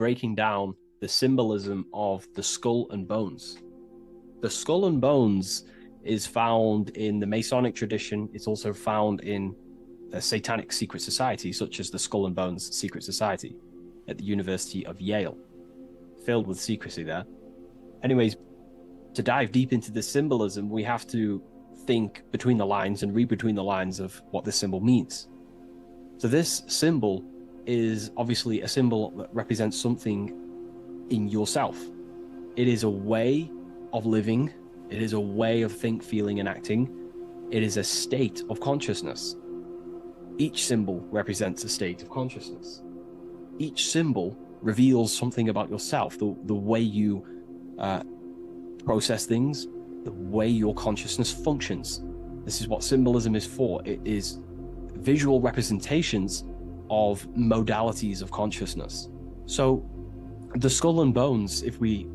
breaking down the symbolism of the skull and bones. The skull and bones is found in the Masonic tradition. It's also found in a satanic secret society, such as the Skull and Bones Secret Society at the University of Yale, filled with secrecy there. Anyways, to dive deep into the symbolism, we have to think between the lines and read between the lines of what this symbol means. So this symbol is obviously a symbol that represents something in yourself. It is a way of living. It is a way of think, feeling, and acting. It is a state of consciousness. Each symbol represents a state of consciousness. Each symbol reveals something about yourself, the way you process things, the way your consciousness functions. This is what symbolism is for. It is visual representations of modalities of consciousness. So the skull and bones, if we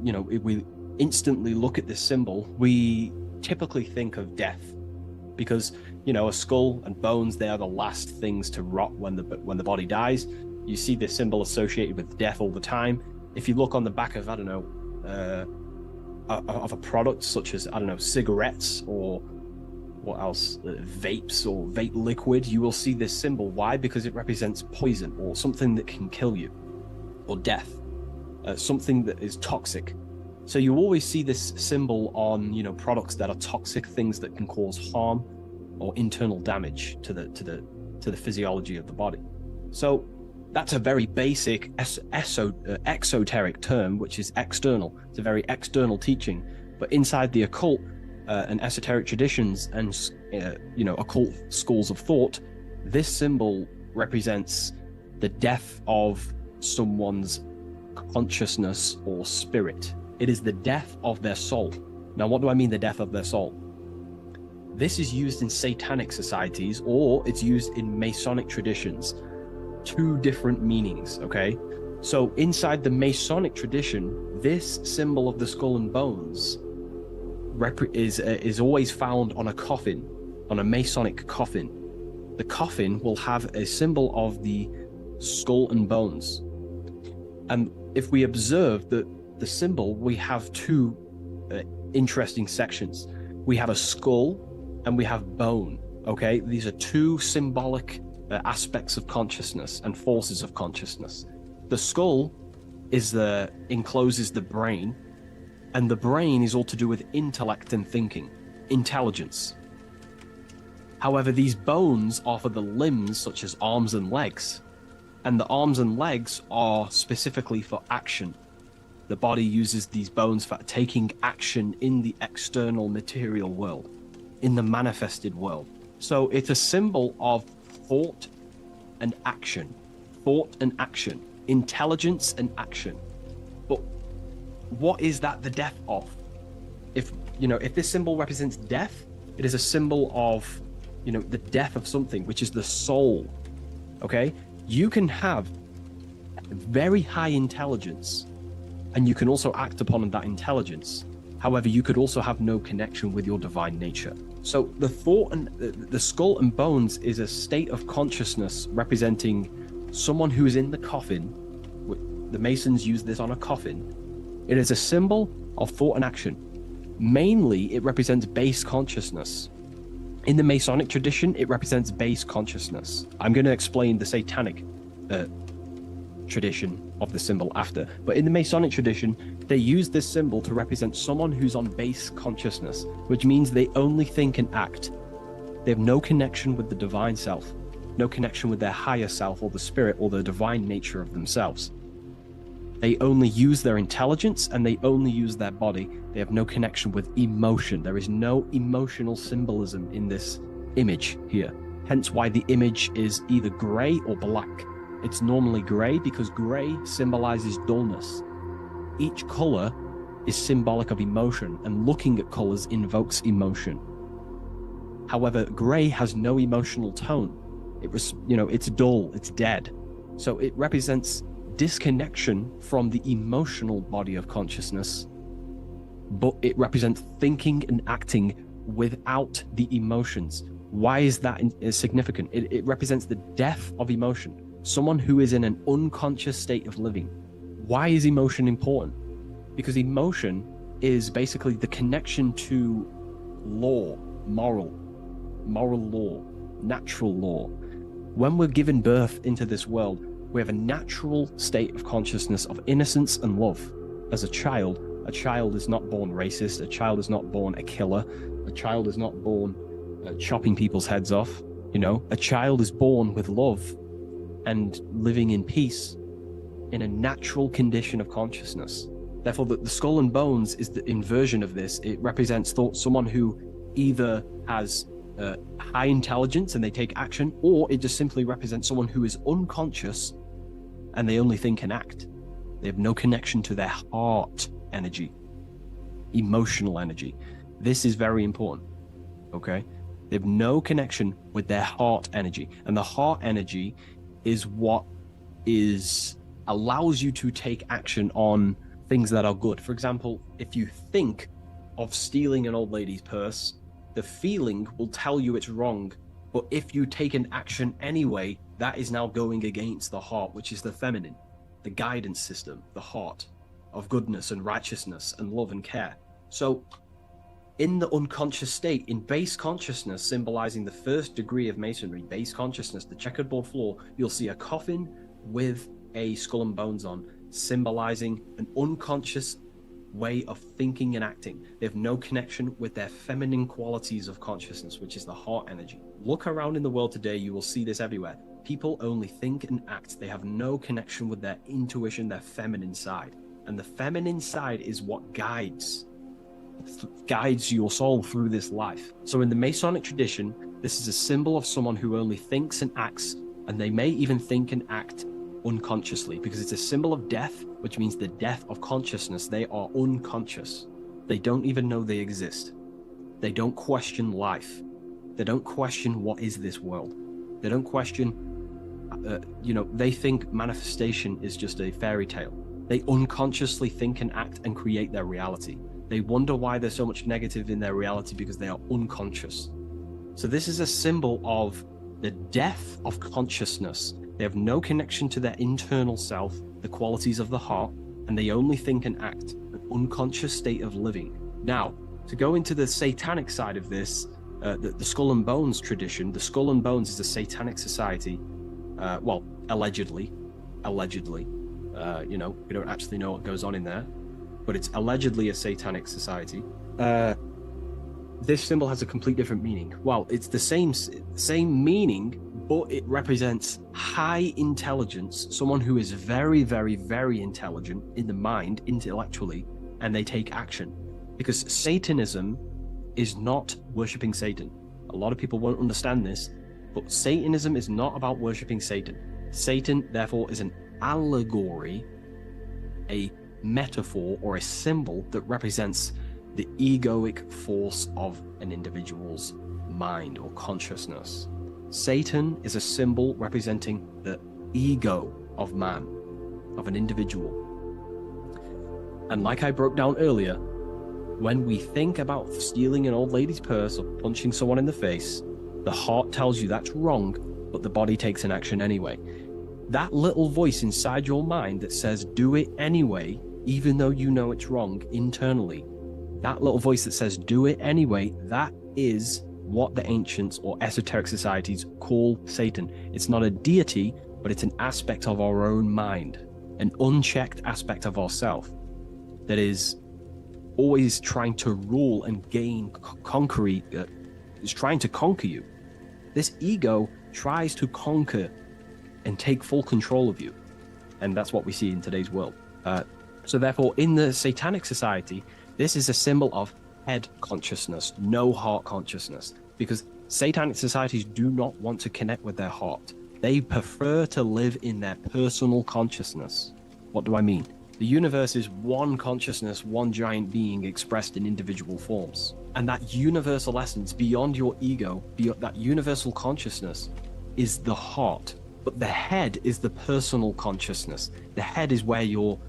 instantly look at this symbol, we typically think of death, because a skull and bones, they are the last things to rot when the body dies. You see this symbol associated with death all the time. If you look on the back of of a product such as cigarettes or what else, vapes or vape liquid, you will see this symbol. Why? Because it represents poison or something that can kill you, or death, something that is toxic. So you always see this symbol on products that are toxic, things that can cause harm or internal damage to the physiology of the body. So that's a very basic exoteric term, which is external. It's a very external teaching. But inside the occult and esoteric traditions and occult schools of thought, this symbol represents the death of someone's consciousness or spirit. It is the death of their soul. Now, what do I mean, the death of their soul? This is used in satanic societies, or it's used in Masonic traditions. Two different meanings, okay? So inside the Masonic tradition, this symbol of the skull and bones is always found on a coffin, on a Masonic coffin. The coffin will have a symbol of the skull and bones. And if we observe the symbol, we have two interesting sections. We have a skull and we have bone, okay? These are two symbolic aspects of consciousness and forces of consciousness. The skull encloses the brain, and the brain is all to do with intellect and thinking, intelligence. However, these bones are for the limbs, such as arms and legs, and the arms and legs are specifically for action. The body uses these bones for taking action in the external material world, in the manifested world. So it's a symbol of thought and action, intelligence and action. But what is that the death of? If this symbol represents death, it is a symbol of, the death of something, which is the soul. Okay? You can have very high intelligence, and you can also act upon that intelligence. However, you could also have no connection with your divine nature. So the thought and the skull and bones is a state of consciousness representing someone who is in the coffin. The Masons use this on a coffin. It is a symbol of thought and action. Mainly, it represents base consciousness. In the Masonic tradition, it represents base consciousness. I'm going to explain the satanic tradition of the symbol after. But in the Masonic tradition, they use this symbol to represent someone who's on base consciousness, which means they only think and act. They have no connection with the divine self, no connection with their higher self or the spirit or the divine nature of themselves. They only use their intelligence and they only use their body. They have no connection with emotion. There is no emotional symbolism in this image here. Hence why the image is either gray or black. It's normally gray because gray symbolizes dullness. Each color is symbolic of emotion, and looking at colors invokes emotion. However, gray has no emotional tone. It's dull, it's dead. So it represents disconnection from the emotional body of consciousness, but it represents thinking and acting without the emotions. Why is that significant? It represents the death of emotion. Someone who is in an unconscious state of living, Why is emotion important? Because emotion is basically the connection to law, moral law, natural law. When we're given birth into this world, we have a natural state of consciousness of innocence and love. As a child is not born racist, a child is not born a killer, a child is not born chopping people's heads off. A child is born with love and living in peace in a natural condition of consciousness. Therefore, the skull and bones is the inversion of this. It represents someone who either has high intelligence and they take action, or it just simply represents someone who is unconscious and they only think and act. They have no connection to their heart energy, emotional energy. This is very important, okay? They have no connection with their heart energy. And the heart energy is what allows you to take action on things that are good. For example, if you think of stealing an old lady's purse, the feeling will tell you it's wrong. But if you take an action anyway, that is now going against the heart, which is the feminine, the guidance system, the heart of goodness and righteousness and love and care. So in the unconscious state, in base consciousness, symbolizing the first degree of masonry, base consciousness, the checkerboard floor, you'll see a coffin with a skull and bones on, symbolizing an unconscious way of thinking and acting. They have no connection with their feminine qualities of consciousness, which is the heart energy. Look around in the world today, you will see this everywhere. People only think and act. They have no connection with their intuition, their feminine side. And the feminine side is what guides your soul through this life. So in the Masonic tradition, this is a symbol of someone who only thinks and acts, and they may even think and act unconsciously, because it's a symbol of death, which means the death of consciousness. They are unconscious. They don't even know they exist. They don't question life. They don't question what is this world. They don't question, they think manifestation is just a fairy tale. They unconsciously think and act and create their reality. They wonder why there's so much negative in their reality because they are unconscious. So this is a symbol of the death of consciousness. They have no connection to their internal self, the qualities of the heart, and they only think and act, an unconscious state of living. Now, to go into the satanic side of this, the Skull and Bones tradition, the Skull and Bones is a satanic society. Allegedly. We don't actually know what goes on in there, but it's allegedly a satanic society. This symbol has a complete different meaning. Well, it's the same meaning, but it represents high intelligence, someone who is very, very, very intelligent in the mind, intellectually, and they take action. Because Satanism is not worshipping Satan. A lot of people won't understand this, but Satanism is not about worshipping Satan. Satan, therefore, is an allegory, a metaphor, or a symbol that represents the egoic force of an individual's mind or consciousness. Satan is a symbol representing the ego of man, of an individual. And like I broke down earlier, when we think about stealing an old lady's purse or punching someone in the face, the heart tells you that's wrong, but the body takes an action anyway. That little voice inside your mind that says, do it anyway, even though you know it's wrong internally, that little voice that says, do it anyway, that is what the ancients or esoteric societies call Satan. It's not a deity, but it's an aspect of our own mind, an unchecked aspect of ourself that is always trying to rule and gain is trying to conquer you. This ego tries to conquer and take full control of you. And that's what we see in today's world. So therefore, in the satanic society, this is a symbol of head consciousness, no heart consciousness, because satanic societies do not want to connect with their heart. They prefer to live in their personal consciousness. What do I mean? The universe is one consciousness, one giant being expressed in individual forms. And that universal essence beyond your ego, beyond that universal consciousness, is the heart. But the head is the personal consciousness. The head is where your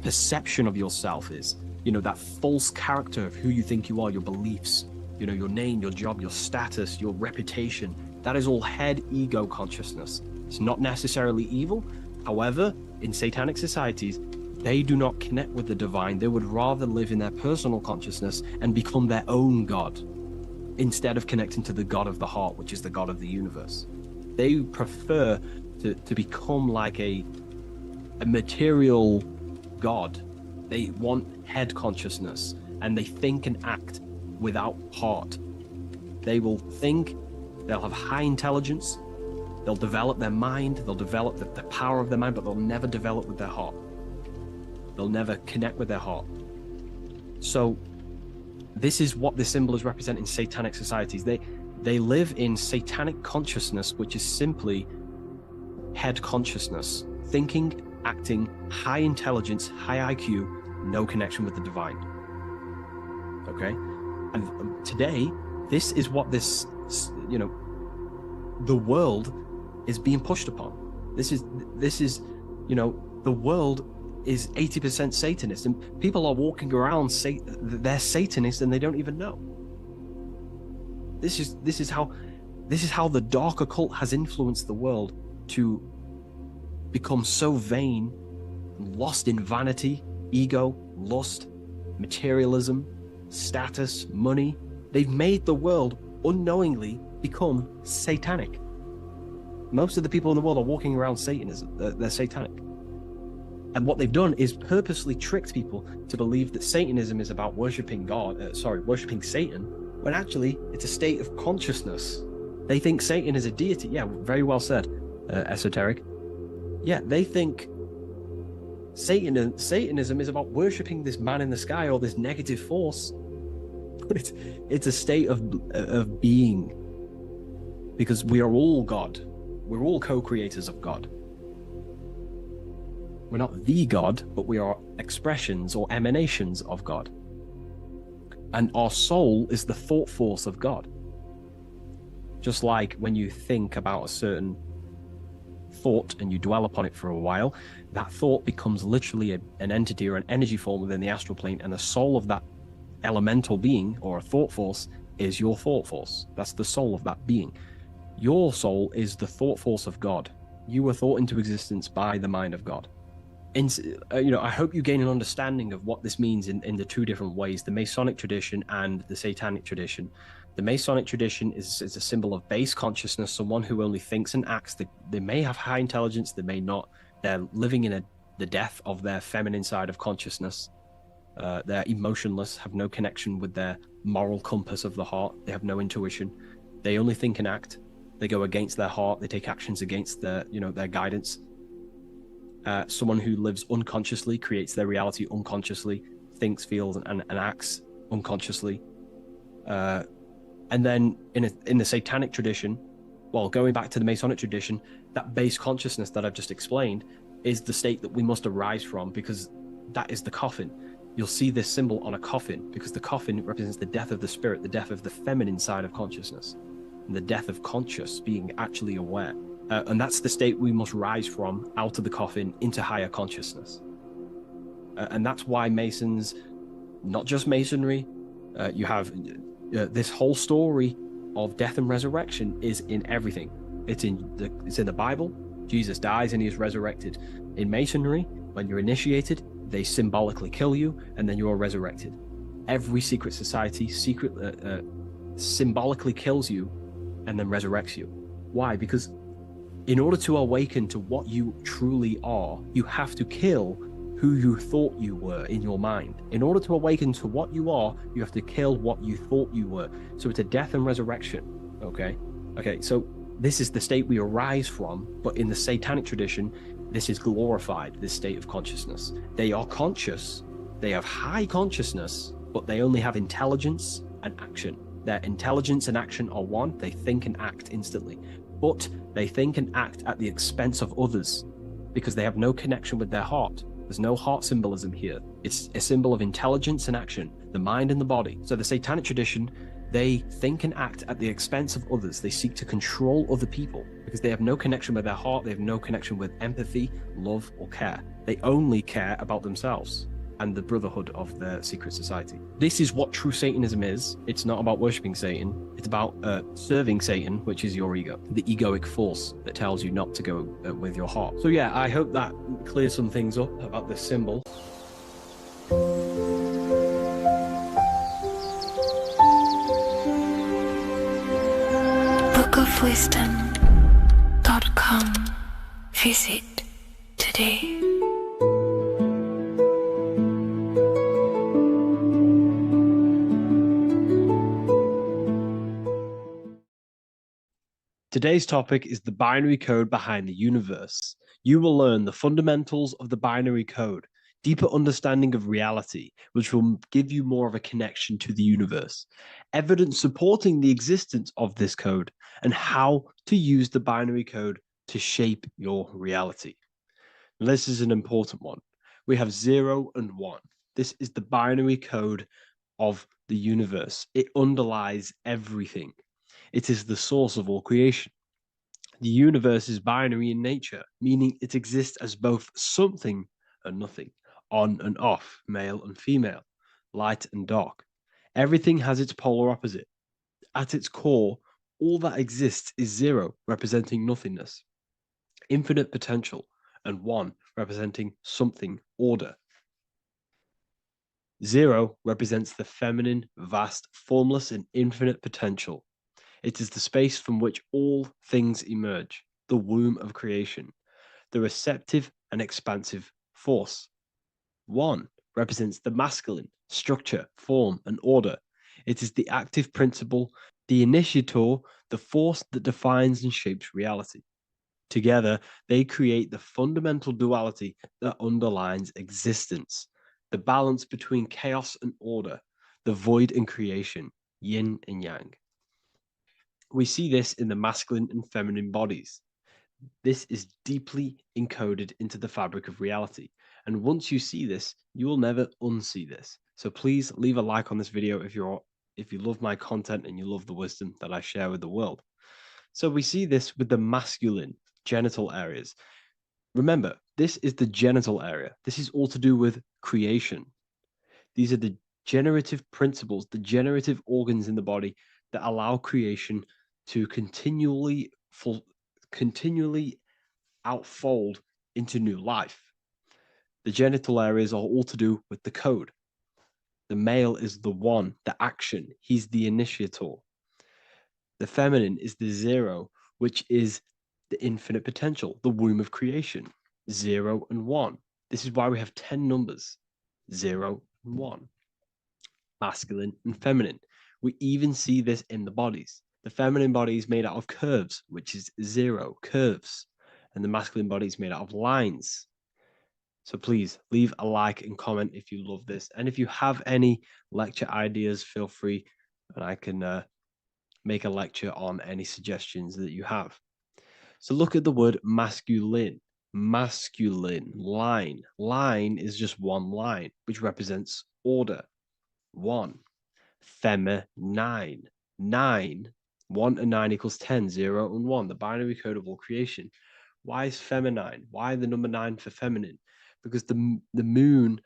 perception of yourself is. That false character of who you think you are, your beliefs, your name, your job, your status, your reputation. That is all head ego consciousness. It's not necessarily evil. However, in satanic societies, They do not connect with the divine. They would rather live in their personal consciousness and become their own God instead of connecting to the God of the heart, which is the God of the universe. They prefer to become like a material God. They want head consciousness, and they think and act without heart. They will think, they'll have high intelligence, they'll develop their mind, they'll develop the power of their mind, but they'll never develop with their heart. They'll never connect with their heart. So this is what this symbol is representing in satanic societies. They live in satanic consciousness, which is simply head consciousness, thinking, acting, high intelligence, high IQ, no connection with the divine. Okay? And today, this is what this, the world is being pushed upon. This is, the world is 80% Satanist, and people are walking around they're Satanists and they don't even know. This is how the dark occult has influenced the world to become so vain, lost in vanity, ego, lust, materialism, status, money. They've made the world unknowingly become satanic. Most of the people in the world are walking around Satanism. They're satanic. And what they've done is purposely tricked people to believe that Satanism is about worshipping worshipping Satan, when actually it's a state of consciousness. They think Satan is a deity. Yeah, very well said, esoteric. Yeah, they think Satanism is about worshipping this man in the sky or this negative force. But it's a state of being, because we are all God. We're all co-creators of God. We're not the God, but we are expressions or emanations of God. And our soul is the thought force of God. Just like when you think about a certain thought and you dwell upon it for a while, that thought becomes literally an entity or an energy form within the astral plane, and the soul of that elemental being or a thought force is your thought force. That's the soul of that being. Your soul is the thought force of God. You were thought into existence by the mind of God. I hope you gain an understanding of what this means in the two different ways, the Masonic tradition and the Satanic tradition. The Masonic tradition is a symbol of base consciousness, someone who only thinks and acts. They may have high intelligence, they may not. They're living in the death of their feminine side of consciousness. They're emotionless, have no connection with their moral compass of the heart. They have no intuition. They only think and act. They go against their heart. They take actions against their guidance. Someone who lives unconsciously, creates their reality unconsciously, thinks, feels, and acts unconsciously. And then in the Satanic tradition, well, going back to the Masonic tradition, that base consciousness that I've just explained is the state that we must arise from, because that is the coffin. You'll see this symbol on a coffin, because the coffin represents the death of the spirit, the death of the feminine side of consciousness, and the death of conscious, being actually aware. And that's the state we must rise from, out of the coffin into higher consciousness. And that's why Masons, not just Masonry, you have this whole story of death and resurrection is in everything. It's in the Bible. Jesus dies and he is resurrected. In Masonry, when you're initiated, they symbolically kill you and then you're resurrected. Every secret society symbolically kills you and then resurrects you. Why? Because in order to awaken to what you truly are, you have to kill who you thought you were in your mind. In order to awaken to what you are, you have to kill what you thought you were. So it's a death and resurrection. Okay, so this is the state we arise from, but in the Satanic tradition, this is glorified, this state of consciousness. They are conscious, they have high consciousness, but they only have intelligence and action. Their intelligence and action are one, they think and act instantly. But they think and act at the expense of others because they have no connection with their heart. There's no heart symbolism here. It's a symbol of intelligence and action, the mind and the body. So the Satanic tradition, they think and act at the expense of others. They seek to control other people because they have no connection with their heart. They have no connection with empathy, love, or care. They only care about themselves. and the brotherhood of the secret society. This is what true Satanism is. It's not about worshipping Satan. It's about serving Satan, which is your ego, the egoic force that tells you not to go with your heart. So yeah, I hope that clears some things up about this symbol. bookofwisdom.com. Visit today. Today's topic is the binary code behind the universe. You will learn the fundamentals of the binary code, deeper understanding of reality, which will give you more of a connection to the universe, evidence supporting the existence of this code, and how to use the binary code to shape your reality. Now, this is an important one. We have 0 and 1. This is the binary code of the universe. It underlies everything. It is the source of all creation. The universe is binary in nature, meaning it exists as both something and nothing, on and off, male and female, light and dark. Everything has its polar opposite. At its core, all that exists is 0, representing nothingness, infinite potential, and 1, representing something, order. 0 represents the feminine, vast, formless, and infinite potential. It is the space from which all things emerge, the womb of creation, the receptive and expansive force. 1 represents the masculine, structure, form, and order. It is the active principle, the initiator, the force that defines and shapes reality. Together, they create the fundamental duality that underlines existence, the balance between chaos and order, the void and creation, yin and yang. We see this in the masculine and feminine bodies. This is deeply encoded into the fabric of reality. And once you see this, you will never unsee this. So please leave a like on this video if you love my content and you love the wisdom that I share with the world. So we see this with the masculine genital areas. Remember, this is the genital area. This is all to do with creation. These are the generative principles, the generative organs in the body that allow creation to continually outfold into new life. The genital areas are all to do with the code. The male is the 1, the action. He's the initiator. The feminine is the 0, which is the infinite potential, the womb of creation. 0 and 1. This is why we have 10 numbers. 0 and 1. Masculine and feminine. We even see this in the bodies. The feminine body is made out of curves, which is 0, curves. And the masculine body is made out of lines. So please leave a like and comment if you love this. And if you have any lecture ideas, feel free, and I can make a lecture on any suggestions that you have. So look at the word masculine. Masculine, line. Line is just one line, which represents order. 1. Feminine. 9. 1 and 9 equals 10. 0 and 1. The binary code of all creation. Why is feminine? Why the number 9 for feminine? Because the moon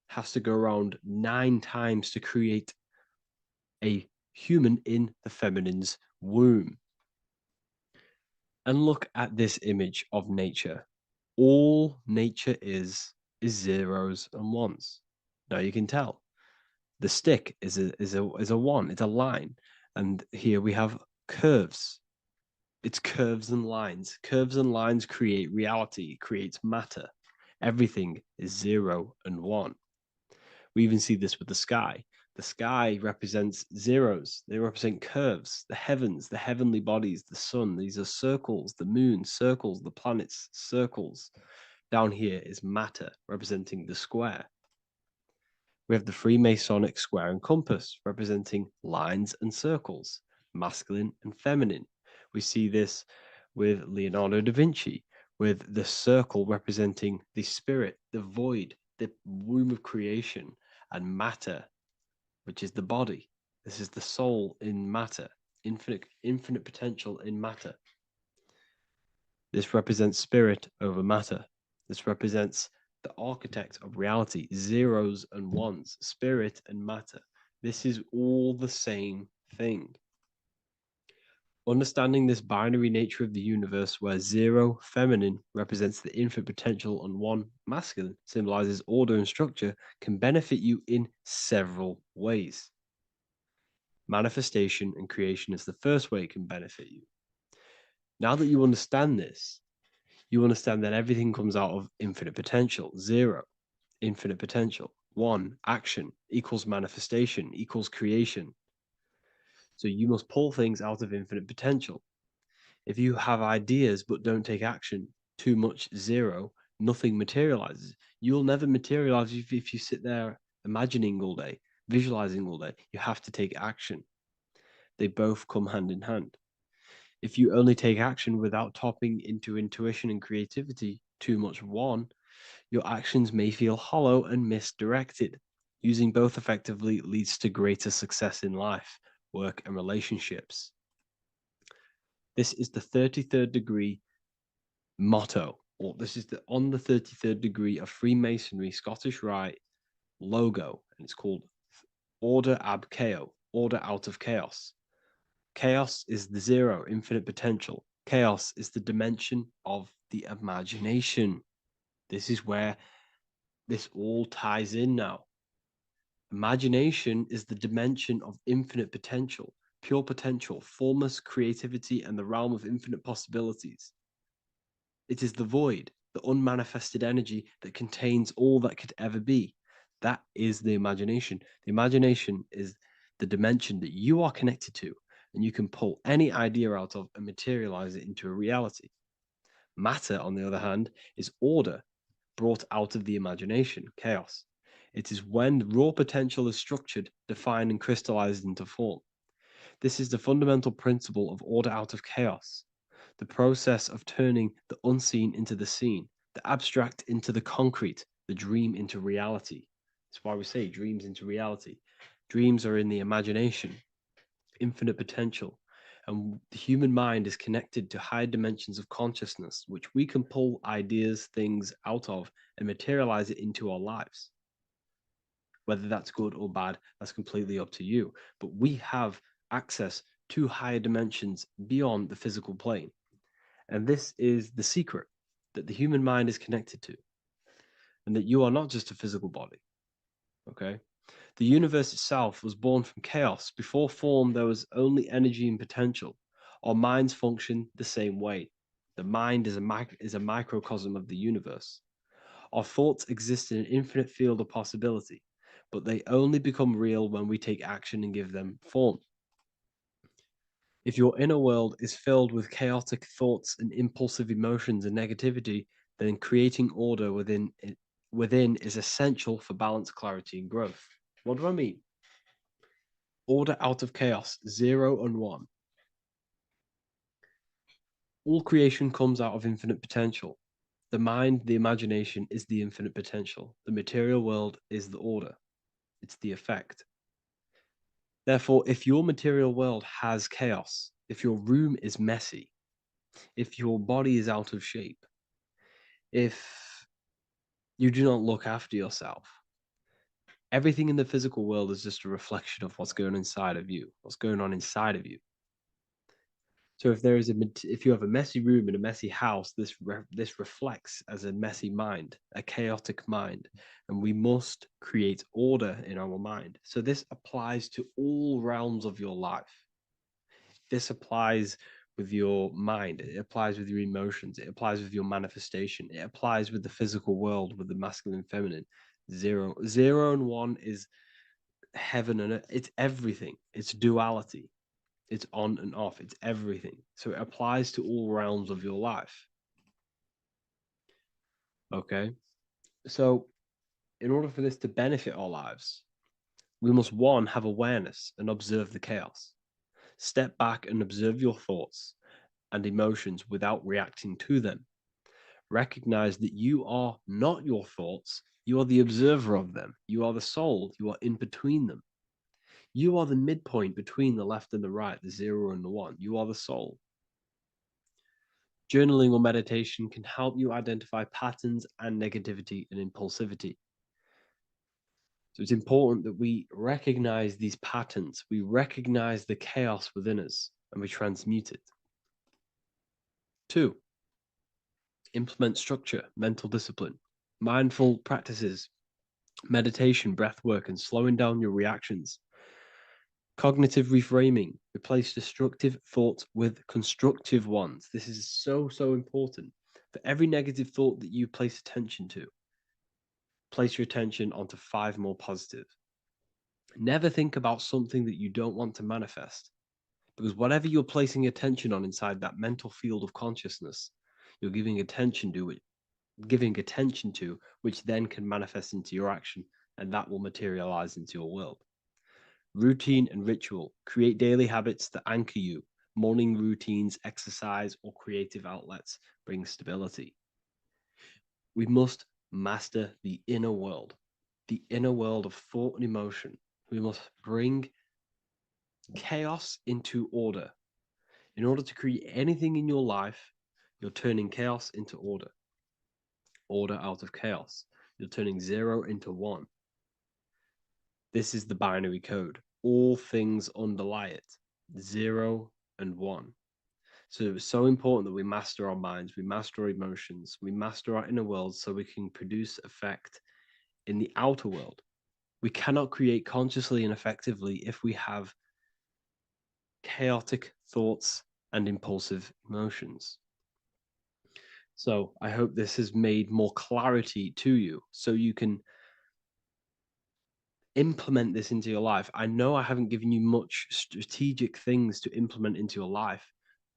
has to go around 9 times to create a human in the feminine's womb. And look at this image of nature. All nature is zeros and ones. Now you can tell. The stick is a 1, it's a line. And here we have curves. It's curves and lines. Curves and lines create reality, creates matter. Everything is 0 and 1. We even see this with the sky. The sky represents zeros. They represent curves, the heavens, the heavenly bodies, the sun. These are circles, the moon, circles, the planets, circles. Down here is matter, representing the square. We have the Freemasonic square and compass, representing lines and circles, masculine and feminine. We see this with Leonardo da Vinci, with the circle representing the spirit, the void, the womb of creation, and matter, which is the body. This is the soul in matter, infinite potential in matter. This represents spirit over matter. This represents the architect of reality, zeros and ones, spirit and matter. This is all the same thing. Understanding this binary nature of the universe, where 0, feminine, represents the infinite potential and 1, masculine, symbolizes order and structure, can benefit you in several ways. Manifestation and creation is the first way it can benefit you. Now that you understand this, you understand that everything comes out of infinite potential. 0, infinite potential. 1, action equals manifestation equals creation. So you must pull things out of infinite potential. If you have ideas but don't take action, too much, 0, nothing materializes. You'll never materialize if you sit there imagining all day, visualizing all day. You have to take action. They both come hand in hand. If you only take action without tapping into intuition and creativity, too much, 1, your actions may feel hollow and misdirected. Using both effectively leads to greater success in life, work, and relationships. This is the 33rd degree motto, or this is on the 33rd degree of Freemasonry Scottish Rite logo, and it's called Order Ab Chaos, order out of chaos. Chaos is the 0, infinite potential. Chaos is the dimension of the imagination. This is where this all ties in now. Imagination is the dimension of infinite potential, pure potential, formless creativity, and the realm of infinite possibilities. It is the void, the unmanifested energy that contains all that could ever be. That is the imagination. The imagination is the dimension that you are connected to, and you can pull any idea out of and materialize it into a reality. Matter, on the other hand, is order brought out of the imagination, chaos. It is when raw potential is structured, defined, and crystallized into form. This is the fundamental principle of order out of chaos, the process of turning the unseen into the seen, the abstract into the concrete, the dream into reality. That's why we say dreams into reality. Dreams are in the imagination, infinite potential, and the human mind is connected to high dimensions of consciousness, which we can pull ideas, things out of, and materialize it into our lives. Whether that's good or bad, that's completely up to you. But we have access to higher dimensions beyond the physical plane. And this is the secret that the human mind is connected to, and that you are not just a physical body. Okay? The universe itself was born from chaos. Before form, there was only energy and potential. Our minds function the same way. The mind is a microcosm of the universe. Our thoughts exist in an infinite field of possibility, but they only become real when we take action and give them form. If your inner world is filled with chaotic thoughts and impulsive emotions and negativity, then creating order within is essential for balance, clarity, and growth. What do I mean? Order out of chaos, 0 and 1. All creation comes out of infinite potential. The mind, the imagination, is the infinite potential. The material world is the order. It's the effect. Therefore, if your material world has chaos, if your room is messy, if your body is out of shape, if you do not look after yourself, everything in the physical world is just a reflection of what's going inside of you, what's going on inside of you. So if you have a messy room in a messy house, this reflects as a messy mind, a chaotic mind, and we must create order in our mind. So this applies to all realms of your life. This applies with your mind. It applies with your emotions. It applies with your manifestation. It applies with the physical world, with the masculine and feminine. 0 and 1 is heaven and earth. It's everything. It's duality. It's on and off. It's everything. So it applies to all realms of your life. Okay. So in order for this to benefit our lives, we must, 1, have awareness and observe the chaos. Step back and observe your thoughts and emotions without reacting to them. Recognize that you are not your thoughts. You are the observer of them. You are the soul. You are in between them. You are the midpoint between the left and the right, the 0 and the 1. You are the soul. Journaling or meditation can help you identify patterns and negativity and impulsivity. So it's important that we recognize these patterns, we recognize the chaos within us, and we transmute it. 2, implement structure, mental discipline, mindful practices, meditation, breath work, and slowing down your reactions. Cognitive reframing, replace destructive thoughts with constructive ones. This is so important. For every negative thought that you place attention to, place your attention onto 5 more positive. Never think about something that you don't want to manifest, because whatever you're placing attention on inside that mental field of consciousness, you're giving attention to, which then can manifest into your action, and that will materialize into your world. Routine and ritual, create daily habits that anchor you. Morning routines, exercise, or creative outlets bring stability. We must master the inner world of thought and emotion. We must bring chaos into order. In order to create anything in your life, you're turning chaos into order. Order out of chaos. You're turning 0 into 1. This is the binary code. All things underlie it. 0 and 1. So it's so important that we master our minds, we master our emotions, we master our inner world so we can produce effect in the outer world. We cannot create consciously and effectively if we have chaotic thoughts and impulsive emotions. So I hope this has made more clarity to you so you can implement this into your life. I know I haven't given you much strategic things to implement into your life,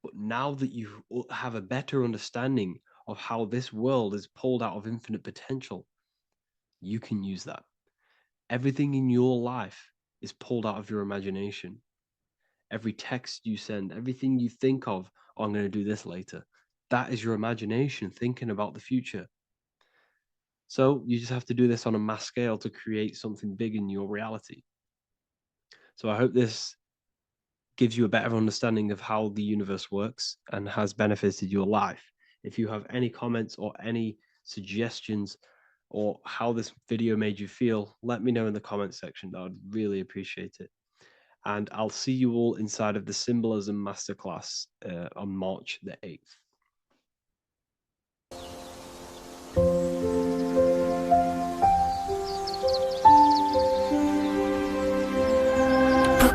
but now that you have a better understanding of how this world is pulled out of infinite potential, you can use that. Everything in your life is pulled out of your imagination. Every text you send, everything you think of, oh, I'm going to do this later, that is your imagination thinking about the future. So you just have to do this on a mass scale to create something big in your reality. So I hope this gives you a better understanding of how the universe works and has benefited your life. If you have any comments or any suggestions or how this video made you feel, let me know in the comments section. I would really appreciate it. And I'll see you all inside of the Symbolism Masterclass on March the 8th.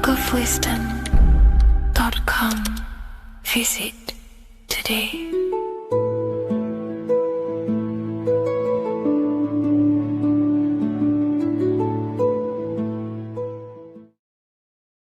bookofwisdom.com. Visit today.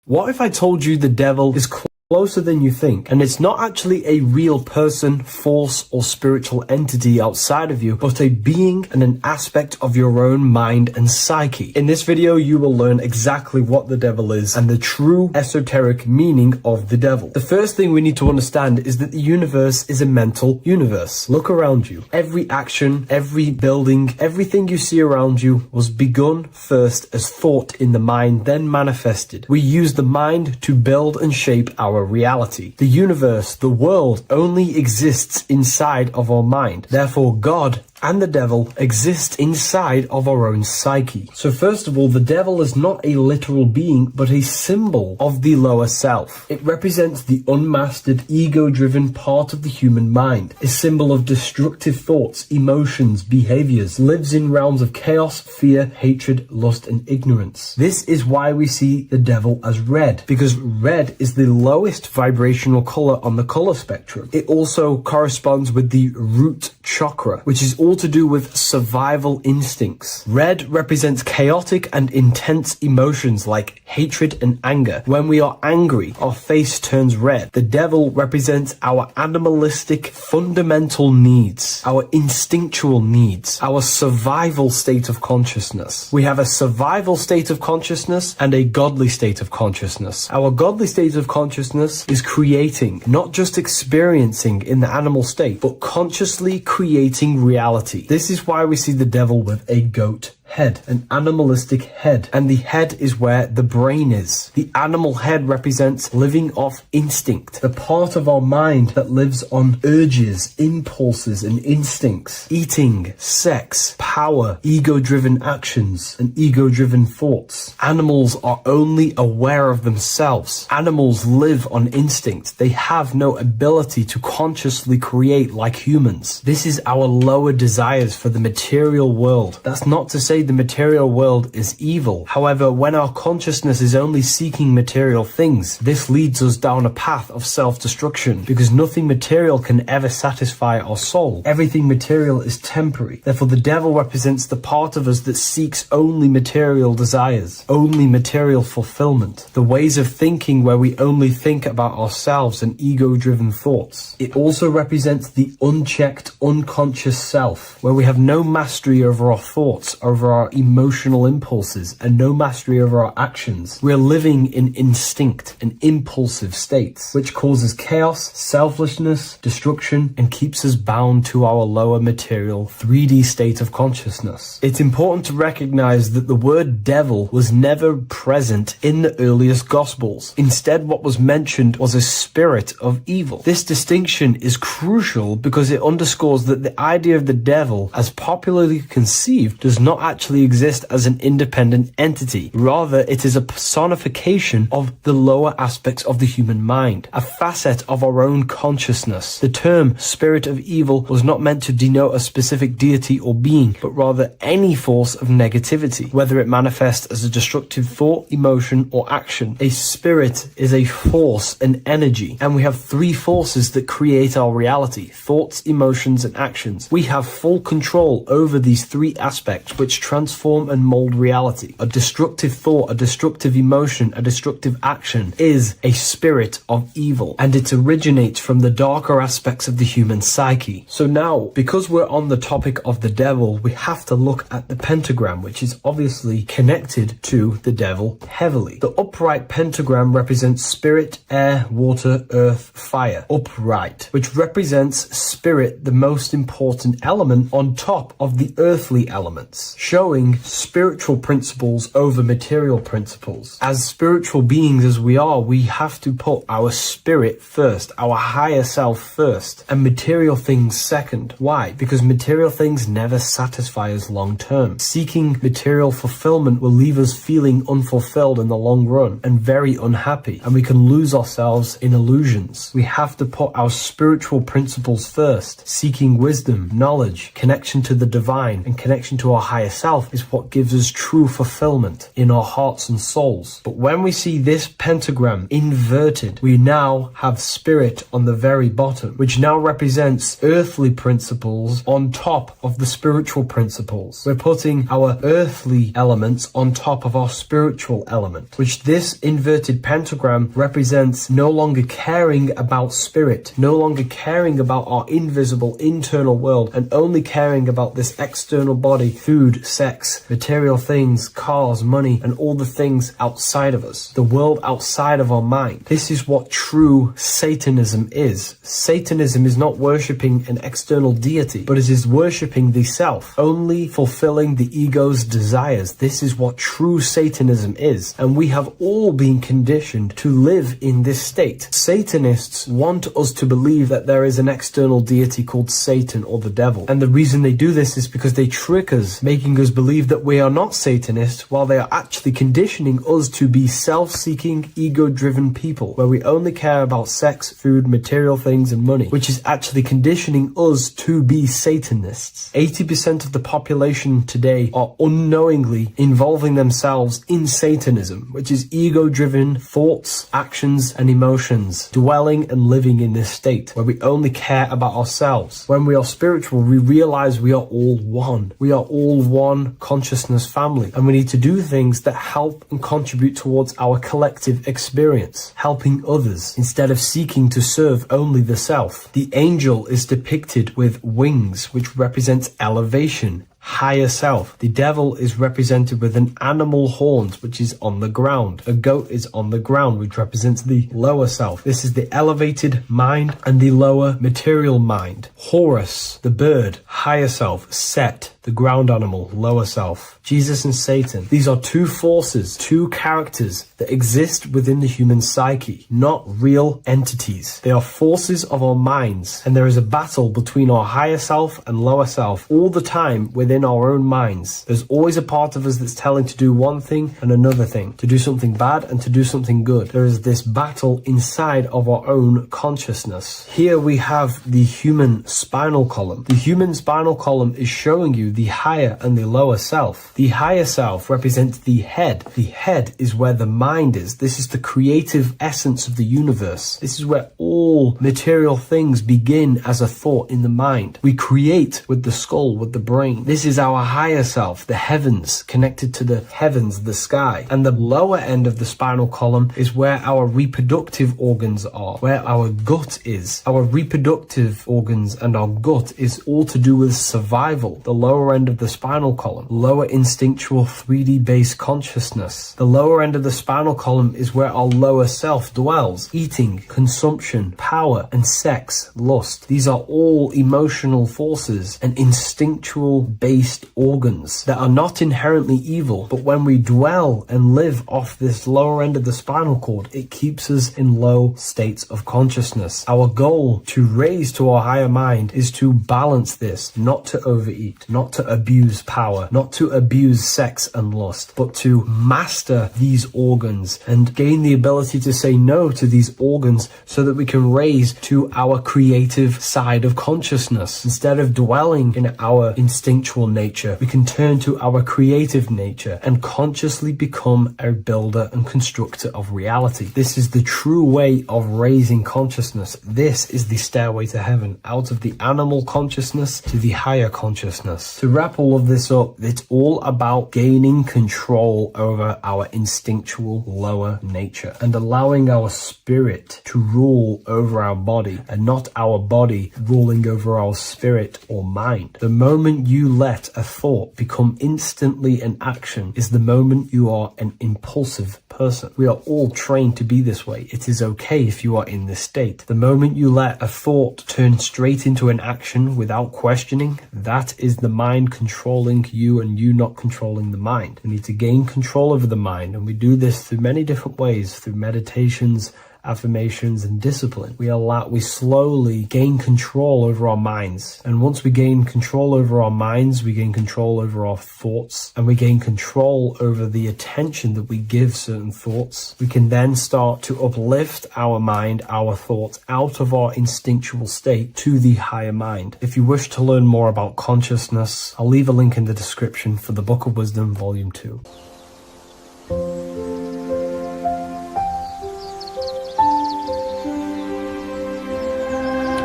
What if I told you the devil is closer than you think, and it's not actually a real person, force, or spiritual entity outside of you, but a being and an aspect of your own mind and psyche? In this video, you will learn exactly what the devil is and the true esoteric meaning of the devil. The first thing we need to understand is that the universe is a mental universe. Look around you. Every action, every building, everything you see around you was begun first as thought in the mind, then manifested. We use the mind to build and shape our reality. The universe, the world, only exists inside of our mind. Therefore, God and the devil exist inside of our own psyche. So first of all, the devil is not a literal being, but a symbol of the lower self. It represents the unmastered, ego-driven part of the human mind, a symbol of destructive thoughts, emotions, behaviors, lives in realms of chaos, fear, hatred, lust, and ignorance. This is why we see the devil as red, because red is the lowest vibrational color on the color spectrum. It also corresponds with the root chakra, which is all to do with survival instincts. Red represents chaotic and intense emotions like hatred and anger. When we are angry, our face turns red. The devil represents our animalistic fundamental needs, our instinctual needs, our survival state of consciousness. We have a survival state of consciousness and a godly state of consciousness. Our godly state of consciousness is creating, not just experiencing in the animal state, but consciously creating reality. This is why we see the devil with a goat head, an animalistic head, and the head is where the brain is. The animal head represents living off instinct, the part of our mind that lives on urges, impulses, and instincts, eating, sex, power, ego-driven actions, and ego-driven thoughts. Animals are only aware of themselves. Animals live on instinct. They have no ability to consciously create like humans. This is our lower desires for the material world. That's not to say the material world is evil. However, when our consciousness is only seeking material things, this leads us down a path of self-destruction, because nothing material can ever satisfy our soul. Everything material is temporary. Therefore, the devil represents the part of us that seeks only material desires, only material fulfillment, the ways of thinking where we only think about ourselves and ego-driven thoughts. It also represents the unchecked, unconscious self, where we have no mastery over our thoughts, over our emotional impulses, and no mastery over our actions. We're living in instinct and impulsive states, which causes chaos, selfishness, destruction, and keeps us bound to our lower material 3D state of consciousness. It's important to recognize that the word devil was never present in the earliest Gospels. Instead, what was mentioned was a spirit of evil. This distinction is crucial because it underscores that the idea of the devil, as popularly conceived, does not actually exist as an independent entity. Rather, it is a personification of the lower aspects of the human mind, a facet of our own consciousness. The term spirit of evil was not meant to denote a specific deity or being, but rather any force of negativity, whether it manifests as a destructive thought, emotion, or action. A spirit is a force, an energy, and we have three forces that create our reality: thoughts, emotions, and actions. We have full control over these three aspects, which transform and mold reality. A destructive thought, a destructive emotion, a destructive action is a spirit of evil, and it originates from the darker aspects of the human psyche. So now, because we're on the topic of the devil, we have to look at the pentagram, which is obviously connected to the devil heavily. The upright pentagram represents spirit, air, water, earth, fire. Upright, which represents spirit, the most important element on top of the earthly elements, showing spiritual principles over material principles. As spiritual beings as we are, we have to put our spirit first, our higher self first, and material things second. Why? Because material things never satisfy us long term. Seeking material fulfillment will leave us feeling unfulfilled in the long run and very unhappy, and we can lose ourselves in illusions. We have to put our spiritual principles first. Seeking wisdom, knowledge, connection to the divine, and connection to our higher self is what gives us true fulfillment in our hearts and souls. But when we see this pentagram inverted, we now have spirit on the very bottom, which now represents earthly principles on top of the spiritual principles. We're putting our earthly elements on top of our spiritual element, which this inverted pentagram represents no longer caring about spirit, no longer caring about our invisible internal world, and only caring about this external body, food, sex, material things, cars, money, and all the things outside of us, the world outside of our mind. This is what true Satanism is. Satanism is not worshipping an external deity, but it is worshipping the self, only fulfilling the ego's desires. This is what true Satanism is, and we have all been conditioned to live in this state. Satanists want us to believe that there is an external deity called Satan or the devil, and the reason they do this is because they trick us, making us believe that we are not Satanists, while they are actually conditioning us to be self-seeking, ego-driven people, where we only care about sex, food, material things, and money, which is actually conditioning us to be Satanists. 80% of the population today are unknowingly involving themselves in Satanism, which is ego-driven thoughts, actions, and emotions, dwelling and living in this state where we only care about ourselves. When we are spiritual, we realize we are all one. We are all one consciousness family, and we need to do things that help and contribute towards our collective experience, helping others instead of seeking to serve only the self. The angel is depicted with wings, which represents elevation, higher self. The devil is represented with an animal horns, which is on the ground. A goat is on the ground, which represents the lower self. This is the elevated mind and the lower material mind. Horus, the bird, higher self. Set, the ground animal, lower self. Jesus and Satan. These are two forces, two characters that exist within the human psyche, not real entities. They are forces of our minds, and there is a battle between our higher self and lower self all the time within our own minds. There's always a part of us that's telling to do one thing and another thing, to do something bad and to do something good. There is this battle inside of our own consciousness. Here we have the human spinal column. The human spinal column is showing you the higher and the lower self. The higher self represents the head. The head is where the mind is. This is the creative essence of the universe. This is where all material things begin as a thought in the mind. We create with the skull, with the brain. This is our higher self, the heavens, connected to the heavens, the sky. And the lower end of the spinal column is where our reproductive organs are, where our gut is. Our reproductive organs and our gut is all to do with survival. The lower end of the spinal column, lower instinctual 3D based consciousness. The lower end of the spinal column is where our lower self dwells. Eating, consumption, power, and sex, lust. These are all emotional forces and instinctual based organs that are not inherently evil, but when we dwell and live off this lower end of the spinal cord, it keeps us in low states of consciousness. Our goal to raise to our higher mind is to balance this, not to overeat, not to abuse power, not to abuse sex and lust, but to master these organs and gain the ability to say no to these organs so that we can raise to our creative side of consciousness. Instead of dwelling in our instinctual nature, we can turn to our creative nature and consciously become a builder and constructor of reality. This is the true way of raising consciousness. This is the stairway to heaven, out of the animal consciousness to the higher consciousness. To wrap all of this up, it's all about gaining control over our instinctual lower nature and allowing our spirit to rule over our body and not our body ruling over our spirit or mind. The moment you let a thought become instantly an action is the moment you are an impulsive person. We are all trained to be this way. It is okay if you are in this state. The moment you let a thought turn straight into an action without questioning, that is the mind controlling you and you not controlling the mind. We need to gain control over the mind, and we do this through many different ways, through meditations, affirmations, and discipline. We slowly gain control over our minds. And once we gain control over our minds, we gain control over our thoughts, and we gain control over the attention that we give certain thoughts. We can then start to uplift our mind, our thoughts, out of our instinctual state to the higher mind. If you wish to learn more about consciousness, I'll leave a link in the description for the Book of Wisdom, Volume 2.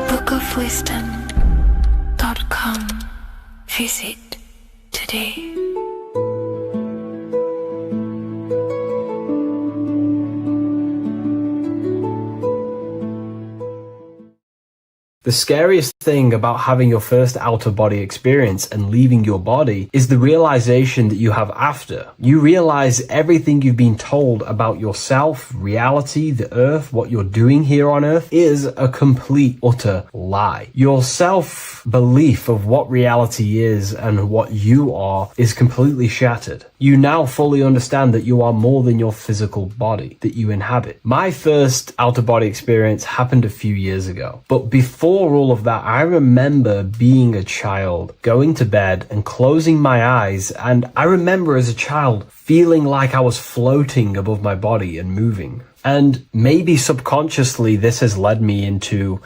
bookofwisdom.com. Visit today. The scariest thing about having your first out-of-body experience and leaving your body is the realization that you have after. You realize everything you've been told about yourself, reality, the earth, what you're doing here on earth is a complete, utter lie. Your self-belief of what reality is and what you are is completely shattered. You now fully understand that you are more than your physical body that you inhabit. My first out-of-body experience happened a few years ago, but before all of that, I remember being a child, going to bed and closing my eyes, and I remember as a child feeling like I was floating above my body and moving. And maybe subconsciously this has led me into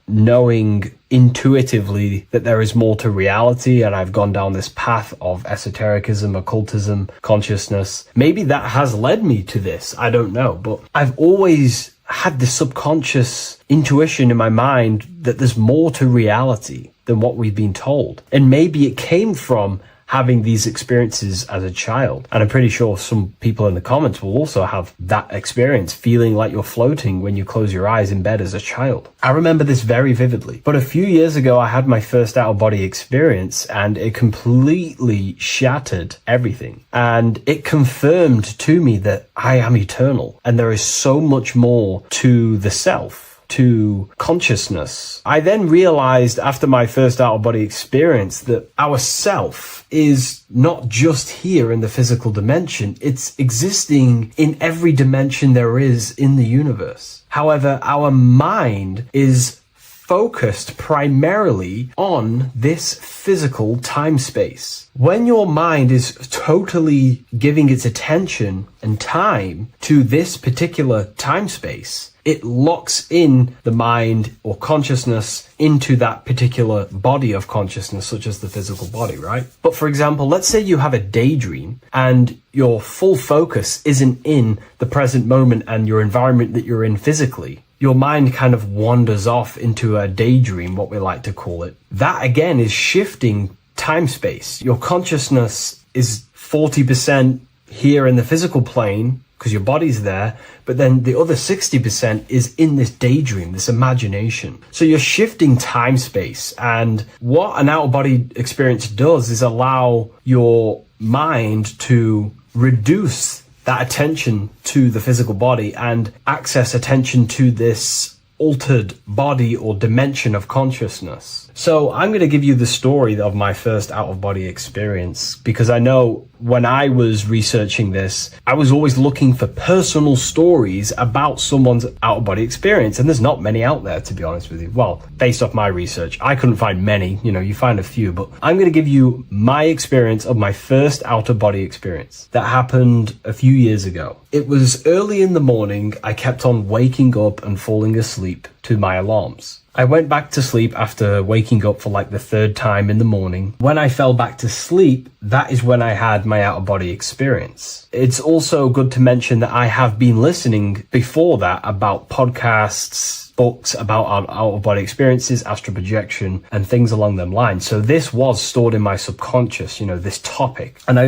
knowing intuitively that there is more to reality, and I've gone down this path of esotericism, occultism, consciousness. Maybe that has led me to this, I don't know, but I've always had this subconscious intuition in my mind that there's more to reality than what we've been told. And maybe it came from having these experiences as a child. And I'm pretty sure some people in the comments will also have that experience, feeling like you're floating when you close your eyes in bed as a child. I remember this very vividly. But a few years ago, I had my first out-of-body experience, and it completely shattered everything. And it confirmed to me that I am eternal, and there is so much more to the self, to consciousness. I then realized after my first out-of-body experience that our self is not just here in the physical dimension, it's existing in every dimension there is in the universe. However, our mind is focused primarily on this physical time space. When your mind is totally giving its attention and time to this particular time space, it locks in the mind or consciousness into that particular body of consciousness, such as the physical body, right? But for example, let's say you have a daydream and your full focus isn't in the present moment and your environment that you're in physically. Your mind kind of wanders off into a daydream, what we like to call it. That again is shifting time space. Your consciousness is 40% here in the physical plane because your body's there, but then the other 60% is in this daydream, this imagination. So you're shifting time space, and what an out-of-body experience does is allow your mind to reduce that attention to the physical body and access attention to this altered body or dimension of consciousness. So I'm going to give you the story of my first out-of-body experience, because I know when I was researching this, I was always looking for personal stories about someone's out-of-body experience, and there's not many out there, to be honest with you. Well, based off my research, I couldn't find many. You find a few, but I'm going to give you my experience of my first out-of-body experience that happened a few years ago. It was early in the morning. I kept on waking up and falling asleep to my alarms. I went back to sleep after waking up for like the third time in the morning. When I fell back to sleep, that is when I had my out-of-body experience. It's also good to mention that I have been listening before that about podcasts, books about our out-of-body experiences, astral projection, and things along them lines. So this was stored in my subconscious, this topic. And I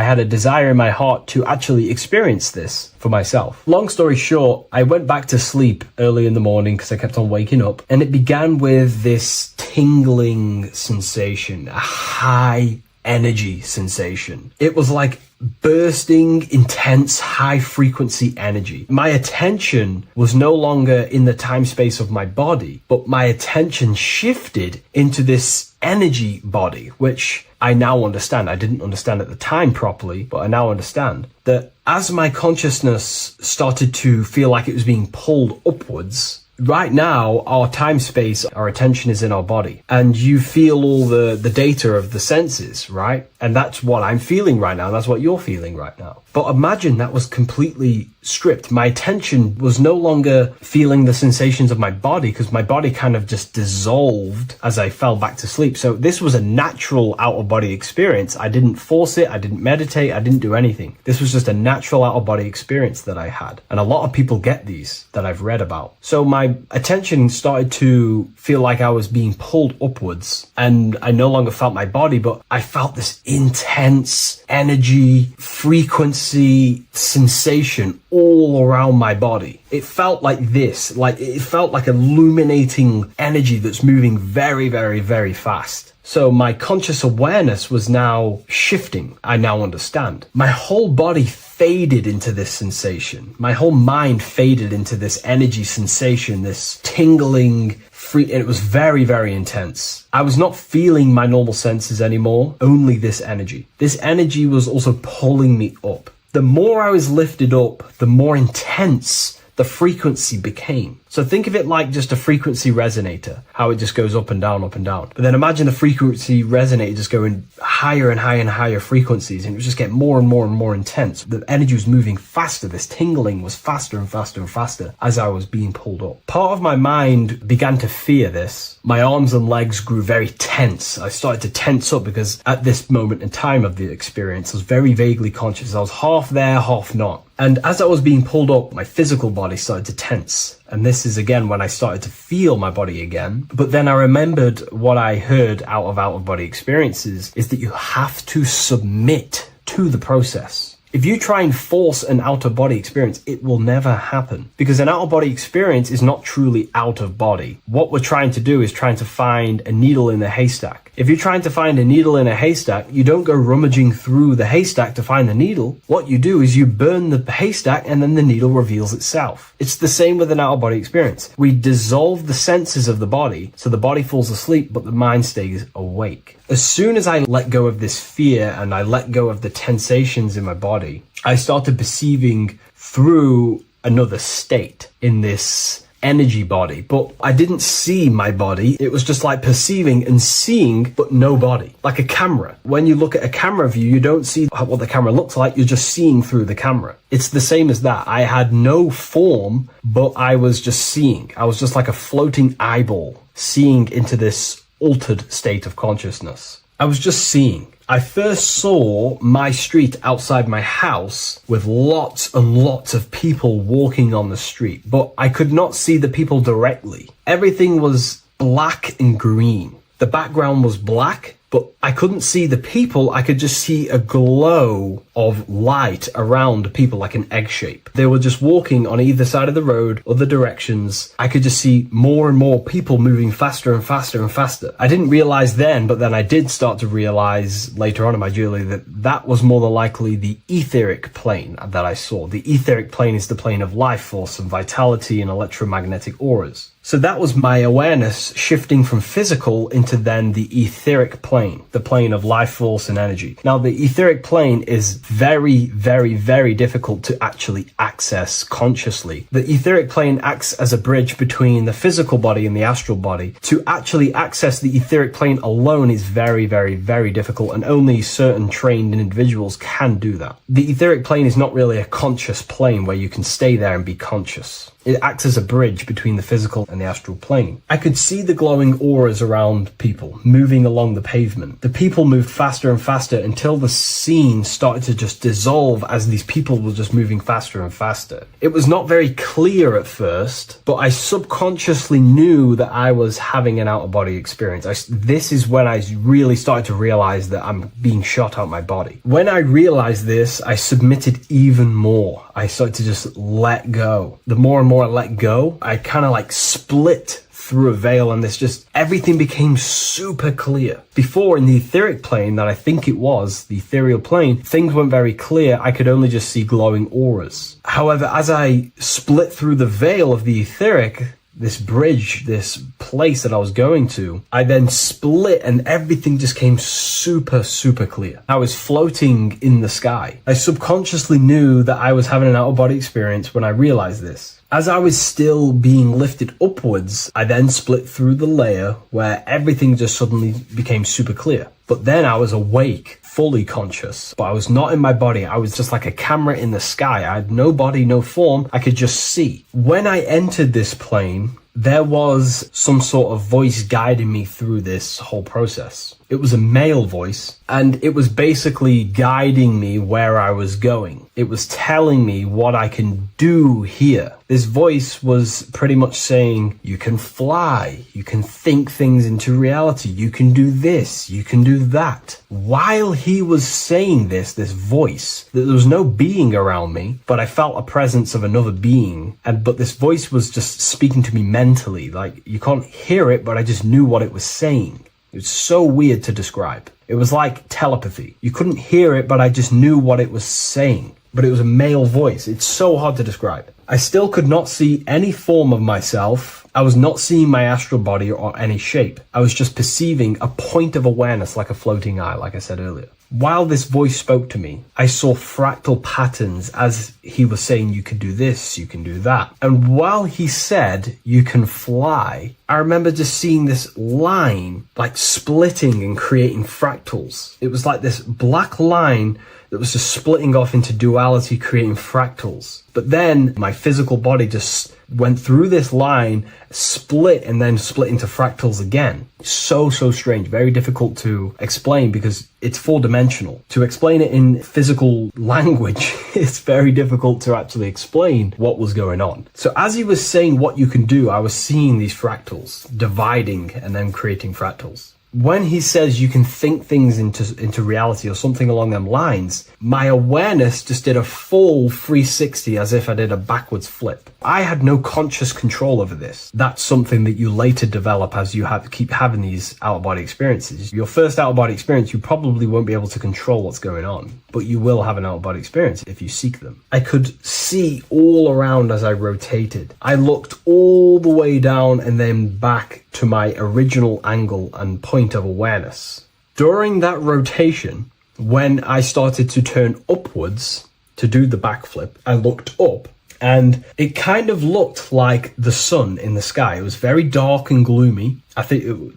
had a desire in my heart to actually experience this for myself. Long story short, I went back to sleep early in the morning because I kept on waking up, and it began with this tingling sensation, a high energy sensation. It was like bursting, intense, high frequency energy. My attention was no longer in the time space of my body, but my attention shifted into this energy body, which I now understand. I didn't understand at the time properly, but I now understand that as my consciousness started to feel like it was being pulled upwards, right now, our time space, our attention is in our body, and you feel all the data of the senses, right? And that's what I'm feeling right now. That's what you're feeling right now. But imagine that was completely stripped. My attention was no longer feeling the sensations of my body, because my body kind of just dissolved as I fell back to sleep. So this was a natural out-of-body experience. I didn't force it. I didn't meditate. I didn't do anything. This was just a natural out-of-body experience that I had. And a lot of people get these that I've read about. So my attention started to feel like I was being pulled upwards, and I no longer felt my body, but I felt this intense energy, frequency, sensation all around my body. It felt like this, it felt like illuminating energy that's moving very, very, very fast. So my conscious awareness was now shifting. I now understand. My whole body faded into this sensation. My whole mind faded into this energy sensation, this tingling, and it was very, very intense. I was not feeling my normal senses anymore, only this energy. This energy was also pulling me up. The more I was lifted up, the more intense the frequency became. So think of it like just a frequency resonator, how it just goes up and down, up and down. But then imagine the frequency resonator just going higher and higher and higher frequencies, and it was just getting more and more and more intense. The energy was moving faster. This tingling was faster and faster and faster as I was being pulled up. Part of my mind began to fear this. My arms and legs grew very tense. I started to tense up because at this moment in time of the experience, I was very vaguely conscious. I was half there, half not. And as I was being pulled up, my physical body started to tense. And this is again when I started to feel my body again. But then I remembered what I heard out of body experiences is that you have to submit to the process. If you try and force an out-of-body experience, it will never happen, because an out-of-body experience is not truly out of body. What we're trying to do is trying to find a needle in a haystack. If you're trying to find a needle in a haystack, you don't go rummaging through the haystack to find the needle. What you do is you burn the haystack and then the needle reveals itself. It's the same with an out-of-body experience. We dissolve the senses of the body, so the body falls asleep, but the mind stays awake. As soon as I let go of this fear and I let go of the tensations in my body, I started perceiving through another state in this energy body, but I didn't see my body. It was just like perceiving and seeing, but no body, like a camera. When you look at a camera view, you don't see what the camera looks like. You're just seeing through the camera. It's the same as that. I had no form, but I was just seeing. I was just like a floating eyeball, seeing into this altered state of consciousness. I was just seeing. I first saw my street outside my house with lots and lots of people walking on the street, but I could not see the people directly. Everything was black and green. The background was black, but I couldn't see the people. I could just see a glow of light around people, like an egg shape. They were just walking on either side of the road, other directions. I could just see more and more people moving faster and faster and faster. I didn't realize then, but then I did start to realize later on in my journey that that was more than likely the etheric plane that I saw. The etheric plane is the plane of life force and vitality and electromagnetic auras. So that was my awareness shifting from physical into then the etheric plane, the plane of life force and energy. Now, the etheric plane is very, very, very difficult to actually access consciously. The etheric plane acts as a bridge between the physical body and the astral body. To actually access the etheric plane alone is very, very, very difficult, and only certain trained individuals can do that. The etheric plane is not really a conscious plane where you can stay there and be conscious. It acts as a bridge between the physical and the astral plane. I could see the glowing auras around people moving along the pavement. The people moved faster and faster until the scene started to just dissolve as these people were just moving faster and faster. It was not very clear at first, but I subconsciously knew that I was having an out-of-body experience. This is when I really started to realize that I'm being shot out my body. When I realized this, I submitted even more. I started to just let go. The more and more I let go, I kind of like split through a veil, and everything became super clear. Before, in the etheric plane that I think it was, the ethereal plane, things weren't very clear. I could only just see glowing auras. However, as I split through the veil of the etheric, this bridge, this place that I was going to, I then split and everything just came super, super clear. I was floating in the sky. I subconsciously knew that I was having an out-of-body experience when I realized this. As I was still being lifted upwards, I then split through the layer where everything just suddenly became super clear. But then I was awake, fully conscious, but I was not in my body. I was just like a camera in the sky. I had no body, no form. I could just see. When I entered this plane, there was some sort of voice guiding me through this whole process. It was a male voice, and it was basically guiding me where I was going. It was telling me what I can do here. This voice was pretty much saying, you can fly, you can think things into reality, you can do this, you can do that. While he was saying this voice, there was no being around me, but I felt a presence of another being. But this voice was just speaking to me mentally. Like, you can't hear it, but I just knew what it was saying. It was so weird to describe. It was like telepathy. You couldn't hear it, but I just knew what it was saying. But it was a male voice. It's so hard to describe. I still could not see any form of myself. I was not seeing my astral body or any shape. I was just perceiving a point of awareness like a floating eye, like I said earlier. While this voice spoke to me, I saw fractal patterns as he was saying, you can do this, you can do that. And while he said, you can fly, I remember just seeing this line like splitting and creating fractals. It was like this black line that was just splitting off into duality, creating fractals. But then my physical body just went through this line, split, and then split into fractals again. So strange, very difficult to explain because it's four-dimensional. To explain it in physical language, it's very difficult to actually explain what was going on. So as he was saying what you can do, I was seeing these fractals dividing and then creating fractals. when he says you can think things into reality or something along them lines, my awareness just did a full 360 as if I did a backwards flip. I had no conscious control over this. That's something that you later develop as you keep having these out-of-body experiences. Your first out-of-body experience, you probably won't be able to control what's going on, but you will have an out-of-body experience if you seek them. I could see all around as I rotated. I looked all the way down and then back to my original angle and point of awareness. During that rotation, when I started to turn upwards to do the backflip, I looked up and it kind of looked like the sun in the sky. It was very dark and gloomy.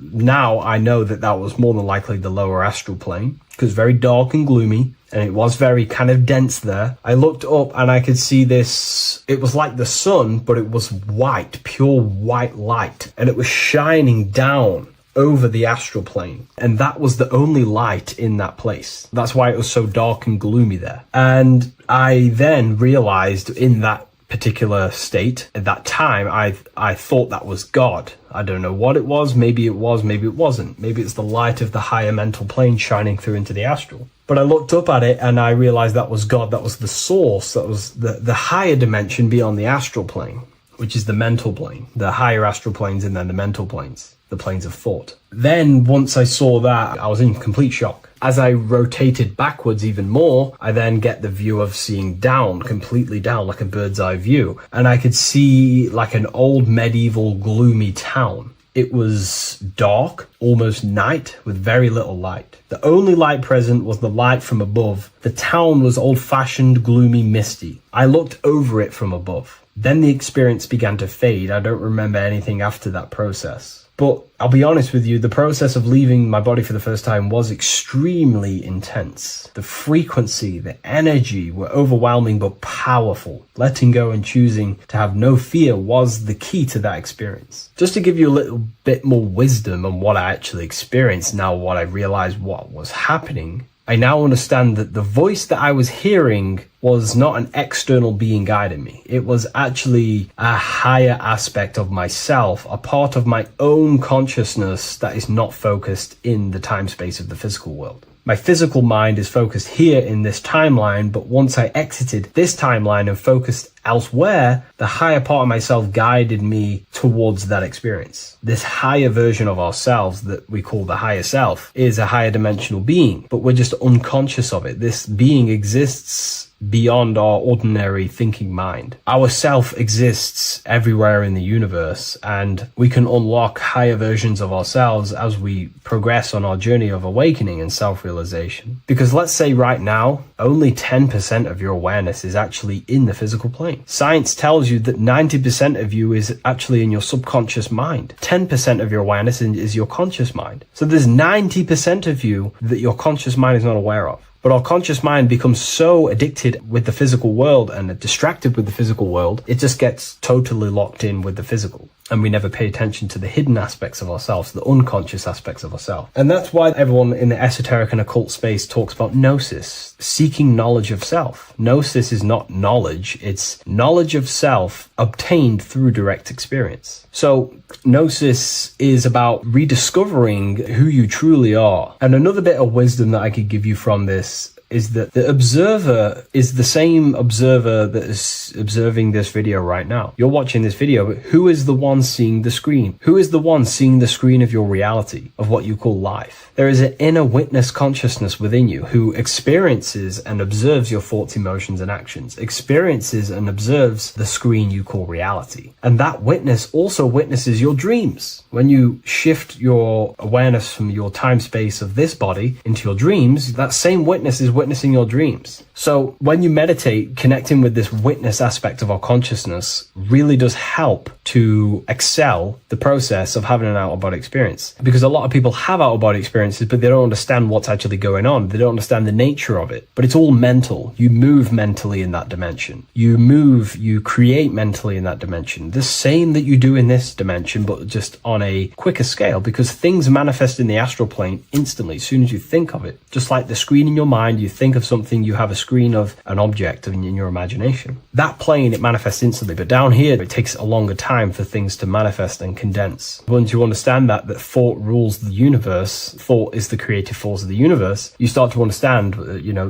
Now I know that was more than likely the lower astral plane, because very dark and gloomy, and it was very kind of dense there. I looked up and I could see this. It was like the sun, but it was white, pure white light, and it was shining down over the astral plane. And that was the only light in that place. That's why it was so dark and gloomy there. And I then realized in that particular state at that time, I thought that was God. I don't know what it was. Maybe it was, maybe it wasn't. Maybe it's the light of the higher mental plane shining through into the astral. But I looked up at it and I realized that was God. That was the source. That was the higher dimension beyond the astral plane, which is the mental plane, the higher astral planes, and then the mental planes, the planes of thought. Then once I saw that, I was in complete shock. As I rotated backwards even more, I then get the view of seeing down, completely down, like a bird's eye view. And I could see like an old medieval gloomy town. It was dark, almost night, with very little light. The only light present was the light from above. The town was old-fashioned, gloomy, misty. I looked over it from above. Then the experience began to fade. I don't remember anything after that process. But I'll be honest with you, the process of leaving my body for the first time was extremely intense. The frequency, the energy were overwhelming but powerful. Letting go and choosing to have no fear was the key to that experience. Just to give you a little bit more wisdom on what I actually experienced now, what I realized what was happening, I now understand that the voice that I was hearing was not an external being guiding me. It was actually a higher aspect of myself, a part of my own consciousness that is not focused in the time space of the physical world. My physical mind is focused here in this timeline, but once I exited this timeline and focused elsewhere, the higher part of myself guided me towards that experience. This higher version of ourselves that we call the higher self is a higher dimensional being, but we're just unconscious of it. This being exists beyond our ordinary thinking mind. Our self exists everywhere in the universe, and we can unlock higher versions of ourselves as we progress on our journey of awakening and self-realization. Because let's say right now, only 10% of your awareness is actually in the physical plane. Science tells you that 90% of you is actually in your subconscious mind. 10% of your awareness is your conscious mind. So there's 90% of you that your conscious mind is not aware of. But our conscious mind becomes so addicted with the physical world and distracted with the physical world, it just gets totally locked in with the physical. And we never pay attention to the hidden aspects of ourselves, the unconscious aspects of ourselves. And that's why everyone in the esoteric and occult space talks about gnosis, seeking knowledge of self. Gnosis is not knowledge, it's knowledge of self obtained through direct experience. So gnosis is about rediscovering who you truly are. And another bit of wisdom that I could give you from this is that the observer is the same observer that is observing this video right now. You're watching this video, but who is the one seeing the screen? Who is the one seeing the screen of your reality, of what you call life? There is an inner witness consciousness within you who experiences and observes your thoughts, emotions, and actions, experiences and observes the screen you call reality. And that witness also witnesses your dreams. When you shift your awareness from your time space of this body into your dreams, that same witness is witnessing your dreams. So when you meditate, connecting with this witness aspect of our consciousness really does help to excel the process of having an out-of-body experience. Because a lot of people have out-of-body experiences, but they don't understand what's actually going on. They don't understand the nature of it. But it's all mental. You move mentally in that dimension. You create mentally in that dimension. The same that you do in this dimension, but just on a quicker scale, because things manifest in the astral plane instantly as soon as you think of it. Just like the screen in your mind, you think of something, you have a screen of an object in your imagination. That plane, it manifests instantly, but down here, it takes a longer time for things to manifest and condense. Once you understand that thought rules the universe, thought is the creative force of the universe, you start to understand,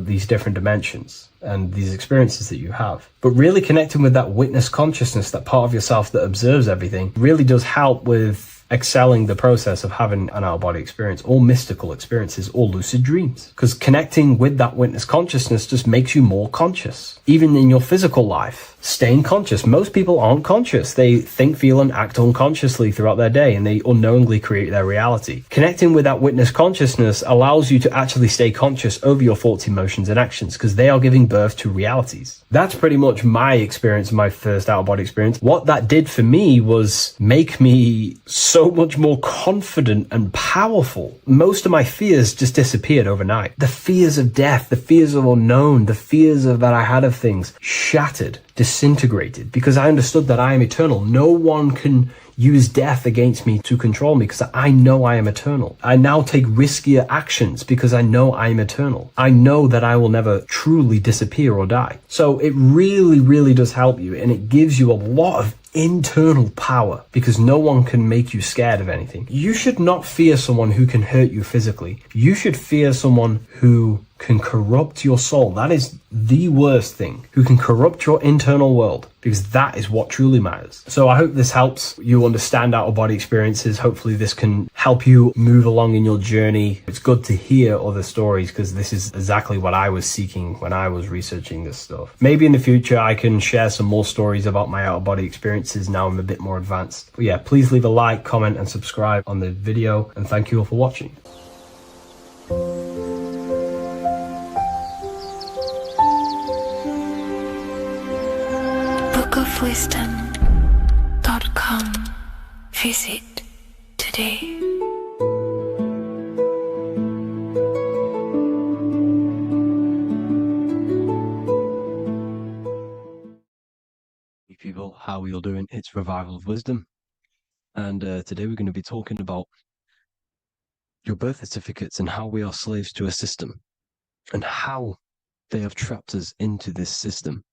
these different dimensions and these experiences that you have. But really connecting with that witness consciousness, that part of yourself that observes everything, really does help with excelling the process of having an out-of-body experience, or mystical experiences, or lucid dreams. Because connecting with that witness consciousness just makes you more conscious. Even in your physical life, staying conscious. Most people aren't conscious. They think, feel, and act unconsciously throughout their day, and they unknowingly create their reality. Connecting with that witness consciousness allows you to actually stay conscious over your thoughts, emotions, and actions, because they are giving birth to realities. That's pretty much my experience, my first out-of-body experience. What that did for me was make me so much more confident and powerful. Most of my fears just disappeared overnight. The fears of death, the fears of unknown, the fears of that I had of things shattered, disintegrated, because I understood that I am eternal. No one can use death against me to control me, because I know I am eternal. I now take riskier actions because I know I am eternal. I know that I will never truly disappear or die. So it really, really does help you, and it gives you a lot of internal power, because no one can make you scared of anything. You should not fear someone who can hurt you physically. You should fear someone who can corrupt your soul. That is the worst thing. Who can corrupt your internal world, because that is what truly matters. So I hope this helps you understand out-of-body experiences. Hopefully this can help you move along in your journey. It's good to hear other stories, because this is exactly what I was seeking when I was researching this stuff. Maybe in the future I can share some more stories about my out-of-body experiences now I'm a bit more advanced. But yeah, please leave a like, comment, and subscribe on the video, and thank you all for watching. bookofwisdom.com. Visit today. Hey people, how are you all doing? It's Revival of Wisdom, and today we're going to be talking about your birth certificates and how we are slaves to a system, and how they have trapped us into this system.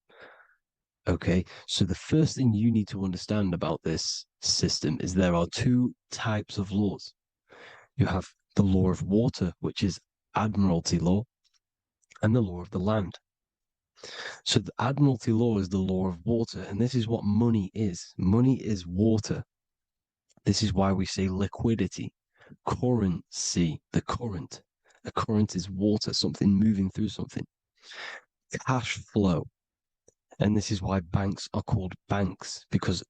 Okay, so the first thing you need to understand about this system is there are two types of laws. You have the law of water, which is Admiralty law, and the law of the land. So the Admiralty law is the law of water, and this is what money is. Money is water. This is why we say liquidity, currency, the current. A current is water, something moving through something. Cash flow. And this is why banks are called banks, because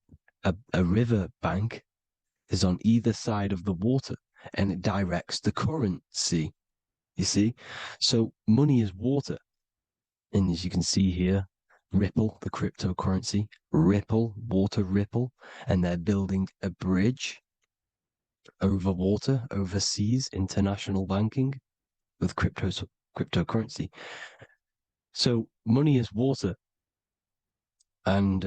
a river bank is on either side of the water, and it directs the currency. You see? So money is water. And as you can see here, Ripple, the cryptocurrency, Ripple, water Ripple, and they're building a bridge over water, overseas, international banking with cryptocurrency. So money is water. And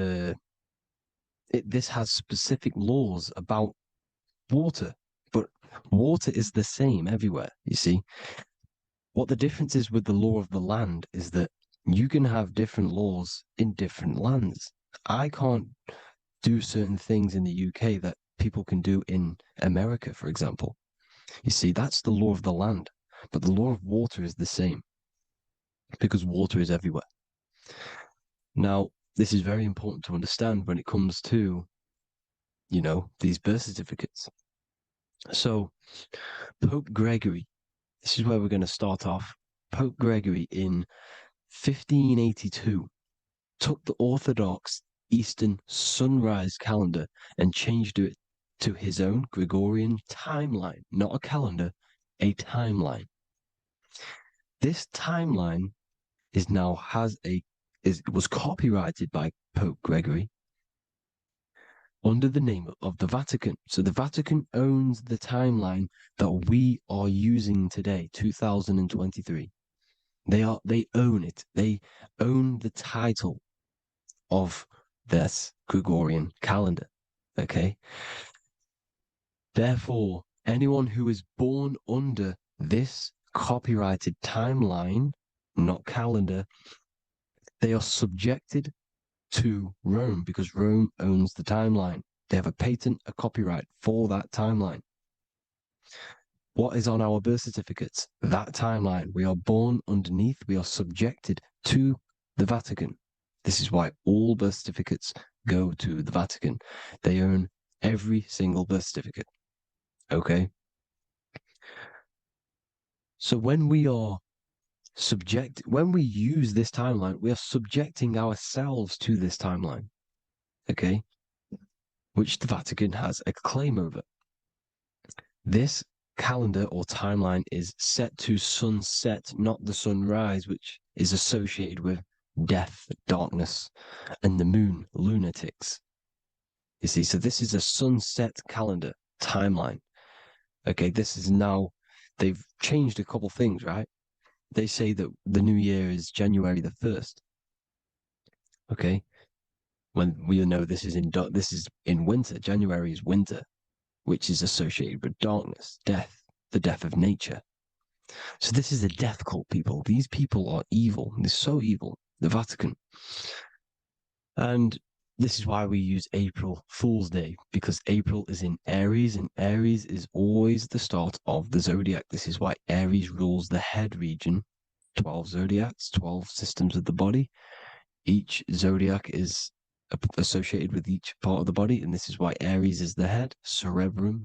this has specific laws about water, but water is the same everywhere, you see. What the difference is with the law of the land is that you can have different laws in different lands. I can't do certain things in the UK that people can do in America, for example. You see, that's the law of the land, but the law of water is the same, because water is everywhere. Now, this is very important to understand when it comes to, these birth certificates. So, Pope Gregory, this is where we're going to start off. Pope Gregory in 1582 took the Orthodox Eastern sunrise calendar and changed it to his own Gregorian timeline, not a calendar, a timeline. This timeline was copyrighted by Pope Gregory under the name of the Vatican. So the Vatican owns the timeline that we are using today, 2023. They own it. They own the title of this Gregorian calendar. Okay. Therefore, anyone who is born under this copyrighted timeline not calendar. They are subjected to Rome because Rome owns the timeline. They have a patent, a copyright for that timeline. What is on our birth certificates? That timeline. We are born underneath, we are subjected to the Vatican. This is why all birth certificates go to the Vatican. They own every single birth certificate. Okay? So when we use this timeline, we are subjecting ourselves to this timeline. Okay? Which the Vatican has a claim over. This calendar or timeline is set to sunset, not the sunrise, which is associated with death, darkness, and the moon, lunatics. You see, so this is a sunset calendar timeline. Okay, this is now, they've changed a couple things, right? They say that the new year is January the 1st. Okay, when we know this is in winter. January is winter, which is associated with darkness, death, the death of nature. So this is a death cult, people. These people are evil. They're so evil. The Vatican. And this is why we use April Fool's Day, because April is in Aries, and Aries is always the start of the zodiac. This is why Aries rules the head region. 12 zodiacs, 12 systems of the body. Each zodiac is associated with each part of the body, and this is why Aries is the head, cerebrum.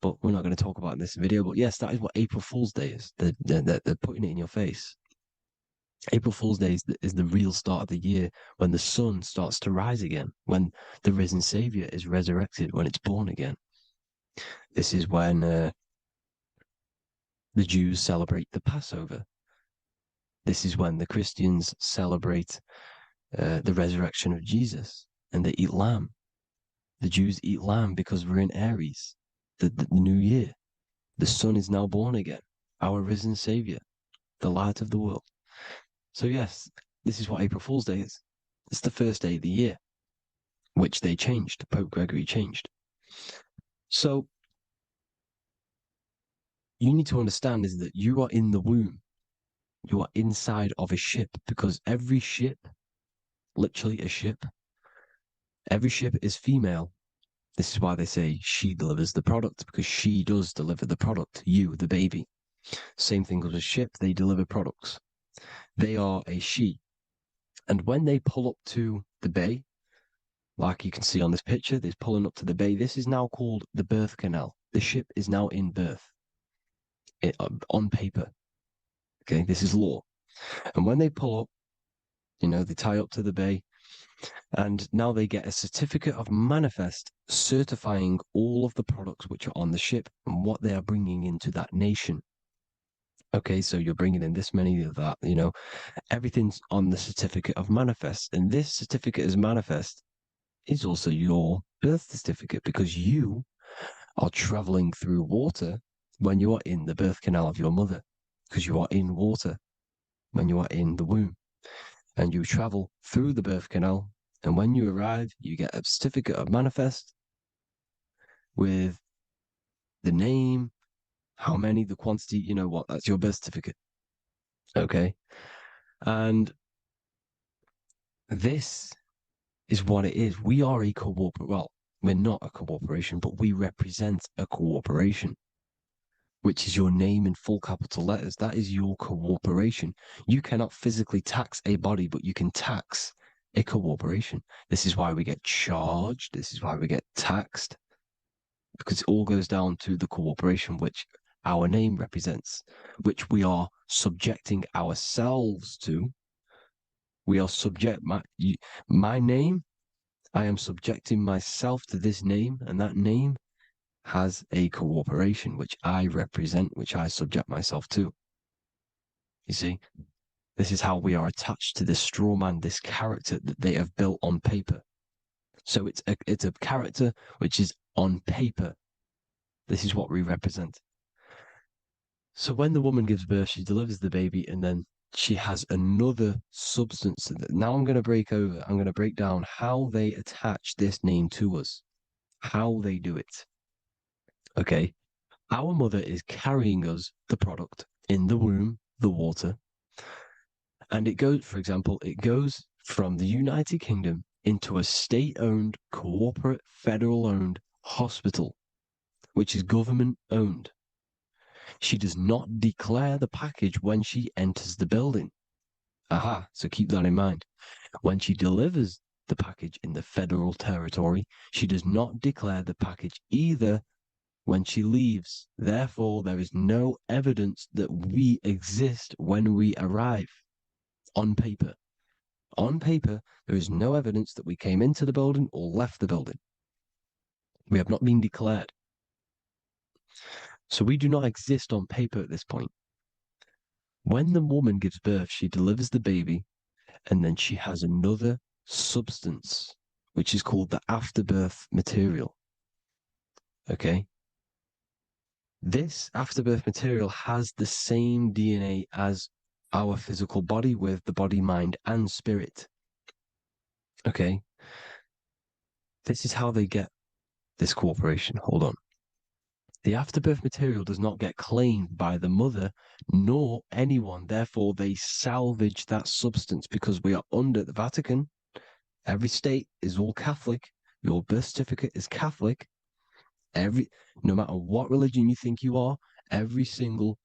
But we're not going to talk about in this video. But yes, that is what April Fool's Day is. They're putting it in your face. April Fool's Day is the real start of the year, when the sun starts to rise again, when the risen Savior is resurrected, when it's born again. This is when the Jews celebrate the Passover. This is when the Christians celebrate the resurrection of Jesus, and they eat lamb. The Jews eat lamb because we're in Aries, the new year. The sun is now born again, our risen Savior, the light of the world. So yes, this is what April Fool's Day is. It's the first day of the year, which they changed. Pope Gregory changed. So you need to understand is that you are in the womb. You are inside of a ship, because every ship, literally a ship, every ship is female. This is why they say she delivers the product, because she does deliver the product. You, the baby. Same thing with a ship. They deliver products. They are a she. And when they pull up to the bay, like you can see on this picture, they're pulling up to the bay. This is now called the birth canal. The ship is now in birth. On paper. Okay, this is law. And when they pull up, they tie up to the bay, and now they get a certificate of manifest certifying all of the products which are on the ship and what they are bringing into that nation. Okay, so you're bringing in this many of that, everything's on the certificate of manifest. And this certificate of manifest is also your birth certificate, because you are traveling through water when you are in the birth canal of your mother, because you are in water when you are in the womb. And you travel through the birth canal, and when you arrive, you get a certificate of manifest with the name, how many, the quantity, that's your birth certificate. Okay. And this is what it is. We are a we're not a corporation, but we represent a corporation, which is your name in full capital letters. That is your corporation. You cannot physically tax a body, but you can tax a corporation. This is why we get charged. This is why we get taxed, because it all goes down to the corporation, which our name represents, which we are subjecting ourselves to. We are my name, I am subjecting myself to this name, and that name has a corporation which I represent, which I subject myself to. You see, this is how we are attached to this straw man, this character that they have built on paper. So it's a character which is on paper. This is what we represent. So when the woman gives birth, she delivers the baby, and then she has another substance. Now I'm going to break down how they attach this name to us, how they do it. Okay. Our mother is carrying us the product in the womb, the water. And it goes, for example, it goes from the United Kingdom into a state-owned, corporate, federal-owned hospital, which is government-owned. She does not declare the package when she enters the building. Aha, so keep that in mind. When she delivers the package in the federal territory, she does not declare the package either when she leaves. Therefore, there is no evidence that we exist when we arrive on paper. On paper, there is no evidence that we came into the building or left the building. We have not been declared. So we do not exist on paper at this point. When the woman gives birth, she delivers the baby, and then she has another substance, which is called the afterbirth material. Okay? This afterbirth material has the same DNA as our physical body with the body, mind, and spirit. Okay? This is how they get this cooperation. Hold on. The afterbirth material does not get claimed by the mother nor anyone. Therefore, they salvage that substance because we are under the Vatican. Every state is all Catholic. Your birth certificate is Catholic. No matter what religion you think you are, every single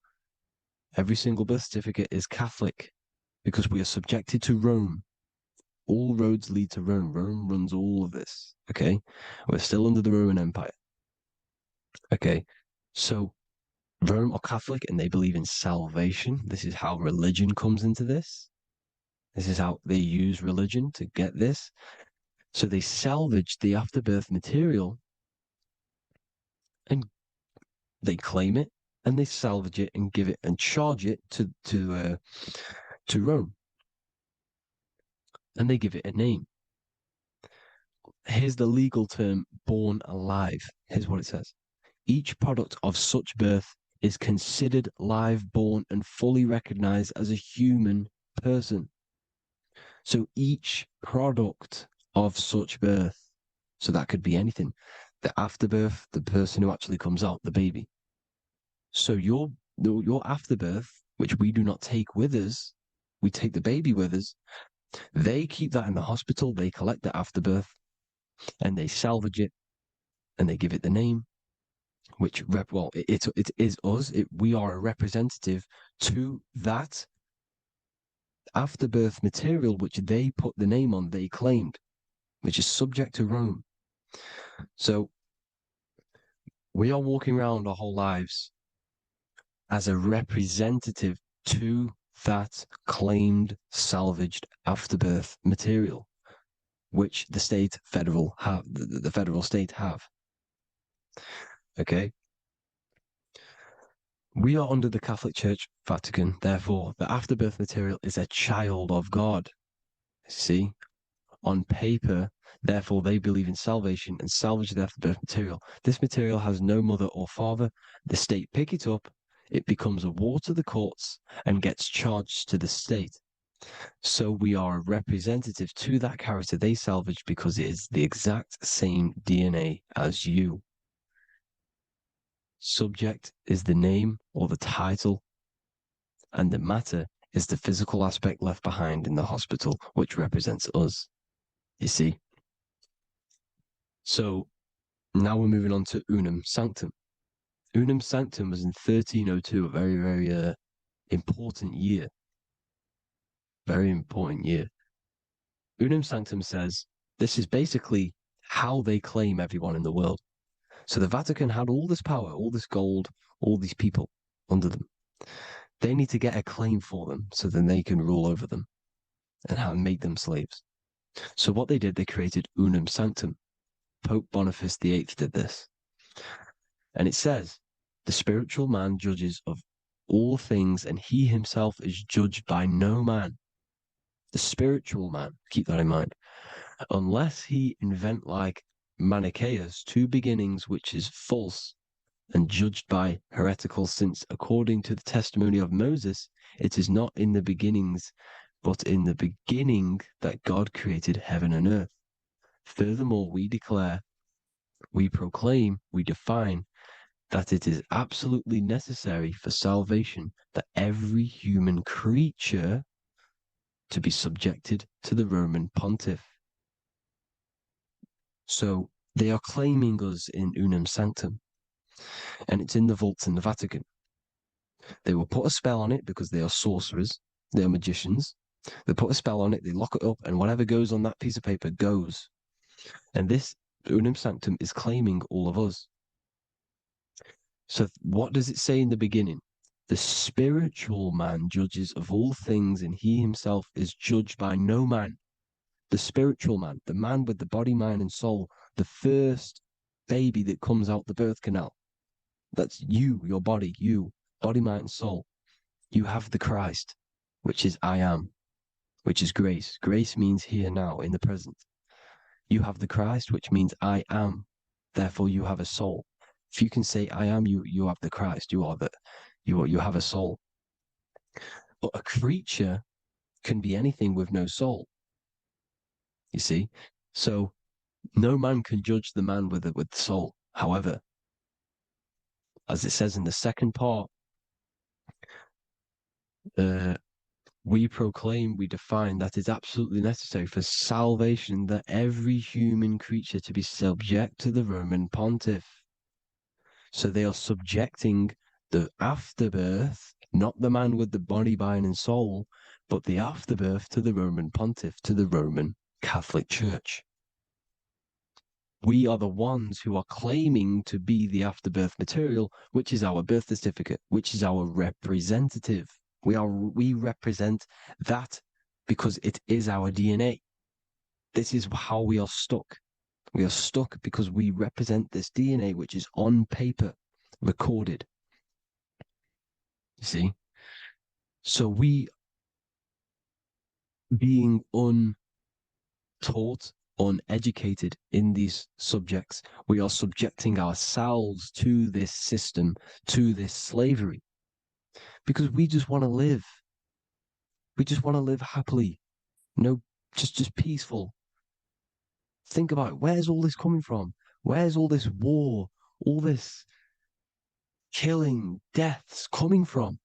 birth certificate is Catholic because we are subjected to Rome. All roads lead to Rome. Rome runs all of this. Okay? We're still under the Roman Empire. Okay, so Rome are Catholic and they believe in salvation. This is how religion comes into this. This is how they use religion to get this. So they salvage the afterbirth material and they claim it and they salvage it and give it and charge it to Rome. And they give it a name. Here's the legal term, born alive. Here's what it says. Each product of such birth is considered live, born, and fully recognized as a human person. So each product of such birth, so that could be anything, the afterbirth, the person who actually comes out, the baby. So your afterbirth, which we do not take with us, we take the baby with us, they keep that in the hospital, they collect the afterbirth, and they salvage it, and they give it the name, which, it is us. We are a representative to that afterbirth material, which they put the name on, they claimed, which is subject to Rome. So we are walking around our whole lives as a representative to that claimed salvaged afterbirth material, which the federal state have. Okay. We are under the Catholic Church, Vatican. Therefore, the afterbirth material is a child of God. See, on paper, therefore, they believe in salvation and salvage the afterbirth material. This material has no mother or father. The state pick it up. It becomes a war to the courts and gets charged to the state. So we are a representative to that character they salvaged because it is the exact same DNA as you. Subject is the name or the title, and the matter is the physical aspect left behind in the hospital, which represents us. You see? So now we're moving on to Unum Sanctum. Unum Sanctum was in 1302, a very, very important year. Very important year. Unum Sanctum says this is basically how they claim everyone in the world. So the Vatican had all this power, all this gold, all these people under them. They need to get a claim for them so then they can rule over them and make them slaves. So what they did, they created Unum Sanctum. Pope Boniface VIII did this. And it says, the spiritual man judges of all things and he himself is judged by no man. The spiritual man, keep that in mind, unless he invent like Manichaeus, two beginnings, which is false and judged by heretical, since according to the testimony of Moses, it is not in the beginnings, but in the beginning that God created heaven and earth. Furthermore, we declare, we proclaim, we define that it is absolutely necessary for salvation that every human creature to be subjected to the Roman pontiff. So they are claiming us in Unum Sanctum, and it's in the vaults in the Vatican. They will put a spell on it because they are sorcerers, they are magicians. They put a spell on it, they lock it up, and whatever goes on that piece of paper goes. And this Unum Sanctum is claiming all of us. So what does it say in the beginning? The spiritual man judges of all things, and he himself is judged by no man. The spiritual man, the man with the body, mind, and soul, the first baby that comes out the birth canal. That's you, your body, body, mind, and soul. You have the Christ, which is I am, which is grace. Grace means here now, in the present. You have the Christ, which means I am. Therefore, you have a soul. If you can say I am, you have the Christ. You have a soul. But a creature can be anything with no soul. You see, so no man can judge the man with the soul. However, as it says in the second part, we proclaim, we define that it's absolutely necessary for salvation that every human creature to be subject to the Roman pontiff. So they are subjecting the afterbirth, not the man with the body, mind, and soul, but the afterbirth to the Roman pontiff, to the Roman Catholic Church. We are the ones who are claiming to be the afterbirth material, which is our birth certificate, which is our representative. We represent that because it is our DNA. This is how we are stuck. We are stuck because we represent this DNA, which is on paper, recorded. You see? So we, being untaught, uneducated in these subjects, we are subjecting ourselves to this system, to this slavery, because we just want to live. We just want to live happily, just peaceful. Think about it. Where's all this coming from? Where's all this war, all this killing, deaths coming from?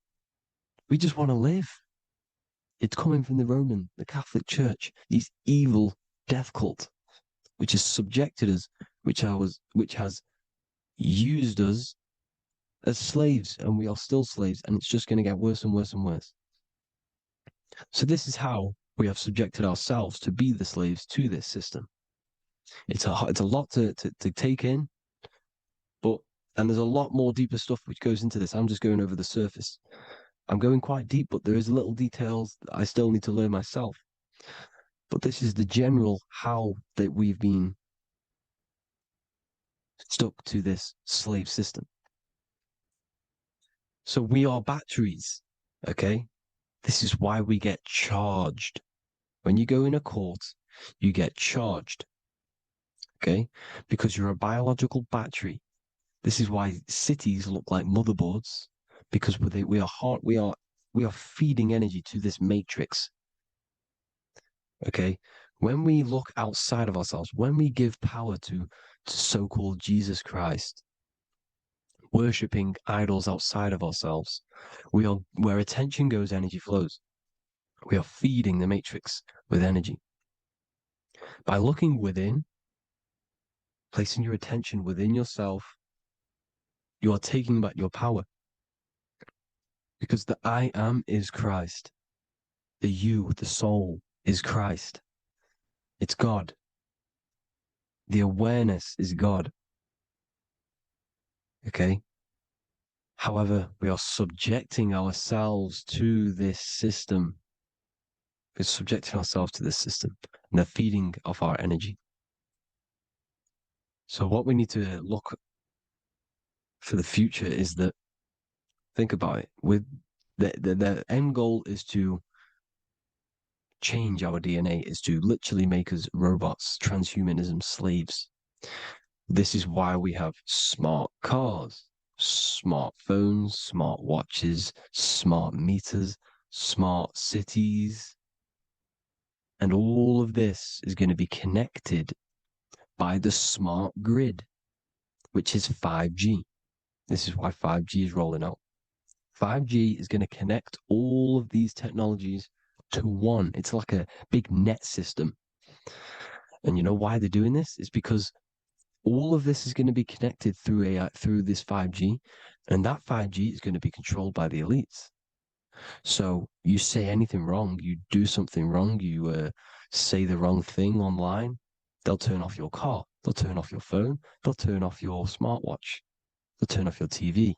We just want to live. It's coming from the Catholic Church, these evil death cult, which has subjected us, which has used us as slaves, and we are still slaves, and it's just going to get worse and worse and worse. So this is how we have subjected ourselves to be the slaves to this system. It's a lot to take in, and there's a lot more deeper stuff which goes into this. I'm just going over the surface. I'm going quite deep, but there is little details that I still need to learn myself. But this is the general how that we've been stuck to this slave system. So we are batteries, okay? This is why we get charged. When you go in a court, you get charged, okay? Because you're a biological battery. This is why cities look like motherboards, because we are feeding energy to this matrix. Okay, when we look outside of ourselves, when we give power to so-called Jesus Christ, worshipping idols outside of ourselves, where attention goes, energy flows. We are feeding the matrix with energy. By looking within, placing your attention within yourself, you are taking back your power. Because the I am is Christ. The you, the soul, is Christ. It's God. The awareness is God. Okay? However, we are subjecting ourselves to this system. We're subjecting ourselves to this system and the feeding of our energy. So what we need to look for the future is that, think about it, with the end goal is to change our DNA, is to literally make us robots, transhumanism, slaves. This is why we have smart cars, smartphones, smart watches, smart meters, smart cities. And all of this is going to be connected by the smart grid, which is 5G. This is why 5G is rolling out. 5G is going to connect all of these technologies to one. It's like a big net system. And you know why they're doing this? It's because all of this is going to be connected through AI, through this 5G, and that 5G is going to be controlled by the elites. So you say anything wrong, you do something wrong, you say the wrong thing online, they'll turn off your car, they'll turn off your phone, they'll turn off your smartwatch, they'll turn off your TV,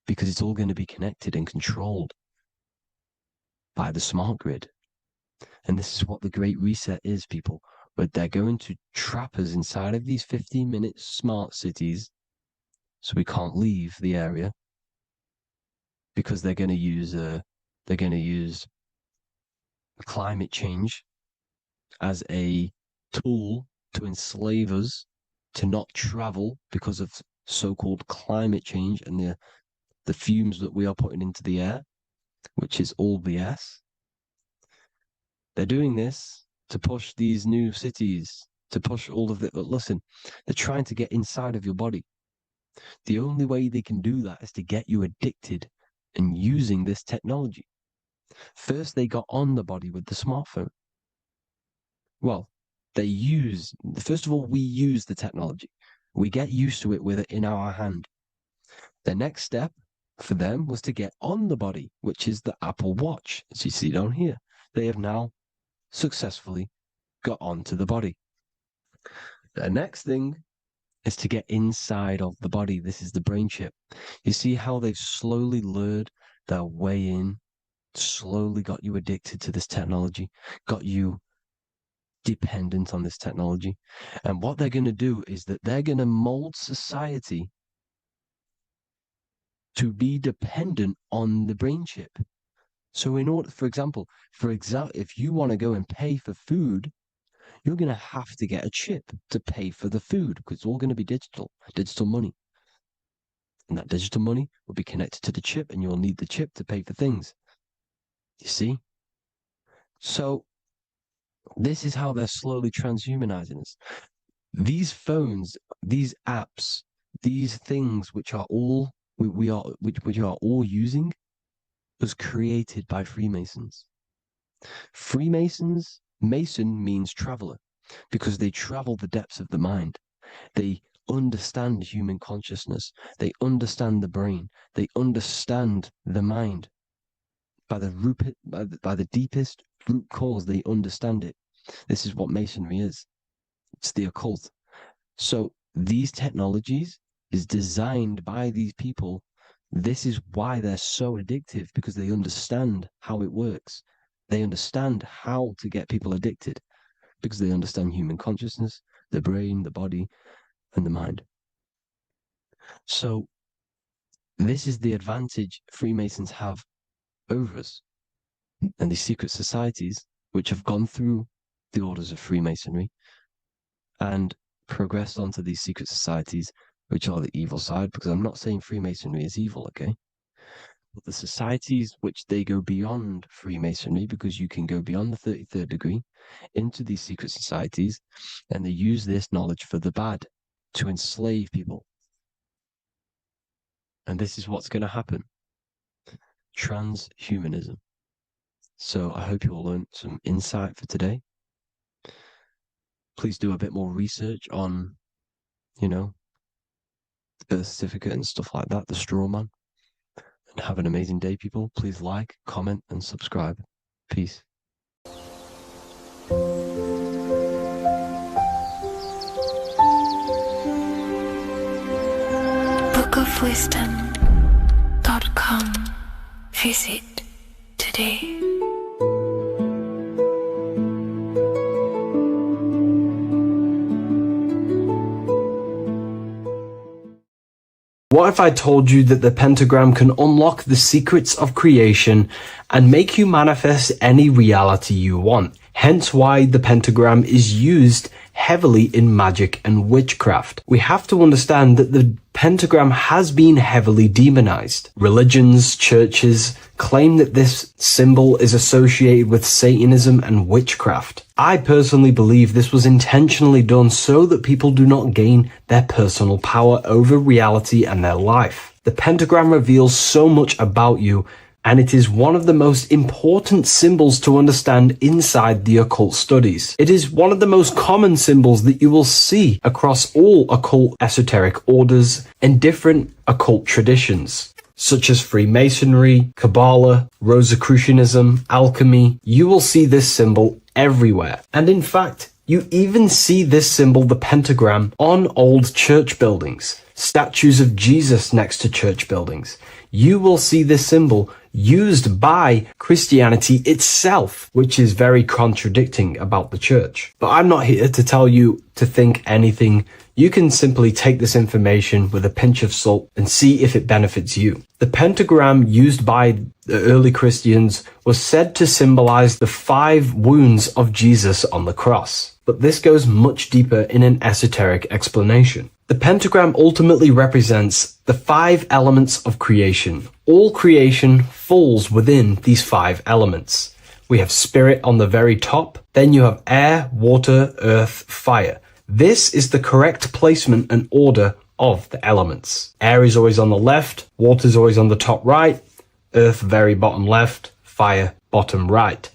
because it's all going to be connected and controlled by the smart grid. And this is what the Great Reset is, people. But they're going to trap us inside of these 15-minute smart cities so we can't leave the area, because they're going to use climate change as a tool to enslave us to not travel because of so-called climate change and the fumes that we are putting into the air, which is all BS. They're doing this to push these new cities, to push all of it. But listen, they're trying to get inside of your body. The only way they can do that is to get you addicted and using this technology. First, they got on the body with the smartphone. Well, first of all, we use the technology. We get used to it with it in our hand. The next step for them was to get on the body, which is the Apple Watch, as you see down here. They have now successfully got onto the body. The next thing is to get inside of the body. This is the brain chip. You see how they've slowly lured their way in, slowly got you addicted to this technology, got you dependent on this technology. And what they're going to do is that they're going to mold society to be dependent on the brain chip. So in order, for example, if you want to go and pay for food, you're going to have to get a chip to pay for the food, because it's all going to be digital money. And that digital money will be connected to the chip, and you'll need the chip to pay for things. You see? So this is how they're slowly transhumanizing us. These phones, these apps, these things which are all we are all using was created by Freemasons. Mason means traveler, because they travel the depths of the mind. They understand human consciousness. They understand the brain. They understand the mind. By the deepest root cause, they understand it. This is what Masonry is. It's the occult. So these technologies is designed by these people. This is why they're so addictive, because they understand how it works. They understand how to get people addicted, because they understand human consciousness, the brain, the body, and the mind. So this is the advantage Freemasons have over us. And these secret societies, which have gone through the orders of Freemasonry and progressed onto these secret societies, which are the evil side, because I'm not saying Freemasonry is evil, okay? But the societies which they go beyond Freemasonry, because you can go beyond the 33rd degree into these secret societies, and they use this knowledge for the bad, to enslave people. And this is what's going to happen. Transhumanism. So I hope you all learned some insight for today. Please do a bit more research on, the birth certificate and stuff like that, the straw man. And have an amazing day, people. Please like, comment, and subscribe. Peace. bookofwisdom.com. Visit today. What if I told you that the pentagram can unlock the secrets of creation and make you manifest any reality you want? Hence why the pentagram is used heavily in magic and witchcraft. We have to understand that the pentagram has been heavily demonized. Religions, churches claim that this symbol is associated with Satanism and witchcraft. I personally believe this was intentionally done so that people do not gain their personal power over reality and their life. The pentagram reveals so much about you, and it is one of the most important symbols to understand inside the occult studies. It is one of the most common symbols that you will see across all occult esoteric orders and different occult traditions, such as Freemasonry, Kabbalah, Rosicrucianism, alchemy. You will see this symbol everywhere. And in fact, you even see this symbol, the pentagram, on old church buildings, statues of Jesus next to church buildings. You will see this symbol used by Christianity itself, which is very contradicting about the church. But I'm not here to tell you to think anything. You can simply take this information with a pinch of salt and see if it benefits you. The pentagram used by the early Christians was said to symbolize the 5 wounds of Jesus on the cross. But this goes much deeper in an esoteric explanation. The pentagram ultimately represents the 5 elements of creation. All creation falls within these 5 elements. We have spirit on the very top, then you have air, water, earth, fire. This is the correct placement and order of the elements. Air is always on the left, water is always on the top right, earth very bottom left, fire bottom right,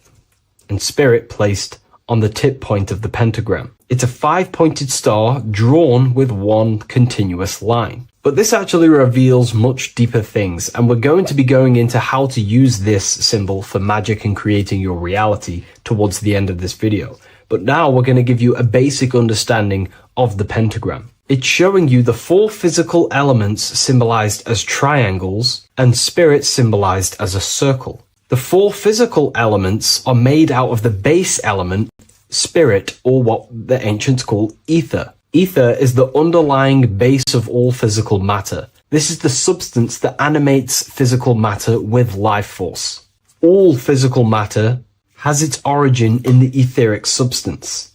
and spirit placed on the tip point of the pentagram. It's a 5-pointed star drawn with one continuous line. But this actually reveals much deeper things, and we're going to be going into how to use this symbol for magic and creating your reality towards the end of this video. But now we're going to give you a basic understanding of the pentagram. It's showing you the 4 physical elements symbolized as triangles and spirit symbolized as a circle. The 4 physical elements are made out of the base element, spirit, or what the ancients call ether. Ether is the underlying base of all physical matter. This is the substance that animates physical matter with life force. All physical matter has its origin in the etheric substance,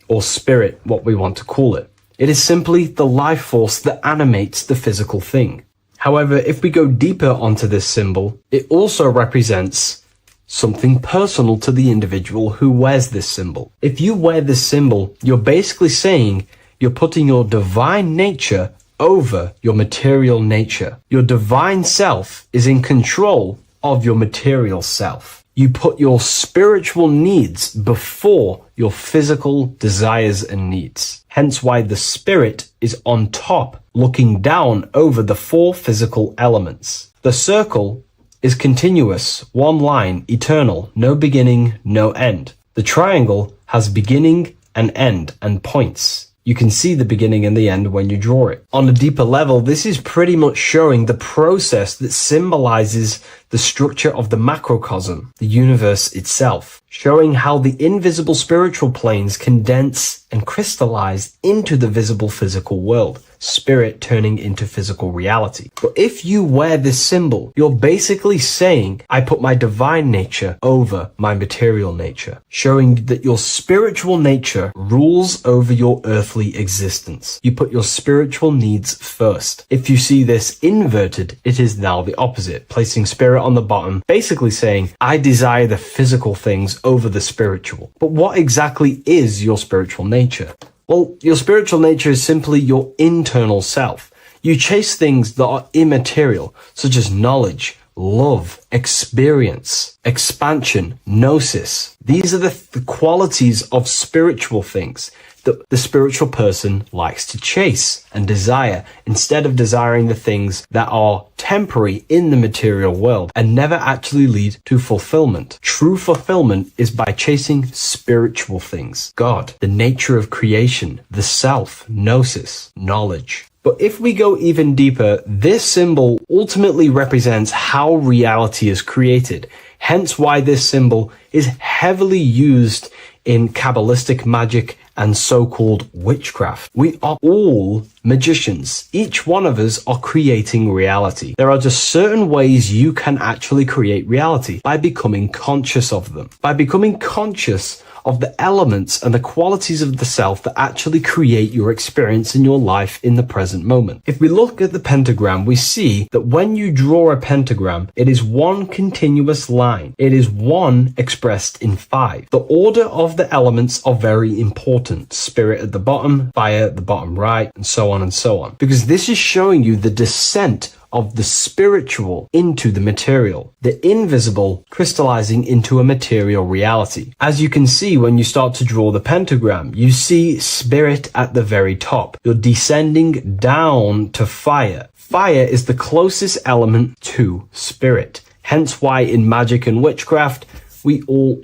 or spirit, what we want to call it. It is simply the life force that animates the physical thing. However, if we go deeper onto this symbol, it also represents something personal to the individual who wears this symbol. If you wear this symbol, you're basically saying you're putting your divine nature over your material nature. Your divine self is in control of your material self. You put your spiritual needs before your physical desires and needs. Hence why the spirit is on top, looking down over the 4 physical elements. The circle is continuous, one line, eternal, no beginning, no end. The triangle has beginning and end and points. You can see the beginning and the end when you draw it. On a deeper level, this is pretty much showing the process that symbolizes the structure of the macrocosm, the universe itself, showing how the invisible spiritual planes condense and crystallize into the visible physical world, spirit turning into physical reality. But if you wear this symbol, you're basically saying, I put my divine nature over my material nature, showing that your spiritual nature rules over your earthly existence. You put your spiritual needs first. If you see this inverted, it is now the opposite, placing spirit on the bottom, basically saying, I desire the physical things over the spiritual. But what exactly is your spiritual nature? Well, your spiritual nature is simply your internal self. You chase things that are immaterial, such as knowledge, love, experience, expansion, gnosis. These are the qualities of spiritual things that the spiritual person likes to chase and desire, instead of desiring the things that are temporary in the material world and never actually lead to fulfillment. True fulfillment is by chasing spiritual things. God, the nature of creation, the self, gnosis, knowledge. But if we go even deeper, this symbol ultimately represents how reality is created. Hence why this symbol is heavily used in Kabbalistic magic and so-called witchcraft. We are all magicians. Each one of us are creating reality. There are just certain ways you can actually create reality by becoming conscious of them. By becoming conscious of the elements and the qualities of the self that actually create your experience in your life in the present moment. If we look at the pentagram, we see that when you draw a pentagram, it is one continuous line. It is one expressed in 5. The order of the elements are very important. Spirit at the bottom, fire at the bottom right, and so on and so on. Because this is showing you the descent of the spiritual into the material, the invisible crystallizing into a material reality. As you can see when you start to draw the pentagram, you see spirit at the very top. You're descending down to fire. Fire is the closest element to spirit. Hence why in magic and witchcraft,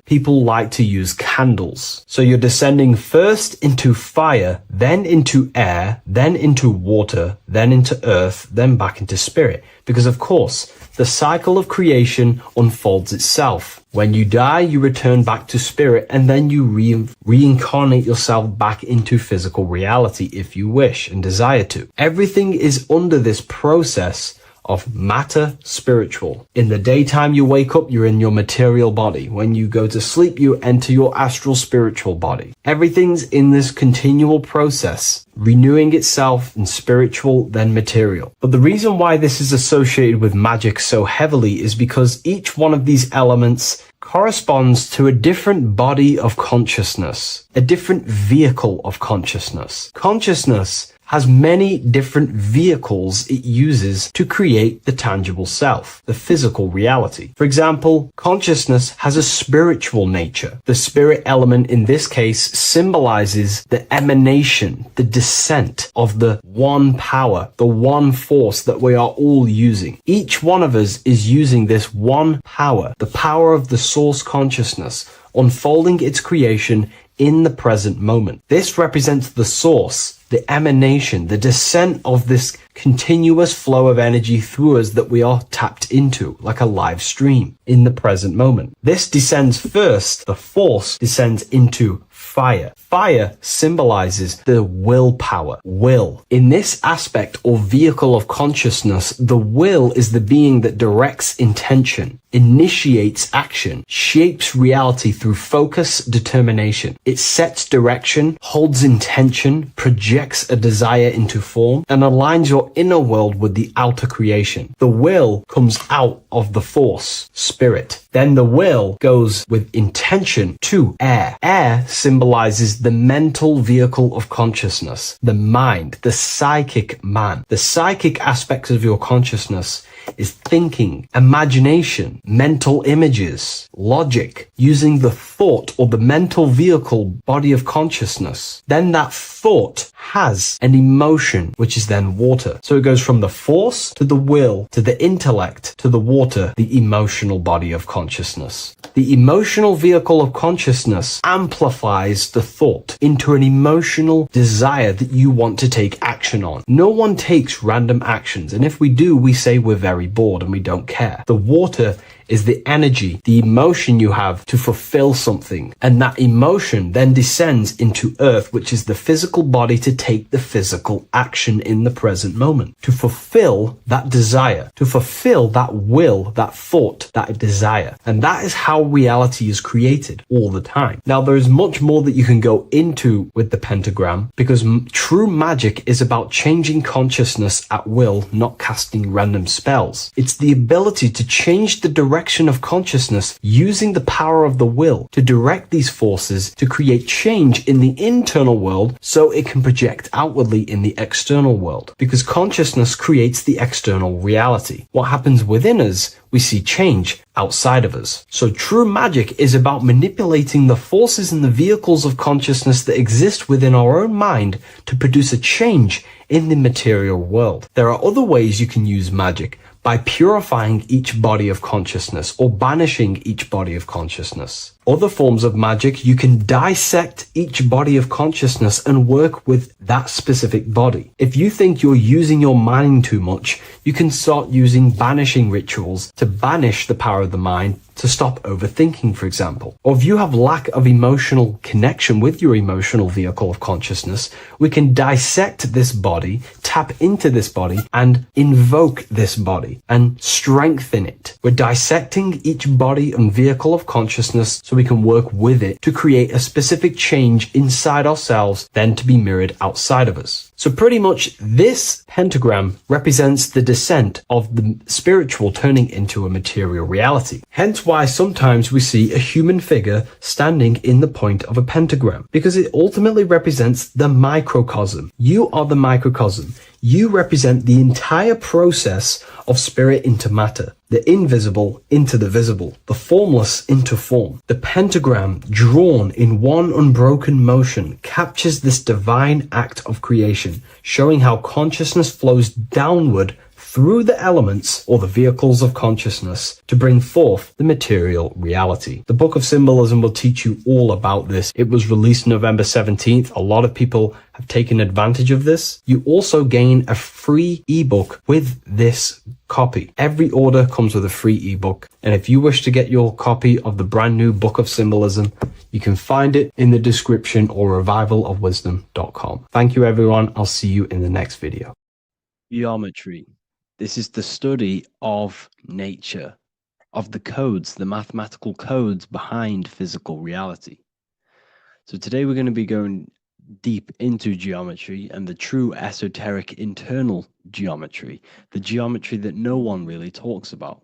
people like to use candles. So you're descending first into fire, then into air, then into water, then into earth, then back into spirit. Because of course, the cycle of creation unfolds itself. When you die, you return back to spirit, and then you reincarnate yourself back into physical reality if you wish and desire to. Everything is under this process of matter spiritual. In the daytime you wake up, you're in your material body. When you go to sleep, you enter your astral spiritual body. Everything's in this continual process, renewing itself in spiritual, then material. But the reason why this is associated with magic so heavily is because each one of these elements corresponds to a different body of consciousness, a different vehicle of consciousness. Consciousness has many different vehicles it uses to create the tangible self, the physical reality. For example, consciousness has a spiritual nature. The spirit element in this case symbolizes the emanation, the descent of the one power, the one force that we are all using. Each one of us is using this one power, the power of the source consciousness, unfolding its creation in the present moment. This represents the source, the emanation, the descent of this continuous flow of energy through us that we are tapped into, like a live stream in the present moment. This descends first, the force descends into fire. Fire symbolizes the willpower, will. In this aspect or vehicle of consciousness, the will is the being that directs intention, initiates action, shapes reality through focus, determination. It sets direction, holds intention, projects a desire into form, and aligns your inner world with the outer creation. The will comes out of the force, spirit. Then the will goes with intention to air. Air symbolizes the mental vehicle of consciousness, the mind, the psychic man. The psychic aspects of your consciousness is thinking, imagination, mental images, logic, using the thought or the mental vehicle body of consciousness. Then that thought has an emotion, which is then water. So it goes from the force to the will to the intellect to the water, the emotional body of consciousness. The emotional vehicle of consciousness amplifies the thought into an emotional desire that you want to take action on. No one takes random actions, and if we do, we say we're very bored and we don't care. The water is the energy, the emotion you have to fulfill something. And that emotion then descends into earth, which is the physical body to take the physical action in the present moment, to fulfill that desire, to fulfill that will, that thought, that desire. And that is how reality is created all the time. Now, there is much more that you can go into with the pentagram, because true magic is about changing consciousness at will, not casting random spells. It's the ability to change the direction of consciousness using the power of the will to direct these forces to create change in the internal world so it can project outwardly in the external world. Because consciousness creates the external reality. What happens within us, we see change outside of us. So true magic is about manipulating the forces and the vehicles of consciousness that exist within our own mind to produce a change in the material world. There are other ways you can use magic, by purifying each body of consciousness or banishing each body of consciousness. Other forms of magic, you can dissect each body of consciousness and work with that specific body. If you think you're using your mind too much, you can start using banishing rituals to banish the power of the mind, to stop overthinking, for example. Or if you have lack of emotional connection with your emotional vehicle of consciousness, we can dissect this body, tap into this body, and invoke this body and strengthen it. We're dissecting each body and vehicle of consciousness so we can work with it to create a specific change inside ourselves, then to be mirrored outside of us. So pretty much this pentagram represents the descent of the spiritual turning into a material reality. Hence why sometimes we see a human figure standing in the point of a pentagram, because it ultimately represents the microcosm. You are the microcosm. You represent the entire process of spirit into matter, the invisible into the visible, the formless into form. The pentagram, drawn in one unbroken motion, captures this divine act of creation, showing how consciousness flows downward through the elements or the vehicles of consciousness to bring forth the material reality. The Book of Symbolism will teach you all about this. It was released November 17th. A lot of people have taken advantage of this. You also gain a free ebook with this copy. Every order comes with a free ebook. And if you wish to get your copy of the brand new Book of Symbolism, you can find it in the description or revivalofwisdom.com. Thank you, everyone. I'll see you in the next video. Geometry. This is the study of nature, of the codes, the mathematical codes behind physical reality. So today we're going to be going deep into geometry and the true esoteric internal geometry, the geometry that no one really talks about,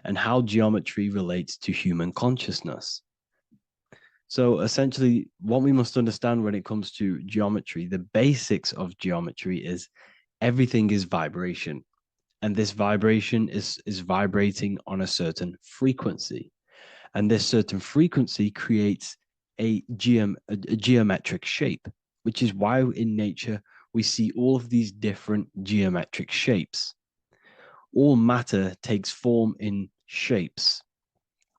and how geometry relates to human consciousness. So essentially, what we must understand when it comes to geometry, the basics of geometry is everything is vibration. And this vibration is vibrating on a certain frequency. And this certain frequency creates a geometric shape, which is why in nature we see all of these different geometric shapes. All matter takes form in shapes.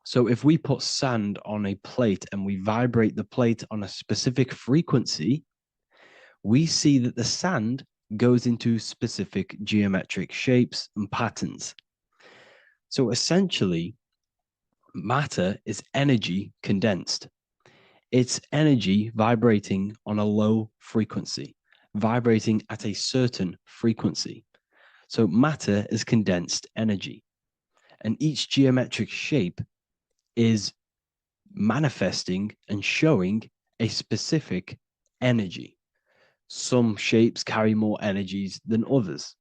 So if we put sand on a plate and we vibrate the plate on a specific frequency, we see that the sand goes into specific geometric shapes and patterns. So essentially, matter is energy condensed. It's energy vibrating on a low frequency, vibrating at a certain frequency. So matter is condensed energy. And each geometric shape is manifesting and showing a specific energy. Some shapes carry more energies than others.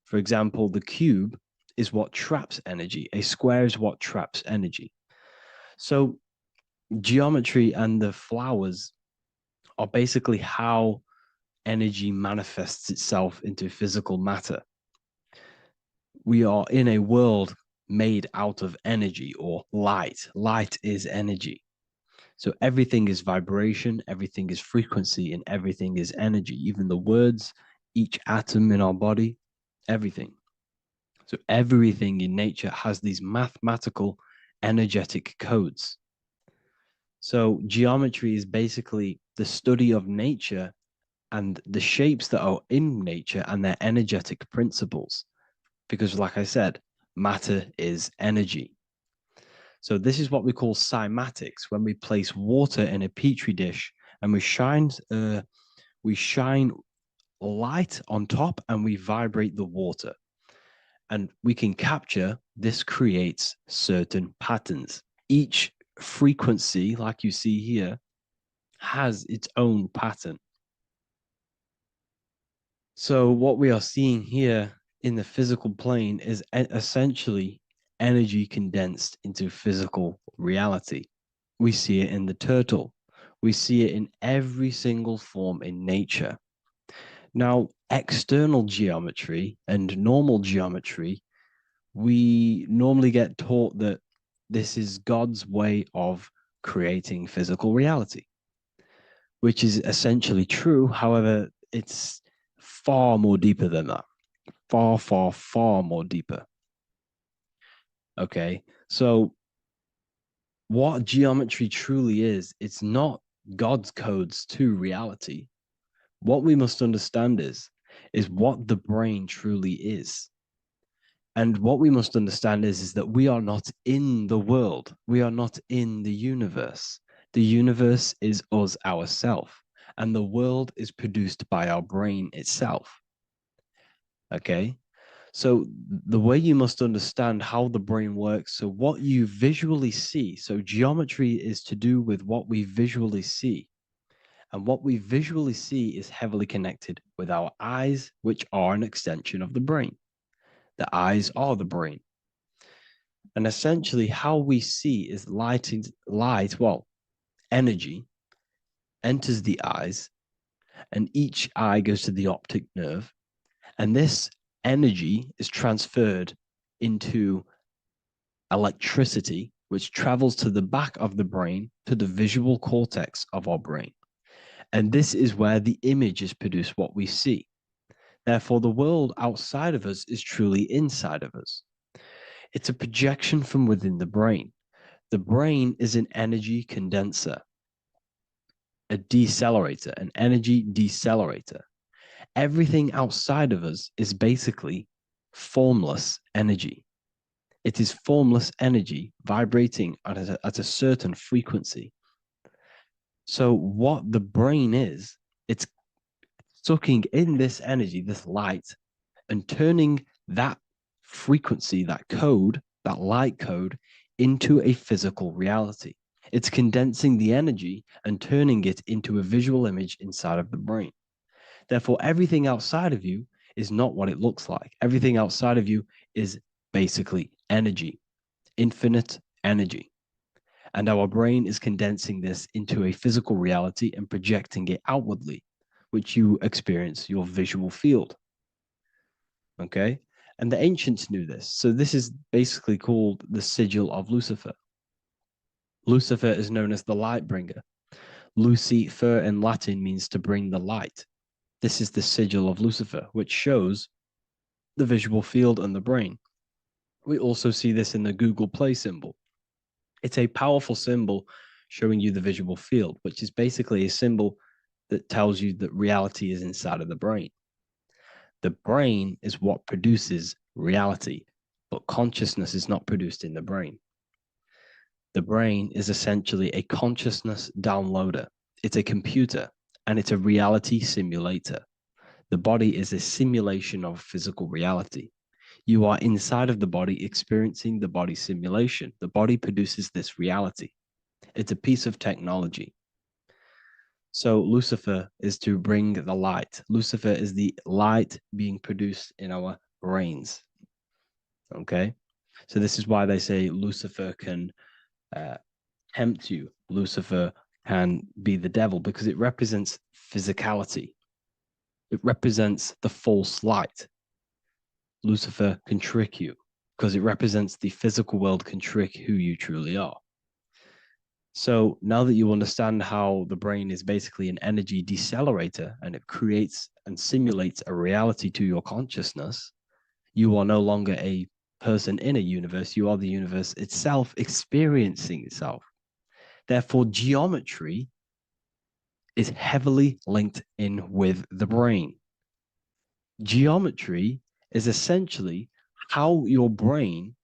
For example, the cube is what traps energy. A square is what traps energy. So geometry and the flowers are basically how energy manifests itself into physical matter. We are in a world made out of energy or light. Light is energy. So everything is vibration, everything is frequency, and everything is energy. Even the words, each atom in our body, everything. So everything in nature has these mathematical, energetic codes. So geometry is basically the study of nature and the shapes that are in nature and their energetic principles. Because like I said, matter is energy. So this is what we call cymatics, when we place water in a petri dish and we shine light on top and we vibrate the water. And we can capture, this creates certain patterns. Each frequency, like you see here, has its own pattern. So what we are seeing here in the physical plane is essentially energy condensed into physical reality. We see it in the turtle. We see it in every single form in nature. Now, external geometry and normal geometry, we normally get taught that this is God's way of creating physical reality, which is essentially true. However, it's far more deeper than that. Far, far, far more deeper. Okay, so what geometry truly is, it's not God's codes to reality. What we must understand is what the brain truly is. And what we must understand is that we are not in the world. We are not in the universe. The universe is us ourselves, and the world is produced by our brain itself. Okay, So the way you must understand how the brain works, so what you visually see, so geometry is to do with what we visually see. And what we visually see is heavily connected with our eyes, which are an extension of the brain. The eyes are the brain. And essentially how we see is energy enters the eyes, and each eye goes to the optic nerve. And this energy is transferred into electricity, which travels to the back of the brain, to the visual cortex of our brain. And this is where the image is produced, what we see. Therefore, the world outside of us is truly inside of us. It's a projection from within the brain. The brain is an energy condenser, a decelerator, an energy decelerator. Everything outside of us is basically formless energy. It is formless energy vibrating at a certain frequency. So what the brain is, it's sucking in this energy, this light, and turning that frequency, that code, that light code, into a physical reality. It's condensing the energy and turning it into a visual image inside of the brain. Therefore, everything outside of you is not what it looks like. Everything outside of you is basically energy, infinite energy. And our brain is condensing this into a physical reality and projecting it outwardly, which you experience your visual field. Okay? And the ancients knew this. So this is basically called the sigil of Lucifer. Lucifer is known as the light bringer. Lucifer in Latin means to bring the light. This is the sigil of Lucifer, which shows the visual field and the brain. We also see this in the Google Play symbol. It's a powerful symbol showing you the visual field, which is basically a symbol that tells you that reality is inside of the brain. The brain is what produces reality, but consciousness is not produced in the brain. The brain is essentially a consciousness downloader. It's a computer, and it's a reality simulator. The body is a simulation of physical reality. You are inside of the body experiencing the body simulation. The body produces this reality. It's a piece of technology. So Lucifer is to bring the light. Lucifer is the light being produced in our brains. Okay? So this is why they say Lucifer can tempt you. Lucifer can be the devil because it represents physicality. It represents the false light. Lucifer can trick you because it represents the physical world can trick who you truly are. So now that you understand how the brain is basically an energy decelerator and it creates and simulates a reality to your consciousness, you are no longer a person in a universe. You are the universe itself experiencing itself. Therefore, geometry is heavily linked in with the brain. Geometry is essentially how your brain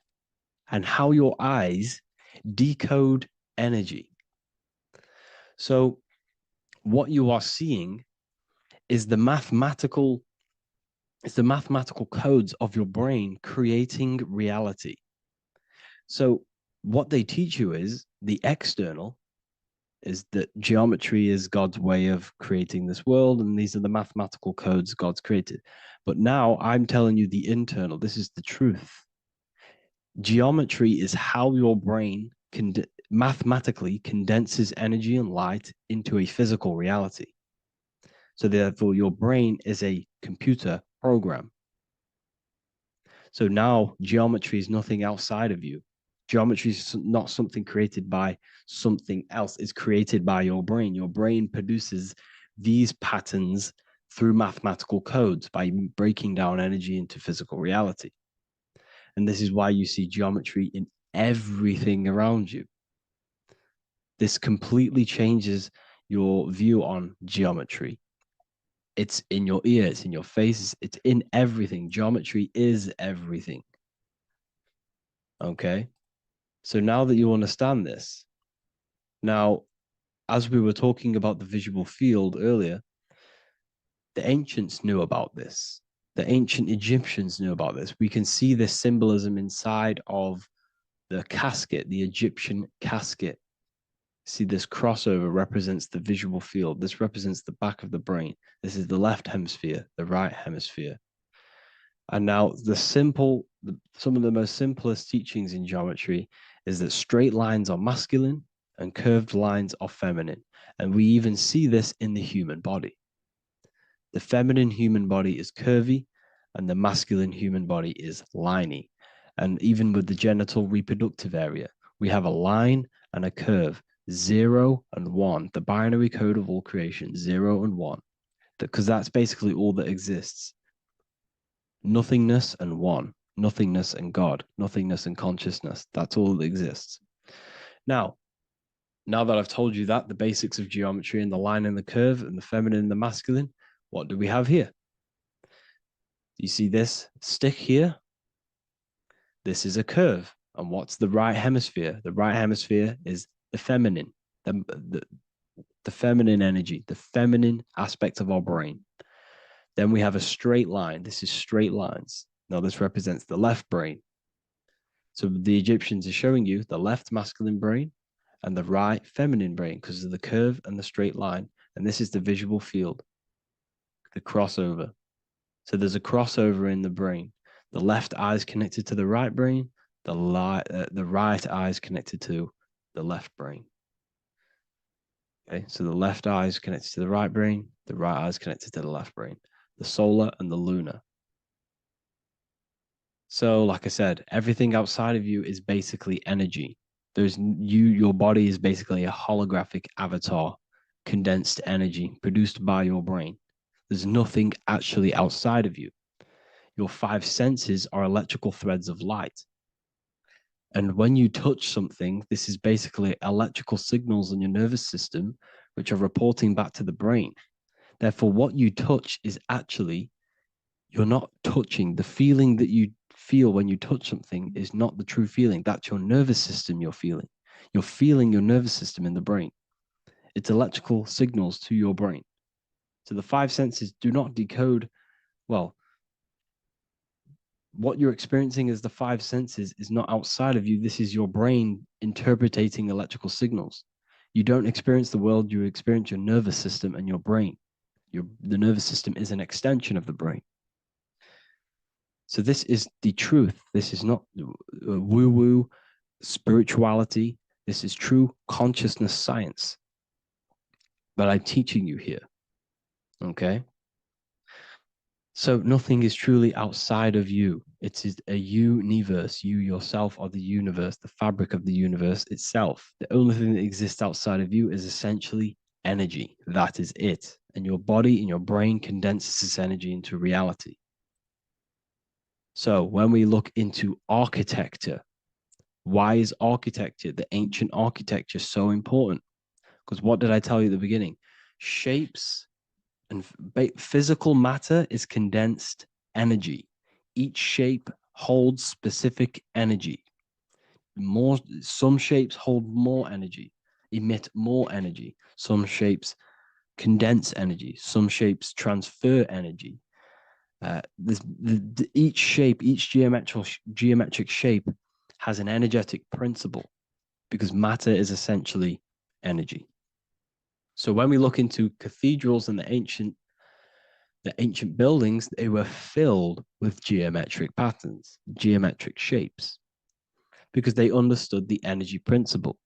and how your eyes decode energy. So what you are seeing is the mathematical codes of your brain creating reality. So what they teach you is the external is that geometry is God's way of creating this world, and these are the mathematical codes God's created. But now I'm telling you the internal. This is the truth. Geometry is how your brain mathematically condenses energy and light into a physical reality. So therefore, your brain is a computer program. So now geometry is nothing outside of you. Geometry is not something created by something else. It's created by your brain. Your brain produces these patterns through mathematical codes by breaking down energy into physical reality. And this is why you see geometry in everything around you. This completely changes your view on geometry. It's in your ear, it's in your face, it's in everything. Geometry is everything. Okay? So now that you understand this, now, as we were talking about the visual field earlier, the ancients knew about this. The ancient Egyptians knew about this. We can see this symbolism inside of the casket, the Egyptian casket. See, this crossover represents the visual field. This represents the back of the brain. This is the left hemisphere, the right hemisphere. And now some of the most simplest teachings in geometry is that straight lines are masculine and curved lines are feminine. And we even see this in the human body. The feminine human body is curvy and the masculine human body is liney. And even with the genital reproductive area, we have a line and a curve, 0 and 1, the binary code of all creation, 0 and 1, because that's basically all that exists. Nothingness and one, nothingness and God, nothingness and consciousness. That's all that exists. Now that I've told you that, the basics of geometry and the line and the curve and the feminine and the masculine, what do we have here? You see this stick here? This is a curve. And what's the right hemisphere? The right hemisphere is the feminine, the feminine energy, the feminine aspect of our brain. Then we have a straight line. This is straight lines. Now this represents the left brain. So the Egyptians are showing you the left masculine brain and the right feminine brain because of the curve and the straight line. And this is the visual field, the crossover. So there's a crossover in the brain. The left eye is connected to the right brain. The right eye is connected to the left brain. Okay, so the left eye is connected to the right brain. The right eye is connected to the left brain. The solar and the lunar. So, like I said, everything outside of you is basically energy. Your body is basically a holographic avatar, condensed energy produced by your brain. There's nothing actually outside of you. Your 5 senses are electrical threads of light. And when you touch something, this is basically electrical signals in your nervous system, which are reporting back to the brain. Therefore, what you touch is actually, you're not touching. The feeling that you feel when you touch something is not the true feeling. That's your nervous system you're feeling. You're feeling your nervous system in the brain. It's electrical signals to your brain. So the 5 senses do not decode, well, what you're experiencing as the 5 senses is not outside of you. This is your brain interpreting electrical signals. You don't experience the world, you experience your nervous system and your brain. The nervous system is an extension of the brain. So this is the truth. This is not woo-woo spirituality. This is true consciousness science that I'm teaching you here. Okay? So nothing is truly outside of you. It is a universe. You yourself are the universe, the fabric of the universe itself. The only thing that exists outside of you is essentially energy. That is it. And your body and your brain condenses this energy into reality. So when we look into architecture, why is architecture, the ancient architecture, so important? Because what did I tell you at the beginning? Shapes and physical matter is condensed energy. Each shape holds specific energy. Some shapes hold more energy, emit more energy. Some shapes condense energy. Some shapes transfer energy. Each shape, each geometric shape has an energetic principle because matter is essentially energy. So when we look into cathedrals and the ancient buildings, they were filled with geometric patterns, geometric shapes, because they understood the energy principle.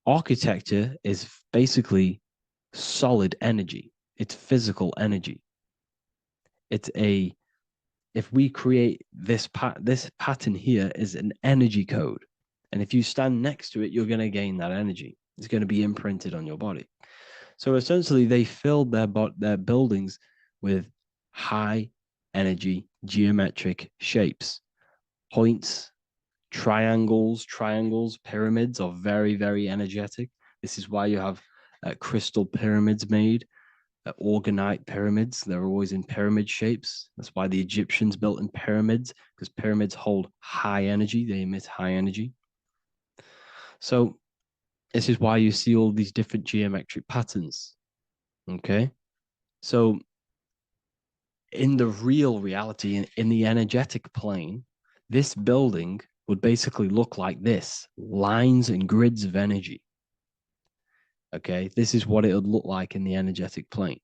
Architecture is basically solid energy. It's physical energy. If we create this pattern here is an energy code. And if you stand next to it, you're going to gain that energy. It's going to be imprinted on your body. So essentially, they filled their buildings with high energy geometric shapes. Points, triangles, pyramids are very, very energetic. This is why you have crystal pyramids made, orgonite pyramids. They're always in pyramid shapes. That's why the Egyptians built in pyramids, because pyramids hold high energy. They emit high energy. So this is why you see all these different geometric patterns. Okay. So in the real reality, in the energetic plane, this building would basically look like this: lines and grids of energy. Okay, this is what it would look like in the energetic plane,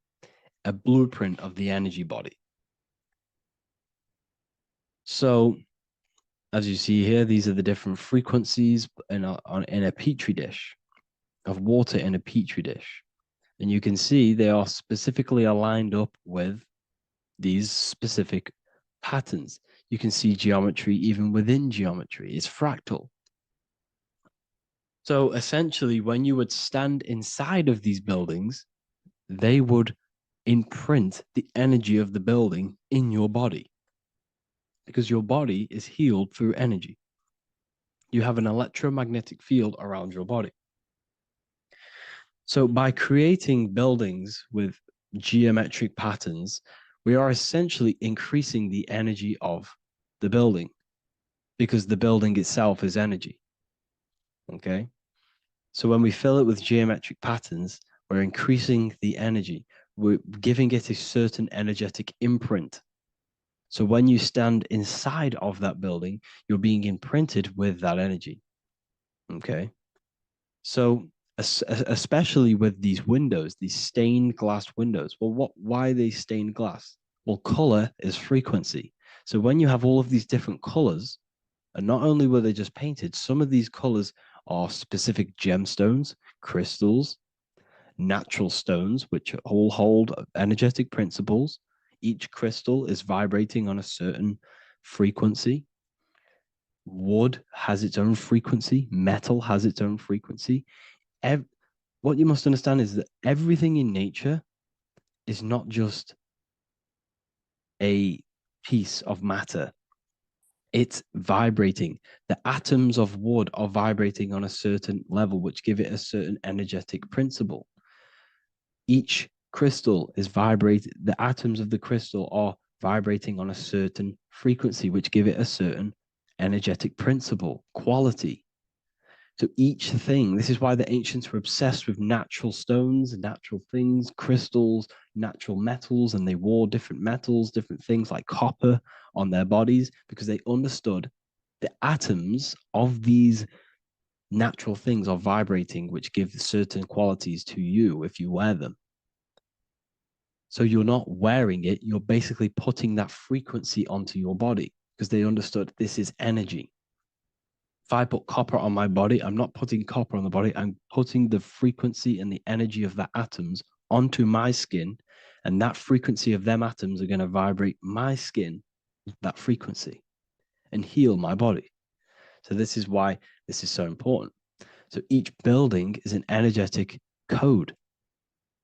a blueprint of the energy body. So, as you see here, these are the different frequencies in a petri dish, of water in a petri dish. And you can see they are specifically aligned up with these specific patterns. You can see geometry even within geometry. It's fractal. So essentially, when you would stand inside of these buildings, they would imprint the energy of the building in your body, because your body is healed through energy. You have an electromagnetic field around your body. So by creating buildings with geometric patterns, we are essentially increasing the energy of the building, because the building itself is energy. Okay? So when we fill it with geometric patterns, we're increasing the energy. We're giving it a certain energetic imprint. So when you stand inside of that building, you're being imprinted with that energy. Okay? So especially with these windows, these stained glass windows. Well, why are they stained glass? Well, color is frequency. So when you have all of these different colors, and not only were they just painted, some of these colors are specific gemstones, crystals, natural stones, which all hold energetic principles. Each crystal is vibrating on a certain frequency. Wood has its own frequency. Metal has its own frequency. What you must understand is that everything in nature is not just a piece of matter. It's vibrating. The atoms of wood are vibrating on a certain level, which give it a certain energetic principle. Each crystal is vibrating. The atoms of the crystal are vibrating on a certain frequency, which give it a certain energetic principle, quality. So each thing, this is why the ancients were obsessed with natural stones, natural things, crystals, natural metals, and they wore different metals, different things like copper on their bodies, because they understood the atoms of these natural things are vibrating, which give certain qualities to you if you wear them. So you're not wearing it, you're basically putting that frequency onto your body, because they understood this is energy. If I put copper on my body, I'm not putting copper on the body. I'm putting the frequency and the energy of the atoms onto my skin. And that frequency of them atoms are going to vibrate my skin, that frequency, and heal my body. So this is why this is so important. So each building is an energetic code.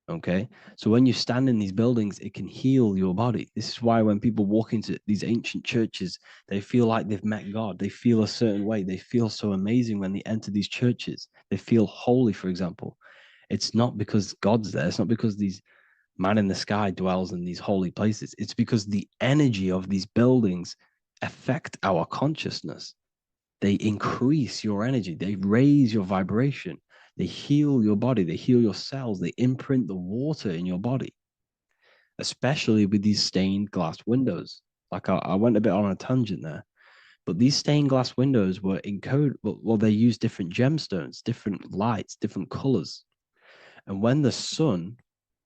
Okay, so when you stand in these buildings, it can heal your body. This is why when people walk into these ancient churches, they feel like they've met God. They feel a certain way. They feel so amazing when they enter these churches. They feel holy, for example. It's not because God's there. It's not because these man in the sky dwells in these holy places. It's because the energy of these buildings affect our consciousness. They increase your energy. They raise your vibration. They heal your body. They heal your cells. They imprint the water in your body, especially with these stained glass windows. Like I went a bit on a tangent there, but these stained glass windows were encoded. Well, they use different gemstones, different lights, different colors. And when the sun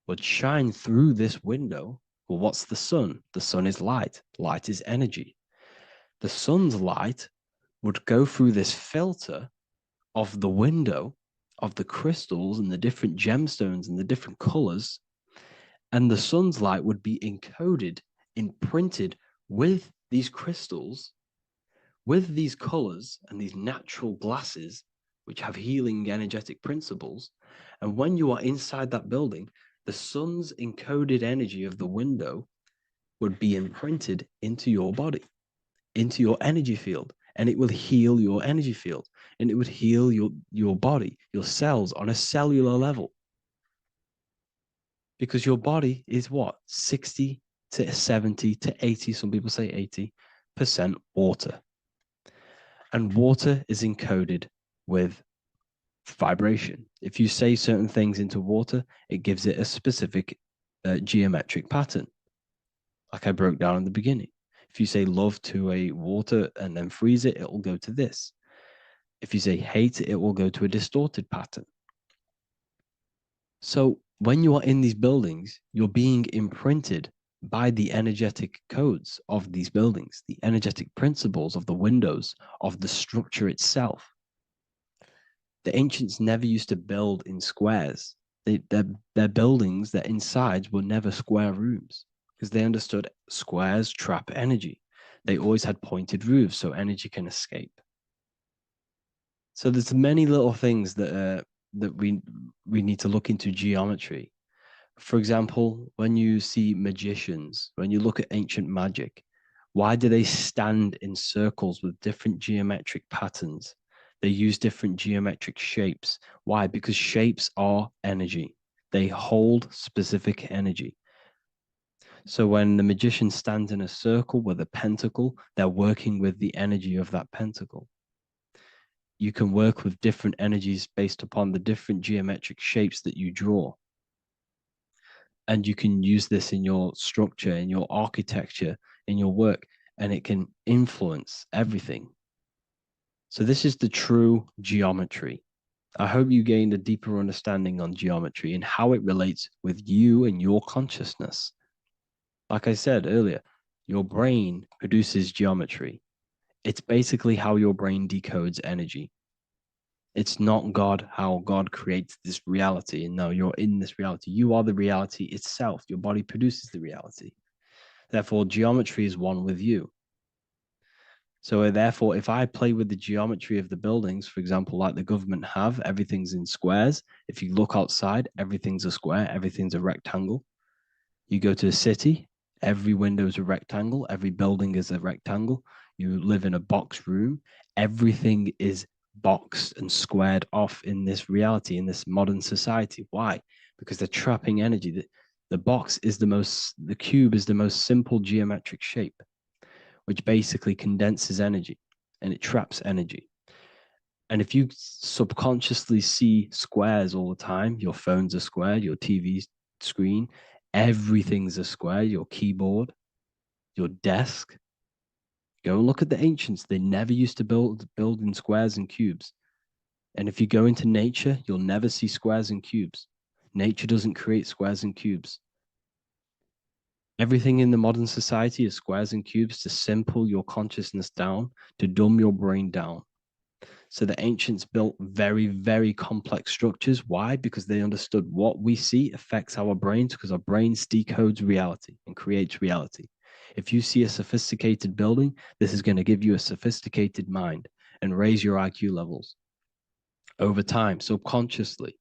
would shine through this window, well, what's the sun? The sun is light. Light is energy. The sun's light would go through this filter of the window, of the crystals and the different gemstones and the different colors, and the sun's light would be encoded, imprinted with these crystals, with these colors and these natural glasses, which have healing energetic principles. And when you are inside that building, the sun's encoded energy of the window would be imprinted into your body, into your energy field, and it will heal your energy field, and it would heal your body, your cells on a cellular level. Because your body is what? 60 to 70 to 80, some people say 80% water. And water is encoded with vibration. If you say certain things into water, it gives it a specific geometric pattern. like I broke down in the beginning. If you say love to a water and then freeze it, it will go to this. If you say hate, it will go to a distorted pattern. So when you are in these buildings, you're being imprinted by the energetic codes of these buildings, the energetic principles of the windows, of the structure itself. The ancients never used to build in squares. Their buildings, their insides were never square rooms because they understood squares trap energy. They always had pointed roofs so energy can escape. So there's many little things that we need to look into geometry. For example, when you see magicians, when you look at ancient magic, why do they stand in circles with different geometric patterns? They use different geometric shapes. Why? Because shapes are energy. They hold specific energy. So when the magician stands in a circle with a pentacle, they're working with the energy of that pentacle. You can work with different energies based upon the different geometric shapes that you draw. And you can use this in your structure, in your architecture, in your work, and it can influence everything. So this is the true geometry. I hope you gained a deeper understanding on geometry and how it relates with you and your consciousness. Like I said earlier, your brain produces geometry. It's basically how your brain decodes energy. It's not God, how God creates this reality. And no, you're in this reality. You are the reality itself. Your body produces the reality. Therefore, geometry is one with you. So therefore, if I play with the geometry of the buildings, for example, like the government have, everything's in squares. If you look outside, everything's a square, everything's a rectangle. You go to a city, every window is a rectangle, every building is a rectangle. You live in a box room, everything is boxed and squared off in this reality, in this modern society. Why? Because they're trapping energy. The cube is the most simple geometric shape, which basically condenses energy and it traps energy. And if you subconsciously see squares all the time, your phone's a square, your TV screen, everything's a square, your keyboard, your desk. Go and look at the ancients. They never used to build in squares and cubes. And if you go into nature, you'll never see squares and cubes. Nature doesn't create squares and cubes. Everything in the modern society is squares and cubes to simple your consciousness down, to dumb your brain down. So the ancients built very, very complex structures. Why? Because they understood what we see affects our brains, because our brains decodes reality and creates reality. If you see a sophisticated building, this is going to give you a sophisticated mind and raise your IQ levels over time, subconsciously.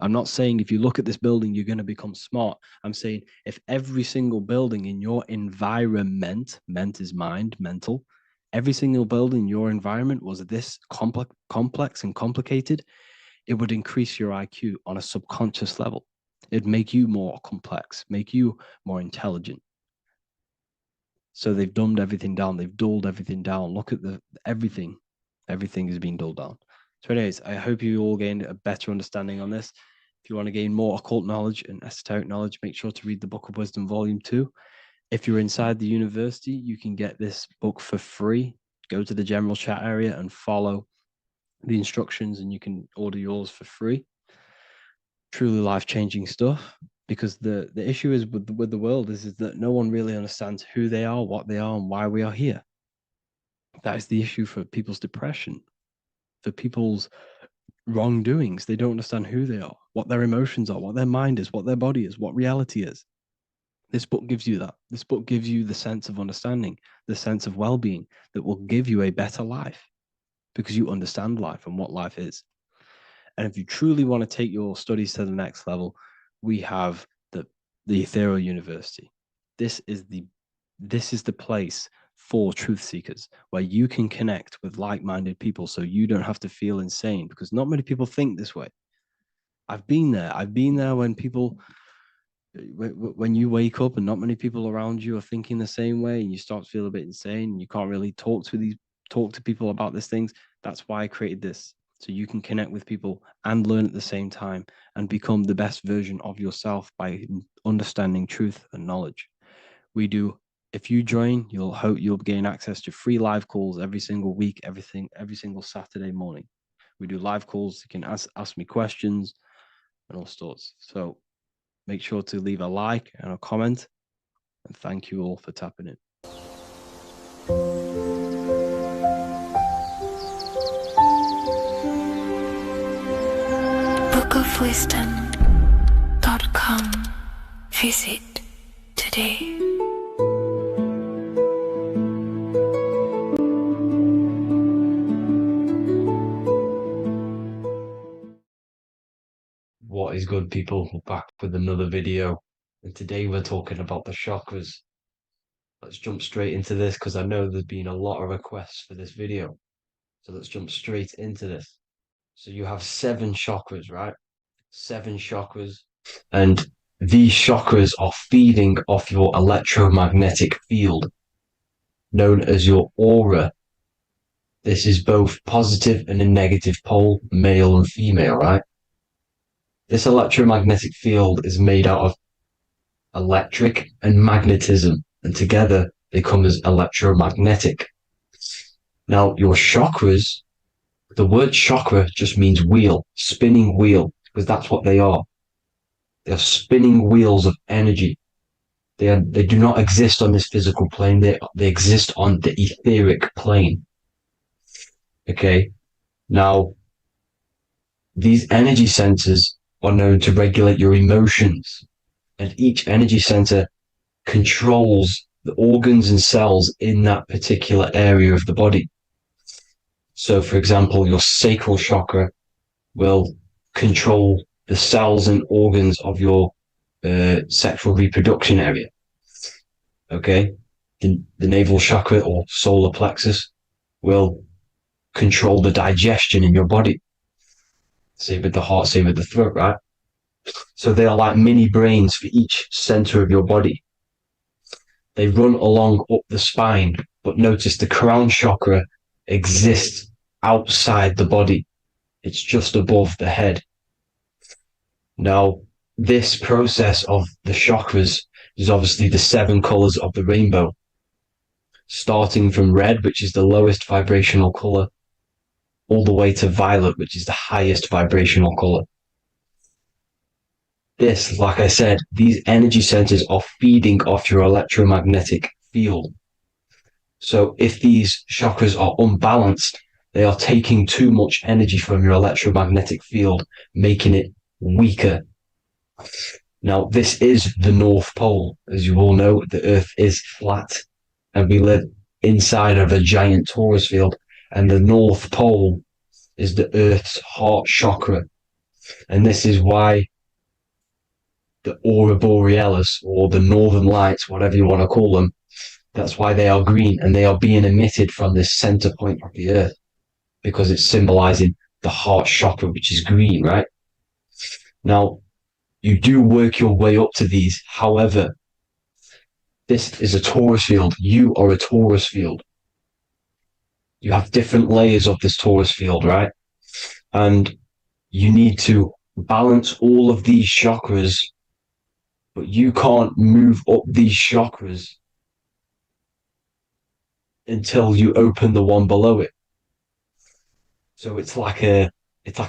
I'm not saying if you look at this building, you're going to become smart. I'm saying if every single building in your environment, ment is mind, mental, every single building in your environment was this complex and complicated, it would increase your IQ on a subconscious level. It'd make you more complex, make you more intelligent. So they've dumbed everything down. They've dulled everything down. Look at everything. Everything is being dulled down. So anyways, I hope you all gained a better understanding on this. If you want to gain more occult knowledge and esoteric knowledge, make sure to read the Book of Wisdom, Volume 2. If you're inside the university, you can get this book for free. Go to the general chat area and follow the instructions and you can order yours for free. Truly life-changing stuff. Because the issue is with the world is that no one really understands who they are, what they are, and why we are here. That is the issue for people's depression, for people's wrongdoings. They don't understand who they are, what their emotions are, what their mind is, what their body is, what reality is. This book gives you that. This book gives you the sense of understanding, the sense of well-being that will give you a better life because you understand life and what life is. And if you truly want to take your studies to the next level, we have the Ethereal University. This is the place for truth seekers where you can connect with like-minded people so you don't have to feel insane, because not many people think this way. I've been there when you wake up and not many people around you are thinking the same way and you start to feel a bit insane and you can't really talk to people about these things. That's why I created this, so you can connect with people and learn at the same time and become the best version of yourself by understanding truth and knowledge. We do if you join, you'll gain access to free live calls every single week, every single Saturday morning. We do live calls. You can ask me questions and all sorts. So make sure to leave a like and a comment. And thank you all for tapping in. bookofwisdom.com. Visit today. What is good, people? We're back with another video, and today we're talking about the chakras. Let's jump straight into this because I know there's been a lot of requests for this video. So let's jump straight into this. So you have 7 chakras, right? 7 chakras, and these chakras are feeding off your electromagnetic field, known as your aura. This is both positive and a negative pole, male and female, right? This electromagnetic field is made out of electric and magnetism, and together they come as electromagnetic. Now, your chakras, the word chakra just means wheel, spinning wheel, because that's what they are. They are spinning wheels of energy. They do not exist on this physical plane. They exist on the etheric plane. Okay. Now, these energy centers are known to regulate your emotions, and each energy center controls the organs and cells in that particular area of the body. So, for example, your sacral chakra will control the cells and organs of your sexual reproduction area. Okay, the navel chakra or solar plexus will control the digestion in your body. Same with the heart, same with the throat, right? So they are like mini brains for each center of your body. They run along up the spine, but notice the crown chakra exists outside the body. It's just above the head. Now, this process of the chakras is obviously the 7 colors of the rainbow, starting from red, which is the lowest vibrational color, all the way to violet, which is the highest vibrational color. This, like I said, these energy centers are feeding off your electromagnetic field. So if these chakras are unbalanced, they are taking too much energy from your electromagnetic field, making it weaker. Now, this is the North Pole. As you all know, the Earth is flat, and we live inside of a giant torus field, and the North Pole is the Earth's heart chakra. And this is why the aurora borealis, or the northern lights, whatever you want to call them, that's why they are green, and they are being emitted from the center point of the Earth, because it's symbolizing the heart chakra, which is green, right? Now, you do work your way up to these. However, this is a torus field. You are a torus field. You have different layers of this torus field, right? And you need to balance all of these chakras, but you can't move up these chakras until you open the one below it. So it's like a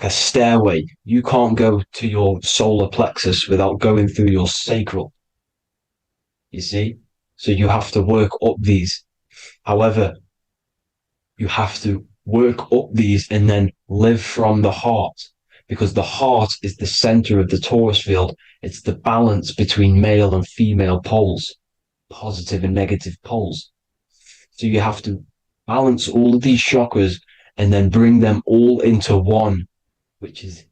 stairway. You can't go to your solar plexus without going through your sacral. You see? So you have to work up these. However, you have to work up these and then live from the heart, because the heart is the center of the torus field. It's the balance between male and female poles, positive and negative poles. So you have to balance all of these chakras and then bring them all into one, which is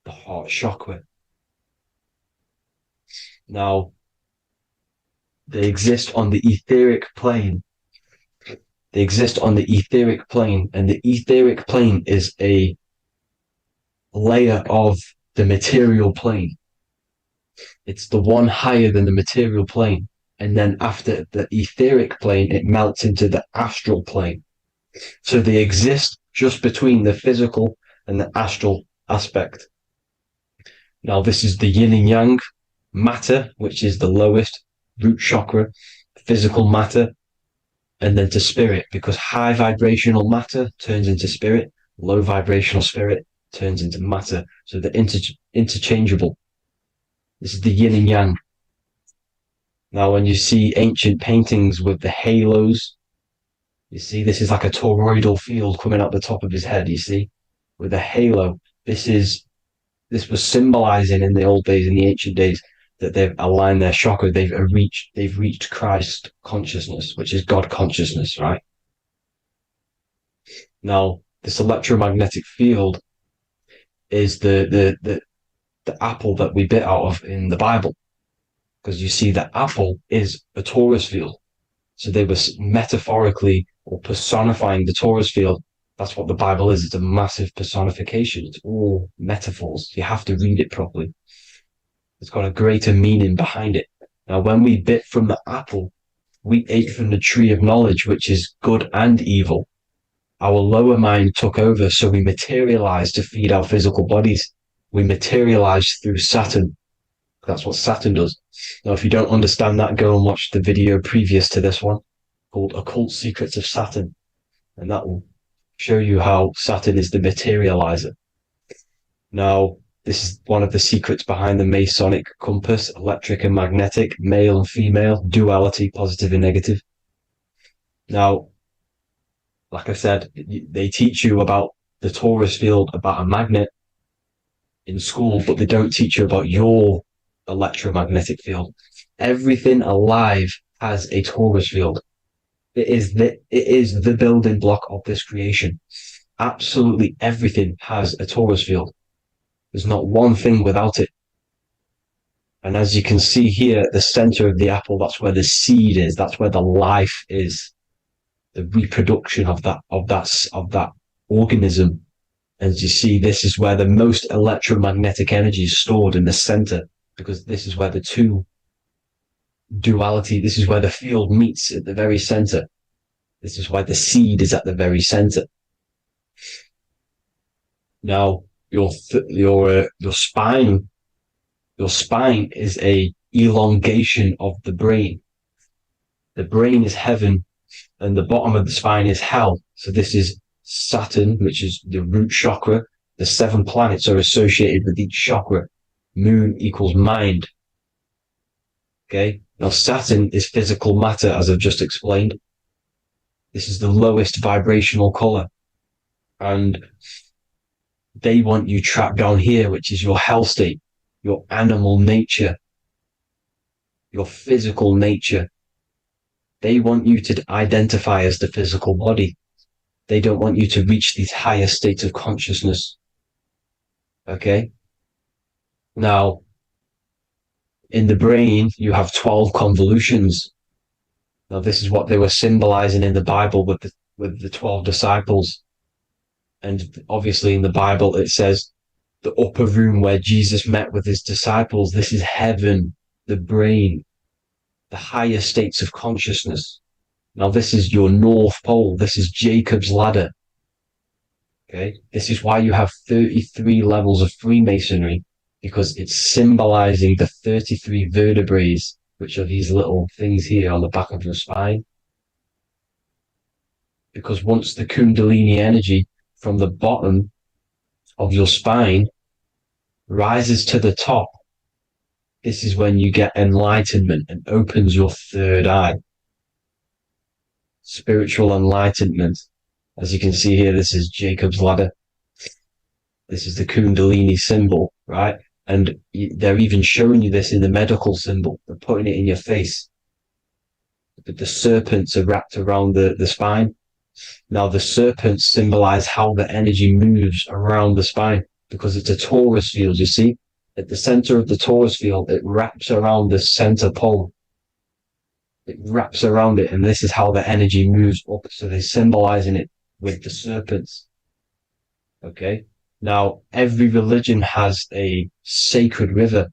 the heart chakra. Now, they exist on the etheric plane. They exist on the etheric plane, and the etheric plane is a layer of the material plane. It's the one higher than the material plane. And then after the etheric plane, it melts into the astral plane. So they exist just between the physical and the astral aspect. Now, this is the yin and yang matter, which is the lowest root chakra, physical matter, and then to spirit, because high vibrational matter turns into spirit, low vibrational spirit turns into matter. So they're interchangeable. This is the yin and yang. Now, when you see ancient paintings with the halos, you see this is like a toroidal field coming out the top of his head, you see, with a halo. This was symbolizing in the old days, in the ancient days, that they've aligned their chakra, they've reached Christ consciousness, which is God consciousness, right? Now, this electromagnetic field is the apple that we bit out of in the Bible, because you see that apple is a torus field. So they were metaphorically or personifying the torus field. That's what the Bible is. It's a massive personification. It's all metaphors. You have to read it properly. It's got a greater meaning behind it. Now, when we bit from the apple, we ate from the tree of knowledge, which is good and evil. Our lower mind took over, so we materialized to feed our physical bodies. We materialized through Saturn. That's what Saturn does. Now, if you don't understand that, go and watch the video previous to this one called Occult Secrets of Saturn. And that will show you how Saturn is the materializer. Now, this is one of the secrets behind the Masonic compass, electric and magnetic, male and female, duality, positive and negative. Now, like I said, they teach you about the torus field, about a magnet in school, but they don't teach you about your electromagnetic field. Everything alive has a torus field. It is the building block of this creation. Absolutely everything has a torus field. There's not one thing without it. And as you can see here at the center of the apple, that's where the seed is. That's where the life is. The reproduction of that organism. As you see, this is where the most electromagnetic energy is stored, in the center, because this is where the two duality, this is where the field meets at the very center. This is why the seed is at the very center. Now, your spine is a elongation of the brain. The brain is heaven, and the bottom of the spine is hell. So this is Saturn, which is the root chakra. The 7 planets are associated with each chakra. Moon equals mind. Okay. Now Saturn is physical matter, as I've just explained. This is the lowest vibrational color. And they want you trapped down here, which is your hell state, your animal nature, your physical nature. They want you to identify as the physical body. They don't want you to reach these higher states of consciousness. Okay? Now, in the brain, you have 12 convolutions. Now, this is what they were symbolizing in the Bible with the 12 disciples. And obviously in the Bible, it says the upper room where Jesus met with his disciples. This is heaven, the brain, the higher states of consciousness. Now, this is your North Pole. This is Jacob's ladder. Okay. This is why you have 33 levels of Freemasonry, because it's symbolizing the 33 vertebrae, which are these little things here on the back of your spine. Because once the Kundalini energy from the bottom of your spine rises to the top, this is when you get enlightenment and opens your third eye. Spiritual enlightenment. As you can see here, this is Jacob's ladder. This is the Kundalini symbol, right? And they're even showing you this in the medical symbol. They're putting it in your face. But the serpents are wrapped around the spine. Now, the serpents symbolize how the energy moves around the spine, because it's a torus field, you see? At the center of the torus field, it wraps around the center pole. It wraps around it, and this is how the energy moves up. So they're symbolizing it with the serpents. Okay? Now, every religion has a sacred river.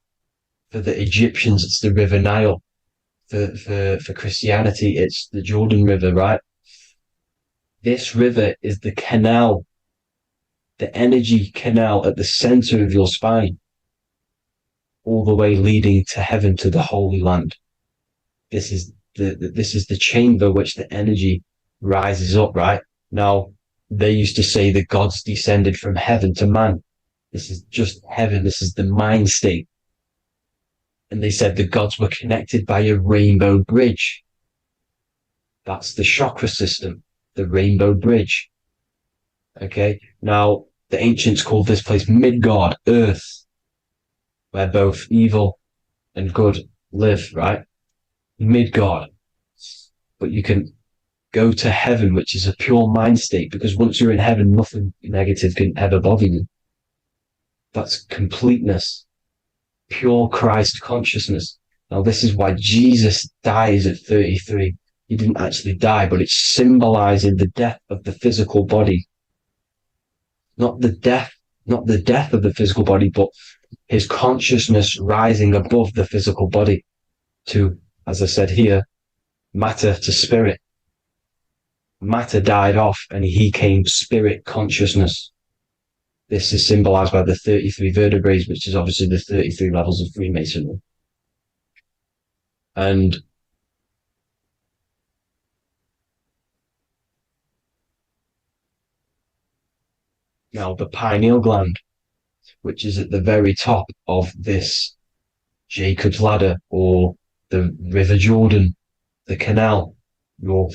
For the Egyptians, it's the River Nile. For Christianity, it's the Jordan River, right? This river is the canal, the energy canal at the center of your spine, all the way leading to heaven, to the Holy Land. This is this is the chamber which the energy rises up, right? Now, they used to say the gods descended from heaven to man. This is just heaven. This is the mind state. And they said the gods were connected by a rainbow bridge. That's the chakra system, the rainbow bridge. Okay. Now, the ancients called this place Midgard, Earth, where both evil and good live, right? Midgard. But you can go to heaven, which is a pure mind state, because once you're in heaven, nothing negative can ever bother you. That's completeness, pure Christ consciousness. Now, this is why Jesus dies at 33. He didn't actually die, but it's symbolizing the death of the physical body. Not the death of the physical body, but his consciousness rising above the physical body to, as I said here, matter to spirit. Matter died off and he came spirit consciousness. This is symbolized by the 33 vertebrae, which is obviously the 33 levels of Freemasonry. And now the pineal gland, which is at the very top of this Jacob's ladder or the River Jordan, the canal, your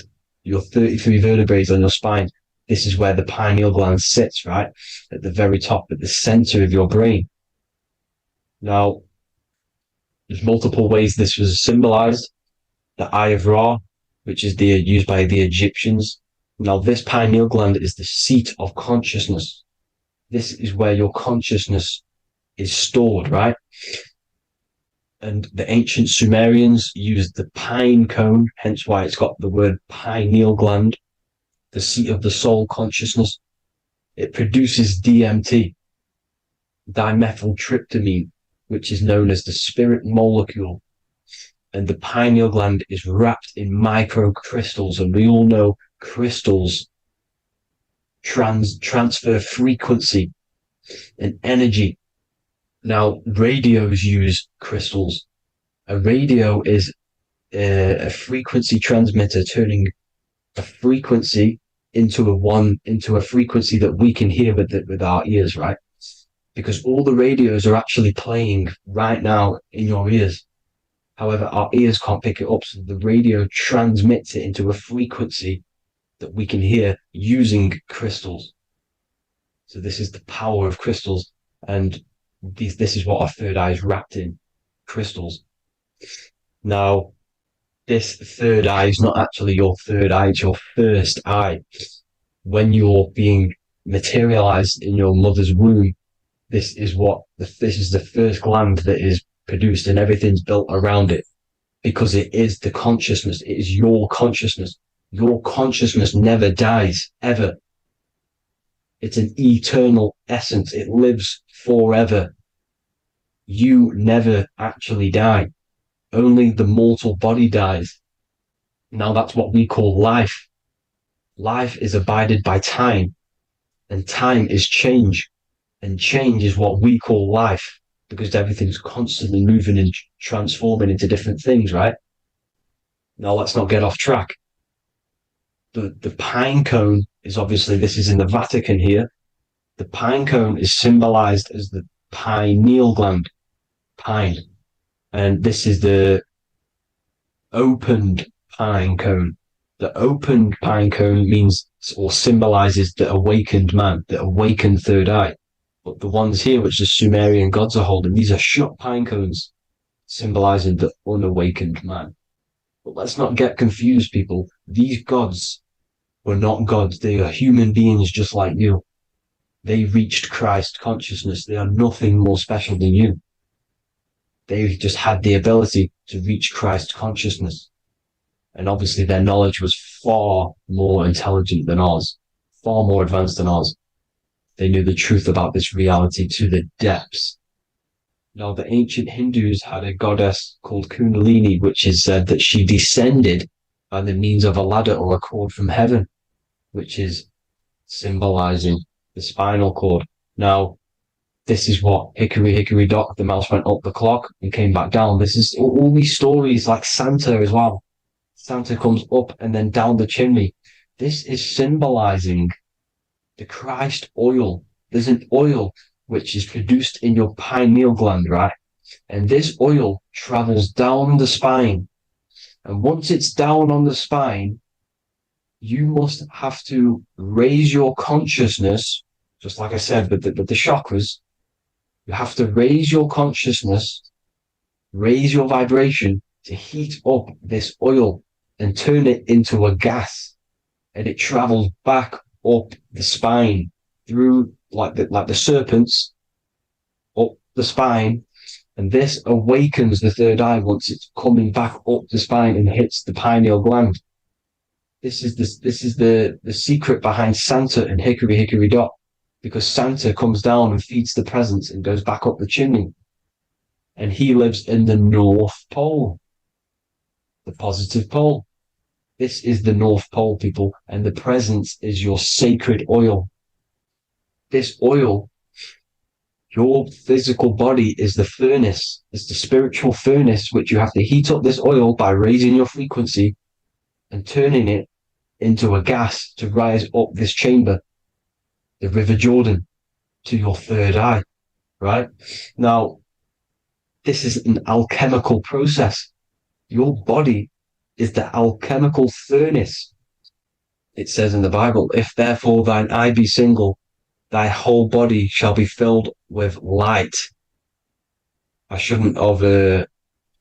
33 vertebrae on your spine. This is where the pineal gland sits, right? At the very top, at the center of your brain. Now, there's multiple ways this was symbolized. The Eye of Ra, which is used by the Egyptians. Now, this pineal gland is the seat of consciousness. This is where your consciousness is stored, right? And the ancient Sumerians used the pine cone, hence why it's got the word pineal gland, the seat of the soul consciousness. It produces DMT, dimethyltryptamine, which is known as the spirit molecule. And the pineal gland is wrapped in microcrystals, and we all know crystals transfer frequency and energy. Now, radios use crystals. A radio is a frequency transmitter, turning a frequency into a frequency that we can hear with our ears, right? Because all the radios are actually playing right now in your ears. However, our ears can't pick it up, so the radio transmits it into a frequency that we can hear using crystals. So this is the power of crystals, and this is what our third eye is wrapped in, crystals. Now, this third eye is not actually your third eye, it's your first eye. When you're being materialized in your mother's womb, this is the first gland that is produced, and everything's built around it, because it is the consciousness. It is your consciousness. Your consciousness never dies, ever. It's an eternal essence. It lives forever. You never actually die. Only the mortal body dies. Now that's what we call life. Life is abided by time, and time is change. And change is what we call life, because everything's constantly moving and transforming into different things, right? Now let's not get off track. The pine cone is obviously, this is in the Vatican here. The pine cone is symbolized as the pineal gland, pine. And this is the opened pine cone. The opened pine cone means or symbolizes the awakened man, the awakened third eye. But the ones here, which the Sumerian gods are holding, these are shut pine cones, symbolizing the unawakened man. But let's not get confused, people. These gods were not gods. They are human beings just like you. They reached Christ consciousness. They are nothing more special than you. They just had the ability to reach Christ consciousness. And obviously their knowledge was far more intelligent than ours, far more advanced than ours. They knew the truth about this reality to the depths. Now, the ancient Hindus had a goddess called Kundalini, which is said that she descended by the means of a ladder or a cord from heaven, which is symbolizing the spinal cord. Now, this is what Hickory Hickory Dock, the mouse went up the clock and came back down. This is all these stories, like Santa as well. Santa comes up and then down the chimney. This is symbolizing the Christ oil. There's an oil which is produced in your pineal gland, right? And this oil travels down the spine. And once it's down on the spine, you must have to raise your consciousness, just like I said, with the chakras. You have to raise your consciousness, raise your vibration to heat up this oil and turn it into a gas. And it travels back up the spine through like the serpents up the spine. And this awakens the third eye once it's coming back up the spine and hits the pineal gland. This is the secret behind Santa and Hickory Hickory Dock, because Santa comes down and feeds the presents and goes back up the chimney. And he lives in the North Pole, the positive pole. This is the North Pole, people, and the presence is your sacred oil. This oil, your physical body is the furnace. It's the spiritual furnace, which you have to heat up this oil by raising your frequency and turning it into a gas to rise up this chamber, the River Jordan, to your third eye, right? Now, this is an alchemical process. Your body is the alchemical furnace. It says in the Bible, if therefore thine eye be single, thy whole body shall be filled with light. I shouldn't have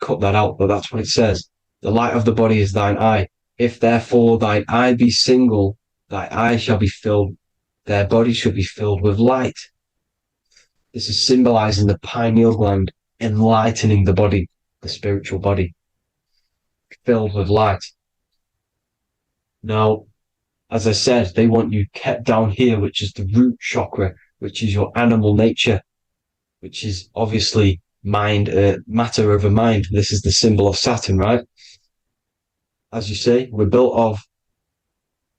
cut that out, but that's what it says. The light of the body is thine eye. If therefore thine eye be single, thy eye shall be filled, their body shall be filled with light. This is symbolizing the pineal gland, enlightening the body, the spiritual body, filled with light. Now, as I said, they want you kept down here, which is the root chakra, which is your animal nature, which is obviously mind, matter over mind. This is the symbol of Saturn, right? As you say, we're built of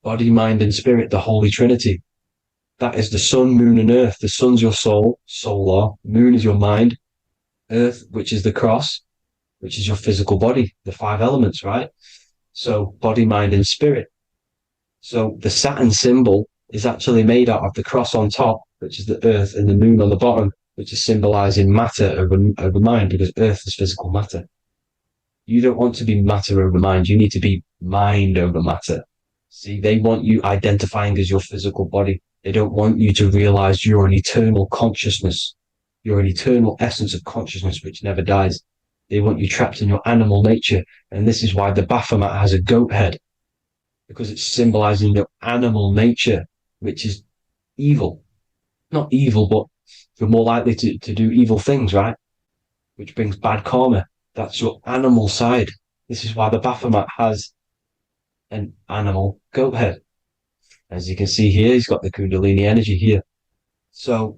body, mind, and spirit, the Holy Trinity. That is the sun, moon, and earth. The sun's your soul, solar. Moon is your mind. Earth, which is the cross, which is your physical body, the 5 elements, right? So body, mind, and spirit. So the Saturn symbol is actually made out of the cross on top, which is the earth, and the moon on the bottom, which is symbolizing matter over mind, because earth is physical matter. You don't want to be matter over mind. You need to be mind over matter. See, they want you identifying as your physical body. They don't want you to realize you're an eternal consciousness. You're an eternal essence of consciousness which never dies. They want you trapped in your animal nature. And this is why the Baphomet has a goat head, because it's symbolizing your animal nature, which is evil. Not evil, but you're more likely to do evil things, right? Which brings bad karma. That's your animal side. This is why the Baphomet has an animal goat head. As you can see here, he's got the Kundalini energy here. So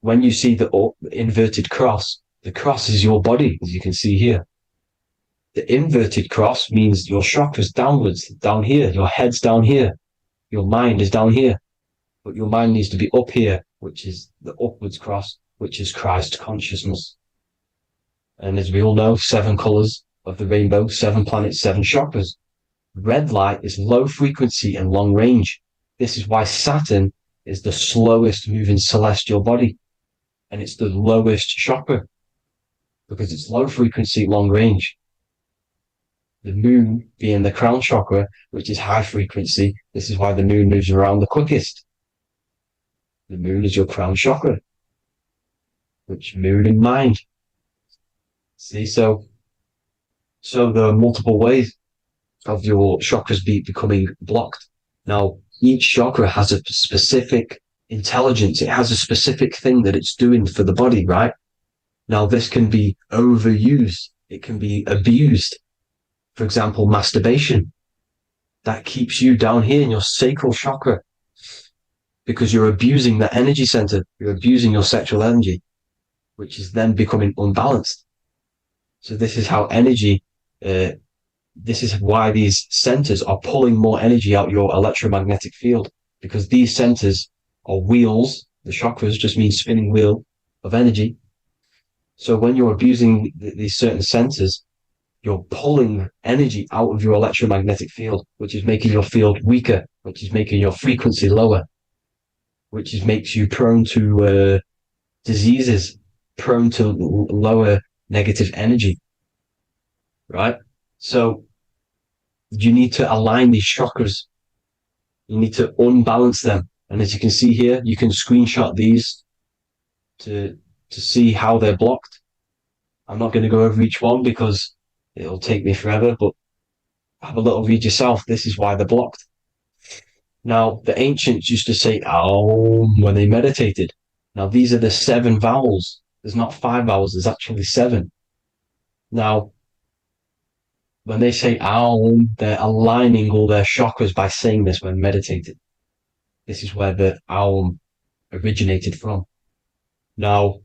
when you see the inverted cross, the cross is your body, as you can see here. The inverted cross means your chakras downwards, down here. Your head's down here. Your mind is down here. But your mind needs to be up here, which is the upwards cross, which is Christ consciousness. And as we all know, 7 colors of the rainbow, 7 planets, 7 chakras. Red light is low frequency and long range. This is why Saturn is the slowest moving celestial body. And it's the lowest chakra, because it's low frequency, long range. The moon being the crown chakra, which is high frequency. This is why the moon moves around the quickest. The moon is your crown chakra, which moon in mind. See, so there are multiple ways of your chakras becoming blocked. Now, each chakra has a specific intelligence. It has a specific thing that it's doing for the body, right? Now, this can be overused. It can be abused. For example, masturbation. That keeps you down here in your sacral chakra, because you're abusing the energy center. You're abusing your sexual energy, which is then becoming unbalanced. So this is how energy, this is why these centers are pulling more energy out your electromagnetic field, because these centers are wheels. The chakras just mean spinning wheel of energy. So when you're abusing these certain centers, you're pulling energy out of your electromagnetic field, which is making your field weaker, which is making your frequency lower, which makes you prone to diseases, prone to lower negative energy, right? So you need to align these chakras. You need to unbalance them. And as you can see here, you can screenshot these to see how they're blocked. I'm not going to go over each one because it'll take me forever, but have a little read yourself. This is why they're blocked. Now, the ancients used to say Aum when they meditated. Now, these are the 7 vowels. There's not 5 vowels, there's actually 7. Now, when they say Aum, they're aligning all their chakras by saying this when meditating. This is where the Aum originated from. Now,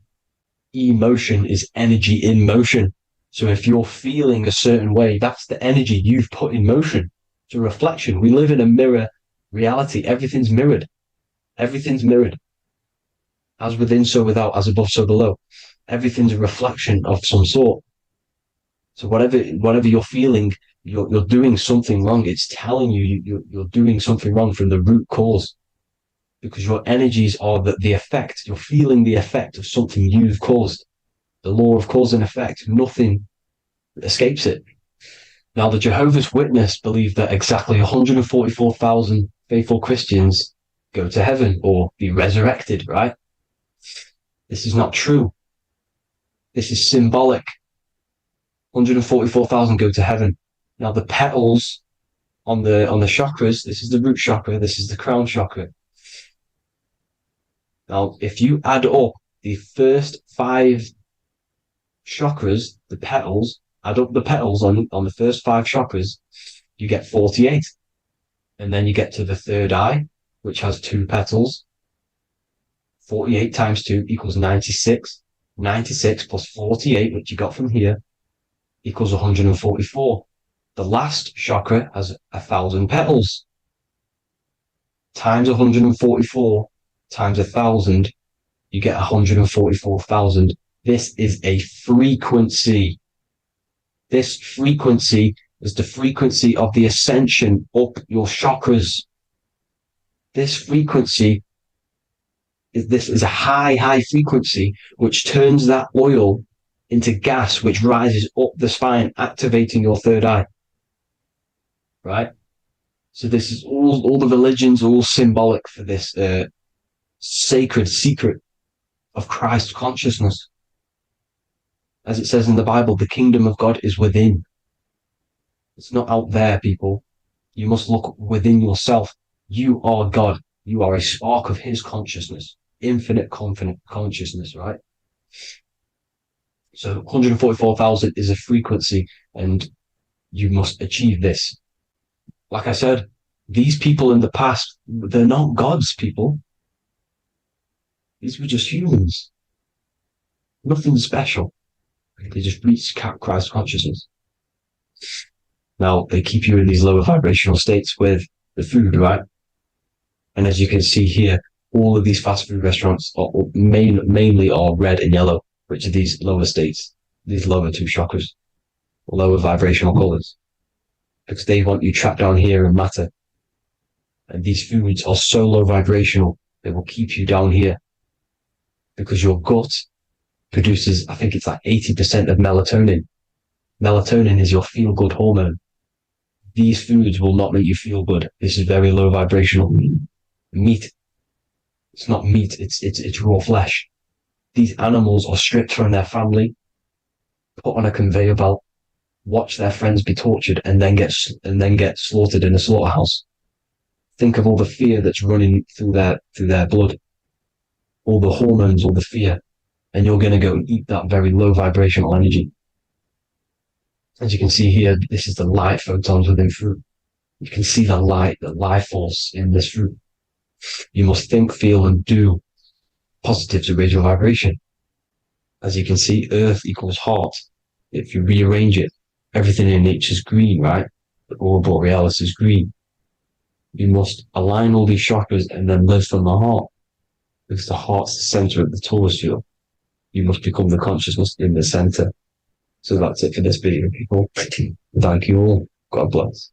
emotion is energy in motion. So if you're feeling a certain way, that's the energy you've put in motion. It's a reflection. We live in a mirror reality. Everything's mirrored. Everything's mirrored. As within, so without, as above, so below. Everything's a reflection of some sort. So whatever you're feeling, you're doing something wrong. It's telling you you're doing something wrong from the root cause. Because your energies are the effect. You're feeling the effect of something you've caused. The law of cause and effect. Nothing escapes it. Now, the Jehovah's Witness believe that exactly 144,000 faithful Christians go to heaven or be resurrected, right? This is not true. This is symbolic. 144,000 go to heaven. Now, the petals on the chakras, this is the root chakra, this is the crown chakra. Now, if you add up the first 5 chakras, the petals, add up the petals on the first 5 chakras, you get 48. And then you get to the third eye, which has 2 petals. 48 times 2 equals 96. 96 plus 48, which you got from here, equals 144. The last chakra has 1,000 petals. Times 144 times 1,000, you get 144,000. This is a frequency. This frequency is the frequency of the ascension up your chakras. This frequency is a high frequency, which turns that oil into gas, which rises up the spine, activating your third eye. Right? So this is all the religions are all symbolic for this sacred secret of Christ consciousness. As it says in the Bible, the kingdom of God is within. It's not out there, people. You must look within yourself. You are God. You are a spark of his consciousness, infinite consciousness, right? So 144,000 is a frequency, and you must achieve this. Like I said, these people in the past, they're not gods, people. These were just humans. Nothing special. They just reach Christ consciousness. Now, they keep you in these lower vibrational states with the food, right? And as you can see here, all of these fast food restaurants are mainly are red and yellow, which are these lower states, these lower 2 chakras, lower vibrational colors, because they want you trapped down here in matter. And these foods are so low vibrational, they will keep you down here, because your gut produces, I think it's like 80% of melatonin. Melatonin is your feel-good hormone. These foods will not make you feel good. This is very low vibrational. Meat. It's not meat, it's raw flesh. These animals are stripped from their family, put on a conveyor belt, watch their friends be tortured, and then get slaughtered in a slaughterhouse. Think of all the fear that's running through their blood, all the hormones, all the fear, and you're going to go and eat that very low vibrational energy. As you can see here, this is the light photons within fruit. You can see the life force in this fruit. You must think, feel, and do positive to raise your vibration. As you can see, earth equals heart. If you rearrange it, everything in nature is green, right? The aurora borealis is green. You must align all these chakras and then live from the heart, because the heart's the center of the Taurus field. You must become the consciousness in the center. So that's it for this video, people. Thank you all. God bless.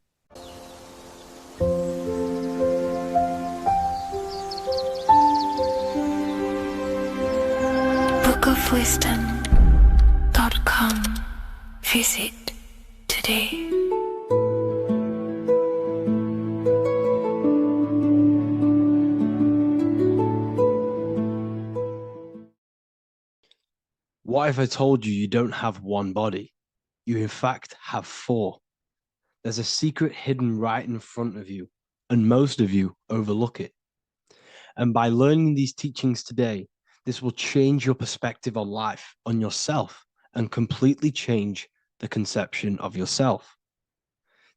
bookofwisdom.com. Visit today. What if I told you you don't have one body? You in fact have four. There's a secret hidden right in front of you, and most of you overlook it. And by learning these teachings today, this will change your perspective on life, on yourself, and completely change the conception of yourself.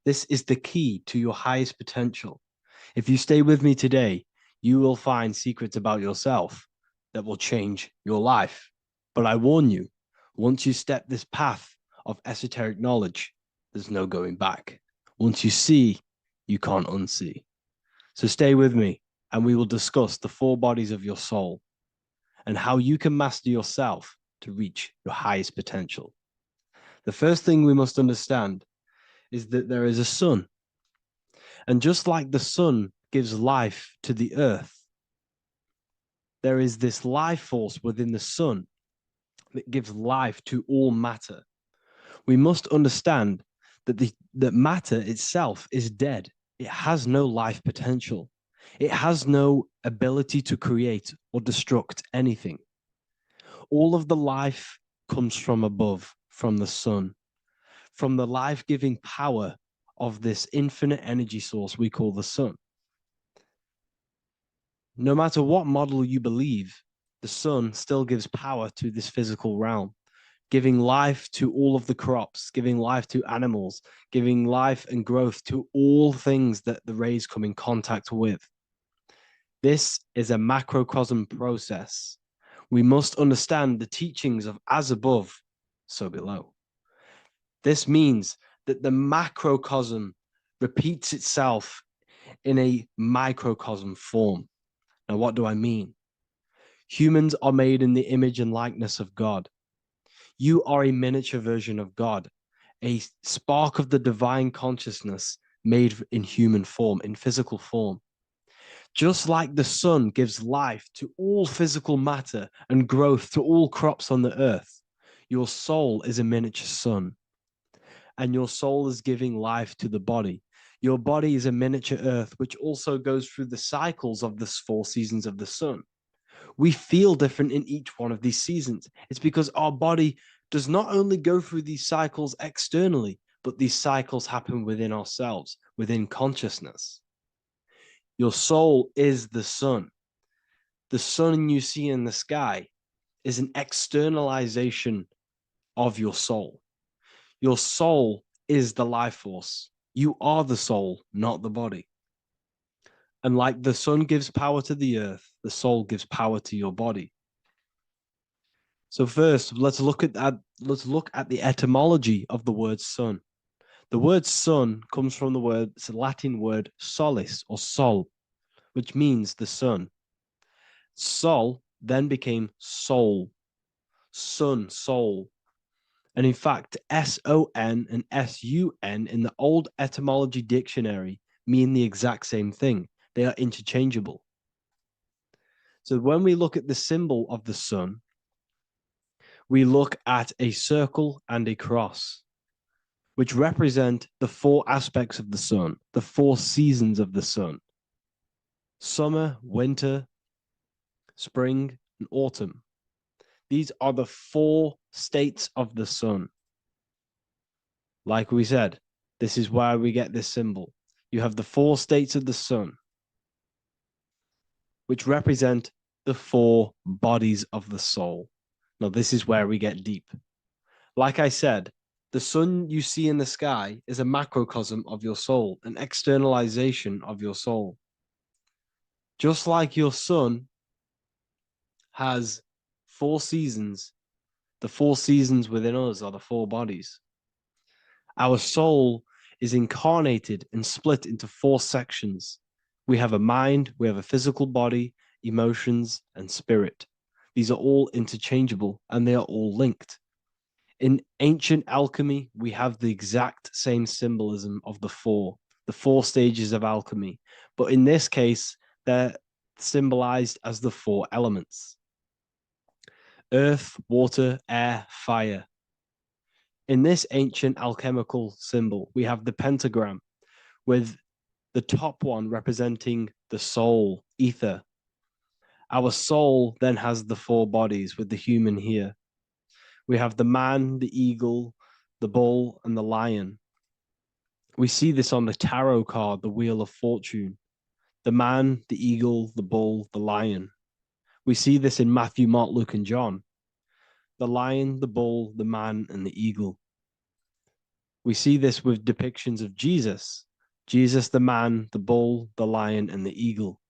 This is the key to your highest potential. If you stay with me today, you will find secrets about yourself that will change your life. But I warn you, once you step this path of esoteric knowledge, there's no going back. Once you see, you can't unsee. So stay with me, and we will discuss the four bodies of your soul and how you can master yourself to reach your highest potential. The first thing we must understand is that there is a sun. And just like the sun gives life to the earth, there is this life force within the sun that gives life to all matter. We must understand that that matter itself is dead. It has no life potential. It has no ability to create or destruct anything. All of the life comes from above, from the sun, from the life-giving power of this infinite energy source we call the sun. No matter what model you believe, the sun still gives power to this physical realm, giving life to all of the crops, giving life to animals, giving life and growth to all things that the rays come in contact with. This is a macrocosm process. We must understand the teachings of as above, so below. This means that the macrocosm repeats itself in a microcosm form. Now, what do I mean? Humans are made in the image and likeness of God. You are a miniature version of God, a spark of the divine consciousness made in human form, in physical form. Just like the sun gives life to all physical matter and growth to all crops on the earth, your soul is a miniature sun. And your soul is giving life to the body. Your body is a miniature earth, which also goes through the cycles of the 4 seasons of the sun. We feel different in each one of these seasons. It's because our body does not only go through these cycles externally, but these cycles happen within ourselves, within consciousness. Your soul is the sun. The sun you see in the sky is an externalization of your soul. Your soul is the life force. You are the soul, not the body. And like the sun gives power to the earth, the soul gives power to your body. So first, let's look at the etymology of the word sun. The word sun comes from it's a Latin word solis or sol, which means the sun. Sol then became soul, sun, soul. And in fact, S-O-N and S-U-N in the old etymology dictionary mean the exact same thing. They are interchangeable. So when we look at the symbol of the sun, we look at a circle and a cross, which represent the 4 aspects of the sun, the 4 seasons of the sun: summer, winter, spring, and autumn. These are the 4 states of the sun. Like we said, this is why we get this symbol. You have the 4 states of the sun, which represent the 4 bodies of the soul. Now, this is where we get deep. Like I said, the sun you see in the sky is a macrocosm of your soul, an externalization of your soul. Just like your sun has 4 seasons, the 4 seasons within us are the 4 bodies. Our soul is incarnated and split into 4 sections. We have a mind, we have a physical body, emotions, and spirit. These are all interchangeable and they are all linked. In ancient alchemy, we have the exact same symbolism of the four stages of alchemy. But in this case, they're symbolized as the four elements: earth, water, air, fire. In this ancient alchemical symbol, we have the pentagram, with the top one representing the soul, ether. Our soul then has the four bodies, with the human here. We have the man, the eagle, the bull, and the lion. We see this on the tarot card, the Wheel of Fortune. The man, the eagle, the bull, the lion. We see this in Matthew, Mark, Luke, and John. The lion, the bull, the man, and the eagle. We see this with depictions of Jesus. Jesus, the man, the bull, the lion, and the eagle.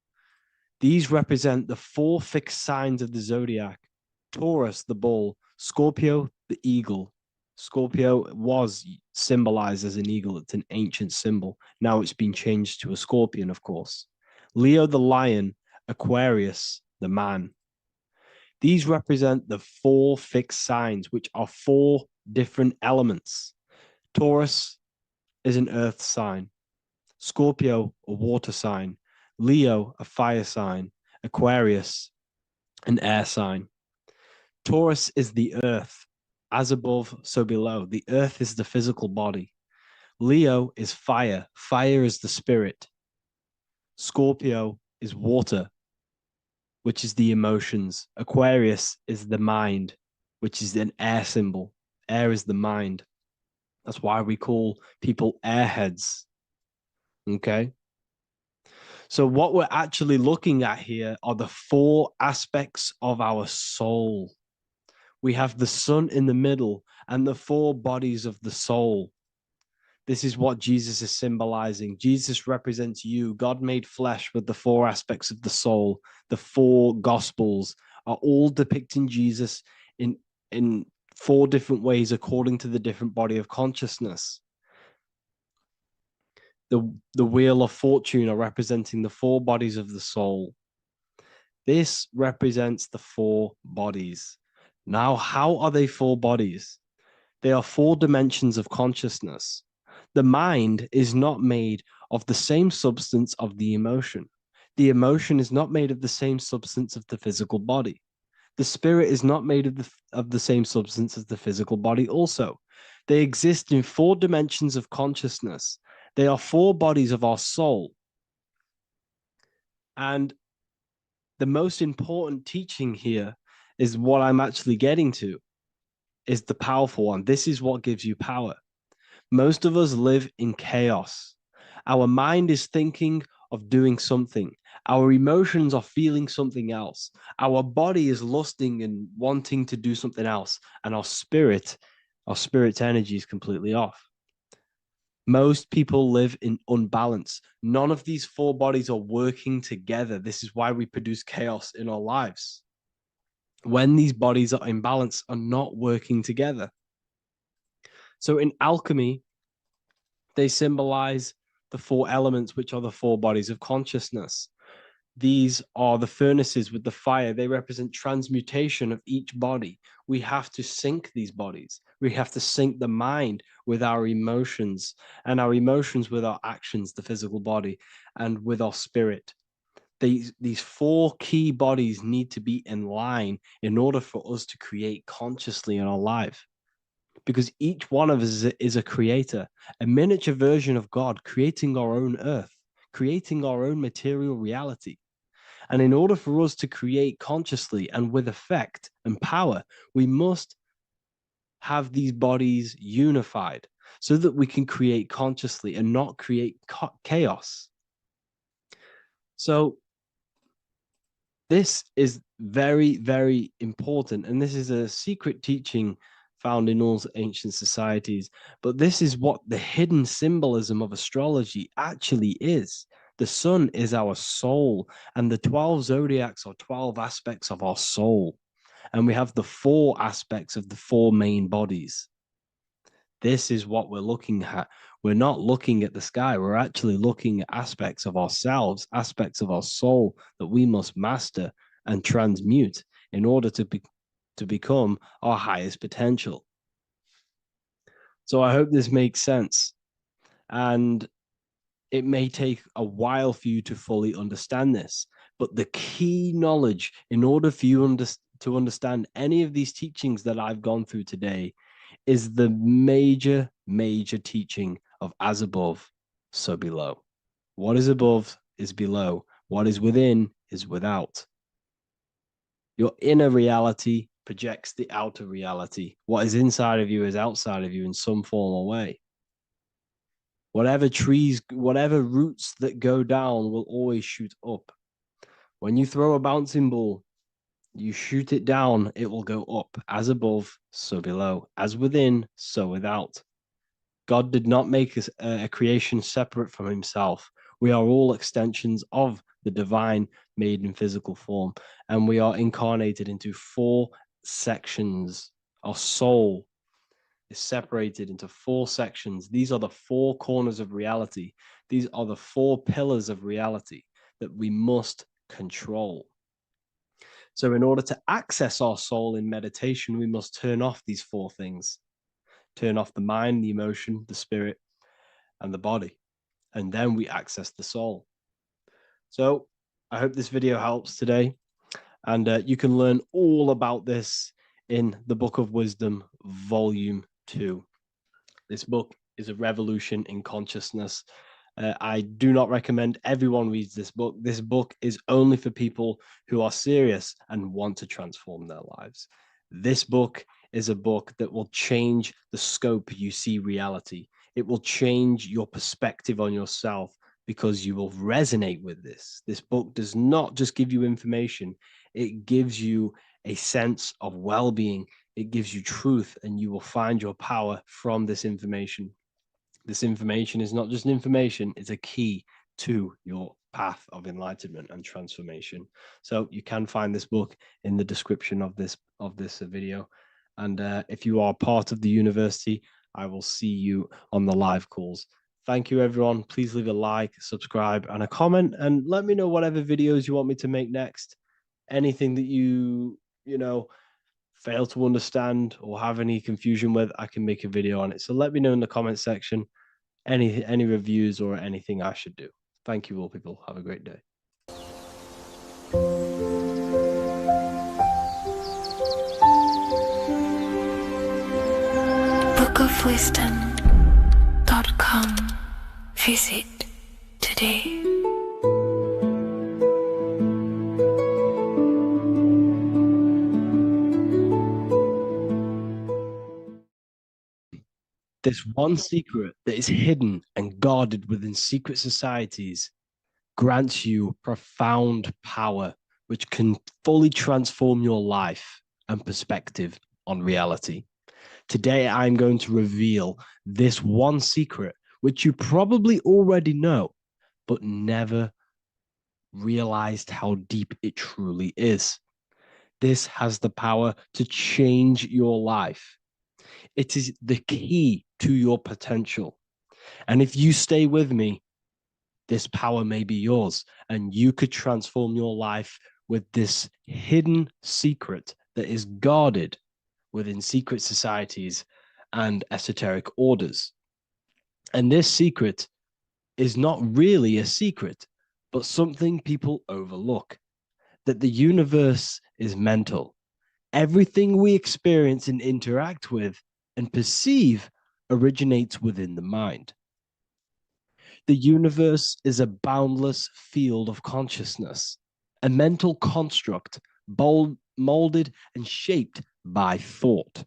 These represent the four fixed signs of the zodiac: Taurus, the bull; Scorpio, the eagle. Scorpio was symbolized as an eagle. It's an ancient symbol. Now it's been changed to a scorpion, of course. Leo, the lion; Aquarius, the man. These represent the four fixed signs, which are four different elements. Taurus is an earth sign. Scorpio, a water sign. Leo, a fire sign. Aquarius, an air sign. Taurus is the earth. As above, so below. The earth is the physical body. Leo is fire. Fire is the spirit. Scorpio is water, which is the emotions. Aquarius is the mind, which is an air symbol. Air is the mind. That's why we call people airheads. Okay? So what we're actually looking at here are the four aspects of our soul. We have the sun in the middle and the four bodies of the soul. This is what Jesus is symbolizing. Jesus represents you. God made flesh with the four aspects of the soul. The four gospels are all depicting Jesus in four different ways according to the different body of consciousness. The Wheel of Fortune are representing the four bodies of the soul. This represents the four bodies. Now, how are they four bodies? They are four dimensions of consciousness. The mind is not made of the same substance of the emotion. The emotion is not made of the same substance of the physical body. The spirit is not made of the same substance as the physical body also. They exist in four dimensions of consciousness. They are four bodies of our soul. And the most important teaching here is what I'm actually getting to, is the powerful one. This is what gives you power. Most of us live in chaos. Our mind is thinking of doing something. Our emotions are feeling something else. Our body is lusting and wanting to do something else. And our spirit's energy is completely off. Most people live in unbalance. None of these four bodies are working together. This is why we produce chaos in our lives. When these bodies are in balance, are not working together. So in alchemy, they symbolize the four elements, which are the four bodies of consciousness. These are the furnaces with the fire. They represent transmutation of each body. We have to sync these bodies. We have to sync the mind with our emotions, and our emotions with our actions, the physical body, and with our spirit. These four key bodies need to be in line in order for us to create consciously in our life. Because each one of us is a creator, a miniature version of God, creating our own earth, creating our own material reality. And in order for us to create consciously and with effect and power, we must have these bodies unified so that we can create consciously and not create chaos. So this is very, very important. And this is a secret teaching found in all ancient societies. But this is what the hidden symbolism of astrology actually is. The sun is our soul, and the 12 zodiacs are 12 aspects of our soul. And we have the four aspects of the four main bodies. This is what we're looking at. We're not looking at the sky. We're actually looking at aspects of ourselves, aspects of our soul that we must master and transmute in order to become our highest potential. So I hope this makes sense. And it may take a while for you to fully understand this, but the key knowledge in order for you to understand any of these teachings that I've gone through today is the major, major teaching of as above, so below. What is above is below. What is within is without. Your inner reality projects the outer reality. What is inside of you is outside of you in some form or way. Whatever trees, whatever roots that go down will always shoot up. When you throw a bouncing ball, you shoot it down, it will go up. As above, so below. As within, so without. God did not make a creation separate from himself. We are all extensions of the divine made in physical form, and we are incarnated into 4 sections. Our soul is separated into 4 sections. These are the 4 corners of reality. These are the 4 pillars of reality that we must control. So in order to access our soul in meditation, we must turn off these 4 things. Turn off the mind, the emotion, the spirit, and the body. And then we access the soul. So I hope this video helps today. And you can learn all about this in the Book of Wisdom, Volume 2. This book is a revolution in consciousness. I do not recommend everyone reads this book. This book is only for people who are serious and want to transform their lives. This book is a book that will change the scope you see reality. It will change your perspective on yourself because you will resonate with this. This book does not just give you information. It gives you a sense of well-being. It gives you truth, and you will find your power from this information. This information is not just information, it's a key to your path of enlightenment and transformation. So you can find this book in the description of this video. And if you are part of the university, I will see you on the live calls. Thank you, everyone. Please leave a like, subscribe, and a comment, and let me know whatever videos you want me to make next. Anything that you fail to understand or have any confusion with, I can make a video on it. So let me know in the comment section any reviews or anything I should do. Thank you all, people. Have a great day. bookofwisdom.com. Visit today. This one secret that is hidden and guarded within secret societies grants you profound power, which can fully transform your life and perspective on reality. Today, I'm going to reveal this one secret, which you probably already know, but never realized how deep it truly is. This has the power to change your life. It is the key to your potential. And if you stay with me, this power may be yours, and you could transform your life with this hidden secret that is guarded within secret societies and esoteric orders. And this secret is not really a secret, but something people overlook, that the universe is mental. Everything we experience and interact with and perceive originates within the mind. The universe is a boundless field of consciousness, a mental construct molded and shaped by thought.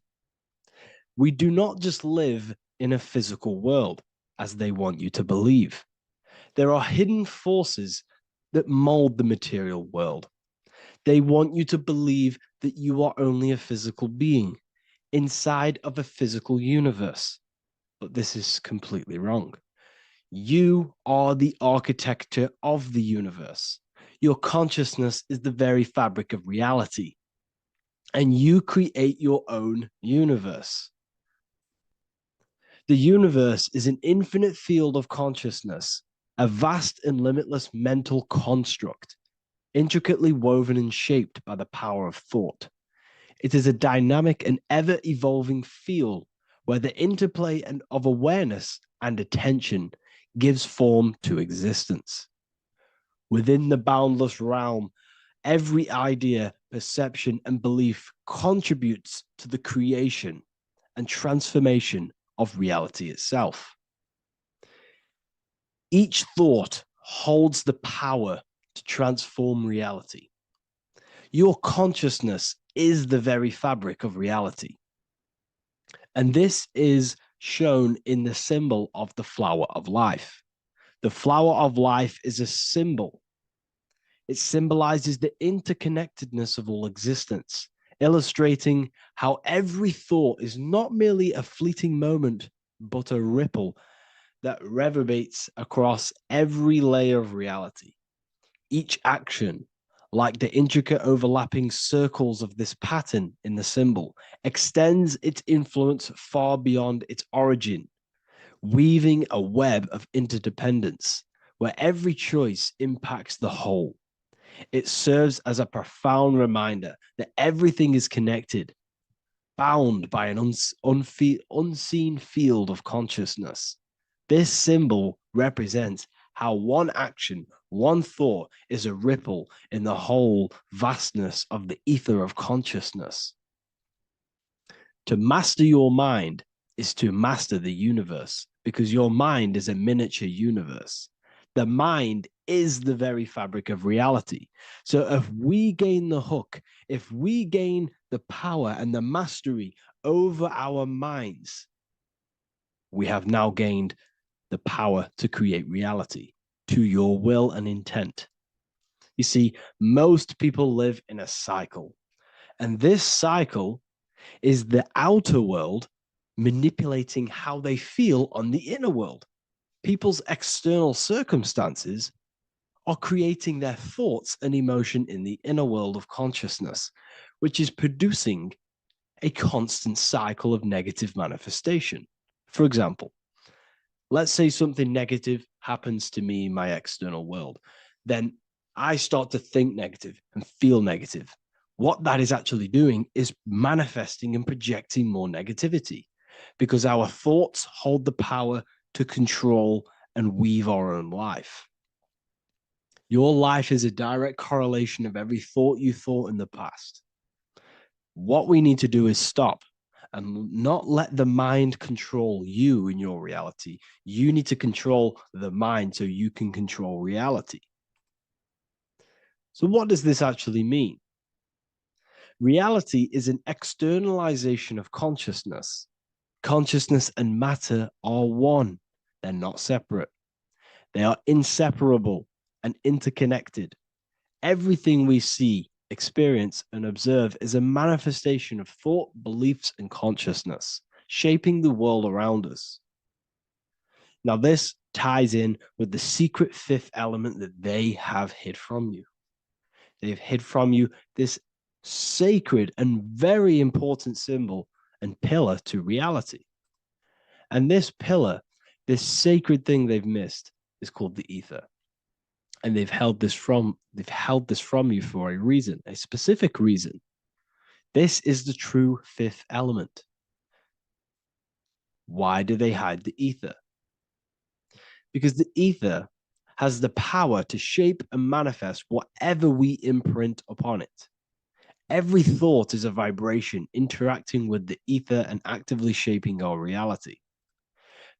We do not just live in a physical world, as they want you to believe. There are hidden forces that mold the material world. They want you to believe that you are only a physical being inside of a physical universe. But this is completely wrong. You are the architecture of the universe. Your consciousness is the very fabric of reality. And you create your own universe. The universe is an infinite field of consciousness, a vast and limitless mental construct, intricately woven and shaped by the power of thought. It is a dynamic and ever-evolving field where the interplay of awareness and attention gives form to existence. Within the boundless realm, every idea, perception, and belief contributes to the creation and transformation of reality itself. Each thought holds the power to transform reality. Your consciousness is the very fabric of reality. And this is shown in the symbol of the flower of life. The flower of life is a symbol. It symbolizes the interconnectedness of all existence, illustrating how every thought is not merely a fleeting moment, but a ripple that reverberates across every layer of reality. Each action, like the intricate overlapping circles of this pattern in the symbol, extends its influence far beyond its origin, weaving a web of interdependence where every choice impacts the whole. It serves as a profound reminder that everything is connected, bound by an unseen field of consciousness. This symbol represents how one action, one thought is a ripple in the whole vastness of the ether of consciousness. To master your mind is to master the universe, because your mind is a miniature universe. The mind is the very fabric of reality. So if we gain the hook, if we gain the power and the mastery over our minds, we have now gained the power to create reality to your will and intent. You see, most people live in a cycle, and this cycle is the outer world manipulating how they feel on the inner world. People's external circumstances are creating their thoughts and emotion in the inner world of consciousness, which is producing a constant cycle of negative manifestation. For example, let's say something negative happens to me in my external world. Then I start to think negative and feel negative. What that is actually doing is manifesting and projecting more negativity, because our thoughts hold the power to control and weave our own life. Your life is a direct correlation of every thought you thought in the past. What we need to do is stop and not let the mind control you in your reality. You need to control the mind so you can control reality. So what does this actually mean? Reality is an externalization of consciousness. Consciousness and matter are one. They're not separate. They are inseparable and interconnected. Everything we see, experience, and observe is a manifestation of thought, beliefs, and consciousness, shaping the world around us. Now, this ties in with the secret fifth element that they have hid from you. They've hid from you this sacred and very important symbol and pillar to reality. And this pillar, this sacred thing they've missed, is called the ether. And they've held this from you for a reason, a specific reason. This is the true fifth element. Why do they hide the ether? Because the ether has the power to shape and manifest whatever we imprint upon it. Every thought is a vibration interacting with the ether and actively shaping our reality.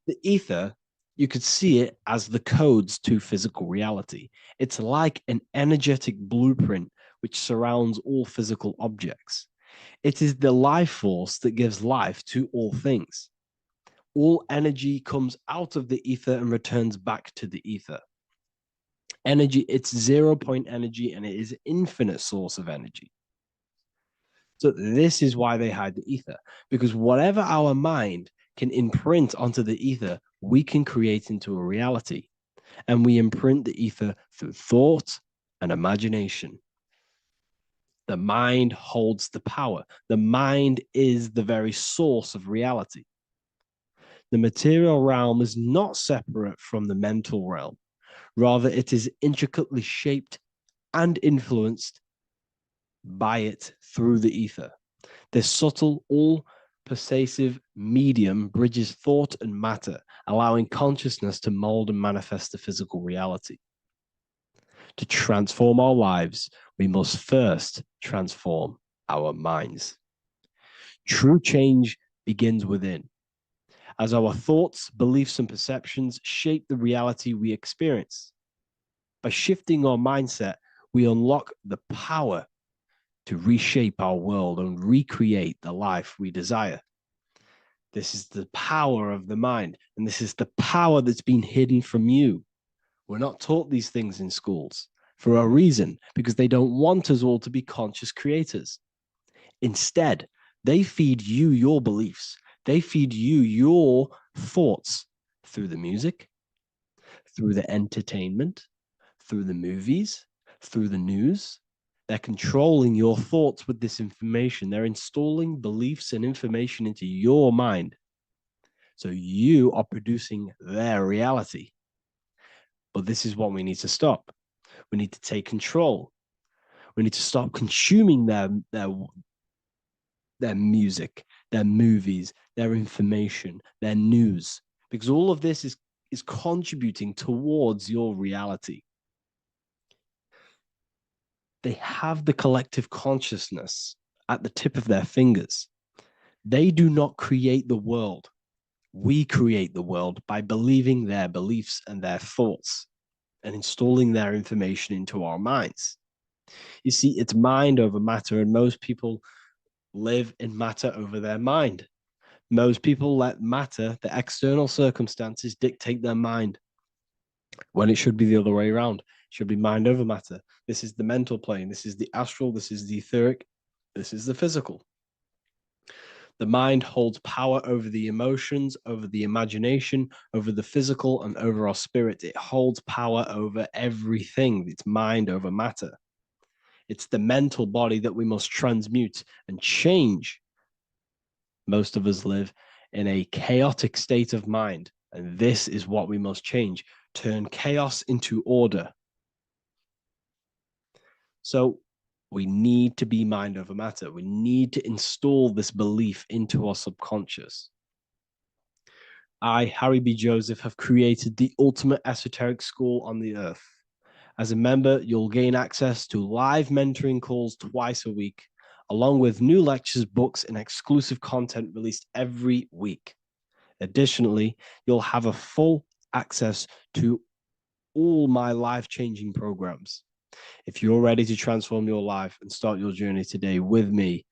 The ether, you could see it as the codes to physical reality. It's like an energetic blueprint which surrounds all physical objects. It is the life force that gives life to all things. All energy comes out of the ether and returns back to the ether. Energy, it's 0 point energy, and it is an infinite source of energy. So this is why they hide the ether, because whatever our mind can imprint onto the ether, we can create into a reality. And we imprint the ether through thought and imagination. The mind holds the power. The mind is the very source of reality. The material realm is not separate from the mental realm. Rather, it is intricately shaped and influenced by it through the ether. This subtle, all pervasive medium bridges thought and matter, allowing consciousness to mold and manifest the physical reality. To transform our lives, we must first transform our minds. True change begins within, as our thoughts, beliefs, and perceptions shape the reality we experience. By shifting our mindset, we unlock the power to reshape our world and recreate the life we desire. This is the power of the mind, and this is the power that's been hidden from you. We're not taught these things in schools for a reason, because they don't want us all to be conscious creators. Instead, they feed you your beliefs. They feed you your thoughts through the music, through the entertainment, through the movies, through the news. They're controlling your thoughts with this information. They're installing beliefs and information into your mind. So you are producing their reality. But this is what we need to stop. We need to take control. We need to stop consuming their music, their movies, their information, their news, because all of this is contributing towards your reality. They have the collective consciousness at the tip of their fingers. They do not create the world. We create the world by believing their beliefs and their thoughts and installing their information into our minds. You see, it's mind over matter, and most people live in matter over their mind. Most people let matter, the external circumstances, dictate their mind, when it should be the other way around. It should be mind over matter. This is the mental plane. This is the astral. This is the etheric. This is the physical. The mind holds power over the emotions, over the imagination, over the physical, and over our spirit. It holds power over everything. It's mind over matter. It's the mental body that we must transmute and change. Most of us live in a chaotic state of mind, and this is what we must change. Turn chaos into order. So we need to be mind over matter. We need to install this belief into our subconscious. I, Harry B. Joseph, have created the ultimate esoteric school on the earth. As a member, you'll gain access to live mentoring calls twice a week, along with new lectures, books, and exclusive content released every week. Additionally, you'll have a full access to all my life-changing programs. If you're ready to transform your life and start your journey today with me,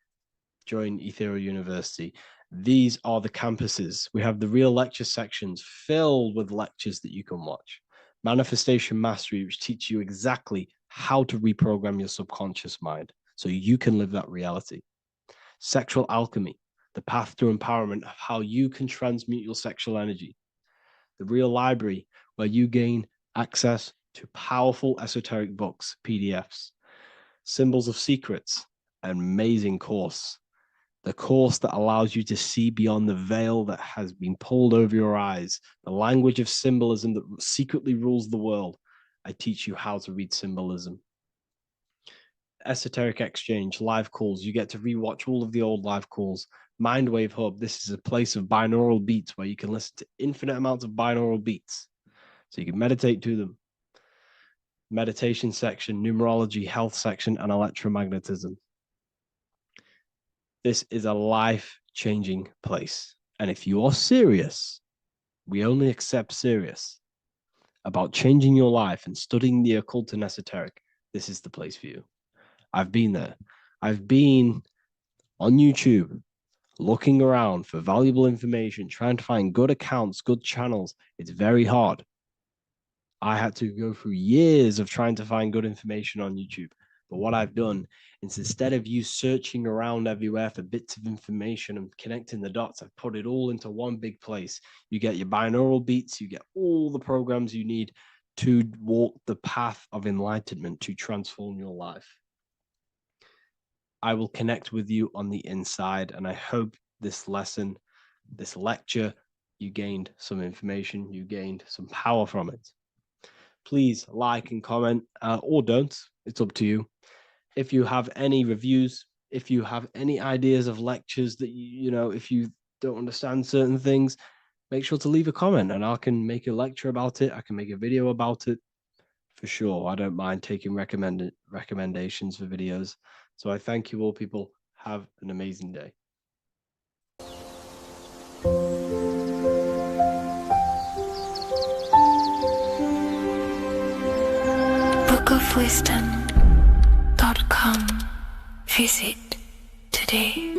join Ethereal University. These are the campuses. We have the real lecture sections filled with lectures that you can watch. Manifestation Mastery, which teach you exactly how to reprogram your subconscious mind so you can live that reality. Sexual Alchemy, the path to empowerment of how you can transmute your sexual energy. The Real Library, where you gain access to powerful esoteric books, PDFs. Symbols of Secrets, an amazing course. The course that allows you to see beyond the veil that has been pulled over your eyes. The language of symbolism that secretly rules the world. I teach you how to read symbolism. Esoteric Exchange, live calls. You get to rewatch all of the old live calls. Mindwave Hub, this is a place of binaural beats where you can listen to infinite amounts of binaural beats. So you can meditate to them. Meditation section, numerology, health section, and electromagnetism. This is a life-changing place. And if you are serious, we only accept serious about changing your life and studying the occult and esoteric, this is the place for you. I've been there. I've been on YouTube looking around for valuable information, trying to find good accounts, good channels. It's very hard. I had to go through years of trying to find good information on YouTube. But what I've done is, instead of you searching around everywhere for bits of information and connecting the dots, I've put it all into one big place. You get your binaural beats, you get all the programs you need to walk the path of enlightenment to transform your life. I will connect with you on the inside, and I hope this lesson, this lecture, you gained some information, you gained some power from it. Please like and comment, or don't. It's up to you. If you have any reviews, If you have any ideas of lectures that if you don't understand certain things, make sure to leave a comment and I can make a lecture about it. I can make a video about it for sure. I don't mind taking recommendations for videos. So I thank you all, people. Have an amazing day. bookofwisdom.com. Visit today.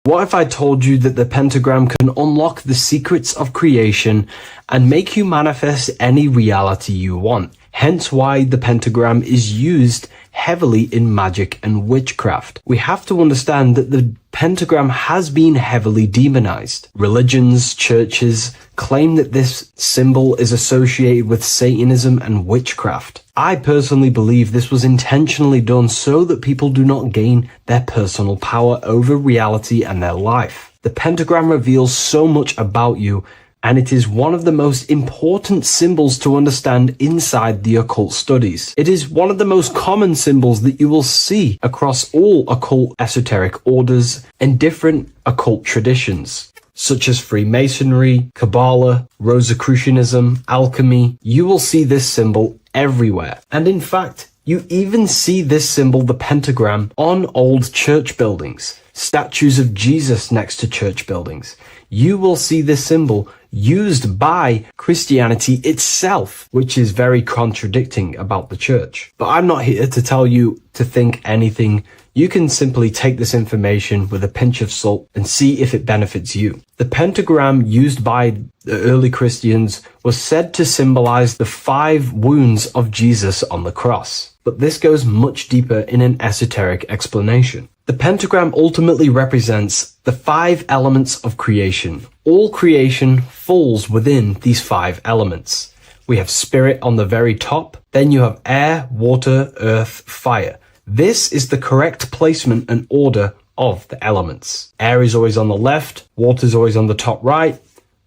What if I told you that the pentagram can unlock the secrets of creation and make you manifest any reality you want? Hence why the pentagram is used heavily in magic and witchcraft. We have to understand that the pentagram has been heavily demonized. Religions, churches claim that this symbol is associated with Satanism and witchcraft. I personally believe this was intentionally done so that people do not gain their personal power over reality and their life. The pentagram reveals so much about you, and it is one of the most important symbols to understand inside the occult studies. It is one of the most common symbols that you will see across all occult esoteric orders and different occult traditions, such as Freemasonry, Kabbalah, Rosicrucianism, alchemy. You will see this symbol everywhere. And in fact, you even see this symbol, the pentagram, on old church buildings, statues of Jesus next to church buildings. You will see this symbol used by Christianity itself, which is very contradicting about the church. But I'm not here to tell you to think anything. You can simply take this information with a pinch of salt and see if it benefits you. The pentagram used by the early Christians was said to symbolize the 5 wounds of Jesus on the cross. But this goes much deeper in an esoteric explanation. The pentagram ultimately represents the 5 elements of creation. All creation falls within these 5 elements. We have spirit on the very top, then you have air, water, earth, fire. This is the correct placement and order of the elements. Air is always on the left, water is always on the top right,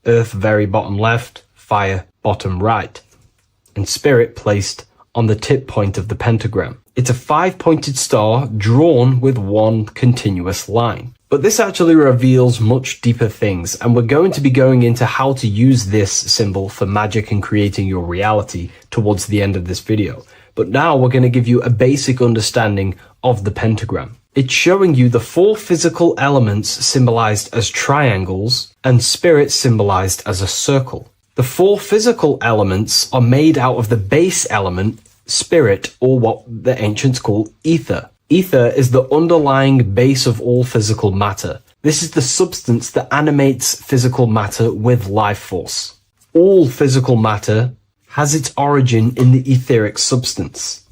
earth very bottom left, fire bottom right, and spirit placed on the tip point of the pentagram. It's a 5-pointed star drawn with one continuous line. But this actually reveals much deeper things, and we're going to be going into how to use this symbol for magic and creating your reality towards the end of this video. But now we're going to give you a basic understanding of the pentagram. It's showing you the 4 physical elements symbolized as triangles and spirit symbolized as a circle. The 4 physical elements are made out of the base element, spirit, or what the ancients call ether. Ether is the underlying base of all physical matter. This is the substance that animates physical matter with life force. All physical matter has its origin in the etheric substance,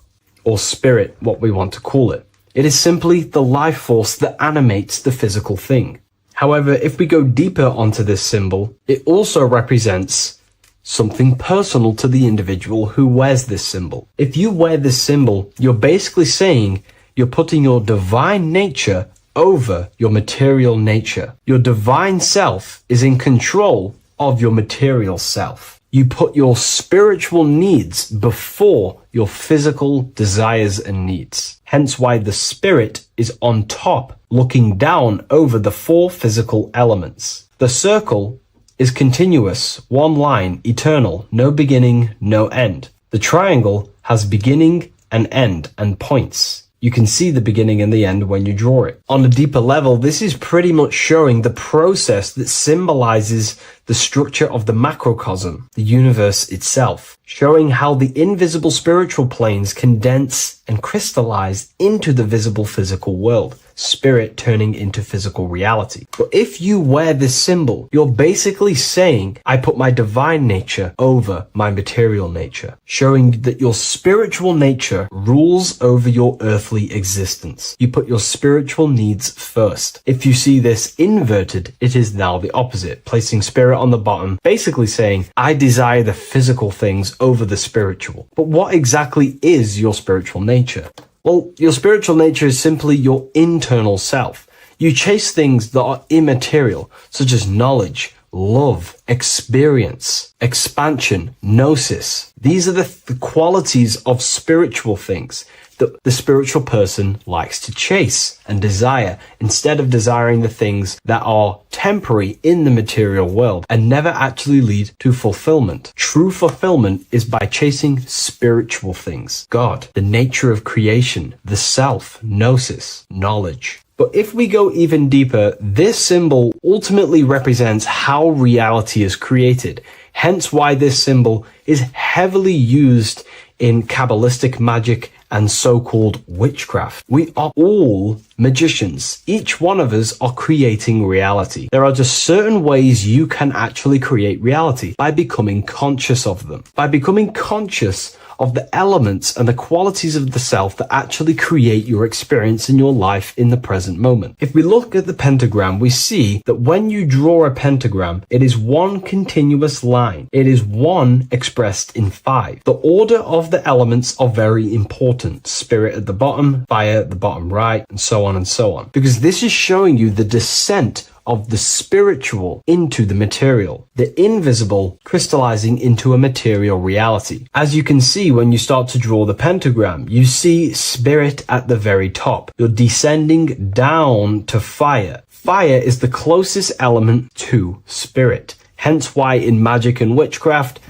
or spirit, what we want to call it. It is simply the life force that animates the physical thing. However, if we go deeper onto this symbol, it also represents something personal to the individual who wears this symbol. If you wear this symbol, you're basically saying you're putting your divine nature over your material nature. Your divine self is in control of your material self. You put your spiritual needs before your physical desires and needs. Hence why the spirit is on top, looking down over the 4 physical elements. The circle is continuous, one line, eternal, no beginning, no end. The triangle has beginning and end and points. You can see the beginning and the end when you draw it. On a deeper level, this is pretty much showing the process that symbolizes the structure of the macrocosm, the universe itself, showing how the invisible spiritual planes condense and crystallize into the visible physical world, spirit turning into physical reality. But if you wear this symbol, you're basically saying, I put my divine nature over my material nature, showing that your spiritual nature rules over your earthly existence. You put your spiritual needs first. If you see this inverted, it is now the opposite, placing spirit on the bottom, basically saying, I desire the physical things over the spiritual. But what exactly is your spiritual nature? Well, your spiritual nature is simply your internal self. You chase things that are immaterial, such as knowledge, love, experience, expansion, gnosis. These are the qualities of spiritual things that the spiritual person likes to chase and desire, instead of desiring the things that are temporary in the material world and never actually lead to fulfillment. True fulfillment is by chasing spiritual things: God, the nature of creation, the self, gnosis, knowledge. But if we go even deeper, this symbol ultimately represents how reality is created. Hence why this symbol is heavily used in Kabbalistic magic and so-called witchcraft. We are all magicians. Each one of us are creating reality. There are just certain ways you can actually create reality: by becoming conscious of them, by becoming conscious of the elements and the qualities of the self that actually create your experience in your life in the present moment. If we look at the pentagram, we see that when you draw a pentagram, it is one continuous line. It is one expressed in 5. The order of the elements are very important. Spirit at the bottom, fire at the bottom right, and so on and so on. Because this is showing you the descent of the spiritual into the material, the invisible crystallizing into a material reality. As you can see, when you start to draw the pentagram, you see spirit at the very top. You're descending down to fire. Fire is the closest element to spirit. Hence why in magic and witchcraft,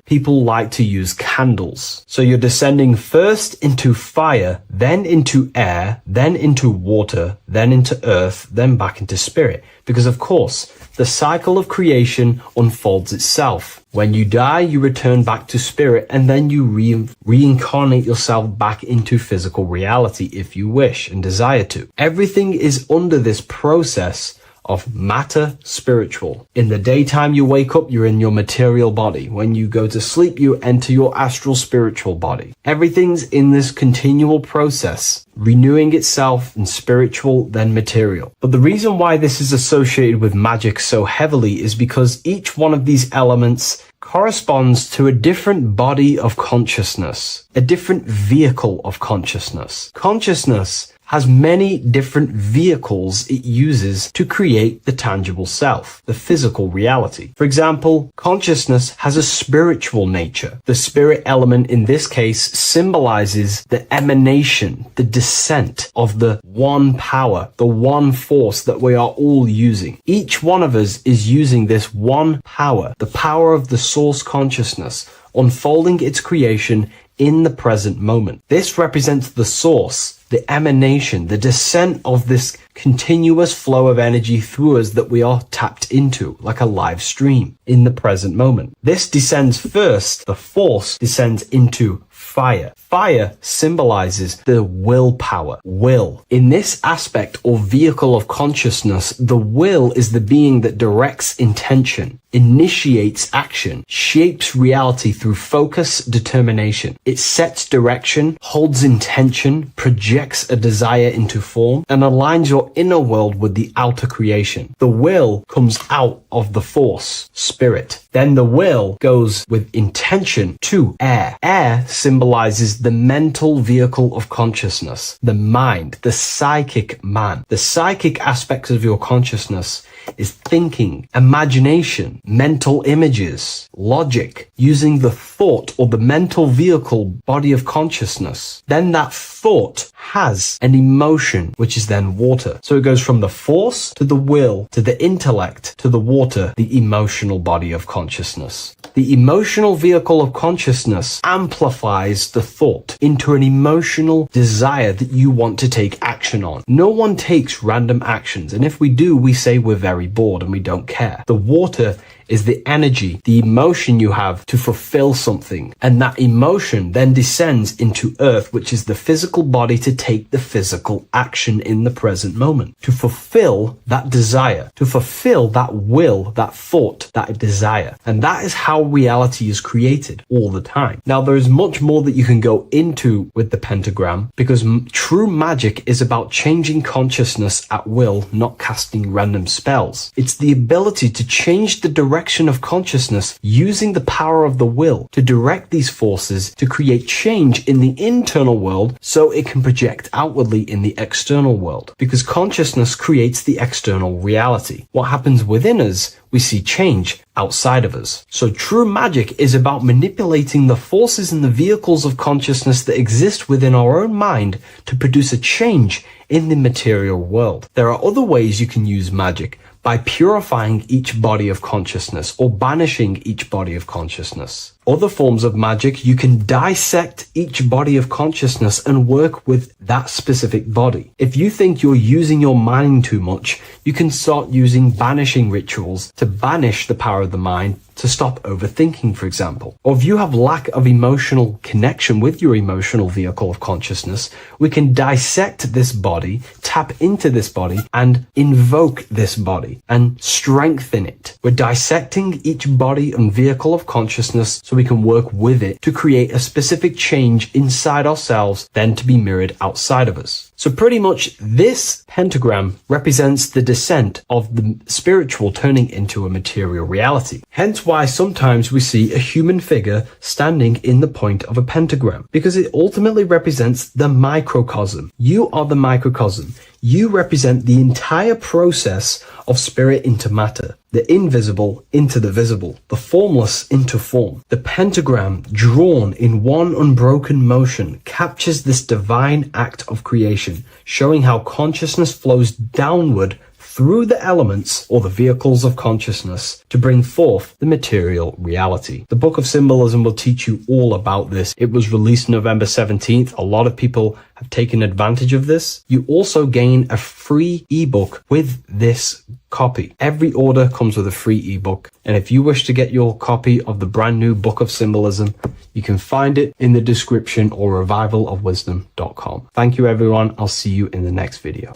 people like to use candles. So you're descending first into fire, then into air, then into water, then into earth, then back into spirit. Because of course, the cycle of creation unfolds itself. When you die, you return back to spirit, and then you reincarnate yourself back into physical reality if you wish and desire to. Everything is under this process of matter spiritual. In the daytime you wake up, you're in your material body. When you go to sleep, you enter your astral spiritual body. Everything's in this continual process, renewing itself in spiritual, then material. But the reason why this is associated with magic so heavily is because each one of these elements corresponds to a different body of consciousness, a different vehicle of consciousness. Consciousness has many different vehicles it uses to create the tangible self, the physical reality. For example, consciousness has a spiritual nature. The spirit element in this case symbolizes the emanation, the descent of the one power, the one force that we are all using. Each one of us is using this one power, the power of the source consciousness, unfolding its creation in the present moment. This represents the source, the emanation, the descent of this continuous flow of energy through us that we are tapped into, like a live stream in the present moment. This descends first, the force descends into fire. Fire symbolizes the willpower, will. In this aspect or vehicle of consciousness, the will is the being that directs intention, initiates action, shapes reality through focus, determination. It sets direction, holds intention, projects a desire into form, and aligns your inner world with the outer creation. The will comes out of the force, spirit. Then the will goes with intention to air. Air symbolizes the mental vehicle of consciousness, the mind, the psychic man. The psychic aspects of your consciousness is thinking, imagination, mental images, logic, using the thought or the mental vehicle body of consciousness. Then that thought has an emotion, which is then water. So it goes from the force to the will to the intellect to the water, the emotional body of consciousness. The emotional vehicle of consciousness amplifies the thought into an emotional desire that you want to take action on. No one takes random actions, and if we do, we say we're very bored and we don't care. The water is the energy, the emotion you have to fulfill something. And that emotion then descends into earth, which is the physical body to take the physical action in the present moment, to fulfill that desire, to fulfill that will, that thought, that desire. And that is how reality is created all the time. Now, there is much more that you can go into with the pentagram, because true magic is about changing consciousness at will, not casting random spells. It's the ability to change the direction direction of consciousness using the power of the will to direct these forces to create change in the internal world so it can project outwardly in the external world. Because consciousness creates the external reality. What happens within us, we see change outside of us. So true magic is about manipulating the forces and the vehicles of consciousness that exist within our own mind to produce a change in the material world. There are other ways you can use magic, by purifying each body of consciousness or banishing each body of consciousness. Other forms of magic, you can dissect each body of consciousness and work with that specific body. If you think you're using your mind too much, you can start using banishing rituals to banish the power of the mind to stop overthinking, for example. Or if you have lack of emotional connection with your emotional vehicle of consciousness, we can dissect this body, tap into this body, and invoke this body and strengthen it. We're dissecting each body and vehicle of consciousness so we can work with it to create a specific change inside ourselves, then to be mirrored outside of us. So pretty much this pentagram represents the descent of the spiritual turning into a material reality. Hence why sometimes we see a human figure standing in the point of a pentagram, because it ultimately represents the microcosm. You are the microcosm. You represent the entire process of spirit into matter, the invisible into the visible, the formless into form. The pentagram, drawn in one unbroken motion, captures this divine act of creation, showing how consciousness flows downward through the elements or the vehicles of consciousness to bring forth the material reality. The Book of Symbolism will teach you all about this. It was released November 17th. A lot of people have taken advantage of this. You also gain a free ebook with this copy. Every order comes with a free ebook. And if you wish to get your copy of the brand new Book of Symbolism, you can find it in the description or revivalofwisdom.com. Thank you, everyone. I'll see you in the next video.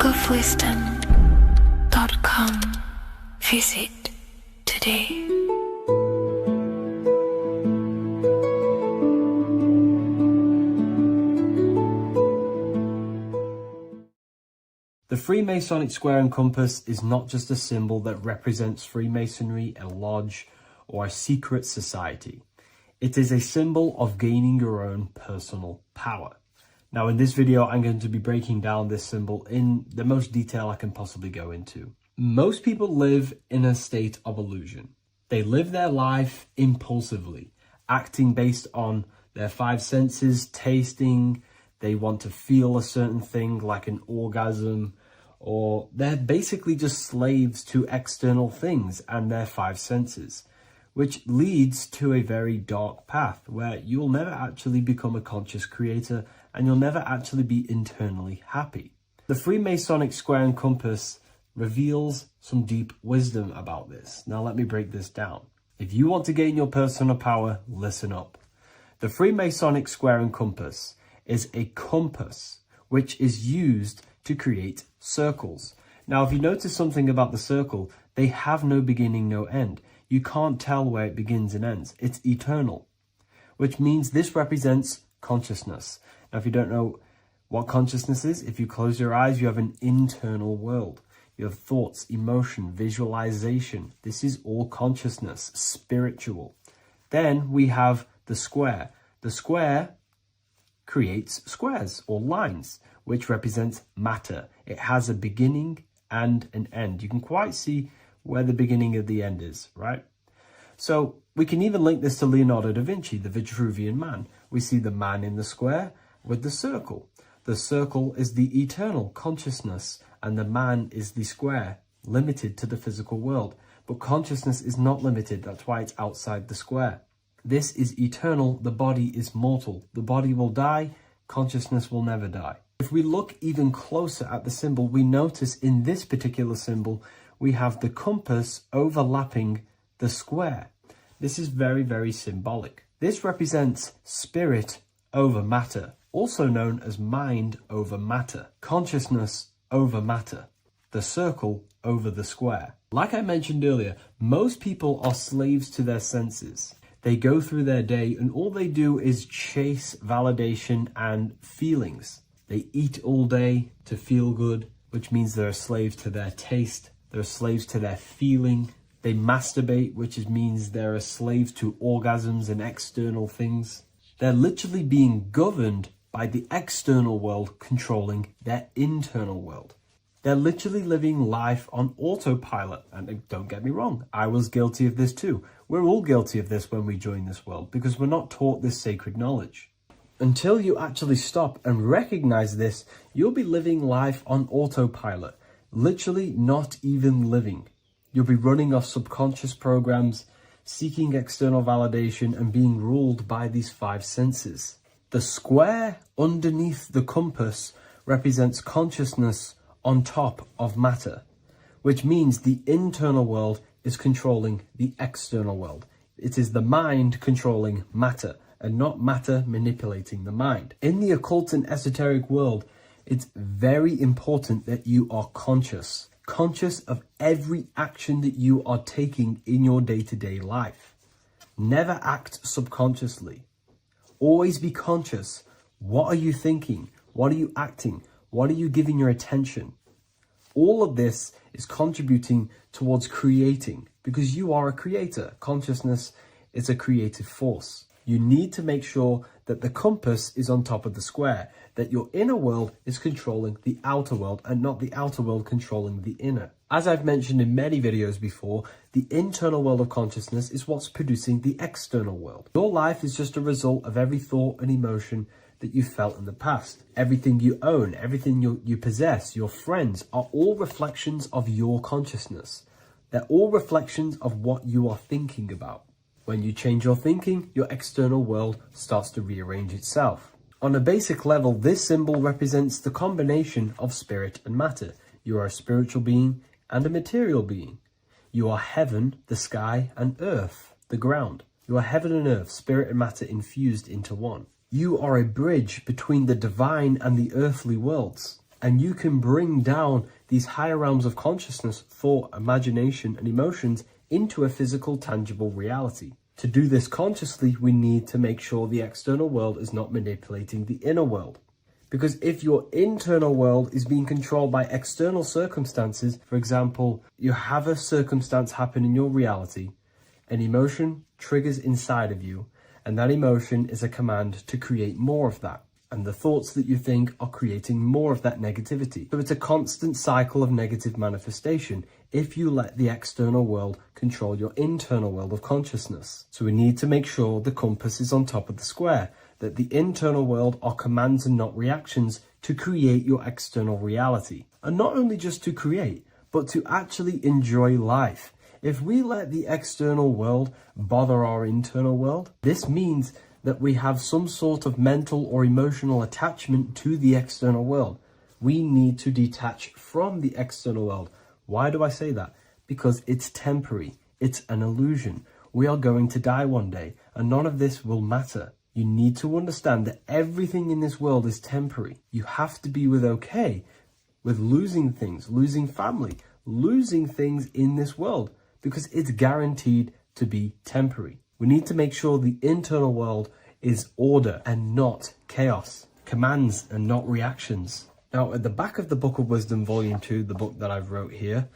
bookofwisdom.com. Visit today. The Freemasonic square and compass is not just a symbol that represents Freemasonry, a lodge, or a secret society. It is a symbol of gaining your own personal power. Now in this video, I'm going to be breaking down this symbol in the most detail I can possibly go into. Most people live in a state of illusion. They live their life impulsively, acting based on their five senses, tasting, they want to feel a certain thing like an orgasm, or they're basically just slaves to external things and their five senses, which leads to a very dark path where you'll never actually become a conscious creator and you'll never actually be internally happy. The Freemasonic square and compass reveals some deep wisdom about this. Now let me break this down. If you want to gain your personal power, listen up. The Freemasonic square and compass is a compass which is used to create circles. Now if you notice something about the circle, they have no beginning, no end. You can't tell where it begins and ends. It's eternal, which means this represents consciousness. Now, if you don't know what consciousness is, if you close your eyes, you have an internal world. You have thoughts, emotion, visualization. This is all consciousness, spiritual. Then we have the square. The square creates squares or lines, which represents matter. It has a beginning and an end. You can quite see where the beginning of the end is, right? So we can even link this to Leonardo da Vinci, the Vitruvian Man. We see the man in the square with the circle. The circle is the eternal consciousness and the man is the square, limited to the physical world. But consciousness is not limited. That's why it's outside the square. This is eternal. The body is mortal. The body will die. Consciousness will never die. If we look even closer at the symbol, we notice in this particular symbol, we have the compass overlapping the square. This is very, very symbolic. This represents spirit over matter, also known as mind over matter, consciousness over matter, the circle over the square. Like I mentioned earlier, most people are slaves to their senses. They go through their day and all they do is chase validation and feelings. They eat all day to feel good, which means they're slaves to their taste. They're slaves to their feeling. They masturbate, which means they're a slave to orgasms and external things. They're literally being governed by the external world controlling their internal world. They're literally living life on autopilot. And don't get me wrong, I was guilty of this too. We're all guilty of this when we join this world because we're not taught this sacred knowledge. Until you actually stop and recognize this, you'll be living life on autopilot. Literally not even living. You'll be running off subconscious programs, seeking external validation and being ruled by these five senses. The square underneath the compass represents consciousness on top of matter, which means the internal world is controlling the external world. It is the mind controlling matter and not matter manipulating the mind. In the occult and esoteric world, it's very important that you are conscious of every action that you are taking in your day-to-day life. Never act subconsciously. Always be conscious. What are you thinking? What are you acting? What are you giving your attention? All of this is contributing towards creating because you are a creator. Consciousness is a creative force. You need to make sure that the compass is on top of the square, that your inner world is controlling the outer world and not the outer world controlling the inner. As I've mentioned in many videos before, the internal world of consciousness is what's producing the external world. Your life is just a result of every thought and emotion that you felt in the past. Everything you own, everything you possess, your friends are all reflections of your consciousness. They're all reflections of what you are thinking about. When you change your thinking, your external world starts to rearrange itself. On a basic level, this symbol represents the combination of spirit and matter. You are a spiritual being and a material being. You are heaven, the sky, and earth, the ground. You are heaven and earth, spirit and matter infused into one. You are a bridge between the divine and the earthly worlds. And you can bring down these higher realms of consciousness, thought, imagination, and emotions into a physical, tangible reality. To do this consciously, we need to make sure the external world is not manipulating the inner world. Because if your internal world is being controlled by external circumstances, for example, you have a circumstance happen in your reality, an emotion triggers inside of you, and that emotion is a command to create more of that. And the thoughts that you think are creating more of that negativity. So it's a constant cycle of negative manifestation if you let the external world control your internal world of consciousness. So we need to make sure the compass is on top of the square, that the internal world are commands and not reactions to create your external reality. And not only just to create, but to actually enjoy life. If we let the external world bother our internal world, this means that we have some sort of mental or emotional attachment to the external world. We need to detach from the external world. Why do I say that? Because it's temporary. It's an illusion. We are going to die one day, and none of this will matter. You need to understand that everything in this world is temporary. You have to be okay with losing things, losing family, losing things in this world, because it's guaranteed to be temporary. We need to make sure the internal world is order and not chaos, commands and not reactions. Now, at the back of the Book of Wisdom, Volume 2, the book that I've wrote here,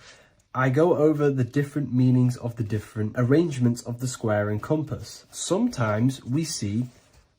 I go over the different meanings of the different arrangements of the square and compass. Sometimes we see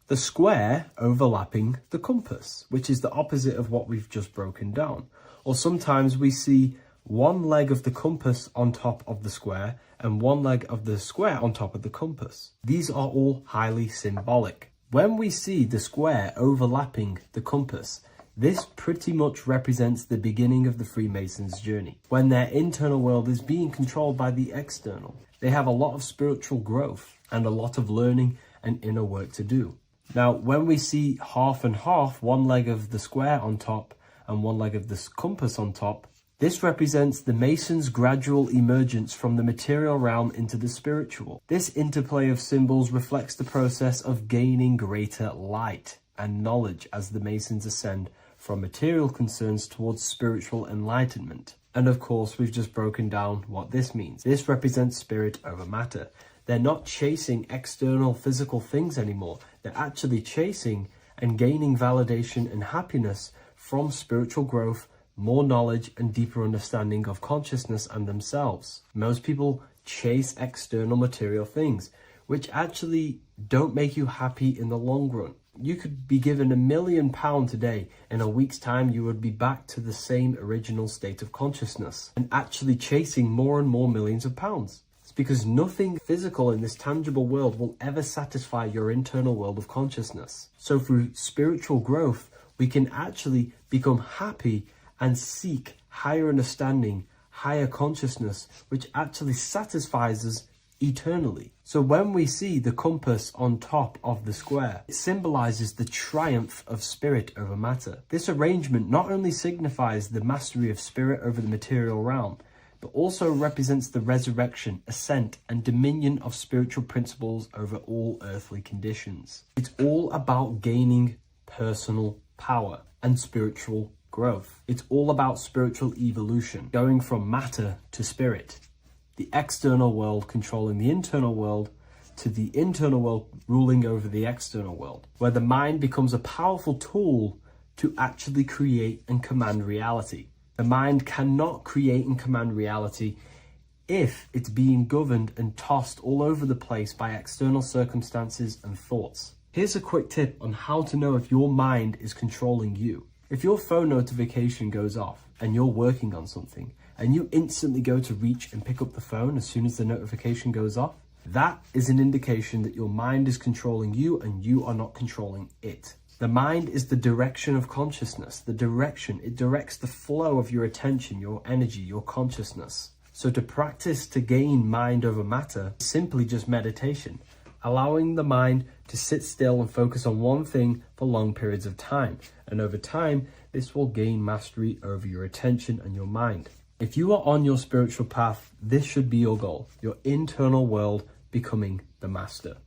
the square overlapping the compass, which is the opposite of what we've just broken down. Or sometimes we see one leg of the compass on top of the square and one leg of the square on top of the compass. These are all highly symbolic. When we see the square overlapping the compass, this pretty much represents the beginning of the Freemasons' journey. When their internal world is being controlled by the external, they have a lot of spiritual growth and a lot of learning and inner work to do. Now, when we see half and half, one leg of the square on top and one leg of the compass on top, this represents the Masons' gradual emergence from the material realm into the spiritual. This interplay of symbols reflects the process of gaining greater light and knowledge as the Masons ascend from material concerns towards spiritual enlightenment. And of course, we've just broken down what this means. This represents spirit over matter. They're not chasing external physical things anymore. They're actually chasing and gaining validation and happiness from spiritual growth, more knowledge, and deeper understanding of consciousness and themselves. Most people chase external material things, which actually don't make you happy in the long run. You could be given £1 million today. In a week's time, you would be back to the same original state of consciousness and actually chasing more and more millions of pounds. It's because nothing physical in this tangible world will ever satisfy your internal world of consciousness. So through spiritual growth, we can actually become happy and seek higher understanding, higher consciousness, which actually satisfies us eternally. So when we see the compass on top of the square, it symbolizes the triumph of spirit over matter. This arrangement not only signifies the mastery of spirit over the material realm, but also represents the resurrection, ascent, and dominion of spiritual principles over all earthly conditions. It's all about gaining personal power and spiritual growth. It's all about spiritual evolution, going from matter to spirit. The external world controlling the internal world, to the internal world ruling over the external world, where the mind becomes a powerful tool to actually create and command reality. The mind cannot create and command reality if it's being governed and tossed all over the place by external circumstances and thoughts. Here's a quick tip on how to know if your mind is controlling you. If your phone notification goes off and you're working on something, and you instantly go to reach and pick up the phone as soon as the notification goes off, that is an indication that your mind is controlling you and you are not controlling it. The mind is the direction of consciousness. The direction, it directs the flow of your attention, your energy, your consciousness. So to practice to gain mind over matter is simply just meditation, allowing the mind to sit still and focus on one thing for long periods of time. And over time, this will gain mastery over your attention and your mind. If you are on your spiritual path, this should be your goal, your internal world becoming the master.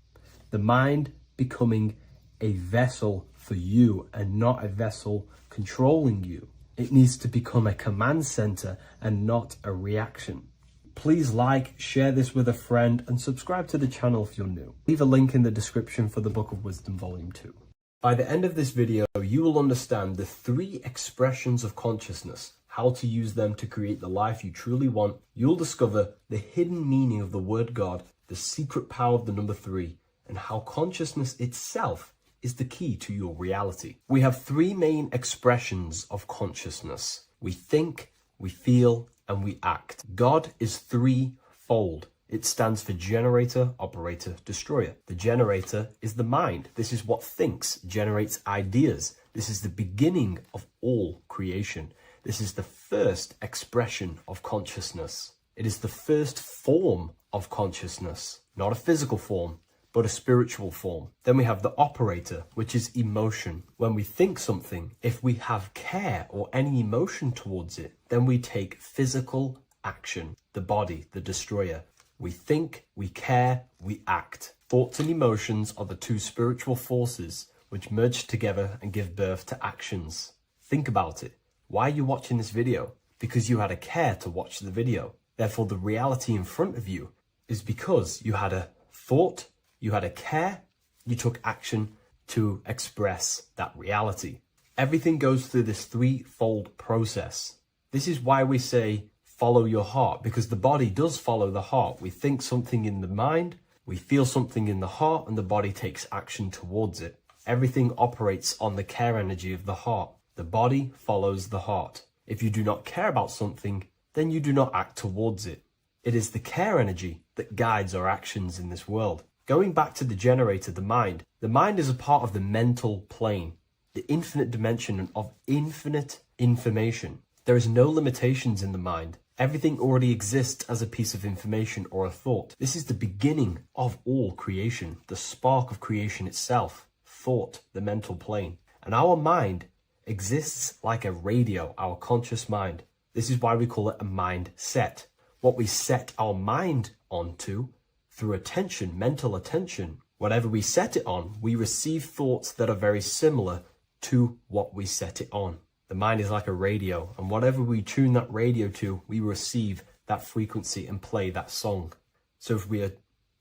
The mind becoming a vessel for you and not a vessel controlling you. It needs to become a command center and not a reaction. Please like, share this with a friend, and subscribe to the channel if you're new. Leave a link in the description for the Book of Wisdom Volume 2. By the end of this video, you will understand the 3 expressions of consciousness, how to use them to create the life you truly want. You'll discover the hidden meaning of the word God, the secret power of the number 3, and how consciousness itself is the key to your reality. We have 3 main expressions of consciousness. We think, we feel, and we act. God is 3-fold. It stands for generator, operator, destroyer. The generator is the mind. This is what thinks, generates ideas. This is the beginning of all creation. This is the first expression of consciousness. It is the first form of consciousness, not a physical form, but a spiritual form. Then we have the operator, which is emotion. When we think something, if we have care or any emotion towards it, then we take physical action, the body, the destroyer. We think, we care, we act. Thoughts and emotions are the 2 spiritual forces which merge together and give birth to actions. Think about it. Why are you watching this video? Because you had a care to watch the video. Therefore, the reality in front of you is because you had a thought, you had a care, you took action to express that reality. Everything goes through this 3-fold process. This is why we say, follow your heart, because the body does follow the heart. We think something in the mind, we feel something in the heart, and the body takes action towards it. Everything operates on the care energy of the heart. The body follows the heart. If you do not care about something, then you do not act towards it. It is the care energy that guides our actions in this world. Going back to the generator, the mind is a part of the mental plane, the infinite dimension of infinite information. There is no limitations in the mind. Everything already exists as a piece of information or a thought. This is the beginning of all creation, the spark of creation itself, thought, the mental plane. And our mind exists like a radio, our conscious mind. This is why we call it a mindset. What we set our mind onto through attention, mental attention, whatever we set it on, we receive thoughts that are very similar to what we set it on. The mind is like a radio, and whatever we tune that radio to, we receive that frequency and play that song. So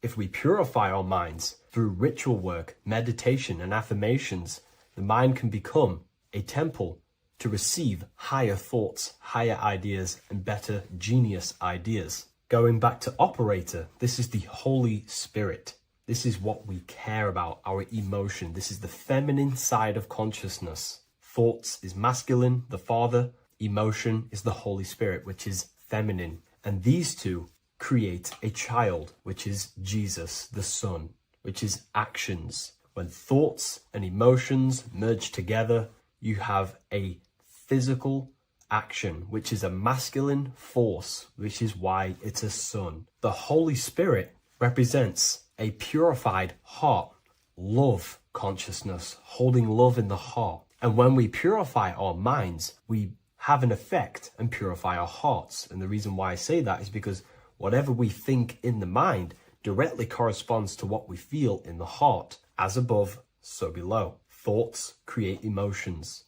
if we purify our minds through ritual work, meditation, and affirmations, the mind can become a temple to receive higher thoughts, higher ideas, and better genius ideas. Going back to operator, this is the Holy Spirit. This is what we care about, our emotion. This is the feminine side of consciousness. Thoughts is masculine, the Father. Emotion is the Holy Spirit, which is feminine. And these two create a child, which is Jesus, the Son, which is actions. When thoughts and emotions merge together, you have a physical action, which is a masculine force, which is why it's a son. The Holy Spirit represents a purified heart, love consciousness, holding love in the heart. And when we purify our minds, we have an effect and purify our hearts. And the reason why I say that is because whatever we think in the mind directly corresponds to what we feel in the heart. As above, so below. Thoughts create emotions.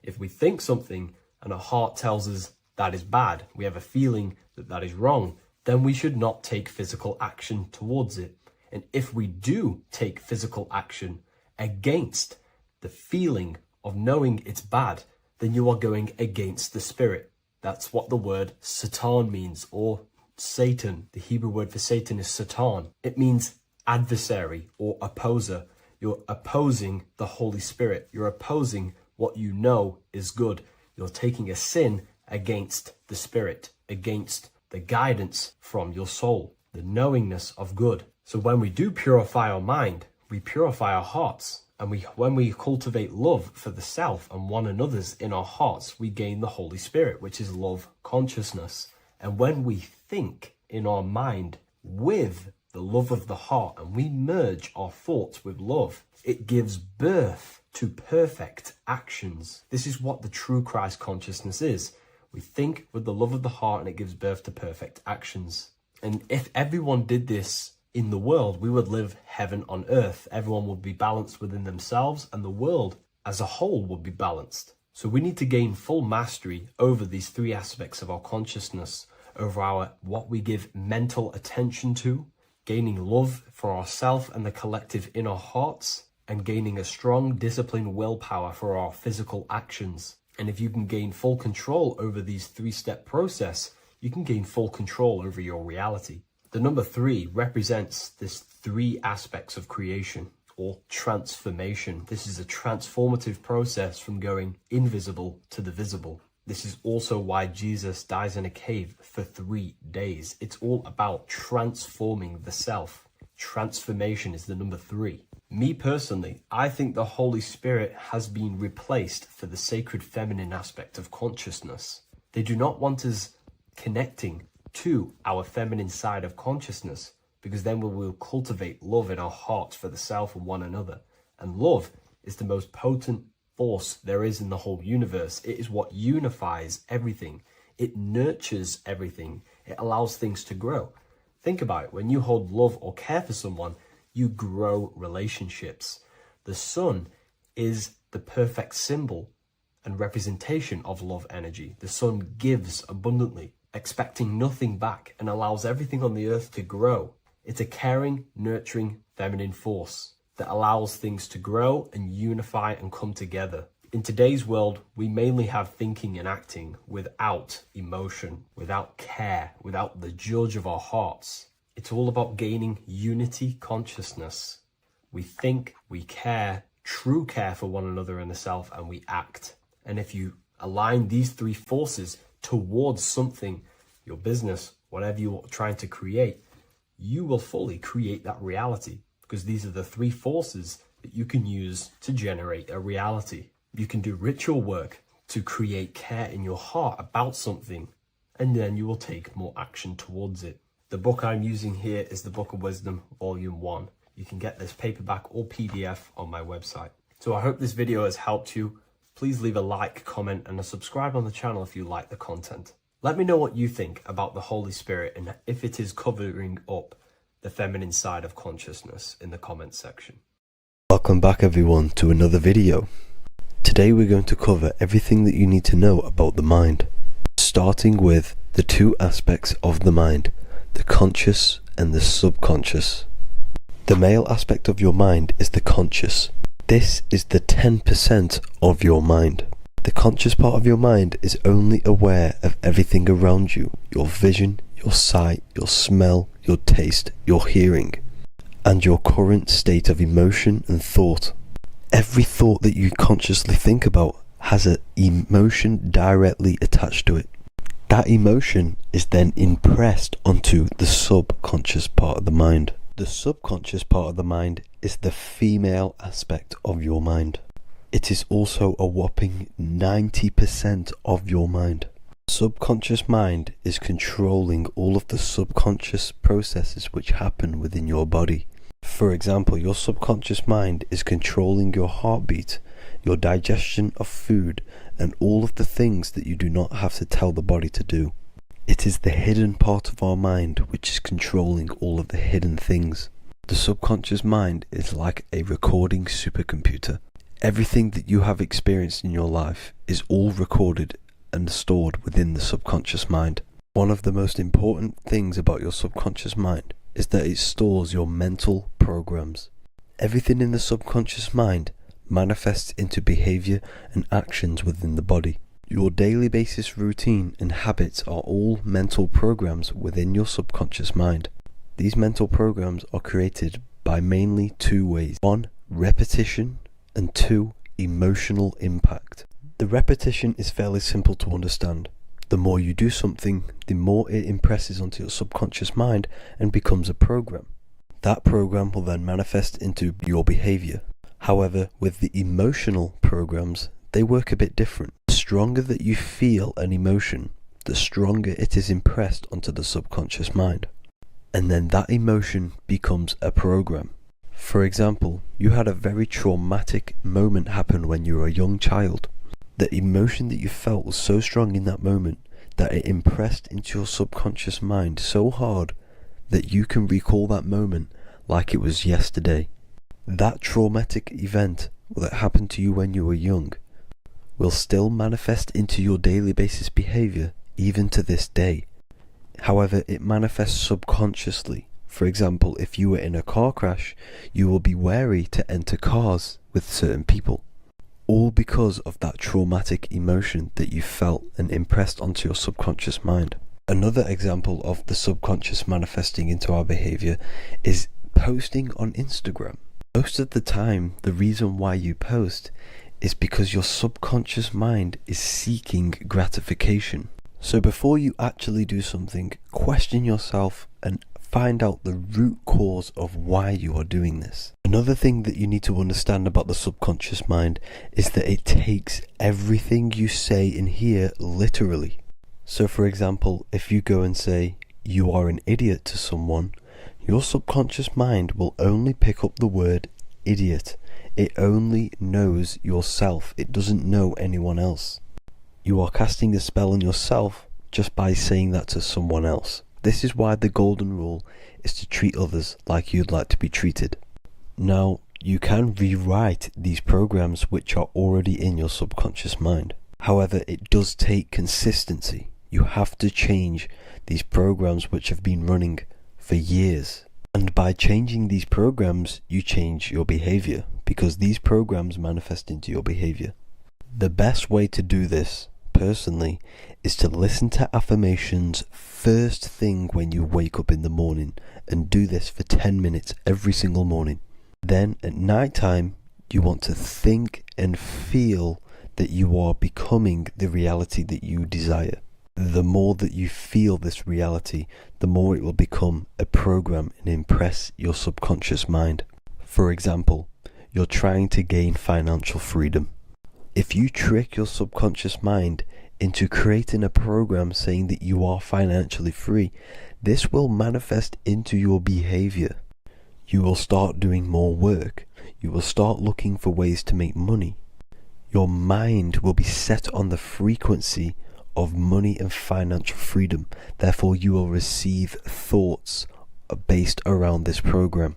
If we think something and our heart tells us that is bad, we have a feeling that that is wrong, then we should not take physical action towards it. And if we do take physical action against the feeling of knowing it's bad, then you are going against the spirit. That's what the word Satan means, or Satan. The Hebrew word for Satan is Satan. It means adversary or opposer. You're opposing the Holy Spirit. You're opposing what you know is good. You're taking a sin against the Spirit, against the guidance from your soul, the knowingness of good. So when we do purify our mind, we purify our hearts. And when we cultivate love for the self and one another's in our hearts, we gain the Holy Spirit, which is love consciousness. And when we think in our mind with the love of the heart, and we merge our thoughts with love, it gives birth to perfect actions. This is what the true Christ consciousness is. We think with the love of the heart, and it gives birth to perfect actions. And if everyone did this in the world, we would live heaven on earth. Everyone would be balanced within themselves, and the world as a whole would be balanced. So we need to gain full mastery over these three aspects of our consciousness, over our what we give mental attention to, gaining love for ourselves and the collective in our hearts, and gaining a strong disciplined willpower for our physical actions. And if you can gain full control over these three-step process, you can gain full control over your reality. The number 3 represents this 3 aspects of creation or transformation. This is a transformative process from going invisible to the visible. This is also why Jesus dies in a cave for 3 days. It's all about transforming the self. Transformation is the number 3. Me personally, I think the Holy Spirit has been replaced for the sacred feminine aspect of consciousness. They do not want us connecting to our feminine side of consciousness, because then we will cultivate love in our hearts for the self and one another. And love is the most potent force there is in the whole universe. It is what unifies everything. It nurtures everything. It allows things to grow. Think about it. When you hold love or care for someone, you grow relationships. The sun is the perfect symbol and representation of love energy. The sun gives abundantly, expecting nothing back, and allows everything on the earth to grow. It's a caring, nurturing, feminine force that allows things to grow and unify and come together. In today's world, we mainly have thinking and acting without emotion, without care, without the judge of our hearts. It's all about gaining unity consciousness. We think, we care, true care for one another and the self, and we act. And if you align these 3 forces towards something, your business, whatever you're trying to create, you will fully create that reality, because these are the 3 forces that you can use to generate a reality. You can do ritual work to create care in your heart about something, and then you will take more action towards it. The book I'm using here is the Book of Wisdom, Volume 1. You can get this paperback or PDF on my website. So I hope this video has helped you. Please leave a like, comment, and a subscribe on the channel if you like the content. Let me know what you think about the Holy Spirit and if it is covering up the feminine side of consciousness in the comments section. Welcome back everyone to another video. Today we're going to cover everything that you need to know about the mind, starting with the 2 aspects of the mind, the conscious and the subconscious. The male aspect of your mind is the conscious. This is the 10% of your mind. The conscious part of your mind is only aware of everything around you, your vision, your sight, your smell, your taste, your hearing, and your current state of emotion and thought. Every thought that you consciously think about has an emotion directly attached to it. That emotion is then impressed onto the subconscious part of the mind. The subconscious part of the mind is the female aspect of your mind. It is also a whopping 90% of your mind. Subconscious mind is controlling all of the subconscious processes which happen within your body. For example, your subconscious mind is controlling your heartbeat, your digestion of food, and all of the things that you do not have to tell the body to do. It is the hidden part of our mind which is controlling all of the hidden things. The subconscious mind is like a recording supercomputer. Everything that you have experienced in your life is all recorded and stored within the subconscious mind. One of the most important things about your subconscious mind is that it stores your mental programs. Everything in the subconscious mind manifests into behavior and actions within the body. Your daily basis routine and habits are all mental programs within your subconscious mind. These mental programs are created by mainly two ways. 1. Repetition, and 2. Emotional impact. The repetition is fairly simple to understand. The more you do something, the more it impresses onto your subconscious mind and becomes a program. That program will then manifest into your behavior. However, with the emotional programs, they work a bit different. The stronger that you feel an emotion, the stronger it is impressed onto the subconscious mind. And then that emotion becomes a program. For example, you had a very traumatic moment happen when you were a young child. The emotion that you felt was so strong in that moment that it impressed into your subconscious mind so hard that you can recall that moment like it was yesterday. That traumatic event that happened to you when you were young will still manifest into your daily basis behavior even to this day. However, it manifests subconsciously. For example, if you were in a car crash, you will be wary to enter cars with certain people. All because of that traumatic emotion that you felt and impressed onto your subconscious mind. Another example of the subconscious manifesting into our behavior is posting on Instagram. Most of the time, the reason why you post is because your subconscious mind is seeking gratification. So before you actually do something, question yourself and find out the root cause of why you are doing this. Another thing that you need to understand about the subconscious mind is that it takes everything you say and hear literally. So for example, if you go and say, "You are an idiot" to someone, your subconscious mind will only pick up the word idiot. It only knows yourself. It doesn't know anyone else. You are casting a spell on yourself just by saying that to someone else. This is why the golden rule is to treat others like you'd like to be treated. Now, you can rewrite these programs which are already in your subconscious mind. However, it does take consistency. You have to change these programs which have been running for years. And by changing these programs, you change your behavior, because these programs manifest into your behavior. The best way to do this, personally, is to listen to affirmations first thing when you wake up in the morning, and do this for 10 minutes every single morning. Then at night time, you want to think and feel that you are becoming the reality that you desire. The more that you feel this reality, the more it will become a program and impress your subconscious mind. For example, you're trying to gain financial freedom. If you trick your subconscious mind into creating a program saying that you are financially free, this will manifest into your behavior. You will start doing more work. You will start looking for ways to make money. Your mind will be set on the frequency of money and financial freedom. Therefore, you will receive thoughts based around this program.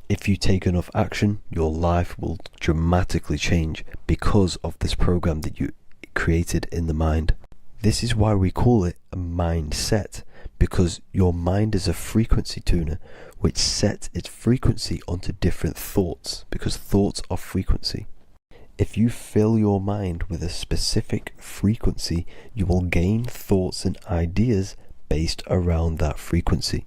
If you take enough action, your life will dramatically change because of this program that you created in the mind. This is why we call it a mindset, because your mind is a frequency tuner which sets its frequency onto different thoughts, because thoughts are frequency. If you fill your mind with a specific frequency, you will gain thoughts and ideas based around that frequency.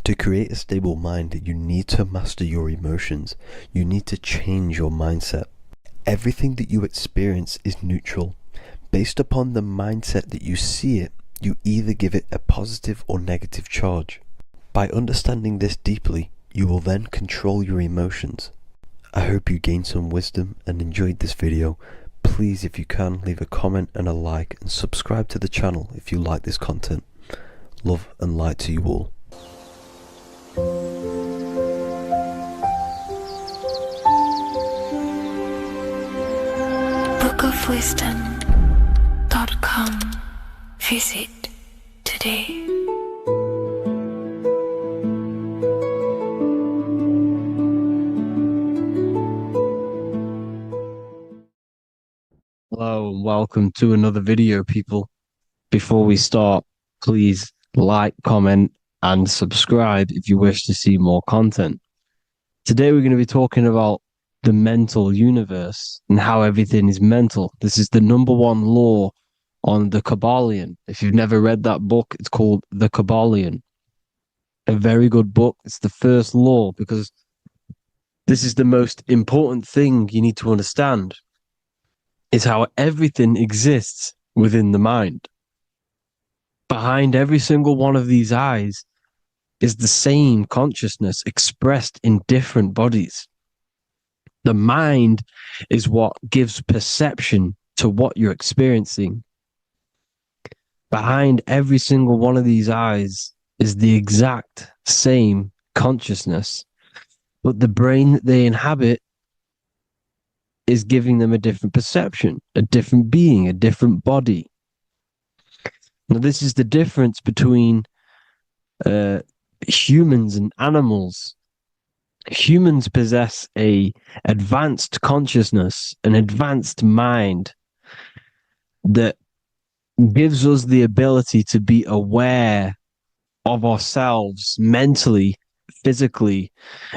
To create a stable mind, you need to master your emotions. You need to change your mindset. Everything that you experience is neutral. Based upon the mindset that you see it, you either give it a positive or negative charge. By understanding this deeply, you will then control your emotions. I hope you gained some wisdom and enjoyed this video. Please, if you can, leave a comment and a like, and subscribe to the channel if you like this content. Love and light to you all. bookofwisdom.com. Visit today. Hello and welcome to another video, people. Before we start, please like, comment, and subscribe if you wish to see more content. Today we're going to be talking about the mental universe and how everything is mental. This is the #1 law on the Kybalion. If you've never read that book, it's called The Kybalion. A very good book. It's the first law because this is the most important thing you need to understand, is how everything exists within the mind. Behind every single one of these eyes is the same consciousness expressed in different bodies. The mind is what gives perception to what you're experiencing. Behind every single one of these eyes is the exact same consciousness, but the brain that they inhabit is giving them a different perception, a different being, a different body. Now, this is the difference between humans and animals. Humans possess a advanced consciousness, an advanced mind that gives us the ability to be aware of ourselves mentally, physically,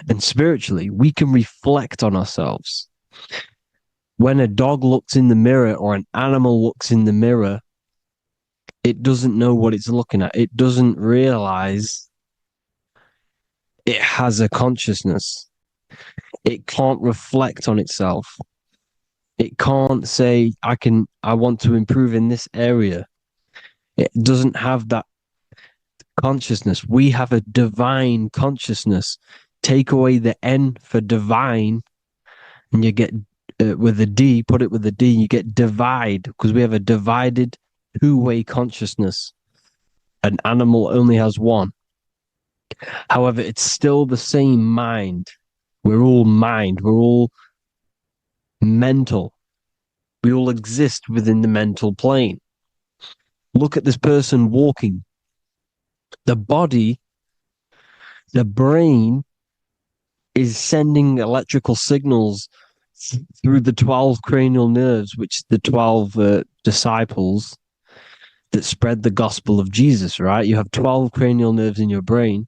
and spiritually. We can reflect on ourselves. When a dog looks in the mirror or an animal looks in the mirror, it doesn't know what it's looking at. It doesn't realize it has a consciousness. It can't reflect on itself. It can't say, I want to improve in this area. It doesn't have that consciousness. We have a divine consciousness. Take away the N for divine, and you get with a D, put it with a D, you get divide, because we have a divided two-way consciousness. An animal only has one. However, it's still the same mind. We're all mind. We're all mental. We all exist within the mental plane. Look at this person walking. The body, the brain, is sending electrical signals through the 12 cranial nerves, which the 12 disciples that spread the gospel of Jesus, right? You have 12 cranial nerves in your brain.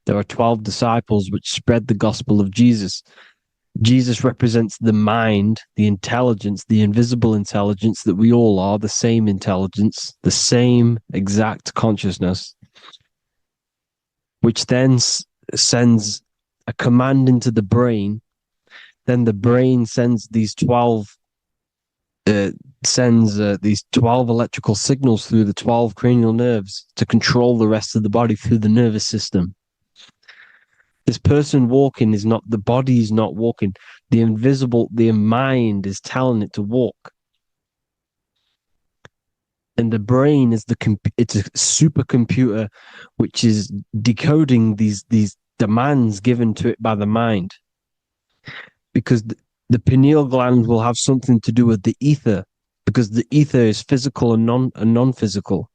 There are 12 disciples which spread the gospel of Jesus. Jesus represents the mind, the intelligence, the invisible intelligence that we all are, the same intelligence, the same exact consciousness, which then sends a command into the brain. Then the brain sends these 12 electrical signals through the 12 cranial nerves to control the rest of the body through the nervous system. This person walking is not, the body is not walking. The mind is telling it to walk. And the brain is it's a supercomputer which is decoding these demands given to it by the mind. Because the pineal gland will have something to do with the ether, because the ether is physical and non-physical.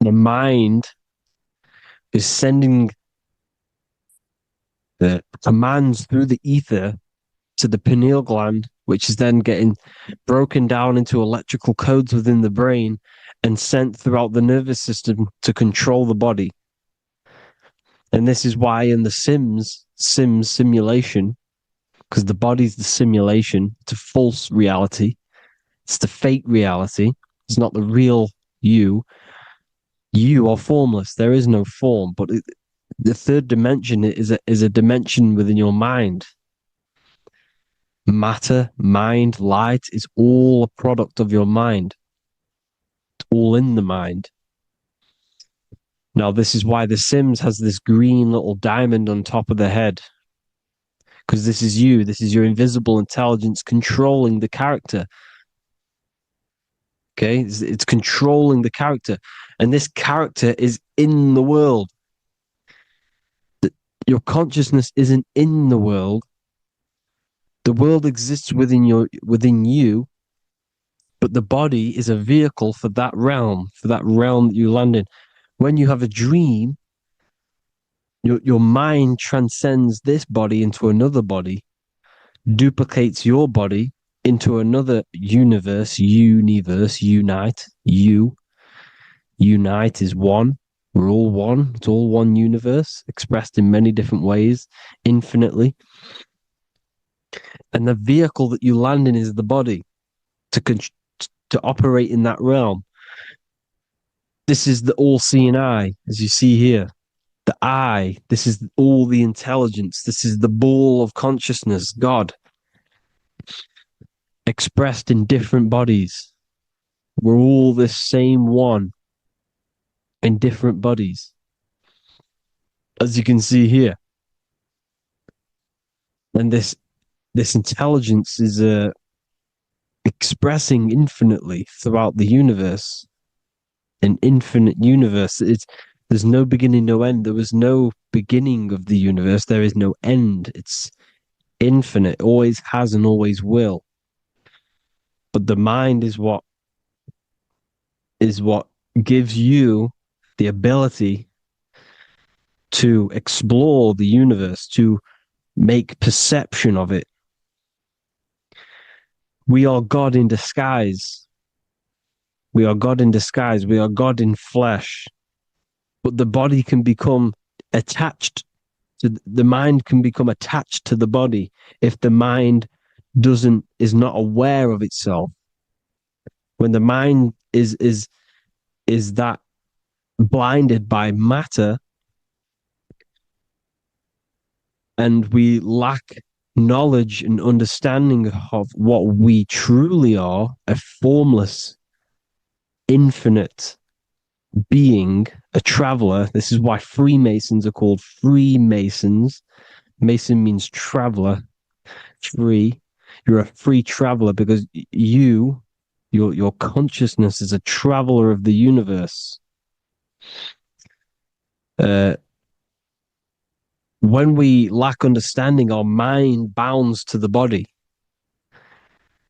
The mind is sending the commands through the ether to the pineal gland, which is then getting broken down into electrical codes within the brain and sent throughout the nervous system to control the body. And this is why in the Sims simulation, because the body's the simulation. It's a false reality. It's the fake reality. It's not the real you. You are formless. There is no form. But the third dimension is a dimension within your mind. Matter, mind, light is all a product of your mind. It's all in the mind. Now, this is why The Sims has this green little diamond on top of the head. Because this is you. This is your invisible intelligence controlling the character. Okay? It's controlling the character. And this character is in the world. Your consciousness isn't in the world. The world exists within you, but the body is a vehicle for that realm that you land in. When you have a dream, your mind transcends this body into another body, duplicates your body into another universe, unite, unite is one. We're all one. It's all one universe, expressed in many different ways, infinitely. And the vehicle that you land in is the body to operate in that realm. This is the all-seeing eye, as you see here. The eye, this is all the intelligence. This is the ball of consciousness, God, expressed in different bodies. We're all this same one in different bodies, as you can see here. And this intelligence is expressing infinitely throughout the universe. An infinite universe. There's no beginning, no end. There was no beginning of the universe. There is no end. It's infinite. Always has and always will. But the mind is what gives you the ability to explore the universe, to make perception of it. We are God in disguise. We are God in disguise. We are God in flesh. But the body can become attached to the mind, can become attached to the body if the mind is not aware of itself. When the mind is that blinded by matter, and we lack knowledge and understanding of what we truly are, a formless, infinite being, a traveler. This is why Freemasons are called Freemasons. Mason means traveler. Free. You're a free traveler because your consciousness is a traveler of the universe. When we lack understanding, our mind bounds to the body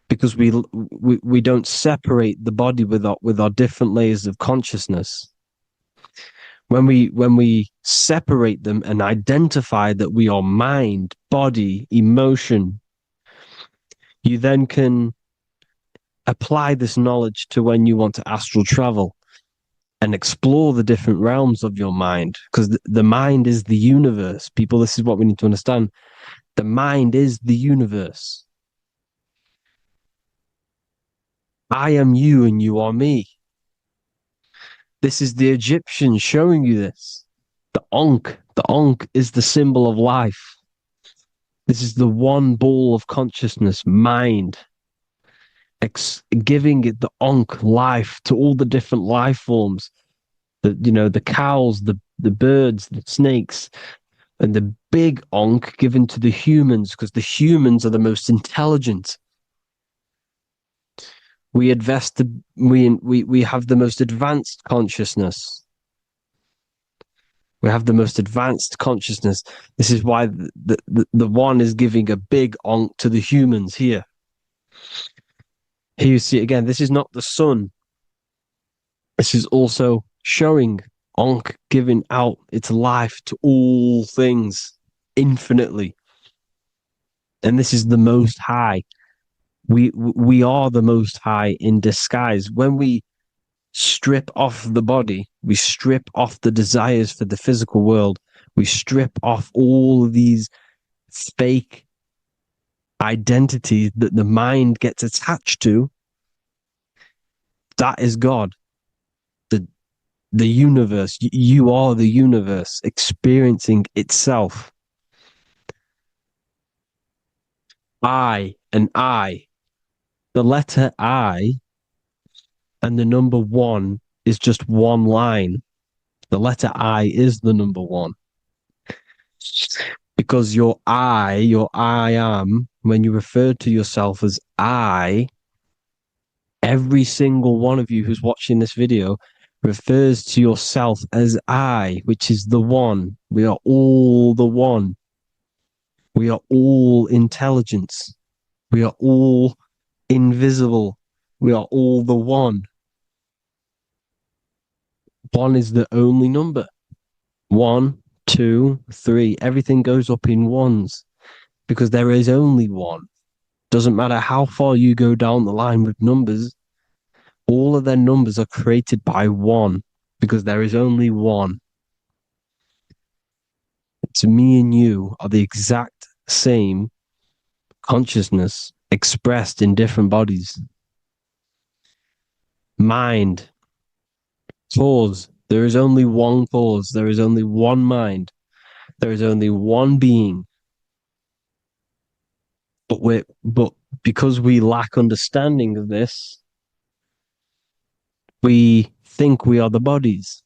because we don't separate the body with our different layers of consciousness. When we separate them and identify that we are mind, body, emotion, you then can apply this knowledge to when you want to astral travel and explore the different realms of your mind, because the mind is the universe. People, this is what we need to understand. The mind is the universe. I am you and you are me. This is the Egyptians showing you this. The Ankh is the symbol of life. This is the one ball of consciousness, mind, giving it the Ankh life to all the different life forms. The cows, the birds, the snakes, and the big Ankh given to the humans, because the humans are the most intelligent. We have the most advanced consciousness. We have the most advanced consciousness. This is why the one is giving a big Ankh to the humans here. Here you see again, this is not the sun. This is also showing Ankh giving out its life to all things infinitely. And this is the Most High. We are the Most High in disguise. When we strip off the body, we strip off the desires for the physical world, we strip off all of these fake identity that the mind gets attached to, that is God. The universe. You are the universe experiencing itself. I and I. The letter I and the number 1 is just one line. The letter I is the number 1. Because your I am, when you refer to yourself as I, every single one of you who's watching this video refers to yourself as I, which is the one. We are all the one. We are all intelligence. We are all invisible. We are all the one. 1 is the only number. 1, 2, 3. Everything goes up in ones because there is only one. Doesn't matter how far you go down the line with numbers, all of their numbers are created by 1 because there is only one. It's me and you are the exact same consciousness expressed in different bodies. Mind. Cause. There is only one cause. There is only one mind. There is only one being. But because we lack understanding of this, we think we are the bodies.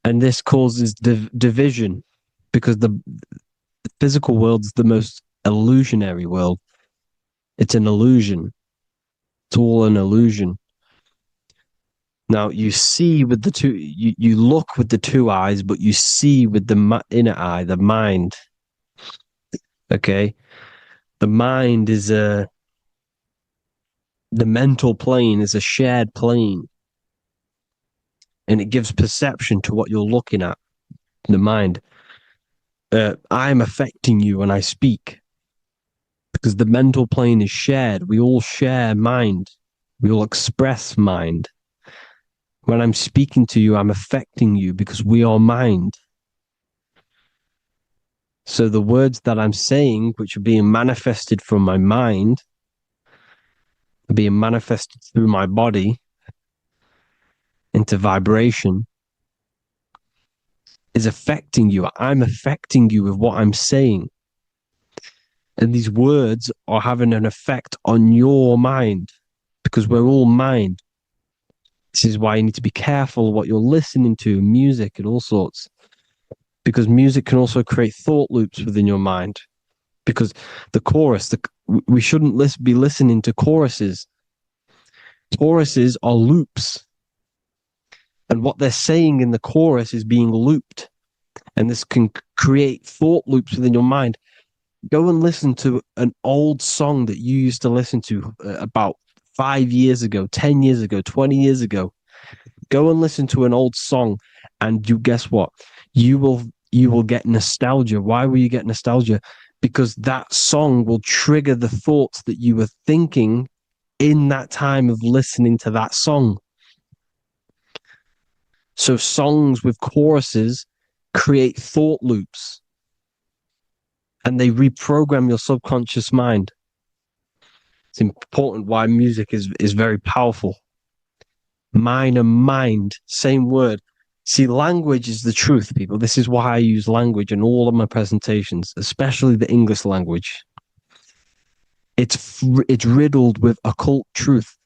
And this causes division because the physical world is the most illusionary world. It's an illusion. It's all an illusion. Now you see with the two, you look with the 2 eyes, but you see with the inner eye, the mind. Okay, the mind is the mental plane is a shared plane, and it gives perception to what you're looking at. The mind. I'm affecting you when I speak because the mental plane is shared. We all share mind. We all express mind. When I'm speaking to you, I'm affecting you because we are mind. So the words that I'm saying, which are being manifested from my mind, are being manifested through my body into vibration, is affecting you. I'm affecting you with what I'm saying. And these words are having an effect on your mind because we're all mind. This is why you need to be careful what you're listening to, music and all sorts. Because music can also create thought loops within your mind. Because the chorus, we shouldn't be listening to choruses. Choruses are loops. And what they're saying in the chorus is being looped. And this can create thought loops within your mind. Go and listen to an old song that you used to listen to about 5 years ago, 10 years ago, 20 years ago. Go and listen to an old song and you guess what? You will get nostalgia. Why will you get nostalgia? Because that song will trigger the thoughts that you were thinking in that time of listening to that song. So songs with choruses create thought loops and they reprogram your subconscious mind. It's important why music is very powerful. Mind and mind, same word. See, language is the truth, people. This is why I use language in all of my presentations, especially the English language. It's riddled with occult truth.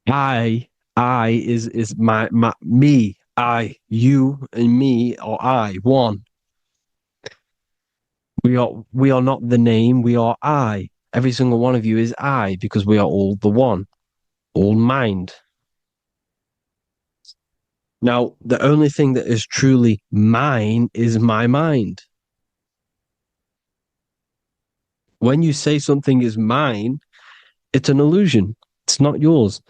I is my me, I, you and me are I, one. We are not the name, we are I. Every single one of you is I because we are all the one, all mind. Now, the only thing that is truly mine is my mind. When you say something is mine, it's an illusion. It's not yours.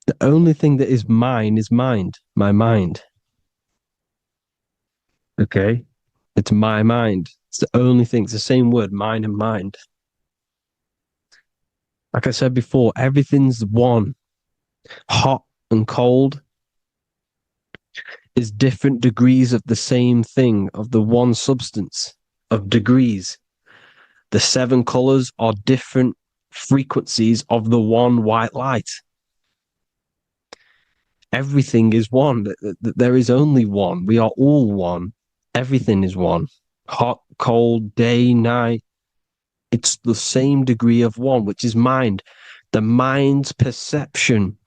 The only thing that is mine is mind, my mind. Okay? It's my mind. It's the only thing. It's the same word, mind and mind. Like I said before, everything's one. Hot and cold is different degrees of the same thing, of the one substance. of degrees. The 7 colors are different frequencies of the one white light. Everything is one. There is only one. We are all one. Everything is one. Hot, cold, day, night. It's the same degree of one, which is mind. The mind's perception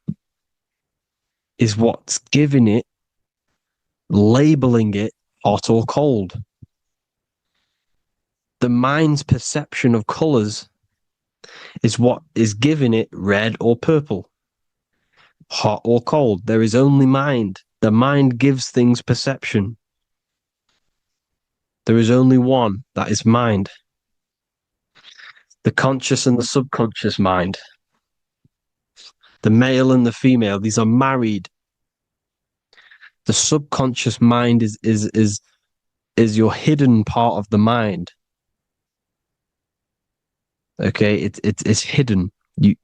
is what's giving it, labeling it hot or cold. The mind's perception of colors is what is giving it red or purple, hot or cold. There is only mind. The mind gives things perception. There is only one, that is mind. The conscious and the subconscious mind. The male and the female, these are married. The subconscious mind is your hidden part of the mind. Okay, it's hidden. You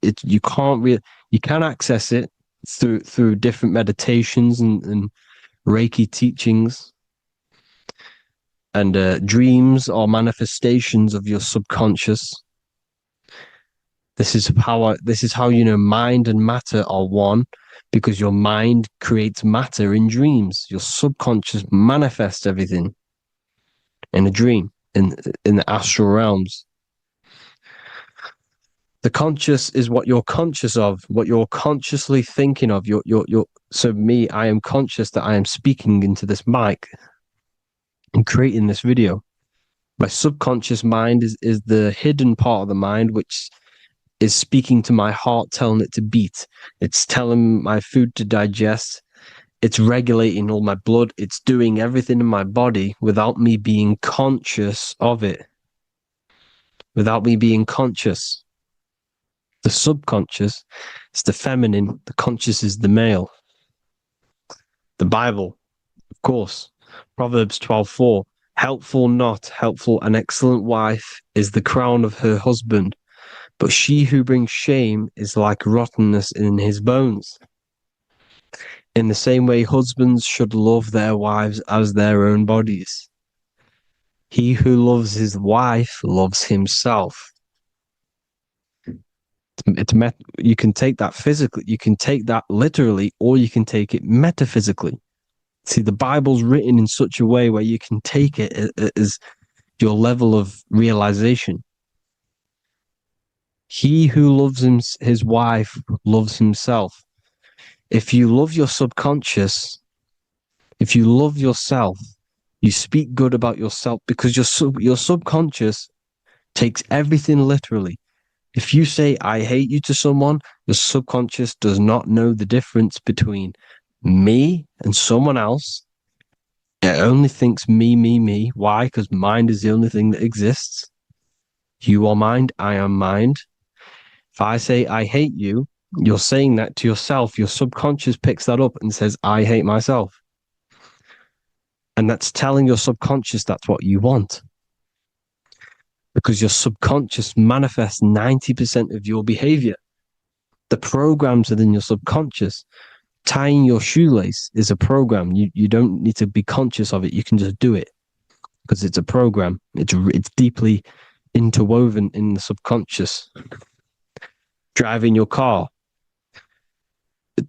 can access it through different meditations and Reiki teachings, and dreams or manifestations of your subconscious. This is how you know mind and matter are one, because your mind creates matter in dreams. Your subconscious manifests everything in a dream, in the astral realms. The conscious is what you're conscious of, what you're consciously thinking of. So me, I am conscious that I am speaking into this mic and creating this video. My subconscious mind is the hidden part of the mind, which is speaking to my heart, telling it to beat. It's telling my food to digest. It's regulating all my blood. It's doing everything in my body without me being conscious of it. Without me being conscious. The subconscious is the feminine. The conscious is the male. The Bible, of course. Proverbs 12:4. Helpful, not helpful, an excellent wife is the crown of her husband, but she who brings shame is like rottenness in his bones. In the same way, husbands should love their wives as their own bodies. He who loves his wife loves himself. You can take that physically, you can take that literally, or you can take it metaphysically. See, the Bible's written in such a way where you can take it as your level of realization. He who loves his wife loves himself. If you love your subconscious, if you love yourself, you speak good about yourself, because your subconscious takes everything literally. If you say, I hate you to someone, your subconscious does not know the difference between me and someone else. It only thinks me, me, me. Why? Because mind is the only thing that exists. You are mind, I am mind. If I say, I hate you, you're saying that to yourself. Your subconscious picks that up and says, I hate myself. And that's telling your subconscious that's what you want. Because your subconscious manifests 90% of your behavior. The programs within your subconscious. Tying your shoelace is a program. You don't need to be conscious of it. You can just do it because it's a program. It's deeply interwoven in the subconscious. Driving your car,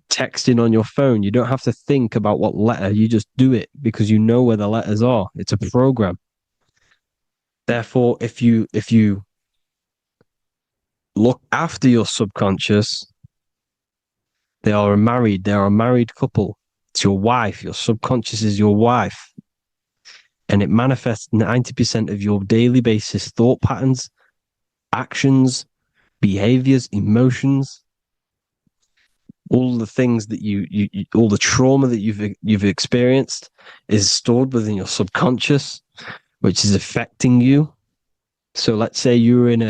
texting on your phone. You don't have to think about what letter. You just do it because you know where the letters are. It's a program. Therefore, if you look after your subconscious, they are a married couple. It's your wife. Your subconscious is your wife. And it manifests 90% of your daily basis thought patterns, actions, behaviors, emotions, all the things that you all the trauma that you've experienced is stored within your subconscious, which is affecting you. So let's say you were in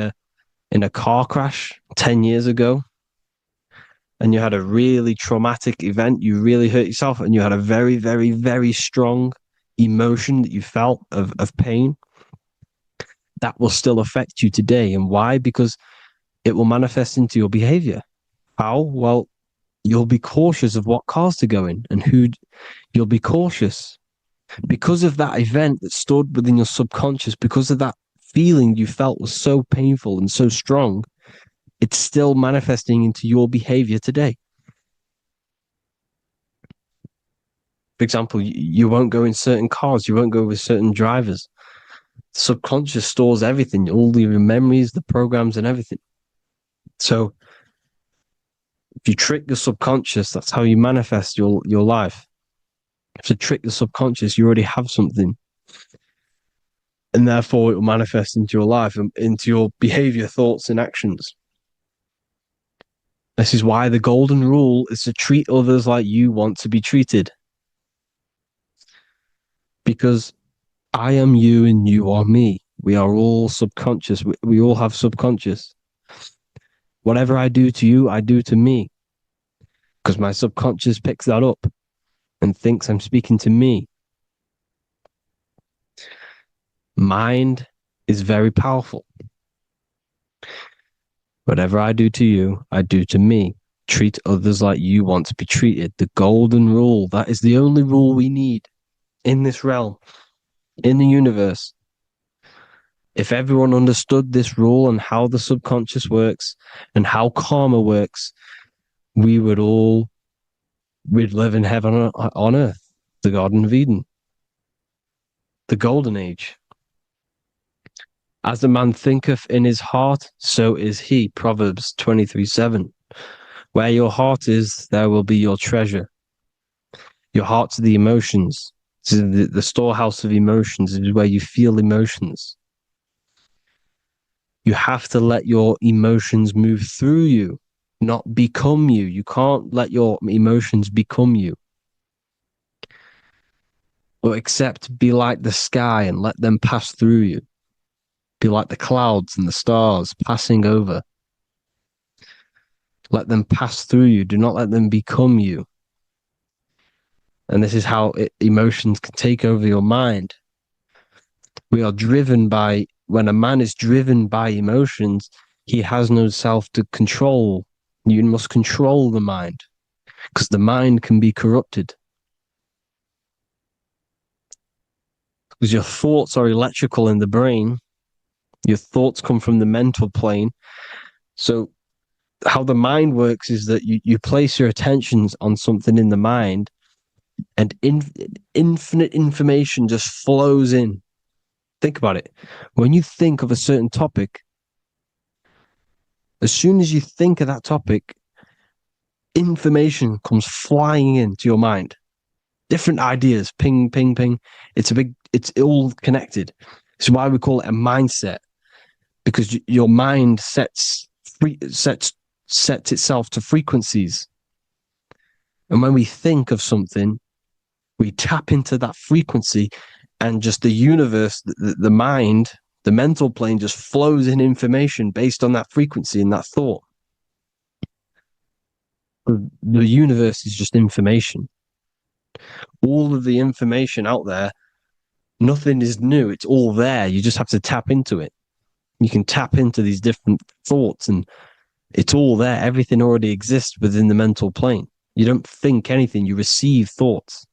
a car crash 10 years ago and you had a really traumatic event, you really hurt yourself, and you had a very, very, very strong emotion that you felt of pain. That will still affect you today. And why? Because it will manifest into your behavior. How? Well, you'll be cautious of what cars to go in and who. You'll be cautious. Because of that event that stood within your subconscious, because of that feeling you felt was so painful and so strong, it's still manifesting into your behavior today. For example, you won't go in certain cars, you won't go with certain drivers. The subconscious stores everything, all your memories, the programs, and everything. So if you trick the subconscious, that's how you manifest your life. If you trick the subconscious, you already have something. And therefore it will manifest into your life and into your behavior, thoughts, and actions. This is why the golden rule is to treat others like you want to be treated. Because I am you and you are me. We are all subconscious. We all have subconscious. Whatever I do to you, I do to me. Because my subconscious picks that up and thinks I'm speaking to me. Mind is very powerful. Whatever I do to you, I do to me. Treat others like you want to be treated. The golden rule. That is the only rule we need in this realm, in the universe. If everyone understood this rule and how the subconscious works and how karma works, we'd live in heaven on earth, the Garden of Eden, the golden age. As a man thinketh in his heart, so is he. Proverbs 23:7. Where your heart is, there will be your treasure. Your heart's the emotions. The storehouse of emotions is where you feel emotions. You have to let your emotions move through you, not become you. You can't let your emotions become you. Or except be like the sky and let them pass through you. Be like the clouds and the stars passing over. Let them pass through you. Do not let them become you. And this is how emotions can take over your mind. We are driven by, when a man is driven by emotions, he has no self to control. You must control the mind, because the mind can be corrupted. Because your thoughts are electrical in the brain. Your thoughts come from the mental plane. So how the mind works is that you place your attentions on something in the mind, and infinite information just flows in. Think about it. When you think of a certain topic, as soon as you think of that topic, information comes flying into your mind. Different ideas, ping, ping, ping. It's all connected. It's why we call it a mindset, because your mind sets itself to frequencies. And when we think of something, we tap into that frequency, and just the universe, the mind, the mental plane just flows in information based on that frequency and that thought. The universe is just information. All of the information out there, nothing is new. It's all there. You just have to tap into it. You can tap into these different thoughts, and it's all there. Everything already exists within the mental plane. You don't think anything. You receive thoughts.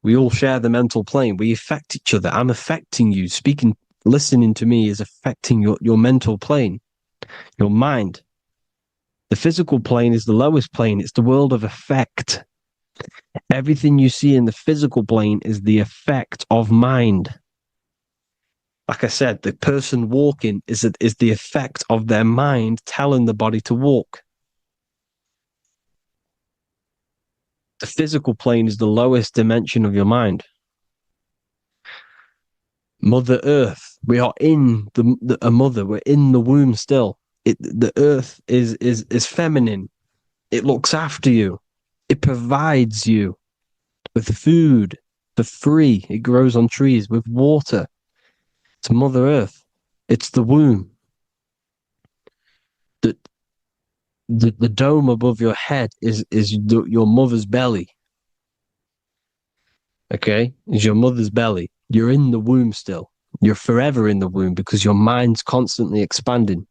We all share the mental plane. We affect each other. I'm affecting you. Listening to me is affecting your mental plane, your mind. The physical plane is the lowest plane. It's the world of effect. Everything you see in the physical plane is the effect of mind. Like I said, the person walking is the effect of their mind telling the body to walk. The physical plane is the lowest dimension of your mind. Mother Earth, we are in a mother. We're in the womb still. The earth is feminine. It looks after you. It provides you with food for free. It grows on trees with water. It's Mother Earth. It's the womb. The dome above your head is your mother's belly. Okay? Is your mother's belly. You're in the womb still. You're forever in the womb because your mind's constantly expanding.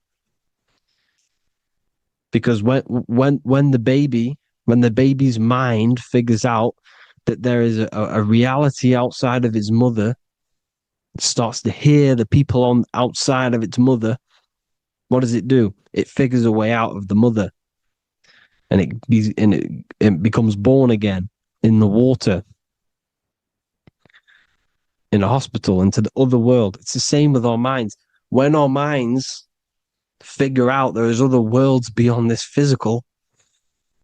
Because when the baby When the baby's mind figures out that there is a reality outside of its mother, it starts to hear the people on outside of its mother, what does it do? It figures a way out of the mother, and it becomes born again in the water, in a hospital, into the other world. It's the same with our minds. When our minds figure out there is other worlds beyond this physical,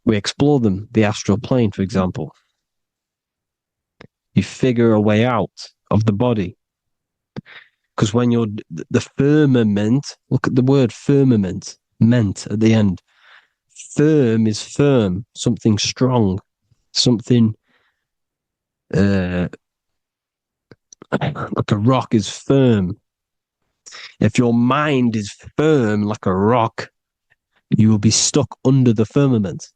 we explore them. The astral plane, for example. You figure a way out of the body. Because when you're the firmament, look at the word firmament, meant at the end. Firm is firm, something strong, something like a rock is firm. If your mind is firm like a rock, you will be stuck under the firmament.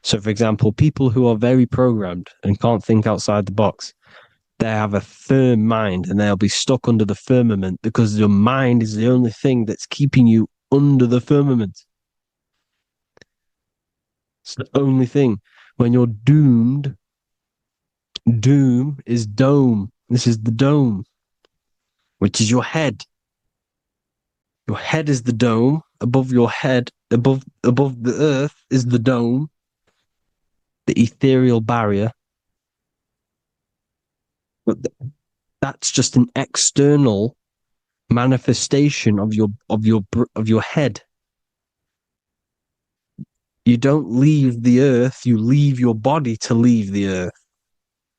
So, for example, people who are very programmed and can't think outside the box, they have a firm mind and they'll be stuck under the firmament because your mind is the only thing that's keeping you under the firmament. It's the only thing. When you're doomed, doom is dome. This is the dome, which is your head. Your head is the dome. Above your head, above the earth is the dome, the ethereal barrier. But that's just an external manifestation of your head. You don't leave the earth, you leave your body to leave the earth,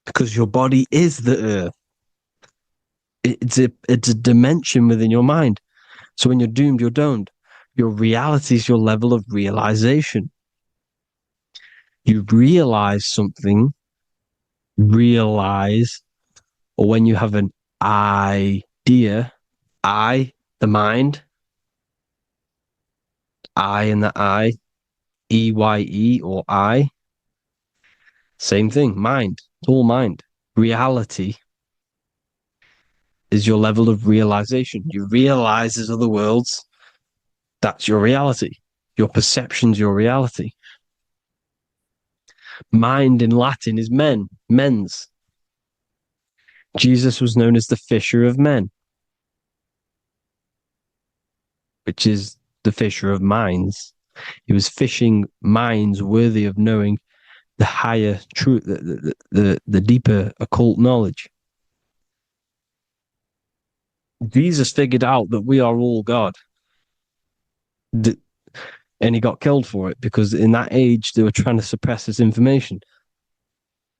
because your body is the earth. It's a dimension within your mind. So when you're doomed, you're domed. Your reality is your level of realization. You realize something, or when you have an idea, the mind, and the EYE or I, same thing, mind, it's all mind. Reality is your level of realization. You realize there's other worlds. That's your reality. Your perception's your reality. Mind in Latin is mens. Jesus was known as the fisher of men, which is the fisher of minds. He was fishing minds worthy of knowing the higher truth, the deeper occult knowledge. Jesus figured out that we are all God. And he got killed for it because in that age they were trying to suppress this information.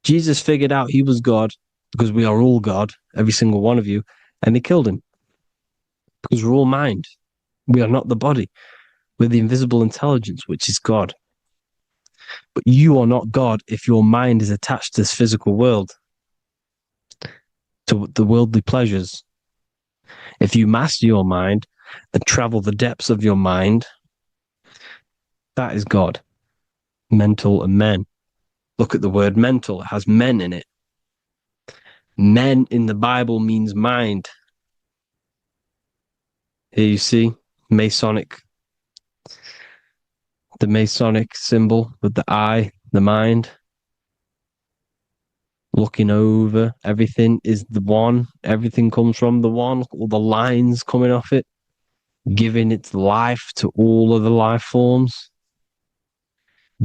Jesus figured out he was God because we are all God, every single one of you, and they killed him because we're all mind. We are not the body. We're the invisible intelligence, which is God. But you are not God if your mind is attached to this physical world, to the worldly pleasures. If you master your mind and travel the depths of your mind, that is God. Mental and men. Look at the word mental. It has men in it. Men in the Bible means mind. Here you see the Masonic symbol with the eye, the mind. Looking over, everything is the one. Everything comes from the one. All the lines coming off it, giving its life to all of the life forms.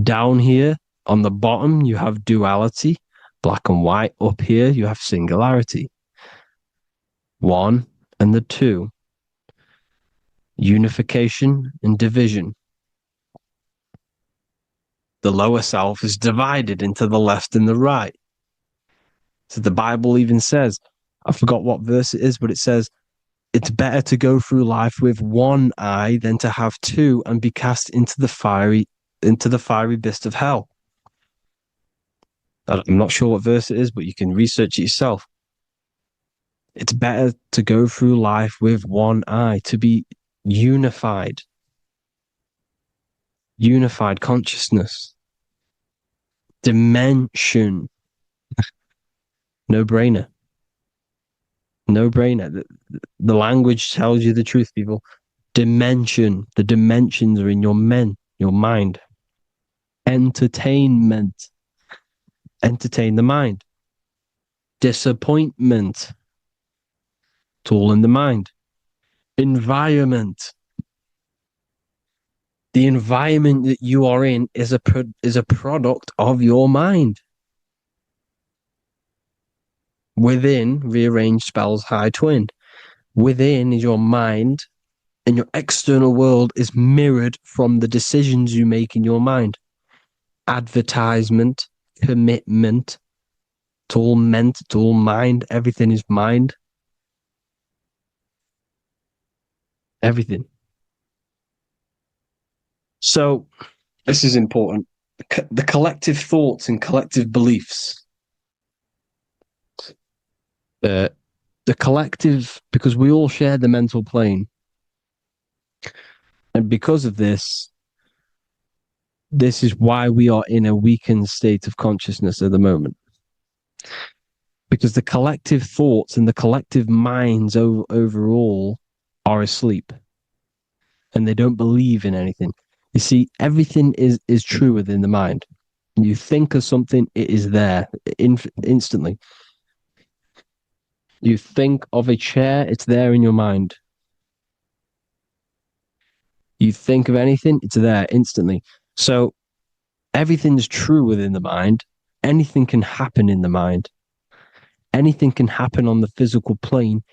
Down here on the bottom, you have duality, black and white. Up here, you have singularity. One and the two. Unification and division. The lower self is divided into the left and the right. So the Bible even says, I forgot what verse it is, but it says, it's better to go through life with one eye than to have two and be cast into the fiery abyss of hell. I'm not sure what verse it is, but you can research it yourself. It's better to go through life with one eye, to be unified. Unified consciousness. Dimension. No-brainer. No-brainer. The language tells you the truth, people. Dimension. The dimensions are in your mind. Entertainment. Entertain the mind. Disappointment. It's all in the mind. Environment. The environment that you are in is a product of your mind. Within, rearrange spells high twin. Within is your mind, and your external world is mirrored from the decisions you make in your mind. Advertisement, commitment, it's all meant, it's all mind. Everything is mind. Everything. So, this is important. The collective thoughts and collective beliefs. The collective, because we all share the mental plane. And because of this is why we are in a weakened state of consciousness at the moment. Because the collective thoughts and the collective minds overall are asleep. And they don't believe in anything. You see, everything is true within the mind. You think of something, it is there instantly. You think of a chair, it's there in your mind. You think of anything, it's there instantly. So everything is true within the mind. Anything can happen in the mind. Anything can happen on the physical plane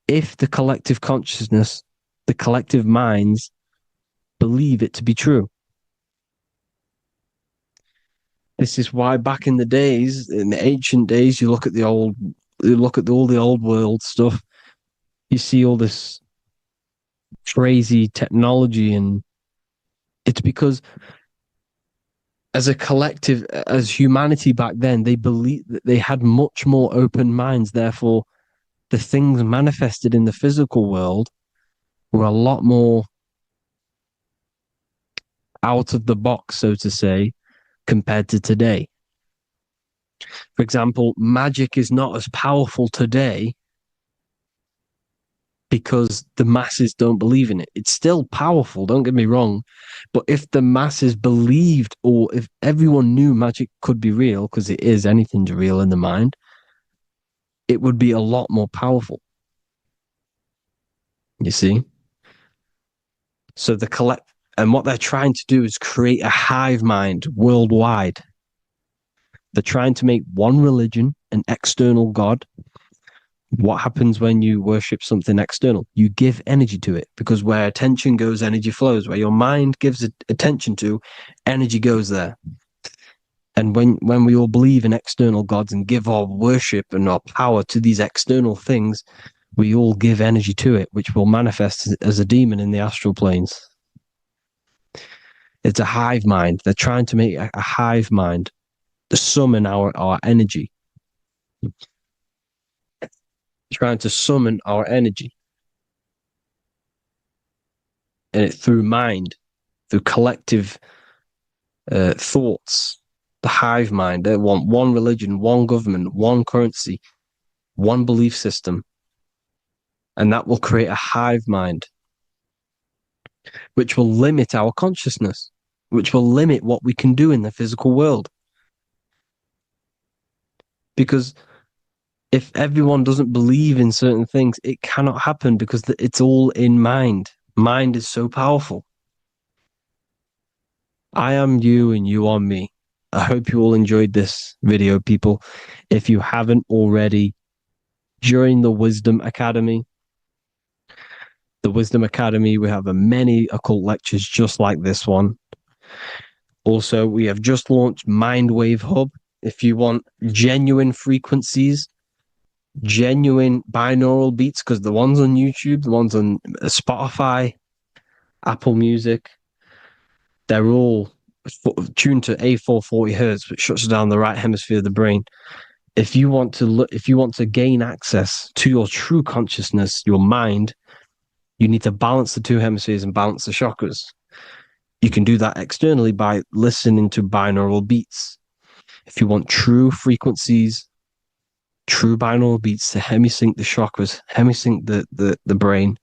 if the collective consciousness, the collective minds, believe it to be true. This is why back in the days, in the ancient days, you look at all the old world stuff, you see all this crazy technology, and it's because as a collective, as humanity back then, they believed that they had much more open minds. Therefore, the things manifested in the physical world were a lot more out of the box, so to say, compared to today. For example, magic is not as powerful today because the masses don't believe in it. It's still powerful, don't get me wrong, but if the masses believed, or if everyone knew magic could be real, because it is, anything's real in the mind, it would be a lot more powerful. You see? So and what they're trying to do is create a hive mind worldwide. They're trying to make one religion, an external God. What happens when you worship something external? You give energy to it, because where attention goes, energy flows. Where your mind gives attention to, energy goes there. And when we all believe in external gods and give our worship and our power to these external things, we all give energy to it, which will manifest as a demon in the astral planes. It's a hive mind. They're trying to make a hive mind to summon our energy. Trying to summon our energy. And it through mind, through collective thoughts, the hive mind. They want one religion, one government, one currency, one belief system. And that will create a hive mind, which will limit our consciousness, which will limit what we can do in the physical world. Because if everyone doesn't believe in certain things, it cannot happen, because it's all in mind. Mind is so powerful. I am you and you are me. I hope you all enjoyed this video, people. If you haven't already, join the Wisdom Academy. The Wisdom Academy, we have many occult lectures just like this one. Also, we have just launched Mindwave Hub. If you want genuine frequencies, genuine binaural beats, because the ones on YouTube, the ones on Spotify, Apple Music, they're all tuned to A440 hertz, which shuts down the right hemisphere of the brain. If you want to gain access to your true consciousness, your mind, you need to balance the two hemispheres and balance the chakras. You can do that externally by listening to binaural beats. If you want true frequencies, true binaural beats to hemisync the chakras, hemisync the brain,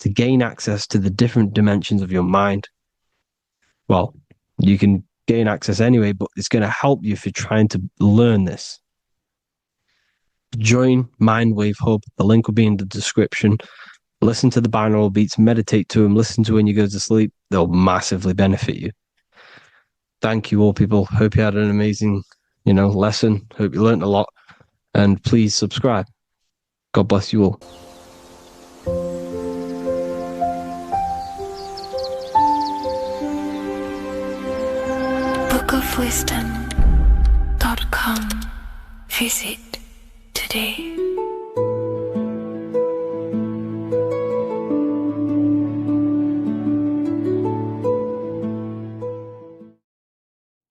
to gain access to the different dimensions of your mind, well, you can gain access anyway, but it's going to help you if you're trying to learn this. Join Mindwave Hub. The link will be in the description. Listen to the binaural beats, meditate to them, listen to when you go to sleep. They'll massively benefit you. Thank you all, people. Hope you had an amazing, lesson. Hope you learned a lot. And please subscribe. God bless you all. bookofwisdom.com. Visit today.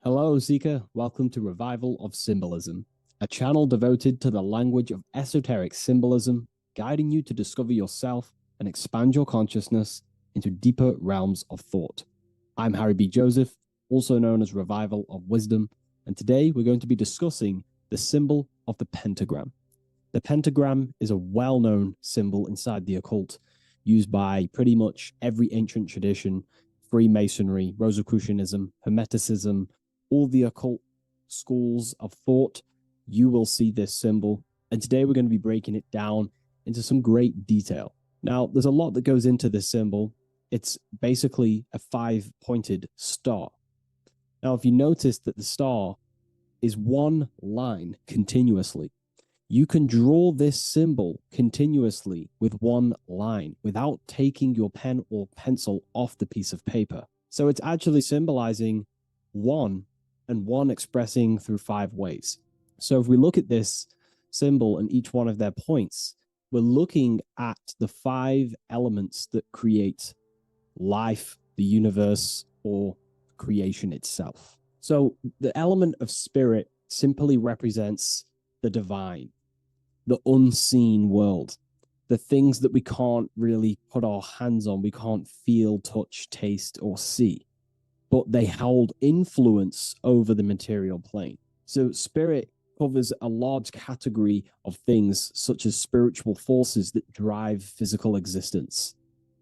Hello, Seeker. Welcome to Revival of Symbolism, a channel devoted to the language of esoteric symbolism, guiding you to discover yourself and expand your consciousness into deeper realms of thought. I'm Harry B. Joseph, also known as Revival of Wisdom, and today we're going to be discussing the symbol of the pentagram. The pentagram is a well-known symbol inside the occult, used by pretty much every ancient tradition, Freemasonry, Rosicrucianism, Hermeticism, all the occult schools of thought. You will see this symbol, and today we're going to be breaking it down into some great detail. Now, there's a lot that goes into this symbol. It's basically a 5-pointed star. Now, if you notice that the star is one line continuously, you can draw this symbol continuously with one line without taking your pen or pencil off the piece of paper. So it's actually symbolizing one, and one expressing through 5 ways. So if we look at this symbol and each one of their points, we're looking at the 5 elements that create life, the universe, or creation itself. So the element of spirit simply represents the divine, the unseen world, the things that we can't really put our hands on, we can't feel, touch, taste, or see, but they hold influence over the material plane. So spirit covers a large category of things such as spiritual forces that drive physical existence.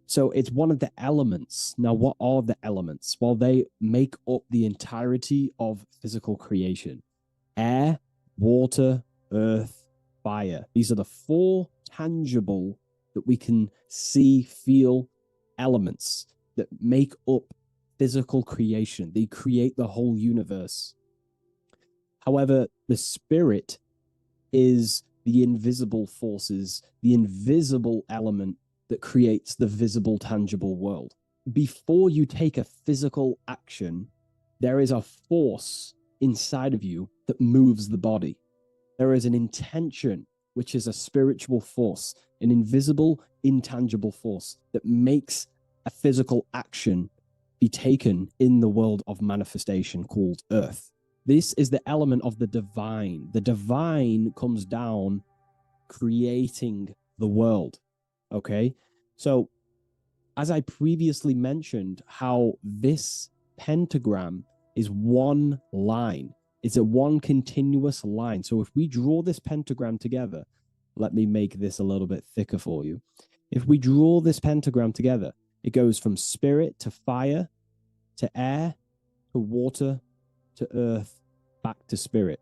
So it's one of the elements. Now, what are the elements? Well, they make up the entirety of physical creation. Air, water, earth, fire. These are the 4 tangible that we can see, feel elements that make up physical creation. They create the whole universe. However, the spirit is the invisible forces, the invisible element that creates the visible, tangible world. Before you take a physical action, there is a force inside of you that moves the body. There is an intention, which is a spiritual force, an invisible, intangible force that makes a physical action be taken in the world of manifestation called Earth. This is the element of the divine. The divine comes down creating the world. Okay? So, as I previously mentioned, how this pentagram is one line. It's a one continuous line. So if we draw this pentagram together, let me make this a little bit thicker for you. If we draw this pentagram together, it goes from spirit to fire, to air, to water, to earth, back to spirit.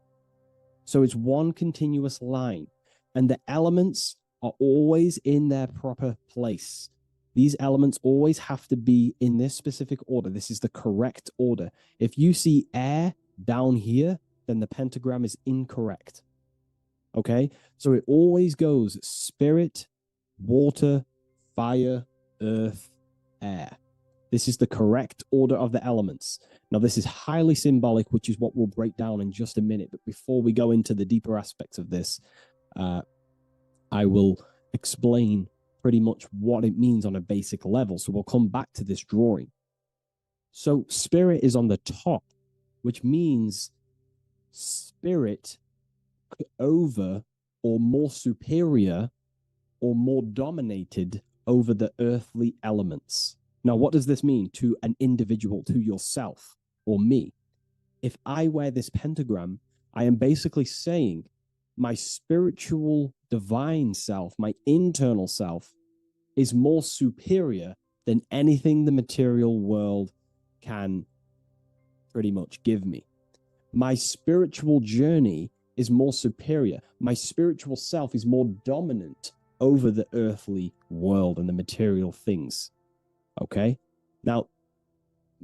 So it's one continuous line, and the elements are always in their proper place. These elements always have to be in this specific order. This is the correct order. If you see air down here, then the pentagram is incorrect. Okay? So it always goes spirit, water, fire, earth, air. This is the correct order of the elements. Now, this is highly symbolic, which is what we'll break down in just a minute. But before we go into the deeper aspects of this, I will explain pretty much what it means on a basic level. So we'll come back to this drawing. So spirit is on the top, which means spirit over or more superior or more dominated over the earthly elements. Now, what does this mean to an individual, to yourself or me? If I wear this pentagram, I am basically saying my spiritual divine self, my internal self, is more superior than anything the material world can pretty much give me. My spiritual journey is more superior. My spiritual self is more dominant over the earthly world and the material things. Okay? Now,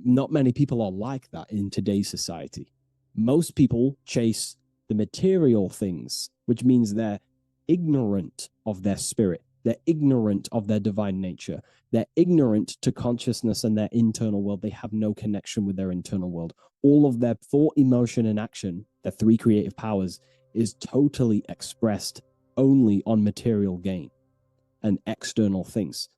not many people are like that in today's society. Most people chase the material things, which means they're ignorant of their spirit. They're ignorant of their divine nature. They're ignorant to consciousness and their internal world. They have no connection with their internal world. All of their thought, emotion, and action, their three creative powers, is totally expressed only on material gain and external things.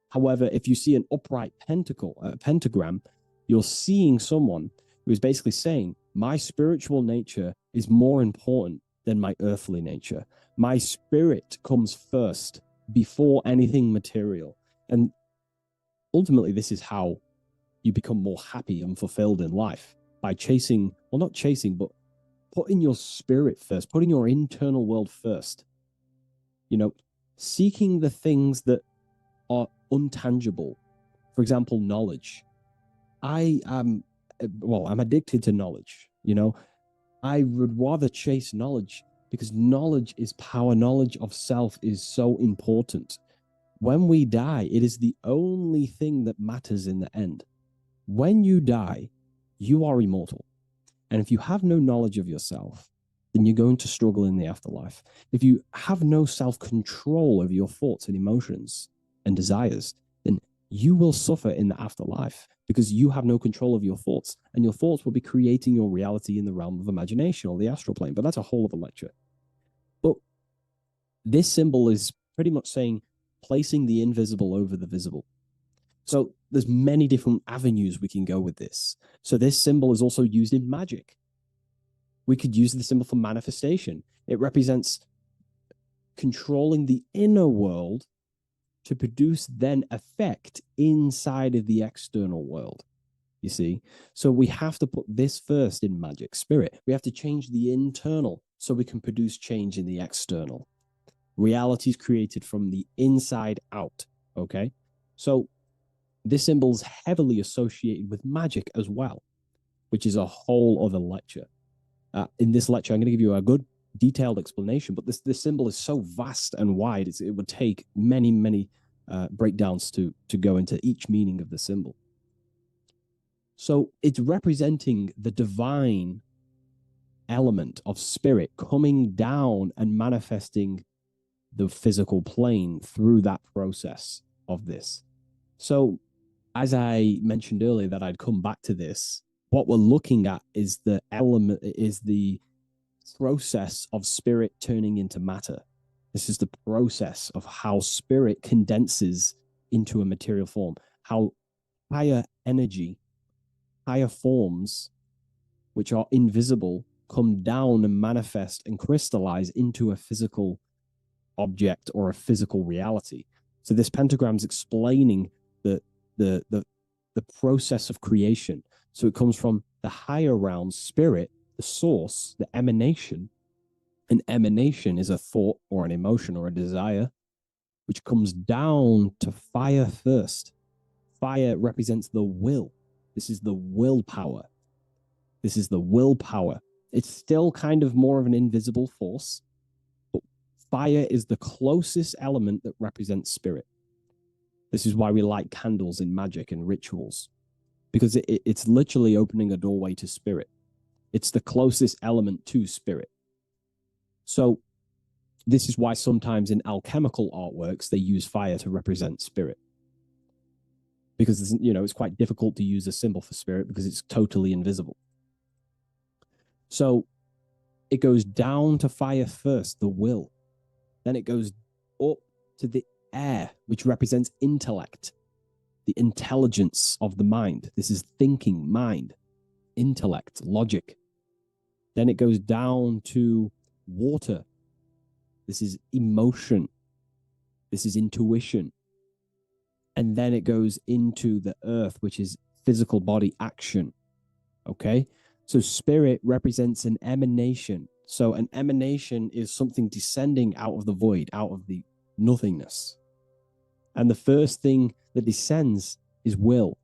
However, if you see an upright pentagram, you're seeing someone who is basically saying, my spiritual nature is more important than my earthly nature. My spirit comes first before anything material. And ultimately, this is how you become more happy and fulfilled in life, by chasing, well, not chasing, but putting your spirit first, putting your internal world first. You know, seeking the things that are untangible. For example, knowledge. I'm addicted to knowledge. You know, I would rather chase knowledge because knowledge is power. Knowledge of self is so important. When we die, it is the only thing that matters in the end. When you die, you are immortal. And if you have no knowledge of yourself, then you're going to struggle in the afterlife. If you have no self-control over your thoughts and emotions and desires, then you will suffer in the afterlife because you have no control of your thoughts, and your thoughts will be creating your reality in the realm of imagination or the astral plane. But that's a whole other lecture. But this symbol is pretty much saying placing the invisible over the visible. So there's many different avenues we can go with this. So this symbol is also used in magic. We could use the symbol for manifestation. It represents controlling the inner world to produce then effect inside of the external world. You see? So we have to put this first in magic spirit. We have to change the internal so we can produce change in the external. Reality is created from the inside out. Okay? So this symbol is heavily associated with magic as well, which is a whole other lecture. In this lecture, I'm going to give you a good detailed explanation, but this symbol is so vast and wide, it would take many breakdowns to go into each meaning of the symbol. So it's representing the divine element of spirit coming down and manifesting the physical plane through that process of this. So as I mentioned earlier that I'd come back to this, what we're looking at is the process of spirit turning into matter. This is the process of how spirit condenses into a material form, how higher energy, higher forms, which are invisible, come down and manifest and crystallize into a physical object or a physical reality. So this pentagram is explaining the process of creation. So it comes from the higher realm, spirit, the source, the emanation. An emanation is a thought or an emotion or a desire, which comes down to fire first. Fire represents the will. This is the willpower. This is the willpower. It's still kind of more of an invisible force, but fire is the closest element that represents spirit. This is why we light candles in magic and rituals, because it's literally opening a doorway to spirit. It's the closest element to spirit. So this is why sometimes in alchemical artworks, they use fire to represent spirit. Because, it's quite difficult to use a symbol for spirit because it's totally invisible. So it goes down to fire first, the will. Then it goes up to the air, which represents intellect, the intelligence of the mind. This is thinking, mind, intellect, logic. Then it goes down to water. This is emotion. This is intuition. And then it goes into the earth, which is physical body action. Okay? So spirit represents an emanation. So an emanation is something descending out of the void, out of the nothingness. And the first thing that descends is will,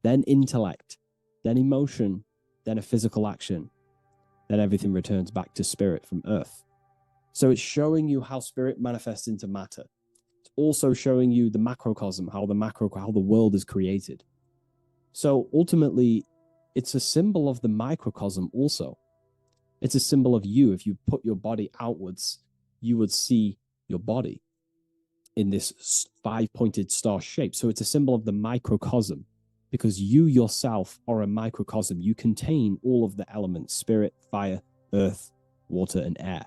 then intellect, then emotion, then a physical action, then everything returns back to spirit from earth. So it's showing you how spirit manifests into matter. It's also showing you the macrocosm, how the world is created. So ultimately, it's a symbol of the microcosm also. It's a symbol of you. If you put your body outwards, you would see your body in this 5-pointed star shape. So it's a symbol of the microcosm, because you yourself are a microcosm. You contain all of the elements: spirit, fire, earth, water, and air.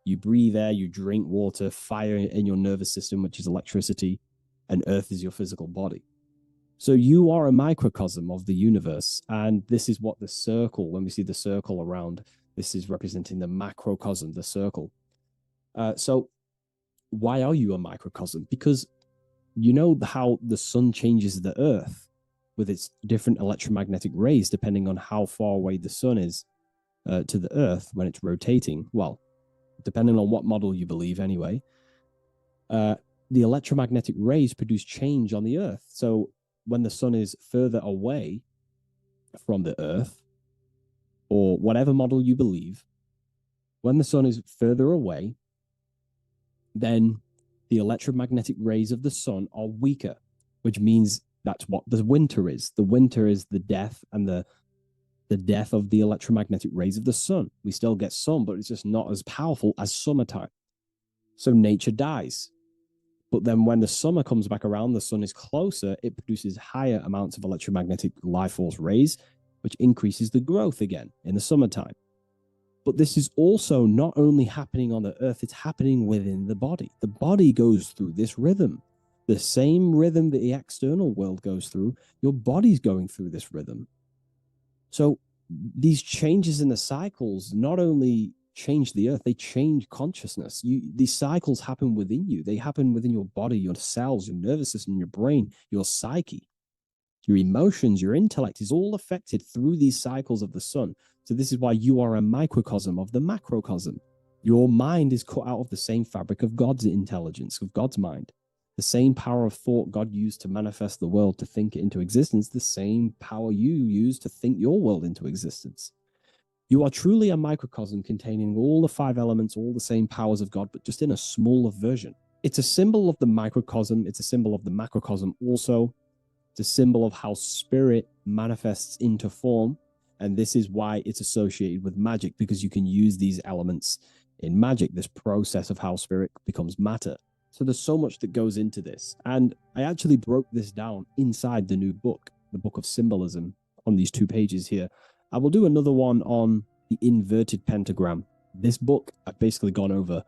You breathe air, you drink water, fire in your nervous system, which is electricity, and earth is your physical body. So you are a microcosm of the universe, and this is what the circle, when we see the circle around, this is representing the macrocosm, the circle. So why are you a microcosm? Because you know how the sun changes the earth with its different electromagnetic rays, depending on how far away the sun is to the earth when it's rotating. Well, depending on what model you believe anyway, the electromagnetic rays produce change on the earth. So when the sun is further away from the earth, or whatever model you believe, when the sun is further away, then the electromagnetic rays of the sun are weaker, which means that's what the winter is. The winter is the death and the death of the electromagnetic rays of the sun. We still get sun, but it's just not as powerful as summertime. So nature dies. But then when the summer comes back around, the sun is closer, it produces higher amounts of electromagnetic life force rays, which increases the growth again in the summertime. But this is also not only happening on the earth, it's happening within the body. The body goes through this rhythm. The same rhythm that the external world goes through, your body's going through this rhythm. So these changes in the cycles not only change the earth, they change consciousness. These cycles happen within you. They happen within your body, your cells, your nervous system, your brain, your psyche, your emotions, your intellect is all affected through these cycles of the sun. So this is why you are a microcosm of the macrocosm. Your mind is cut out of the same fabric of God's intelligence, of God's mind. The same power of thought God used to manifest the world, to think it into existence, the same power you use to think your world into existence. You are truly a microcosm containing all the 5 elements, all the same powers of God, but just in a smaller version. It's a symbol of the microcosm. It's a symbol of the macrocosm also. It's a symbol of how spirit manifests into form. And this is why it's associated with magic, because you can use these elements in magic, this process of how spirit becomes matter. So there's so much that goes into this. And I actually broke this down inside the new book, the Book of Symbolism, on these 2 pages here. I will do another one on the inverted pentagram. This book, I've basically gone over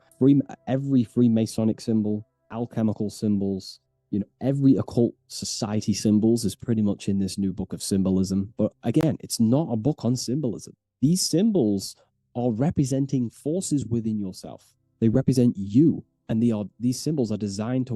every Freemasonic symbol, alchemical symbols, every occult society symbols is pretty much in this new Book of Symbolism. But again, it's not a book on symbolism. These symbols are representing forces within yourself. They represent you. And these symbols are designed to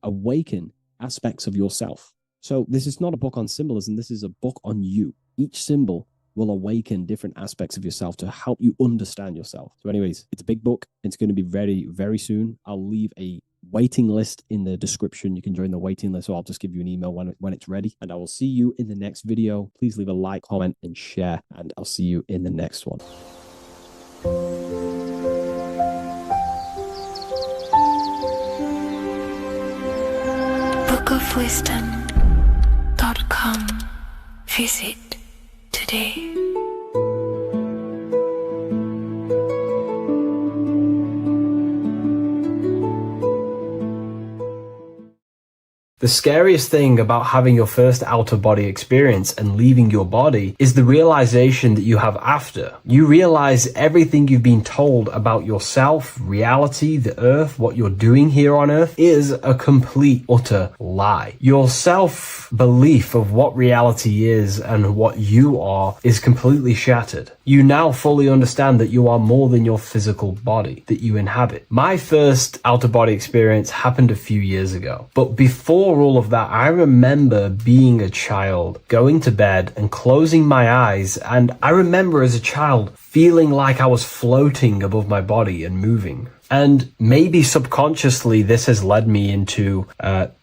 awaken aspects of yourself. So this is not a book on symbolism. This is a book on you. Each symbol will awaken different aspects of yourself to help you understand yourself. So anyways, it's a big book. It's going to be very, very soon. I'll leave a waiting list in the description. You can join the waiting list, or I'll just give you an email when it's ready. And I will see you in the next video. Please leave a like, comment, and share. And I'll see you in the next one. bookofwisdom.com. Visit today. The scariest thing about having your first out-of-body experience and leaving your body is the realization that you have after. You realize everything you've been told about yourself, reality, the earth, what you're doing here on earth is a complete, utter lie. Your self-belief of what reality is and what you are is completely shattered. You now fully understand that you are more than your physical body that you inhabit. My first out-of-body experience happened a few years ago, but before before all of that, I remember being a child, going to bed and closing my eyes. And I remember as a child feeling like I was floating above my body and moving. And maybe subconsciously, this has led me into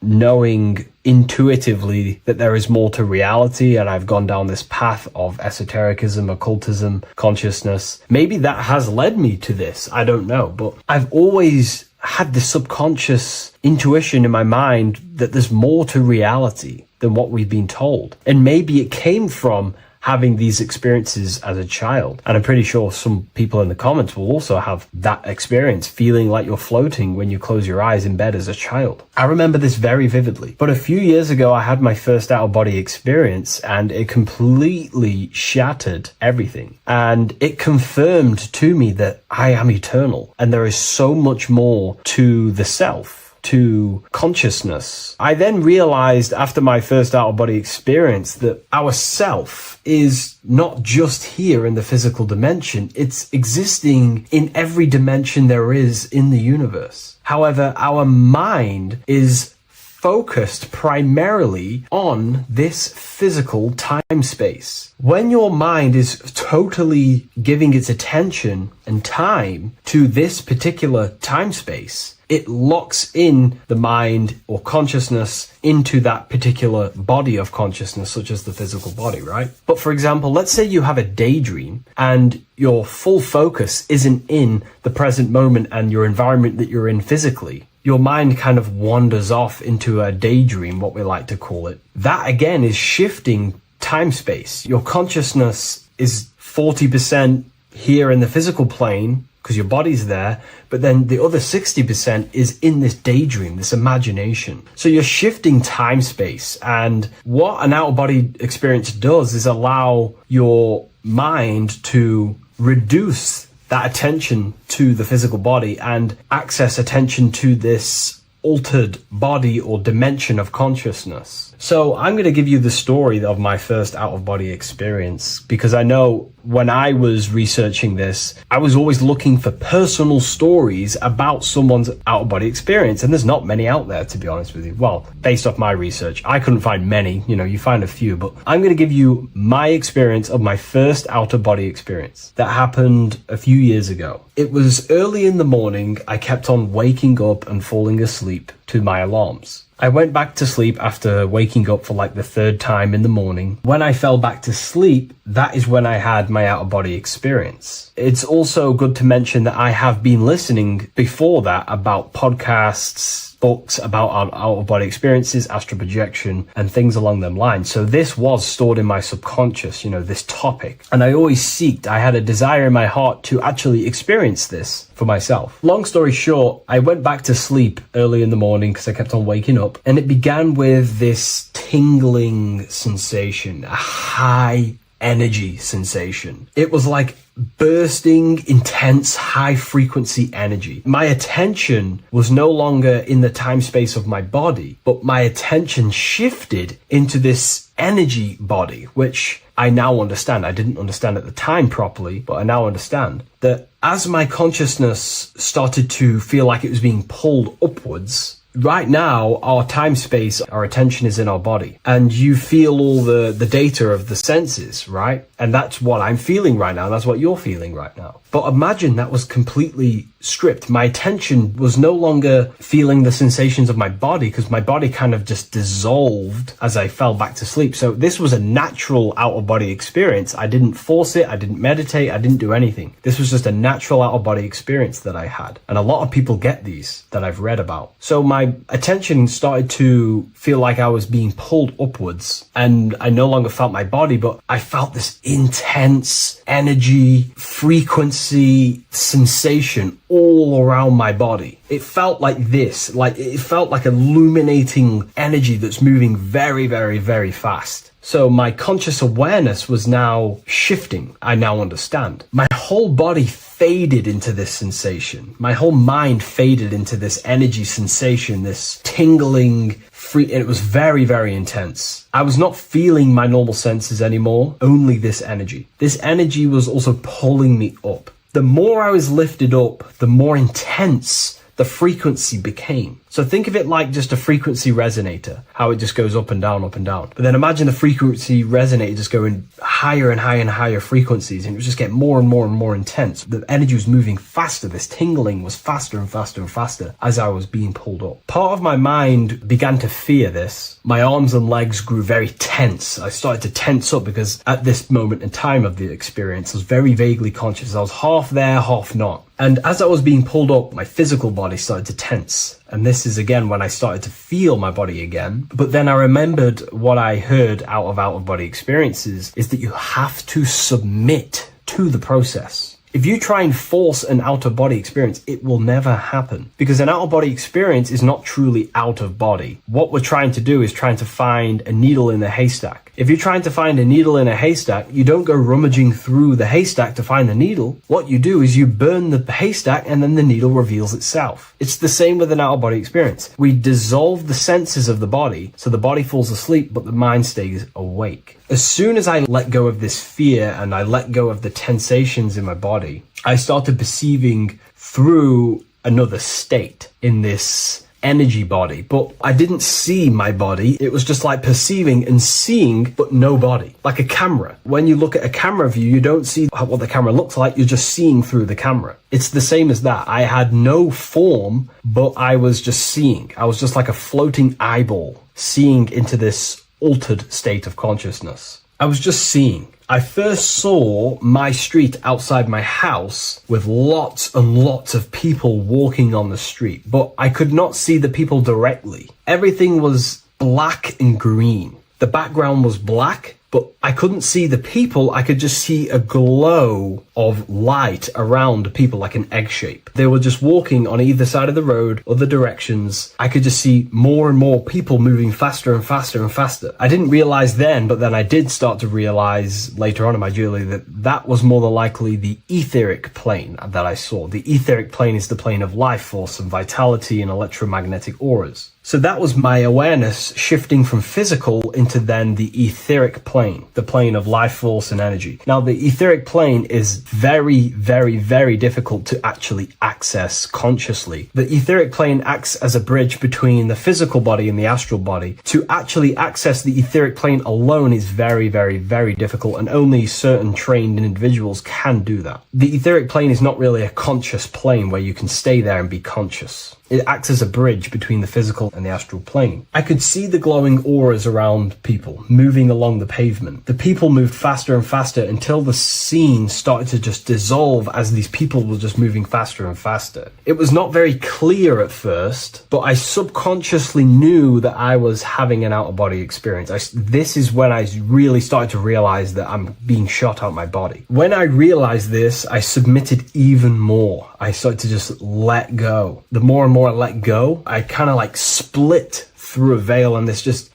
knowing intuitively that there is more to reality, and I've gone down this path of esotericism, occultism, consciousness. Maybe that has led me to this, I don't know, but I've always had this subconscious intuition in my mind that there's more to reality than what we've been told. And maybe it came from having these experiences as a child. And I'm pretty sure some people in the comments will also have that experience, feeling like you're floating when you close your eyes in bed as a child. I remember this very vividly. But a few years ago, I had my first out-of-body experience, and it completely shattered everything. And it confirmed to me that I am eternal, and there is so much more to the self, to consciousness. I then realized after my first out-of-body experience that our self is not just here in the physical dimension, it's existing in every dimension there is in the universe. However, our mind is focused primarily on this physical time space. When your mind is totally giving its attention and time to this particular time space, it locks in the mind or consciousness into that particular body of consciousness, such as the physical body, right? But for example, let's say you have a daydream and your full focus isn't in the present moment and your environment that you're in physically. Your mind kind of wanders off into a daydream, what we like to call it. That again is shifting time space. Your consciousness is 40% here in the physical plane because your body's there, but then the other 60% is in this daydream, this imagination. So you're shifting time space, and what an out-of-body experience does is allow your mind to reduce that attention to the physical body and access attention to this altered body or dimension of consciousness. So I'm going to give you the story of my first out-of-body experience, because I know when I was researching this, I was always looking for personal stories about someone's out-of-body experience, and there's not many out there, to be honest with you. Well, based off my research, I couldn't find many, you find a few, but I'm going to give you my experience of my first out-of-body experience that happened a few years ago. It was early in the morning. I kept on waking up and falling asleep to my alarms. I went back to sleep after waking up for like the third time in the morning. When I fell back to sleep, that is when I had my out-of-body experience. It's also good to mention that I have been listening before that about podcasts, books about our out-of-body experiences, astral projection, and things along them lines. So this was stored in my subconscious, this topic. And I had a desire in my heart to actually experience this for myself. Long story short, I went back to sleep early in the morning because I kept on waking up, and it began with this tingling sensation, a high energy sensation. It was like bursting, intense, high frequency energy. My attention was no longer in the time space of my body, but my attention shifted into this energy body, which I now understand. I didn't understand at the time properly, but I now understand that as my consciousness started to feel like it was being pulled upwards, right now, our time space, our attention is in our body, and you feel all the data of the senses, right? And that's what I'm feeling right now. That's what you're feeling right now. But imagine that was completely stripped. My attention was no longer feeling the sensations of my body because my body kind of just dissolved as I fell back to sleep. So this was a natural out-of-body experience. I didn't force it. I didn't meditate. I didn't do anything. This was just a natural out-of-body experience that I had. And a lot of people get these that I've read about. So my attention started to feel like I was being pulled upwards, and I no longer felt my body, but I felt this intense energy, frequency, sensation all around my body. It felt like this, it felt like illuminating energy that's moving very, very, very fast. So my conscious awareness was now shifting. I now understand. My whole body faded into this sensation. My whole mind faded into this energy sensation, this tingling, and it was very, very intense. I was not feeling my normal senses anymore, only this energy. This energy was also pulling me up. The more I was lifted up, the more intense the frequency became. So think of it like just a frequency resonator, how it just goes up and down, up and down. But then imagine the frequency resonator just going higher and higher and higher frequencies, and it would just get more and more and more intense. The energy was moving faster. This tingling was faster and faster and faster as I was being pulled up. Part of my mind began to fear this. My arms and legs grew very tense. I started to tense up because at this moment in time of the experience, I was very vaguely conscious. I was half there, half not. And as I was being pulled up, my physical body started to tense. And this is again when I started to feel my body again. But then I remembered what I heard out of body experiences is that you have to submit to the process. If you try and force an out-of-body experience, it will never happen. Because an out-of-body experience is not truly out of body. What we're trying to do is trying to find a needle in a haystack. If you're trying to find a needle in a haystack, you don't go rummaging through the haystack to find the needle. What you do is you burn the haystack and then the needle reveals itself. It's the same with an out-of-body experience. We dissolve the senses of the body, so the body falls asleep, but the mind stays awake. As soon as I let go of this fear and I let go of the tensations in my body, I started perceiving through another state in this energy body, but I didn't see my body. It was just like perceiving and seeing, but no body, like a camera. When you look at a camera view, you don't see what the camera looks like. You're just seeing through the camera. It's the same as that. I had no form, but I was just seeing. I was just like a floating eyeball, seeing into this altered state of consciousness. I was just seeing. I first saw my street outside my house with lots and lots of people walking on the street, but I could not see the people directly. Everything was black and green. The background was black, but I couldn't see the people. I could just see a glow of light around the people, like an egg shape. They were just walking on either side of the road, other directions. I could just see more and more people moving faster and faster and faster. I didn't realize then, but then I did start to realize later on in my journey that that was more than likely the etheric plane that I saw. The etheric plane is the plane of life force and vitality and electromagnetic auras. So that was my awareness shifting from physical into then the etheric plane, the plane of life force and energy. Now, the etheric plane is very, very, very difficult to actually access consciously. The etheric plane acts as a bridge between the physical body and the astral body. To actually access the etheric plane alone is very, very, very difficult, and only certain trained individuals can do that. The etheric plane is not really a conscious plane where you can stay there and be conscious. It acts as a bridge between the physical and the astral plane. I could see the glowing auras around people moving along the pavement. The people moved faster and faster until the scene started to just dissolve as these people were just moving faster and faster. It was not very clear at first, but I subconsciously knew that I was having an out-of-body experience. This is when I really started to realize that I'm being shot out my body. When I realized this, I submitted even more. I started to just let go. The more and more I let go, I kind of like split through a veil, and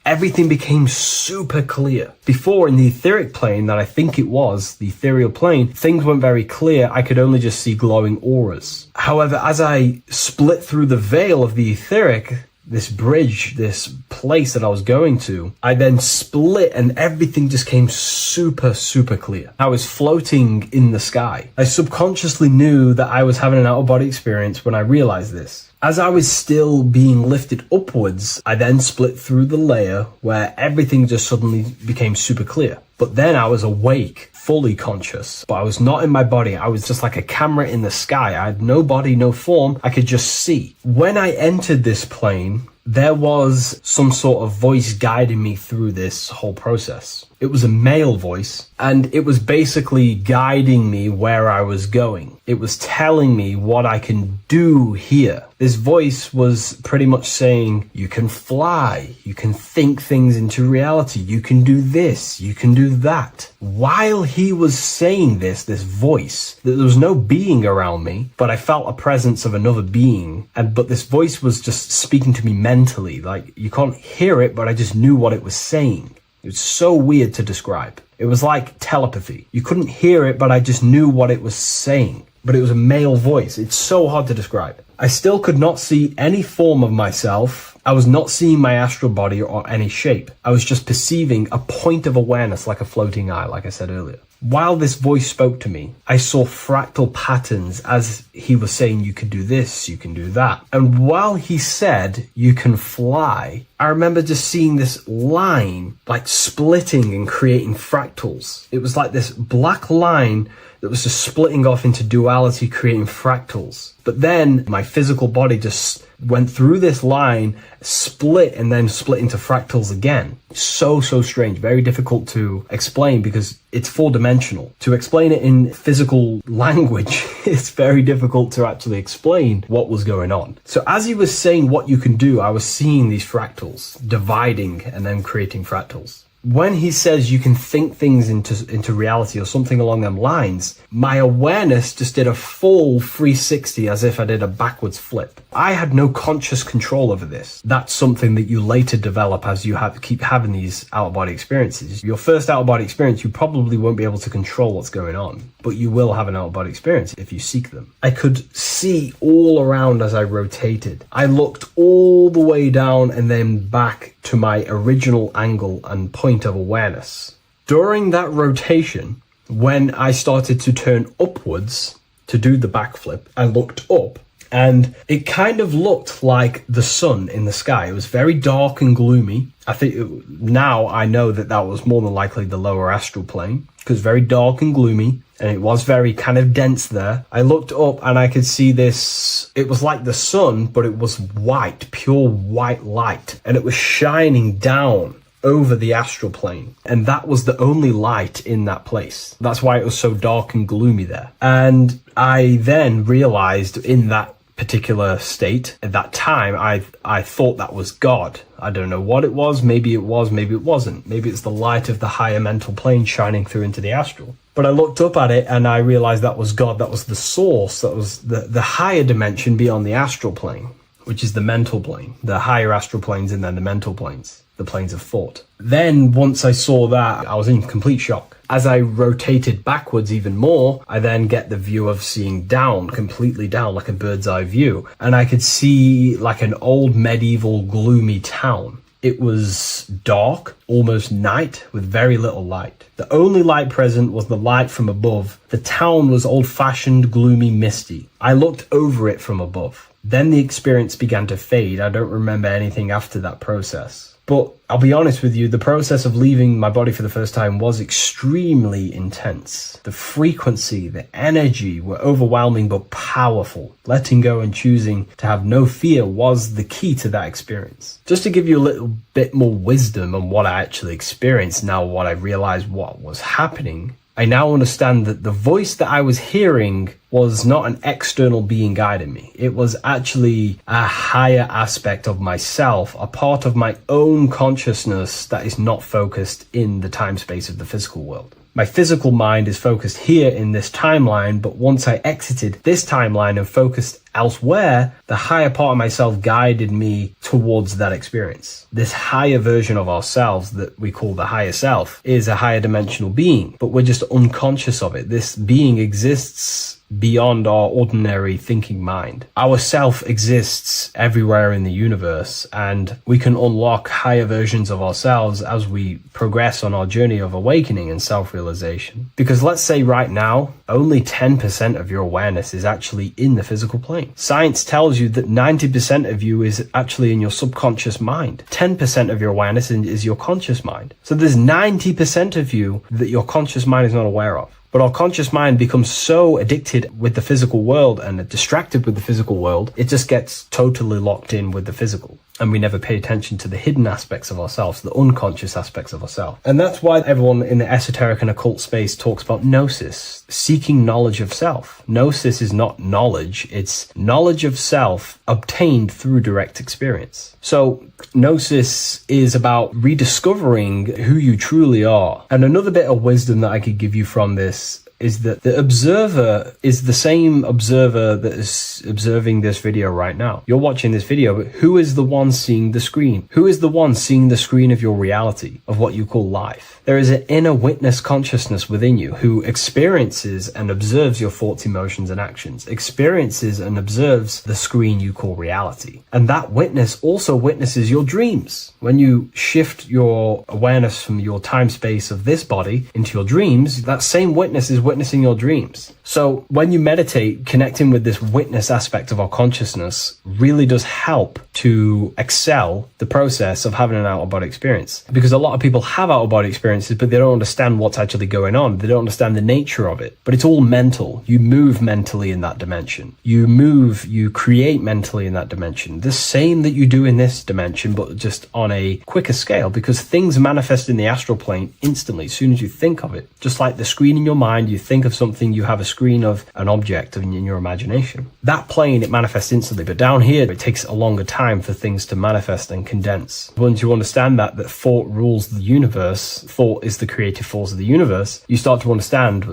everything became super clear. Before, in the etheric plane that I think it was, the ethereal plane, things weren't very clear. I could only just see glowing auras. However, as I split through the veil of the etheric, this bridge, this place that I was going to, I then split and everything just came super, super clear. I was floating in the sky. I subconsciously knew that I was having an out-of-body experience when I realized this. As I was still being lifted upwards, I then split through the layer where everything just suddenly became super clear. But then I was awake, fully conscious, but I was not in my body. I was just like a camera in the sky. I had no body, no form. I could just see. When I entered this plane, there was some sort of voice guiding me through this whole process. It was a male voice, and it was basically guiding me where I was going. It was telling me what I can do here. This voice was pretty much saying, you can fly, you can think things into reality, you can do this, you can do that. While he was saying this voice, there was no being around me, but I felt a presence of another being. But this voice was just speaking to me mentally. Like, you can't hear it, but I just knew what it was saying. It was so weird to describe. It was like telepathy. You couldn't hear it, but I just knew what it was saying. but it was a male voice. It's so hard to describe. I still could not see any form of myself. I was not seeing my astral body or any shape. I was just perceiving a point of awareness like a floating eye, like I said earlier. While this voice spoke to me, I saw fractal patterns as he was saying, you can do this, you can do that. And while he said, you can fly, I remember just seeing this line like splitting and creating fractals. It was like this black line that was just splitting off into duality, creating fractals. But then my physical body just went through this line, split, and then split into fractals again. So strange, very difficult to explain because it's four-dimensional. To explain it in physical language, it's very difficult to actually explain what was going on. So as he was saying what you can do, I was seeing these fractals dividing and then creating fractals. When he says you can think things into reality or something along them lines, my awareness just did a full 360 as if I did a backwards flip. I had no conscious control over this. That's something that you later develop as you keep having these out-of-body experiences. Your first out-of-body experience, you probably won't be able to control what's going on, but you will have an out-of-body experience if you seek them. I could see all around as I rotated. I looked all the way down and then back to my original angle and point of awareness. During that rotation, when I started to turn upwards to do the backflip, I looked up and it kind of looked like the sun in the sky. It was very dark and gloomy. Now I know that was more than likely the lower astral plane because very dark and gloomy. And it was very kind of dense there. I looked up and I could see this. It was like the sun, but it was white, pure white light. And it was shining down over the astral plane. And that was the only light in that place. That's why it was so dark and gloomy there. And I then realized in that particular state at that time, I thought that was God. I don't know what it was. Maybe it was, maybe it wasn't. Maybe it's the light of the higher mental plane shining through into the astral. But I looked up at it and I realized that was God. That was the source. That was the higher dimension beyond the astral plane, which is the mental plane, the higher astral planes and then the mental planes, the planes of thought. Then once I saw that, I was in complete shock. As I rotated backwards even more, I then get the view of seeing down, completely down, like a bird's eye view. And I could see like an old medieval gloomy town. It was dark, almost night, with very little light. The only light present was the light from above. The town was old-fashioned, gloomy, misty. I looked over it from above. Then the experience began to fade. I don't remember anything after that process. But I'll be honest with you, the process of leaving my body for the first time was extremely intense. The frequency, the energy were overwhelming but powerful. Letting go and choosing to have no fear was the key to that experience. Just to give you a little bit more wisdom on what I actually experienced now, what I realized what was happening, I now understand that the voice that I was hearing was not an external being guiding me. It was actually a higher aspect of myself, a part of my own consciousness that is not focused in the time space of the physical world. My physical mind is focused here in this timeline, but once I exited this timeline and focused elsewhere, the higher part of myself guided me towards that experience. This higher version of ourselves that we call the higher self is a higher dimensional being, but we're just unconscious of it. This being exists beyond our ordinary thinking mind. Our self exists everywhere in the universe, and we can unlock higher versions of ourselves as we progress on our journey of awakening and self-realization. Because let's say right now, only 10% of your awareness is actually in the physical plane. Science tells you that 90% of you is actually in your subconscious mind. 10% of your awareness is your conscious mind. So there's 90% of you that your conscious mind is not aware of. But our conscious mind becomes so addicted with the physical world and distracted with the physical world, it just gets totally locked in with the physical. And we never pay attention to the hidden aspects of ourselves, the unconscious aspects of ourselves. And that's why everyone in the esoteric and occult space talks about gnosis, seeking knowledge of self. Gnosis is not knowledge, it's knowledge of self obtained through direct experience. So gnosis is about rediscovering who you truly are. And another bit of wisdom that I could give you from this is that the observer is the same observer that is observing this video right now. You're watching this video, but who is the one seeing the screen? Who is the one seeing the screen of your reality, of what you call life? There is an inner witness consciousness within you who experiences and observes your thoughts, emotions, and actions, experiences and observes the screen you call reality. And that witness also witnesses your dreams. When you shift your awareness from your time space of this body into your dreams, that same witness is witnessing your dreams. So when you meditate, connecting with this witness aspect of our consciousness really does help to excel the process of having an out-of-body experience. Because a lot of people have out-of-body experiences, but they don't understand what's actually going on. They don't understand the nature of it. But it's all mental. You move mentally in that dimension. You create mentally in that dimension. The same that you do in this dimension, but just on a quicker scale, because things manifest in the astral plane instantly as soon as you think of it. Just like the screen in your mind, you think of something, you have a screen of an object in your imagination. That plane, it manifests instantly, but down here, it takes a longer time for things to manifest and condense. Once you understand that thought rules the universe, thought is the creative force of the universe, you start to understand,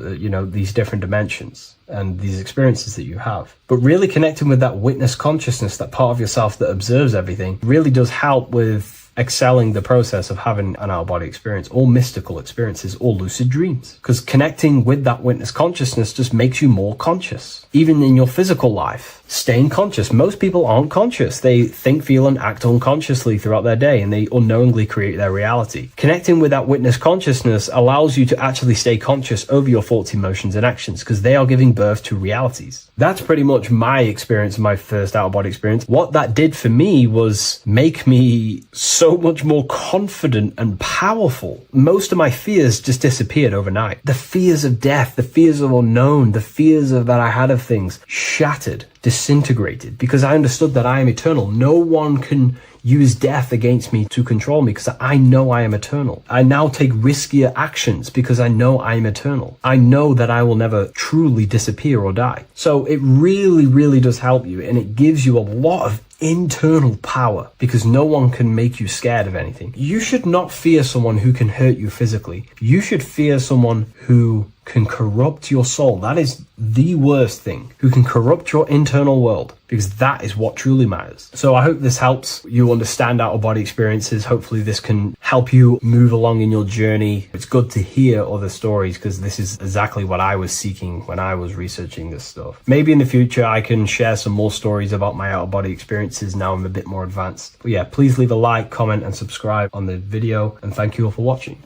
these different dimensions and these experiences that you have. But really connecting with that witness consciousness, that part of yourself that observes everything, really does help with excelling the process of having an out-of-body experience, or mystical experiences, or lucid dreams. Because connecting with that witness consciousness just makes you more conscious. Even in your physical life, staying conscious. Most people aren't conscious. They think, feel, and act unconsciously throughout their day, and they unknowingly create their reality. Connecting with that witness consciousness allows you to actually stay conscious over your thoughts, emotions, and actions, because they are giving birth to realities. That's pretty much my experience, my first out-of-body experience. What that did for me was make me so much more confident and powerful. Most of my fears just disappeared overnight. The fears of death, the fears of unknown, the fears of that I had of things shattered, disintegrated, because I understood that I am eternal. No one can use death against me to control me, because I know I am eternal. I now take riskier actions because I know I am eternal. I know that I will never truly disappear or die. So it really, really does help you, and it gives you a lot of internal power, because no one can make you scared of anything. You should not fear someone who can hurt you physically. You should fear someone who can corrupt your soul. That is the worst thing, who can corrupt your internal world, because that is what truly matters. So I hope this helps you understand out-of-body experiences. Hopefully this can help you move along in your journey. It's good to hear other stories, because this is exactly what I was seeking when I was researching this stuff. Maybe in the future I can share some more stories about my out-of-body experiences now I'm a bit more advanced. But yeah, please leave a like, comment, and subscribe on the video, and thank you all for watching.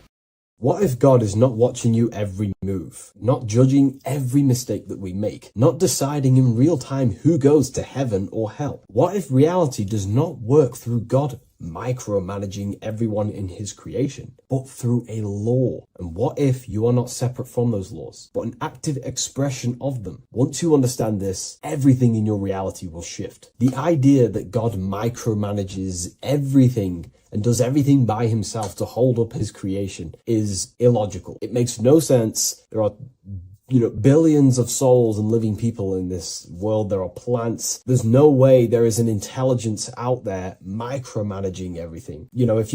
What if God is not watching you every move, not judging every mistake that we make, not deciding in real time who goes to heaven or hell? What if reality does not work through God micromanaging everyone in his creation, but through a law? And what if you are not separate from those laws, but an active expression of them? Once you understand this, everything in your reality will shift. The idea that God micromanages everything and does everything by himself to hold up his creation is illogical. It makes no sense. There are billions of souls and living people in this world. There are plants. There's no way there is an intelligence out there micromanaging everything. If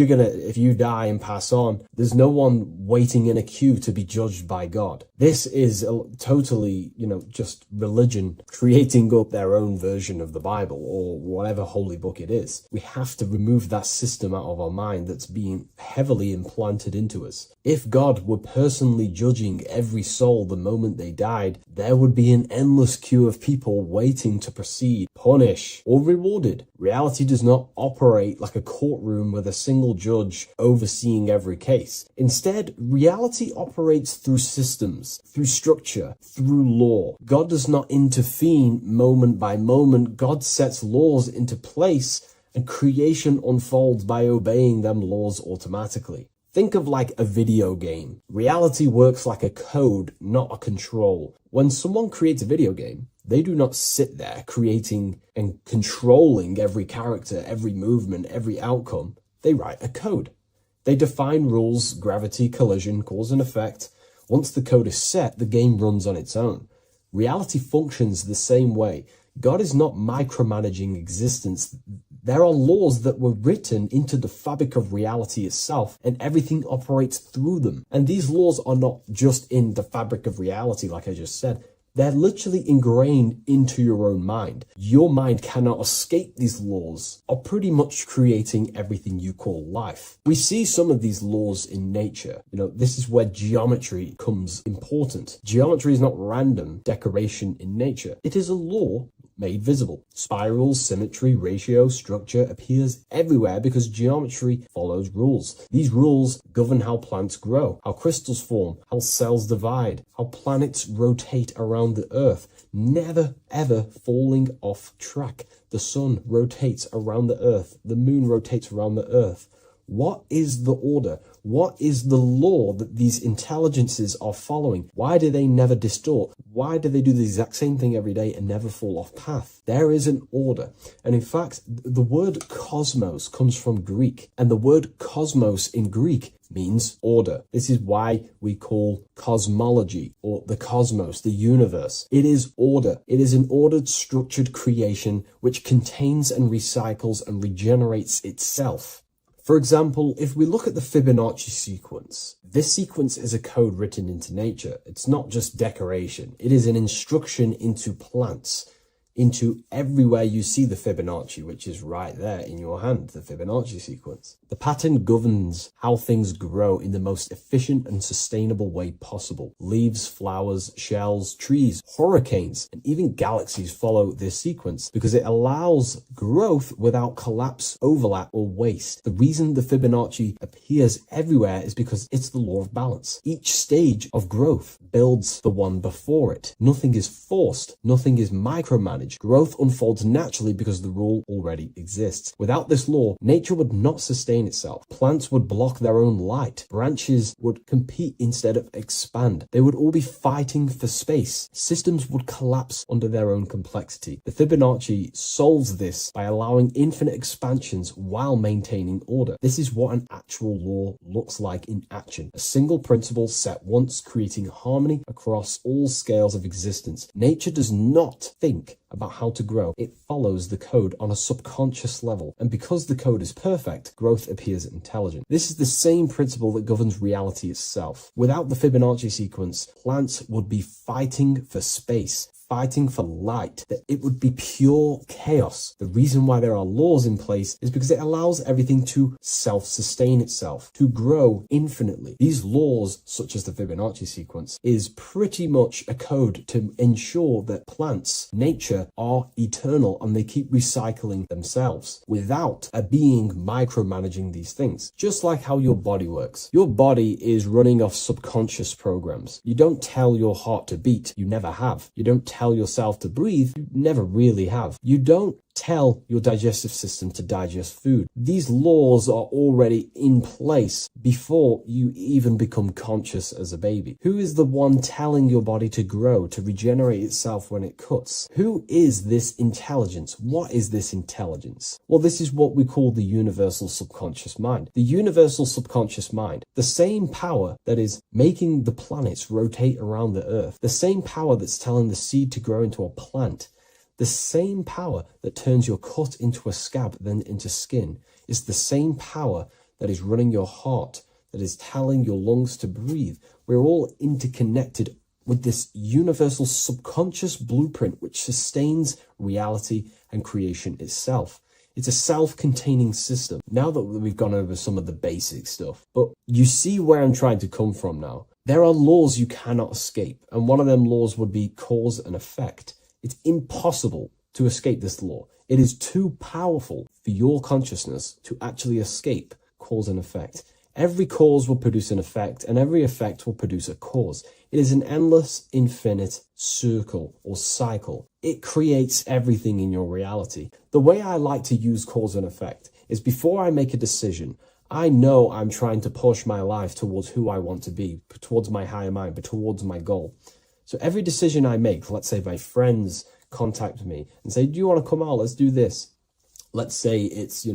you die and pass on, there's no one waiting in a queue to be judged by God. This is totally, just religion creating up their own version of the Bible or whatever holy book it is. We have to remove that system out of our mind that's being heavily implanted into us. If God were personally judging every soul the moment they died, there would be an endless queue of people waiting to proceed, punish, or rewarded. Reality does not operate like a courtroom with a single judge overseeing every case. Instead, reality operates through systems, through structure, through law. God does not intervene moment by moment. God sets laws into place, and creation unfolds by obeying them laws automatically. Think of like a video game. Reality works like a code, not a control. When someone creates a video game, they do not sit there creating and controlling every character, every movement, every outcome. They write a code. They define rules, gravity, collision, cause and effect. Once the code is set, the game runs on its own. Reality functions the same way. God is not micromanaging existence. There are laws that were written into the fabric of reality itself, and everything operates through them. And these laws are not just in the fabric of reality, like I just said. They're literally ingrained into your own mind. Your mind cannot escape these laws of pretty much creating everything you call life. We see some of these laws in nature. This is where geometry comes important. Geometry is not random decoration in nature. It is a law made visible. Spirals, symmetry, ratio, structure appears everywhere because geometry follows rules. These rules govern how plants grow, how crystals form, how cells divide, how planets rotate around the Earth, never ever falling off track. The sun rotates around the Earth. The moon rotates around the Earth. What is the order? What is the law that these intelligences are following? Why do they never distort? Why do they do the exact same thing every day and never fall off path? There is an order. And in fact, the word cosmos comes from Greek, and the word cosmos in Greek means order. This is why we call cosmology or the cosmos, the universe. It is order. It is an ordered, structured creation which contains and recycles and regenerates itself. For example, if we look at the Fibonacci sequence, this sequence is a code written into nature. It's not just decoration. It is an instruction into plants, into everywhere you see the Fibonacci, which is right there in your hand, the Fibonacci sequence. The pattern governs how things grow in the most efficient and sustainable way possible. Leaves, flowers, shells, trees, hurricanes, and even galaxies follow this sequence because it allows growth without collapse, overlap, or waste. The reason the Fibonacci appears everywhere is because it's the law of balance. Each stage of growth builds the one before it. Nothing is forced. Nothing is micromanaged. Growth unfolds naturally because the rule already exists. Without this law, nature would not sustain itself. Plants would block their own light. Branches would compete instead of expand. They would all be fighting for space. Systems would collapse under their own complexity. The Fibonacci solves this by allowing infinite expansions while maintaining order. This is what an actual law looks like in action. A single principle set once, creating harmony across all scales of existence. Nature does not think about how to grow. It follows the code on a subconscious level. And because the code is perfect, growth appears intelligent. This is the same principle that governs reality itself. Without the Fibonacci sequence, plants would be fighting for space, fighting for light, that it would be pure chaos. The reason why there are laws in place is because it allows everything to self-sustain itself, to grow infinitely. These laws, such as the Fibonacci sequence, is pretty much a code to ensure that plants, nature, are eternal and they keep recycling themselves without a being micromanaging these things. Just like how your body works. Your body is running off subconscious programs. You don't tell your heart to beat. You never have. You don't tell yourself to breathe. You never really have. You don't tell your digestive system to digest food. These laws are already in place before you even become conscious as a baby. Who is the one telling your body to grow, to regenerate itself when it cuts? Who is this intelligence? What is this intelligence? Well, this is what we call the universal subconscious mind. The universal subconscious mind, the same power that is making the planets rotate around the earth, the same power that's telling the seed to grow into a plant, the same power that turns your cut into a scab, then into skin, is the same power that is running your heart, that is telling your lungs to breathe. We're all interconnected with this universal subconscious blueprint which sustains reality and creation itself. It's a self-containing system. Now that we've gone over some of the basic stuff, but you see where I'm trying to come from now. There are laws you cannot escape, and one of them laws would be cause and effect. It's impossible to escape this law. It is too powerful for your consciousness to actually escape cause and effect. Every cause will produce an effect, and every effect will produce a cause. It is an endless, infinite circle or cycle. It creates everything in your reality. The way I like to use cause and effect is before I make a decision, I know I'm trying to push my life towards who I want to be, towards my higher mind, but towards my goal. So every decision I make, let's say my friends contact me and say, do you want to come out? Let's do this. Let's say it's,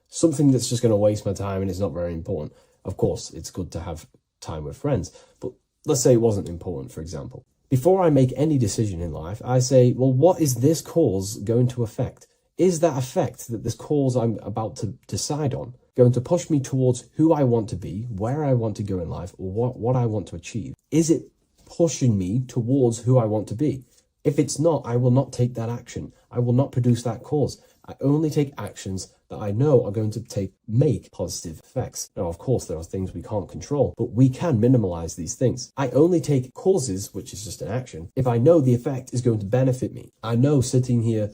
something that's just going to waste my time and it's not very important. Of course, it's good to have time with friends, but let's say it wasn't important, for example. Before I make any decision in life, I say, well, what is this cause going to affect? Is that effect that this cause I'm about to decide on going to push me towards who I want to be, where I want to go in life, or what I want to achieve? Is it pushing me towards who I want to be. If it's not, I will not take that action. I will not produce that cause. I only take actions that I know are going to make positive effects. Now, of course, there are things we can't control, but we can minimize these things. I only take causes, which is just an action, if I know the effect is going to benefit me. I know sitting here,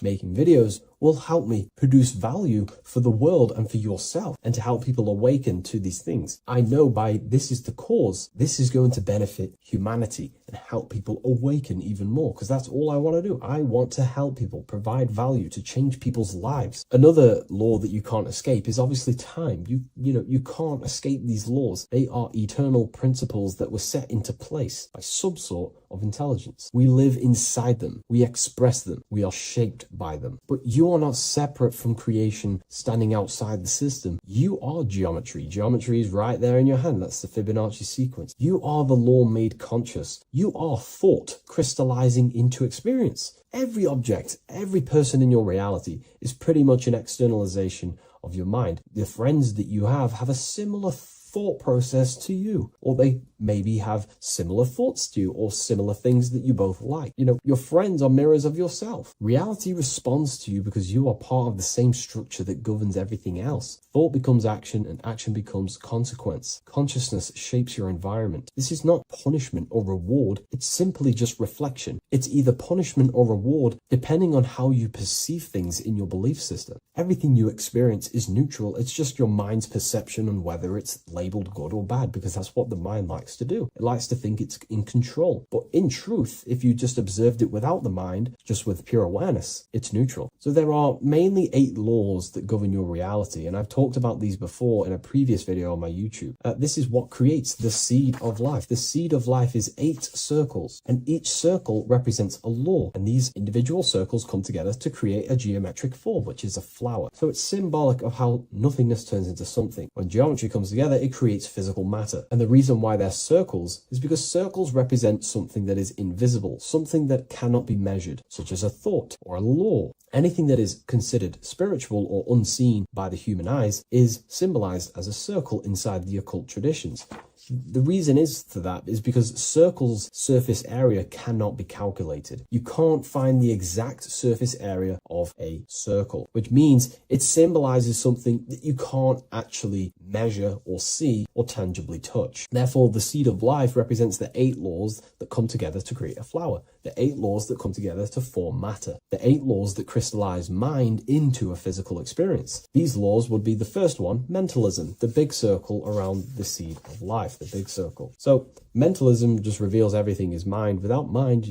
making videos will help me produce value for the world and for yourself and to help people awaken to these things. I know by this is the cause, this is going to benefit humanity and help people awaken even more, because that's all I want to do. I want to help people, provide value to change people's lives. Another law that you can't escape is obviously time. You can't escape these laws. They are eternal principles that were set into place by some sort of intelligence. We live inside them. We express them. We are shaped by them. But you are not separate from creation standing outside the system. You are geometry. Geometry is right there in your hand. That's the Fibonacci sequence. You are the law made conscious. You are thought crystallizing into experience. Every object, every person in your reality is pretty much an externalization of your mind. The friends that you have a similar thought process to you, or they maybe have similar thoughts to you, or similar things that you both like. Your friends are mirrors of yourself. Reality responds to you because you are part of the same structure that governs everything else. Thought becomes action, and action becomes consequence. Consciousness shapes your environment. This is not punishment or reward. It's simply just reflection. It's either punishment or reward depending on how you perceive things in your belief system. Everything you experience is neutral. It's just your mind's perception on whether it's labeled good or bad, because that's what the mind likes to do. It likes to think it's in control. But in truth, if you just observed it without the mind, just with pure awareness, it's neutral. So there are mainly 8 laws that govern your reality, and I've talked about these before in a previous video on my YouTube. This is what creates the seed of life. The seed of life is 8 circles, and each circle represents a law, and these individual circles come together to create a geometric form, which is a flower. So it's symbolic of how nothingness turns into something. When geometry comes together, it creates physical matter. And the reason why they're circles is because circles represent something that is invisible, something that cannot be measured, such as a thought or a law. Anything that is considered spiritual or unseen by the human eyes is symbolized as a circle inside the occult traditions. The reason for that is because circles' surface area cannot be calculated. You can't find the exact surface area of a circle, which means it symbolizes something that you can't actually measure or see or tangibly touch. Therefore, the seed of life represents the 8 laws that come together to create a flower, the 8 laws that come together to form matter, the 8 laws that crystallize mind into a physical experience. These laws would be the first one, mentalism, the big circle around the seed of life, the big circle. So mentalism just reveals everything is mind. Without mind,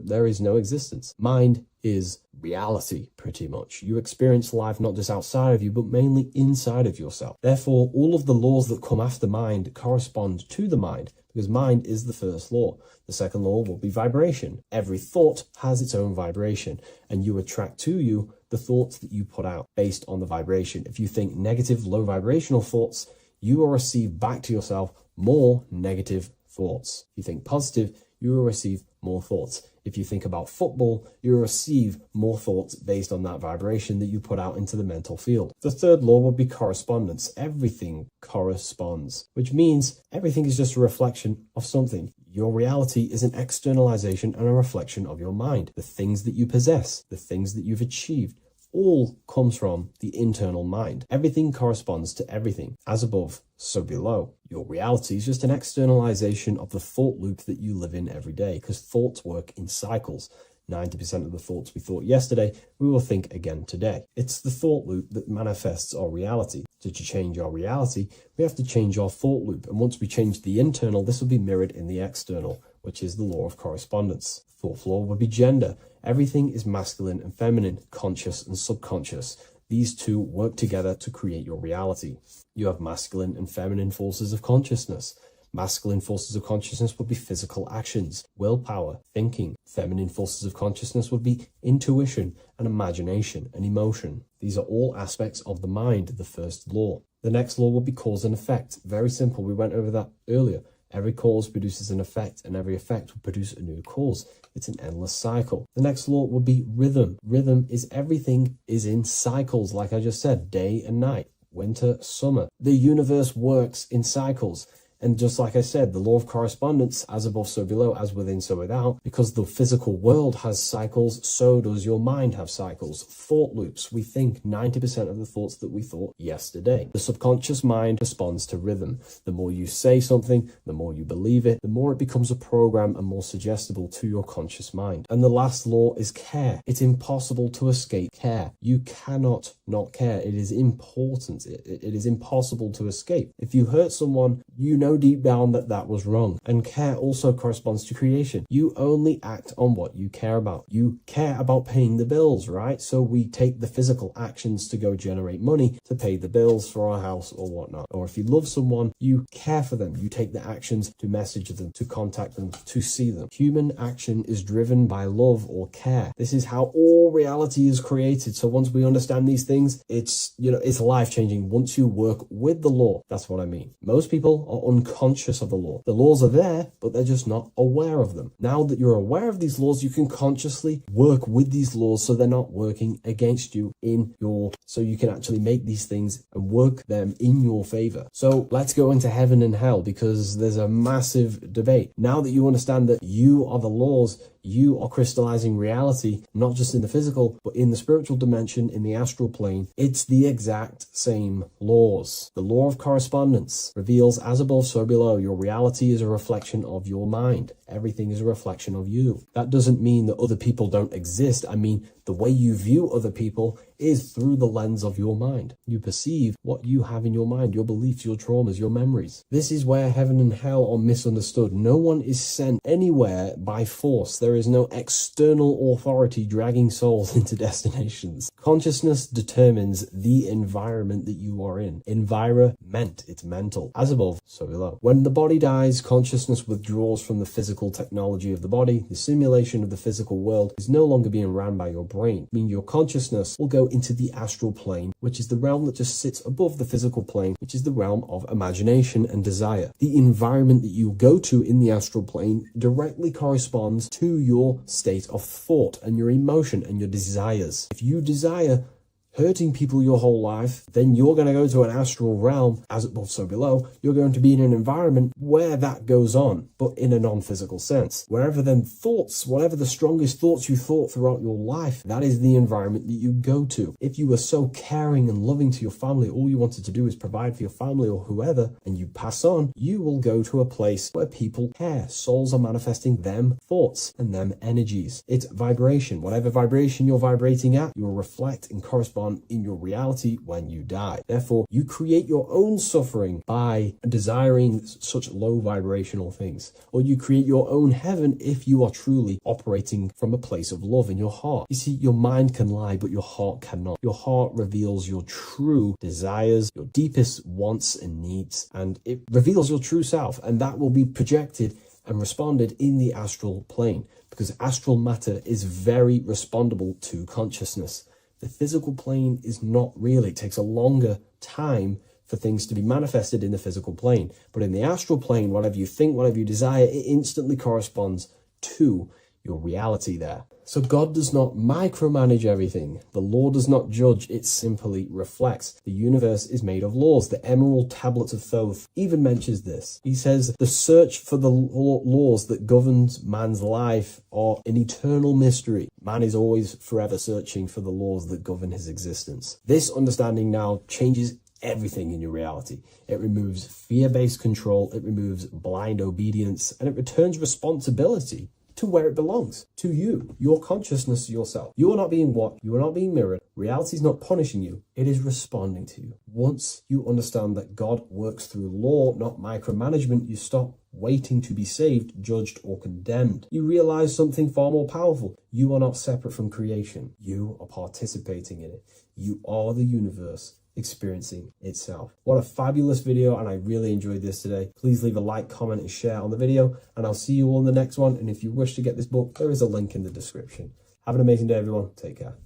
there is no existence. Mind is reality, pretty much. You experience life not just outside of you, but mainly inside of yourself. Therefore, all of the laws that come after mind correspond to the mind, because mind is the first law. The second law will be vibration. Every thought has its own vibration, and you attract to you the thoughts that you put out based on the vibration. If you think negative, low vibrational thoughts, you will receive back to yourself more negative thoughts. If you think positive, you will receive more thoughts. If you think about football, you will receive more thoughts based on that vibration that you put out into the mental field. The third law would be correspondence. Everything corresponds, which means everything is just a reflection of something. Your reality is an externalization and a reflection of your mind. The things that you possess, the things that you've achieved, all comes from the internal mind. Everything corresponds to everything. As above, so below. Your reality is just an externalization of the thought loop that you live in every day, because thoughts work in cycles. 90% of the thoughts we thought yesterday, we will think again today. It's the thought loop that manifests our reality. To change our reality, we have to change our thought loop. And once we change the internal, this will be mirrored in the external, which is the law of correspondence. Fourth law would be gender. Everything is masculine and feminine, conscious and subconscious. These two work together to create your reality. You have masculine and feminine forces of consciousness. Masculine forces of consciousness would be physical actions, willpower, thinking. Feminine forces of consciousness would be intuition and imagination and emotion. These are all aspects of the mind, the first law. The next law would be cause and effect. Very simple. We went over that earlier. Every cause produces an effect, and every effect will produce a new cause. It's an endless cycle. The next law would be rhythm. Rhythm is everything is in cycles, like I just said, day and night, winter, summer. The universe works in cycles. And just like I said, the law of correspondence, as above, so below, as within, so without, because the physical world has cycles, so does your mind have cycles. Thought loops. We think 90% of the thoughts that we thought yesterday. The subconscious mind responds to rhythm. The more you say something, the more you believe it, the more it becomes a program and more suggestible to your conscious mind. And the last law is care. It's impossible to escape care. You cannot not care. It is important. It is impossible to escape. If you hurt someone, you know deep down that that was wrong. And care also corresponds to creation. You only act on what you care about. You care about paying the bills, right? So we take the physical actions to go generate money to pay the bills for our house or whatnot. Or if you love someone, you care for them. You take the actions to message them, to contact them, to see them. Human action is driven by love or care. This is how all reality is created. So once we understand these things, it's life-changing once you work with the law. That's what I mean. Most people are unconscious of the law. The laws are there, but they're just not aware of them. Now that you're aware of these laws, you can consciously work with these laws so they're not working against you so you can actually make these things and work them in your favor. So let's go into heaven and hell, because there's a massive debate. Now that you understand that you are the laws, you are crystallizing reality, not just in the physical, but in the spiritual dimension, in the astral plane. It's the exact same laws. The law of correspondence reveals, as above, so below. Your reality is a reflection of your mind. Everything is a reflection of you. That doesn't mean that other people don't exist. I mean, the way you view other people is through the lens of your mind. You perceive what you have in your mind, your beliefs, your traumas, your memories. This is where heaven and hell are misunderstood. No one is sent anywhere by force. There is no external authority dragging souls into destinations. Consciousness determines the environment that you are in. Environment, it's mental. As above, so below. When the body dies, consciousness withdraws from the physical technology of the body. The simulation of the physical world is no longer being ran by your brain. I mean, your consciousness will go into the astral plane, which is the realm that just sits above the physical plane, which is the realm of imagination and desire. The environment that you go to in the astral plane directly corresponds to your state of thought and your emotion and your desires. If you desire hurting people your whole life, then you're going to go to an astral realm, as above, so below. You're going to be in an environment where that goes on, but in a non-physical sense. Wherever then thoughts, whatever the strongest thoughts you thought throughout your life, that is the environment that you go to. If you were so caring and loving to your family, all you wanted to do is provide for your family or whoever, and you pass on, you will go to a place where people care. Souls are manifesting them thoughts and them energies. It's vibration. Whatever vibration you're vibrating at, you will reflect and correspond in your reality when you die. Therefore, you create your own suffering by desiring such low vibrational things, or you create your own heaven if you are truly operating from a place of love in your heart. You see, your mind can lie, but your heart cannot. Your heart reveals your true desires, your deepest wants and needs, and it reveals your true self, and that will be projected and responded in the astral plane, because astral matter is very respondable to consciousness. The physical plane is not really. It takes a longer time for things to be manifested in the physical plane. But in the astral plane, whatever you think, whatever you desire, it instantly corresponds to your reality there. So God does not micromanage everything. The law does not judge, it simply reflects. The universe is made of laws. The Emerald Tablet of Thoth even mentions this. He says, the search for the laws that governs man's life are an eternal mystery. Man is always forever searching for the laws that govern his existence. This understanding now changes everything in your reality. It removes fear-based control, it removes blind obedience, and it returns responsibility to where it belongs, to you, your consciousness, yourself. You are not being watched, you are not being mirrored. Reality is not punishing you, it is responding to you. Once you understand that God works through law, not micromanagement, you stop waiting to be saved, judged, or condemned. You realize something far more powerful. You are not separate from creation. You are participating in it. You are the universe experiencing itself. What a fabulous video, and I really enjoyed this today. Please leave a like, comment, and share on the video, and I'll see you all in the next one. And if you wish to get this book, there is a link in the description. Have an amazing day, everyone. Take care.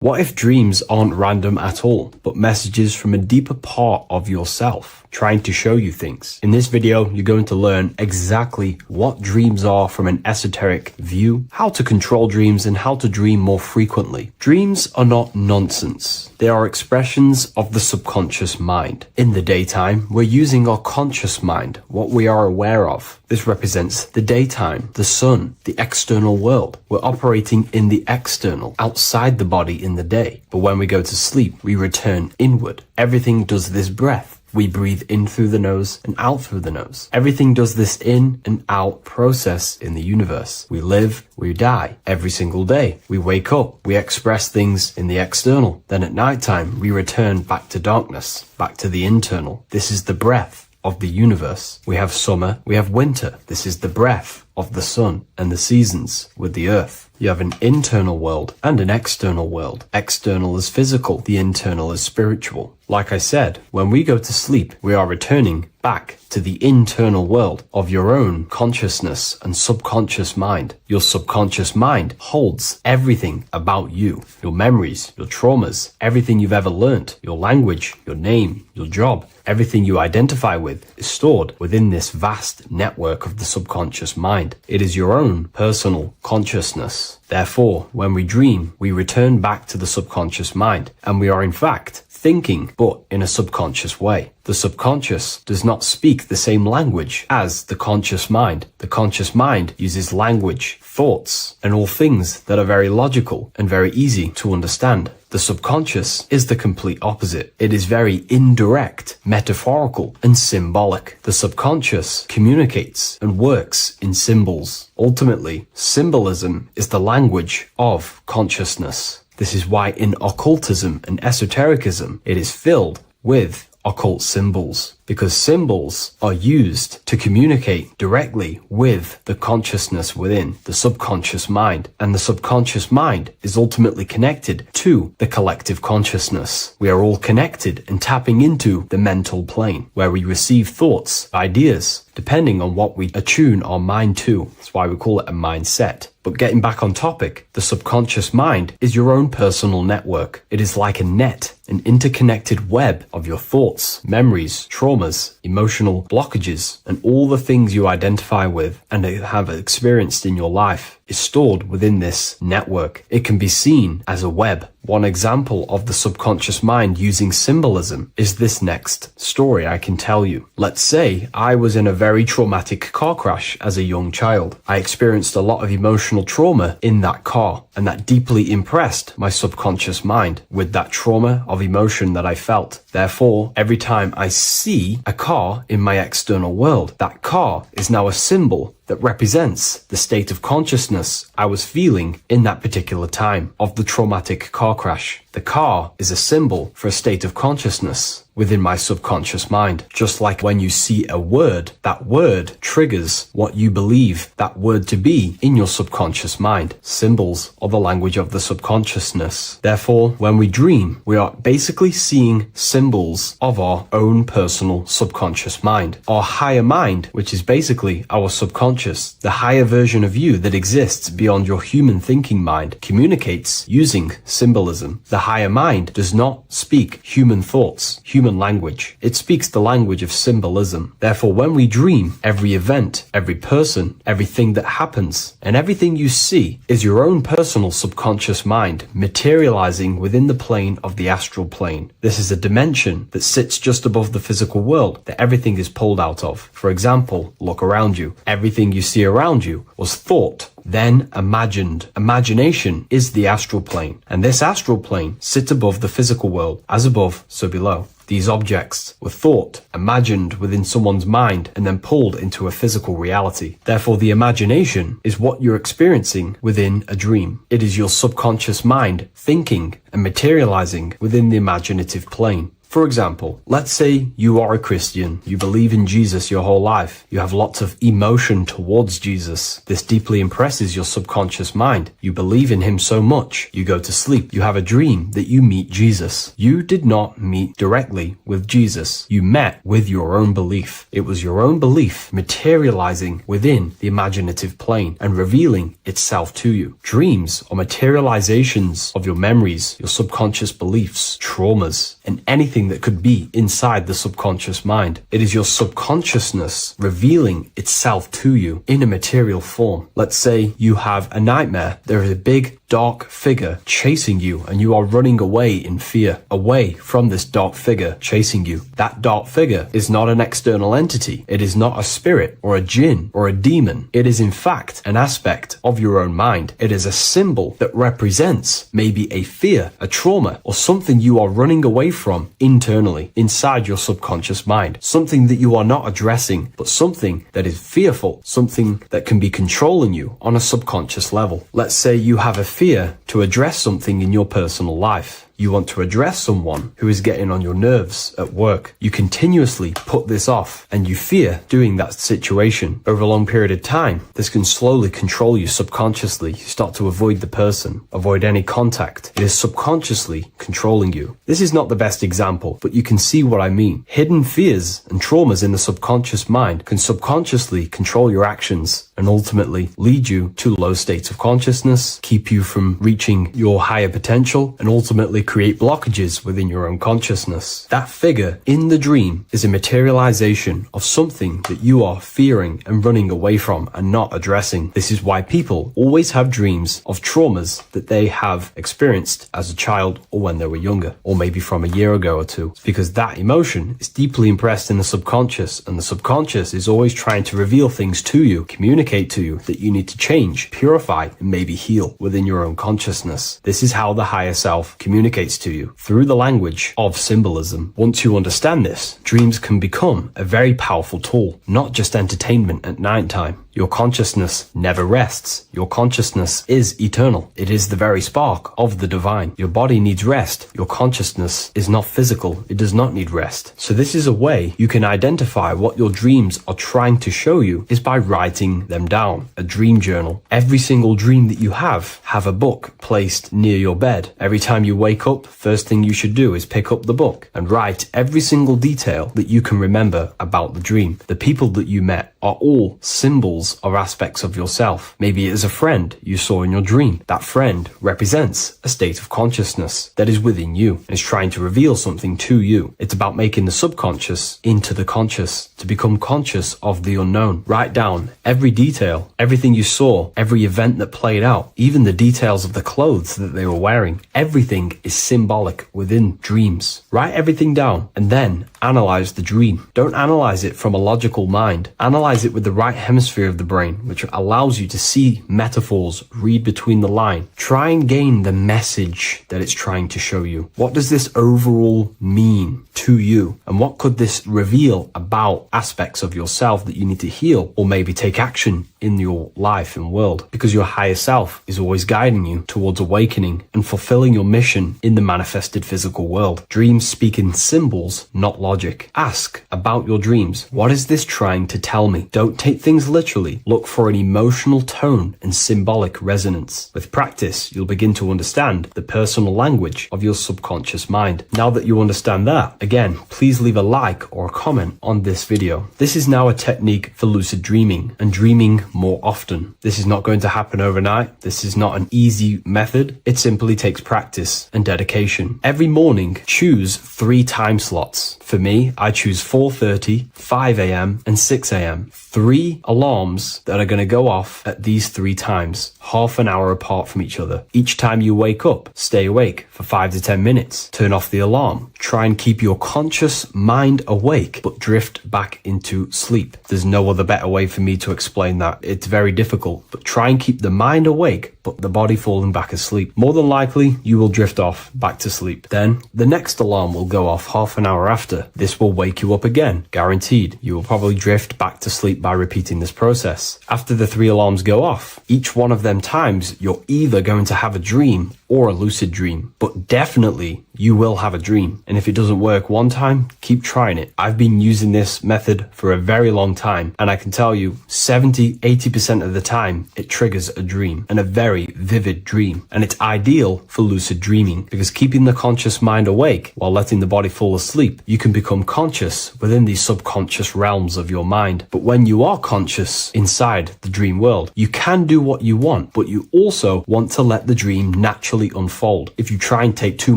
What if dreams aren't random at all, but messages from a deeper part of yourself, trying to show you things? In this video, you're going to learn exactly what dreams are from an esoteric view, how to control dreams, and how to dream more frequently. Dreams are not nonsense. They are expressions of the subconscious mind. In the daytime, we're using our conscious mind, what we are aware of. This represents the daytime, the sun, the external world. We're operating in the external, outside the body in the day. But when we go to sleep, we return inward. Everything does this breath. We breathe in through the nose and out through the nose. Everything does this in and out process in the universe. We live, we die every single day. We wake up, we express things in the external. Then at nighttime, we return back to darkness, back to the internal. This is the breath of the universe. We have summer, we have winter. This is the breath of the sun and the seasons with the earth. You have an internal world and an external world. External is physical, the internal is spiritual. Like I said, when we go to sleep, we are returning back to the internal world of your own consciousness and subconscious mind. Your subconscious mind holds everything about you, your memories, your traumas, everything you've ever learnt, your language, your name, your job, everything you identify with is stored within this vast network of the subconscious mind. It is your own personal consciousness. Therefore, when we dream, we return back to the subconscious mind, and we are in fact thinking, but in a subconscious way. The subconscious does not speak the same language as the conscious mind. The conscious mind uses language, thoughts, and all things that are very logical and very easy to understand. The subconscious is the complete opposite. It is very indirect, metaphorical, and symbolic. The subconscious communicates and works in symbols. Ultimately, symbolism is the language of consciousness. This is why in occultism and esotericism, it is filled with occult symbols, because symbols are used to communicate directly with the consciousness within the subconscious mind, and the subconscious mind is ultimately connected to the collective consciousness. We are all connected and tapping into the mental plane, where we receive thoughts, ideas, depending on what we attune our mind to. That's why we call it a mindset. But getting back on topic, the subconscious mind is your own personal network. It is like a net, an interconnected web of your thoughts, memories, traumas, emotional blockages, and all the things you identify with and have experienced in your life is stored within this network. It can be seen as a web. One example of the subconscious mind using symbolism is this next story I can tell you. Let's say I was in a very traumatic car crash as a young child. I experienced a lot of emotional trauma in that car, and that deeply impressed my subconscious mind with that trauma of emotion that I felt. Therefore, every time I see a car in my external world, that car is now a symbol that represents the state of consciousness I was feeling in that particular time of the traumatic car crash. The car is a symbol for a state of consciousness within my subconscious mind. Just like when you see a word, that word triggers what you believe that word to be in your subconscious mind. Symbols are the language of the subconsciousness. Therefore, when we dream, we are basically seeing symbols of our own personal subconscious mind. Our higher mind, which is basically our subconscious, the higher version of you that exists beyond your human thinking mind, communicates using symbolism. The higher mind does not speak human thoughts, human language. It speaks the language of symbolism. Therefore, when we dream, every event, every person, everything that happens, and everything you see is your own personal subconscious mind materializing within the plane of the astral plane. This is a dimension that sits just above the physical world that everything is pulled out of. For example, look around you. Everything you see around you was thought, then imagined. Imagination is the astral plane, and this astral plane sits above the physical world. As above, so below. These objects were thought, imagined within someone's mind, and then pulled into a physical reality. Therefore, the imagination is what you're experiencing within a dream. It is your subconscious mind thinking and materializing within the imaginative plane. For example, let's say you are a Christian, you believe in Jesus your whole life, you have lots of emotion towards Jesus. This deeply impresses your subconscious mind. You believe in him so much, you go to sleep, you have a dream that you meet Jesus. You did not meet directly with Jesus. You met with your own belief. It was your own belief materializing within the imaginative plane and revealing itself to you. Dreams are materializations of your memories, your subconscious beliefs, traumas, and anything that could be inside the subconscious mind. It is your subconsciousness revealing itself to you in a material form. Let's say you have a nightmare. There is a big dark figure chasing you and you are running away in fear, away from this dark figure chasing you. That dark figure is not an external entity. It is not a spirit or a jinn or a demon. It is in fact an aspect of your own mind. It is a symbol that represents maybe a fear, a trauma, or something you are running away from internally inside your subconscious mind. Something that you are not addressing, but something that is fearful, something that can be controlling you on a subconscious level. Let's say you have a fear to address something in your personal life. You want to address someone who is getting on your nerves at work. You continuously put this off and you fear doing that situation. Over a long period of time, this can slowly control you subconsciously. You start to avoid the person, avoid any contact. It is subconsciously controlling you. This is not the best example, but you can see what I mean. Hidden fears and traumas in the subconscious mind can subconsciously control your actions and ultimately lead you to low states of consciousness, keep you from reaching your higher potential, and ultimately create blockages within your own consciousness. That figure in the dream is a materialization of something that you are fearing and running away from and not addressing. This is why people always have dreams of traumas that they have experienced as a child or when they were younger, or maybe from a year ago or two. It's because that emotion is deeply impressed in the subconscious, and the subconscious is always trying to reveal things to you, communicate to you that you need to change, purify, and maybe heal within your own consciousness. This is how the higher self communicates to you through the language of symbolism. Once you understand this, dreams can become a very powerful tool, not just entertainment at nighttime. Your consciousness never rests. Your consciousness is eternal. It is the very spark of the divine. Your body needs rest. Your consciousness is not physical. It does not need rest. So this is a way you can identify what your dreams are trying to show you is by writing them down. A dream journal. Every single dream that you have a book placed near your bed. Every time you wake up, first thing you should do is pick up the book and write every single detail that you can remember about the dream. The people that you met are all symbols or aspects of yourself. Maybe it is a friend you saw in your dream. That friend represents a state of consciousness that is within you and is trying to reveal something to you. It's about making the subconscious into the conscious, to become conscious of the unknown. Write down every detail, everything you saw, every event that played out, even the details of the clothes that they were wearing. Everything is symbolic within dreams. Write everything down and then analyze the dream. Don't analyze it from a logical mind. Analyze it with the right hemisphere of the brain, which allows you to see metaphors, read between the line. Try and gain the message that it's trying to show you. What does this overall mean to you? And what could this reveal about aspects of yourself that you need to heal or maybe take action in your life and world? Because your higher self is always guiding you towards awakening and fulfilling your mission in the manifested physical world. Dreams speak in symbols, not logic. Ask about your dreams. What is this trying to tell me? Don't take things literally. Look for an emotional tone and symbolic resonance. With practice, you'll begin to understand the personal language of your subconscious mind. Now that you understand that, again, please leave a like or a comment on this video. This is now a technique for lucid dreaming and dreaming more often. This is not going to happen overnight. This is not an easy method. It simply takes practice and dedication. Every morning, choose 3 time slots. For me, I choose 4:30, 5 a.m. and 6 a.m. 3 alarms that are going to go off at these 3 times, half an hour apart from each other. Each time you wake up, stay awake for 5 to 10 minutes. Turn off the alarm. Try and keep your conscious mind awake, but drift back into sleep. There's no other better way for me to explain that. It's very difficult, but try and keep the mind awake, but the body falling back asleep. More than likely, you will drift off back to sleep. Then the next alarm will go off half an hour after. This will wake you up again, guaranteed. You will probably drift back to sleep by repeating this process. After the 3 alarms go off, each one of them times, you're either going to have a dream or a lucid dream, but definitely you will have a dream. And if it doesn't work one time, keep trying it. I've been using this method for a very long time, and I can tell you 70-80% of the time it triggers a dream, and a very vivid dream. And it's ideal for lucid dreaming because keeping the conscious mind awake while letting the body fall asleep, you can become conscious within these subconscious realms of your mind. But when you are conscious inside the dream world, you can do what you want, but you also want to let the dream naturally unfold. If you try and take too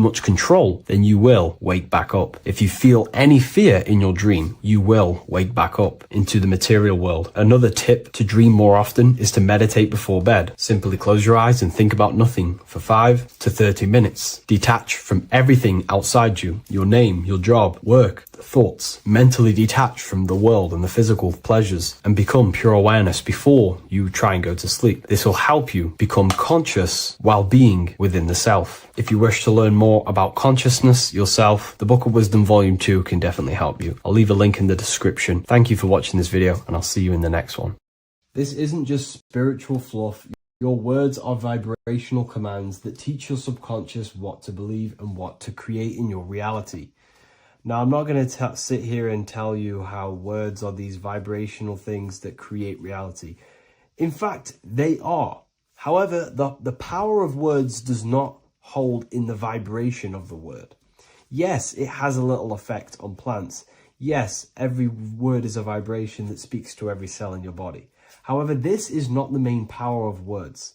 much control, then you will wake back up. If you feel any fear in your dream, you will wake back up into the material world. Another tip to dream more often is to meditate before bed. Simply close your eyes and think about nothing for 5 to 30 minutes. Detach from everything outside you, your name, your job, work, thoughts. Mentally detach from the world and the physical pleasures and become pure awareness before you try and go to sleep. This will help you become conscious while being within the self. If you wish to learn more about consciousness yourself, the Book of Wisdom Volume 2 can definitely help you. I'll leave a link in the description. Thank you for watching this video, and I'll see you in the next one. This isn't just spiritual fluff. Your words are vibrational commands that teach your subconscious what to believe and what to create in your reality. Now, I'm not going to sit here and tell you how words are these vibrational things that create reality. In fact, they are. However, the power of words does not hold in the vibration of the word. Yes, it has a little effect on plants. Yes, every word is a vibration that speaks to every cell in your body. However, this is not the main power of words.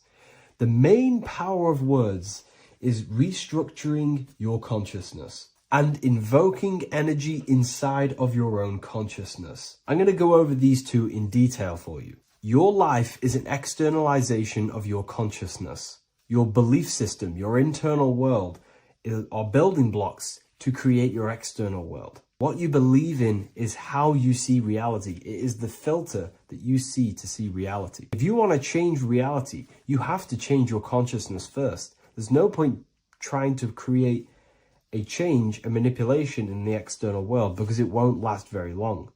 The main power of words is restructuring your consciousness and invoking energy inside of your own consciousness. I'm going to go over these two in detail for you. Your life is an externalization of your consciousness. Your belief system, your internal world, are building blocks to create your external world. What you believe in is how you see reality. It is the filter that you see to see reality. If you want to change reality, you have to change your consciousness first. There's no point trying to create a change, a manipulation in the external world, because it won't last very long.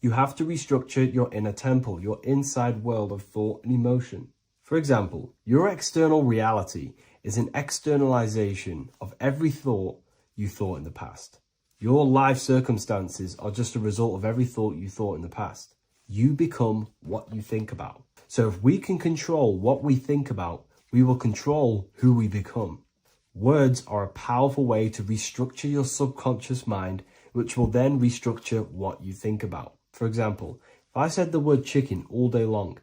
You have to restructure your inner temple, your inside world of thought and emotion. For example, your external reality is an externalization of every thought you thought in the past. Your life circumstances are just a result of every thought you thought in the past. You become what you think about. So if we can control what we think about, we will control who we become. Words are a powerful way to restructure your subconscious mind, which will then restructure what you think about. For example, if I said the word chicken all day long,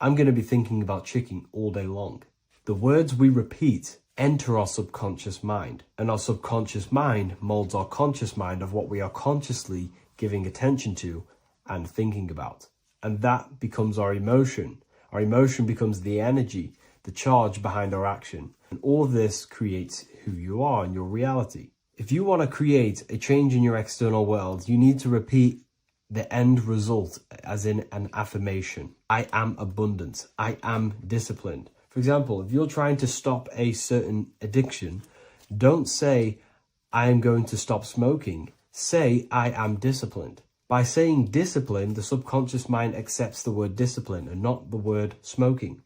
I'm going to be thinking about chicken all day long. The words we repeat enter our subconscious mind, and our subconscious mind molds our conscious mind of what we are consciously giving attention to and thinking about. And that becomes our emotion. Our emotion becomes the energy, the charge behind our action. And all of this creates who you are and your reality. If you want to create a change in your external world, you need to repeat the end result as in an affirmation. I am abundant. I am disciplined. For example, if you're trying to stop a certain addiction, don't say, I am going to stop smoking. Say, I am disciplined. By saying discipline, the subconscious mind accepts the word discipline and not the word smoking.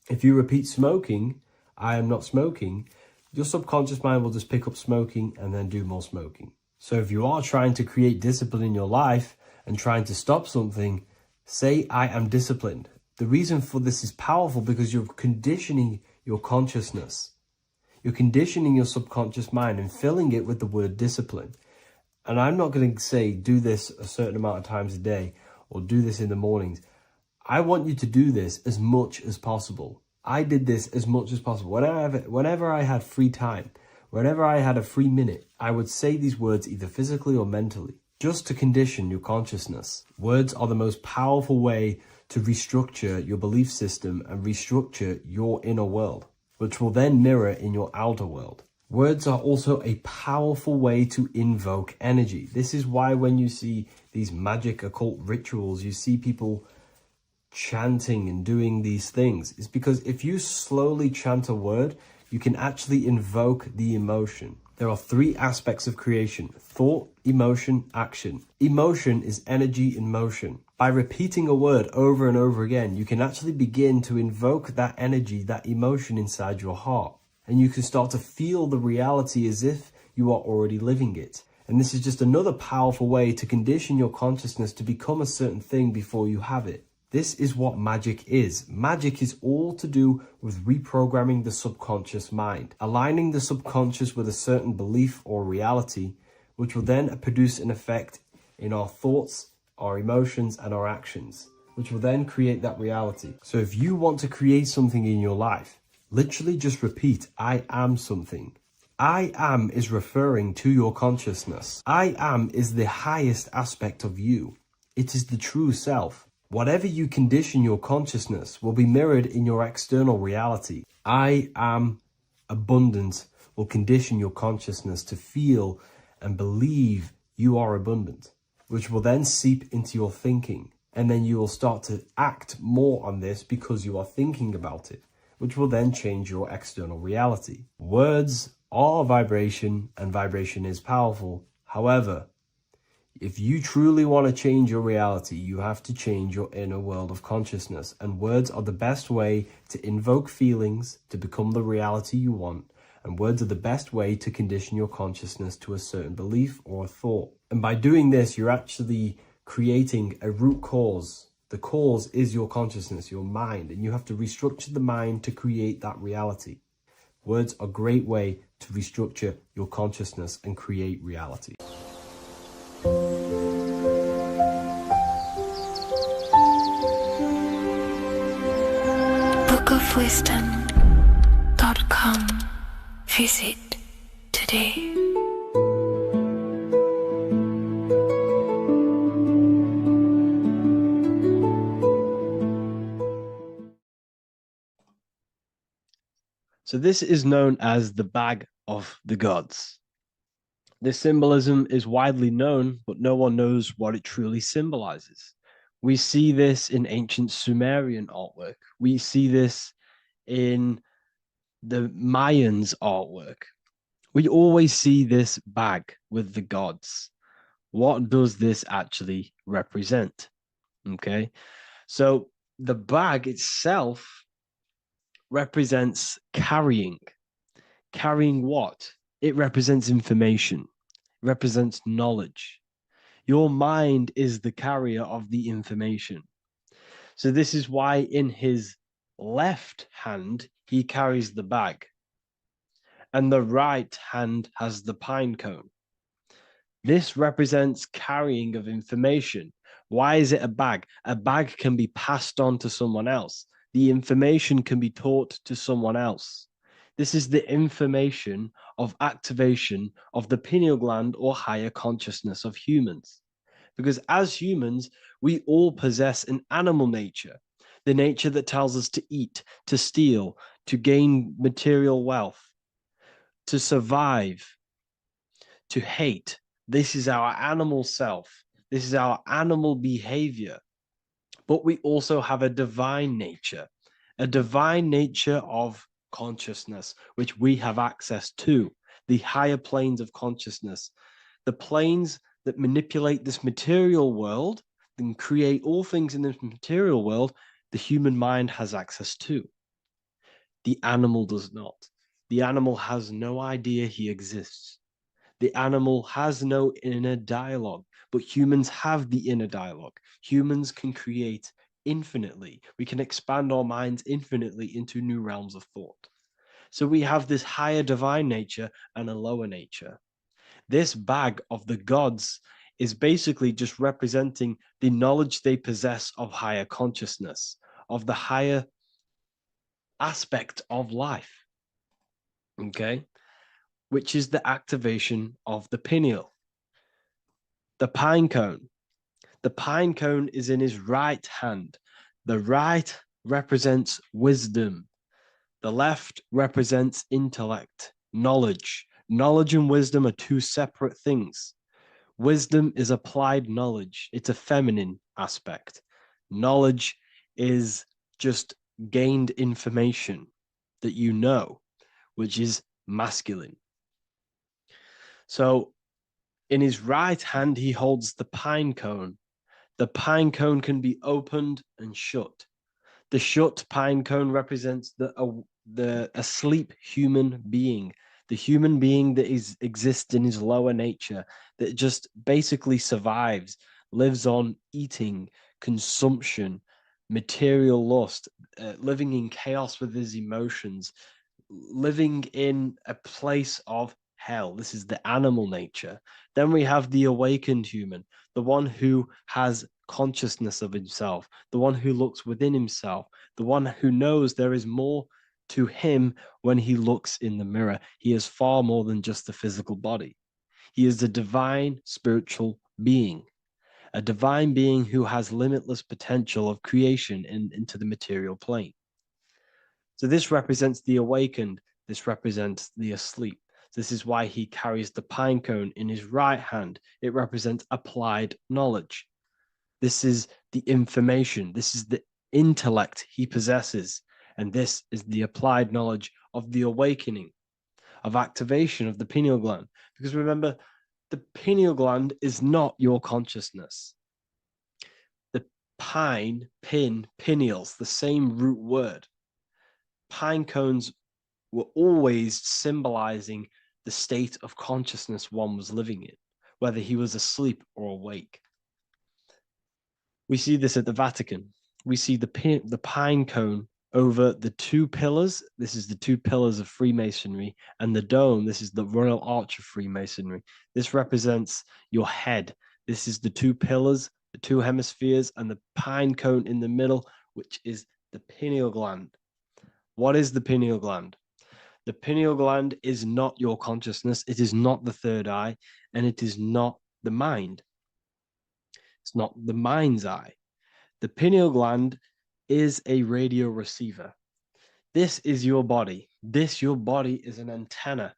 If you repeat smoking, I am not smoking, your subconscious mind will just pick up smoking and then do more smoking. So if you are trying to create discipline in your life and trying to stop something, say, I am disciplined. The reason for this is powerful because you're conditioning your consciousness. You're conditioning your subconscious mind and filling it with the word discipline. And I'm not going to say do this a certain amount of times a day or do this in the mornings. I want you to do this as much as possible. I did this as much as possible. Whenever I had free time, whenever I had a free minute, I would say these words either physically or mentally, just to condition your consciousness. Words are the most powerful way to restructure your belief system and restructure your inner world, which will then mirror in your outer world. Words are also a powerful way to invoke energy. This is why when you see these magic occult rituals, you see people chanting and doing these things is because if you slowly chant a word, you can actually invoke the emotion. There are three aspects of creation: thought, emotion, action. Emotion is energy in motion. By repeating a word over and over again, you can actually begin to invoke that energy, that emotion inside your heart. And you can start to feel the reality as if you are already living it. And this is just another powerful way to condition your consciousness to become a certain thing before you have it. This is what magic is. Magic is all to do with reprogramming the subconscious mind, aligning the subconscious with a certain belief or reality, which will then produce an effect in our thoughts, our emotions, and our actions, which will then create that reality. So if you want to create something in your life, literally just repeat, I am something. I am is referring to your consciousness. I am is the highest aspect of you. It is the true self. Whatever you condition your consciousness will be mirrored in your external reality. I am abundant will condition your consciousness to feel and believe you are abundant, which will then seep into your thinking. And then you will start to act more on this because you are thinking about it, which will then change your external reality. Words are vibration, and vibration is powerful. However, if you truly want to change your reality, you have to change your inner world of consciousness. And words are the best way to invoke feelings to become the reality you want. And words are the best way to condition your consciousness to a certain belief or a thought. And by doing this, you're actually creating a root cause. The cause is your consciousness, your mind, and you have to restructure the mind to create that reality. Words are a great way to restructure your consciousness and create reality. bookofwisdom.com. Visit today. So this is known as the Bag of the Gods. This symbolism is widely known, but no one knows what it truly symbolizes. We see this in ancient Sumerian artwork. We see this in the Mayans' artwork. We always see this bag with the gods. What does this actually represent? Okay, so the bag itself represents carrying. Carrying what? It represents information. It represents knowledge. Your mind is the carrier of the information. So this is why in his left hand, he carries the bag. And the right hand has the pine cone. This represents carrying of information. Why is it a bag? A bag can be passed on to someone else. The information can be taught to someone else. This is the information of activation of the pineal gland or higher consciousness of humans. Because as humans, we all possess an animal nature, the nature that tells us to eat, to steal, to gain material wealth, to survive, to hate. This is our animal self. This is our animal behavior. But we also have a divine nature of consciousness, which we have access to, the higher planes of consciousness, the planes that manipulate this material world and create all things in this material world. The human mind has access to. The animal does not. The animal has no idea he exists. The animal has no inner dialogue, but humans have the inner dialogue. Humans can create infinitely. We can expand our minds infinitely into new realms of thought. So we have this higher divine nature and a lower nature. This bag of the gods is basically just representing the knowledge they possess of higher consciousness, of the higher aspect of life, okay? Which is the activation of the pineal. The pine cone. The pine cone is in his right hand. The right represents wisdom. The left represents intellect, knowledge. Knowledge and wisdom are two separate things. Wisdom is applied knowledge. It's a feminine aspect. Knowledge is just gained information that you know, which is masculine. So in his right hand, he holds the pine cone. The pine cone can be opened and shut. The shut pine cone represents the asleep human being, the human being that exists in his lower nature, that just basically survives, lives on eating, consumption, material lust, living in chaos with his emotions, living in a place of hell. This is the animal nature. Then we have the awakened human, the one who has consciousness of himself, the one who looks within himself, the one who knows there is more to him when he looks in the mirror. He is far more than just the physical body. He is a divine spiritual being, a divine being who has limitless potential of creation into the material plane. So this represents the awakened. This represents the asleep. This is why he carries the pine cone in his right hand. It represents applied knowledge. This is the information. This is the intellect he possesses. And this is the applied knowledge of the awakening, of activation of the pineal gland. Because remember, the pineal gland is not your consciousness. The pine, pin, pineals, the same root word. Pine cones were always symbolizing the state of consciousness one was living in, whether he was asleep or awake. We see this at the Vatican. We see the pine cone over the two pillars. This is the two pillars of Freemasonry, and the dome. This is the Royal Arch of Freemasonry. This represents your head. This is the two pillars, the two hemispheres, and the pine cone in the middle, which is the pineal gland. What is the pineal gland? The pineal gland is not your consciousness. It is not the third eye, and it is not the mind. It's not the mind's eye. The pineal gland is a radio receiver. This is your body. Your body is an antenna.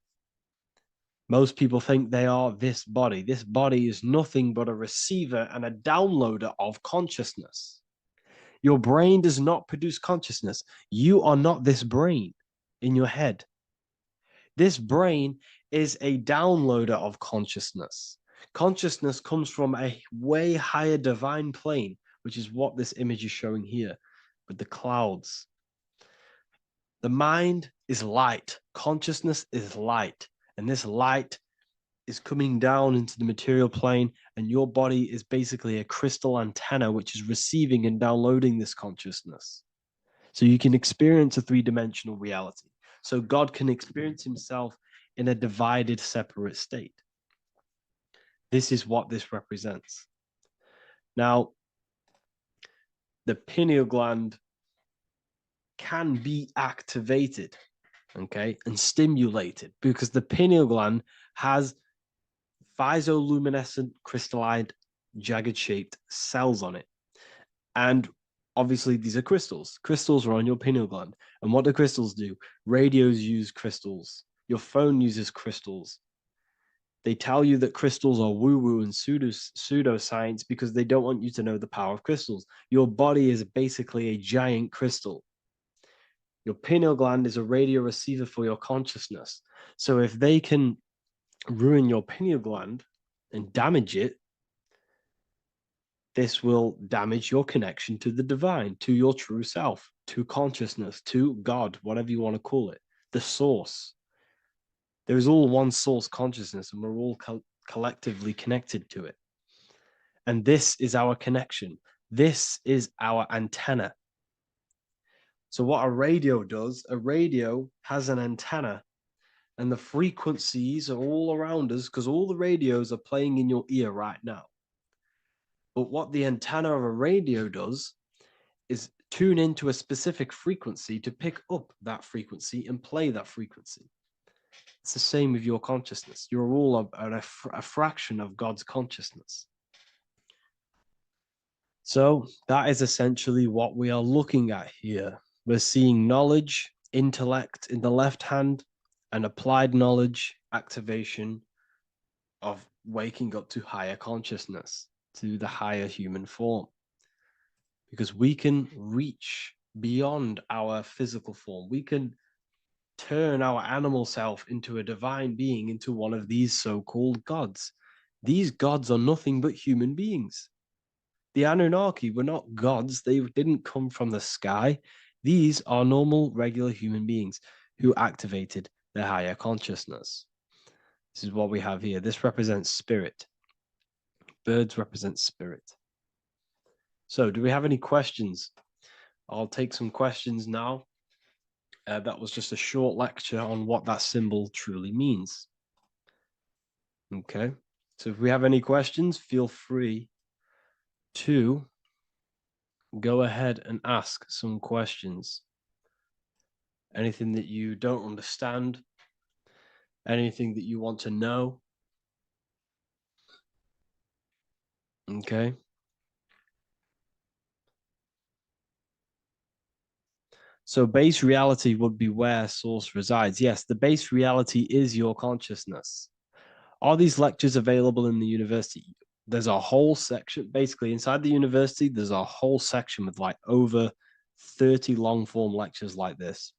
Most people think they are this body. This body is nothing but a receiver and a downloader of consciousness. Your brain does not produce consciousness. You are not this brain in your head. This brain is a downloader of consciousness. Consciousness comes from a way higher divine plane, which is what this image is showing here with the clouds. The mind is light. Consciousness is light. And this light is coming down into the material plane, and your body is basically a crystal antenna which is receiving and downloading this consciousness. So you can experience a three-dimensional reality. So God can experience himself in a divided, separate state. This is what this represents. Now, the pineal gland can be activated, okay, and stimulated, because the pineal gland has phytoluminescent crystalline jagged shaped cells on it. And obviously these are crystals. Crystals are on your pineal gland. And what do crystals do? Radios use crystals. Your phone uses crystals. They tell you that crystals are woo-woo and pseudoscience because they don't want you to know the power of crystals. Your body is basically a giant crystal. Your pineal gland is a radio receiver for your consciousness. So if they can ruin your pineal gland and damage it, this will damage your connection to the divine, to your true self, to consciousness, to God, whatever you want to call it, the source. There is all one source consciousness, and we're all collectively connected to it. And this is our connection. This is our antenna. So what a radio does, a radio has an antenna, and the frequencies are all around us because all the radios are playing in your ear right now. But what the antenna of a radio does is tune into a specific frequency to pick up that frequency and play that frequency. It's the same with your consciousness. You're all a fraction of God's consciousness. So that is essentially what we are looking at here. We're seeing knowledge, intellect in the left hand, and applied knowledge, activation of waking up to higher consciousness, to the higher human form. because we can reach beyond our physical form. We can turn our animal self into a divine being, into one of these so-called gods. These gods are nothing but human beings. The Anunnaki were not gods. They didn't come from the sky. These are normal, regular human beings who activated their higher consciousness. This is what we have here. This represents spirit. Birds represent spirit. So do we have any questions? I'll take some questions now. That was just a short lecture on what that symbol truly means. Okay, so if we have any questions, feel free to go ahead and ask some questions. Anything that you don't understand, anything that you want to know. Okay. So base reality would be where source resides. Yes, the base reality is your consciousness. Are these lectures available in the university? There's a whole section, basically inside the university, there's a whole section with like over 30 long form lectures like this.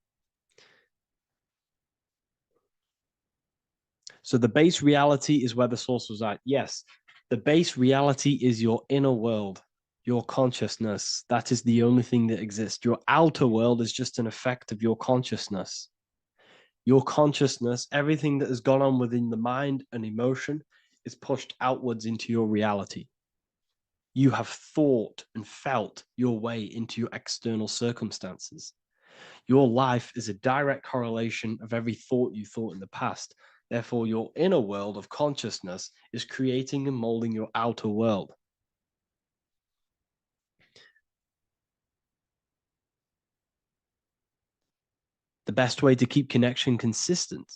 So the base reality is where the source resides. Yes, the base reality is your inner world, your consciousness. That is the only thing that exists. Your outer world is just an effect of your consciousness. Your consciousness, everything that has gone on within the mind and emotion, is pushed outwards into your reality. You have thought and felt your way into your external circumstances. Your life is a direct correlation of every thought you thought in the past. Therefore, your inner world of consciousness is creating and molding your outer world. The best way to keep connection consistent,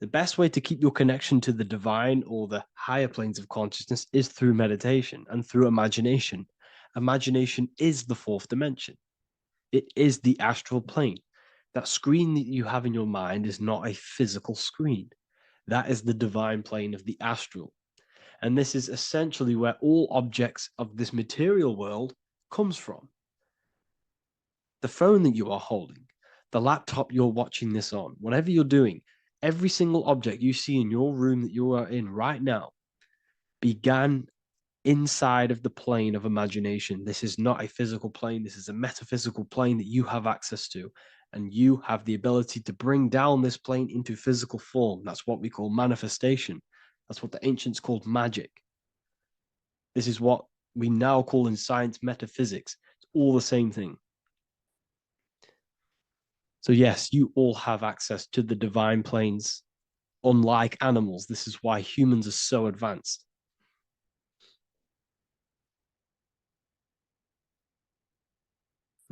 the best way to keep your connection to the divine or the higher planes of consciousness is through meditation and through imagination. Imagination is the fourth dimension. It is the astral plane. That screen that you have in your mind is not a physical screen. That is the divine plane of the astral. And this is essentially where all objects of this material world comes from. The phone that you are holding, the laptop you're watching this on, whatever you're doing, every single object you see in your room that you are in right now began inside of the plane of imagination. This is not a physical plane. This is a metaphysical plane that you have access to. And you have the ability to bring down this plane into physical form. That's what we call manifestation. That's what the ancients called magic. This is what we now call in science metaphysics. It's all the same thing. So yes, you all have access to the divine planes. Unlike animals, this is why humans are so advanced.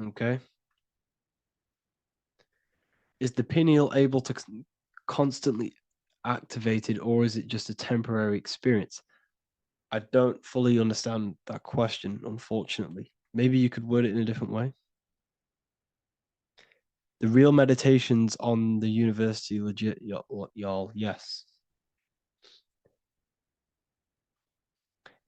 Okay. Is the pineal able to constantly activated, or is it just a temporary experience? I don't fully understand that question, unfortunately. Maybe you could word it in a different way. The real meditations on the university, legit, y'all, yes.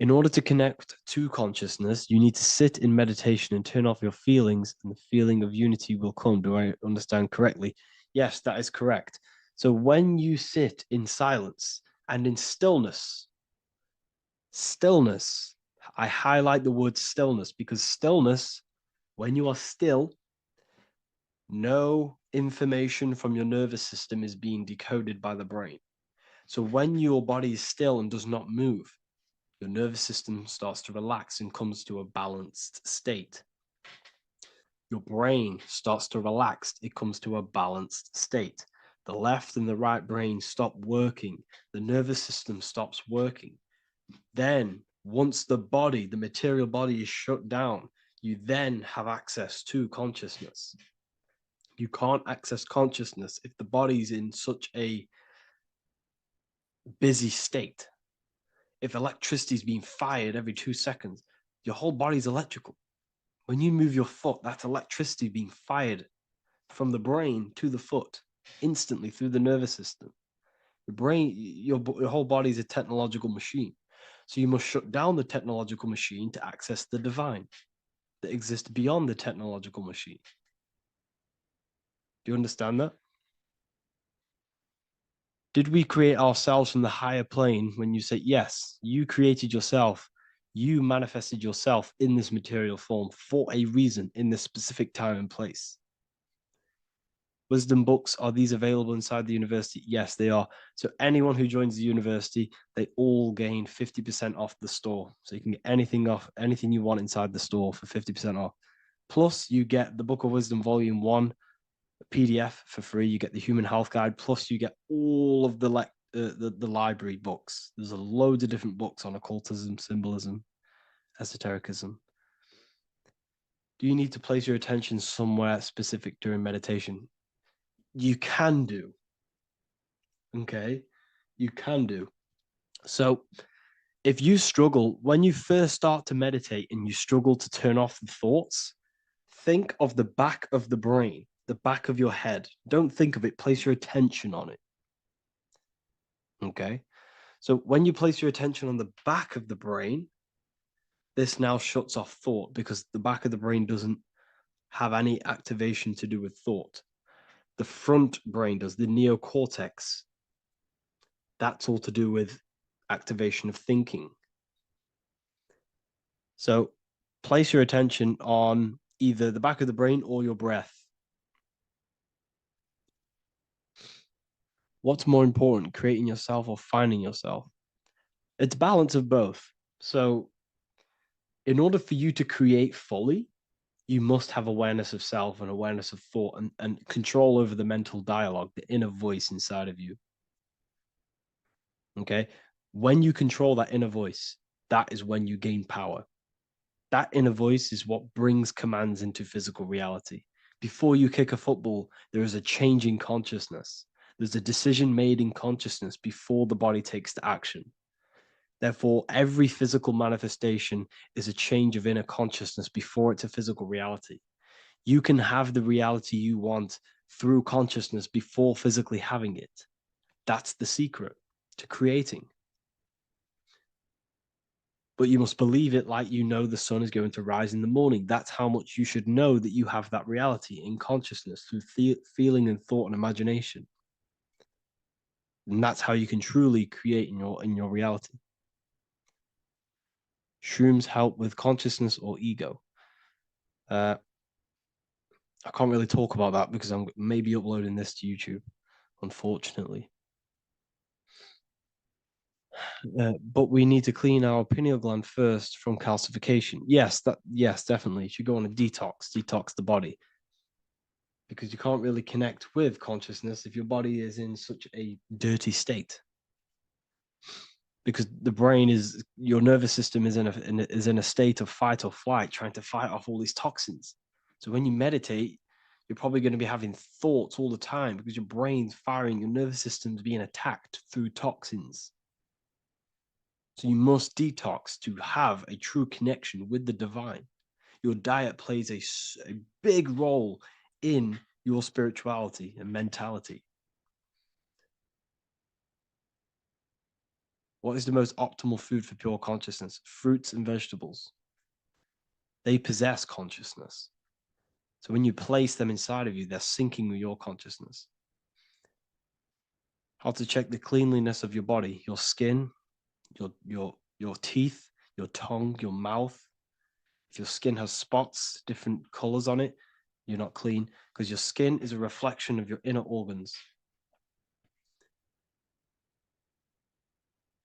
In order to connect to consciousness, you need to sit in meditation and turn off your feelings, and the feeling of unity will come. Do I understand correctly? Yes, that is correct. So when you sit in silence and in stillness, I highlight the word stillness because stillness, when you are still, no information from your nervous system is being decoded by the brain. So when your body is still and does not move, your nervous system starts to relax and comes to a balanced state. Your brain starts to relax, it comes to a balanced state. The left and the right brain stop working, the nervous system stops working. Then, once the body, the material body is shut down, you then have access to consciousness. You can't access consciousness if the body's in such a busy state. If electricity is being fired every 2 seconds, your whole body's electrical. When you move your foot, that's electricity being fired from the brain to the foot instantly through the nervous system. The brain, your whole body is a technological machine. So you must shut down the technological machine to access the divine. that exist beyond the technological machine. Do you understand that? Did we create ourselves from the higher plane? When you say yes, you created yourself, you manifested yourself in this material form for a reason in this specific time and place. Wisdom books, are these available inside the university? Yes, they are. So anyone who joins the university, they all gain 50% off the store. So you can get anything off, anything you want inside the store for 50% off. Plus, you get the Book of Wisdom Volume 1 PDF for free. You get the Human Health Guide. Plus, you get all of the library books. There's a load of different books on occultism, symbolism, esotericism. Do you need to place your attention somewhere specific during meditation? You can do. Okay, you can do. So if you struggle, when you first start to meditate and you struggle to turn off the thoughts, think of the back of the brain, the back of your head. Don't think of it, place your attention on it. Okay, so when you place your attention on the back of the brain, this now shuts off thought because the back of the brain doesn't have any activation to do with thought. The front brain does, the neocortex. That's all to do with activation of thinking. So place your attention on either the back of the brain or your breath. What's more important, creating yourself or finding yourself? It's a balance of both. So in order for you to create fully, you must have awareness of self and awareness of thought and control over the mental dialogue, the inner voice inside of you. Okay? When you control that inner voice, that is when you gain power. That inner voice is what brings commands into physical reality. Before you kick a football, there is a change in consciousness. There's a decision made in consciousness before the body takes the action. Therefore, every physical manifestation is a change of inner consciousness before it's a physical reality. You can have the reality you want through consciousness before physically having it. That's the secret to creating. But you must believe it like you know the sun is going to rise in the morning. That's how much you should know that you have that reality in consciousness through feeling and thought and imagination. And that's how you can truly create in your reality. Shrooms help with consciousness or ego. I can't really talk about that because I'm maybe uploading this to YouTube, unfortunately. But we need to clean our pineal gland first from calcification. Yes, definitely. You should go on a detox the body. Because you can't really connect with consciousness if your body is in such a dirty state. Because the brain is, your nervous system is in a state of fight or flight, trying to fight off all these toxins. So when you meditate, you're probably going to be having thoughts all the time because your brain's firing, your nervous system's being attacked through toxins. So you must detox to have a true connection with the divine. Your diet plays a big role in your spirituality and mentality. What is the most optimal food for pure consciousness? Fruits and vegetables. They possess consciousness. So when you place them inside of you, they're syncing with your consciousness. How to check the cleanliness of your body, your skin, your teeth, your tongue, your mouth. If your skin has spots, different colors on it, you're not clean because your skin is a reflection of your inner organs.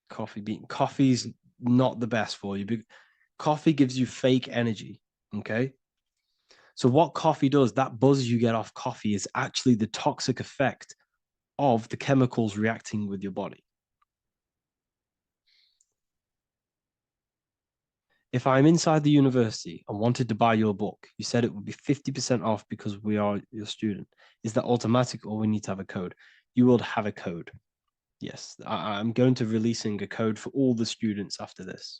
Coffee's not the best for you. Coffee gives you fake energy. Okay. So what coffee does, that buzz you get off coffee is actually the toxic effect of the chemicals reacting with your body. If I'm inside the university and wanted to buy your book, you said it would be 50% off because we are your student. Is that automatic or we need to have a code? You will have a code. Yes, I'm going to releasing a code for all the students after this.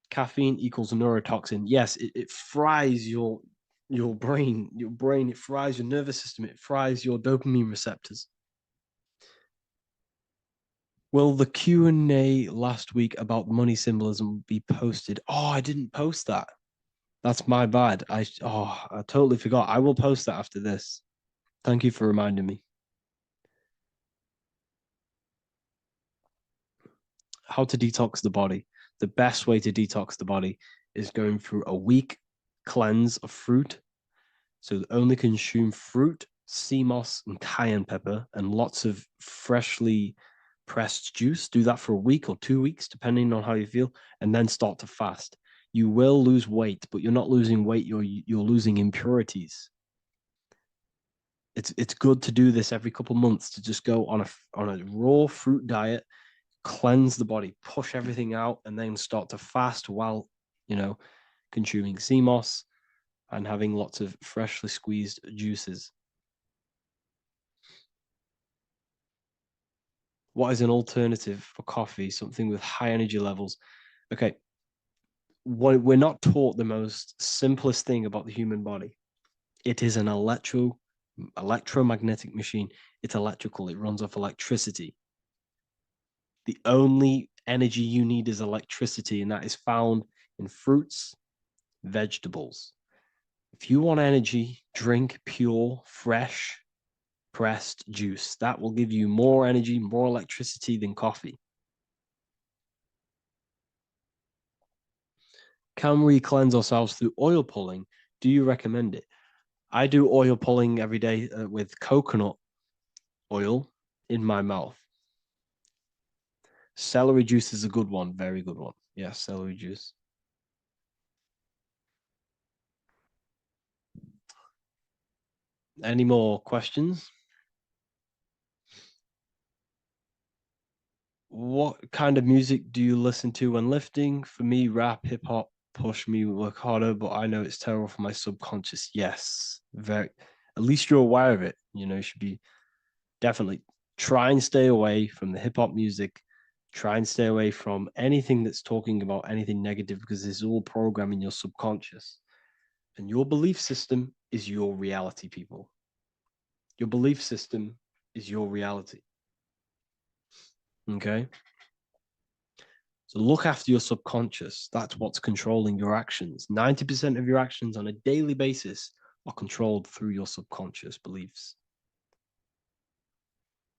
Caffeine equals neurotoxin. Yes, it fries your brain, it fries your nervous system, it fries your dopamine receptors. Will the Q&A last week about money symbolism be posted? Oh, I didn't post that. That's my bad. I totally forgot. I will post that after this. Thank you for reminding me. How to detox the body. The best way to detox the body is going through a week cleanse of fruit. So only consume fruit, sea moss, and cayenne pepper, and lots of freshly pressed juice. Do that for a week or 2 weeks, depending on how you feel, and then start to fast. You will lose weight, but you're not losing weight, you're losing impurities. It's good to do this every couple months, to just go on a raw fruit diet, cleanse the body, push everything out, and then start to fast while, consuming sea moss and having lots of freshly squeezed juices. What is an alternative for coffee? Something with high energy levels. Okay. We're not taught the most simplest thing about the human body. It is an electromagnetic machine. It's electrical. It runs off electricity. The only energy you need is electricity, and that is found in fruits, vegetables. If you want energy, drink pure, fresh, pressed juice. That will give you more energy, more electricity than coffee. Can we cleanse ourselves through oil pulling? Do you recommend it? I do oil pulling every day with coconut oil in my mouth. Celery juice is a good one, very good one. Yeah, celery juice. Any more questions? What kind of music do you listen to when lifting? For me, rap, hip hop push me work harder, but I know it's terrible for my subconscious. Yes, very. At least you're aware of it. You should be definitely try and stay away from the hip hop music. Try and stay away from anything that's talking about anything negative, because it's all programming your subconscious. And your belief system is your reality, people. Your belief system is your reality. Okay? So look after your subconscious. That's what's controlling your actions. 90% of your actions on a daily basis are controlled through your subconscious beliefs.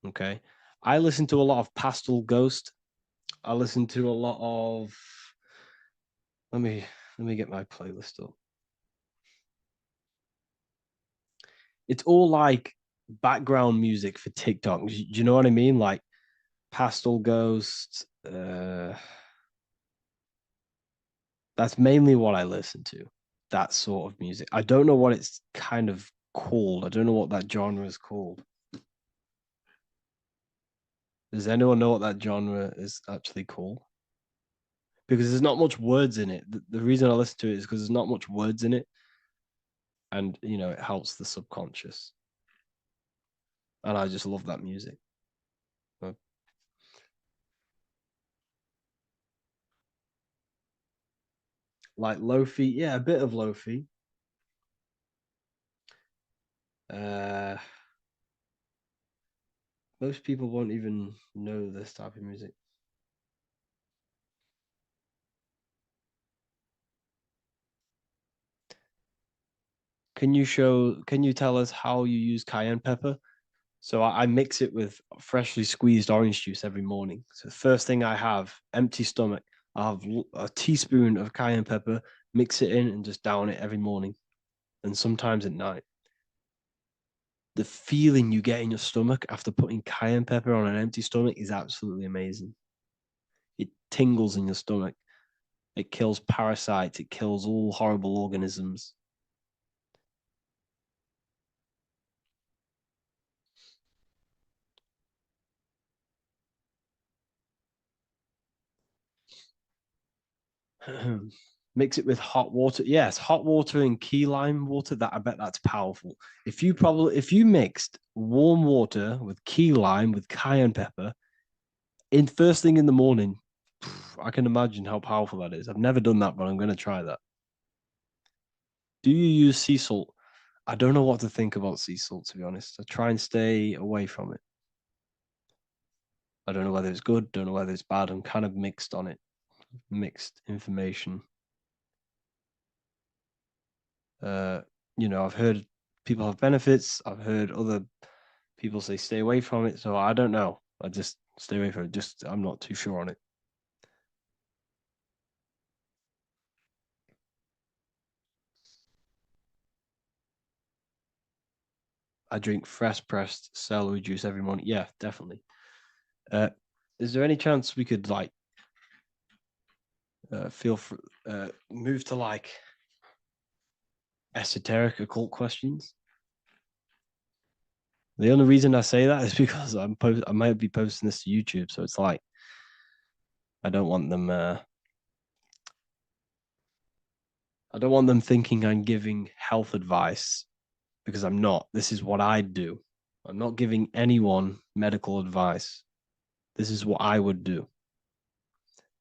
Okay? I listen to a lot of Pastel Ghost. I listen to a lot of let me get my playlist up. It's all like background music for TikTok. Do you know what I mean? Like Pastel Ghost. That's mainly what I listen to. That sort of music. I don't know what it's kind of called. I don't know what that genre is called. Does anyone know what that genre is actually called? Because there's not much words in it. The reason I listen to it is because there's not much words in it. And, it helps the subconscious. And I just love that music. Like Lo-fi. Yeah, a bit of Lo-fi. Most people won't even know this type of music. Can you tell us how you use cayenne pepper? So I mix it with freshly squeezed orange juice every morning. So the first thing I have, empty stomach, I have a teaspoon of cayenne pepper, mix it in and just down it every morning. And sometimes at night. The feeling you get in your stomach after putting cayenne pepper on an empty stomach is absolutely amazing. It tingles in your stomach. It kills parasites. It kills all horrible organisms. Mix it with hot water. Yes, hot water and key lime water. That I bet that's powerful. If you mixed warm water with key lime with cayenne pepper in first thing in the morning, I can imagine how powerful that is. I've never done that, but I'm going to try that. Do you use sea salt? I don't know what to think about sea salt, to be honest. I try and stay away from it. I don't know whether it's good, don't know whether it's bad. I'm kind of mixed on it, mixed information. I've heard people have benefits. I've heard other people say stay away from it. So I don't know. I just stay away from it. I'm not too sure on it. I drink fresh pressed celery juice every morning. Yeah, definitely. Is there any chance we could move to esoteric occult questions? The only reason I say that is because I might be posting this to YouTube, so it's I don't want them. I don't want them thinking I'm giving health advice, because I'm not. This is what I do. I'm not giving anyone medical advice. This is what I would do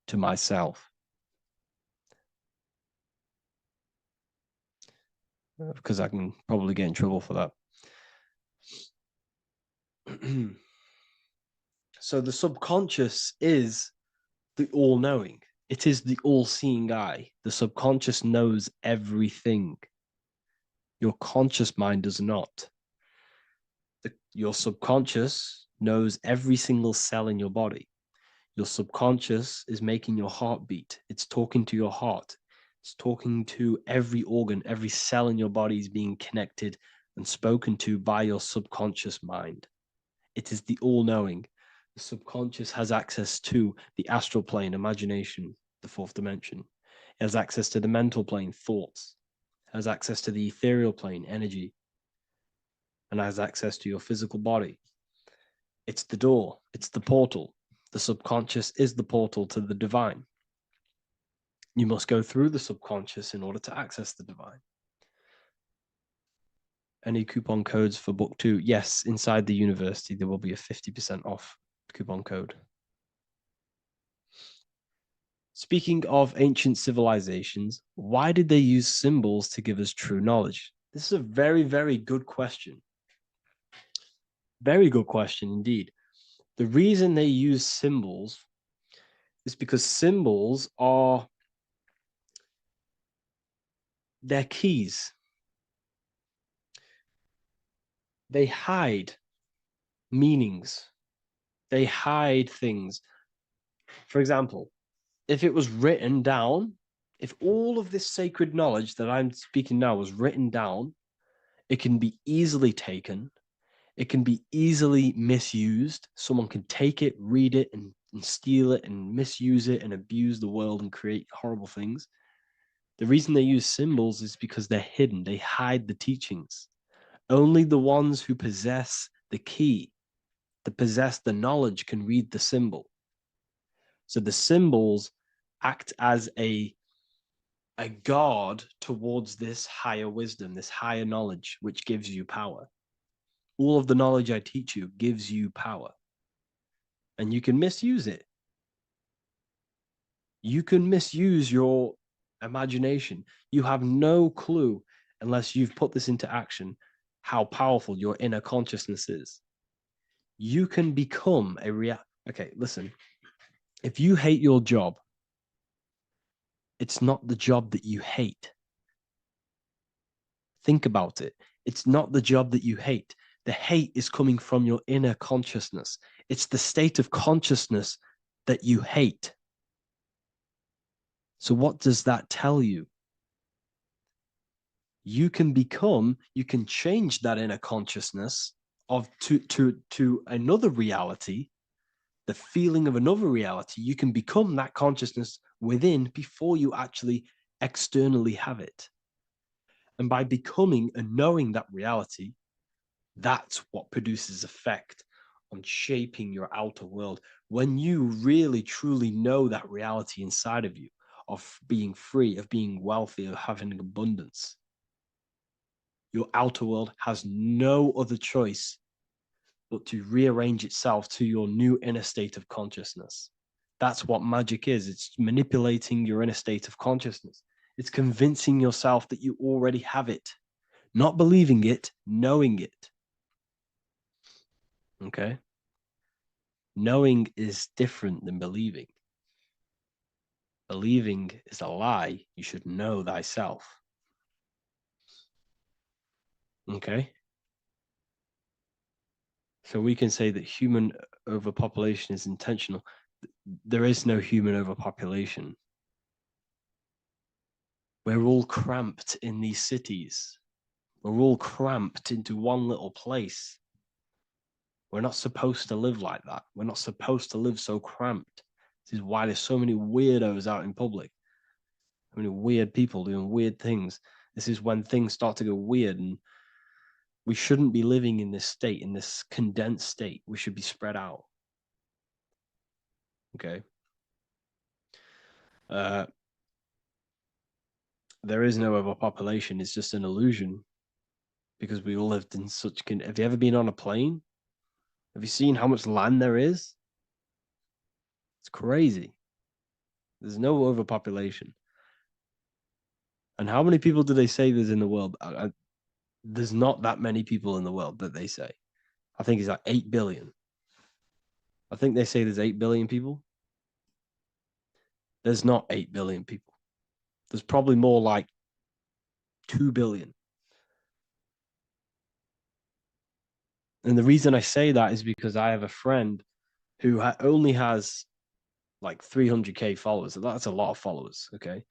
to myself. Because I can probably get in trouble for that. So the subconscious is the all-knowing. It is the all-seeing eye. The subconscious knows everything. Your conscious mind does not. Your subconscious knows every single cell in your body. Your subconscious is making your heart beat. It's talking to your heart. It's talking to every organ, every cell in your body is being connected and spoken to by your subconscious mind. It is the all-knowing. The subconscious has access to the astral plane, imagination, the fourth dimension. It has access to the mental plane, thoughts. It has access to the ethereal plane, energy. And has access to your physical body. It's the door. It's the portal. The subconscious is the portal to the divine. You must go through the subconscious in order to access the divine. Any coupon codes for book 2? Yes, inside the university, there will be a 50% off coupon code. Speaking of ancient civilizations, why did they use symbols to give us true knowledge? This is a very, very good question. Very good question indeed. The reason they use symbols is because symbols are their keys. They hide meanings. They hide things. For example, if it was written down, if all of this sacred knowledge that I'm speaking now was written down, it can be easily taken. It can be easily misused. Someone can take it, read it, and steal it and misuse it and abuse the world and create horrible things. The reason they use symbols is because they're hidden. They hide the teachings. Only the ones who possess the key, that possess the knowledge, can read the symbol. So the symbols act as a guard towards this higher wisdom, this higher knowledge, which gives you power. All of the knowledge I teach you gives you power. And you can misuse it. You can misuse your imagination. You have no clue, unless you've put this into action, how powerful your inner consciousness is. You can become Okay, listen. If you hate your job, it's not the job that you hate. Think about it. It's not the job that you hate. The hate is coming from your inner consciousness. It's the state of consciousness that you hate. So what does that tell you? You can change that inner consciousness to another reality, the feeling of another reality. You can become that consciousness within before you actually externally have it. And by becoming and knowing that reality, that's what produces effect on shaping your outer world. When you really, truly know that reality inside of you, of being free, of being wealthy, of having abundance, your outer world has no other choice but to rearrange itself to your new inner state of consciousness. That's what magic is. It's manipulating your inner state of consciousness. It's convincing yourself that you already have it, not believing it, knowing it. Okay? Knowing is different than believing. Believing is a lie. You should know thyself. Okay? So we can say that human overpopulation is intentional. There is no human overpopulation. We're all cramped in these cities. We're all cramped into one little place. We're not supposed to live like that. We're not supposed to live so cramped. This is why there's so many weirdos out in public. So many weird people doing weird things. This is when things start to go weird, and we shouldn't be living in this state, in this condensed state. We should be spread out. Okay. There is no overpopulation. It's just an illusion because we all lived in such. Have you ever been on a plane? Have you seen how much land there is? It's crazy. There's no overpopulation. And how many people do they say there's in the world? There's not that many people in the world that they say. I think it's like 8 billion. I think they say there's 8 billion people. There's not 8 billion people. There's probably more like 2 billion. And the reason I say that is because I have a friend who only has like 300K followers. That's a lot of followers, okay?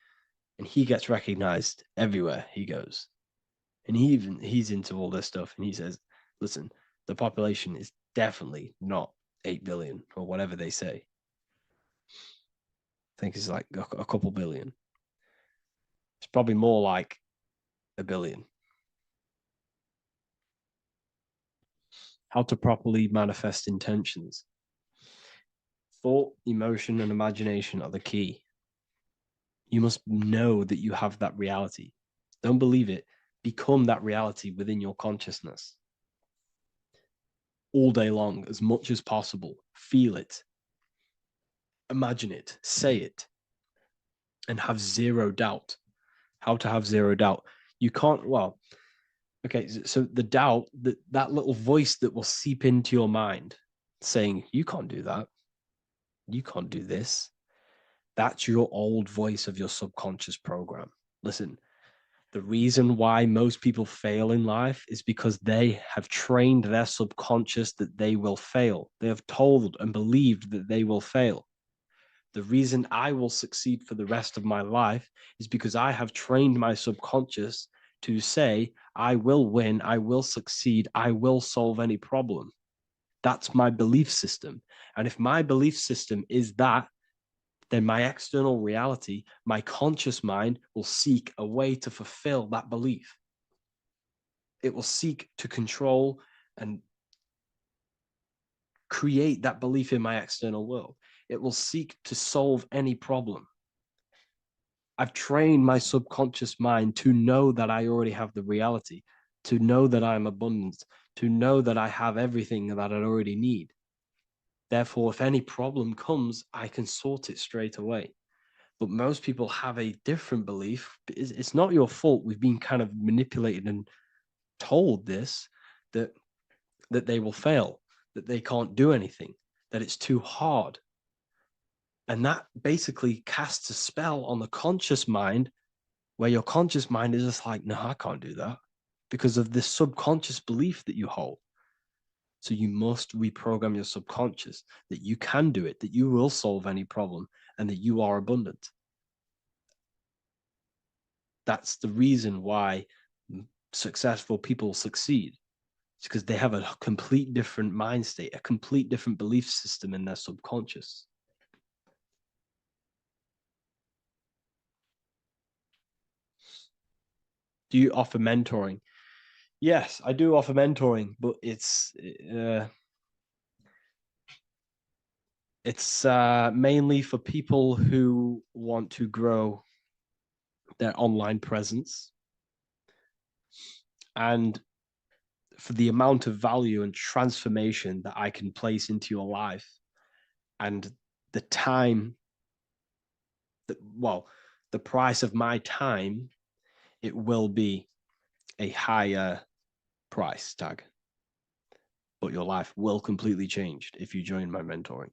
And he gets recognized everywhere he goes. And he's into all this stuff. And he says, listen, the population is definitely not 8 billion or whatever they say. I think it's like a couple billion. It's probably more like a billion. How to properly manifest intentions. Thought, emotion, and imagination are the key. You must know that you have that reality. Don't believe it. Become that reality within your consciousness. All day long, as much as possible. Feel it. Imagine it. Say it. And have zero doubt. How to have zero doubt. You can't, well, okay, so the doubt, that little voice that will seep into your mind saying, you can't do that. You can't do this. That's your old voice of your subconscious program. Listen, the reason why most people fail in life is because they have trained their subconscious that they will fail. They have told and believed that they will fail. The reason I will succeed for the rest of my life is because I have trained my subconscious to say, I will win, I will succeed, I will solve any problem. That's my belief system. And if my belief system is that, then my external reality, my conscious mind will seek a way to fulfill that belief. It will seek to control and create that belief in my external world. It will seek to solve any problem. I've trained my subconscious mind to know that I already have the reality, to know that I'm abundant, to know that I have everything that I already need. Therefore, if any problem comes, I can sort it straight away. But most people have a different belief. It's not your fault. We've been kind of manipulated and told this, that they will fail, that they can't do anything, that it's too hard. And that basically casts a spell on the conscious mind, where your conscious mind is just like, no, I can't do that, because of this subconscious belief that you hold. So you must reprogram your subconscious that you can do it, that you will solve any problem, and that you are abundant. That's the reason why successful people succeed. It's because they have a complete different mind state, a complete different belief system in their subconscious. Do you offer mentoring? Yes, I do offer mentoring, but it's mainly for people who want to grow their online presence, and for the amount of value and transformation that I can place into your life, and the time that, well, the price of my time, it will be a higher price tag. but your life will completely change if you join my mentoring.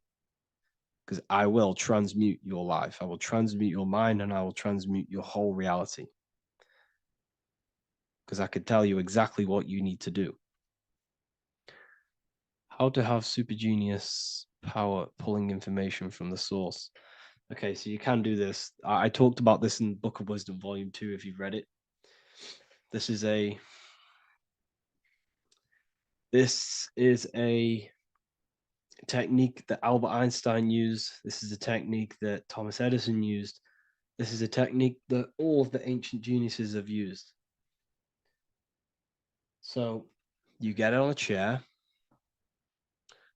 Because I will transmute your life. I will transmute your mind, and I will transmute your whole reality. Because I could tell you exactly what you need to do. How to have super genius power pulling information from the source. Okay, so you can do this. I talked about this in Book of Wisdom, Volume 2, if you've read it. This is a technique that Albert Einstein used. This is a technique that Thomas Edison used. This is a technique that all of the ancient geniuses have used. So you get on a chair,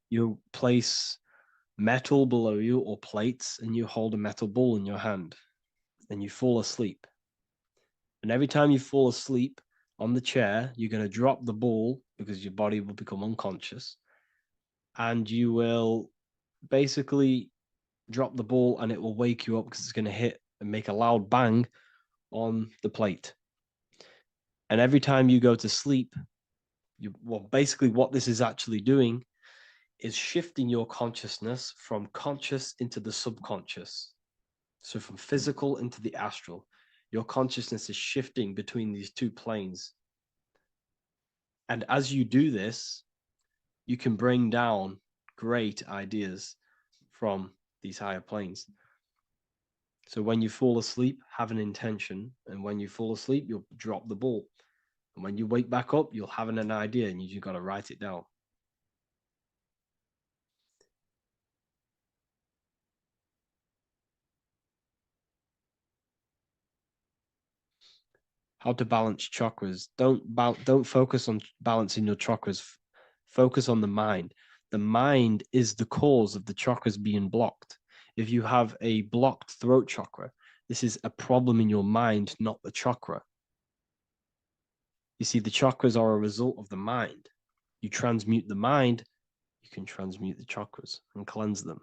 you place metal below you or plates, and you hold a metal ball in your hand, and you fall asleep. And every time you fall asleep on the chair, you're going to drop the ball because your body will become unconscious. And you will basically drop the ball and it will wake you up because it's going to hit and make a loud bang on the plate. And every time you go to sleep, basically what this is actually doing is shifting your consciousness from conscious into the subconscious. So from physical into the astral. Your consciousness is shifting between these two planes. And as you do this, you can bring down great ideas from these higher planes. So when you fall asleep, have an intention. And when you fall asleep, you'll drop the ball. And when you wake back up, you'll have an idea and you just got to write it down. How to balance chakras. Don't focus on balancing your chakras. Focus on the mind. The mind is the cause of the chakras being blocked. If you have a blocked throat chakra, this is a problem in your mind, not the chakra. You see, the chakras are a result of the mind. You transmute the mind, you can transmute the chakras and cleanse them.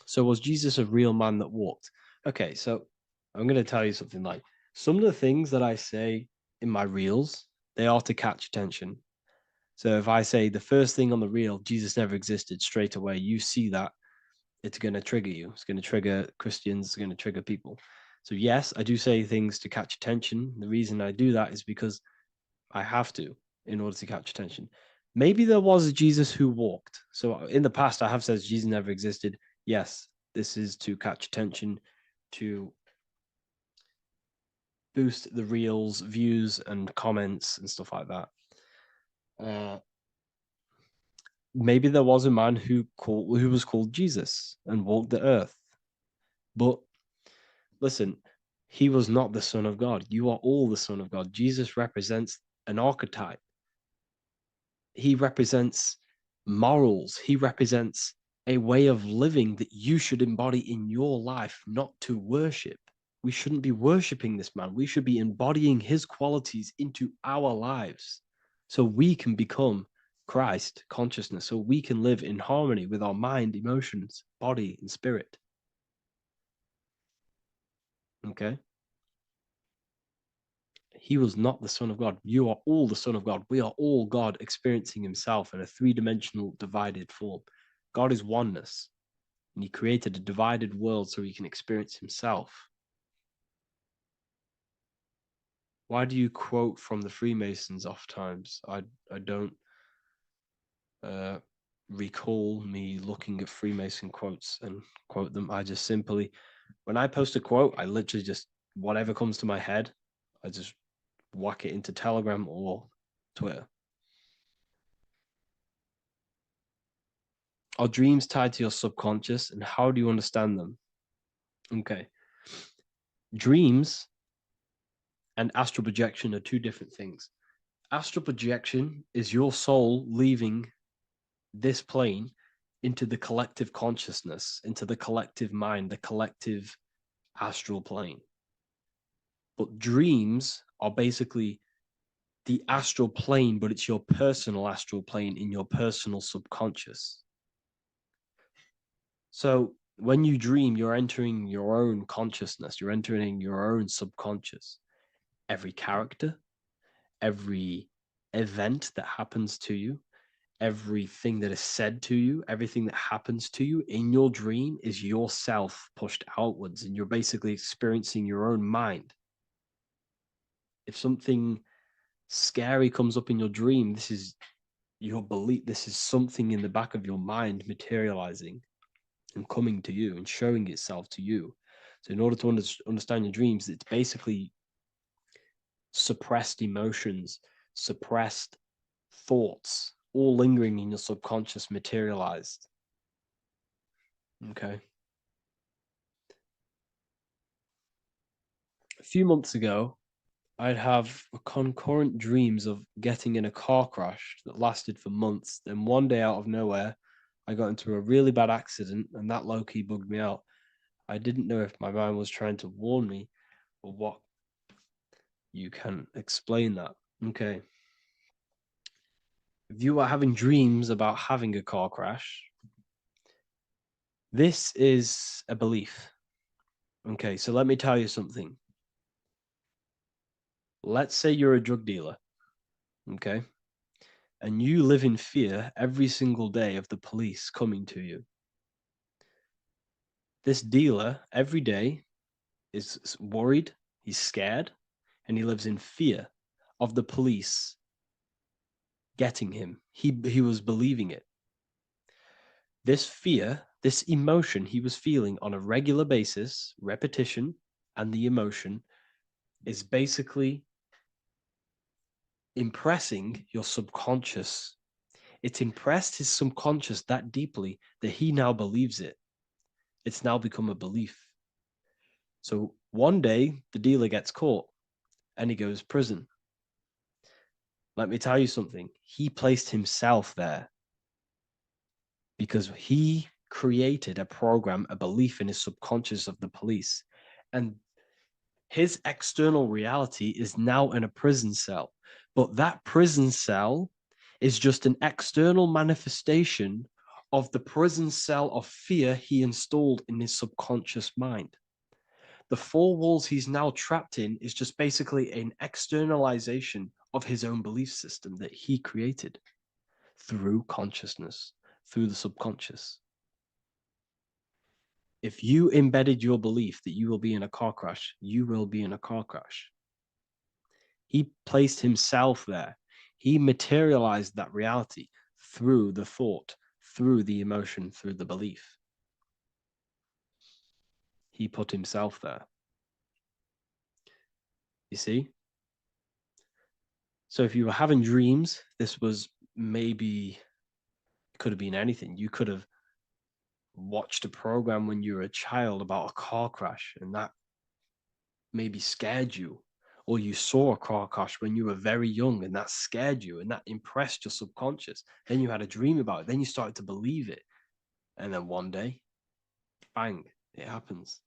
So was Jesus a real man that walked? Okay, so I'm going to tell you something. Like, some of the things that I say in my reels, they are to catch attention. So if I say the first thing on the reel, Jesus never existed, straight away, you see that, it's going to trigger you. It's going to trigger Christians. It's going to trigger people. So yes, I do say things to catch attention. The reason I do that is because I have to in order to catch attention. Maybe there was a Jesus who walked. So in the past, I have said Jesus never existed. Yes, this is to catch attention, to boost the reels, views, and comments and stuff like that. Maybe there was a man who was called Jesus and walked the earth. But listen, he was not the Son of God. You are all the Son of God. Jesus represents an archetype. He represents morals. He represents a way of living that you should embody in your life, not to worship. We shouldn't be worshiping this man. We should be embodying his qualities into our lives so we can become Christ consciousness, so we can live in harmony with our mind, emotions, body, and spirit. Okay? He was not the Son of God. You are all the Son of God. We are all God experiencing himself in a three-dimensional divided form. God is oneness, and he created a divided world so he can experience himself. Why do you quote from the Freemasons oft times? I don't recall me looking at Freemason quotes and quote them. I just simply, when I post a quote, I literally just, whatever comes to my head, I just whack it into Telegram or Twitter. Are dreams tied to your subconscious, and how do you understand them? Okay. Dreams and astral projection are two different things. Astral projection is your soul leaving this plane into the collective consciousness, into the collective mind, the collective astral plane. But dreams are basically the astral plane, but it's your personal astral plane in your personal subconscious. So when you dream, you're entering your own consciousness, you're entering your own subconscious. every character, every event that happens to you, everything that is said to you, everything that happens to you in your dream is yourself pushed outwards, and you're basically experiencing your own mind. If something scary comes up in your dream, this is your belief, this is something in the back of your mind materializing and coming to you and showing itself to you. So in order to understand your dreams, it's basically suppressed emotions, suppressed thoughts, all lingering in your subconscious materialized. Okay. A few months ago, I'd have concurrent dreams of getting in a car crash that lasted for months. Then one day out of nowhere, I got into a really bad accident, and that low-key bugged me out. I didn't know if my mind was trying to warn me or what. You can explain that. Okay. If you are having dreams about having a car crash, this is a belief. Okay, so let me tell you something. Let's say you're a drug dealer, okay? And you live in fear every single day of the police coming to you. This dealer every day is worried, he's scared, and he lives in fear of the police getting him. He was believing it. This fear, this emotion he was feeling on a regular basis, repetition, and the emotion is basically impressing your subconscious. It's impressed his subconscious that deeply that he now believes it. It's now become a belief. So one day the dealer gets caught and he goes to prison. Let me tell you something. He placed himself there because he created a program, a belief in his subconscious of the police. And his external reality is now in a prison cell. But that prison cell is just an external manifestation of the prison cell of fear he installed in his subconscious mind. The four walls he's now trapped in is just basically an externalization of his own belief system that he created through consciousness, through the subconscious. If you embedded your belief that you will be in a car crash, you will be in a car crash. He placed himself there. He materialized that reality through the thought, through the emotion, through the belief. He put himself there. You see? So if you were having dreams, this was maybe, it could have been anything. You could have watched a program when you were a child about a car crash, and that maybe scared you. Or you saw a car crash when you were very young and that scared you and that impressed your subconscious. Then you had a dream about it. Then you started to believe it. And then one day, bang, it happens.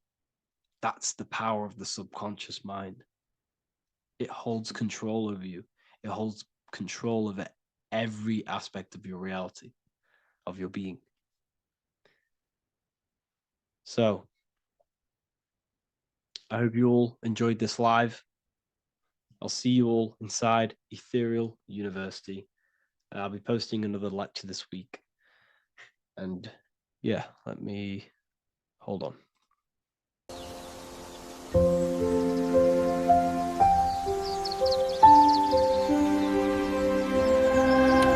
That's the power of the subconscious mind. It holds control over you. It holds control over every aspect of your reality, of your being. So, I hope you all enjoyed this live. I'll see you all inside Ethereal University. I'll be posting another lecture this week. And yeah, let me hold on.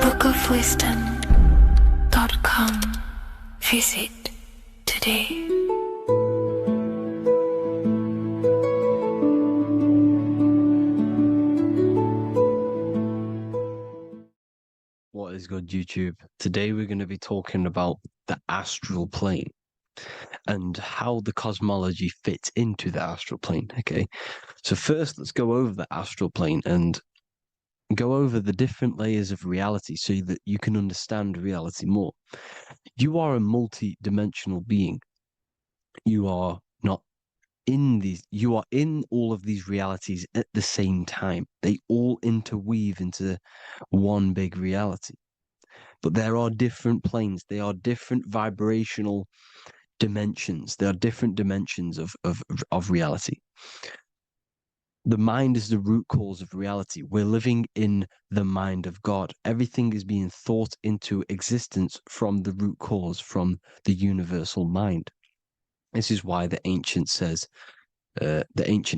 bookofwisdom.com. Visit today. What is good, YouTube? Today we're going to be talking about the astral plane and how the cosmology fits into the astral plane. Okay, so first let's go over the astral plane and go over the different layers of reality so that you can understand reality more. You are a multi-dimensional being. You are not in these, you are in all of these realities at the same time. They all interweave into one big reality. But there are different planes. They are different vibrational dimensions. There are different dimensions of reality. The mind is the root cause of reality. We're living in the mind of God. Everything is being thought into existence from the root cause, from the universal mind. This is why the ancient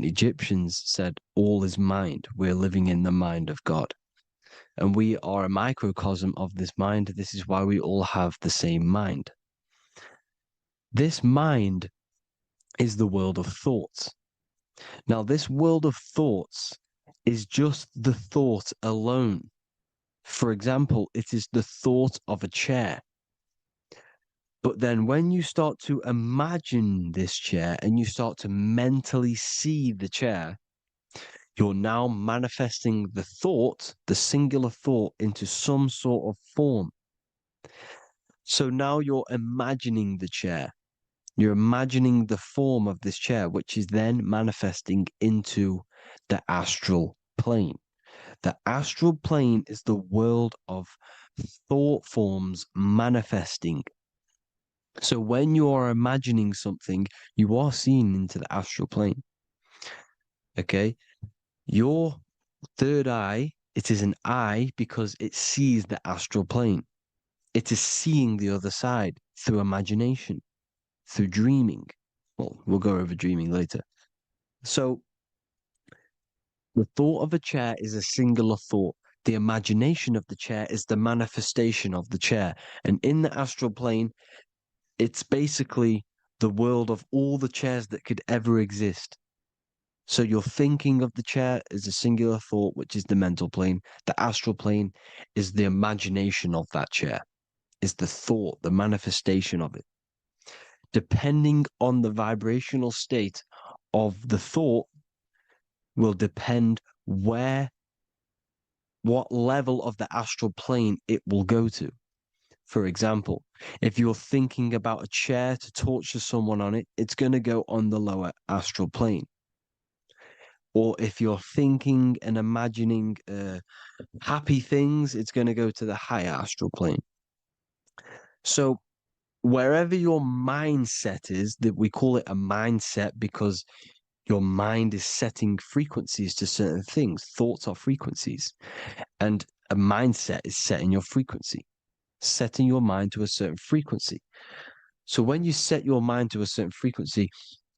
Egyptians said, all is mind. We're living in the mind of God. And we are a microcosm of this mind. This is why we all have the same mind. This mind is the world of thoughts. Now, this world of thoughts is just the thought alone. For example, it is the thought of a chair. But then when you start to imagine this chair and you start to mentally see the chair, you're now manifesting the thought, the singular thought, into some sort of form. So now you're imagining the chair. You're imagining the form of this chair, which is then manifesting into the astral plane. The astral plane is the world of thought forms manifesting. So when you are imagining something, you are seeing into the astral plane. Okay? Your third eye, it is an eye because it sees the astral plane. It is seeing the other side through imagination, through dreaming. Well, we'll go over dreaming later. So the thought of a chair is a singular thought. The imagination of the chair is the manifestation of the chair. And in the astral plane, it's basically the world of all the chairs that could ever exist. So you're thinking of the chair as a singular thought, which is the mental plane. The astral plane is the imagination of that chair, is the thought, the manifestation of it. Depending on the vibrational state of the thought will depend what level of the astral plane it will go to. For example, if you're thinking about a chair to torture someone on it, it's going to go on the lower astral plane. Or if you're thinking and imagining happy things, it's going to go to the higher astral plane. So wherever your mindset is, that we call it a mindset because your mind is setting frequencies to certain things. Thoughts are frequencies. And a mindset is setting your frequency, setting your mind to a certain frequency. So when you set your mind to a certain frequency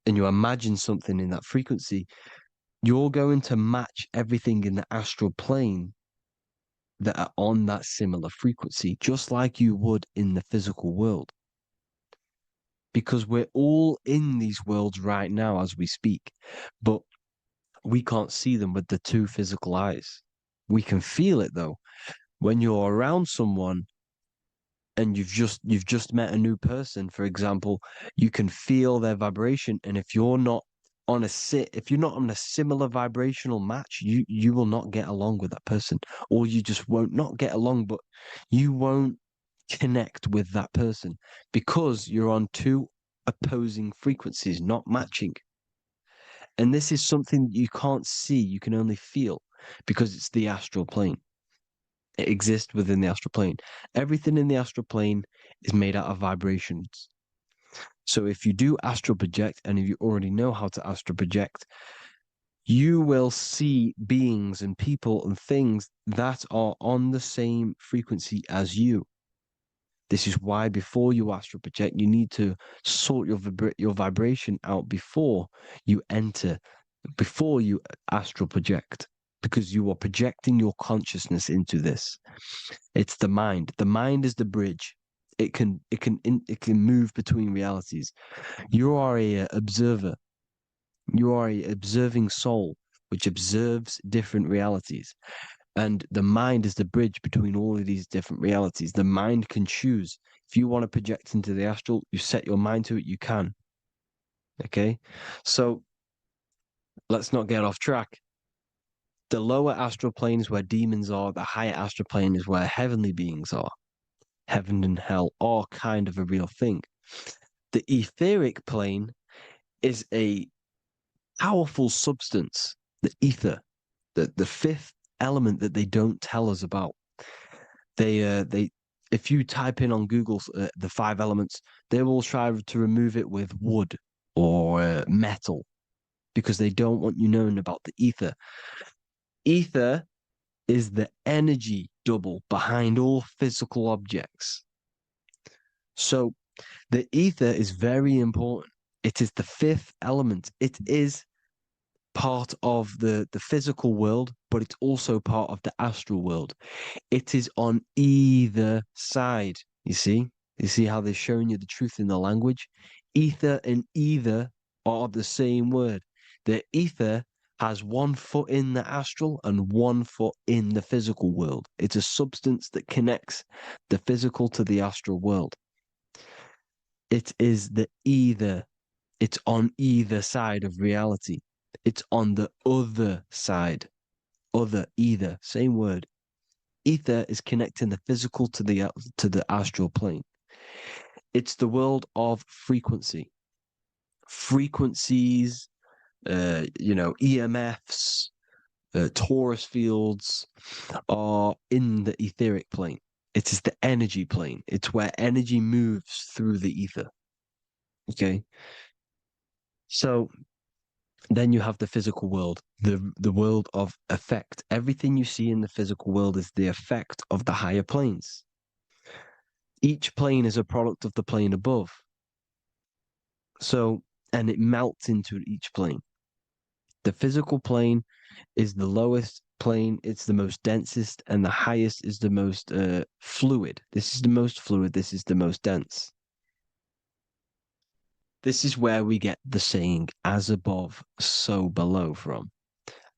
and you imagine something in that frequency, you're going to match everything in the astral plane that are on that similar frequency, just like you would in the physical world. Because we're all in these worlds right now as we speak, but we can't see them with the two physical eyes. We can feel it though. When you're around someone and you've just met a new person, for example, you can feel their vibration. And if you're not on a similar vibrational match, you will not get along with that person, or you just won't not get along, but you won't connect with that person because you're on two opposing frequencies, not matching. And this is something you can't see, you can only feel because it's the astral plane. It exists within the astral plane. Everything in the astral plane is made out of vibrations. So if you do astral project, and if you already know how to astral project, you will see beings and people and things that are on the same frequency as you. This is why before you astral project, you need to sort your vibration out before you astral project, because you are projecting your consciousness into this. It's the mind. The mind is the bridge. It can move between realities. You are a observer. You are a observing soul which observes different realities. And the mind is the bridge between all of these different realities. The mind can choose. If you want to project into the astral, you set your mind to it, you can. Okay? So let's not get off track. The lower astral plane is where demons are. The higher astral plane is where heavenly beings are. Heaven and hell are kind of a real thing. The etheric plane is a powerful substance, the ether, the fifth element that they don't tell us about. If you type in on Google the 5 elements, they will try to remove it with wood or metal. because they don't want you knowing about the ether. Ether is the energy double behind all physical objects. So the ether is very important. It is the fifth element. It is part of the physical world, but it's also part of the astral world. It is on either side. You see how they're showing you the truth in the language? Ether and either are the same word. The ether has 1 foot in the astral and 1 foot in the physical world. It's a substance that connects the physical to the astral world. It is the either. It's on either side of reality. It's on the other side. Other, either, same word. Ether is connecting the physical to the astral plane. It's the world of frequency. Frequencies, EMFs, torus fields are in the etheric plane. It is the energy plane. It's where energy moves through the ether. Okay. So then you have the physical world, the world of effect. Everything you see in the physical world is the effect of the higher planes. Each plane is a product of the plane above. So, and it melts into each plane. The physical plane is the lowest plane, it's the most densest, and the highest is the most fluid. This is the most fluid, this is the most dense. This is where we get the saying, as above, so below from.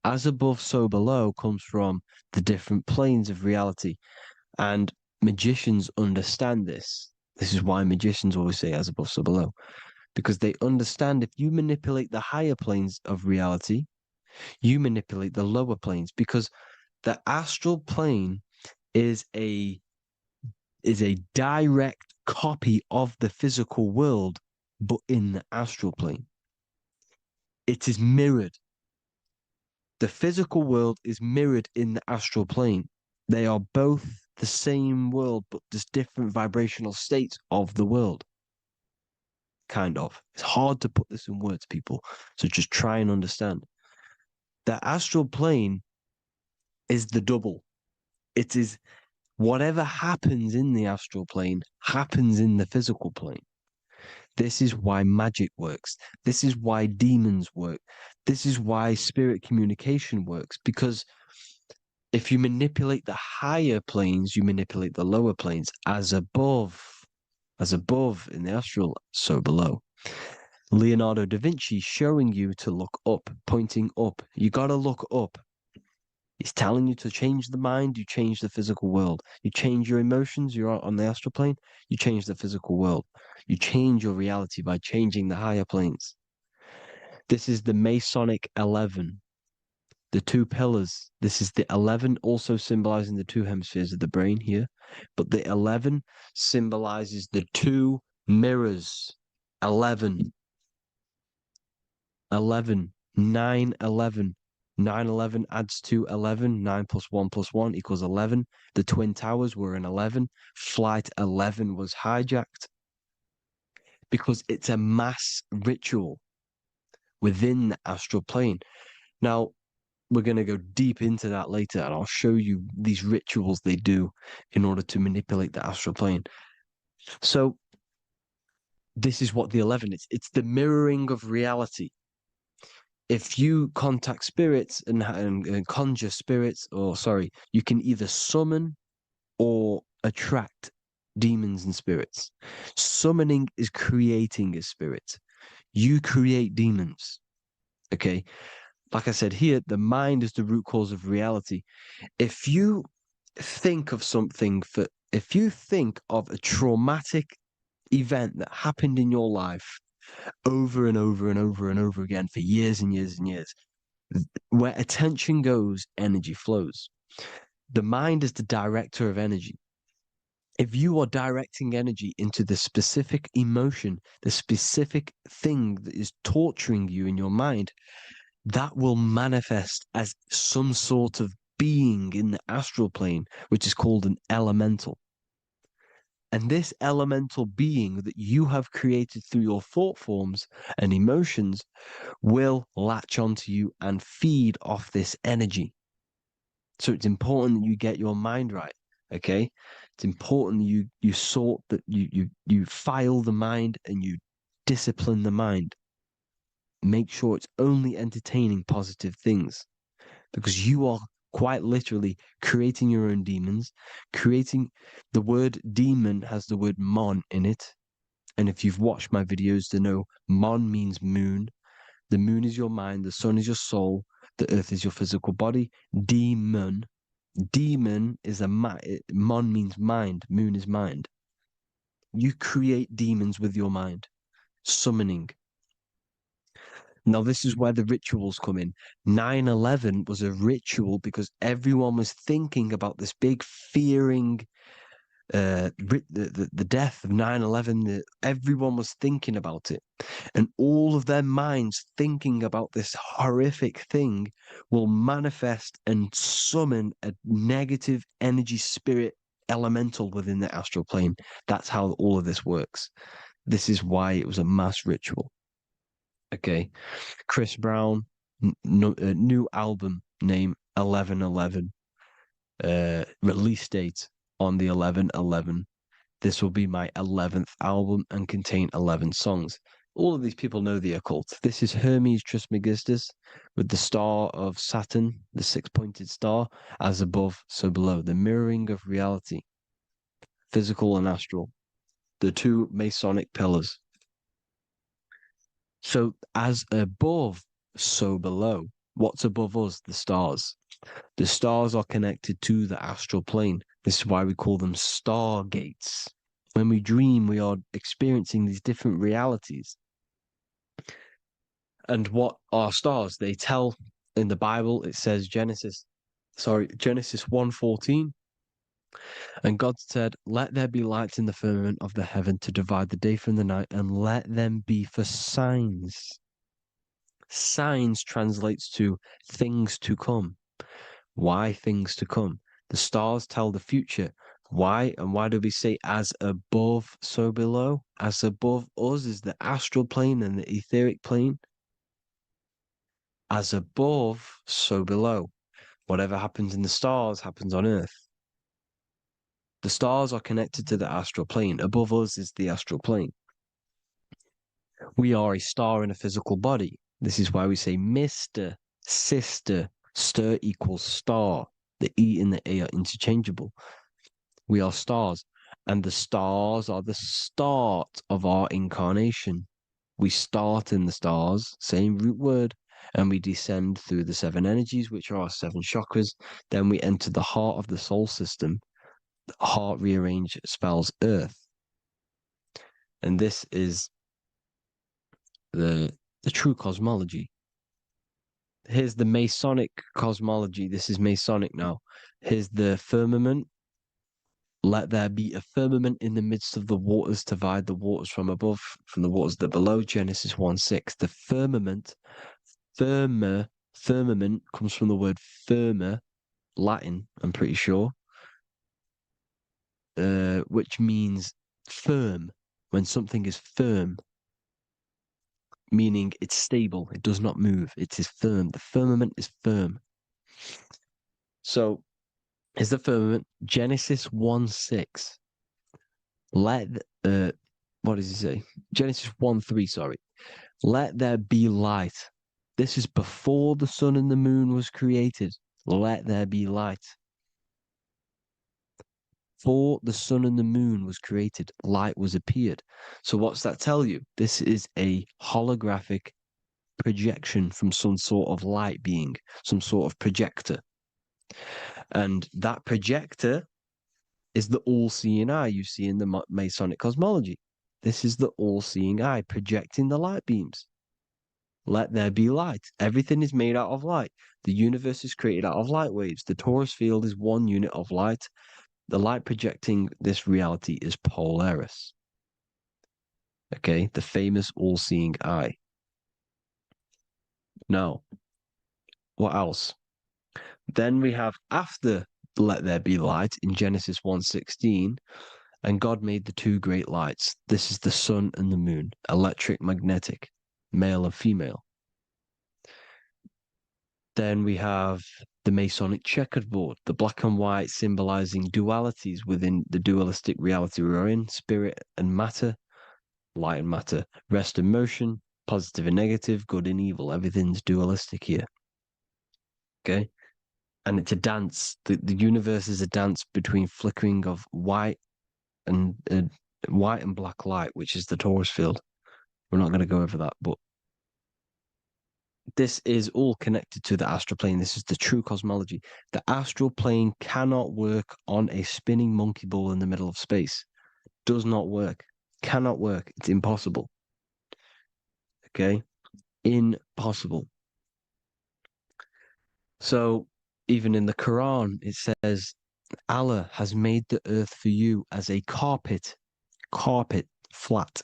As above, so below comes from the different planes of reality. And magicians understand this. This is why magicians always say as above, so below. Because they understand if you manipulate the higher planes of reality, you manipulate the lower planes. Because the astral plane is a direct copy of the physical world, but in the astral plane. It is mirrored. The physical world is mirrored in the astral plane. They are both the same world, but just different vibrational states of the world. Kind of. It's hard to put this in words, people. So just try and understand. The astral plane is the double. It is whatever happens in the astral plane happens in the physical plane. This is why magic works. This is why demons work. This is why spirit communication works. Because if you manipulate the higher planes, you manipulate the lower planes. As above in the astral, so below. Leonardo da Vinci showing you to look up, pointing up. You got to look up. He's telling you to change the mind, you change the physical world. You change your emotions, you're on the astral plane, you change the physical world. You change your reality by changing the higher planes. This is the Masonic 11. The 2 pillars. This is the 11 also symbolizing the 2 hemispheres of the brain here. But the 11 symbolizes the 2 mirrors. 11. 11. 9, 11. 9, 11 adds to 11. 9 plus 1 plus 1 equals 11. The Twin Towers were an 11. Flight 11 was hijacked. Because it's a mass ritual within the astral plane. Now, we're going to go deep into that later, and I'll show you these rituals they do in order to manipulate the astral plane. So, this is what the 11 is. It's the mirroring of reality. If you contact spirits and conjure spirits, you can either summon or attract demons and spirits. Summoning is creating a spirit. You create demons. Okay? Like I said here, the mind is the root cause of reality. If you think of if you think of a traumatic event that happened in your life over and over and over and over again for years and years and years, where attention goes, energy flows. The mind is the director of energy. If you are directing energy into the specific emotion, the specific thing that is torturing you in your mind, that will manifest as some sort of being in the astral plane, which is called an elemental. And this elemental being that you have created through your thought forms and emotions will latch onto you and feed off this energy. So it's important that you get your mind right. Okay, it's important that you sort that you file the mind and you discipline the mind. Make sure it's only entertaining positive things, because you are quite literally creating your own demons. Creating the word demon has the word mon in it, and if you've watched my videos to know, mon means moon. The moon is your mind, the sun is your soul, the earth is your physical body. Demon is mon means mind, moon is mind. You create demons with your mind. Summoning. Now, this is where the rituals come in. 9/11 was a ritual because everyone was thinking about this big fearing, the death of 9/11. Everyone was thinking about it. And all of their minds thinking about this horrific thing will manifest and summon a negative energy spirit elemental within the astral plane. That's how all of this works. This is why it was a mass ritual. Okay. Chris Brown, new album name 11/11. Release date on the 11/11. This will be my 11th album and contain 11 songs. All of these people know the occult. This is Hermes Trismegistus with the star of Saturn, the six-pointed star, as above, so below. The mirroring of reality, physical and astral. The two Masonic pillars. So as above, so below. What's above us? The stars. The stars are connected to the astral plane. This is why we call them stargates. When we dream, we are experiencing these different realities. And what are stars? They tell in the Bible, it says Genesis 1:14. And God said, "Let there be lights in the firmament of the heaven to divide the day from the night, and let them be for signs." Signs translates to things to come. Why things to come? The stars tell the future. Why? And why do we say as above, so below? As above us is the astral plane and the etheric plane. As above, so below. Whatever happens in the stars happens on Earth. The stars are connected to the astral plane. Above us is the astral plane. We are a star in a physical body. This is why we say Mr., sister, stir equals star. The E and the A are interchangeable. We are stars, and the stars are the start of our incarnation. We start in the stars, same root word, and we descend through the seven energies, which are our seven chakras. Then we enter the heart of the soul system. The heart rearranged spells earth. And this is the true cosmology. Here's the Masonic cosmology. This is Masonic now. Here's the firmament. Let there be a firmament in the midst of the waters to divide the waters from above, from the waters that below. Genesis 1:6. The firmament, firmament comes from the word firma, Latin, I'm pretty sure, which means firm. When something is firm, meaning it's stable, it does not move, it is firm. The firmament is firm. So, is the firmament Genesis 1:6. What does he say? Genesis 1:3, sorry. Let there be light. This is before the sun and the moon was created. Let there be light. Before the sun and the moon was created, light was appeared. So what's that tell you? This is a holographic projection from some sort of light being, some sort of projector. And that projector is the all-seeing eye you see in the Masonic cosmology. This is the all-seeing eye projecting the light beams. Let there be light. Everything is made out of light. The universe is created out of light waves. The torus field is one unit of light. The light projecting this reality is Polaris. Okay, the famous all-seeing eye. Now, what else? Then we have, after let there be light in Genesis 1:16, And God made the two great lights. This is the sun and the moon, electric, magnetic, male and female. Then we have the Masonic checkerboard, the black and white symbolizing dualities within the dualistic reality we're in, spirit and matter, light and matter, rest and motion, positive and negative, good and evil. Everything's dualistic here. Okay? And it's a dance. The universe is a dance between flickering of white and black light, which is the Taurus field. We're not going to go over that, but this is all connected to the astral plane. This is the true cosmology. The astral plane cannot work on a spinning monkey ball in the middle of space. Does not work. Cannot work. It's impossible. Okay? Impossible. So, even in the Quran, it says, Allah has made the earth for you as a carpet, flat.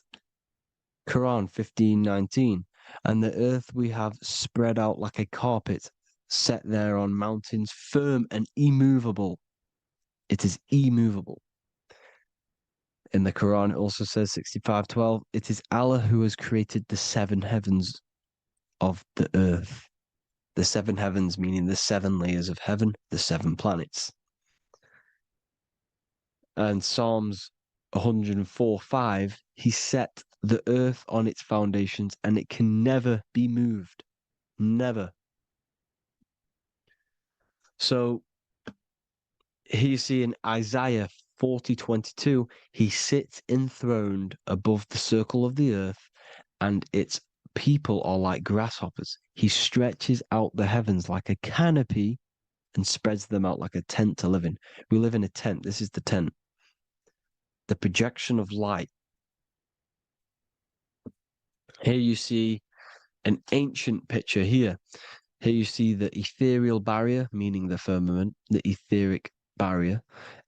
Quran 15:19. And the earth we have spread out like a carpet, set there on mountains, firm and immovable. It is immovable. In the Quran, it also says 65:12, it is Allah who has created the seven heavens of the earth. The seven heavens meaning the seven layers of heaven, the seven planets. And Psalms 104:5, he set the earth on its foundations and it can never be moved. Never. So here you see in Isaiah 40:22, he sits enthroned above the circle of the earth and its people are like grasshoppers. He stretches out the heavens like a canopy and spreads them out like a tent to live in. We live in a tent. This is the tent. The projection of light. Here you see an ancient picture here. Here you see the ethereal barrier, meaning the firmament, the etheric barrier.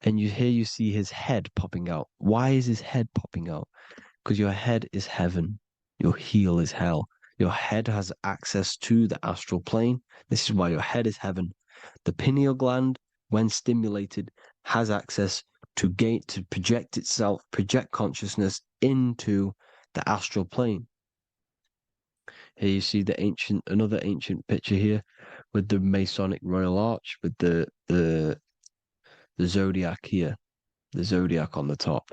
And here you see his head popping out. Why is his head popping out? Because your head is heaven. Your heel is hell. Your head has access to the astral plane. This is why your head is heaven. The pineal gland, when stimulated, has access to project itself, project consciousness into the astral plane. Here you see another ancient picture here with the Masonic Royal Arch, with the zodiac here, the zodiac on the top,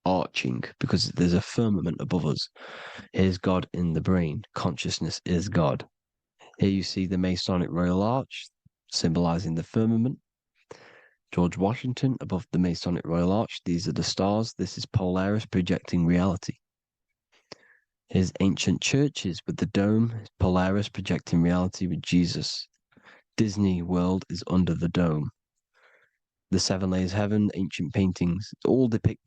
arching because there's a firmament above us. Here's God in the brain. Consciousness is God. Here you see the Masonic Royal Arch, symbolizing the firmament. George Washington above the Masonic Royal Arch. These are the stars. This is Polaris projecting reality. Here's ancient churches with the dome. Polaris projecting reality with Jesus. Disney World is under the dome. The seven layers of heaven, ancient paintings, all depict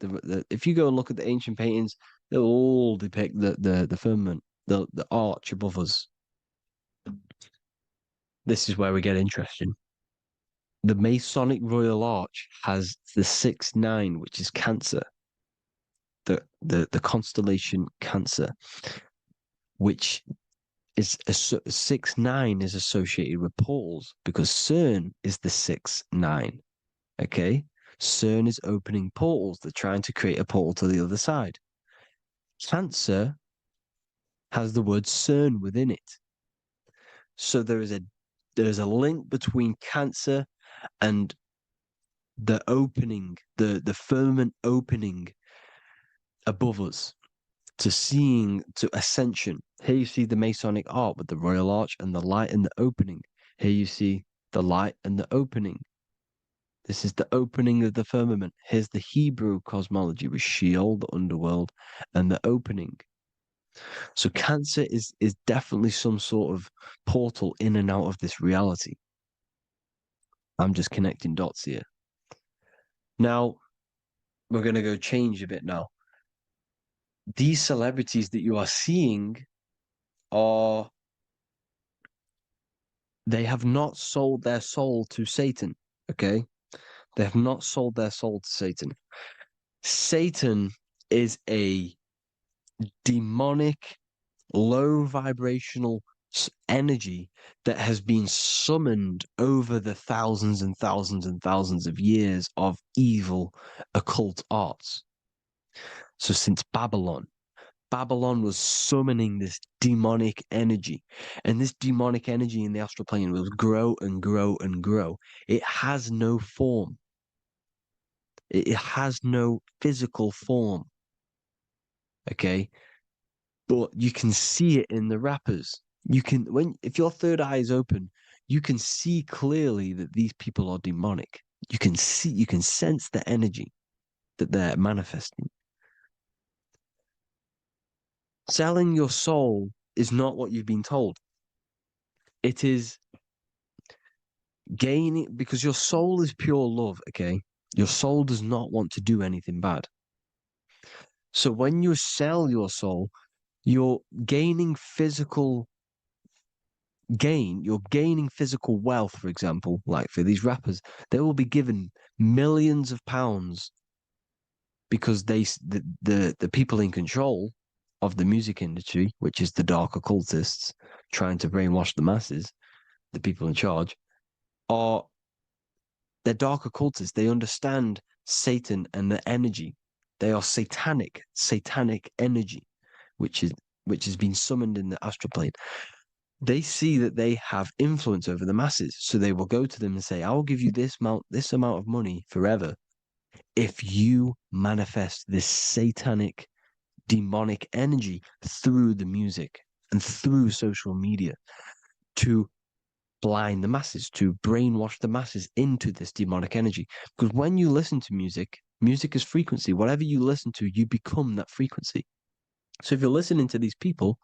if you go and look at the ancient paintings, they'll all depict the firmament, the arch above us. This is where we get interesting. The Masonic Royal Arch has the 6-9, which is Cancer. The constellation Cancer, which is 6-9 is associated with portals because CERN is the 6-9. Okay, CERN is opening portals. They're trying to create a portal to the other side. Cancer has the word CERN within it, so there is a link between Cancer and the opening, the firmament opening above us to ascension. Here you see the Masonic art with the Royal Arch and the light and the opening. Here you see the light and the opening. This is the opening of the firmament. Here's the Hebrew cosmology with Sheol, the underworld, and the opening. So Cancer is definitely some sort of portal in and out of this reality. I'm just connecting dots here. Now, we're going to go change a bit now. These celebrities that you are seeing they have not sold their soul to Satan, okay? They have not sold their soul to Satan. Satan is a demonic, low vibrational energy that has been summoned over the thousands and thousands and thousands of years of evil occult arts. So since Babylon was summoning this demonic energy, and this demonic energy in the astral plane will grow and grow and grow. It has no form. It has no physical form. Okay? But you can see it in the rappers. If your third eye is open, you can see clearly that these people are demonic. You can sense the energy that they're manifesting. Selling your soul is not what you've been told. It is gaining, because your soul is pure love, okay? Your soul does not want to do anything bad. So when you sell your soul, you're gaining physical gain. You're gaining physical wealth, for example, like for these rappers, they will be given millions of pounds because the people in control of the music industry, which is the dark occultists trying to brainwash the masses, the people in charge, they're dark occultists. They understand Satan and the energy. They are satanic energy, which has been summoned in the astral plane. They see that they have influence over the masses, so they will go to them and say, "I will give you this amount of money forever if you manifest this satanic, demonic energy through the music and through social media to blind the masses, to brainwash the masses into this demonic energy." Because when you listen to music, music is frequency. Whatever you listen to, you become that frequency. So if you're listening to these people,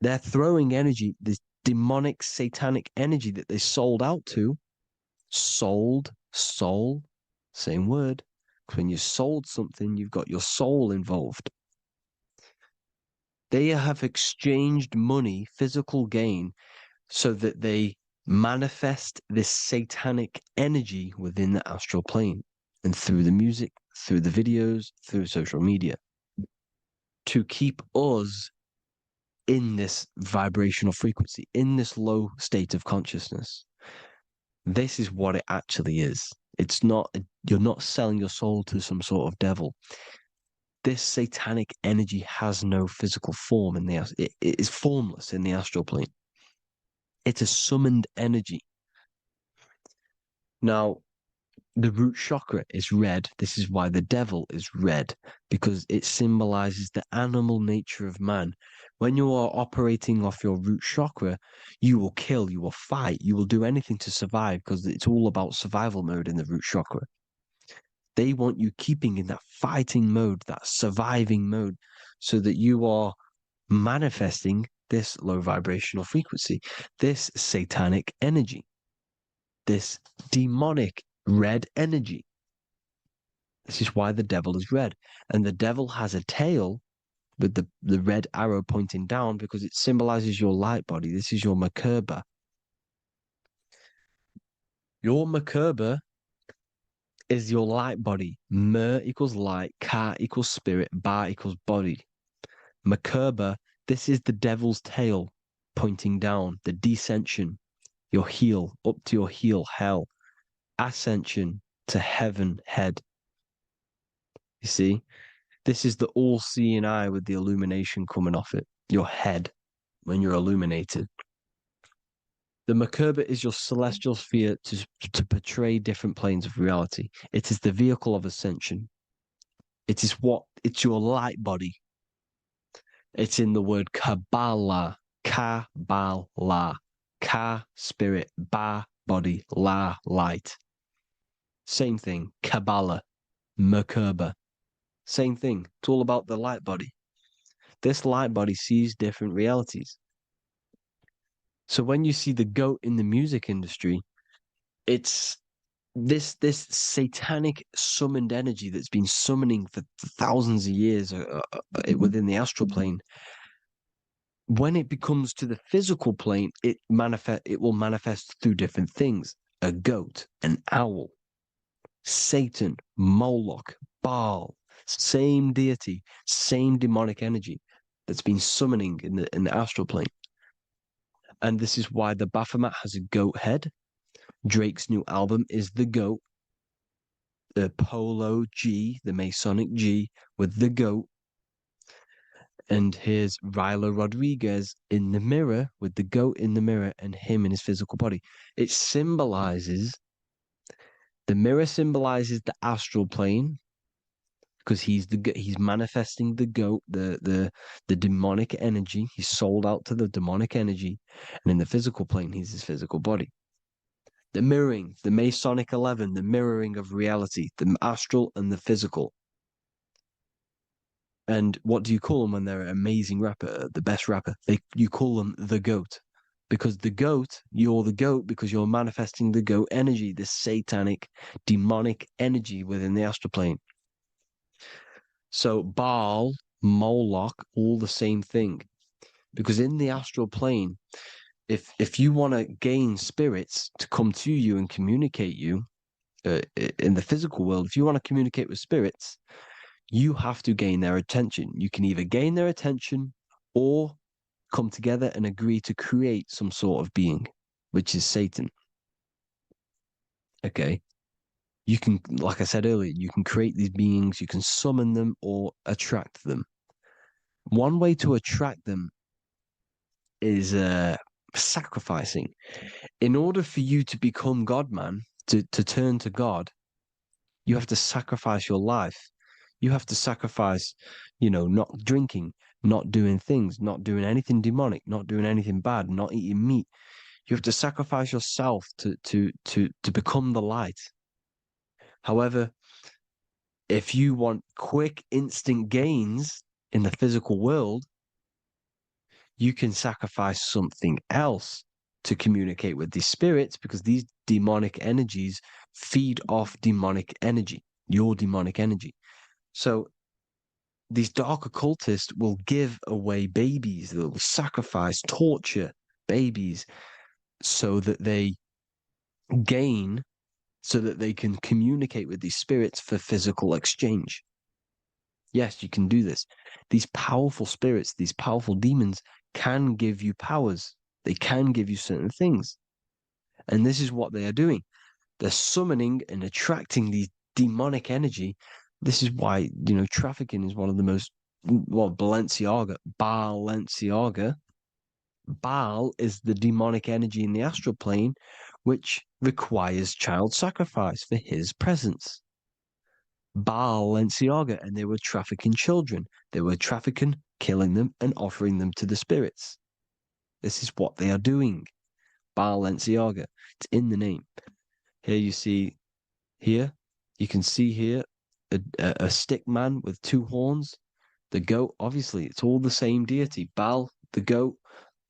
they're throwing energy, this demonic, satanic energy that they sold out to. Soul, same word. When you sold something, you've got your soul involved. They have exchanged money, physical gain, so that they manifest this satanic energy within the astral plane and through the music, through the videos, through social media, to keep us in this vibrational frequency, in this low state of consciousness. This is what it actually is. It's not, you're not selling your soul to some sort of devil. This satanic energy has no physical form it is formless in the astral plane. It's a summoned energy. Now, the root chakra is red. This is why the devil is red, because it symbolizes the animal nature of man. When you are operating off your root chakra, you will kill, you will fight, you will do anything to survive, because it's all about survival mode in the root chakra. They want you keeping in that fighting mode, that surviving mode, so that you are manifesting this low vibrational frequency, this satanic energy, this demonic red energy. This is why the devil is red. And the devil has a tail with the red arrow pointing down, because it symbolizes your light body. This is your Merkaba. Your Merkaba is your light body. Mer equals light, Ka equals spirit, Ba equals body. Merkaba, this is the devil's tail pointing down, the descension, your heel, up to your heel, hell. Ascension to heaven, head. You see? This is the all-seeing eye with the illumination coming off it, your head, when you're illuminated. The Merkaba is your celestial sphere to portray different planes of reality. It is the vehicle of ascension. It's your light body. It's in the word Kabbalah, Kabbalah, Ka, spirit, Ba, body, La, light. Same thing, Kabbalah, Merkaba. Same thing. It's all about the light body. This light body sees different realities. So when you see the goat in the music industry, it's this satanic summoned energy that's been summoning for thousands of years within the astral plane. When it becomes to the physical plane, it will manifest through different things. A goat, an owl, Satan, Moloch, Baal, same deity, same demonic energy that's been summoning in the astral plane. And this is why the Baphomet has a goat head. Drake's new album is the goat. The Polo G, the Masonic G, with the goat. And here's Ryla Rodriguez in the mirror with the goat in the mirror and him in his physical body. It symbolizes, the mirror symbolizes the astral plane because he's manifesting the goat, the demonic energy. He's sold out to the demonic energy. And in the physical plane, he's his physical body. The mirroring, the Masonic 11, the mirroring of reality, the astral and the physical. And what do you call them when they're an amazing rapper, the best rapper? You call them the GOAT. Because the GOAT, you're the GOAT because you're manifesting the GOAT energy, this satanic, demonic energy within the astral plane. So Baal, Moloch, all the same thing. Because in the astral plane, if you want to gain spirits to come to you and communicate you in the physical world, if you want to communicate with spirits, you have to gain their attention. You can either gain their attention or come together and agree to create some sort of being, which is Satan. Okay. You can, like I said earlier, you can create these beings, you can summon them or attract them. One way to attract them is sacrificing. In order for you to become God, man, to turn to God, you have to sacrifice your life. You have to sacrifice, not drinking, not doing things, not doing anything demonic, not doing anything bad, not eating meat. You have to sacrifice yourself to become the light. However, if you want quick, instant gains in the physical world, you can sacrifice something else to communicate with these spirits, because these demonic energies feed off demonic energy, your demonic energy. So these dark occultists will give away babies, they will sacrifice, torture babies so that they gain, so that they can communicate with these spirits for physical exchange. Yes, you can do this. These powerful spirits, these powerful demons can give you powers. They can give you certain things. And this is what they are doing. They're summoning and attracting these demonic energy. This is why, trafficking is one of the most, Balenciaga. Baal is the demonic energy in the astral plane, which requires child sacrifice for his presence. Balenciaga, and they were trafficking children. They were trafficking, killing them, and offering them to the spirits. This is what they are doing. Balenciaga. It's in the name. Here you see, you can see here a stick man with two horns. The goat, obviously, it's all the same deity. Baal, the goat,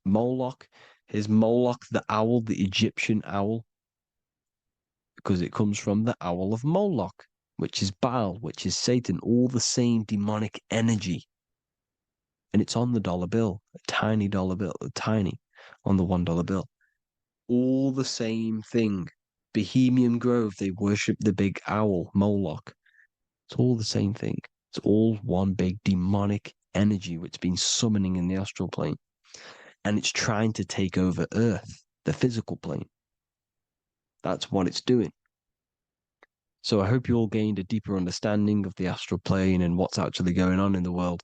Moloch, here's Moloch, the owl, the Egyptian owl, because it comes from the owl of Moloch, which is Baal, which is Satan, all the same demonic energy. And it's on the dollar bill, a tiny dollar bill, on the $1 bill. All the same thing. Bohemian Grove, they worship the big owl, Moloch. It's all the same thing. It's all one big demonic energy which has been summoning in the astral plane. And it's trying to take over Earth, the physical plane. That's what it's doing. So I hope you all gained a deeper understanding of the astral plane and what's actually going on in the world.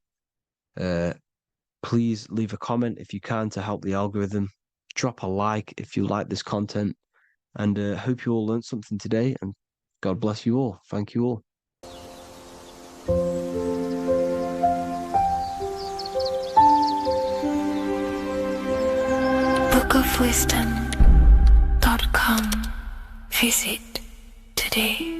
Please leave a comment if you can to help the algorithm. Drop a like if you like this content. And hope you all learned something today. And God bless you all. Thank you all. bookofwisdom.com. Visit today.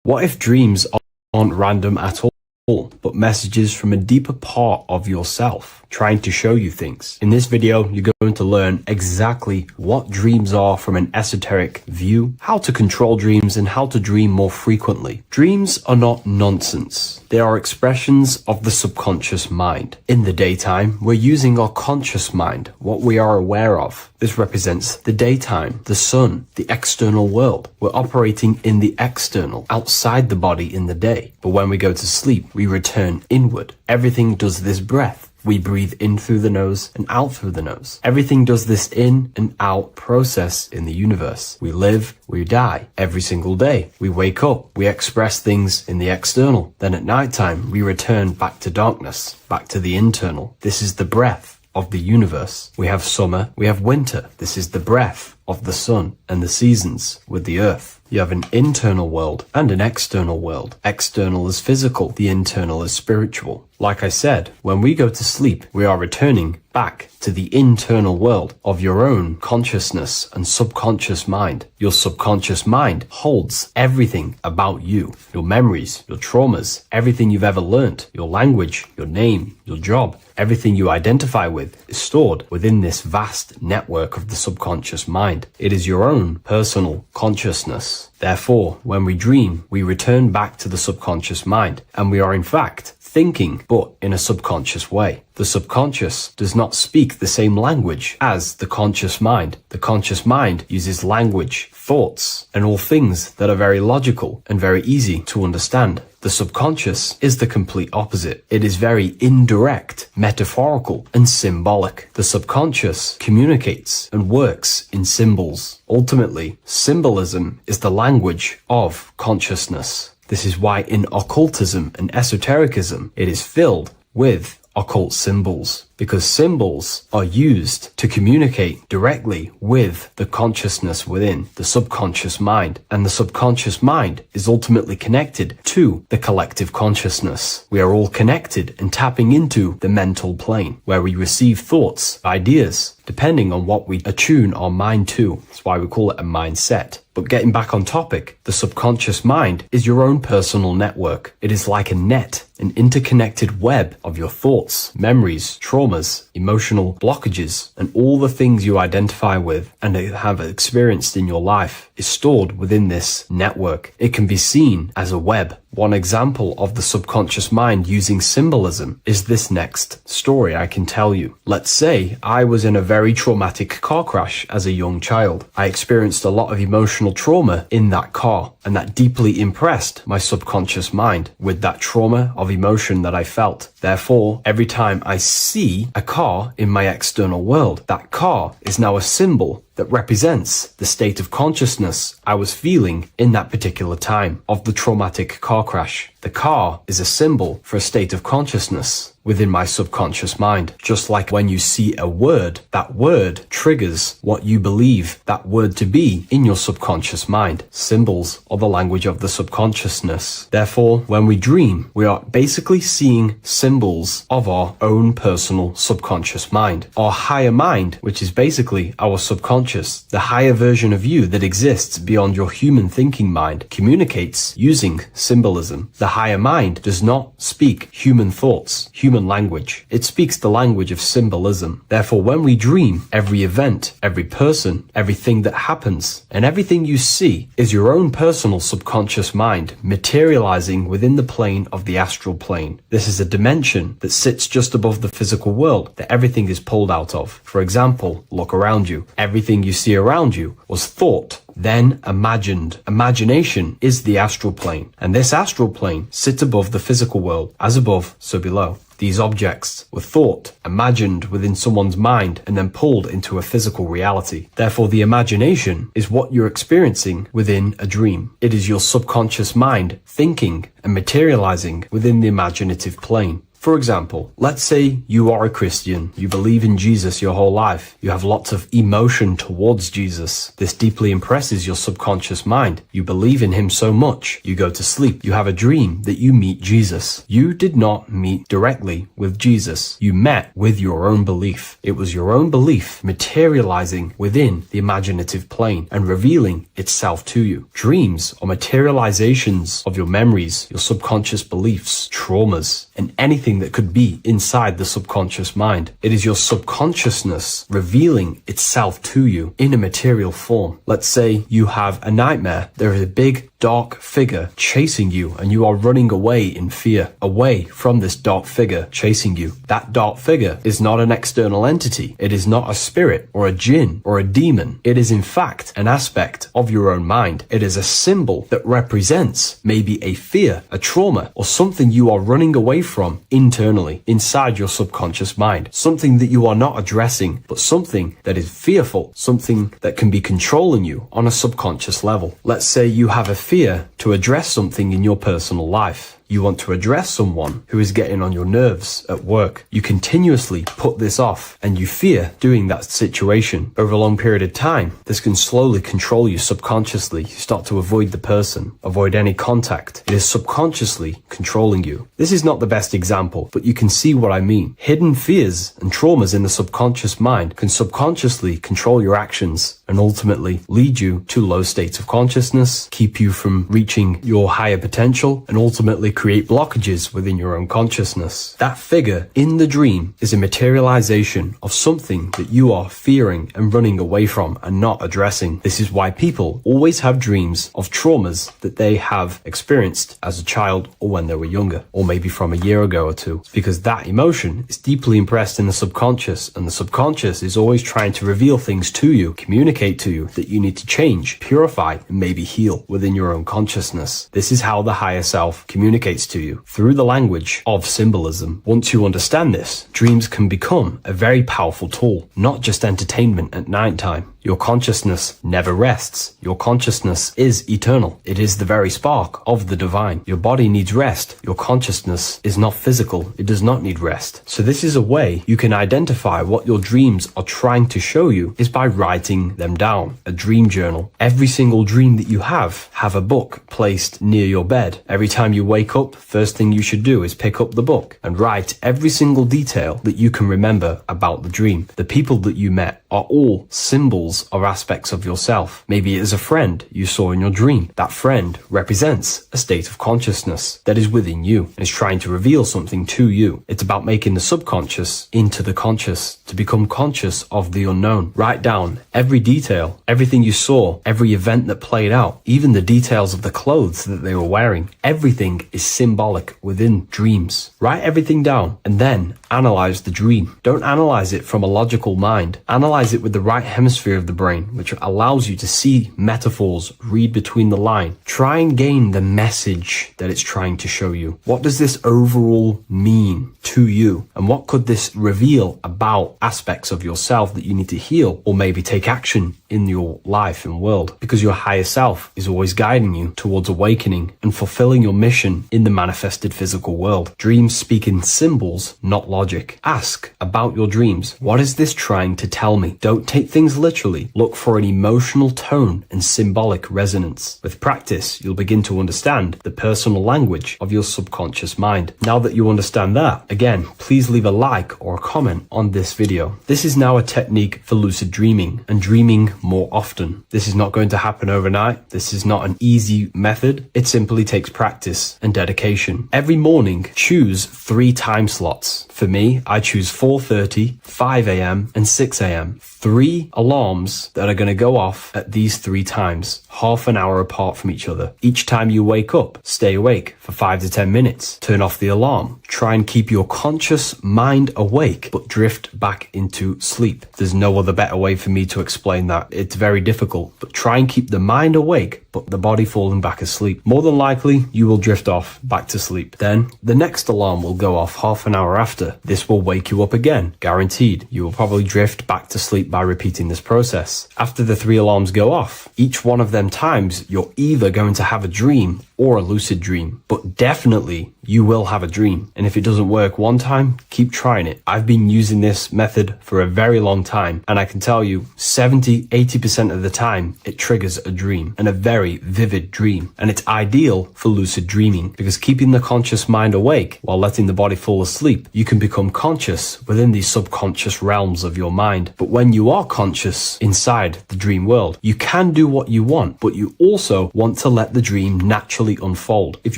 What if dreams aren't random at all, but up messages from a deeper part of yourself, trying to show you things. In this video, you're going to learn exactly what dreams are from an esoteric view, how to control dreams, and how to dream more frequently. Dreams are not nonsense. They are expressions of the subconscious mind. In the daytime, we're using our conscious mind, what we are aware of. This represents the daytime, the sun, the external world. We're operating in the external, outside the body in the day. But when we go to sleep, we return inward. Everything does this breath. We breathe in through the nose and out through the nose. Everything does this in and out process in the universe. We live, we die every single day. We wake up, we express things in the external. Then at nighttime, we return back to darkness, back to the internal. This is the breath of the universe. We have summer, we have winter. This is the breath of the sun and the seasons with the earth. You have an internal world and an external world. External is physical, the internal is spiritual. Like I said, when we go to sleep, we are returning back to the internal world of your own consciousness and subconscious mind. Your subconscious mind holds everything about you, your memories, your traumas, everything you've ever learnt, your language, your name, your job, everything you identify with is stored within this vast network of the subconscious mind. It is your own personal consciousness. Therefore, when we dream, we return back to the subconscious mind, and we are in fact thinking, but in a subconscious way. The subconscious does not speak the same language as the conscious mind. The conscious mind uses language, thoughts, and all things that are very logical and very easy to understand. The subconscious is the complete opposite. It is very indirect, metaphorical, and symbolic. The subconscious communicates and works in symbols. Ultimately, symbolism is the language of consciousness. This is why in occultism and esotericism, it is filled with occult symbols, because symbols are used to communicate directly with the consciousness within the subconscious mind, and the subconscious mind is ultimately connected to the collective consciousness. We are all connected and tapping into the mental plane, where we receive thoughts, ideas, depending on what we attune our mind to. That's why we call it a mindset. But getting back on topic, the subconscious mind is your own personal network. It is like a net, an interconnected web of your thoughts, memories, traumas, emotional blockages, and all the things you identify with and have experienced in your life is stored within this network. It can be seen as a web. One example of the subconscious mind using symbolism is this next story I can tell you. Let's say I was in a very traumatic car crash as a young child. I experienced a lot of emotional trauma in that car, and that deeply impressed my subconscious mind with that trauma of emotion that I felt. Therefore, every time I see a car in my external world, that car is now a symbol that represents the state of consciousness I was feeling in that particular time of the traumatic car crash. The car is a symbol for a state of consciousness within my subconscious mind. Just like when you see a word, that word triggers what you believe that word to be in your subconscious mind. Symbols are the language of the subconsciousness. Therefore, when we dream, we are basically seeing symbols of our own personal subconscious mind. Our higher mind, which is basically our subconscious, the higher version of you that exists beyond your human thinking mind, communicates using symbolism. The higher mind does not speak human thoughts, human language. It speaks the language of symbolism. Therefore, when we dream, every event, every person, everything that happens, and everything you see is your own personal subconscious mind materializing within the plane of the astral plane. This is a dimension that sits just above the physical world that everything is pulled out of. For example, look around you. Everything you see around you was thought, then imagined. Imagination is the astral plane, and this astral plane sits above the physical world. As above, so below. These objects were thought, imagined within someone's mind, and then pulled into a physical reality. Therefore, the imagination is what you're experiencing within a dream. It is your subconscious mind thinking and materializing within the imaginative plane. For example, let's say you are a Christian, you believe in Jesus your whole life, you have lots of emotion towards Jesus. This deeply impresses your subconscious mind. You believe in him so much. You go to sleep. You have a dream that you meet Jesus. You did not meet directly with Jesus. You met with your own belief. It was your own belief materializing within the imaginative plane and revealing itself to you. Dreams are materializations of your memories, your subconscious beliefs, traumas, and anything that could be inside the subconscious mind. It is your subconsciousness revealing itself to you in a material form. Let's say you have a nightmare. There is a big dark figure chasing you and you are running away in fear, away from this dark figure chasing you. That dark figure is not an external entity. It is not a spirit or a jinn or a demon. It is in fact an aspect of your own mind. It is a symbol that represents maybe a fear, a trauma, or something you are running away from internally, inside your subconscious mind. Something that you are not addressing, but something that is fearful, something that can be controlling you on a subconscious level. Let's say you have a fear to address something in your personal life. You want to address someone who is getting on your nerves at work. You continuously put this off and you fear doing that situation. Over a long period of time, this can slowly control you subconsciously. You start to avoid the person, avoid any contact. It is subconsciously controlling you. This is not the best example, but you can see what I mean. Hidden fears and traumas in the subconscious mind can subconsciously control your actions and ultimately lead you to low states of consciousness, keep you from reaching your higher potential, and ultimately create blockages within your own consciousness. That figure in the dream is a materialization of something that you are fearing and running away from and not addressing. This is why people always have dreams of traumas that they have experienced as a child or when they were younger, or maybe from a year ago or two. It's because that emotion is deeply impressed in the subconscious, and the subconscious is always trying to reveal things to you, communicate to you that you need to change, purify, and maybe heal within your own consciousness. This is how the higher self communicates to you, through the language of symbolism. Once you understand this, dreams can become a very powerful tool, not just entertainment at nighttime. Your consciousness never rests. Your consciousness is eternal. It is the very spark of the divine. Your body needs rest. Your consciousness is not physical. It does not need rest. So this is a way you can identify what your dreams are trying to show you, is by writing them down. A dream journal. Every single dream that you have a book placed near your bed. Every time you wake up, first thing you should do is pick up the book and write every single detail that you can remember about the dream. The people that you met are all symbols or aspects of yourself. Maybe it is a friend you saw in your dream. That friend represents a state of consciousness that is within you and is trying to reveal something to you. It's about making the subconscious into the conscious, to become conscious of the unknown. Write down every detail, everything you saw, every event that played out, even the details of the clothes that they were wearing. Everything is symbolic within dreams. Write everything down and then analyze the dream. Don't analyze it from a logical mind. Analyze it with the right hemisphere of the brain, which allows you to see metaphors, read between the lines. Try and gain the message that it's trying to show you. What does this overall mean to you? And what could this reveal about aspects of yourself that you need to heal or maybe take action in your life and world? Because your higher self is always guiding you towards awakening and fulfilling your mission in the manifested physical world. Dreams speak in symbols, not logic. Ask about your dreams. What is this trying to tell me? Don't take things literally. Look for an emotional tone and symbolic resonance. With practice, you'll begin to understand the personal language of your subconscious mind. Now that you understand that, again, please leave a like or a comment on this video. This is now a technique for lucid dreaming and dreaming more often. This is not going to happen overnight. This is not an easy method. It simply takes practice and dedication. Every morning, choose 3 time slots. For me, I choose 4:30, 5 a.m. and 6 a.m. 3 alarms that are going to go off at these 3 times, half an hour apart from each other. Each time you wake up, stay awake for 5 to 10 minutes. Turn off the alarm. Try and keep your conscious mind awake, but drift back into sleep. There's no other better way for me to explain that. It's very difficult, but try and keep the mind awake, but the body falling back asleep. More than likely, you will drift off back to sleep. Then the next alarm will go off half an hour after. This will wake you up again, guaranteed. You will probably drift back to sleep by repeating this process. After the 3 alarms go off, each one of them times, you're either going to have a dream or a lucid dream, but definitely you will have a dream. And if it doesn't work one time, keep trying it. I've been using this method for a very long time, and I can tell you 70-80% of the time it triggers a dream, and a very vivid dream. And it's ideal for lucid dreaming because keeping the conscious mind awake while letting the body fall asleep, you can become conscious within these subconscious realms of your mind. But when you are conscious inside the dream world, you can do what you want, but you also want to let the dream naturally unfold. If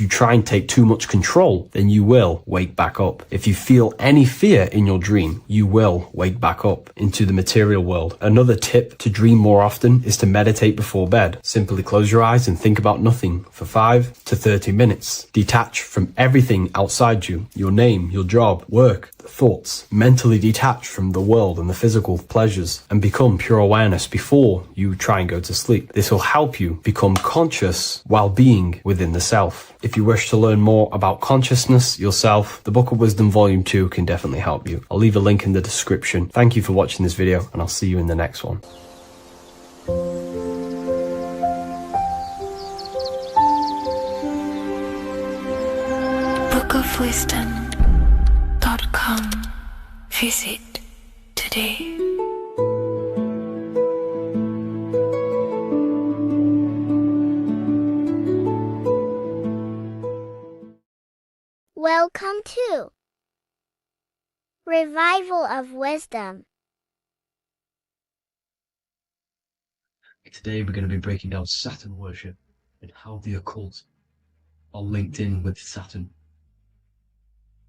you try and take too much control, then you will wake back up. If you feel any fear in your dream, you will wake back up into the material world. Another tip to dream more often is to meditate before bed. Simply close your eyes and think about nothing for 5 to 30 minutes. Detach from everything outside you, your name, your job, work, thoughts. Mentally detach from the world and the physical pleasures and become pure awareness before you try and go to sleep. This will help you become conscious while being within the self. If you wish to learn more about consciousness yourself, the Book of Wisdom Volume 2 can definitely help you. I'll leave a link in the description. Thank you for watching this video, and I'll see you in the next one. bookofwisdom.com. Visit today. Welcome to Revival of Wisdom. Today we're going to be breaking down Saturn worship and how the occult are linked in with Saturn.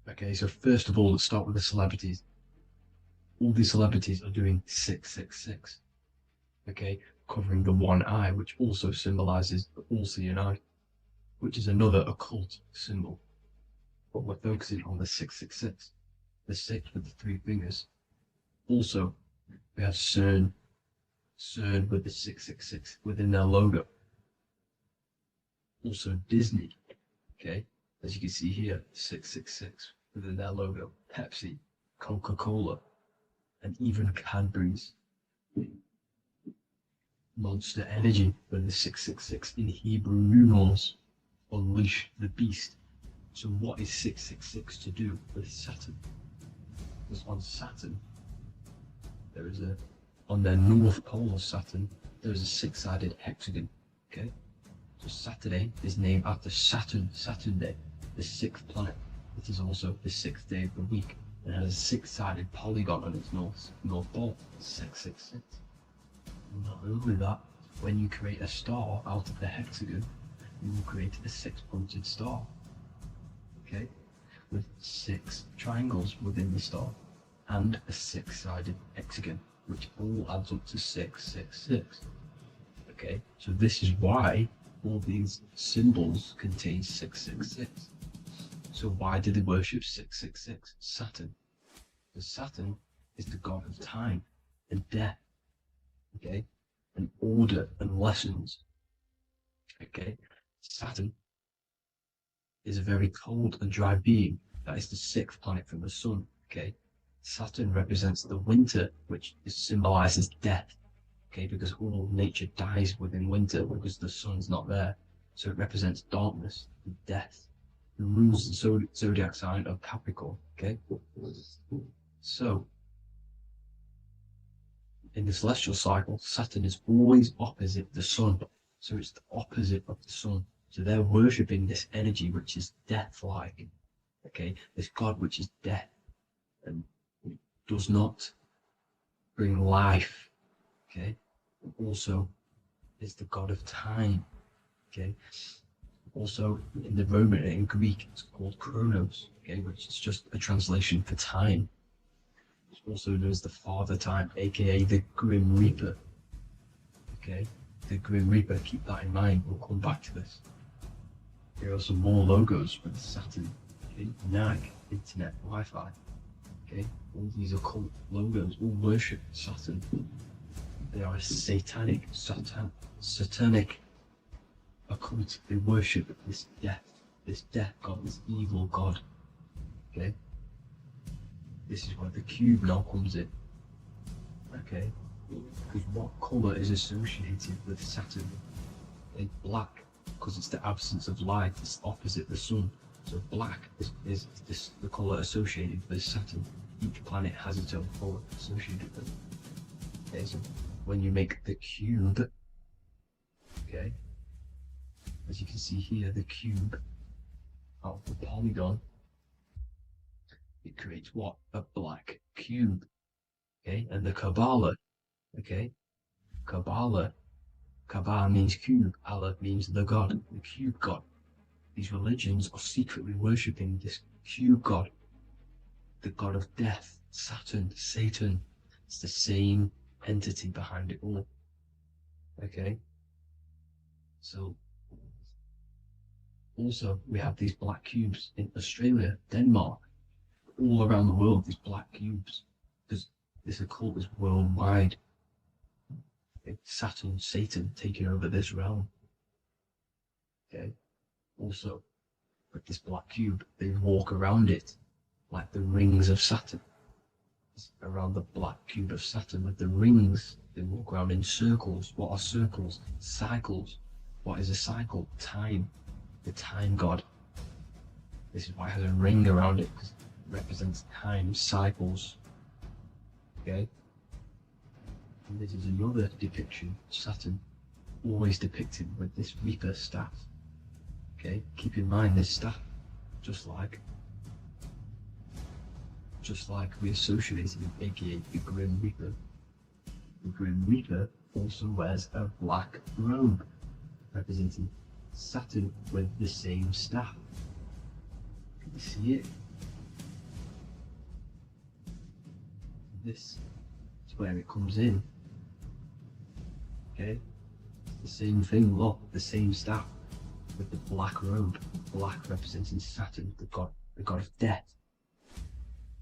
Okay, so first of all, let's start with the celebrities. All these celebrities are doing 666. Okay, covering the one eye, which also symbolizes the all-seeing eye, which is another occult symbol. But we're focusing on the 666, the 6 with the 3 fingers. Also, we have CERN with the 666 within their logo. Also Disney, okay, as you can see here, 666 within their logo. Pepsi, Coca-Cola, and even Cadbury's. Monster Energy with the 666 in Hebrew numerals. Unleash the beast. So what is 666 to do with Saturn? Because on Saturn, on the north pole of Saturn, there is a 6-sided hexagon, okay? So Saturday is named after Saturn Day, the 6th planet. It is also the 6th day of the week, and has a 6-sided polygon on its north pole, 666. Not only that, when you create a star out of the hexagon, you will create a 6-pointed star. Okay, with 6 triangles within the star and a 6-sided hexagon, which all adds up to 666. Okay, so this is why all these symbols contain 666. So why do they worship 666? Saturn. Because Saturn is the god of time and death. Okay, and order and lessons. Okay, Saturn is a very cold and dry being. That is the 6th planet from the sun. Okay, Saturn represents the winter, which symbolizes death. Okay, because all nature dies within winter because the sun's not there. So it represents darkness and death. It rules the zodiac sign of Capricorn. Okay, so in the celestial cycle, Saturn is always opposite the sun. So it's the opposite of the sun. So they're worshipping this energy which is death-like, okay? This god which is death and does not bring life, okay? Also is the god of time, okay? Also in the Roman and in Greek it's called Chronos, okay, which is just a translation for time. It's also known as the Father Time, aka the Grim Reaper, okay? The Grim Reaper, keep that in mind, we'll come back to this. Here are some more logos with Saturn, okay? NAG, Internet, Wi-Fi, okay? All these occult logos all worship Saturn. They are a satanic occult. They worship this death god, this evil god, okay? This is where the cube now comes in, okay? Because what colour is associated with Saturn? It's black. because it's the absence of light. It's opposite the sun. So black is this, the color associated with Saturn. Each planet has its own color associated with it. Okay, so when you make the cube, okay, as you can see here, the cube out of the polygon, it creates what? A black cube. Okay, and the Kabbalah, okay, Kabbalah means cube, Allah means the God, the cube God. These religions are secretly worshipping this cube God, the God of death, Saturn, Satan. It's the same entity behind it all. Okay, so also we have these black cubes in Australia, Denmark, all around the world, these black cubes, because this occult is worldwide. Saturn, Satan taking over this realm. Okay, also with this black cube, they walk around it like the rings of Saturn. It's around the black cube of Saturn with the rings, they walk around in circles. What are circles? Cycles. What is a cycle? Time. The time god. This is why it has a ring around it, because it represents time, cycles. Okay, and this is another depiction. Saturn, always depicted with this Reaper staff. Okay, keep in mind this staff, just like we associated with aka the Grim Reaper. The Grim Reaper also wears a black robe, representing Saturn with the same staff. Can you see it? This is where it comes in. Okay, it's the same thing. Look, the same staff with the black robe. Black representing Saturn, the god of death.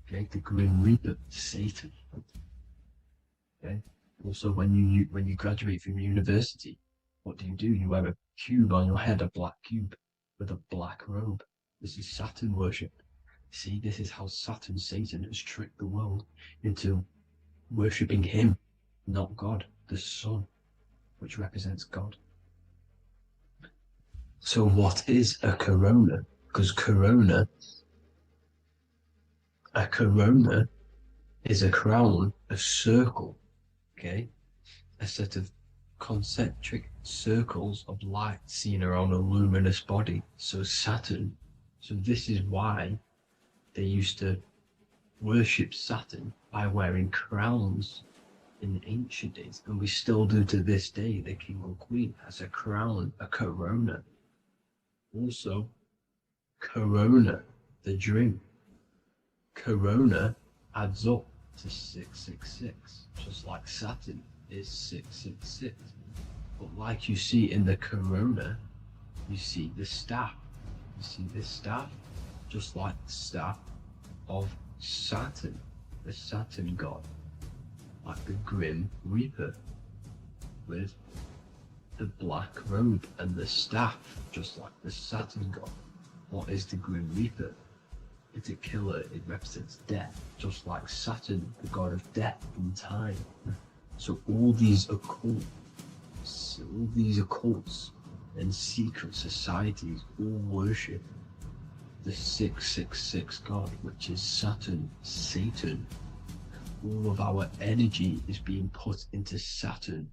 Okay, the Grim Reaper, Satan. Okay. Also, when you graduate from university, what do? You wear a cube on your head, a black cube with a black robe. This is Saturn worship. See, this is how Saturn, Satan, has tricked the world into worshipping him, not God, the sun, which represents God. So what is a corona? Because a corona is a crown, a circle, okay? A set of concentric circles of light seen around a luminous body. So Saturn, so this is why they used to worship Saturn by wearing crowns in ancient days, and we still do to this day. The king or queen has a crown, a corona. Also, corona, the drink. Corona adds up to 666, just like Saturn is 666. But like you see in the corona, you see the staff. You see this staff, just like the staff of Saturn, the Saturn god, like the Grim Reaper, with the black robe and the staff, just like the Saturn god. What is the Grim Reaper? It's a killer. It represents death, just like Saturn, the god of death and time. So all these occults and secret societies all worship the 666 god, which is Saturn, Satan. All of our energy is being put into Saturn.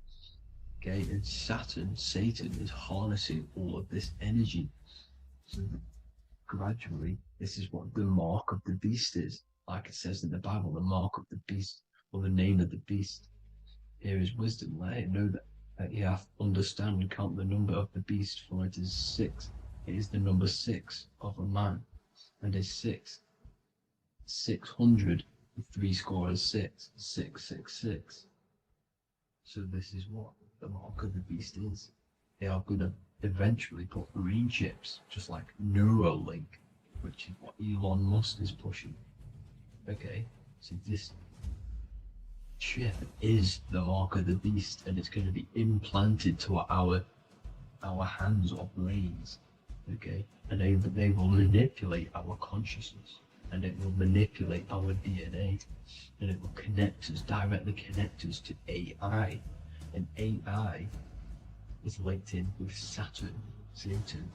Okay, and Saturn, Satan, is harnessing all of this energy. So gradually, this is what the mark of the beast is. Like it says in the Bible, the mark of the beast, or the name of the beast. Here is wisdom. Let it know that you have to understand and count the number of the beast, for it is 6. It is the number 6 of a man, and is 600, 3 score is 6, 666. So this is what the mark of the beast is. They are going to eventually put green chips, just like Neuralink, which is what Elon Musk is pushing. Okay, so this chip is the mark of the beast, and it's going to be implanted to our hands or brains. Okay, and they will manipulate our consciousness, and it will manipulate our DNA, and it will directly connect us to AI, and AI is linked in with Saturn. Satan,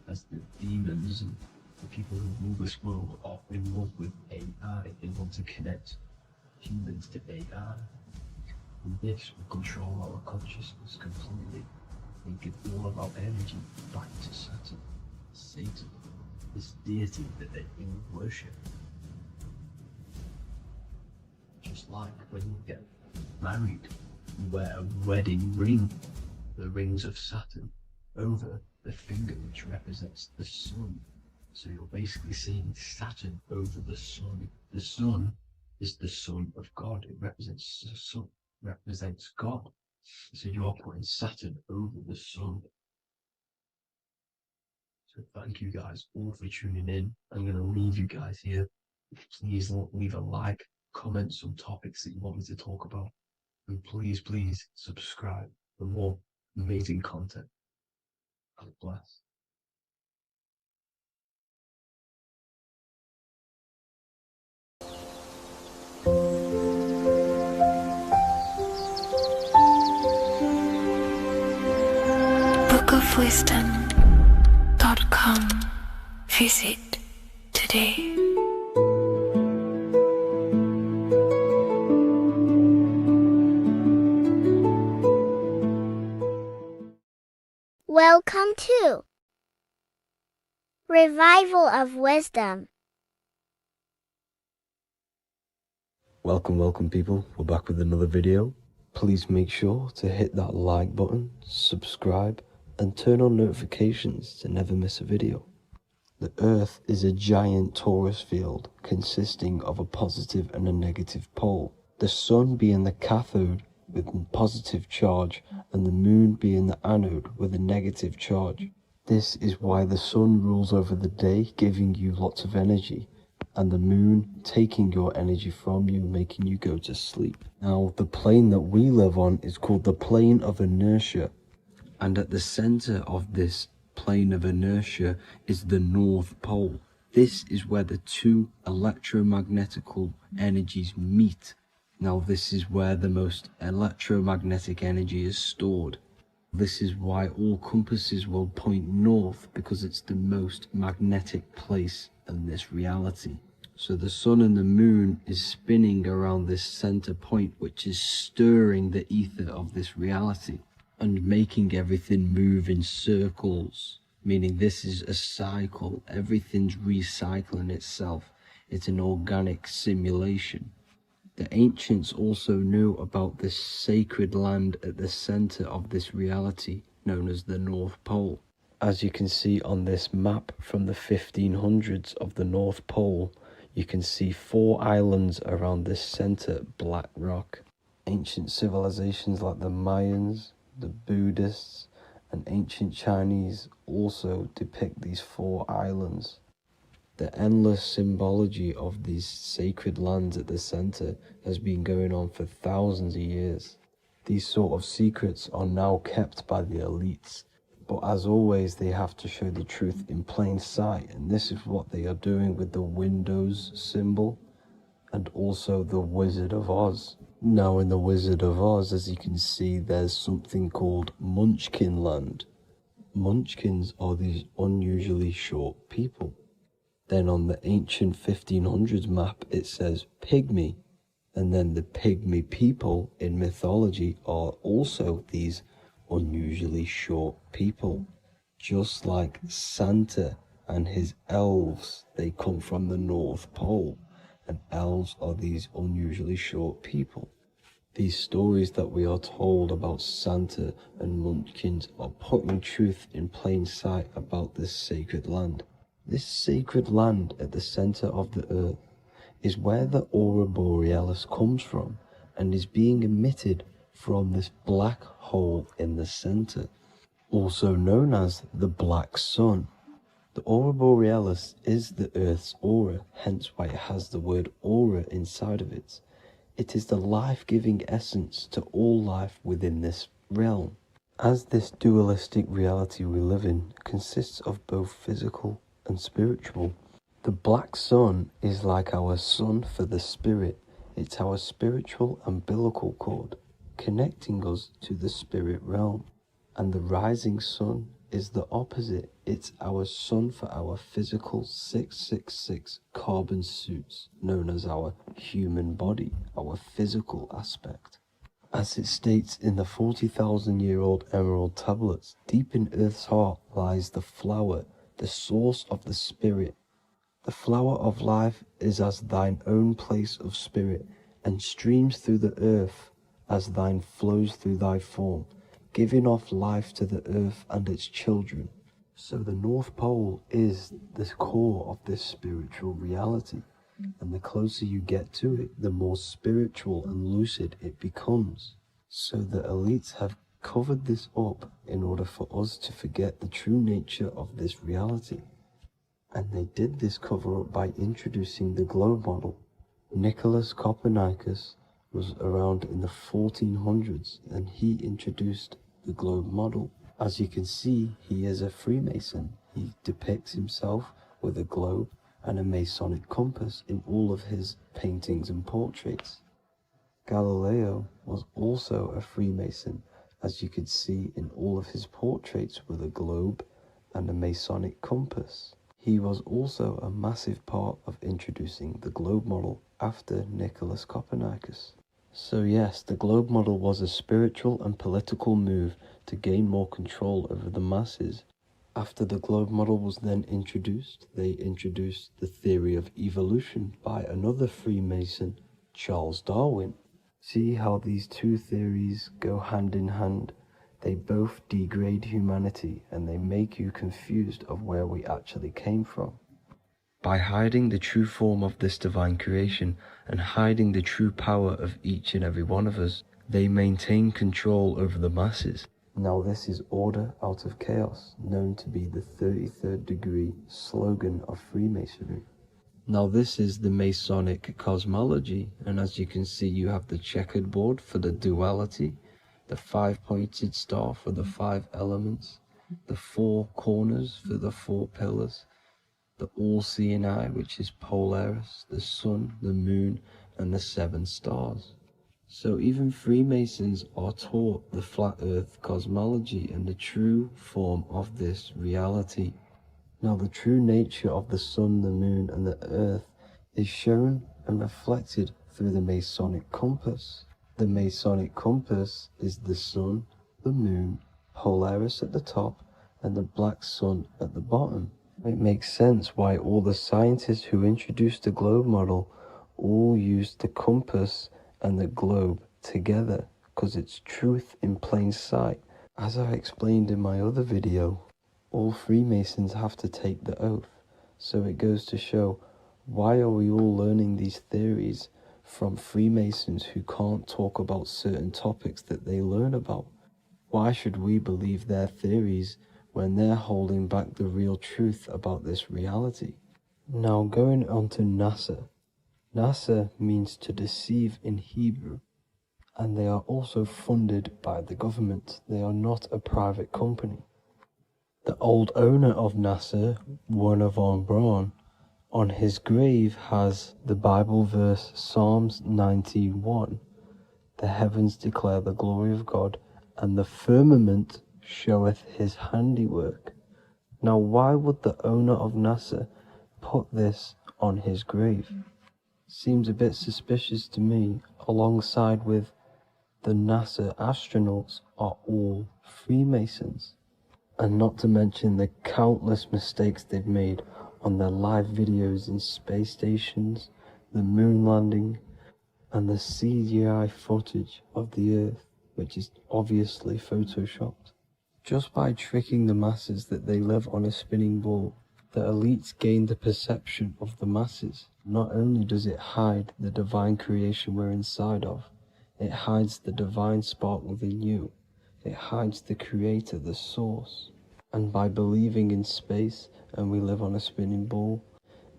as the demons and the people who rule this world are in love with AI. They want to connect humans to AI. And this will control our consciousness completely and give all of our energy back to Satan, this deity that they all worship. Just like when you get married, you wear a wedding ring, the rings of Saturn, over the finger, which represents the sun. So you're basically seeing Saturn over the sun. The sun is the son of God. It represents the sun, represents God. So you are putting Saturn over the sun. So thank you guys all for tuning in. I'm going to leave you guys here. Please leave a like, comment some topics that you want me to talk about. And please subscribe for more amazing content. God bless. bookofwisdom.com. Visit today. Welcome to Revival of Wisdom. Welcome people, we're back with another video. Please make sure to hit that like button, subscribe, and turn on notifications to never miss a video. The Earth is a giant torus field consisting of a positive and a negative pole. The Sun being the cathode with a positive charge and the Moon being the anode with a negative charge. This is why the Sun rules over the day, giving you lots of energy, and the Moon taking your energy from you, making you go to sleep. Now, the plane that we live on is called the plane of inertia, and at the center of this plane of inertia is the North Pole. This is where the two electromagnetical energies meet. Now, this is where the most electromagnetic energy is stored. This is why all compasses will point north, because it's the most magnetic place in this reality. So the Sun and the Moon is spinning around this center point, which is stirring the ether of this reality and making everything move in circles, meaning this is a cycle. Everything's recycling itself. It's an organic simulation. The ancients also knew about this sacred land at the center of this reality, known as the North Pole. As you can see on this map from the 1500s of the North Pole, you can see 4 islands around this center black rock. Ancient civilizations like the Mayans, the Buddhists, and ancient Chinese also depict these 4 islands. The endless symbology of these sacred lands at the center has been going on for thousands of years. These sort of secrets are now kept by the elites, but as always they have to show the truth in plain sight, and this is what they are doing with the Windows symbol and also the Wizard of Oz. Now in the Wizard of Oz, as you can see, there's something called Munchkin Land. Munchkins are these unusually short people. Then on the ancient 1500s map, it says Pygmy. And then the Pygmy people in mythology are also these unusually short people. Just like Santa and his elves, they come from the North Pole. And elves are these unusually short people. These stories that we are told about Santa and Munchkins are putting truth in plain sight about this sacred land. This sacred land at the center of the earth is where the Aurora Borealis comes from and is being emitted from this black hole in the center, also known as the Black Sun. The Aurora Borealis is the Earth's aura, hence why it has the word aura inside of it. It is the life-giving essence to all life within this realm. As this dualistic reality we live in consists of both physical and spiritual, the Black Sun is like our sun for the spirit. It's our spiritual umbilical cord, connecting us to the spirit realm. And the rising sun is the opposite. It's our sun for our physical 666 carbon suits, known as our human body, our physical aspect. As it states in the 40,000-year-old emerald tablets, deep in Earth's heart lies the flower, the source of the spirit. The flower of life is as thine own place of spirit, and streams through the earth as thine flows through thy form, giving off life to the earth and its children. So the North Pole is the core of this spiritual reality, and the closer you get to it, the more spiritual and lucid it becomes. So the elites have covered this up in order for us to forget the true nature of this reality. And they did this cover up by introducing the globe model. Nicholas Copernicus was around in the 1400s, and he introduced the globe model. As you can see, he is a Freemason. He depicts himself with a globe and a Masonic compass in all of his paintings and portraits. Galileo was also a Freemason, as you could see in all of his portraits with a globe and a Masonic compass. He was also a massive part of introducing the globe model after Nicholas Copernicus. So yes, the globe model was a spiritual and political move to gain more control over the masses. After the globe model was then introduced, they introduced the theory of evolution by another Freemason, Charles Darwin. See how these two theories go hand in hand? They both degrade humanity, and they make you confused of where we actually came from. By hiding the true form of this divine creation and hiding the true power of each and every one of us, they maintain control over the masses. Now this is order out of chaos, known to be the 33rd degree slogan of Freemasonry. Now this is the Masonic cosmology, and as you can see, you have the checkered board for the duality, the 5-pointed star for the 5 elements, the 4 corners for the 4 pillars, the all-seeing eye, which is Polaris, the sun, the moon, and the 7 stars. So even Freemasons are taught the flat earth cosmology and the true form of this reality. Now the true nature of the sun, the moon, and the earth is shown and reflected through the Masonic compass. The Masonic compass is the sun, the moon, Polaris at the top, and the black sun at the bottom. It makes sense why all the scientists who introduced the globe model all used the compass and the globe together, because it's truth in plain sight. As I explained in my other video, all Freemasons have to take the oath, so it goes to show, why are we all learning these theories from Freemasons who can't talk about certain topics that they learn about? Why should we believe their theories when they're holding back the real truth about this reality? Now going on to NASA. NASA means to deceive in Hebrew, and they are also funded by the government. They are not a private company. The old owner of NASA, Wernher von Braun, on his grave has the Bible verse Psalms 91. The heavens declare the glory of God, and the firmament showeth his handiwork. Now why would the owner of NASA put this on his grave? Seems a bit suspicious to me, alongside with the NASA astronauts are all Freemasons. And not to mention the countless mistakes they've made on their live videos in space stations, the moon landing, and the CGI footage of the Earth, which is obviously photoshopped. Just by tricking the masses that they live on a spinning ball, the elites gain the perception of the masses. Not only does it hide the divine creation we're inside of, it hides the divine spark within you. It hides the creator, the source. And by believing in space and we live on a spinning ball,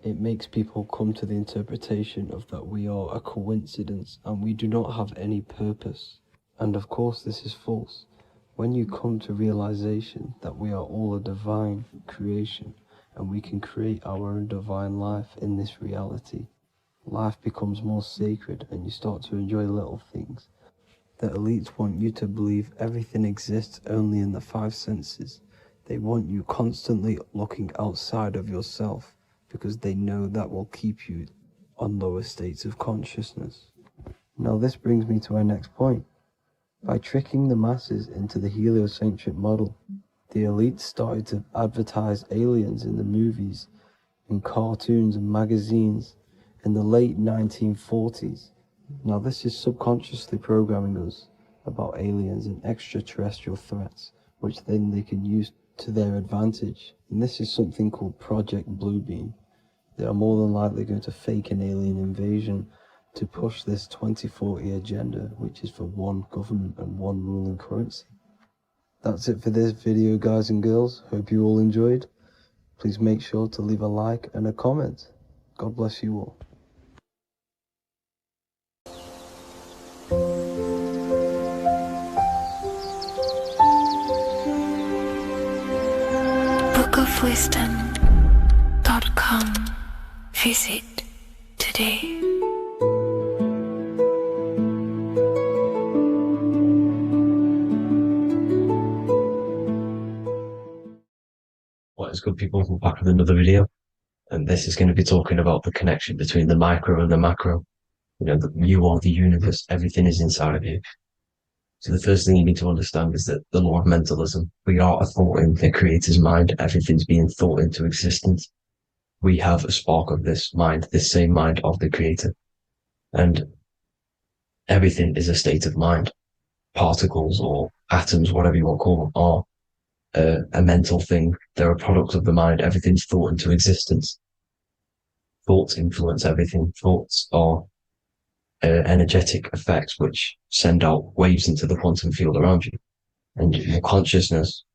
it makes people come to the interpretation of that we are a coincidence and we do not have any purpose. And of course this is false. When you come to realization that we are all a divine creation and we can create our own divine life in this reality, life becomes more sacred and you start to enjoy little things. The elites want you to believe everything exists only in the 5 senses. They want you constantly looking outside of yourself because they know that will keep you on lower states of consciousness. Now this brings me to our next point. By tricking the masses into the heliocentric model, the elites started to advertise aliens in the movies, in cartoons and magazines in the late 1940s. Now this is subconsciously programming us about aliens and extraterrestrial threats, which then they can use to their advantage. And this is something called Project Bluebeam. They are more than likely going to fake an alien invasion to push this 2040 agenda, which is for one government and one ruling currency. That's it for this video, guys and girls. Hope you all enjoyed. Please make sure to leave a like and a comment. God bless you all. bookofwisdom.com. Visit today. What is good, people? We're back with another video, and this is going to be talking about the connection between the micro and the macro. You know, you are the universe, everything is inside of you. So the first thing you need to understand is that the law of mentalism, we are a thought in the creator's mind, everything's being thought into existence. We have a spark of this mind, this same mind of the creator, and everything is a state of mind. Particles or atoms, whatever you want to call them, are a mental thing. They're a product of the mind. Everything's thought into existence. Thoughts influence everything. Thoughts are energetic effects which send out waves into the quantum field around you. And your consciousness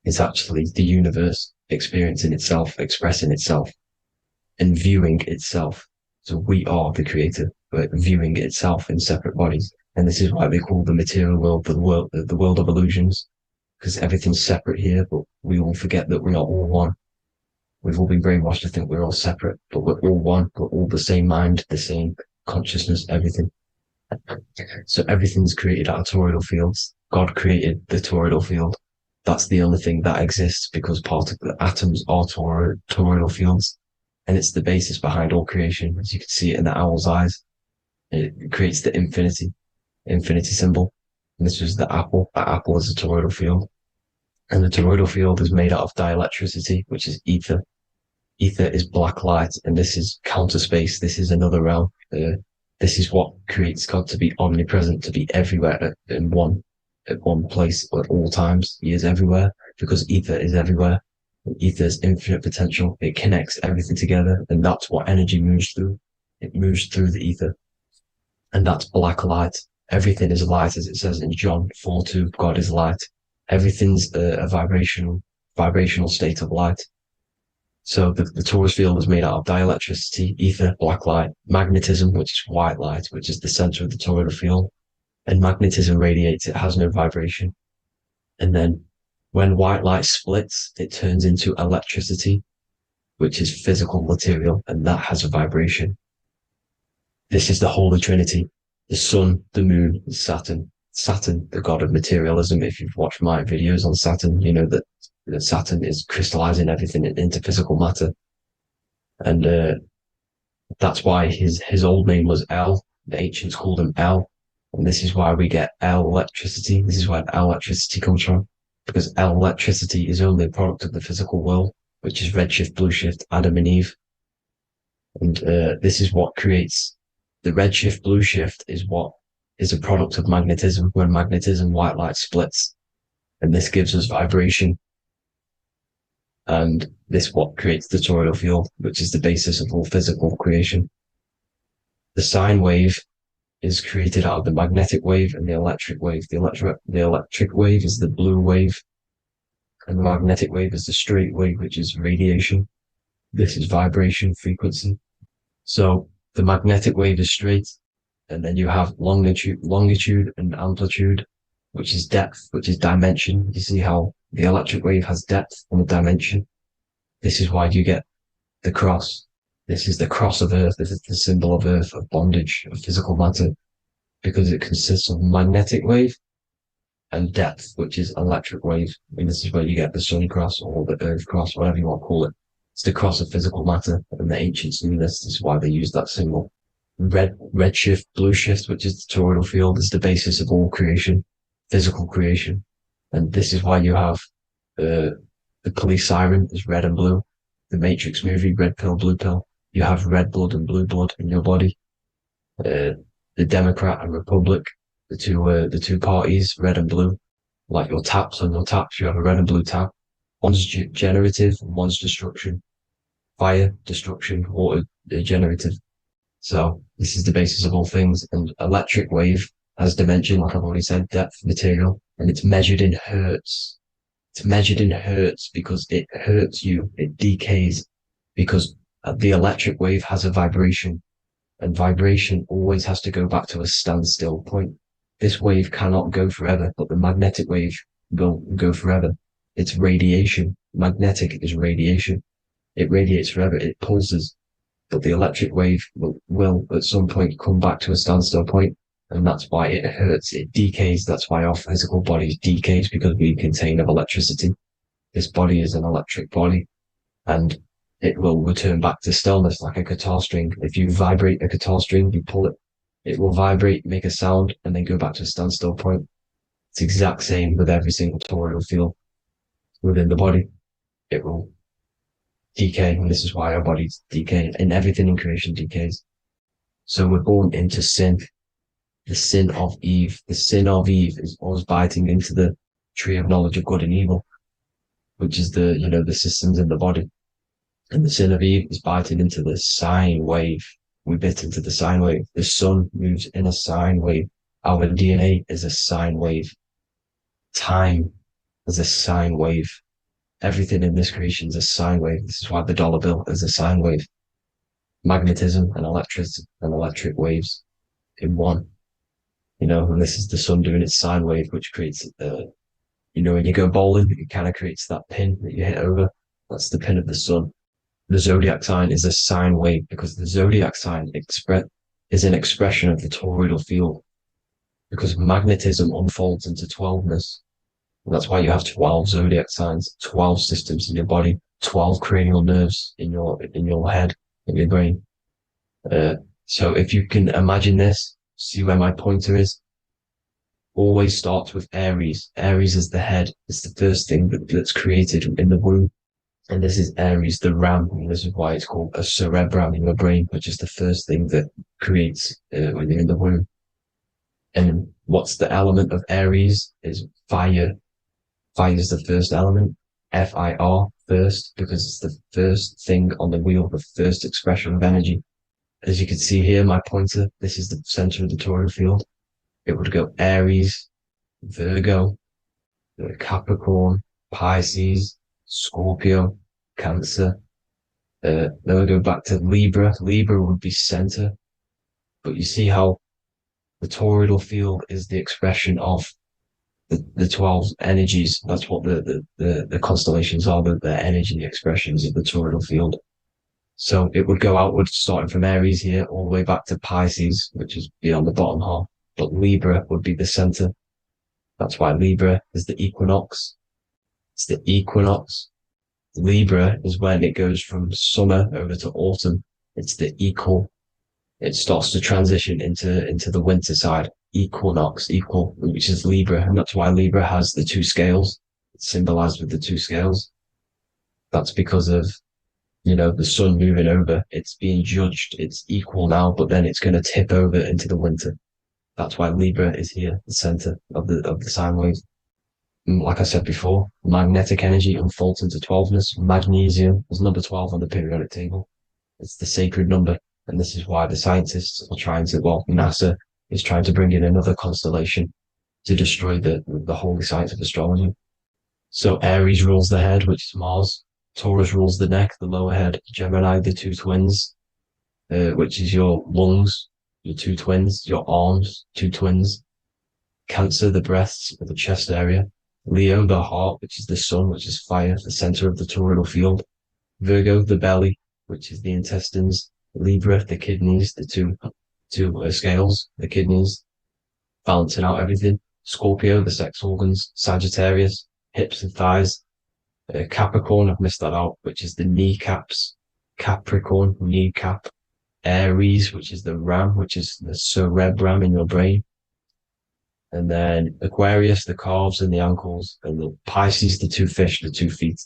is actually the universe experiencing itself, expressing itself, and viewing itself. So we are the creator, but viewing itself in separate bodies. And this is why they call the material world the world of illusions. Because everything's separate here, but we all forget that we're not all one. We've all been brainwashed to think we're all separate, but we're all one. We're all the same mind, the same consciousness, everything. So everything's created out of toroidal fields. God created the toroidal field. That's the only thing that exists because the atoms are toroidal fields. And it's the basis behind all creation. As you can see it in the owl's eyes. It creates the infinity symbol. And this was the apple. That apple is a toroidal field. And the toroidal field is made out of dielectricity, which is ether. Ether is black light, and this is counter space. This is another realm. This is what creates God to be omnipresent, to be everywhere at one place at all times. He is everywhere because ether is everywhere. Ether is infinite potential. It connects everything together, and that's what energy moves through. It moves through the ether. And that's black light. Everything is light, as it says in John 4:2. God is light. Everything's a vibrational state of light. So the torus field is made out of dielectricity, ether, black light, magnetism, which is white light, which is the center of the toroidal field. And magnetism radiates, it has no vibration. And then when white light splits, it turns into electricity, which is physical material, and that has a vibration. This is the Holy Trinity. The sun, the moon, Saturn. Saturn, the god of materialism. If you've watched my videos on Saturn, you know that Saturn is crystallizing everything into physical matter. And that's why his old name was El. The ancients called him El. And this is why we get El electricity. This is where El electricity comes from. Because El electricity is only a product of the physical world, which is redshift, blueshift, Adam and Eve. And this is what creates the redshift, blueshift is what is a product of magnetism. When magnetism, white light splits, and this gives us vibration. And this what creates the toroidal field, which is the basis of all physical creation. The sine wave is created out of the magnetic wave and the electric wave. The electric wave is the blue wave, and the magnetic wave is the straight wave, which is radiation. This is vibration frequency. So the magnetic wave is straight, and then you have longitude and amplitude, which is depth, which is dimension. You see how the electric wave has depth and a dimension. This is why you get the cross. This is the cross of Earth. This is the symbol of Earth, of bondage, of physical matter, because it consists of magnetic wave and depth, which is electric wave. I mean, this is where you get the sun cross or the earth cross, whatever you want to call it. It's the cross of physical matter, and the ancients knew this. This is why they used that symbol. Red shift, blue shift, which is the toroidal field, is the basis of all creation, physical creation. And this is why you have the police siren is red and blue. The Matrix movie, red pill, blue pill. You have red blood and blue blood in your body. The Democrat and Republic, the two parties, red and blue. Like your taps on your taps, you have a red and blue tap. One's generative, one's destruction. Fire, destruction, water, generative. So this is the basis of all things. And electric wave has dimension, like I've already said, depth, material, and it's measured in hertz. It's measured in hertz because it hurts you. It decays because the electric wave has a vibration, and vibration always has to go back to a standstill point. This wave cannot go forever, but the magnetic wave will go forever. It's radiation. Magnetic is radiation. It radiates forever. It pulses. But the electric wave will at some point come back to a standstill point, and that's why it hurts. It decays. That's why our physical body decays, because we contain of electricity. This body is an electric body, and it will return back to stillness like a guitar string. If you vibrate a guitar string, you pull it, it will vibrate, make a sound, and then go back to a standstill point. It's the exact same with every single toroidal field within the body. It will decay, and this is why our bodies decay, and everything in creation decays. So we're born into sin, the sin of Eve. The sin of Eve is us biting into the tree of knowledge of good and evil, which is the systems in the body. And the sin of Eve is biting into the sine wave. We bit into the sine wave. The sun moves in a sine wave. Our DNA is a sine wave. Time is a sine wave. Everything in this creation is a sine wave. This is why the dollar bill is a sine wave. Magnetism and electricity and electric waves in one. And this is the sun doing its sine wave, which creates, when you go bowling, it kind of creates that pin that you hit over. That's the pin of the sun. The zodiac sign is a sine wave because the zodiac sign is an expression of the toroidal field, because magnetism unfolds into 12ness. And that's why you have 12 zodiac signs, 12 systems in your body, 12 cranial nerves in your head, in your brain. So if you can imagine this, see where my pointer is. Always starts with Aries. Aries is the head. It's the first thing that's created in the womb. And this is Aries, the ram. And this is why it's called a cerebrum in your brain, which is the first thing that creates when you're in the womb. And what's the element of Aries is fire. Fire is the first element. F-I-R, first, because it's the first thing on the wheel, the first expression of energy. As you can see here, my pointer, this is the center of the toroidal field. It would go Aries, Virgo, Capricorn, Pisces, Scorpio, Cancer. Then we go back to Libra. Libra would be center. But you see how the toroidal field is the expression of the 12 energies. That's what the constellations are, the energy expressions of the toroidal field. So it would go outwards, starting from Aries here, all the way back to Pisces, which is beyond the bottom half. But Libra would be the center. That's why Libra is the equinox. It's the equinox. Libra is when it goes from summer over to autumn. It's the equal. It starts to transition into the winter side. Equinox, equal, which is Libra. And that's why Libra has the two scales. It's symbolized with the two scales. That's because of, the sun moving over. It's being judged. It's equal now, but then it's going to tip over into the winter. That's why Libra is here, the center of the sine wave. Like I said before, magnetic energy unfolds into 12ness. Magnesium is number 12 on the periodic table. It's the sacred number. And this is why the scientists are NASA is trying to bring in another constellation to destroy the holy science of astrology. So Aries rules the head, which is Mars. Taurus rules the neck, the lower head. Gemini, the two twins, which is your lungs, your two twins, your arms, two twins. Cancer, the breasts, or the chest area. Leo, the heart, which is the sun, which is fire, the center of the toroidal field. Virgo, the belly, which is the intestines. Libra, the kidneys, the two scales, the kidneys, balancing out everything. Scorpio, the sex organs. Sagittarius, hips and thighs. Capricorn, I've missed that out, which is the kneecaps. Capricorn, kneecap. Aries, which is the ram, which is the cerebrum in your brain. And then Aquarius, the calves and the ankles. And the Pisces, the two fish, the 2 feet.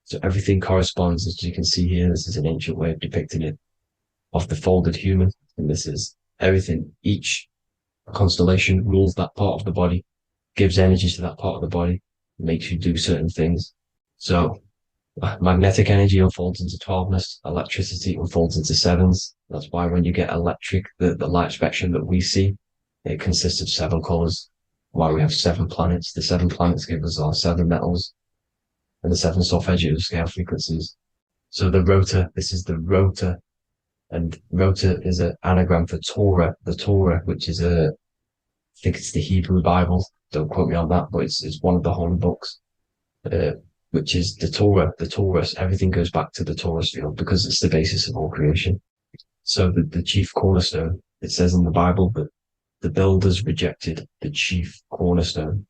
So everything corresponds, as you can see here. This is an ancient way of depicting it, of the folded human. And this is everything. Each constellation rules that part of the body, gives energy to that part of the body, makes you do certain things. So magnetic energy unfolds into 12ness, electricity unfolds into 7s. That's why when you get electric, the light spectrum that we see, it consists of 7 colors. Why we have 7 planets. The 7 planets give us our 7 metals and the 7 solfeggio scale frequencies. So the rotor, this is the rotor, and rotor is an anagram for Torah. The Torah, which is I think it's the Hebrew Bible. Don't quote me on that, but it's one of the holy books. Which is the Torah, the Taurus. Everything goes back to the Taurus field because it's the basis of all creation. So the chief cornerstone, it says in the Bible that the builders rejected the chief cornerstone.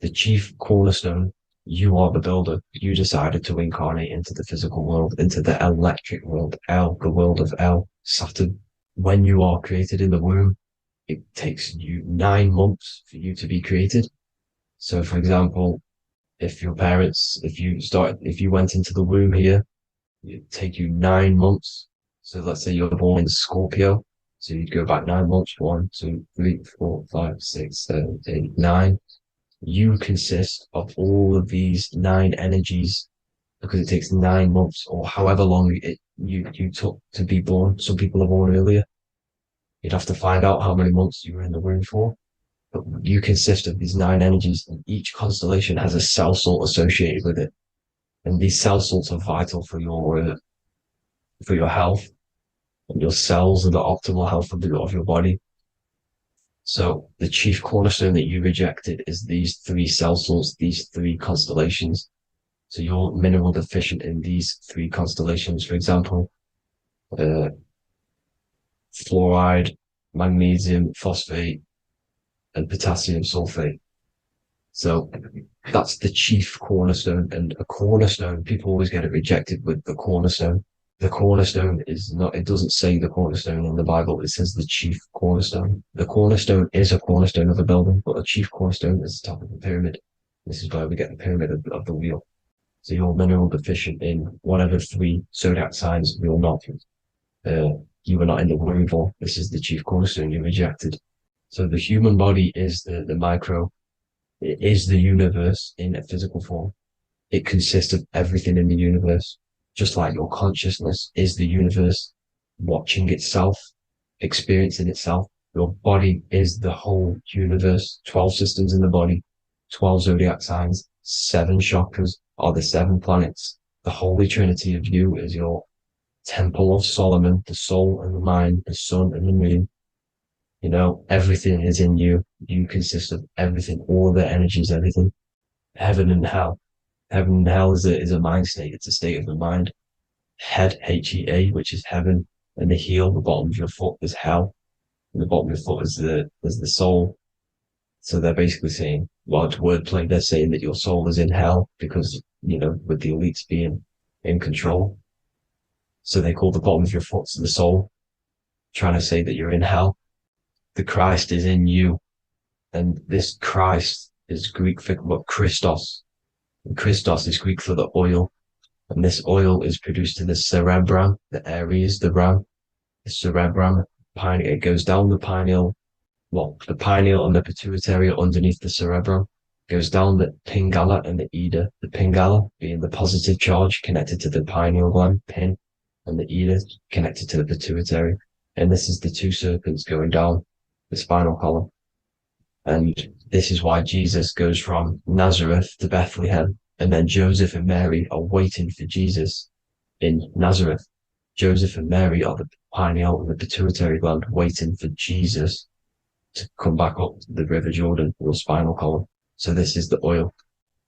The chief cornerstone, you are the builder. You decided to incarnate into the physical world, into the electric world, El, the world of El, Saturn. When you are created in the womb, it takes you 9 months for you to be created. So for example, if your parents, if you went into the womb here, it'd take you 9 months. So let's say you're born in Scorpio. So you'd go back 9 months, 1, 2, 3, 4, 5, 6, 7, 8, 9. You consist of all of these 9 energies because it takes 9 months or however long you took to be born. Some people are born earlier. You'd have to find out how many months you were in the womb for. But you consist of these 9 energies, and each constellation has a cell salt associated with it. And these cell salts are vital for your health, and your cells and the optimal health of your body. So the chief cornerstone that you rejected is these 3 cell salts, these 3 constellations. So you're mineral deficient in these 3 constellations. For example, fluoride, magnesium, phosphate, and potassium sulfate. So that's the chief cornerstone. And a cornerstone, people always get it rejected with the cornerstone. The cornerstone is not, it doesn't say the cornerstone in the Bible, it says the chief cornerstone. The cornerstone is a cornerstone of a building, but a chief cornerstone is the top of the pyramid. This is where we get the pyramid of the wheel. So you're mineral deficient in whatever 3 zodiac signs you're not. You were not in the womb for. This is the chief cornerstone you rejected. So the human body is the micro. It is the universe in a physical form. It consists of everything in the universe. Just like your consciousness is the universe watching itself, experiencing itself. Your body is the whole universe. 12 systems in the body, 12 zodiac signs, 7 chakras are the 7 planets. The Holy Trinity of you is your Temple of Solomon, the soul and the mind, the sun and the moon. You know, everything is in you. You consist of everything, all the energies, everything. Heaven and hell. Heaven and hell is a mind state. It's a state of the mind. Head, H-E-A, which is heaven, and the heel, the bottom of your foot, is hell. And the bottom of your foot is the soul. So they're basically saying, well, it's wordplay. They're saying that your soul is in hell because, you know, with the elites being in control. So they call the bottom of your foot the soul, trying to say that you're in hell. The Christ is in you. And this Christ is Greek for what? Christos. And Christos is Greek for the oil. And this oil is produced in the cerebrum, the Aries, the ram, the cerebrum, pineal. It goes down the pineal, the pineal and the pituitary are underneath the cerebrum. It goes down the pingala and the ida. The pingala being the positive charge connected to the pineal gland, pin, and the ida connected to the pituitary. And this is the 2 serpents going down the spinal column. And this is why Jesus goes from Nazareth to Bethlehem, and then Joseph and Mary are waiting for Jesus in Nazareth. Joseph and Mary are the pineal and the pituitary gland waiting for Jesus to come back up the River Jordan, your spinal column. So this is the oil.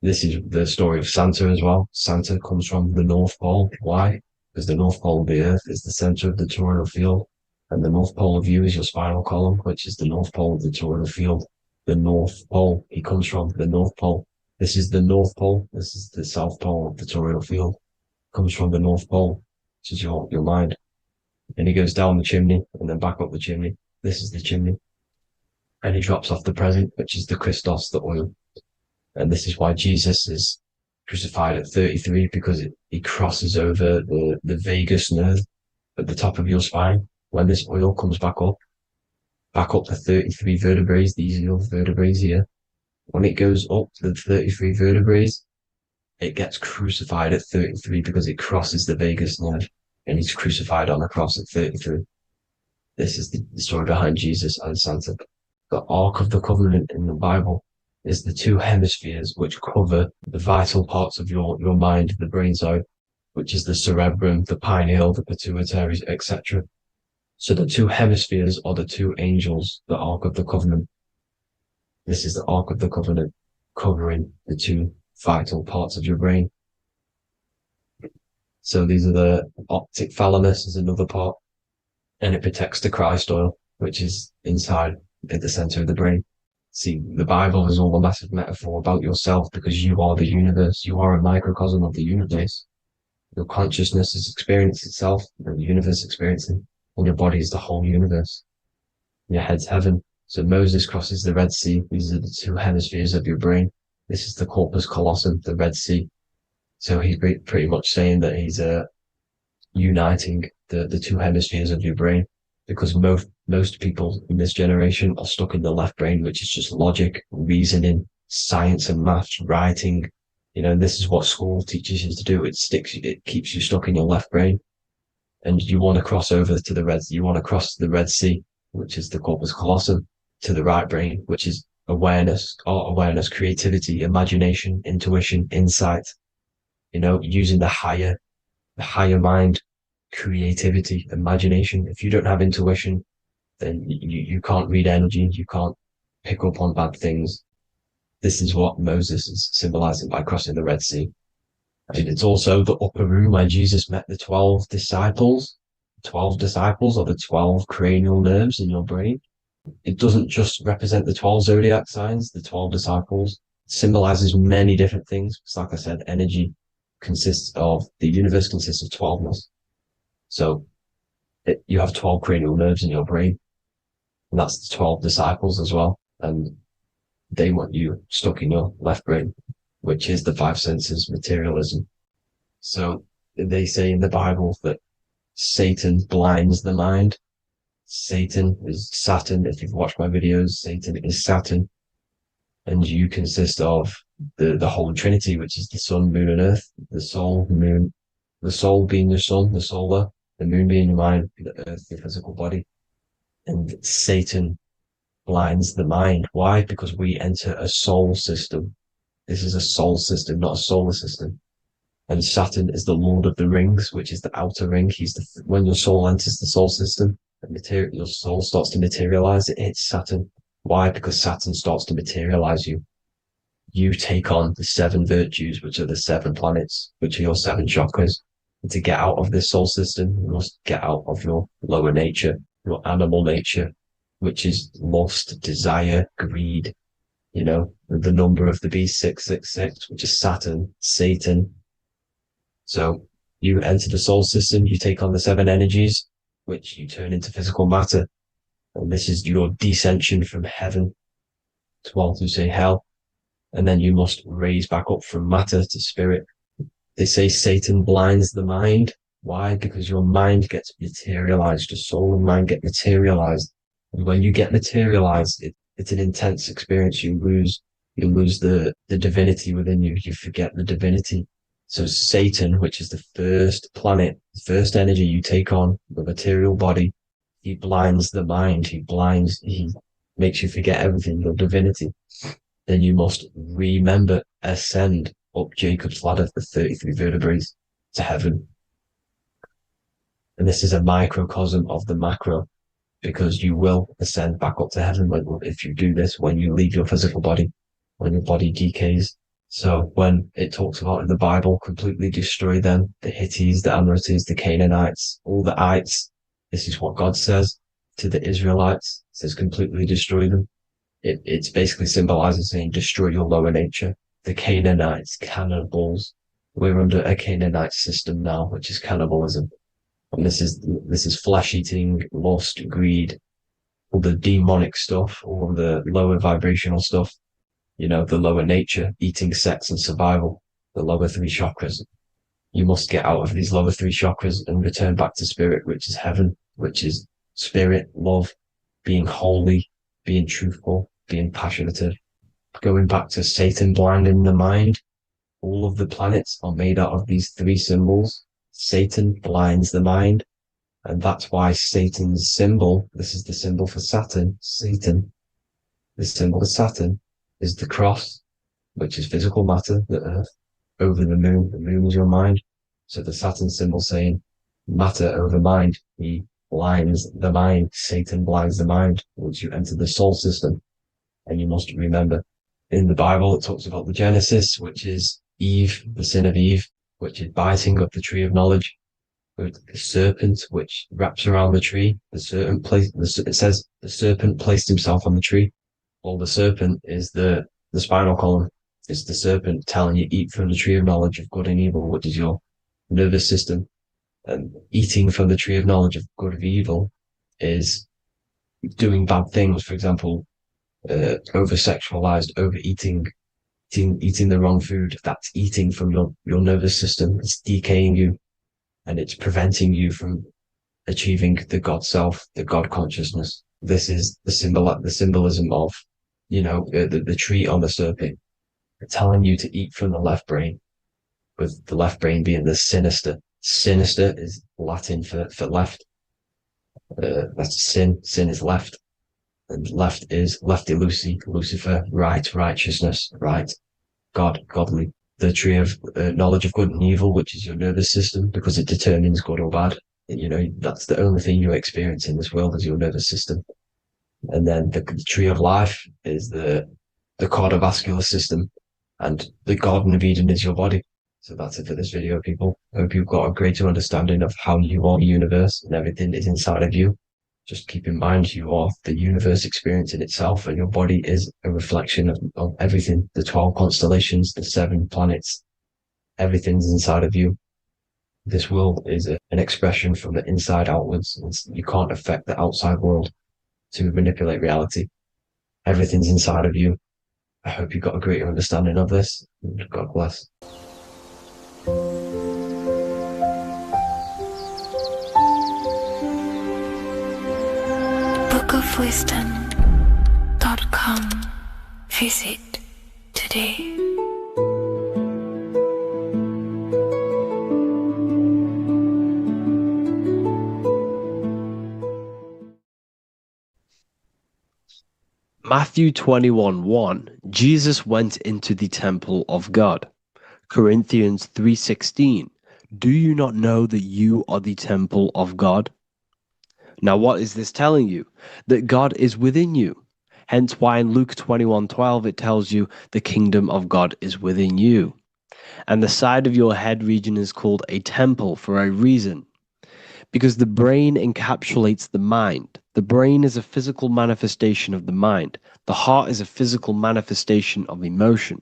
This is the story of Santa as well. Santa comes from the North Pole. Why? Because the North Pole of the Earth is the center of the toroidal field. And the North Pole of you is your spinal column, which is the North Pole of the toroidal field. the North Pole. He comes from the North Pole. This is the North Pole. This is the South Pole of the toroidal field. Comes from the North Pole, which is your mind. And he goes down the chimney and then back up the chimney. This is the chimney. And he drops off the present, which is the Christos, the oil. And this is why Jesus is crucified at 33, because he crosses over the vagus nerve at the top of your spine. When this oil comes back up the 33 vertebrae, these are your vertebrae here. When it goes up the 33 vertebrae, it gets crucified at 33 because it crosses the vagus nerve, and he's crucified on a cross at 33. This is the story behind Jesus and Santa. The Ark of the Covenant in the Bible is the two hemispheres which cover the vital parts of your mind, the brain side, which is the cerebrum, the pineal, the pituitary, etc. So the two hemispheres are the two angels, the Ark of the Covenant. This is the Ark of the Covenant covering the two vital parts of your brain. So these are the optic thalamus is another part, and it protects the Christ oil, which is inside at the center of the brain. See, the Bible is all a massive metaphor about yourself, because you are the universe. You are a microcosm of the universe. Your consciousness is experiencing itself, and the universe experiencing, and your body is the whole universe. Your head's heaven. So Moses crosses the Red Sea. These are the two hemispheres of your brain. This is the corpus callosum, the Red Sea. So he's pretty much saying that he's uniting the two hemispheres of your brain, because most people in this generation are stuck in the left brain, which is just logic, reasoning, science and maths, writing. And this is what school teaches you to do. It keeps you stuck in your left brain. And you want to cross over to you want to cross the Red Sea, which is the corpus callosum, to the right brain, which is awareness, art awareness, creativity, imagination, intuition, insight, using the higher mind, creativity, imagination. If you don't have intuition, then you can't read energy, you can't pick up on bad things. This is what Moses is symbolizing by crossing the Red Sea. And it's also the upper room where Jesus met the 12 disciples. 12 disciples are the 12 cranial nerves in your brain. It doesn't just represent the 12 zodiac signs, the 12 disciples. It symbolizes many different things. It's like I said, energy the universe consists of 12ness. So you have 12 cranial nerves in your brain, and that's the 12 disciples as well. And they want you stuck in your left brain, which is the five senses, materialism. So they say in the Bible that Satan blinds the mind. Satan is Saturn. If you've watched my videos, Satan is Saturn. And you consist of the Holy Trinity, which is the sun, moon, and earth. The soul, moon, the soul being your sun, the solar, the moon being your mind, the earth, your physical body. And Satan blinds the mind. Why? Because we enter a soul system. This is a soul system, not a solar system. And Saturn is the Lord of the Rings, which is the outer ring. When your soul enters the soul system, your soul starts to materialize. It hits Saturn. Why? Because Saturn starts to materialize you. You take on the 7 virtues, which are the 7 planets, which are your 7 chakras. And to get out of this soul system, you must get out of your lower nature, your animal nature, which is lust, desire, greed. The number of the beast, 666, which is Saturn, Satan. So you enter the soul system, you take on the 7 energies, which you turn into physical matter. And this is your descension from heaven to what to say hell. And then you must raise back up from matter to spirit. They say Satan blinds the mind. Why? Because your mind gets materialized. Your soul and mind get materialized. And when you get materialized, it's an intense experience. You lose the divinity within you. You forget the divinity. So Satan, which is the first planet, the first energy you take on, the material body, he blinds the mind. He makes you forget everything, your divinity. Then you must remember, ascend up Jacob's ladder, the 33 vertebrae, to heaven. And this is a microcosm of the macro, because you will ascend back up to heaven if you do this, when you leave your physical body, when your body decays. So when it talks about in the Bible, completely destroy them, the Hittites, the Amorites, the Canaanites, all the ites, this is what God says to the Israelites. It says completely destroy them. It's basically symbolizing saying destroy your lower nature. The Canaanites, cannibals. We're under a Canaanite system now, which is cannibalism. And this is flesh eating, lust, greed, all the demonic stuff, all the lower vibrational stuff, you know, the lower nature, eating, sex, and survival, the lower three chakras. You must get out of these lower three chakras and return back to spirit, which is heaven, which is spirit, love, being holy, being truthful, being passionate, going back to Satan blinding the mind. All of the planets are made out of these three symbols. Satan blinds the mind. And that's why Satan's symbol, this is the symbol for Saturn, Satan, the symbol of Saturn is the cross, which is physical matter, the earth, over the moon. The moon is your mind. So the Saturn symbol saying matter over mind. He blinds the mind. Satan blinds the mind once you enter the soul system. And you must remember, in the Bible, it talks about the Genesis, which is Eve, the sin of Eve, which is biting of the tree of knowledge. The serpent, which wraps around the tree. It says the serpent placed himself on the tree. Well, the serpent is the spinal column. It's the serpent telling you eat from the tree of knowledge of good and evil, which is your nervous system. And eating from the tree of knowledge of good and evil is doing bad things. For example, over-sexualized, overeating, eating the wrong food. That's eating from your nervous system. It's decaying you. And it's preventing you from achieving the God self, the God consciousness. This is the symbolism of, you know, the tree on the serpent, telling you to eat from the left brain, with the left brain being the sinister. Sinister is Latin for left. That's sin. Sin is left. And left is lefty loosey, Lucifer, right, righteousness, right, God, godly. The tree of knowledge of good and evil, which is your nervous system, because it determines good or bad. You know, that's the only thing you experience in this world is your nervous system. And then the tree of life is the cardiovascular system, and the Garden of Eden is your body. So that's it for this video, people. I hope you've got a greater understanding of how you are the universe and everything is inside of you. Just keep in mind you are the universe experience in itself, and your body is a reflection of everything. The 12 constellations, the 7 planets, everything's inside of you. This world is an expression from the inside outwards. You can't affect the outside world to manipulate reality. Everything's inside of you. I hope you got a greater understanding of this. God bless. bookofwisdom.com. Visit today. Matthew 21:1, Jesus went into the temple of God. Corinthians 3:16, do you not know that you are the temple of God? Now what is this telling you? That God is within you. Hence why in Luke 21:12 it tells you the kingdom of God is within you. And the side of your head region is called a temple for a reason. Because the brain encapsulates the mind. The brain is a physical manifestation of the mind. The heart is a physical manifestation of emotion.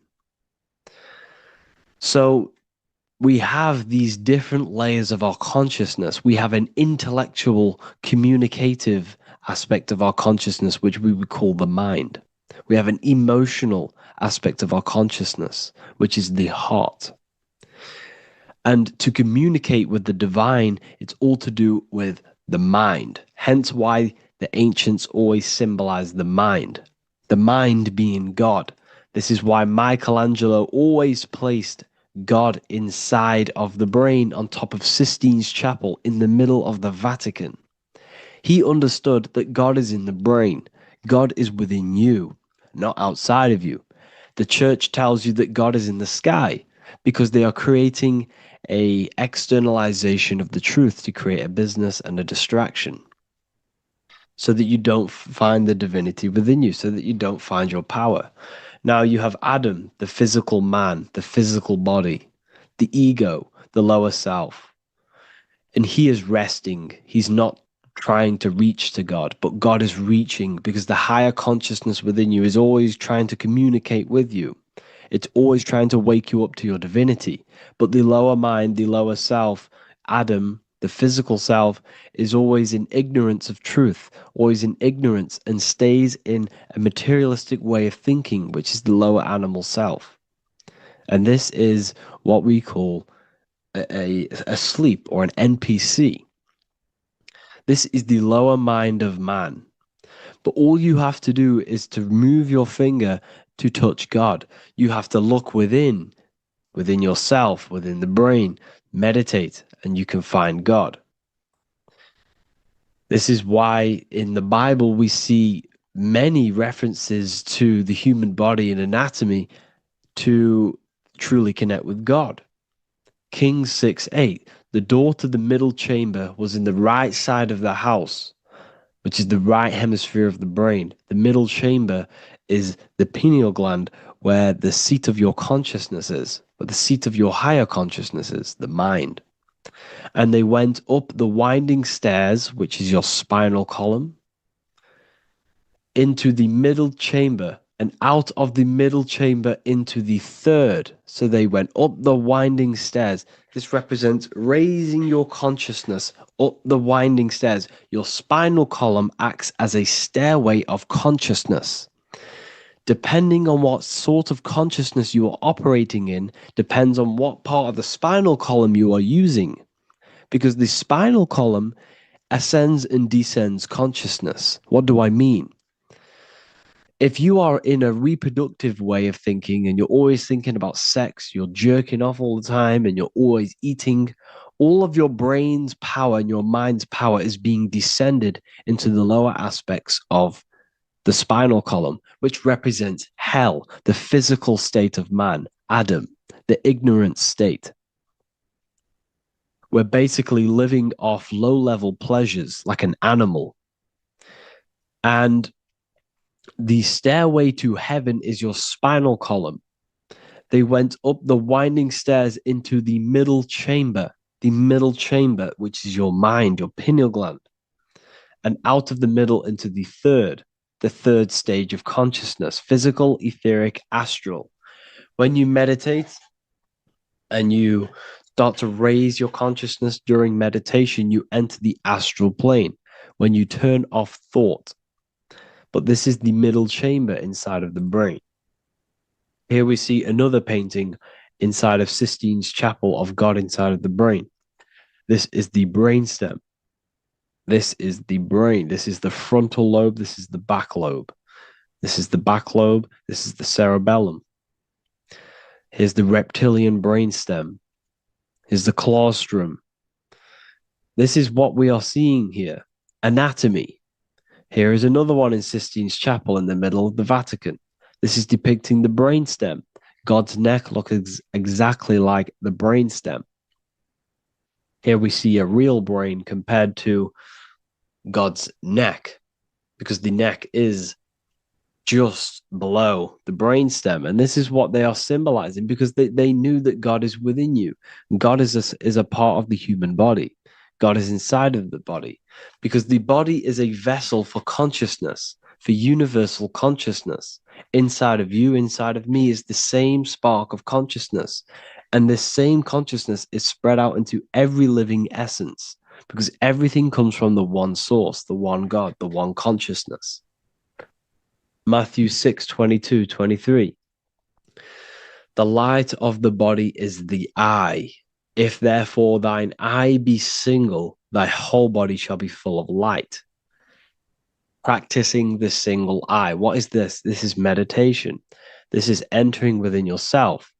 So we have these different layers of our consciousness. We have an intellectual, communicative aspect of our consciousness, which we would call the mind. We have an emotional aspect of our consciousness, which is the heart. And to communicate with the divine, it's all to do with the mind. Hence why the ancients always symbolize the mind being God. This is why Michelangelo always placed God inside of the brain on top of Sistine Chapel in the middle of the Vatican. He understood that God is in the brain. God is within you, not outside of you. The church tells you that God is in the sky because they are creating a externalization of the truth to create a business and a distraction, so that you don't find the divinity within you, so that you don't find your power. Now you have Adam, the physical man, the physical body, the ego, the lower self, and he is resting. He's not trying to reach to God, but God is reaching because the higher consciousness within you is always trying to communicate with you. It's always trying to wake you up to your divinity. But the lower mind, the lower self, Adam, the physical self, is always in ignorance of truth, always in ignorance, and stays in a materialistic way of thinking, which is the lower animal self. And this is what we call a sleep, or an NPC. This is the lower mind of man. But all you have to do is to move your finger to touch God. You have to look within yourself, within the brain, meditate, and you can find God. This is why in the Bible we see many references to the human body and anatomy to truly connect with God. Kings 6:8, the door to the middle chamber was in the right side of the house, which is the right hemisphere of the brain. The middle chamber is the pineal gland, where the seat of your consciousness is, where the seat of your higher consciousness is, the mind. And they went up the winding stairs, which is your spinal column, into the middle chamber, and out of the middle chamber into the third. So they went up the winding stairs. This represents raising your consciousness up the winding stairs. Your spinal column acts as a stairway of consciousness. Depending on what sort of consciousness you are operating in, depends on what part of the spinal column you are using. Because the spinal column ascends and descends consciousness. What do I mean? If you are in a reproductive way of thinking and you're always thinking about sex, you're jerking off all the time and you're always eating, all of your brain's power and your mind's power is being descended into the lower aspects of the spinal column, which represents hell, the physical state of man, Adam, the ignorant state. We're basically living off low-level pleasures like an animal. And the stairway to heaven is your spinal column. They went up the winding stairs into the middle chamber, which is your mind, your pineal gland, and out of the middle into the third stage of consciousness, physical, etheric, astral. When you meditate and you start to raise your consciousness during meditation, you enter the astral plane when you turn off thought. But this is the middle chamber inside of the brain. Here we see another painting inside of Sistine's chapel of God inside of the brain. This is the brainstem. This is the brain. This is the frontal lobe. This is the back lobe. This is the back lobe. This is the cerebellum. Here's the reptilian brainstem. Here's the claustrum. This is what we are seeing here. Anatomy. Here is another one in Sistine's chapel in the middle of the Vatican. This is depicting the brainstem. God's neck looks exactly like the brainstem. Here we see a real brain compared to God's neck, because the neck is just below the brainstem. And this is what they are symbolizing, because they knew that God is within you. God is a part of the human body. God is inside of the body, because the body is a vessel for consciousness, for universal consciousness. Inside of you, inside of me, is the same spark of consciousness. And this same consciousness is spread out into every living essence, because everything comes from the one source, the one God, the one consciousness. Matthew 6:22-23. The light of the body is the eye. If therefore thine eye be single, thy whole body shall be full of light. Practicing the single eye. What is this? This is meditation. This is entering within yourself.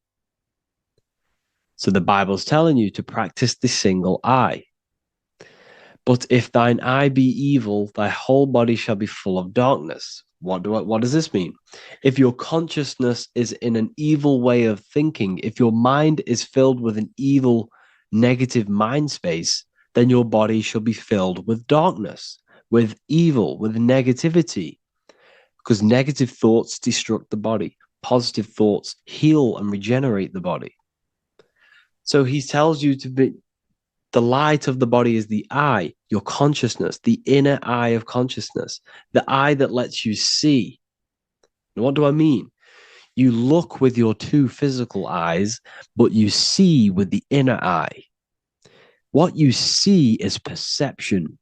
So the Bible's telling you to practice the single eye. But if thine eye be evil, thy whole body shall be full of darkness. What does this mean? If your consciousness is in an evil way of thinking, if your mind is filled with an evil, negative mind space, then your body shall be filled with darkness, with evil, with negativity. Because negative thoughts destruct the body. Positive thoughts heal and regenerate the body. So he tells you to The light of the body is the eye, your consciousness, the inner eye of consciousness, the eye that lets you see. And what do I mean? You look with your two physical eyes, but you see with the inner eye. What you see is perception.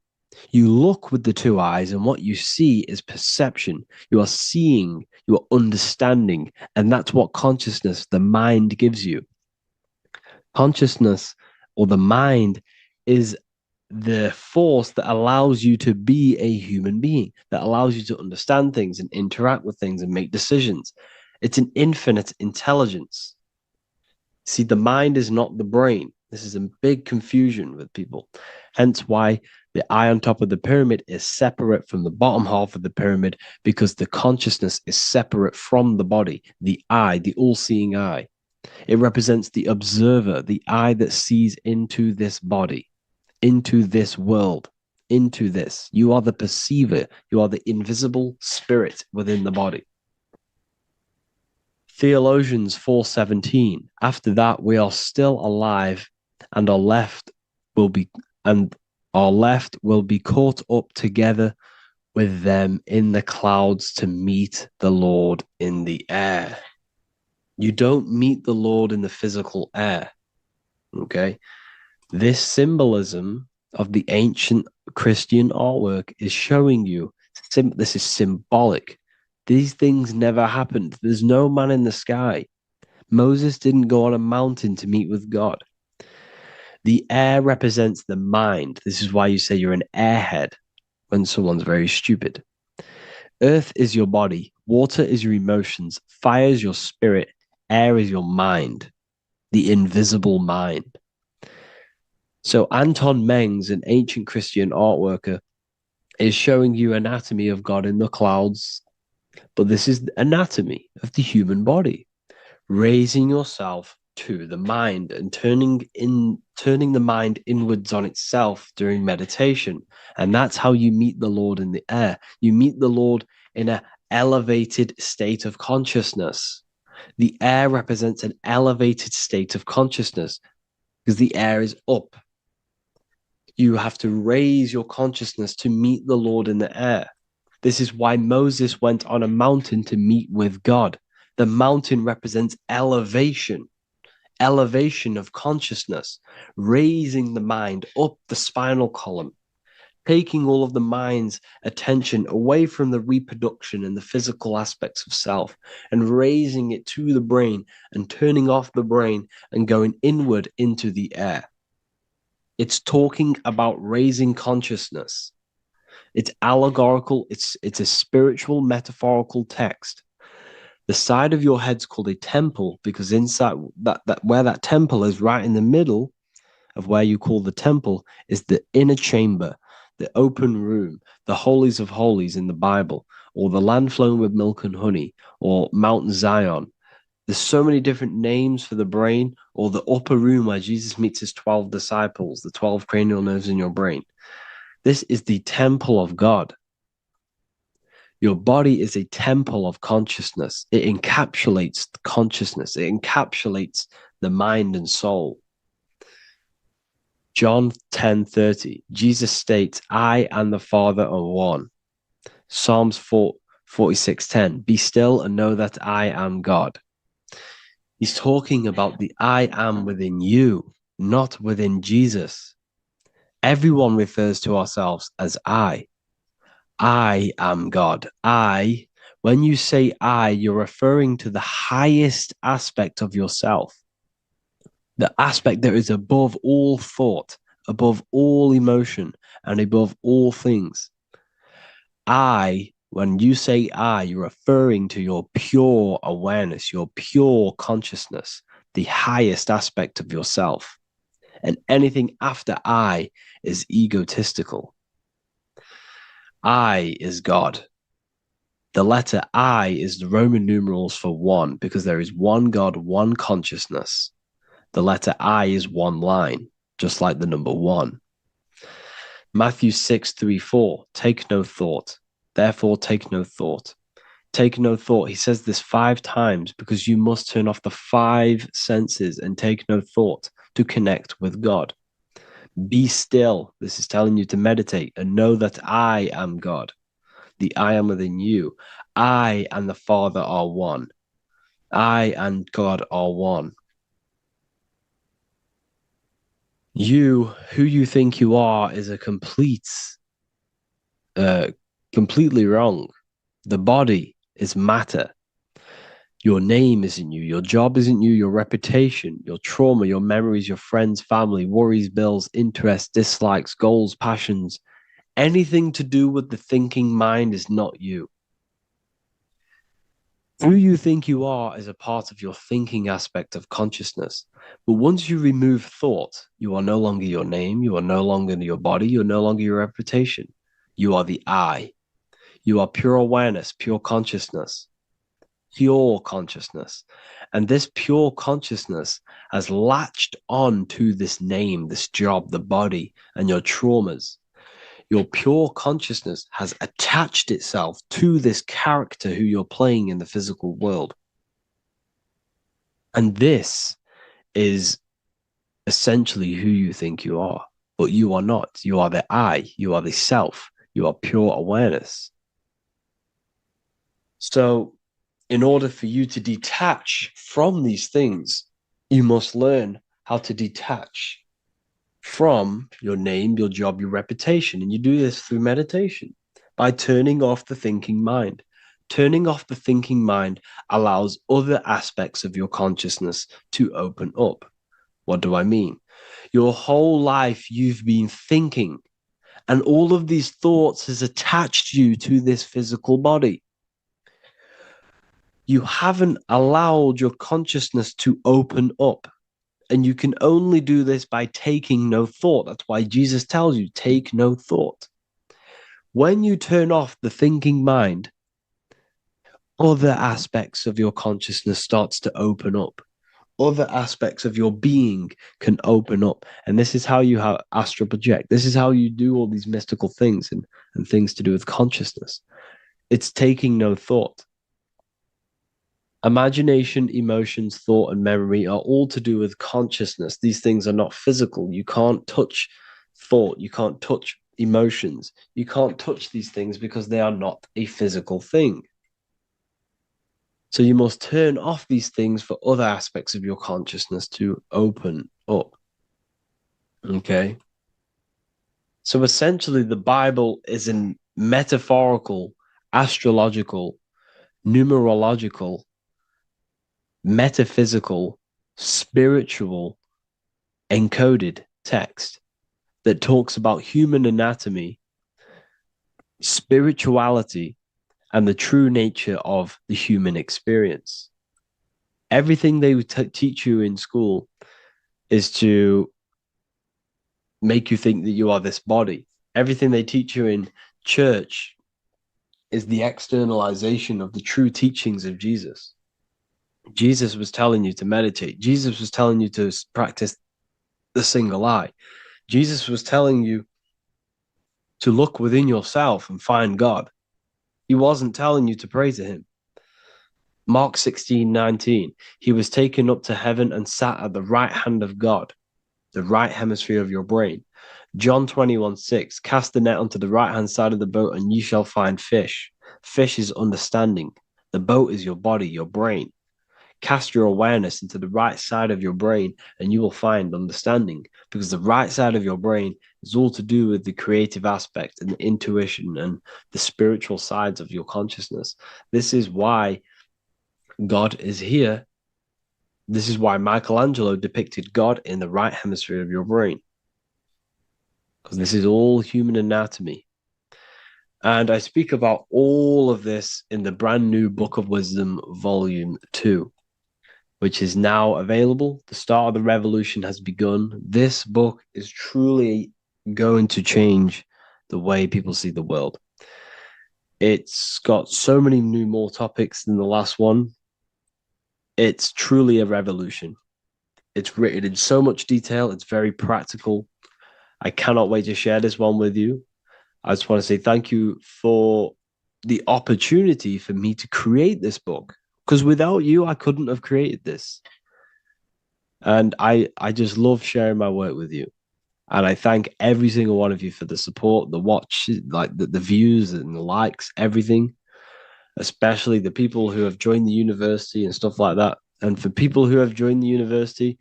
You look with the two eyes, and what you see is perception. You are seeing, you are understanding, and that's what consciousness, the mind, gives you. Consciousness, or the mind, is the force that allows you to be a human being, that allows you to understand things and interact with things and make decisions. It's an infinite intelligence. See, the mind is not the brain. This is a big confusion with people. Hence why the eye on top of the pyramid is separate from the bottom half of the pyramid, because the consciousness is separate from the body, the eye, the all-seeing eye. It represents the observer, the eye that sees into this body, into this world, into this. You are the perceiver. You are the invisible spirit within the body. Theologians 4:17. After that, we are still alive, and our left will be caught up together with them in the clouds to meet the Lord in the air. You don't meet the Lord in the physical air. Okay? This symbolism of the ancient Christian artwork is showing you this is symbolic. These things never happened. There's no man in the sky. Moses didn't go on a mountain to meet with God. The air represents the mind. This is why you say you're an airhead when someone's very stupid. Earth is your body. Water is your emotions. Fire is your spirit. Air is your mind, the invisible mind. So Anton Mengs, an ancient Christian art worker, is showing you anatomy of God in the clouds. But this is the anatomy of the human body, raising yourself to the mind and turning the mind inwards on itself during meditation. And that's how you meet the Lord in the air. You meet the Lord in an elevated state of consciousness. The air represents an elevated state of consciousness because the air is up. You have to raise your consciousness to meet the Lord in the air. This is why Moses went on a mountain to meet with God. The mountain represents elevation of consciousness, raising the mind up the spinal column, taking all of the mind's attention away from the reproduction and the physical aspects of self and raising it to the brain and turning off the brain and going inward into the air. It's talking about raising consciousness. It's allegorical. It's a spiritual, metaphorical text. The side of your head's called a temple because inside that where that temple is, right in the middle of where you call the temple, is the inner chamber, the open room, the holies of holies in the Bible, or the land flowing with milk and honey, or Mount Zion. There's so many different names for the brain, or the upper room where Jesus meets his 12 disciples, the 12 cranial nerves in your brain. This is the temple of God. Your body is a temple of consciousness. It encapsulates the consciousness. It encapsulates the mind and soul. John 10:30, Jesus states, I and the Father are one. Psalms 46:10, be still and know that I am God. He's talking about the I am within you, not within Jesus. Everyone refers to ourselves as I. I am God. When you say I, you're referring to the highest aspect of yourself. The aspect that is above all thought, above all emotion, and above all things. When you say I, you're referring to your pure awareness, your pure consciousness, the highest aspect of yourself. And anything after I is egotistical. I is God. The letter I is the Roman numerals for one, because there is one God, one consciousness. The letter I is one line, just like the number one. Matthew 6:3-4, take no thought. Therefore, take no thought. Take no thought. He says this 5 times because you must turn off the 5 senses and take no thought to connect with God. Be still. This is telling you to meditate and know that I am God. The I am within you. I and the Father are one. I and God are one. You, who you think you are, is a completely wrong. The body is matter. Your name isn't you. Your job isn't you. Your reputation, your trauma, your memories, your friends, family, worries, bills, interests, dislikes, goals, passions, anything to do with the thinking mind is not you. Who you think you are is a part of your thinking aspect of consciousness. But once you remove thought, you are no longer your name. You are no longer your body. You're no longer your reputation. You are the I. You are pure awareness, pure consciousness. Pure consciousness. And this pure consciousness has latched on to this name, this job, the body, and your traumas. Your pure consciousness has attached itself to this character who you're playing in the physical world. And this is essentially who you think you are, but you are not. You are the I, you are the self, you are pure awareness. So, in order for you to detach from these things, you must learn how to detach from your name, your job, your reputation. And you do this through meditation by turning off the thinking mind. Turning off the thinking mind allows other aspects of your consciousness to open up. What do I mean? Your whole life you've been thinking, and all of these thoughts has attached you to this physical body. You haven't allowed your consciousness to open up. And you can only do this by taking no thought. That's why Jesus tells you, take no thought. When you turn off the thinking mind, other aspects of your consciousness starts to open up. Other aspects of your being can open up. And this is how you astral project. This is how you do all these mystical things and things to do with consciousness. It's taking no thought. Imagination, emotions, thought, and memory are all to do with consciousness. These things are not physical. You can't touch thought. You can't touch emotions. You can't touch these things because they are not a physical thing. So you must turn off these things for other aspects of your consciousness to open up. Okay? So essentially, the Bible is a metaphorical, astrological, numerological, metaphysical, spiritual, encoded text that talks about human anatomy, spirituality, and the true nature of the human experience. Everything they teach you in school is to make you think that you are this body. Everything they teach you in church is the externalization of the true teachings of Jesus. Jesus was telling you to meditate. Jesus was telling you to practice the single eye. Jesus was telling you to look within yourself and find God. He wasn't telling you to pray to him. Mark 16:19, he was taken up to heaven and sat at the right hand of God, the right hemisphere of your brain. John 21:6, cast the net onto the right hand side of the boat and ye shall find fish. Fish is understanding. The boat is your body, your brain. Cast your awareness into the right side of your brain and you will find understanding, because the right side of your brain is all to do with the creative aspect and the intuition and the spiritual sides of your consciousness. This is why God is here. This is why Michelangelo depicted God in the right hemisphere of your brain, because this is all human anatomy. And I speak about all of this in the brand new Book of Wisdom, Volume 2. Which is now available. The start of the revolution has begun. This book is truly going to change the way people see the world. It's got so many more topics than the last one. It's truly a revolution. It's written in so much detail. It's very practical. I cannot wait to share this one with you. I just want to say thank you for the opportunity for me to create this book. Because without you, I couldn't have created this. And I just love sharing my work with you. And I thank every single one of you for the support, the watch, like the views and the likes, everything, especially the people who have joined the university and stuff like that. And for people who have joined the university,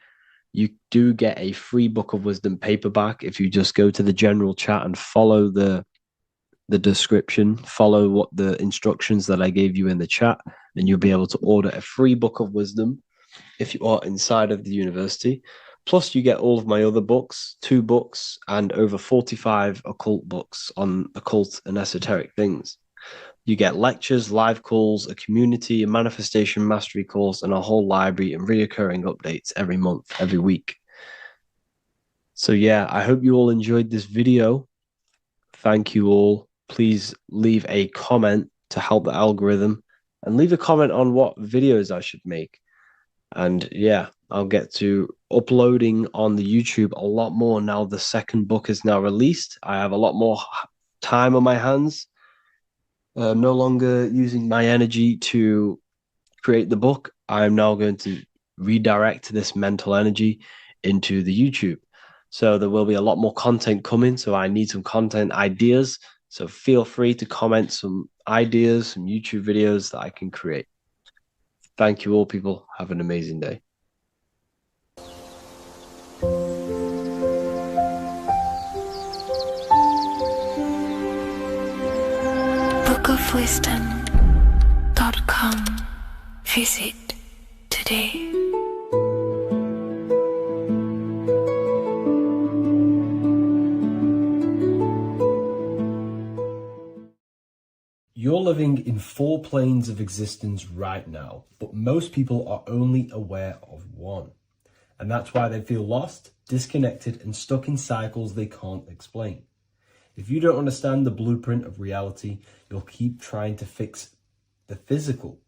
you do get a free Book of Wisdom paperback if you just go to the general chat and follow the description, follow what the instructions that I gave you in the chat, and you'll be able to order a free Book of Wisdom if you are inside of the university. Plus, you get all of my other books, 2 books, and over 45 occult books on occult and esoteric things. You get lectures, live calls, a community, a manifestation mastery course, and a whole library and reoccurring updates every month, every week. So yeah, I hope you all enjoyed this video. Thank you all. Please leave a comment to help the algorithm, and leave a comment on what videos I should make. And yeah, I'll get to uploading on the YouTube a lot more now the second book is now released. I have a lot more time on my hands. No longer using my energy to create the book. I'm now going to redirect this mental energy into the YouTube. So there will be a lot more content coming. So I need some content ideas. So feel free to comment some ideas, some YouTube videos that I can create. Thank you all, people. Have an amazing day. bookofwisdom.com. Visit today. You're living in 4 planes of existence right now, but most people are only aware of one. And that's why they feel lost, disconnected, and stuck in cycles they can't explain. If you don't understand the blueprint of reality, you'll keep trying to fix the physical,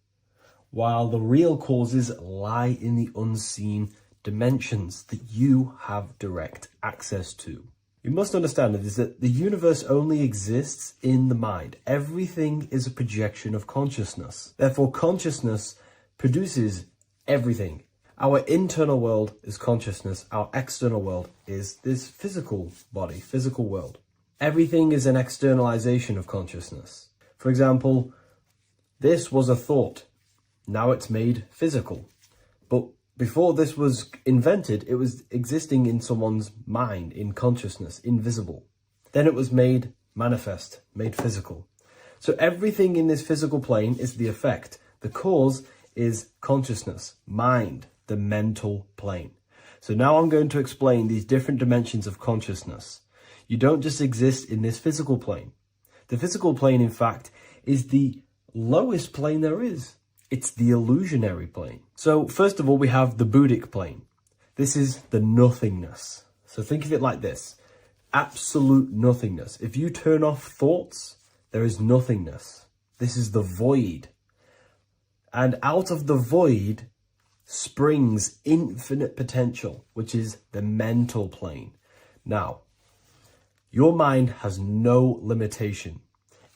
while the real causes lie in the unseen dimensions that you have direct access to. You must understand that the universe only exists in the mind. Everything is a projection of consciousness. Therefore, consciousness produces everything. Our internal world is consciousness. Our external world is this physical body, physical world. Everything is an externalization of consciousness. For example, this was a thought. Now it's made physical. But before this was invented, it was existing in someone's mind, in consciousness, invisible. Then it was made manifest, made physical. So everything in this physical plane is the effect. The cause is consciousness, mind, the mental plane. So now I'm going to explain these different dimensions of consciousness. You don't just exist in this physical plane. The physical plane, in fact, is the lowest plane there is. It's the illusionary plane. So first of all, we have the Buddhic plane. This is the nothingness. So think of it like this. Absolute nothingness. If you turn off thoughts, there is nothingness. This is the void. And out of the void springs infinite potential, which is the mental plane. Now, your mind has no limitation.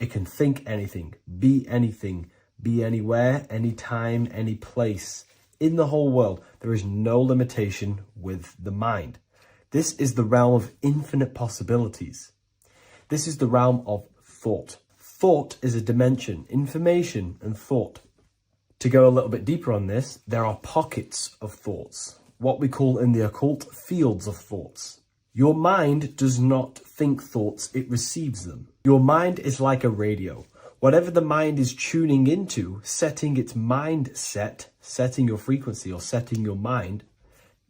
It can think anything, be anywhere, anytime, any place. In the whole world, there is no limitation with the mind. This is the realm of infinite possibilities. This is the realm of thought. Thought is a dimension, information and thought. To go a little bit deeper on this, there are pockets of thoughts, what we call in the occult fields of thoughts. Your mind does not think thoughts, it receives them. Your mind is like a radio. Whatever the mind is tuning into, setting its mindset, setting your frequency or setting your mind,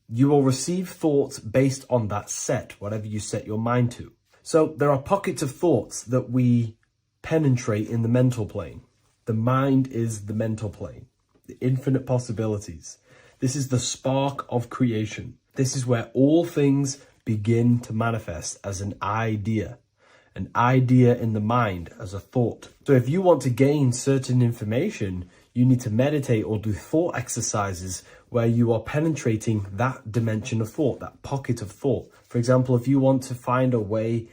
you will receive thoughts based on that set, whatever you set your mind to. So there are pockets of thoughts that we penetrate in the mental plane. The mind is the mental plane, the infinite possibilities. This is the spark of creation. This is where all things begin to manifest as an idea in the mind as a thought. So if you want to gain certain information, you need to meditate or do thought exercises where you are penetrating that dimension of thought, that pocket of thought. For example, if you want to find a way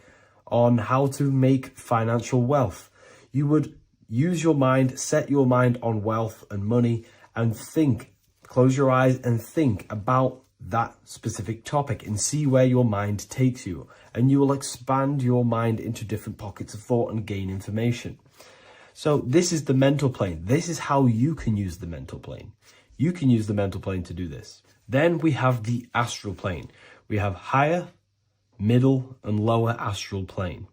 on how to make financial wealth, you would use your mind, set your mind on wealth and money and think, close your eyes and think about that specific topic and see where your mind takes you. And you will expand your mind into different pockets of thought and gain information. So this is the mental plane. This is how you can use the mental plane. You can use the mental plane to do this. Then we have the astral plane. We have higher, middle, and lower astral plane.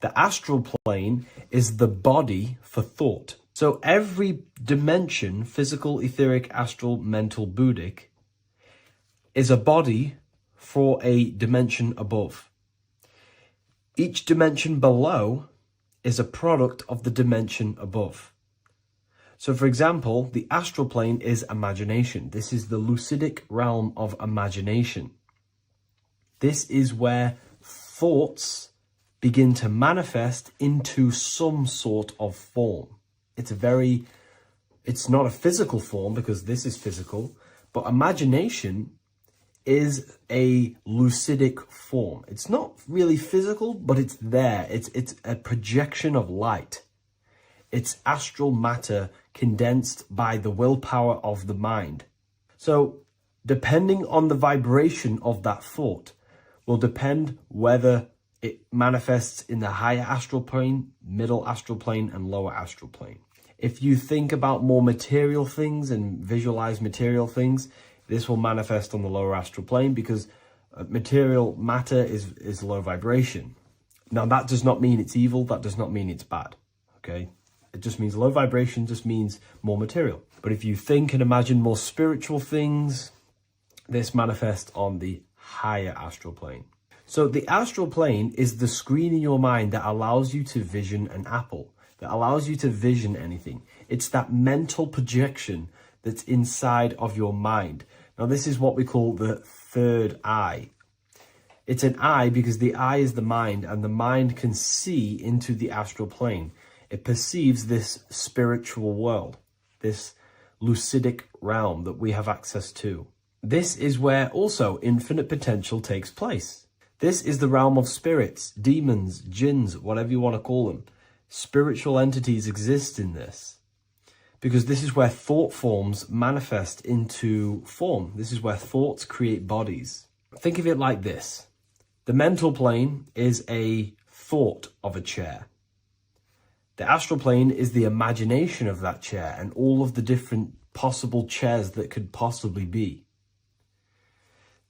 The astral plane is the body for thought. So every dimension, physical, etheric, astral, mental, Buddhic, is a body for a dimension above. Each dimension below is a product of the dimension above. So for example, the astral plane is imagination. This is the lucidic realm of imagination. This is where thoughts begin to manifest into some sort of form. It's not a physical form because this is physical, but imagination is a lucidic form. It's not really physical, but it's there. It's a projection of light. It's astral matter condensed by the willpower of the mind. So depending on the vibration of that thought will depend whether it manifests in the higher astral plane, middle astral plane, and lower astral plane. If you think about more material things and visualize material things, this will manifest on the lower astral plane because material matter is low vibration. Now, that does not mean it's evil. That does not mean it's bad. Okay? It just means low vibration just means more material. But if you think and imagine more spiritual things, this manifests on the higher astral plane. So the astral plane is the screen in your mind that allows you to vision an apple, that allows you to vision anything. It's that mental projection that's inside of your mind. Now, this is what we call the third eye. It's an eye because the eye is the mind, and the mind can see into the astral plane. It perceives this spiritual world, this lucidic realm that we have access to. This is where also infinite potential takes place. This is the realm of spirits, demons, jinns, whatever you want to call them. Spiritual entities exist in this because this is where thought forms manifest into form. This is where thoughts create bodies. Think of it like this. The mental plane is a thought of a chair. The astral plane is the imagination of that chair and all of the different possible chairs that could possibly be.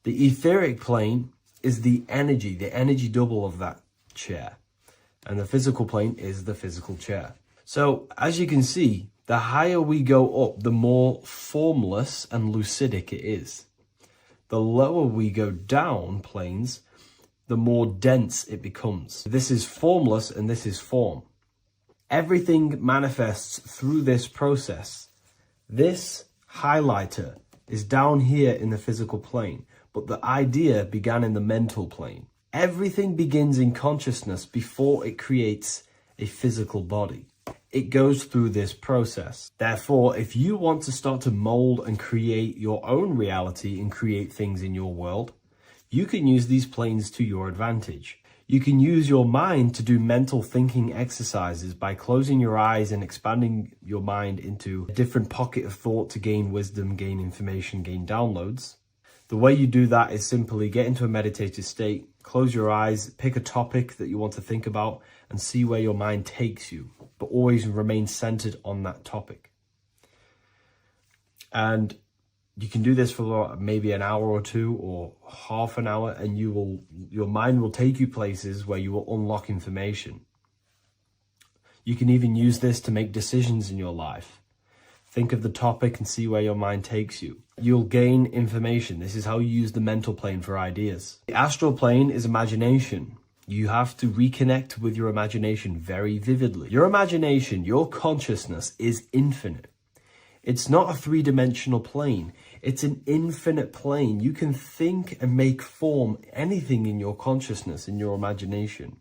The etheric plane is the energy double of that chair. And the physical plane is the physical chair. So as you can see, the higher we go up, the more formless and lucidic it is. The lower we go down planes, the more dense it becomes. This is formless and this is form. Everything manifests through this process. This highlighter is down here in the physical plane, but the idea began in the mental plane. Everything begins in consciousness before it creates a physical body. It goes through this process. Therefore, if you want to start to mold and create your own reality and create things in your world, you can use these planes to your advantage. You can use your mind to do mental thinking exercises by closing your eyes and expanding your mind into a different pocket of thought to gain wisdom, gain information, gain downloads. The way you do that is simply get into a meditative state, close your eyes, pick a topic that you want to think about, and see where your mind takes you, but always remain centered on that topic. And you can do this for maybe an hour or two or half an hour, and your mind will take you places where you will unlock information. You can even use this to make decisions in your life. Think of the topic and see where your mind takes you. You'll gain information. This is how you use the mental plane for ideas. The astral plane is imagination. You have to reconnect with your imagination very vividly. Your imagination, your consciousness is infinite. It's not a three-dimensional plane. It's an infinite plane. You can think and make form anything in your consciousness, in your imagination.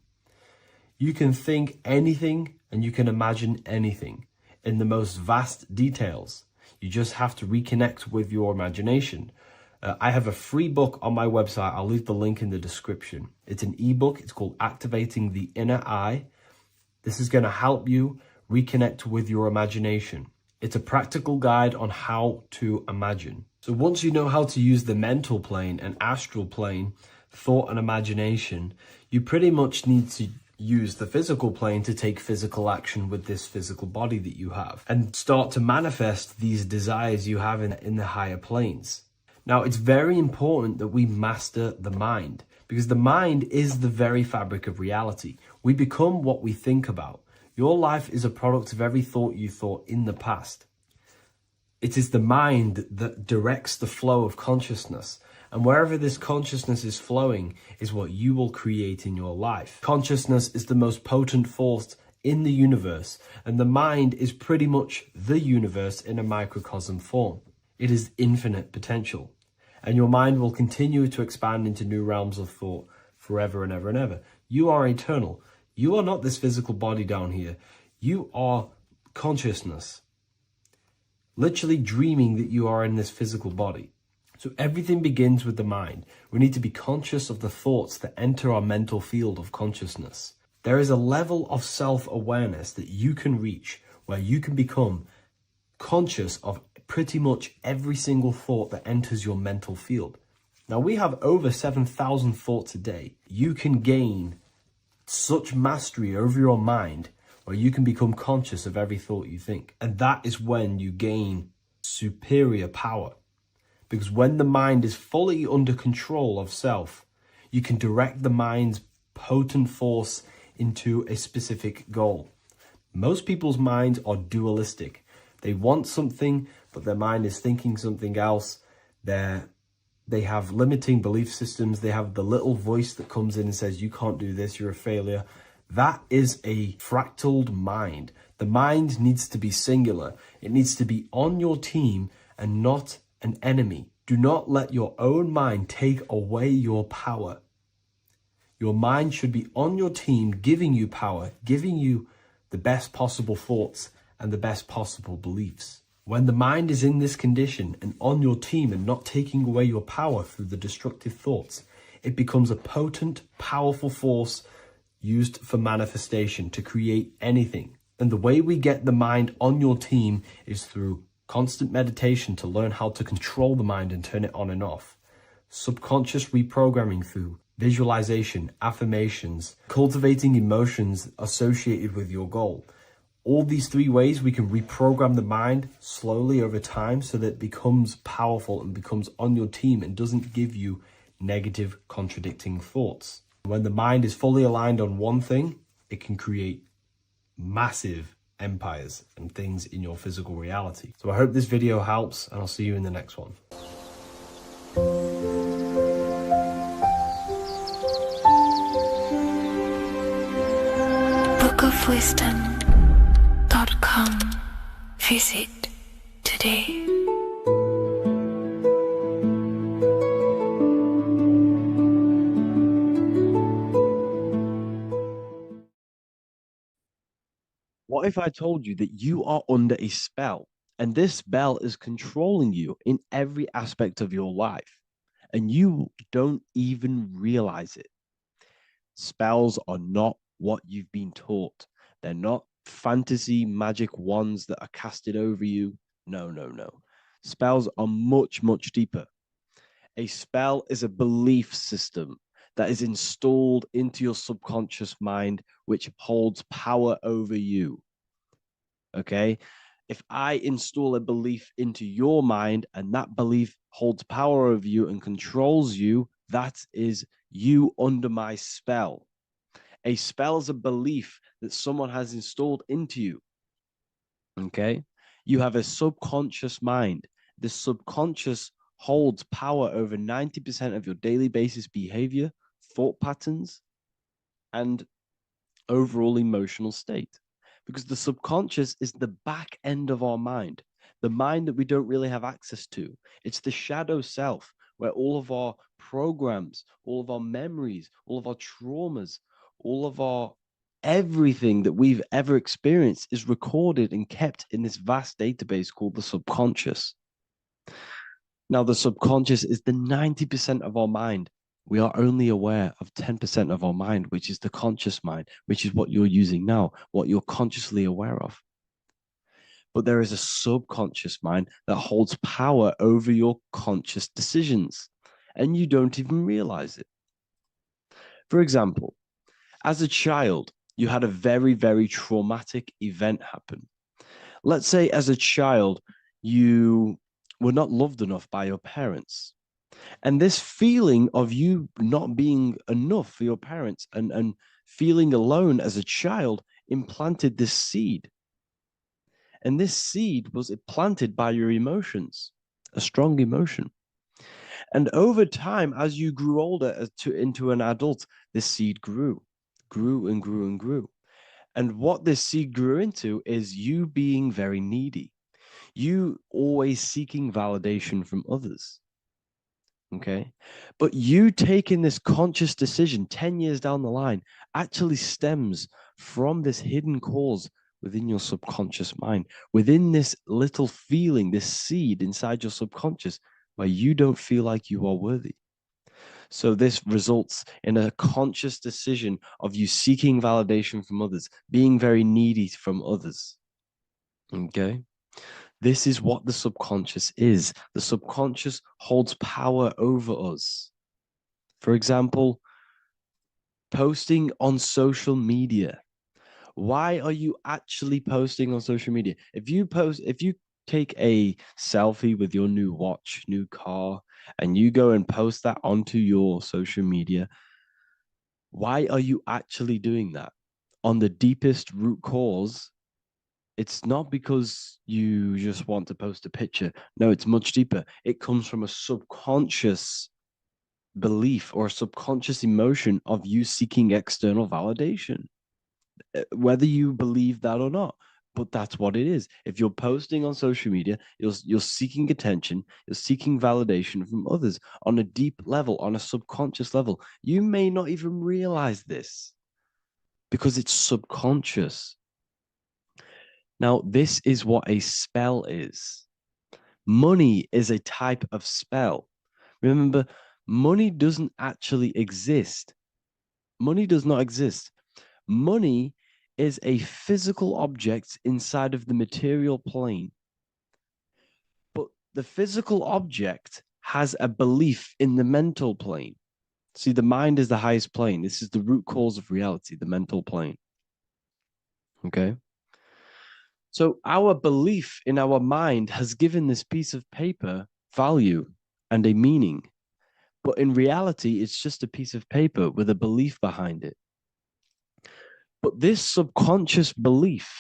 You can think anything and you can imagine anything in the most vast details. You just have to reconnect with your imagination. I have a free book on my website. I'll leave the link in the description. It's an ebook. It's called Activating the Inner Eye. This is going to help you reconnect with your imagination. It's a practical guide on how to imagine. So once you know how to use the mental plane and astral plane, thought and imagination, you pretty much need to use the physical plane to take physical action with this physical body that you have and start to manifest these desires you have in the higher planes. Now, it's very important that we master the mind, because the mind is the very fabric of reality. We become what we think about. Your life is a product of every thought you thought in the past. It is the mind that directs the flow of consciousness. And wherever this consciousness is flowing is what you will create in your life. Consciousness is the most potent force in the universe, and the mind is pretty much the universe in a microcosm form. It is infinite potential, and your mind will continue to expand into new realms of thought forever and ever and ever. You are eternal. You are not this physical body down here. You are consciousness, literally dreaming that you are in this physical body. So everything begins with the mind. We need to be conscious of the thoughts that enter our mental field of consciousness. There is a level of self-awareness that you can reach where you can become conscious of pretty much every single thought that enters your mental field. Now, we have over 7,000 thoughts a day. You can gain such mastery over your mind where you can become conscious of every thought you think. And that is when you gain superior power. Because when the mind is fully under control of self, you can direct the mind's potent force into a specific goal. Most people's minds are dualistic. They want something, but their mind is thinking something else. They have limiting belief systems. They have the little voice that comes in and says, you can't do this, you're a failure. That is a fractaled mind. The mind needs to be singular. It needs to be on your team and not an enemy. Do not let your own mind take away your power. Your mind should be on your team, giving you power, giving you the best possible thoughts and the best possible beliefs. When the mind is in this condition and on your team and not taking away your power through the destructive thoughts, it becomes a potent, powerful force used for manifestation to create anything. And the way we get the mind on your team is through constant meditation to learn how to control the mind and turn it on and off. Subconscious reprogramming through visualization, affirmations, cultivating emotions associated with your goal. All these three ways we can reprogram the mind slowly over time so that it becomes powerful and becomes on your team and doesn't give you negative contradicting thoughts. When the mind is fully aligned on one thing, it can create massive empires and things in your physical reality. So I hope this video helps, and I'll see you in the next one. bookofwisdom.com. Visit today. What if I told you that you are under a spell, and this spell is controlling you in every aspect of your life, and you don't even realize it? Spells are not what you've been taught. They're not fantasy magic wands that are casted over you. No, no, no. Spells are much, much deeper. A spell is a belief system that is installed into your subconscious mind, which holds power over you. Okay? If I install a belief into your mind and that belief holds power over you and controls you, that is you under my spell. A spell is a belief that someone has installed into you. Okay? You have a subconscious mind. The subconscious holds power over 90% of your daily basis behavior, thought patterns, and overall emotional state. Because the subconscious is the back end of our mind, the mind that we don't really have access to. It's the shadow self, where all of our programs, all of our memories, all of our traumas, all of our everything that we've ever experienced is recorded and kept in this vast database called the subconscious. Now, the subconscious is the 90% of our mind. We are only aware of 10% of our mind, which is the conscious mind, which is what you're using now, what you're consciously aware of. But there is a subconscious mind that holds power over your conscious decisions, and you don't even realize it. For example, as a child, you had a very, very traumatic event happen. Let's say as a child, you were not loved enough by your parents. And this feeling of you not being enough for your parents and feeling alone as a child implanted this seed. And this seed was planted by your emotions, a strong emotion. And over time, as you grew older into an adult, this seed grew and grew and grew. And what this seed grew into is you being very needy, you always seeking validation from others. Okay. But you taking this conscious decision 10 years down the line actually stems from this hidden cause within your subconscious mind, within this little feeling, this seed inside your subconscious where you don't feel like you are worthy. So this results in a conscious decision of you seeking validation from others, being very needy from others. Okay. This is what the subconscious is. The subconscious holds power over us. For example, posting on social media. Why are you actually posting on social media? If you take a selfie with your new watch, new car, and you go and post that onto your social media, why are you actually doing that? On the deepest root cause, it's not because you just want to post a picture. No, it's much deeper. It comes from a subconscious belief or a subconscious emotion of you seeking external validation, whether you believe that or not. But that's what it is. If you're posting on social media, you're seeking attention, you're seeking validation from others on a deep level, on a subconscious level. You may not even realize this because it's subconscious. Now, this is what a spell is. Money is a type of spell. Remember, money doesn't actually exist. Money does not exist. Money is a physical object inside of the material plane. But the physical object has a belief in the mental plane. See, the mind is the highest plane. This is the root cause of reality, the mental plane. Okay? So our belief in our mind has given this piece of paper value and a meaning. But in reality, it's just a piece of paper with a belief behind it. But this subconscious belief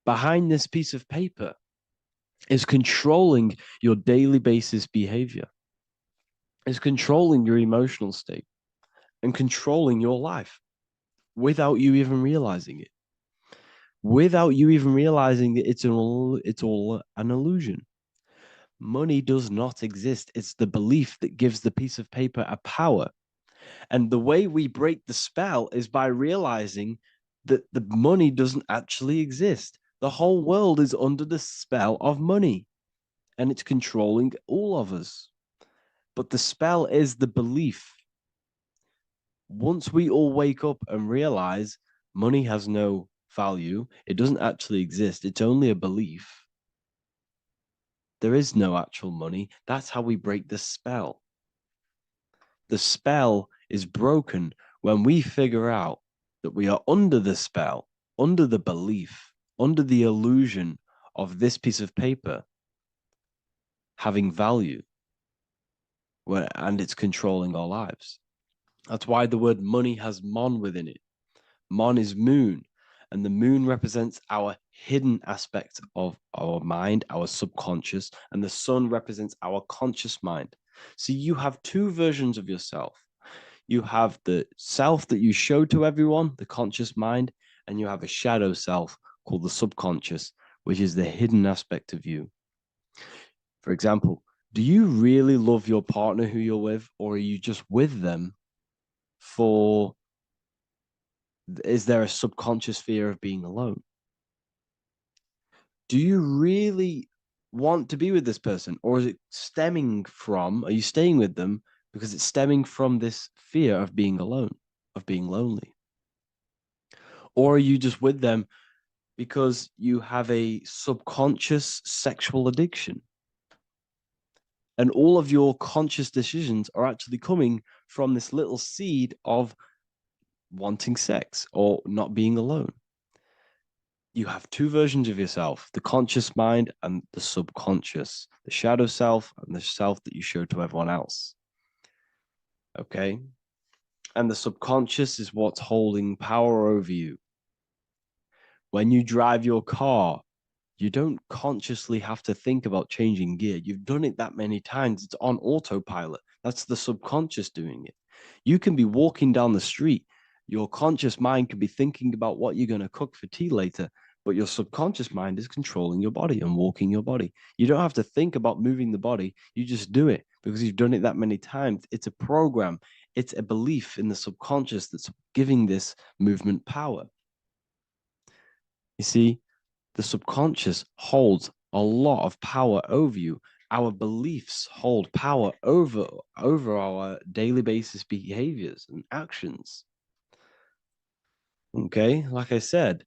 behind this piece of paper is controlling your daily basis behavior. It's controlling your emotional state and controlling your life without you even realizing it. Without you even realizing that it's all an illusion. Money does not exist. It's the belief that gives the piece of paper a power. And the way we break the spell is by realizing that the money doesn't actually exist. The whole world is under the spell of money, and it's controlling all of us. But the spell is the belief. Once we all wake up and realize money has no value, it doesn't actually exist, it's only a belief. There is no actual money. That's how we break the spell. The spell is broken when we figure out that we are under the spell, under the belief, under the illusion of this piece of paper having value, and it's controlling our lives. That's why the word money has mon within it. Mon is moon, and the moon represents our hidden aspect of our mind, our subconscious, and the sun represents our conscious mind. So you have two versions of yourself. You have the self that you show to everyone, the conscious mind, and you have a shadow self called the subconscious, which is the hidden aspect of you. For example, do you really love your partner who you're with, or are you just with them for, is there a subconscious fear of being alone? Do you really want to be with this person, or is it stemming from, are you staying with them because it's stemming from this fear of being alone, of being lonely? Or are you just with them because you have a subconscious sexual addiction. And all of your conscious decisions are actually coming from this little seed of wanting sex or not being alone. You have two versions of yourself, the conscious mind and the subconscious, the shadow self and the self that you show to everyone else. Okay? And the subconscious is what's holding power over you. When you drive your car, you don't consciously have to think about changing gear. You've done it that many times. It's on autopilot. That's the subconscious doing it. You can be walking down the street. Your conscious mind can be thinking about what you're going to cook for tea later, but your subconscious mind is controlling your body and walking your body. You don't have to think about moving the body. You just do it because you've done it that many times. It's a program. It's a belief in the subconscious that's giving this movement power. You see, the subconscious holds a lot of power over you. Our beliefs hold power over our daily basis behaviors and actions. Okay, like I said,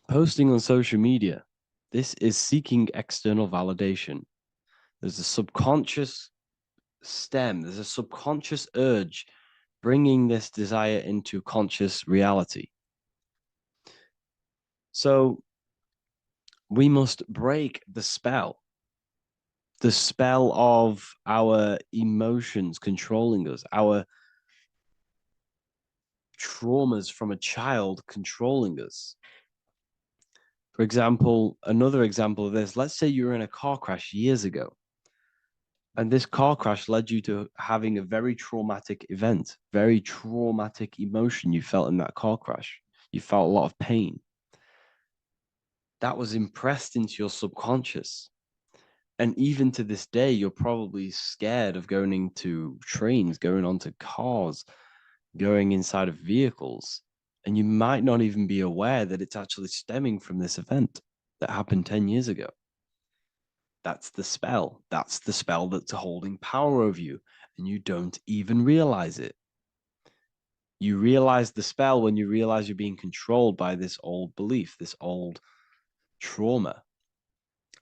posting on social media, this is seeking external validation. There's a subconscious stem, there's a subconscious urge bringing this desire into conscious reality. So we must break the spell of our emotions controlling us, our traumas from a child controlling us. For example, another example of this, let's say you were in a car crash years ago, and this car crash led you to having a very traumatic event, very traumatic emotion you felt in that car crash. You felt a lot of pain. That was impressed into your subconscious. And even to this day, you're probably scared of going into trains, going onto cars, going inside of vehicles. And you might not even be aware that it's actually stemming from this event that happened 10 years ago. That's the spell. That's the spell that's holding power over you. And you don't even realize it. You realize the spell when you realize you're being controlled by this old belief, this old trauma.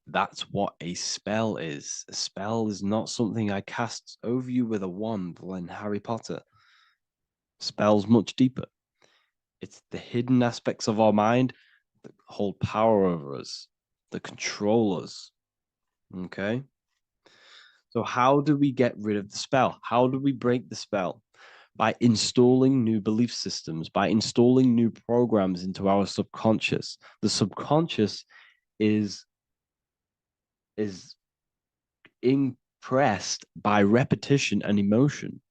That's what a spell is. A spell is not something I cast over you with a wand like Harry Potter. Spell's much deeper. It's the hidden aspects of our mind that hold power over us, that control us. Okay? So how do we get rid of the spell? How do we break the spell? By installing new belief systems, by installing new programs into our subconscious. The subconscious is impressed by repetition and emotion.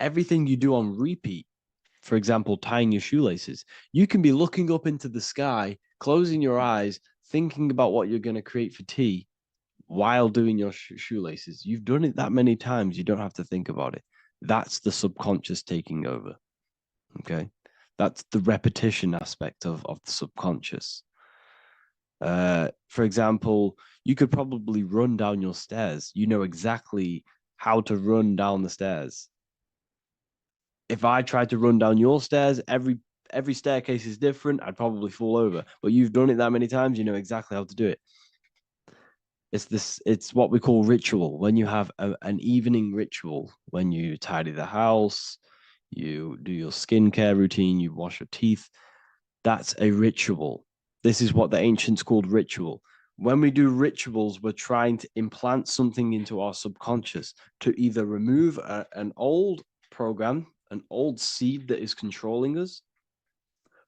Everything you do on repeat, for example, tying your shoelaces, you can be looking up into the sky, closing your eyes, thinking about what you're going to create for tea while doing your shoelaces. You've done it that many times, you don't have to think about it. That's the subconscious taking over. Okay? That's the repetition aspect of the subconscious. For example, you could probably run down your stairs. You know exactly how to run down the stairs. If I tried to run down your stairs, every staircase is different. I'd probably fall over. But you've done it that many times, you know exactly how to do it. It's what we call ritual. When you have an evening ritual, when you tidy the house, you do your skincare routine, you wash your teeth, that's a ritual. This is what the ancients called ritual. When we do rituals, we're trying to implant something into our subconscious to either remove an old program, an old seed that is controlling us,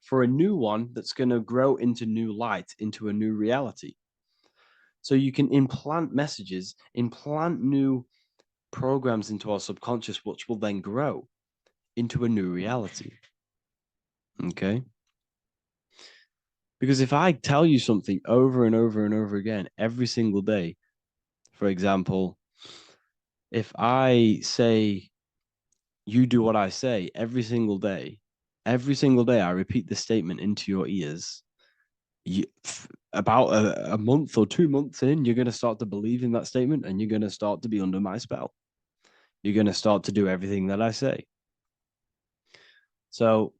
for a new one that's going to grow into new light, into a new reality. So you can implant messages, implant new programs into our subconscious, which will then grow into a new reality. Okay? Because if I tell you something over and over and over again every single day, for example, if I say, you do what I say every single day I repeat this statement into your ears, about a month or 2 months in, you're going to start to believe in that statement and you're going to start to be under my spell. You're going to start to do everything that I say. So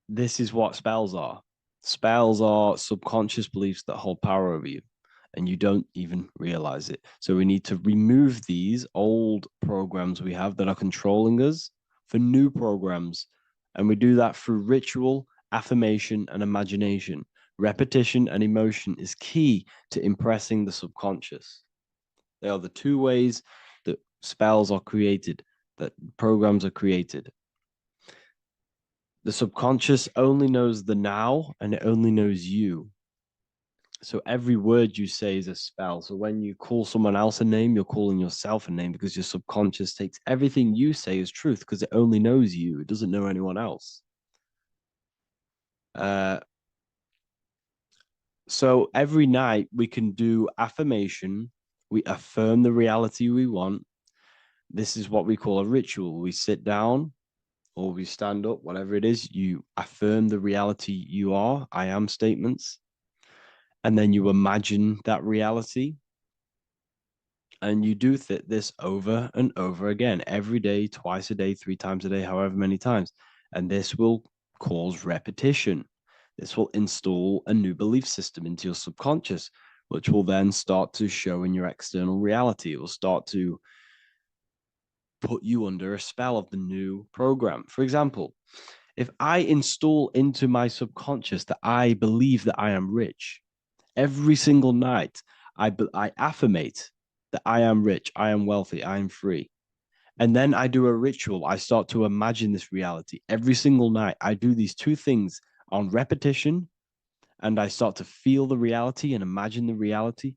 this is what spells are. Spells are subconscious beliefs that hold power over you, and you don't even realize it. So we need to remove these old programs we have that are controlling us for new programs. And we do that through ritual, affirmation, and imagination. Repetition and emotion is key to impressing the subconscious. They are the two ways that spells are created, that programs are created. The subconscious only knows the now, and it only knows you. So every word you say is a spell. So when you call someone else a name, you're calling yourself a name, because your subconscious takes everything you say as truth, because it only knows you. It doesn't know anyone else. So every night we can do affirmation. We affirm the reality we want. This is what we call a ritual. We sit down or we stand up, whatever it is, you affirm the reality you are, I am statements. And then you imagine that reality. And you do this over and over again, every day, twice a day, 3 times a day, however many times. And this will cause repetition. This will install a new belief system into your subconscious, which will then start to show in your external reality. It will start to put you under a spell of the new program. For example, if I install into my subconscious that I believe that I am rich, every single night I affirmate that I am rich, I am wealthy, I am free. And then I do a ritual. I start to imagine this reality. Every single night, I do these 2 things on repetition, and I start to feel the reality and imagine the reality.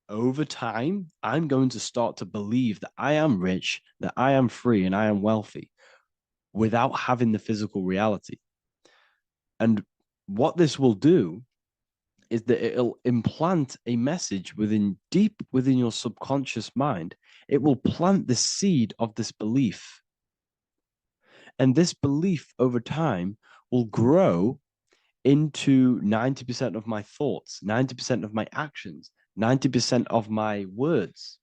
Over time, I'm going to start to believe that I am rich, that I am free, and I am wealthy without having the physical reality. And what this will do is that it'll implant a message deep within your subconscious mind. It will plant the seed of this belief. And this belief over time will grow into 90% of my thoughts, 90% of my actions, 90% of my words.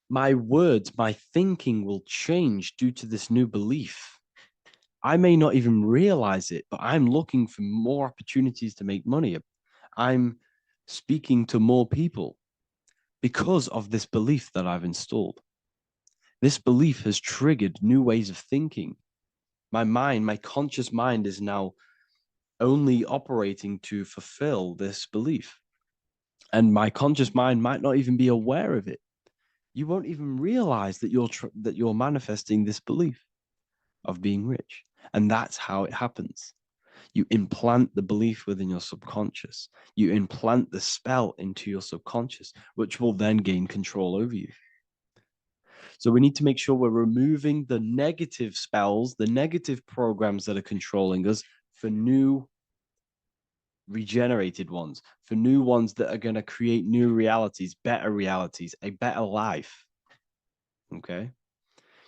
My words, my thinking will change due to this new belief. I may not even realize it, but I'm looking for more opportunities to make money. I'm speaking to more people because of this belief that I've installed. This belief has triggered new ways of thinking. My mind, my conscious mind, is now only operating to fulfill this belief. And my conscious mind might not even be aware of it. You won't even realize that you're manifesting this belief of being rich. And that's how it happens. You implant the belief within your subconscious. You implant the spell into your subconscious, which will then gain control over you. So we need to make sure we're removing the negative spells, the negative programs that are controlling us, for new regenerated ones, for new ones that are going to create new realities, a better life. Okay?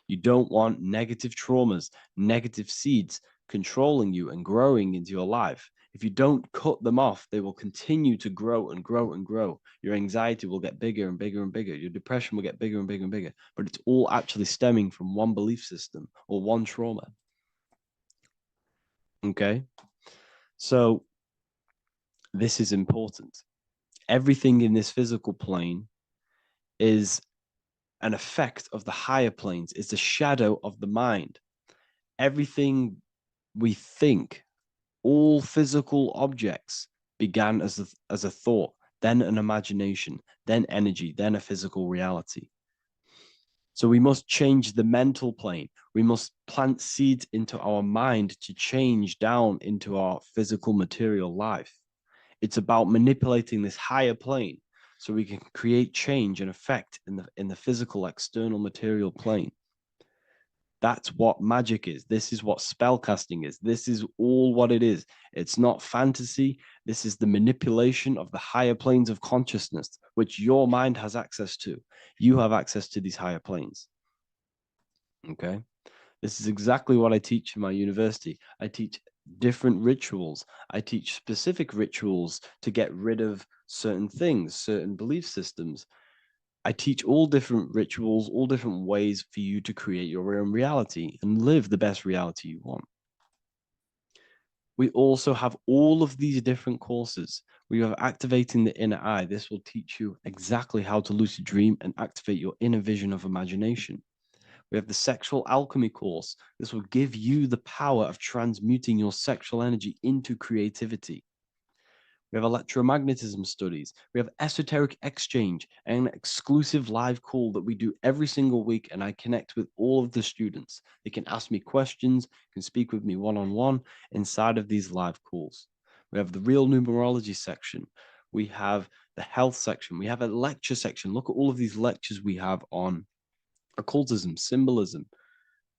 You don't want negative traumas, negative seeds controlling you and growing into your life. If you don't cut them off, they will continue to grow and grow and grow. Your anxiety will get bigger and bigger and bigger. Your depression will get bigger and bigger and bigger. But it's all actually stemming from one belief system or one trauma. Okay? So this is important. Everything in this physical plane is an effect of the higher planes. It's a shadow of the mind. Everything we think, all physical objects, began as a thought, then an imagination, then energy, then a physical reality. So we must change the mental plane. We must plant seeds into our mind to change down into our physical material life. It's about manipulating this higher plane so we can create change and effect in the physical external material plane. That's what magic is. This is what spellcasting is. This is all what it is. It's not fantasy. This is the manipulation of the higher planes of consciousness, which your mind has access to. You have access to these higher planes. Okay? This is exactly what I teach in my university. I teach different rituals. I teach specific rituals to get rid of certain things, certain belief systems. I teach all different rituals, all different ways for you to create your own reality and live the best reality you want. We also have all of these different courses. We have activating the inner eye. This will teach you exactly how to lucid dream and activate your inner vision of imagination. We have the sexual alchemy course. This will give you the power of transmuting your sexual energy into creativity. We have electromagnetism studies. We have esoteric exchange, an exclusive live call that we do every single week, and I connect with all of the students. They can ask me questions, can speak with me one-on-one inside of these live calls. We have the real numerology section. We have the health section. We have a lecture section. Look at all of these lectures we have on occultism, symbolism.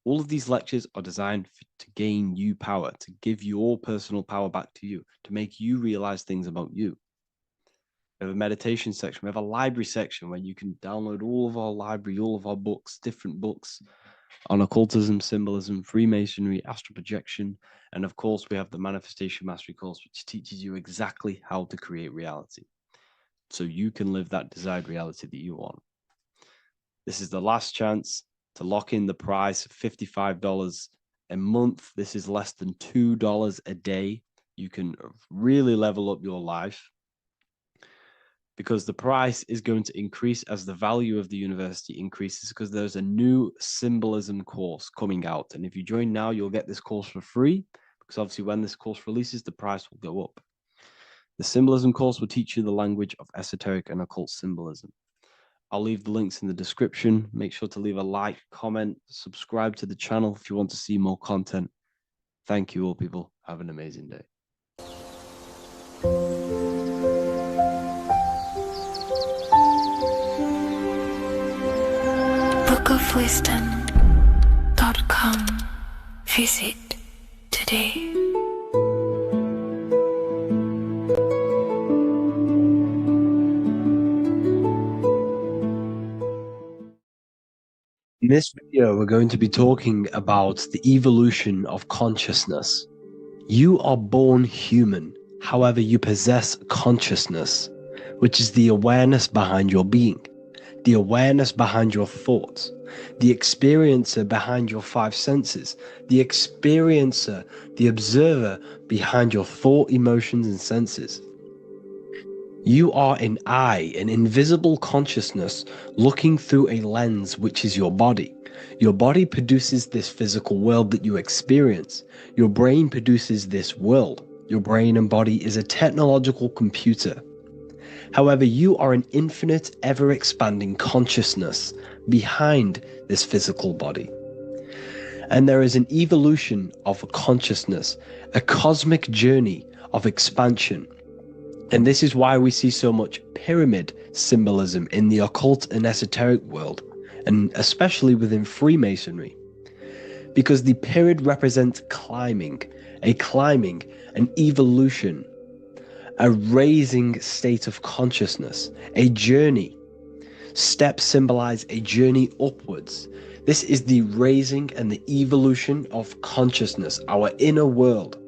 All of these lectures are designed to gain you power, to give your personal power back to you, to make you realize things about you. We have a meditation section. We have a library section where you can download all of our library, all of our books, different books on occultism, symbolism, Freemasonry, astral projection. And of course, we have the Manifestation Mastery course, which teaches you exactly how to create reality so you can live that desired reality that you want. This is the last chance to lock in the price of $55 a month. This is less than $2 a day. You can really level up your life because the price is going to increase as the value of the university increases, because there's a new symbolism course coming out. And if you join now, you'll get this course for free, because obviously when this course releases, the price will go up. The symbolism course will teach you the language of esoteric and occult symbolism. I'll leave the links in the description. Make sure to leave a like, comment, subscribe to the channel if you want to see more content. Thank you all, people. Have an amazing day. bookofwisdom.com. Visit today. In this video, we're going to be talking about the evolution of consciousness. You are born human, however, you possess consciousness, which is the awareness behind your being, the awareness behind your thoughts, the experiencer behind your five senses, the experiencer, the observer behind your thought, emotions, and senses. You are an eye, an invisible consciousness looking through a lens, which is your body. Your body produces this physical world that you experience. Your brain produces this world. Your brain and body is a technological computer. However, you are an infinite, ever-expanding consciousness behind this physical body. And there is an evolution of consciousness, a cosmic journey of expansion. And this is why we see so much pyramid symbolism in the occult and esoteric world, and especially within Freemasonry. Because the pyramid represents climbing, an evolution, a raising state of consciousness, a journey. Steps symbolize a journey upwards. This is the raising and the evolution of consciousness, our inner world.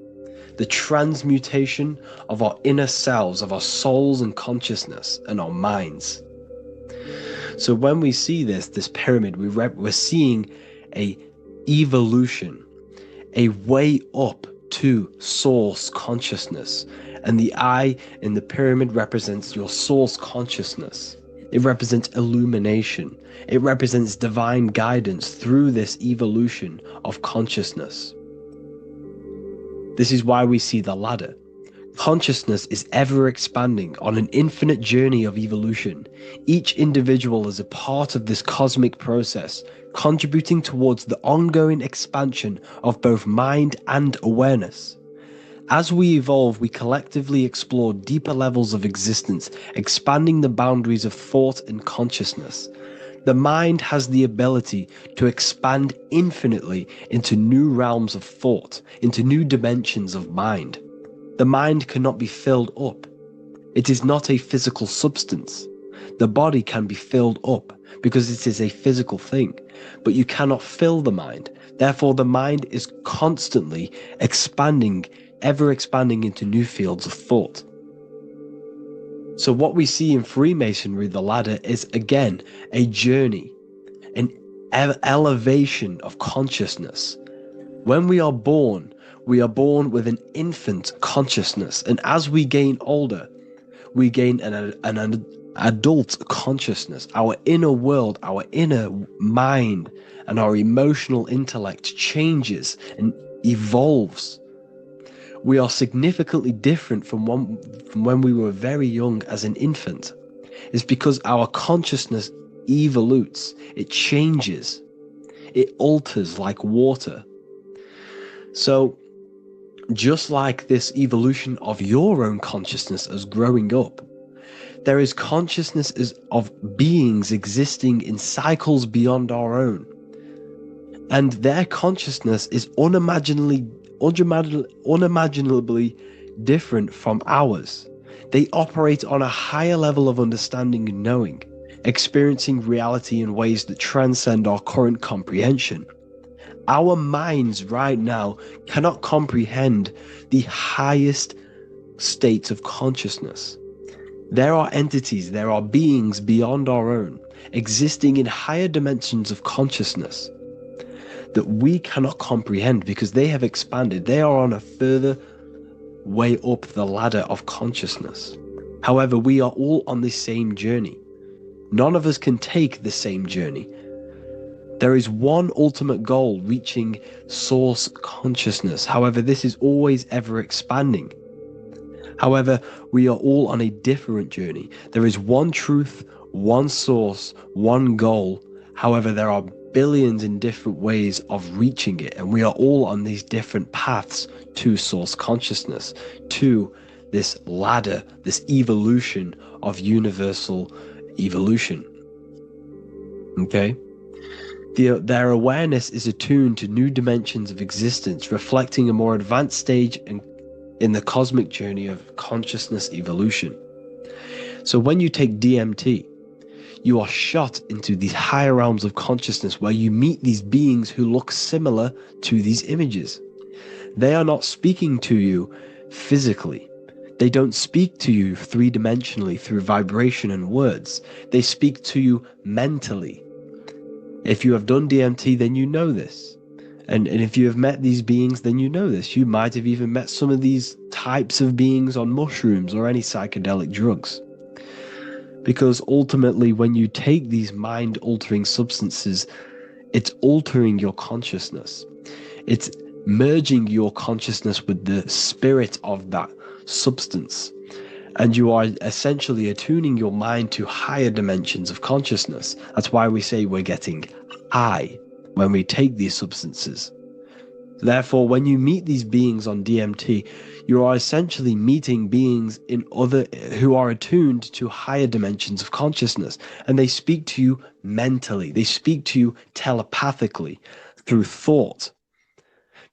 The transmutation of our inner selves, of our souls and consciousness and our minds. So when we see this pyramid, we're seeing a evolution, a way up to source consciousness. And the eye in the pyramid represents your source consciousness. It represents illumination. It represents divine guidance through this evolution of consciousness. This is why we see the ladder. Consciousness is ever expanding on an infinite journey of evolution. Each individual is a part of this cosmic process, contributing towards the ongoing expansion of both mind and awareness. As we evolve, we collectively explore deeper levels of existence, expanding the boundaries of thought and consciousness. The mind has the ability to expand infinitely into new realms of thought, into new dimensions of mind. The mind cannot be filled up. It is not a physical substance. The body can be filled up because it is a physical thing, but you cannot fill the mind. Therefore, the mind is constantly expanding, ever expanding into new fields of thought. So what we see in Freemasonry, the ladder, is again a journey, an elevation of consciousness. When we are born, We are born with an infant consciousness, and as we gain older, we gain an adult consciousness. Our inner world, our inner mind, and our emotional intellect changes and evolves. We are significantly different from when we were very young as an infant. It's because our consciousness evolutes, it changes, it alters like water. So, just like this evolution of your own consciousness as growing up, there is consciousness of beings existing in cycles beyond our own. And their consciousness is unimaginably different from ours. They operate on a higher level of understanding and knowing, experiencing reality in ways that transcend our current comprehension. Our minds right now cannot comprehend the highest states of consciousness. There are entities, there are beings beyond our own, existing in higher dimensions of consciousness that we cannot comprehend because they have expanded. They are on a further way up the ladder of consciousness. However, we are all on the same journey. None of us can take the same journey. There is one ultimate goal, reaching source consciousness. However, this is always ever expanding. However, we are all on a different journey. There is one truth, one source, one goal. However, there are billions in different ways of reaching it, and we are all on these different paths to source consciousness, to this ladder, this evolution of universal evolution. Okay? Their awareness is attuned to new dimensions of existence, reflecting a more advanced stage in the cosmic journey of consciousness evolution. So when you take DMT, you are shot into these higher realms of consciousness where you meet these beings who look similar to these images. They are not speaking to you physically. They don't speak to you three-dimensionally through vibration and words. They speak to you mentally. If you have done DMT, then you know this. And if you have met these beings, then you know this. You might have even met some of these types of beings on mushrooms or any psychedelic drugs. Because ultimately, when you take these mind-altering substances, it's altering your consciousness. It's merging your consciousness with the spirit of that substance. And you are essentially attuning your mind to higher dimensions of consciousness. That's why we say we're getting high when we take these substances. Therefore, when you meet these beings on DMT, you are essentially meeting beings who are attuned to higher dimensions of consciousness, and they speak to you mentally. They speak to you telepathically through thought,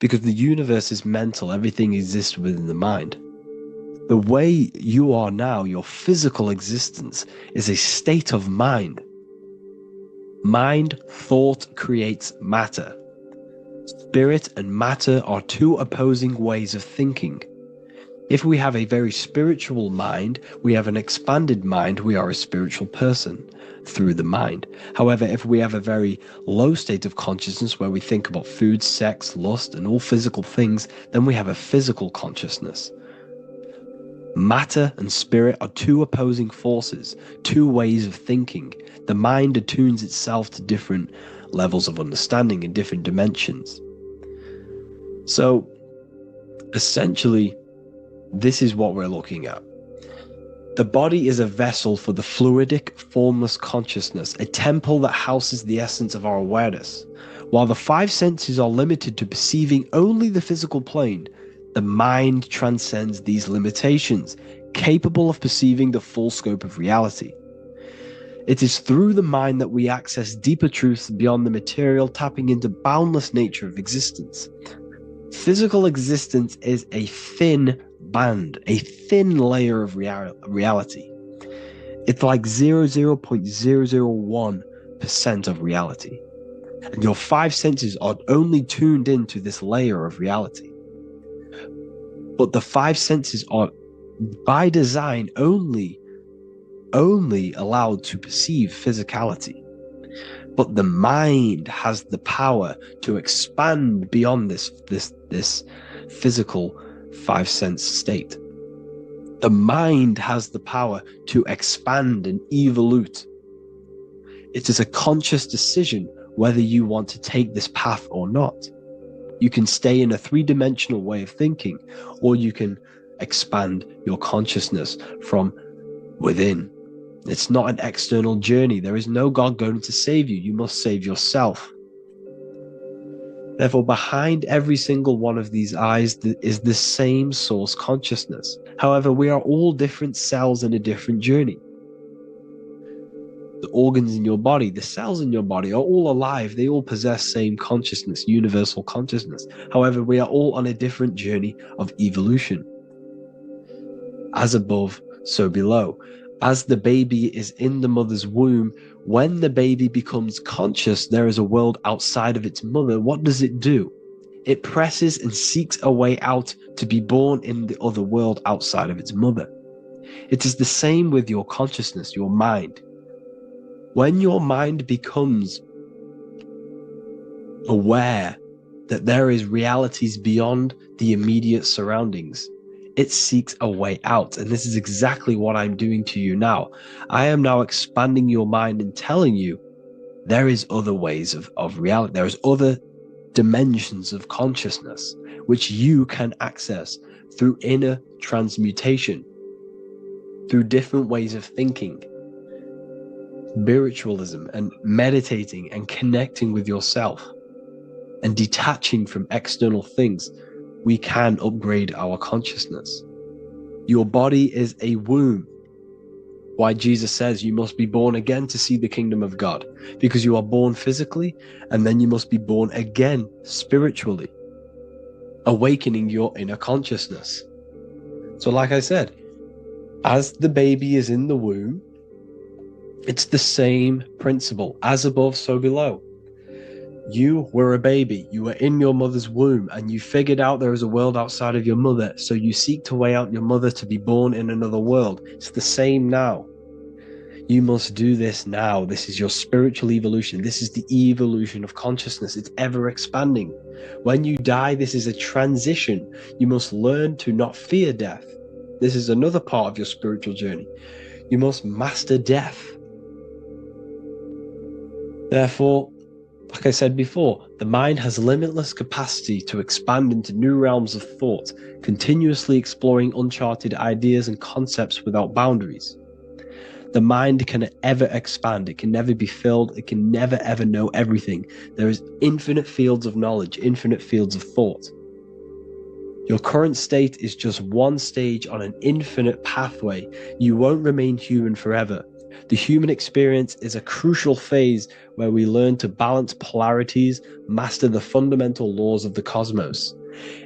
because the universe is mental. Everything exists within the mind. The way you are now, your physical existence, is a state of mind. Mind, thought creates matter. Spirit and matter are two opposing ways of thinking. If we have a very spiritual mind, we have an expanded mind, we are a spiritual person through the mind. However, if we have a very low state of consciousness where we think about food, sex, lust, and all physical things, then we have a physical consciousness. Matter and spirit are two opposing forces, two ways of thinking. The mind attunes itself to different levels of understanding in different dimensions. So, essentially, this is what we're looking at. The body is a vessel for the fluidic, formless consciousness, a temple that houses the essence of our awareness. While the five senses are limited to perceiving only the physical plane, the mind transcends these limitations, capable of perceiving the full scope of reality. It is through the mind that we access deeper truths beyond the material, tapping into boundless nature of existence. Physical existence is a thin band, a thin layer of reality. It's like 0.001% of reality. And your five senses are only tuned into this layer of reality. But the five senses are, by design, only allowed to perceive physicality. But the mind has the power to expand beyond this physical five sense state. The mind has the power to expand and evolute. It is a conscious decision whether you want to take this path or not. You can stay in a three-dimensional way of thinking, or you can expand your consciousness from within. It's not an external journey. There is no God going to save you. You must save yourself. Therefore, behind every single one of these eyes is the same source consciousness. However, we are all different cells in a different journey. The organs in your body, the cells in your body are all alive. They all possess same consciousness, universal consciousness. However, we are all on a different journey of evolution. As above, so below. As the baby is in the mother's womb, when the baby becomes conscious, there is a world outside of its mother. What does it do? It presses and seeks a way out to be born in the other world outside of its mother. It is the same with your consciousness, your mind. When your mind becomes aware that there is realities beyond the immediate surroundings, it seeks a way out. And this is exactly what I'm doing to you now. I am now expanding your mind and telling you there is other ways of reality. There is other dimensions of consciousness which you can access through inner transmutation, through different ways of thinking, spiritualism, and meditating and connecting with yourself and detaching from external things. We can upgrade our consciousness. Your body is a womb. Why Jesus says you must be born again to see the kingdom of God, because you are born physically and then you must be born again spiritually, awakening your inner consciousness. So like I said, as the baby is in the womb, it's the same principle. As above, so below. You were a baby, you were in your mother's womb, and you figured out there is a world outside of your mother, so you seek to way out your mother to be born in another world. It's the same now. You must do this now. This is your spiritual evolution. This is the evolution of consciousness. It's ever expanding. When you die, this is a transition. You must learn to not fear death. This is another part of your spiritual journey. You must master death. Therefore, like I said before, the mind has limitless capacity to expand into new realms of thought, continuously exploring uncharted ideas and concepts without boundaries. The mind can ever expand. It can never be filled. It can never ever know everything. There is infinite fields of knowledge, infinite fields of thought. Your current state is just one stage on an infinite pathway. You won't remain human forever. The human experience is a crucial phase where we learn to balance polarities, master the fundamental laws of the cosmos.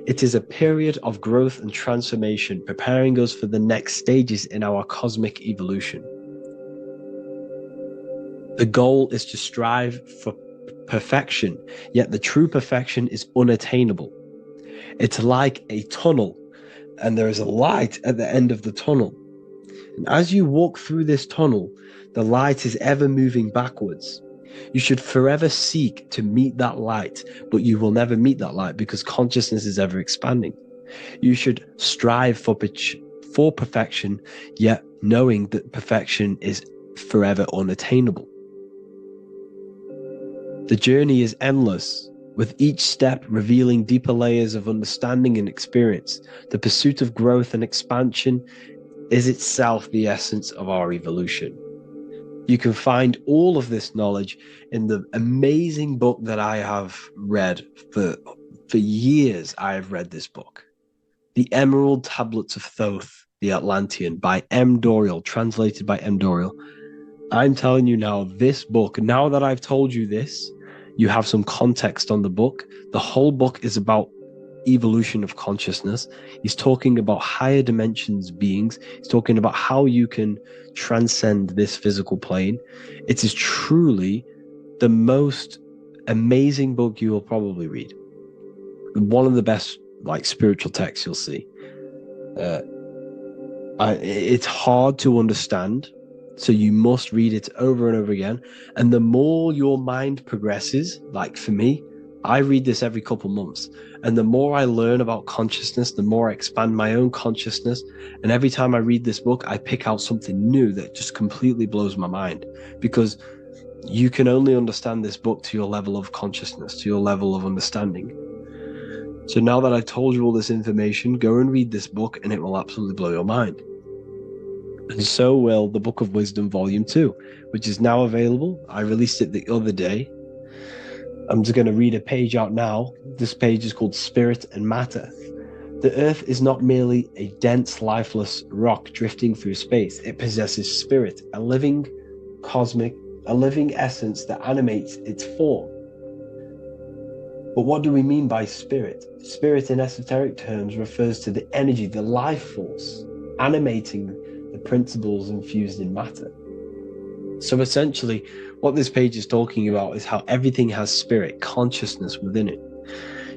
It is a period of growth and transformation, preparing us for the next stages in our cosmic evolution. The goal is to strive for perfection, yet the true perfection is unattainable. It's like a tunnel, and there is a light at the end of the tunnel. And as you walk through this tunnel, the light is ever moving backwards. You should forever seek to meet that light, but you will never meet that light because consciousness is ever expanding. You should strive for perfection, yet knowing that perfection is forever unattainable. The journey is endless, with each step revealing deeper layers of understanding and experience. The pursuit of growth and expansion is itself the essence of our evolution. You can find all of this knowledge in the amazing book that I have read for years. I have read this book, The Emerald Tablets of Thoth, the Atlantean, by M. Dorial, translated by M. Dorial. I'm telling you now, this book, now that I've told you this, you have some context on the book. The whole book is about evolution of consciousness. He's talking about higher dimensions beings. He's talking about how you can transcend this physical plane. It is truly the most amazing book you will probably read. One of the best spiritual texts you'll see. It's hard to understand, so you must read it over and over again. And the more your mind progresses, like for me, I read this every couple months, and the more I learn about consciousness, the more I expand my own consciousness. And every time I read this book, I pick out something new that just completely blows my mind, because you can only understand this book to your level of consciousness, to your level of understanding. So now that I've told you all this information, go and read this book and it will absolutely blow your mind. And so will the Book of Wisdom Volume 2, which is now available. I released it the other day. I'm just going to read a page out now. This page is called Spirit and Matter. The Earth is not merely a dense, lifeless rock drifting through space. It possesses spirit, a living essence that animates its form. But what do we mean by spirit? Spirit in esoteric terms refers to the energy, the life force, animating the principles infused in matter. So essentially, what this page is talking about is how everything has spirit, consciousness within it.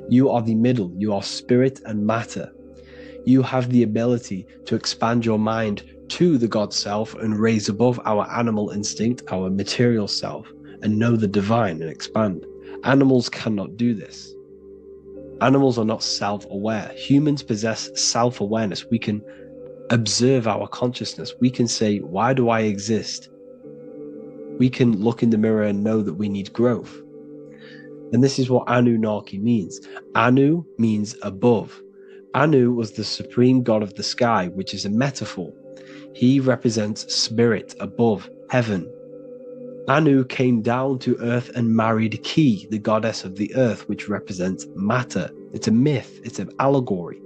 You are the middle, you are spirit and matter. You have the ability to expand your mind to the God self and raise above our animal instinct, our material self, and know the divine and expand. Animals cannot do this. Animals are not self-aware. Humans possess self-awareness. We can observe our consciousness. We can say, why do I exist? We can look in the mirror and know that we need growth. And this is what Anunnaki means. Anu means above. Anu was the supreme god of the sky, which is a metaphor. He represents spirit above, heaven. Anu came down to earth and married Ki, the goddess of the earth, which represents matter. It's a myth, it's an allegory.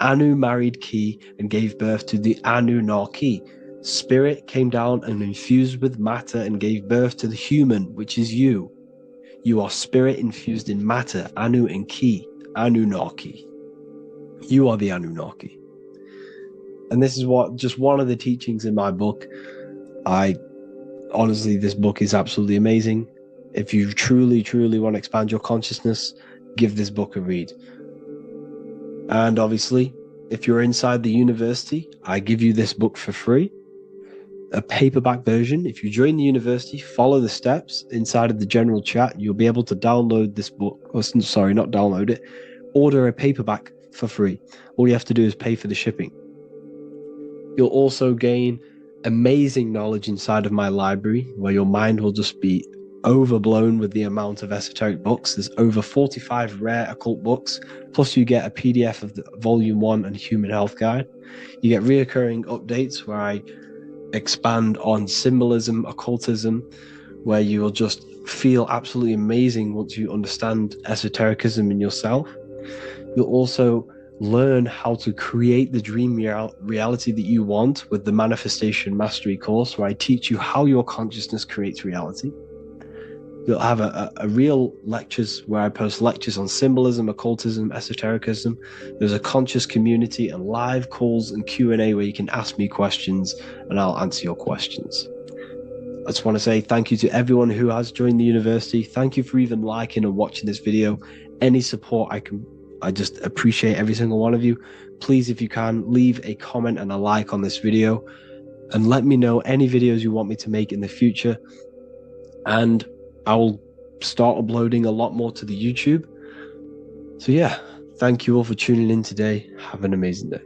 Anu married Ki and gave birth to the Anunnaki. Spirit came down and infused with matter and gave birth to the human, which is you. You are spirit infused in matter, Anu and Ki, Anunnaki. You are the Anunnaki. And this is just one of the teachings in my book. Honestly, this book is absolutely amazing. If you truly, truly want to expand your consciousness, give this book a read. And obviously, if you're inside the university, I give you this book for free. A paperback version. If you join the university, follow the steps inside of the general chat, you'll be able to download this book. Sorry, not download it. Order a paperback for free. All you have to do is pay for the shipping. You'll also gain amazing knowledge inside of my library, where your mind will just be overblown with the amount of esoteric books. There's over 45 rare occult books, plus you get a PDF of the Volume 1 and Human Health Guide. You get reoccurring updates where I expand on symbolism, occultism, where you will just feel absolutely amazing once you understand esotericism in yourself. You'll also learn how to create the dream reality that you want with the Manifestation Mastery course, where I teach you how your consciousness creates reality. You'll have a real lectures where I post lectures on symbolism, occultism, esotericism. There's a conscious community and live calls and Q&A where you can ask me questions and I'll answer your questions. I just want to say thank you to everyone who has joined the university. Thank you for even liking and watching this video. Any support I just appreciate every single one of you. Please, if you can, leave a comment and a like on this video and let me know any videos you want me to make in the future. And I will start uploading a lot more to the YouTube. So yeah, thank you all for tuning in today. Have an amazing day.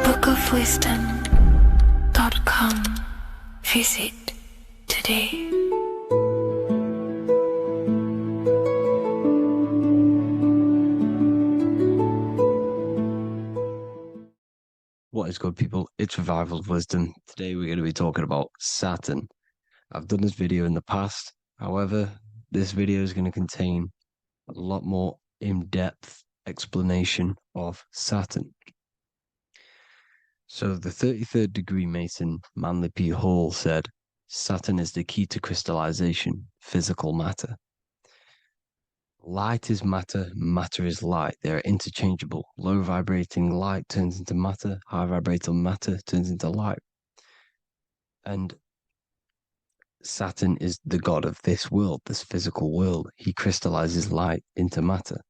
bookofwisdom.com. Visit today. What is good, people? It's Revival of Wisdom. Today we're going to be talking about Saturn. I've done this video in the past. However, this video is going to contain a lot more in-depth explanation of Saturn. So the 33rd degree Mason, Manly P. Hall, said, Saturn is the key to crystallization, physical matter. Light is matter, matter is light. They are interchangeable. Low vibrating light turns into matter, high vibrating matter turns into light. And Saturn is the god of this world, this physical world. He crystallizes light into matter.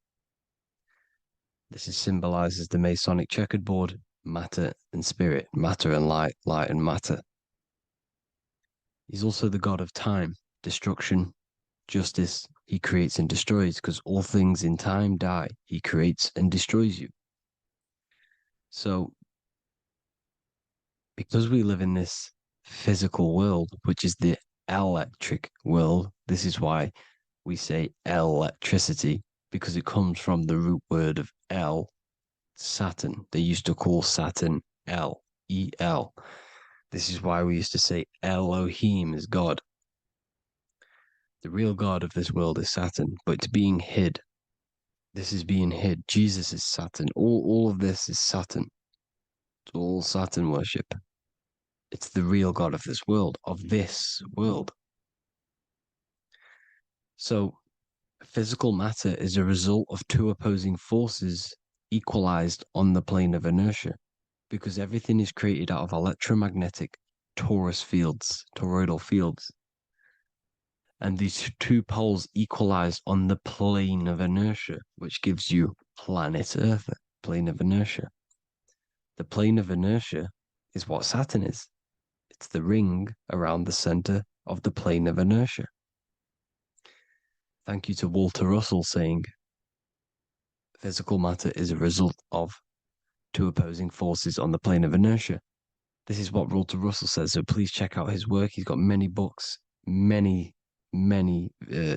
This is symbolized as the Masonic checkered board matter and spirit, matter and light, light and matter. He's also the God of time, destruction, justice. He creates and destroys, because all things in time die. He creates and destroys you. So, because we live in this physical world, which is the electric world, this is why we say electricity, because it comes from the root word of El, Saturn. They used to call Saturn El, E-L. This is why we used to say Elohim is God. The real God of this world is Saturn, but it's being hid. This is being hid. Jesus is Saturn. All of this is Saturn. It's all Saturn worship. It's the real God of this world, So, physical matter is a result of two opposing forces equalized on the plane of inertia, because everything is created out of electromagnetic toroidal fields. And these two poles equalize on the plane of inertia, which gives you planet Earth, plane of inertia. The plane of inertia is what Saturn is. It's the ring around the center of the plane of inertia. Thank you to Walter Russell saying, physical matter is a result of two opposing forces on the plane of inertia. This is what Walter Russell says, so please check out his work. He's got many books, many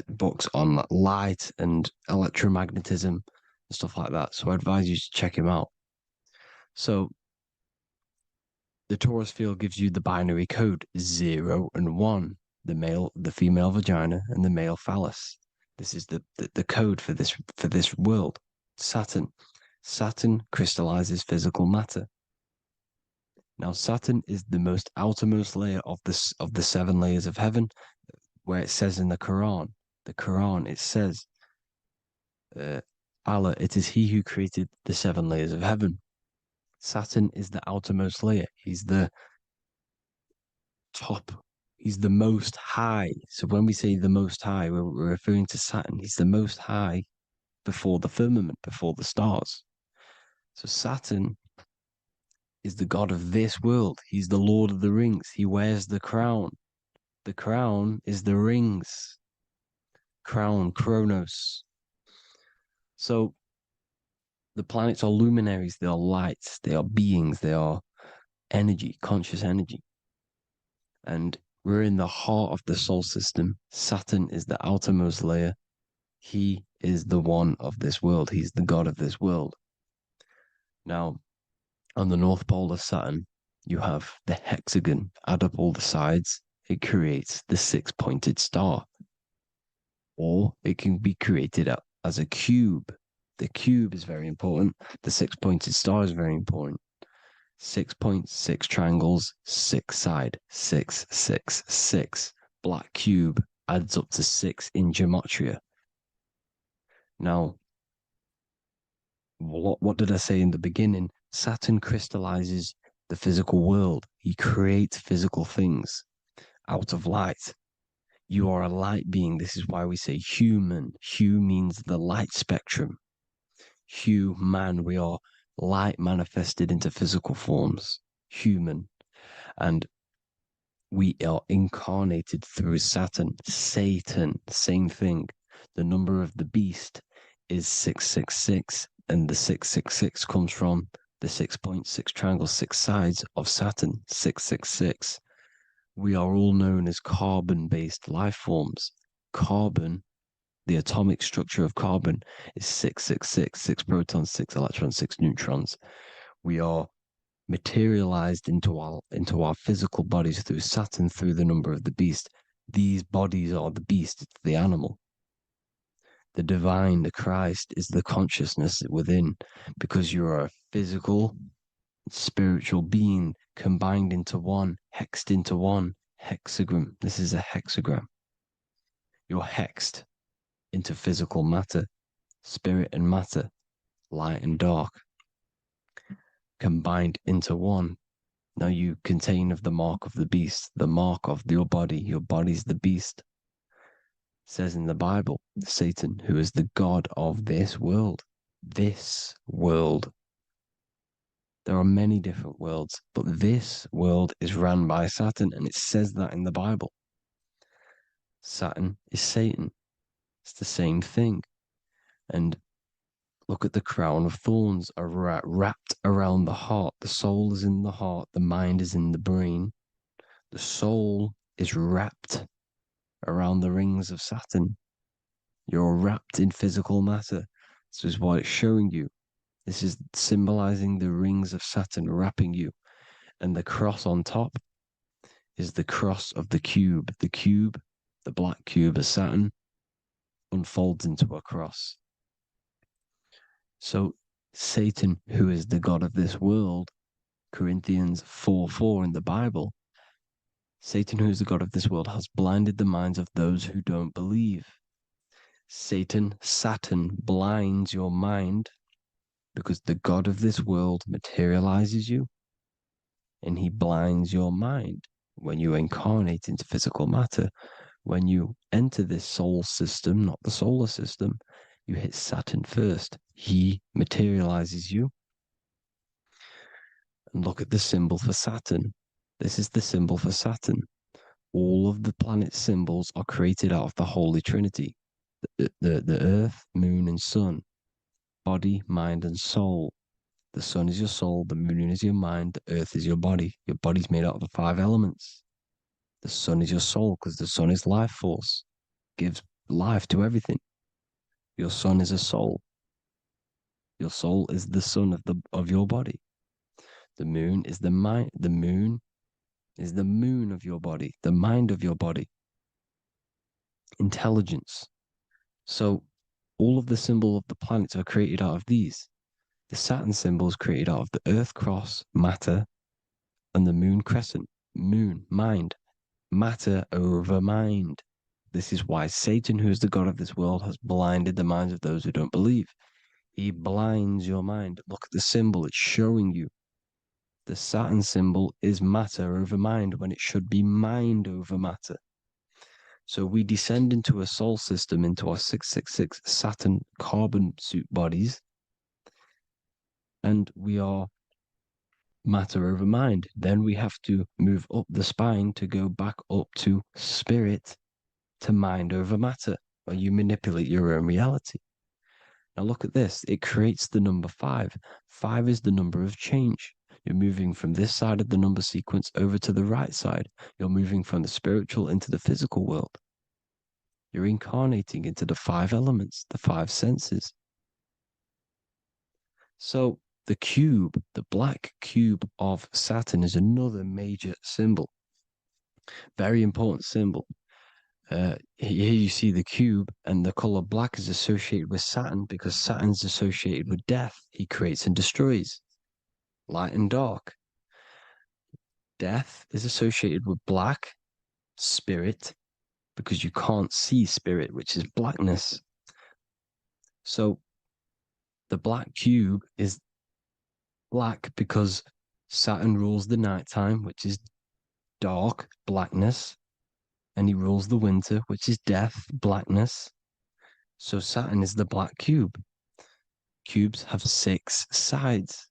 books on light and electromagnetism and stuff like that. So I advise you to check him out. So the torus field gives you the binary code 0 and 1, the female vagina and the male phallus. This is the code for this world. Saturn crystallizes physical matter. Now Saturn is the most outermost layer of the 7 layers of heaven, where it says in the Quran, it says, Allah, it is He who created the 7 layers of heaven. Saturn is the outermost layer. He's the top. He's the most high. So when we say the most high, we're referring to Saturn. He's the most high before the firmament, before the stars. So Saturn is the god of this world. He's the Lord of the Rings. He wears the crown. The crown is the rings. Crown, Kronos. So the planets are luminaries. They are lights. They are beings. They are energy, conscious energy. And we're in the heart of the solar system. Saturn is the outermost layer. He is the one of this world. He's the god of this world. Now, on the North Pole of Saturn, you have the hexagon. Add up all the sides. It creates the 6-pointed star. Or it can be created as a cube. The cube is very important. The 6-pointed star is very important. 6 points, 6 triangles, 6 side, 6, 6, 6. Black cube adds up to 6 in gematria. Now, what did I say in the beginning? Saturn crystallizes the physical world. He creates physical things out of light. You are a light being. This is why we say human. Hue means the light spectrum. Hue, man, we are light manifested into physical forms, human. And we are incarnated through Saturn. Satan, same thing. The number of the beast is 666, and the 666 comes from the 6.6 triangle, 6 sides of Saturn, 666. We are all known as carbon-based life forms. Carbon, the atomic structure of carbon, is 666, 6 protons, 6 electrons, 6 neutrons. We are materialized into our physical bodies through Saturn, through the number of the beast. These bodies are the beast, it's the animal. The divine, the Christ, is the consciousness within, because you are a physical, spiritual being combined into one, hexed into one. Hexagram. This is a hexagram. You're hexed into physical matter, spirit and matter, light and dark, combined into one. Now you contain of the mark of the beast, the mark of your body. Your body's the beast. It says in the Bible, Satan, who is the god of this world. This world. There are many different worlds, but this world is ran by Saturn, and it says that in the Bible. Saturn is Satan. It's the same thing. And look at the crown of thorns are wrapped around the heart. The soul is in the heart. The mind is in the brain. The soul is wrapped around the rings of Saturn. You're wrapped in physical matter. This is what it's showing you. This is symbolizing the rings of Saturn wrapping you. And the cross on top is the cross of the cube. The cube, the black cube of Saturn, unfolds into a cross. So Satan, who is the god of this world, Corinthians 4:4 in the Bible, Satan, who is the god of this world, has blinded the minds of those who don't believe. Saturn blinds your mind because the god of this world materializes you and he blinds your mind when you incarnate into physical matter. When you enter this soul system, not the solar system, you hit Saturn first. He materializes you. And look at the symbol for Saturn. This is the symbol for Saturn. All of the planet symbols are created out of the Holy Trinity. The Earth, Moon, and Sun. Body, mind, and soul. The Sun is your soul, the Moon is your mind, the Earth is your body. Your body's made out of the 5 elements. The Sun is your soul because the Sun is life force. Gives life to everything. Your Sun is a soul. Your soul is the sun of your body. The moon is the mind. The moon is the moon of your body, the mind of your body. Intelligence. So all of the symbols of the planets are created out of these. The Saturn symbol is created out of the Earth cross, matter, and the moon crescent, moon, mind, matter over mind. This is why Satan, who is the god of this world, has blinded the minds of those who don't believe. He blinds your mind. Look at the symbol, it's showing you. The Saturn symbol is matter over mind when it should be mind over matter. So we descend into a soul system, into our 666 Saturn carbon suit bodies, and we are matter over mind. Then we have to move up the spine to go back up to spirit, to mind over matter, where you manipulate your own reality. Now look at this. It creates the number 5. 5 is the number of change. You're moving from this side of the number sequence over to the right side. You're moving from the spiritual into the physical world. You're incarnating into the 5 elements, the 5 senses. So the cube, the black cube of Saturn, is another major symbol. Very important symbol. Here you see the cube, and the color black is associated with Saturn because Saturn's associated with death. He creates and destroys. Light and dark. Death is associated with black, spirit, because you can't see spirit, which is blackness. So the black cube is black because Saturn rules the nighttime, which is dark, blackness, and he rules the winter, which is death, blackness. So Saturn is the black cube. Cubes have 6 sides.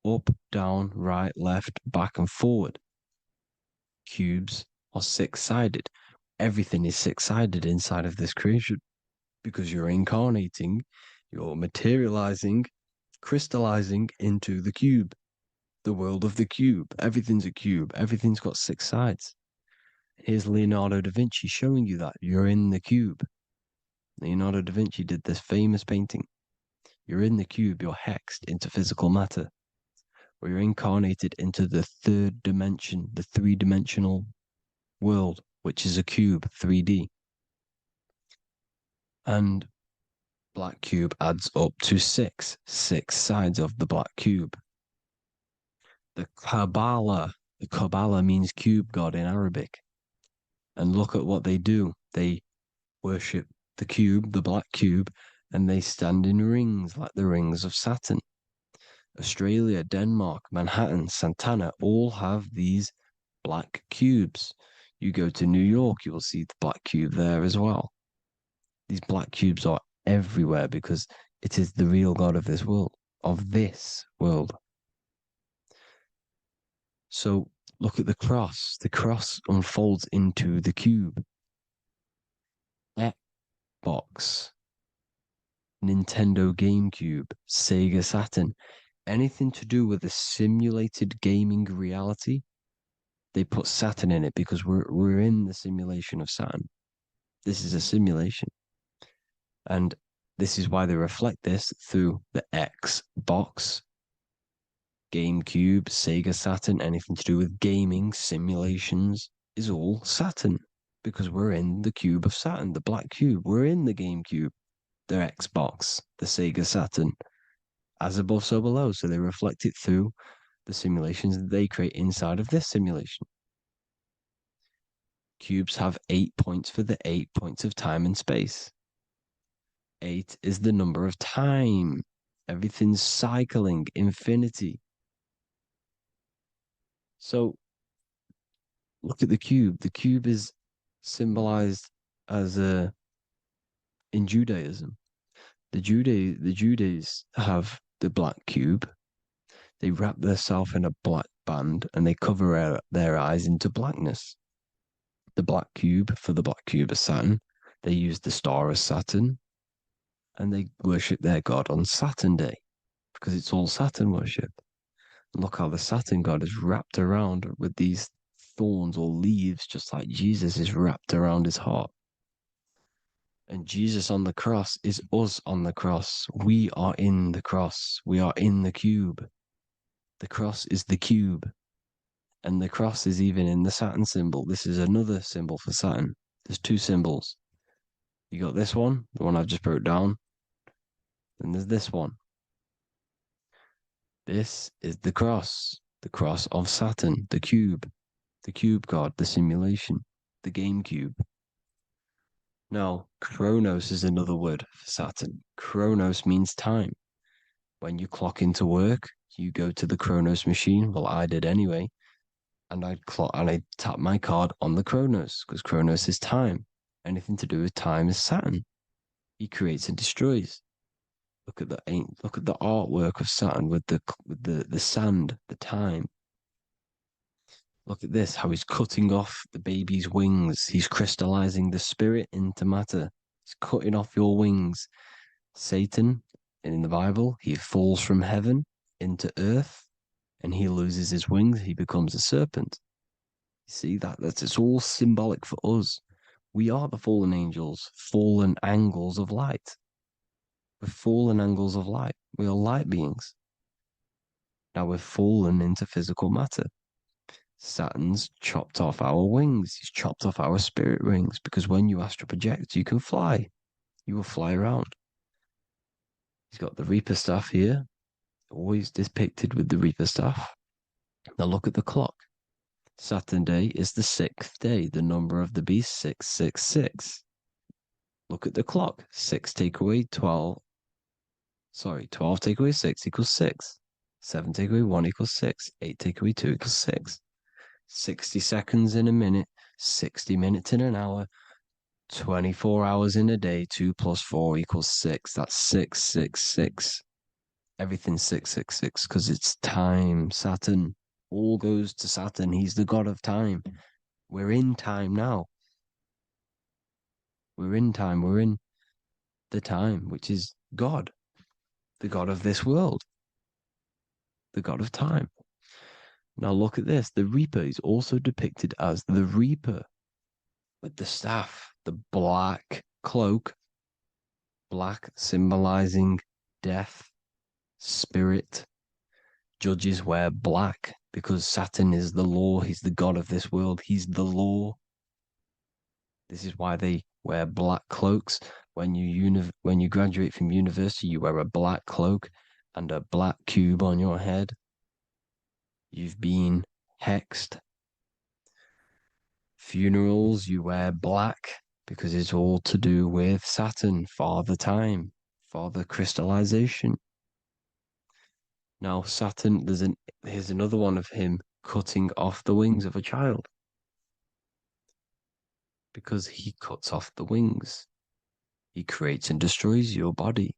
Up, down, right, left, back, and forward. Cubes are 6-sided. Everything is 6-sided inside of this creation because you're incarnating, you're materializing, crystallizing into the cube, the world of the cube. Everything's a cube. Everything's got 6 sides. Here's Leonardo da Vinci showing you that you're in the cube. Leonardo da Vinci did this famous painting. You're in the cube, you're hexed into physical matter. Or you're incarnated into the 3rd dimension, the 3-dimensional world, which is a cube, 3D. And black cube adds up to 6 sides of the black cube. The Kabbalah means cube god in Arabic. And look at what they do. They worship the cube, the black cube, and they stand in rings like the rings of Saturn. Australia, Denmark, Manhattan, Santana all have these black cubes. You go to New York, you will see the black cube there as well. These black cubes are everywhere because it is the real God of this world, So look at the cross. The cross unfolds into the cube. Xbox, Nintendo GameCube, Sega Saturn, anything to do with a simulated gaming reality, they put Saturn in it because we're in the simulation of Saturn. This is a simulation. And this is why they reflect this through the Xbox, GameCube, Sega Saturn, anything to do with gaming, simulations, is all Saturn. Because we're in the cube of Saturn, the black cube. We're in the GameCube, the Xbox, the Sega Saturn. As above, so below. So they reflect it through the simulations that they create inside of this simulation. Cubes have 8 points for the 8 points of time and space. 8 is the number of time. Everything's cycling, infinity. So look at the cube. The cube is symbolized as in Judaism. The Judees have the black cube. They wrap themselves in a black band and they cover their eyes into blackness. The black cube for the black cube of Saturn. They use the star of Saturn and they worship their god on Saturn Day because it's all Saturn worship. And look how the Saturn god is wrapped around with these thorns or leaves, just like Jesus is wrapped around his heart. And Jesus on the cross is us on the cross. We are in the cross. We are in the cube. The cross is the cube. And the cross is even in the Saturn symbol. This is another symbol for Saturn. There's two symbols. You got this one, the one I've just broke down. And there's this one. This is the cross of Saturn, the cube god, the simulation, the game cube. Now, Chronos is another word for Saturn. Chronos means time. When you clock into work, you go to the Chronos machine. Well, I did anyway. And I'd tap my card on the Chronos because Chronos is time. Anything to do with time is Saturn. He creates and destroys. Look at the artwork of Saturn with the sand, the time. Look at this, how he's cutting off the baby's wings. He's crystallizing the spirit into matter. He's cutting off your wings. Satan, in the Bible, he falls from heaven into earth and he loses his wings. He becomes a serpent. You see, it's all symbolic for us. We are the fallen angels, fallen angles of light. We're fallen angles of light. We are light beings. Now we're fallen into physical matter. Saturn's chopped off our wings. He's chopped off our spirit wings because when you astral project, you can fly. You will fly around. He's got the Reaper staff here, always depicted with the Reaper staff. Now look at the clock. Saturn Day is the 6th day, the number of the beast 666. Look at the clock. 6 take away 12. 12 take away 6 equals 6. 7 take away 1 equals 6. 8 take away 2 equals 6. 60 seconds in a minute, 60 minutes in an hour, 24 hours in a day, 2 plus 4 equals 6. That's 666. Everything's 666 because it's time. Saturn. All goes to Saturn. He's the god of time. We're in time now. We're in time. We're in the time, which is God, the god of this world, the god of time. Now look at this. The Reaper is also depicted as the Reaper with the staff, the black cloak, black symbolizing death, spirit. Judges wear black because Saturn is the law. He's the god of this world. He's the law. This is why they wear black cloaks. When you graduate from university, you wear a black cloak and a black cube on your head. You've been hexed. Funerals, you wear black because it's all to do with Saturn, Father Time, Father Crystallization. Now, Saturn, here's another one of him cutting off the wings of a child. Because he cuts off the wings. He creates and destroys your body.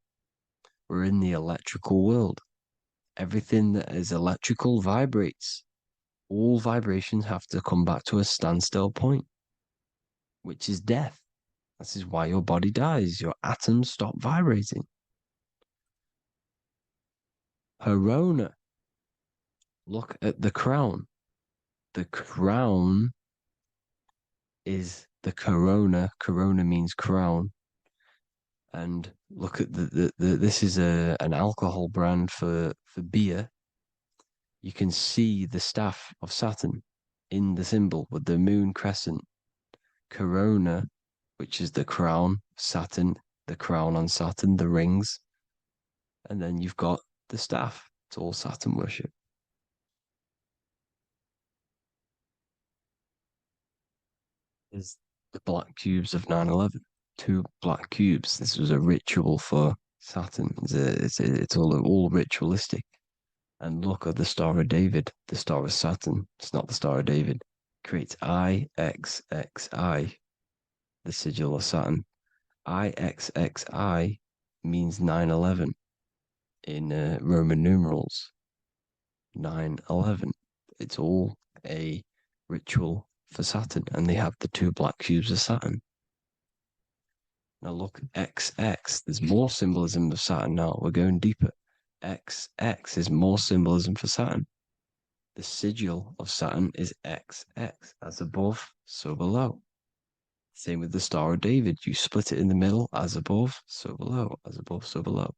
We're in the electrical world. Everything that is electrical vibrates. all vibrations have to come back to a standstill point, which is death. This is why your body dies. Your atoms stop vibrating. Herona. Look at the crown. The crown is the corona. Corona means crown. And look at this is an alcohol brand for beer. You can see the staff of Saturn in the symbol with the moon crescent. Corona, which is the crown, Saturn, the crown on Saturn, the rings. And then you've got the staff. It's all Saturn worship. Is the black cubes of 9/11. 2 black cubes. This was a ritual for Saturn. It's all ritualistic. And look at the Star of David, the Star of Saturn. It's not the Star of David. Creates IXXI, the sigil of Saturn. IXXI means 9/11 in Roman numerals. 9/11. It's all a ritual for Saturn, and they have the 2 black cubes of Saturn. Now look, XX, there's more symbolism of Saturn now. We're going deeper. XX is more symbolism for Saturn. The sigil of Saturn is XX, as above, so below. Same with the Star of David. You split it in the middle, as above, so below, as above, so below.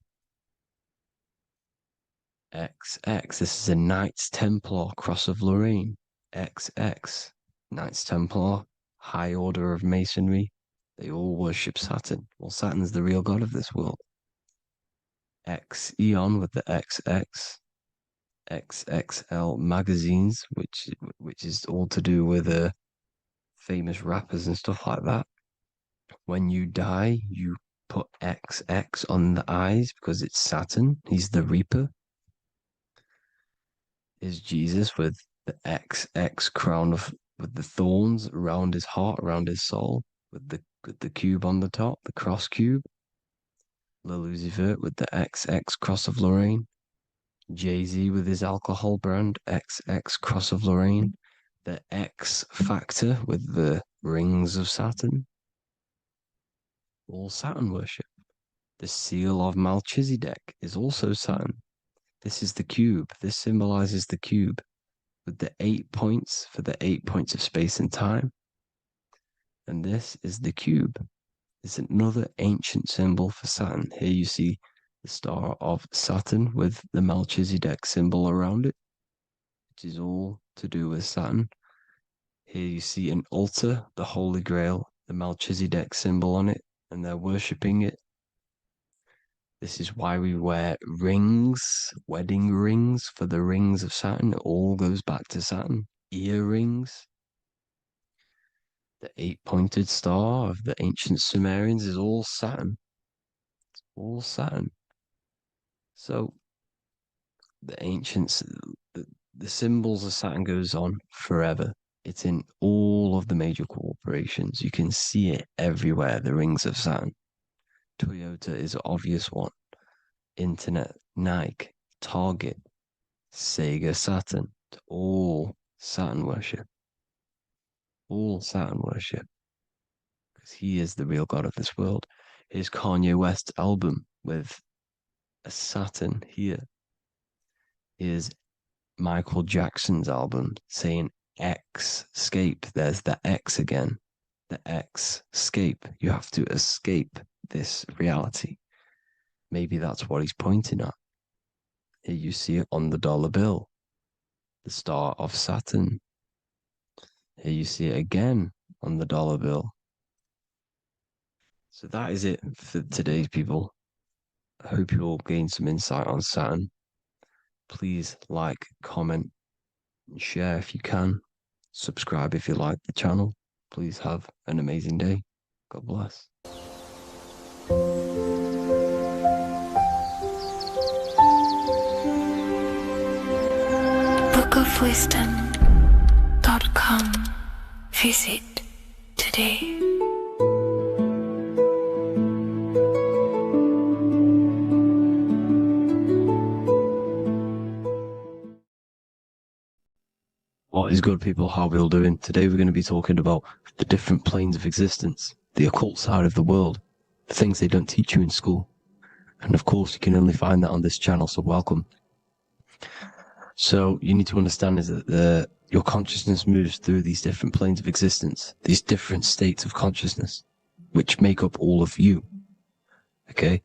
XX, this is a Knights Templar Cross of Lorraine. XX, Knights Templar, high order of Masonry. They all worship Saturn. Well, Saturn's the real god of this world. X Eon with the XX, XXL magazines, which is all to do with famous rappers and stuff like that. When you die, you put XX on the eyes because it's Saturn. He's the Reaper. Is Jesus with the XX crown with the thorns around his heart, around his soul, with the cube on the top, the cross cube. Lil Uzi Vert with the XX Cross of Lorraine. Jay-Z with his alcohol brand, XX Cross of Lorraine. The X Factor with the rings of Saturn. All Saturn worship. The seal of Melchizedek is also Saturn. This is the cube. This symbolizes the cube with the 8 points for the 8 points of space and time. And this is the cube. It's another ancient symbol for Saturn. Here you see the star of Saturn with the Melchizedek symbol around it, which is all to do with Saturn. Here you see an altar, the Holy Grail, the Melchizedek symbol on it, and they're worshipping it. This is why we wear rings, wedding rings for the rings of Saturn. It all goes back to Saturn. Earrings. The 8-pointed star of the ancient Sumerians is all Saturn. It's all Saturn. So the ancients, the symbols of Saturn goes on forever. It's in all of the major corporations. You can see it everywhere, the rings of Saturn. Toyota is an obvious one. Internet, Nike, Target, Sega, Saturn. It's all Saturn worship. All Saturn worship. Because he is the real god of this world. Here's Kanye West's album with a Saturn here. Here's Michael Jackson's album saying X, escape. There's the X again. The X, escape. You have to escape this reality. Maybe that's what he's pointing at. Here you see it on the dollar bill. The star of Saturn. Here you see it again on the dollar bill. So that is it for today's people. I hope you all gain some insight on Saturn. Please like, comment, and share if you can. Subscribe if you like the channel. Please have an amazing day. God bless. bookofwisdom.com. Visit today. What is good, people? How are we all doing? Today we're going to be talking about the different planes of existence, the occult side of the world, the things they don't teach you in school. And of course, you can only find that on this channel, so welcome. So you need to understand is that your consciousness moves through these different planes of existence, these different states of consciousness, which make up all of you. Okay?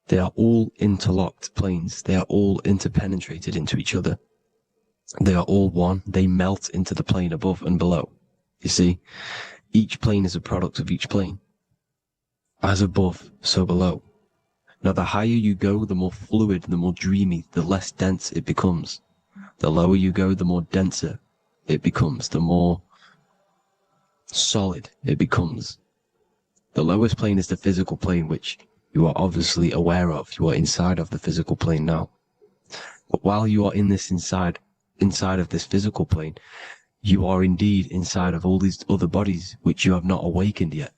They are all interlocked planes. They are all interpenetrated into each other. They are all one. They melt into the plane above and below. You see, each plane is a product of each plane. As above, so below. Now, the higher you go, the more fluid, the more dreamy, the less dense it becomes. The lower you go, the more denser it becomes, the more solid it becomes. The lowest plane is the physical plane, which you are obviously aware of. You are inside of the physical plane now. But while you are in this inside of this physical plane, you are indeed inside of all these other bodies which you have not awakened yet.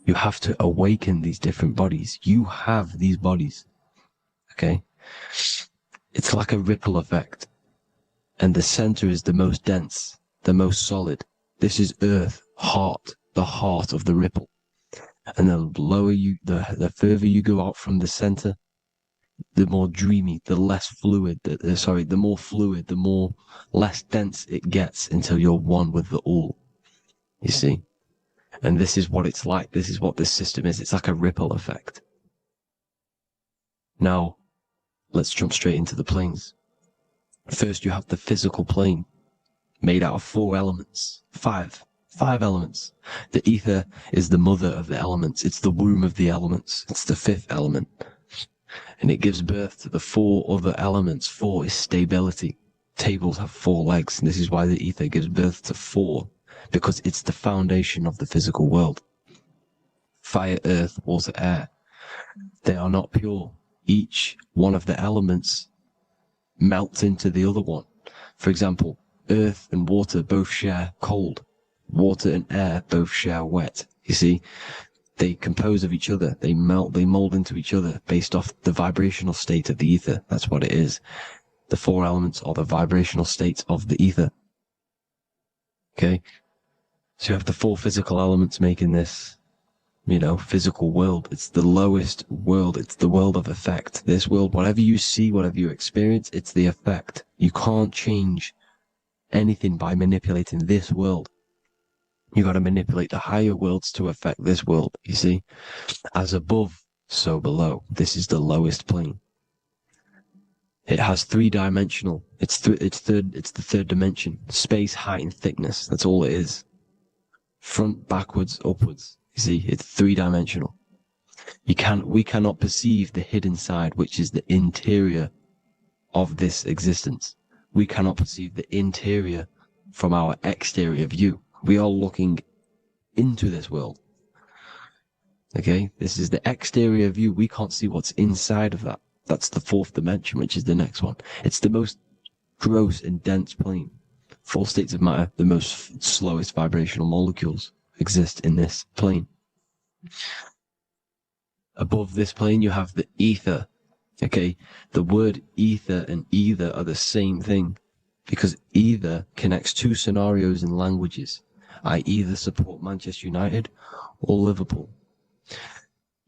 You have to awaken these different bodies. You have these bodies. Okay? It's like a ripple effect. And the center is the most dense, the most solid. This is Earth, heart, the heart of the ripple. And the lower you, the further you go out from the center, the more dreamy, the less fluid, the more fluid, the more less dense it gets until you're one with the all. You see? And this is what it's like. This is what this system is. It's like a ripple effect. Now, let's jump straight into the planes. First, you have the physical plane, made out of 4 elements. 5 elements. The ether is the mother of the elements. It's the womb of the elements. It's the 5th element. And it gives birth to the 4 other elements. 4 is stability. Tables have 4 legs, and this is why the ether gives birth to 4, because it's the foundation of the physical world. Fire, earth, water, air. They are not pure. Each one of the elements melts into the other one. For example, earth and water both share cold. Water and air both share wet. You see? They compose of each other. They melt, they mold into each other based off the vibrational state of the ether. That's what it is. The 4 elements are the vibrational states of the ether. Okay? So you have the 4 physical elements making this, physical world. It's the lowest world. It's the world of effect. This world, whatever you see, whatever you experience, it's the effect. You can't change anything by manipulating this world. You got to manipulate the higher worlds to affect this world, you see? As above, so below. This is the lowest plane. It has 3-dimensional. It's the 3rd dimension. Space, height, and thickness. That's all it is. Front, backwards, upwards. You see, it's 3-dimensional. We cannot perceive the hidden side, which is the interior of this existence. We cannot perceive the interior from our exterior view. We are looking into this world. Okay? This is the exterior view. We can't see what's inside of that. That's the 4th dimension, which is the next one. It's the most gross and dense plane. 4 states of matter, the most slowest vibrational molecules exist in this plane. Above this plane, you have the ether. Okay? The word ether and either are the same thing, because either connects 2 scenarios in languages. I either support Manchester United or Liverpool.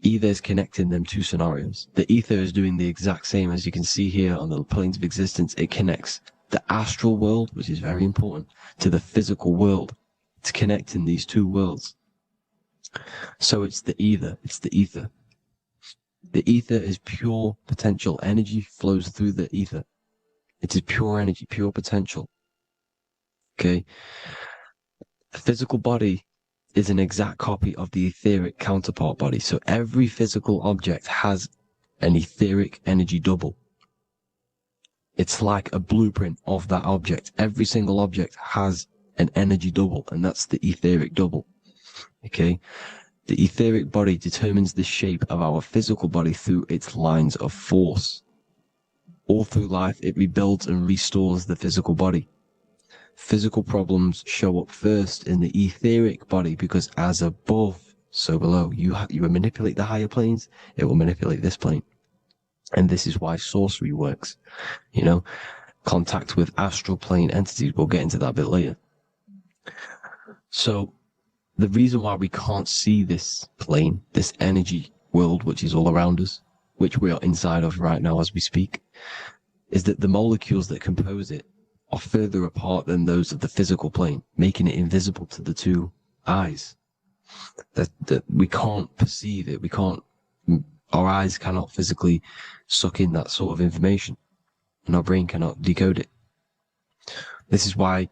Either is connecting them 2 scenarios. The ether is doing the exact same, as you can see here on the planes of existence. It connects the astral world, which is very important, to the physical world. It's connecting these 2 worlds. So it's the ether. It's the ether. The ether is pure potential. Energy flows through the ether. It is pure energy, pure potential. Okay? The physical body is an exact copy of the etheric counterpart body. So every physical object has an etheric energy double. It's like a blueprint of that object. Every single object has an energy double, and that's the etheric double. Okay? The etheric body determines the shape of our physical body through its lines of force. All through life, it rebuilds and restores the physical body. Physical problems show up first in the etheric body, because as above, so below. You manipulate the higher planes, it will manipulate this plane. And this is why sorcery works. contact with astral plane entities. We'll get into that a bit later. So the reason why we can't see this plane, this energy world, which is all around us, which we are inside of right now as we speak, is that the molecules that compose it are further apart than those of the physical plane, making it invisible to the two eyes. That we can't perceive it. Our eyes cannot physically suck in that sort of information, and our brain cannot decode it. This is why,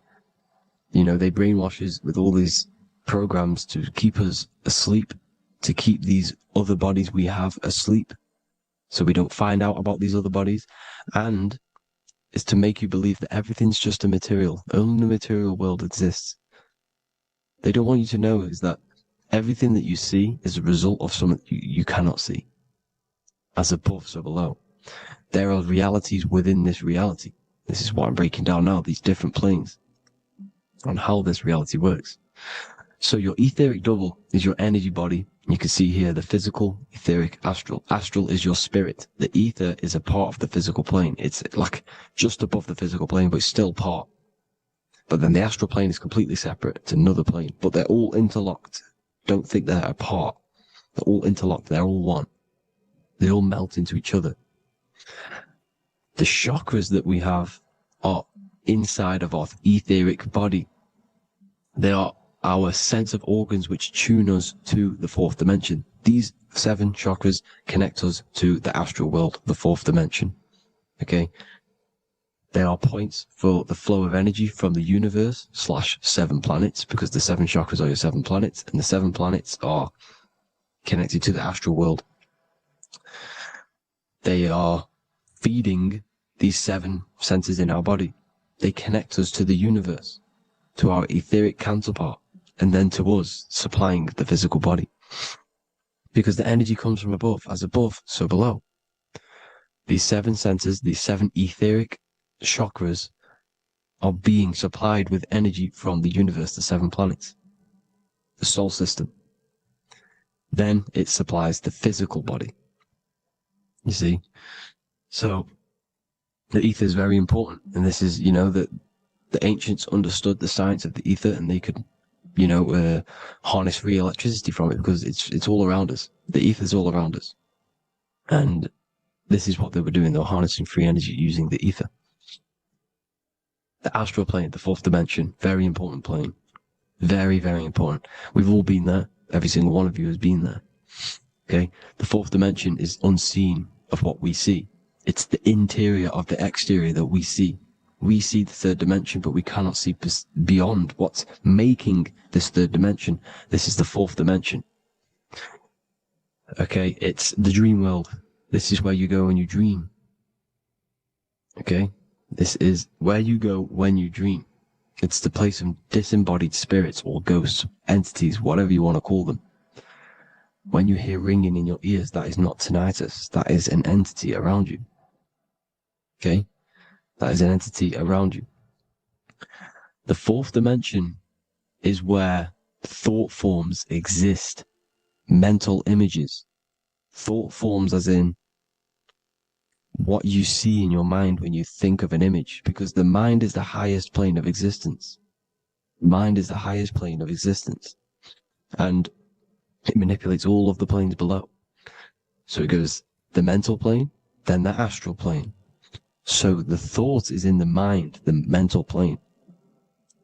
they brainwash us with all these programs to keep us asleep, to keep these other bodies we have asleep, so we don't find out about these other bodies, and it's to make you believe that everything's just a material. Only the material world exists. They don't want you to know is that everything that you see is a result of something you cannot see. As above, so below. There are realities within this reality. This is what I'm breaking down now, these different planes, on how this reality works. So your etheric double is your energy body. You can see here the physical, etheric, astral. Astral is your spirit. The ether is a part of the physical plane. It's like just above the physical plane, but it's still part. But then the astral plane is completely separate. It's another plane, but they're all interlocked. Don't think they're apart. They're all interlocked. They're all one. They all melt into each other. The chakras that we have are inside of our etheric body. They are our sense of organs which tune us to the fourth dimension. These 7 chakras connect us to the astral world, the fourth dimension. Okay? They are points for the flow of energy from the universe / 7 planets, because the 7 chakras are your 7 planets, and the 7 planets are connected to the astral world. They are feeding these 7 senses in our body. They connect us to the universe, to our etheric counterpart, and then to us, supplying the physical body. Because the energy comes from above. As above, so below. These 7 senses, these 7 etheric chakras, are being supplied with energy from the universe, the 7 planets, the solar system. Then it supplies the physical body. You see? So, the ether is very important. And this is, that the ancients understood the science of the ether, and they could, harness free electricity from it, because it's all around us. The ether is all around us. And this is what they were doing. They were harnessing free energy using the ether. The astral plane, the fourth dimension, very important plane. Very, very important. We've all been there. Every single one of you has been there. Okay? The fourth dimension is unseen of what we see. It's the interior of the exterior that we see. We see the third dimension, but we cannot see beyond what's making this third dimension. This is the fourth dimension. Okay? It's the dream world. This is where you go when you dream. Okay? This is where you go when you dream. It's the place of disembodied spirits or ghosts, entities, whatever you want to call them. When you hear ringing in your ears, that is not tinnitus. That is an entity around you. Okay? That is an entity around you. The fourth dimension is where thought forms exist. Mental images. Thought forms as in what you see in your mind when you think of an image, because the mind is the highest plane of existence. Mind is the highest plane of existence. And it manipulates all of the planes below. So it goes the mental plane, then the astral plane. So the thought is in the mind, the mental plane.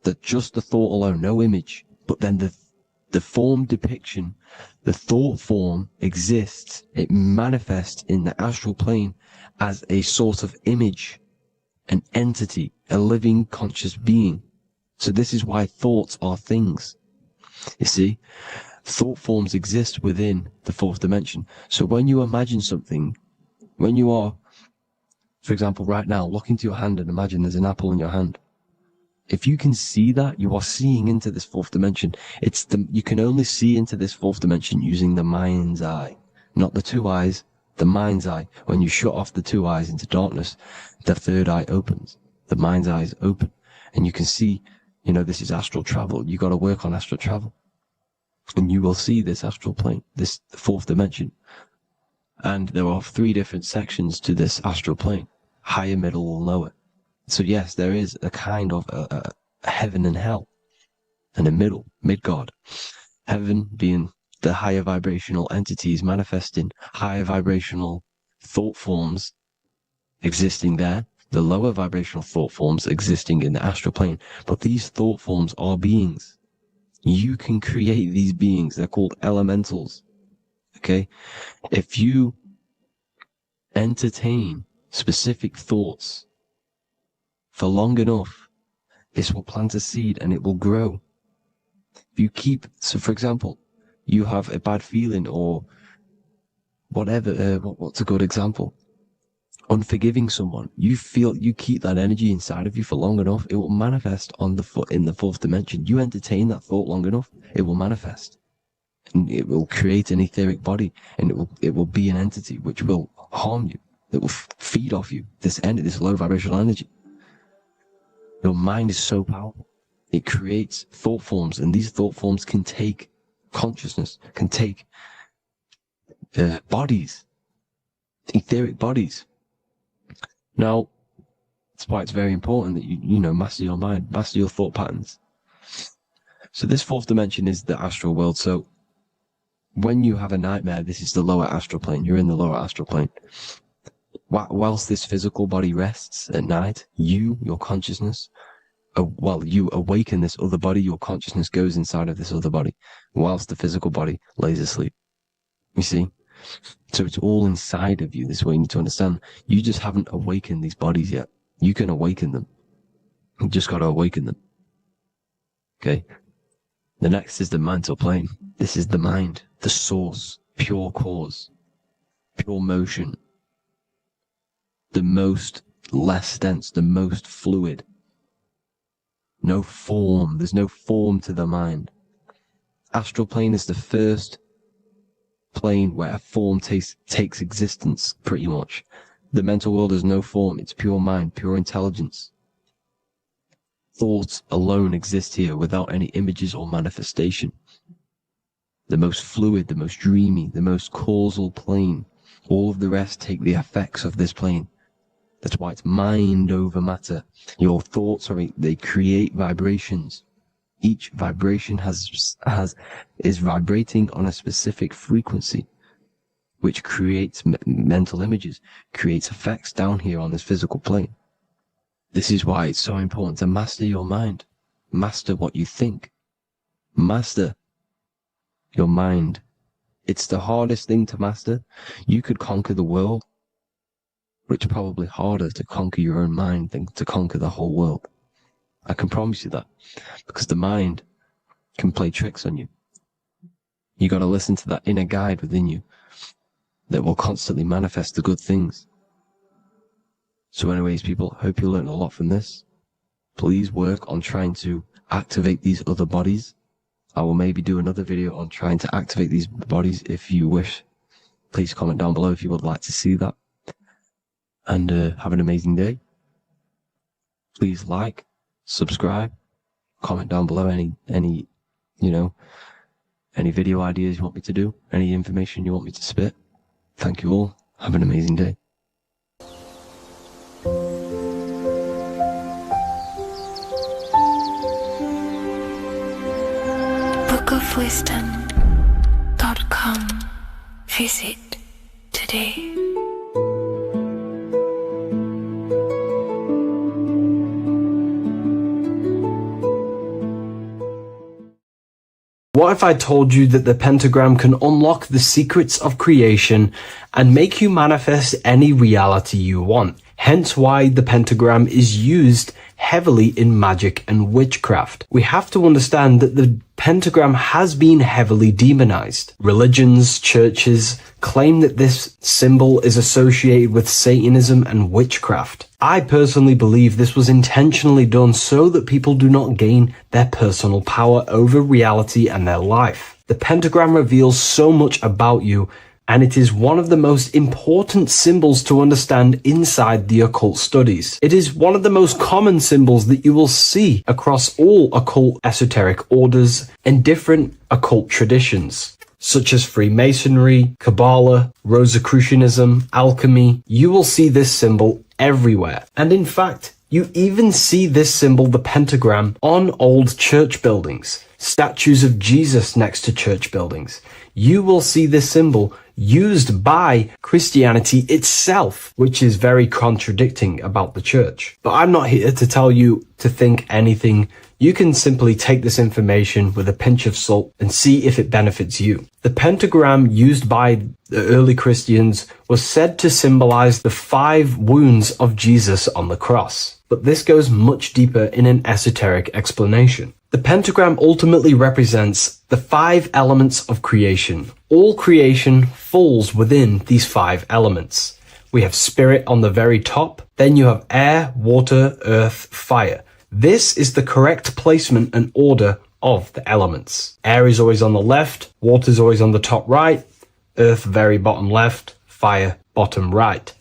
That just the thought alone, no image, but then the form depiction, the thought form exists. It manifests in the astral plane as a sort of image, an entity, a living conscious being. So this is why thoughts are things. You see, thought forms exist within the fourth dimension. So when you imagine something, when you are, for example, right now, look into your hand and imagine there's an apple in your hand. If you can see that, you are seeing into this fourth dimension. You can only see into this fourth dimension using the mind's eye, not the 2 eyes, the mind's eye. When you shut off the 2 eyes into darkness, the third eye opens. The mind's eye is open. And you can see, this is astral travel. You got to work on astral travel. And you will see this astral plane, this fourth dimension. And there are 3 different sections to this astral plane. Higher, middle, or lower. So yes, there is a kind of a heaven and hell, and a mid-God. Heaven being the higher vibrational entities manifesting higher vibrational thought forms existing there, the lower vibrational thought forms existing in the astral plane. But these thought forms are beings. You can create these beings. They're called elementals. Okay? If you entertain specific thoughts for long enough, this will plant a seed and it will grow. If you keep, so for example, you have a bad feeling or whatever, what's a good example? Unforgiving someone. You keep that energy inside of you for long enough, it will manifest in the fourth dimension. You entertain that thought long enough, it will manifest. And it will create an etheric body, and it will be an entity which will harm you. It will feed off you, this low vibrational energy. Your mind is so powerful. It creates thought forms, and these thought forms can take consciousness, can take bodies, etheric bodies. Now, that's why it's very important that you master your mind, master your thought patterns. So this fourth dimension is the astral world. So when you have a nightmare, this is the lower astral plane. You're in the lower astral plane. Whilst this physical body rests at night, your consciousness, you awaken this other body, your consciousness goes inside of this other body, whilst the physical body lays asleep. You see? So it's all inside of you. This is what you need to understand. You just haven't awakened these bodies yet. You can awaken them. You just got to awaken them. Okay? The next is the mental plane. This is the mind, the source, pure cause, pure motion, the most less dense, the most fluid. No form. There's no form to the mind. Astral plane is the first plane where a form takes existence, pretty much. The mental world has no form. It's pure mind, pure intelligence. Thoughts alone exist here without any images or manifestation. The most fluid, the most dreamy, the most causal plane. All of the rest take the effects of this plane. That's why it's mind over matter. Your thoughts they create vibrations. Each vibration is vibrating on a specific frequency, which creates mental images, creates effects down here on this physical plane. This is why it's so important to master your mind. Master what you think. Master your mind. It's the hardest thing to master. You could conquer the world, but it's probably harder to conquer your own mind than to conquer the whole world. I can promise you that, because the mind can play tricks on you. You got to listen to that inner guide within you that will constantly manifest the good things. So anyways, people, hope you learned a lot from this. Please work on trying to activate these other bodies. I will maybe do another video on trying to activate these bodies if you wish. Please comment down below if you would like to see that. And have an amazing day. Please like, subscribe, comment down below any video ideas you want me to do, any information you want me to spit. Thank you all. Have an amazing day. bookofwisdom.com. Visit today. What if I told you that the pentagram can unlock the secrets of creation and make you manifest any reality you want? Hence why the pentagram is used heavily in magic and witchcraft. We have to understand that the pentagram has been heavily demonized. Religions, churches claim that this symbol is associated with Satanism and witchcraft. I personally believe this was intentionally done so that people do not gain their personal power over reality and their life. The pentagram reveals so much about you, and it is one of the most important symbols to understand inside the occult studies. It is one of the most common symbols that you will see across all occult esoteric orders and different occult traditions, such as Freemasonry, Kabbalah, Rosicrucianism, alchemy. You will see this symbol everywhere. And in fact, You even see this symbol, the pentagram, on old church buildings, statues of Jesus next to church buildings. You will see this symbol used by Christianity itself, which is very contradicting about the church. But I'm not here to tell you to think anything. You can simply take this information with a pinch of salt and see if it benefits you. The pentagram used by the early Christians was said to symbolize the 5 wounds of Jesus on the cross. But this goes much deeper in an esoteric explanation. The pentagram ultimately represents the 5 elements of creation. All creation falls within these 5 elements. We have spirit on the very top, then you have air, water, earth, fire. This is the correct placement and order of the elements. Air is always on the left, water is always on the top right, earth very bottom left, fire bottom right,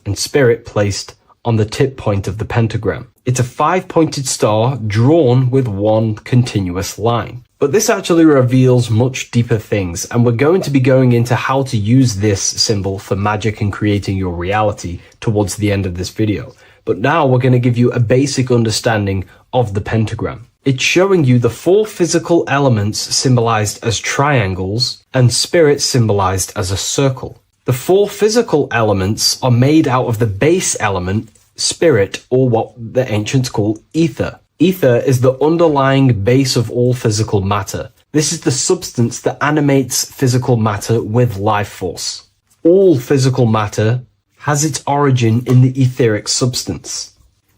and spirit placed on the tip point of the pentagram. It's a 5-pointed star drawn with one continuous line. But this actually reveals much deeper things, and we're going to be going into how to use this symbol for magic and creating your reality towards the end of this video. But now we're going to give you a basic understanding of the pentagram. It's showing you the 4 physical elements symbolized as triangles and spirit symbolized as a circle. The 4 physical elements are made out of the base element, spirit, or what the ancients call ether. Ether is the underlying base of all physical matter. This is the substance that animates physical matter with life force. All physical matter has its origin in the etheric substance,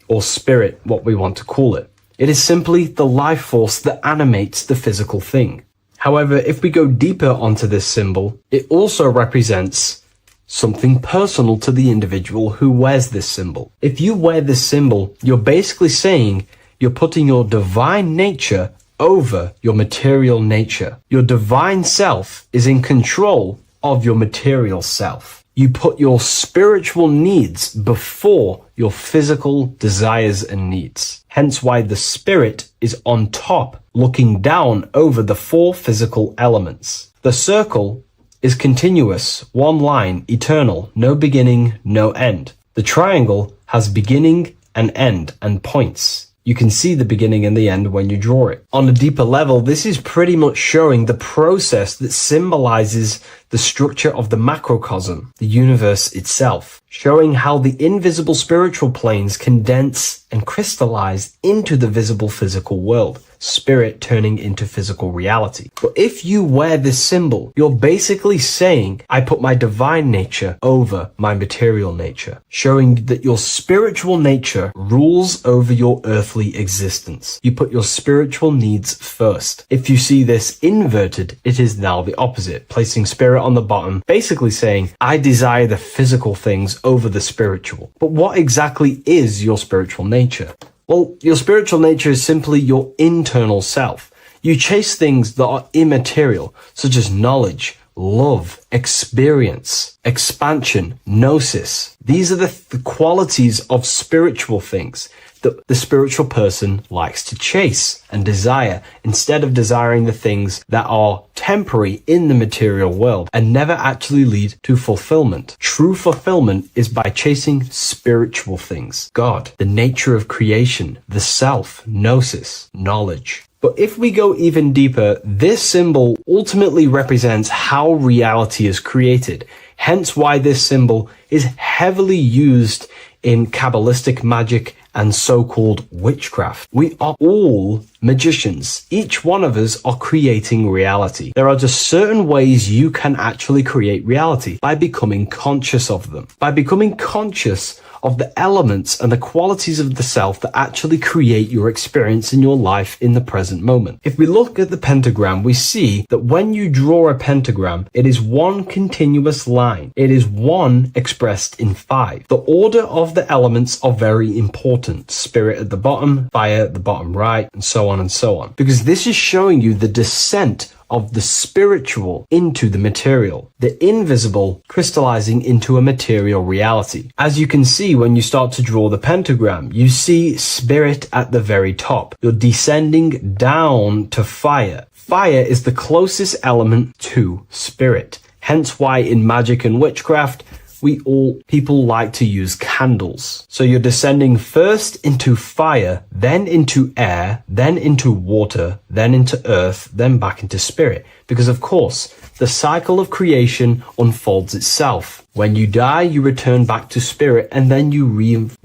or spirit, what we want to call it. It is simply the life force that animates the physical thing. However, if we go deeper onto this symbol, it also represents something personal to the individual who wears this symbol. If you wear this symbol, you're basically saying you're putting your divine nature over your material nature. Your divine self is in control of your material self. You put your spiritual needs before your physical desires and needs. Hence why the spirit is on top, looking down over the 4 physical elements. The circle is continuous, one line, eternal, no beginning, no end. The triangle has beginning and end and points. You can see the beginning and the end when you draw it. On a deeper level, this is pretty much showing the process that symbolizes the structure of the macrocosm, the universe itself, showing how the invisible spiritual planes condense and crystallize into the visible physical world, spirit turning into physical reality. But if you wear this symbol, you're basically saying, I put my divine nature over my material nature, showing that your spiritual nature rules over your earthly existence. You put your spiritual needs first. If you see this inverted, it is now the opposite, placing spirit on the bottom, basically saying, I desire the physical things over the spiritual. But what exactly is your spiritual nature? Well, your spiritual nature is simply your internal self. You chase things that are immaterial, such as knowledge, love, experience, expansion, gnosis. These are the qualities of spiritual things that the spiritual person likes to chase and desire, instead of desiring the things that are temporary in the material world and never actually lead to fulfillment. True fulfillment is by chasing spiritual things. God, the nature of creation, the self, gnosis, knowledge. But if we go even deeper, this symbol ultimately represents how reality is created. Hence why this symbol is heavily used in Kabbalistic magic and so-called witchcraft. We are all magicians. Each one of us are creating reality. There are just certain ways you can actually create reality by becoming conscious of them. By becoming conscious of the elements and the qualities of the self that actually create your experience in your life in the present moment. If we look at the pentagram, we see that when you draw a pentagram, it is one continuous line. It is one expressed in 5. The order of the elements are very important. Spirit at the bottom, fire at the bottom right, and so on and so on. Because this is showing you the descent of the spiritual into the material, the invisible crystallizing into a material reality. As you can see when you start to draw the pentagram, you see spirit at the very top. You're descending down to fire. Fire is the closest element to spirit. Hence why in magic and witchcraft, people like to use candles. So you're descending first into fire, then into air, then into water, then into earth, then back into spirit. Because of course, the cycle of creation unfolds itself. When you die, you return back to spirit, and then you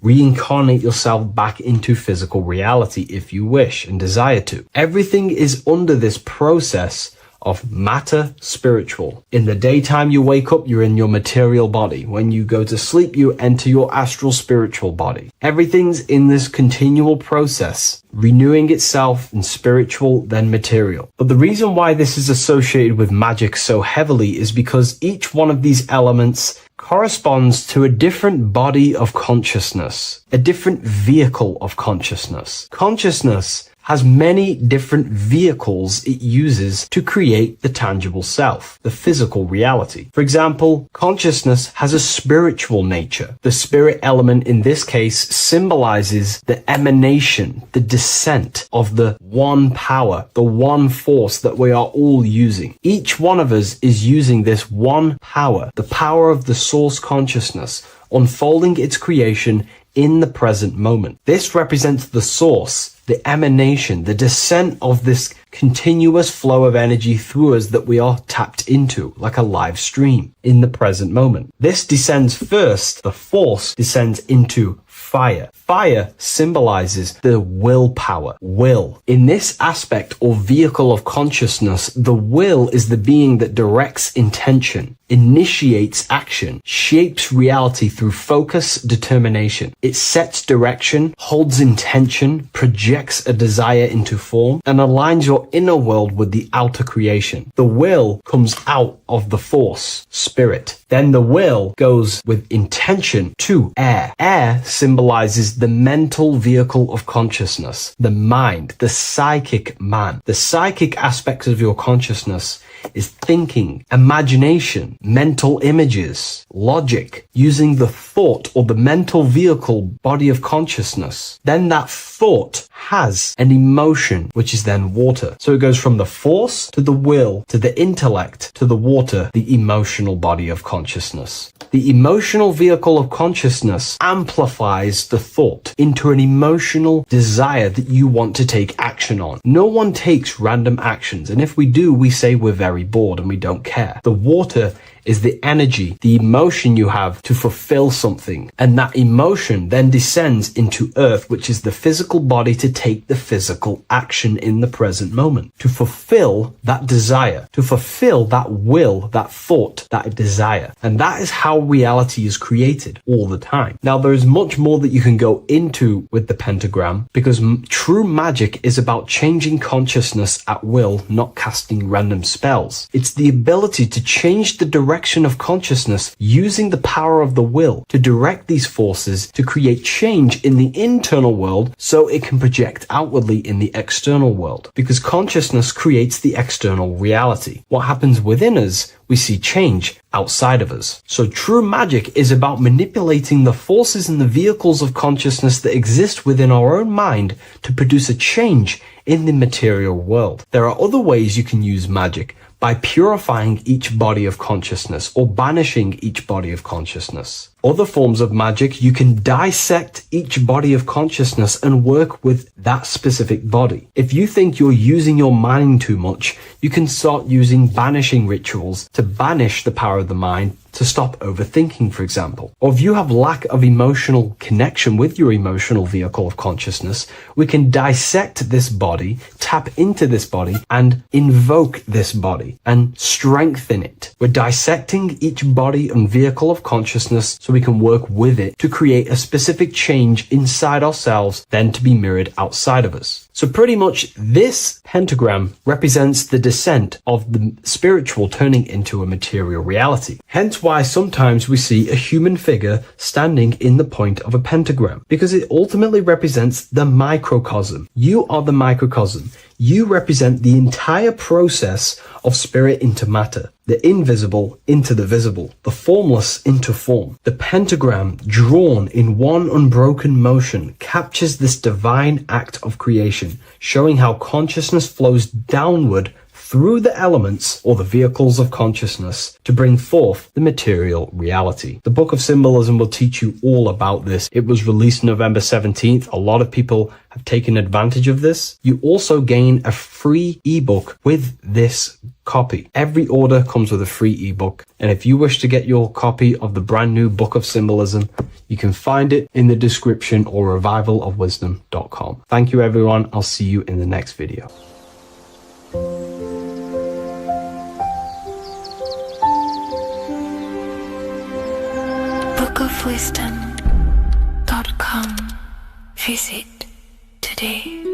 reincarnate yourself back into physical reality if you wish and desire to. Everything is under this process of matter spiritual. In the daytime you wake up, you're in your material body. When you go to sleep, you enter your astral spiritual body. Everything's in this continual process, renewing itself in spiritual, then material. But the reason why this is associated with magic so heavily is because each one of these elements corresponds to a different body of consciousness, a different vehicle of consciousness. Consciousness has many different vehicles it uses to create the tangible self, the physical reality. For example, consciousness has a spiritual nature. The spirit element in this case symbolizes the emanation, the descent of the one power, the one force that we are all using. Each one of us is using this one power, the power of the source consciousness, unfolding its creation in the present moment. This represents the source, the emanation, the descent of this continuous flow of energy through us that we are tapped into, like a live stream in the present moment. This descends first, the force descends into fire. Fire symbolizes the willpower, will. In this aspect or vehicle of consciousness, the will is the being that directs intention, initiates action, shapes reality through focus, determination. It sets direction, holds intention, projects a desire into form, and aligns your inner world with the outer creation. The will comes out of the force, spirit. Then the will goes with intention to air. Air symbolizes the mental vehicle of consciousness, the mind, the psychic man. The psychic aspects of your consciousness is thinking, imagination, mental images, logic, using the thought or the mental vehicle body of consciousness. Then that thought has an emotion, which is then water. So it goes from the force to the will to the intellect to the water, the emotional body of consciousness. The emotional vehicle of consciousness amplifies the thought into an emotional desire that you want to take action on. No one takes random actions, and if we do, we say we're very bored and we don't care. The water is the energy, the emotion you have to fulfill something. And that emotion then descends into earth, which is the physical body to take the physical action in the present moment, to fulfill that desire, to fulfill that will, that thought, that desire. And that is how reality is created all the time. Now, there is much more that you can go into with the pentagram, because true magic is about changing consciousness at will, not casting random spells. It's the ability to change the direction of consciousness using the power of the will to direct these forces to create change in the internal world so it can project outwardly in the external world. Because consciousness creates the external reality. What happens within us, we see change outside of us. So true magic is about manipulating the forces and the vehicles of consciousness that exist within our own mind to produce a change in the material world. There are other ways you can use magic, by purifying each body of consciousness or banishing each body of consciousness. Other forms of magic, you can dissect each body of consciousness and work with that specific body. If you think you're using your mind too much, you can start using banishing rituals to banish the power of the mind, to stop overthinking, for example. Or if you have lack of emotional connection with your emotional vehicle of consciousness, we can dissect this body, tap into this body, and invoke this body and strengthen it. We're dissecting each body and vehicle of consciousness so we can work with it to create a specific change inside ourselves, then to be mirrored outside of us. So pretty much this pentagram represents the descent of the spiritual turning into a material reality. Hence why sometimes we see a human figure standing in the point of a pentagram, because it ultimately represents the microcosm. You are the microcosm. You represent the entire process of spirit into matter, the invisible into the visible, the formless into form. The pentagram, drawn in one unbroken motion, captures this divine act of creation, showing how consciousness flows downward through the elements or the vehicles of consciousness to bring forth the material reality. The Book of Symbolism will teach you all about this. It was released November 17th. A lot of people have taken advantage of this. You also gain a free ebook with this copy. Every order comes with a free ebook. And if you wish to get your copy of the brand new Book of Symbolism, you can find it in the description or revivalofwisdom.com. Thank you, everyone. I'll see you in the next video. bookofwisdom.com. Visit today.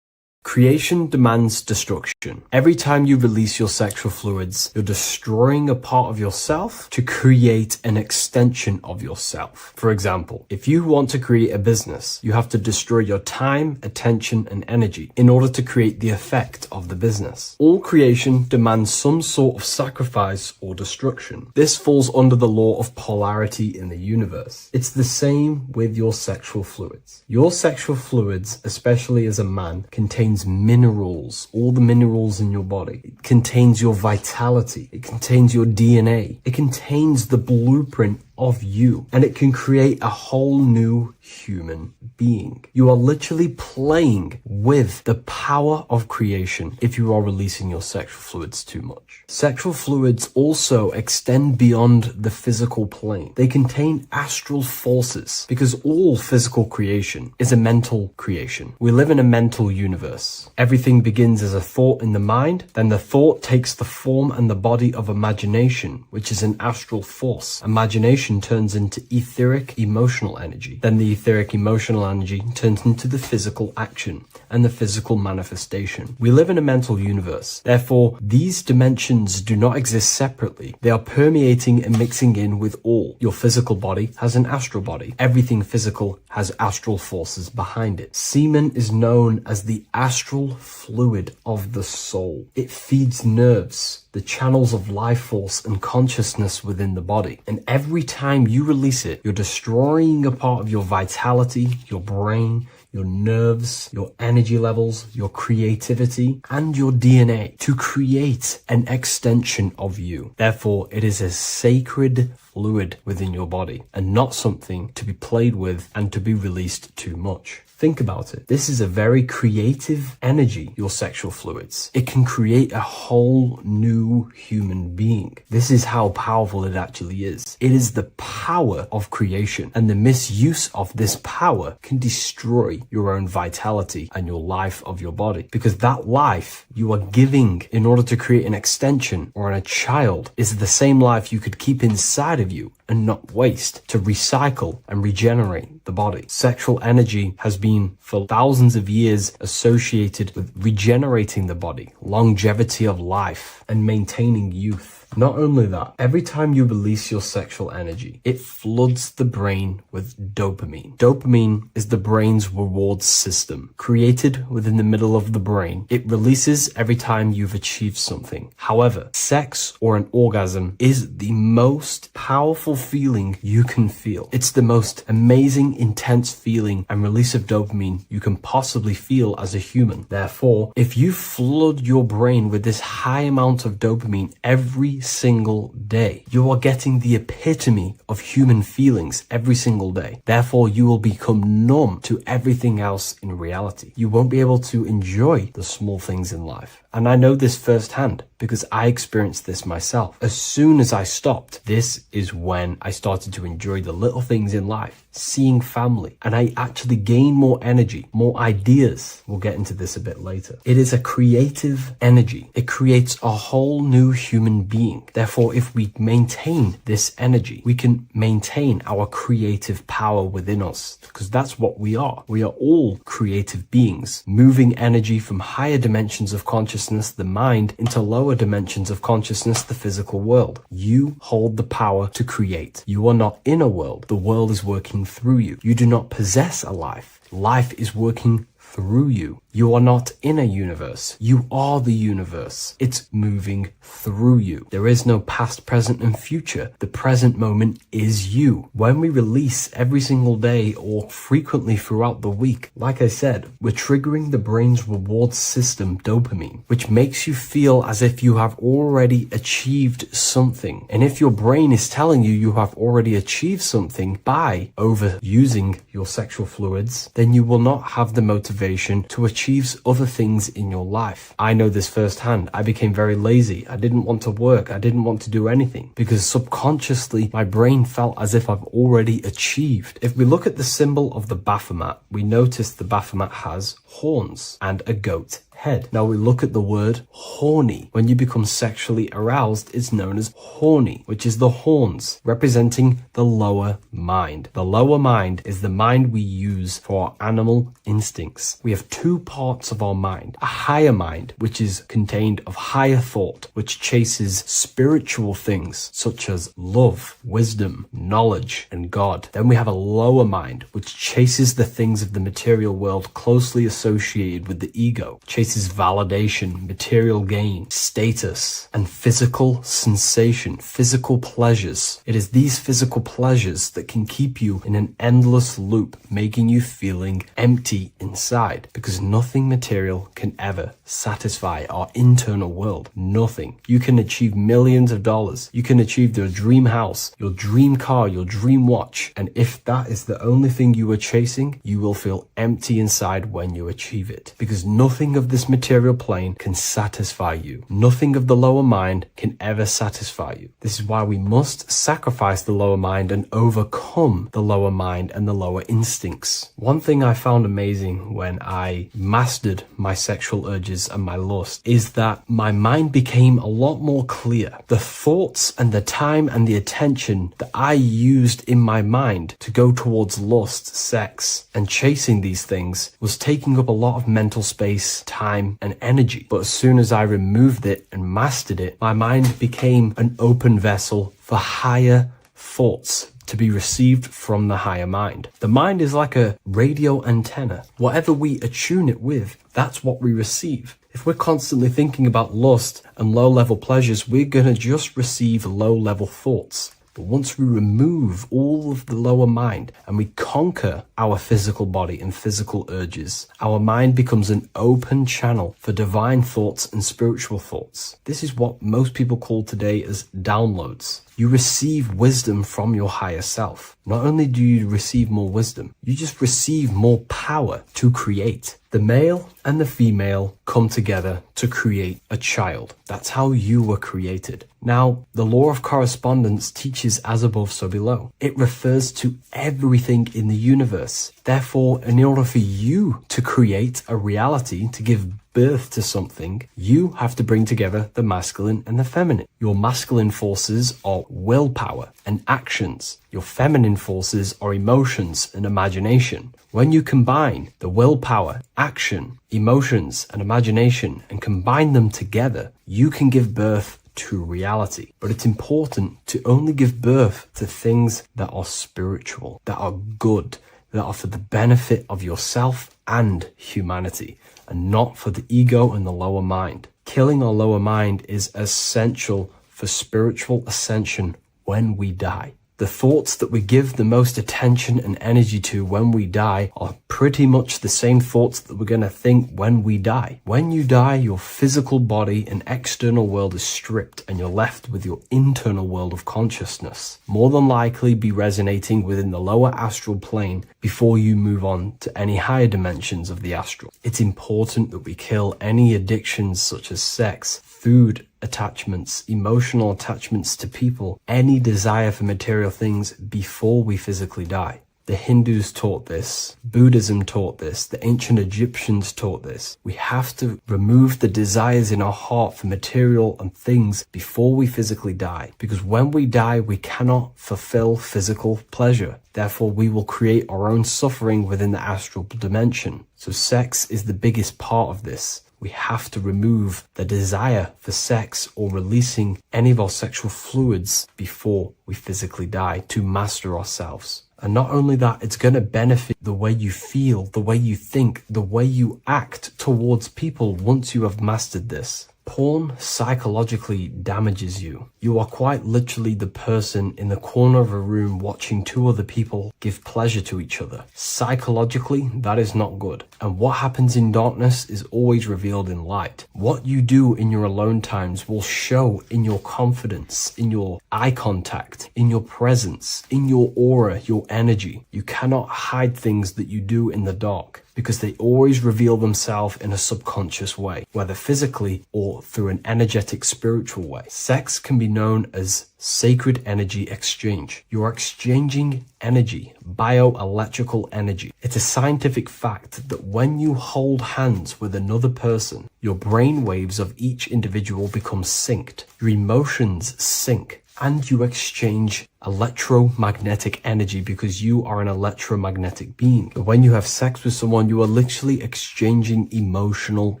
Creation demands destruction. Every time you release your sexual fluids, you're destroying a part of yourself to create an extension of yourself. For example, if you want to create a business, you have to destroy your time, attention, and energy in order to create the effect of the business. All creation demands some sort of sacrifice or destruction. This falls under the law of polarity in the universe. It's the same with your sexual fluids. Your sexual fluids, especially as a man, contains minerals, all the minerals in your body. It contains your vitality. It contains your DNA. It contains the blueprint of you, and it can create a whole new human being. You are literally playing with the power of creation if you are releasing your sexual fluids too much. Sexual fluids also extend beyond the physical plane. They contain astral forces because all physical creation is a mental creation. We live in a mental universe. Everything begins as a thought in the mind, then the thought takes the form and the body of imagination, which is an astral force. Imagination turns into etheric emotional energy. Then the etheric emotional energy turns into the physical action and the physical manifestation. We live in a mental universe. Therefore, these dimensions do not exist separately. They are permeating and mixing in with all. Your physical body has an astral body. Everything physical has astral forces behind it. Semen is known as the astral fluid of the soul. It feeds nerves, the channels of life force and consciousness within the body. And every time you release it, you're destroying a part of your vitality, your brain, your nerves, your energy levels, your creativity, and your DNA to create an extension of you. Therefore, it is a sacred fluid within your body and not something to be played with and to be released too much. Think about it. This is a very creative energy, your sexual fluids. It can create a whole new human being. This is how powerful it actually is. It is the power of creation, and the misuse of this power can destroy your own vitality and your life of your body, because that life you are giving in order to create an extension or a child is the same life you could keep inside of you and not waste to recycle and regenerate the body. Sexual energy has been for thousands of years associated with regenerating the body, longevity of life, and maintaining youth. Not only that, every time you release your sexual energy, it floods the brain with dopamine. Dopamine is the brain's reward system, created within the middle of the brain. It releases every time you've achieved something. However, sex or an orgasm is the most powerful feeling you can feel. It's the most amazing, intense feeling and release of dopamine you can possibly feel as a human. Therefore, if you flood your brain with this high amount of dopamine every single day, you are getting the epitome of human feelings every single day. Therefore, you will become numb to everything else in reality. You won't be able to enjoy the small things in life. And I know this firsthand because I experienced this myself. As soon as I stopped, this is when I started to enjoy the little things in life, seeing family, and I actually gained more energy, more ideas. We'll get into this a bit later. It is a creative energy. It creates a whole new human being. Therefore, if we maintain this energy, we can maintain our creative power within us, because that's what we are. We are all creative beings, moving energy from higher dimensions of consciousness, the mind, into lower dimensions of consciousness, the physical world. You hold the power to create. You are not in a world. The world is working through you. You do not possess a life. Life is working through you. You are not in a universe. You are the universe. It's moving through you. There is no past, present, and future. The present moment is you. When we release every single day or frequently throughout the week, like I said, we're triggering the brain's reward system, dopamine, which makes you feel as if you have already achieved something. And if your brain is telling you you have already achieved something by overusing your sexual fluids, then you will not have the motivation to achieve other things in your life. I know this firsthand. I became very lazy. I didn't want to work. I didn't want to do anything because subconsciously my brain felt as if I've already achieved. If we look at the symbol of the Baphomet, we notice the Baphomet has horns and a goat head. Now we look at the word horny. When you become sexually aroused, it's known as horny, which is the horns, representing the lower mind. The lower mind is the mind we use for our animal instincts. We have two parts of our mind. A higher mind, which is contained of higher thought, which chases spiritual things such as love, wisdom, knowledge, and God. Then we have a lower mind, which chases the things of the material world closely associated with the ego, chases validation, material gain, status, and physical sensation, physical pleasures. It is these physical pleasures that can keep you in an endless loop, making you feeling empty inside, because nothing material can ever satisfy our internal world. Nothing. You can achieve millions of dollars. You can achieve your dream house, your dream car, your dream watch. And if that is the only thing you are chasing, you will feel empty inside when you achieve it, because nothing of this material plane can satisfy you. Nothing of the lower mind can ever satisfy you. This is why we must sacrifice the lower mind and overcome the lower mind and the lower instincts. One thing I found amazing when I mastered my sexual urges and my lust is that my mind became a lot more clear. The thoughts and the time and the attention that I used in my mind to go towards lust, sex, and chasing these things was taking up a lot of mental space, time, and energy. But as soon as I removed it and mastered it, my mind became an open vessel for higher thoughts to be received from the higher mind. The mind is like a radio antenna. Whatever we attune it with, that's what we receive. If we're constantly thinking about lust and low-level pleasures, we're going to just receive low-level thoughts. But once we remove all of the lower mind and we conquer our physical body and physical urges, our mind becomes an open channel for divine thoughts and spiritual thoughts. This is what most people call today as downloads. You receive wisdom from your higher self. Not only do you receive more wisdom, you just receive more power to create. The male and the female come together to create a child. That's how you were created. Now, the law of correspondence teaches as above, so below. It refers to everything in the universe. Therefore, in order for you to create a reality, to give birth to something, you have to bring together the masculine and the feminine. Your masculine forces are willpower and actions. Your feminine forces are emotions and imagination. When you combine the willpower, action, emotions, and imagination and combine them together, you can give birth to reality. But it's important to only give birth to things that are spiritual, that are good, that are for the benefit of yourself and humanity, and not for the ego and the lower mind. Killing our lower mind is essential for spiritual ascension when we die. The thoughts that we give the most attention and energy to when we die are pretty much the same thoughts that we're going to think when we die. When you die, your physical body and external world is stripped and you're left with your internal world of consciousness, more than likely be resonating within the lower astral plane before you move on to any higher dimensions of the astral. It's important that we kill any addictions such as sex, food, attachments, emotional attachments to people, any desire for material things before we physically die. The Hindus taught this, Buddhism taught this, the ancient Egyptians taught this. We have to remove the desires in our heart for material and things before we physically die, because when we die, we cannot fulfill physical pleasure. Therefore, we will create our own suffering within the astral dimension. So sex is the biggest part of this. We have to remove the desire for sex or releasing any of our sexual fluids before we physically die to master ourselves. And not only that, it's going to benefit the way you feel, the way you think, the way you act towards people once you have mastered this. Porn psychologically damages you. You are quite literally the person in the corner of a room watching two other people give pleasure to each other. Psychologically, that is not good. And what happens in darkness is always revealed in light. What you do in your alone times will show in your confidence, in your eye contact, in your presence, in your aura, your energy. You cannot hide things that you do in the dark, because they always reveal themselves in a subconscious way, whether physically or through an energetic spiritual way. Sex can be known as sacred energy exchange. You are exchanging energy, bioelectrical energy. It's a scientific fact that when you hold hands with another person, your brain waves of each individual become synced. Your emotions sync. And you exchange electromagnetic energy because you are an electromagnetic being. When you have sex with someone, you are literally exchanging emotional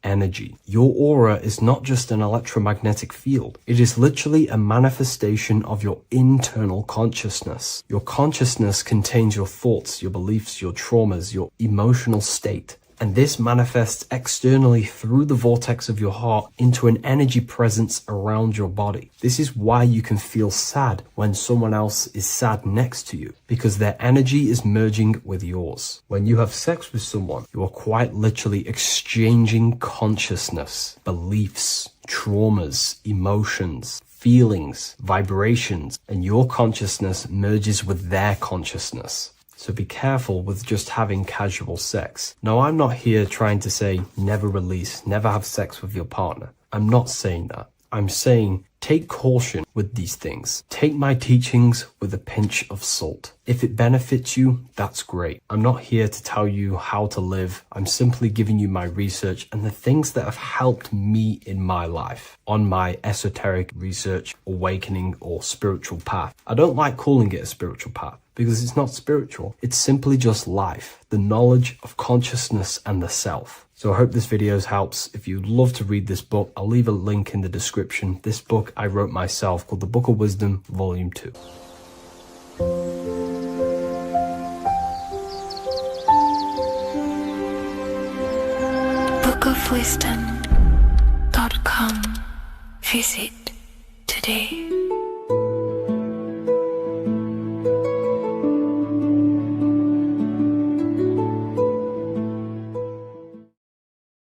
energy. Your aura is not just an electromagnetic field. It is literally a manifestation of your internal consciousness. Your consciousness contains your thoughts, your beliefs, your traumas, your emotional state. And this manifests externally through the vortex of your heart into an energy presence around your body. This is why you can feel sad when someone else is sad next to you, because their energy is merging with yours. When you have sex with someone, you are quite literally exchanging consciousness, beliefs, traumas, emotions, feelings, vibrations, and your consciousness merges with their consciousness. So be careful with just having casual sex. Now, I'm not here trying to say never release, never have sex with your partner. I'm not saying that. I'm saying take caution with these things. Take my teachings with a pinch of salt. If it benefits you, that's great. I'm not here to tell you how to live. I'm simply giving you my research and the things that have helped me in my life on my esoteric research, awakening, or spiritual path. I don't like calling it a spiritual path, because it's not spiritual. It's simply just life, the knowledge of consciousness and the self. So I hope this video helps. If you'd love to read this book, I'll leave a link in the description. This book I wrote myself called The Book of Wisdom, Volume 2. bookofwisdom.com. Visit today.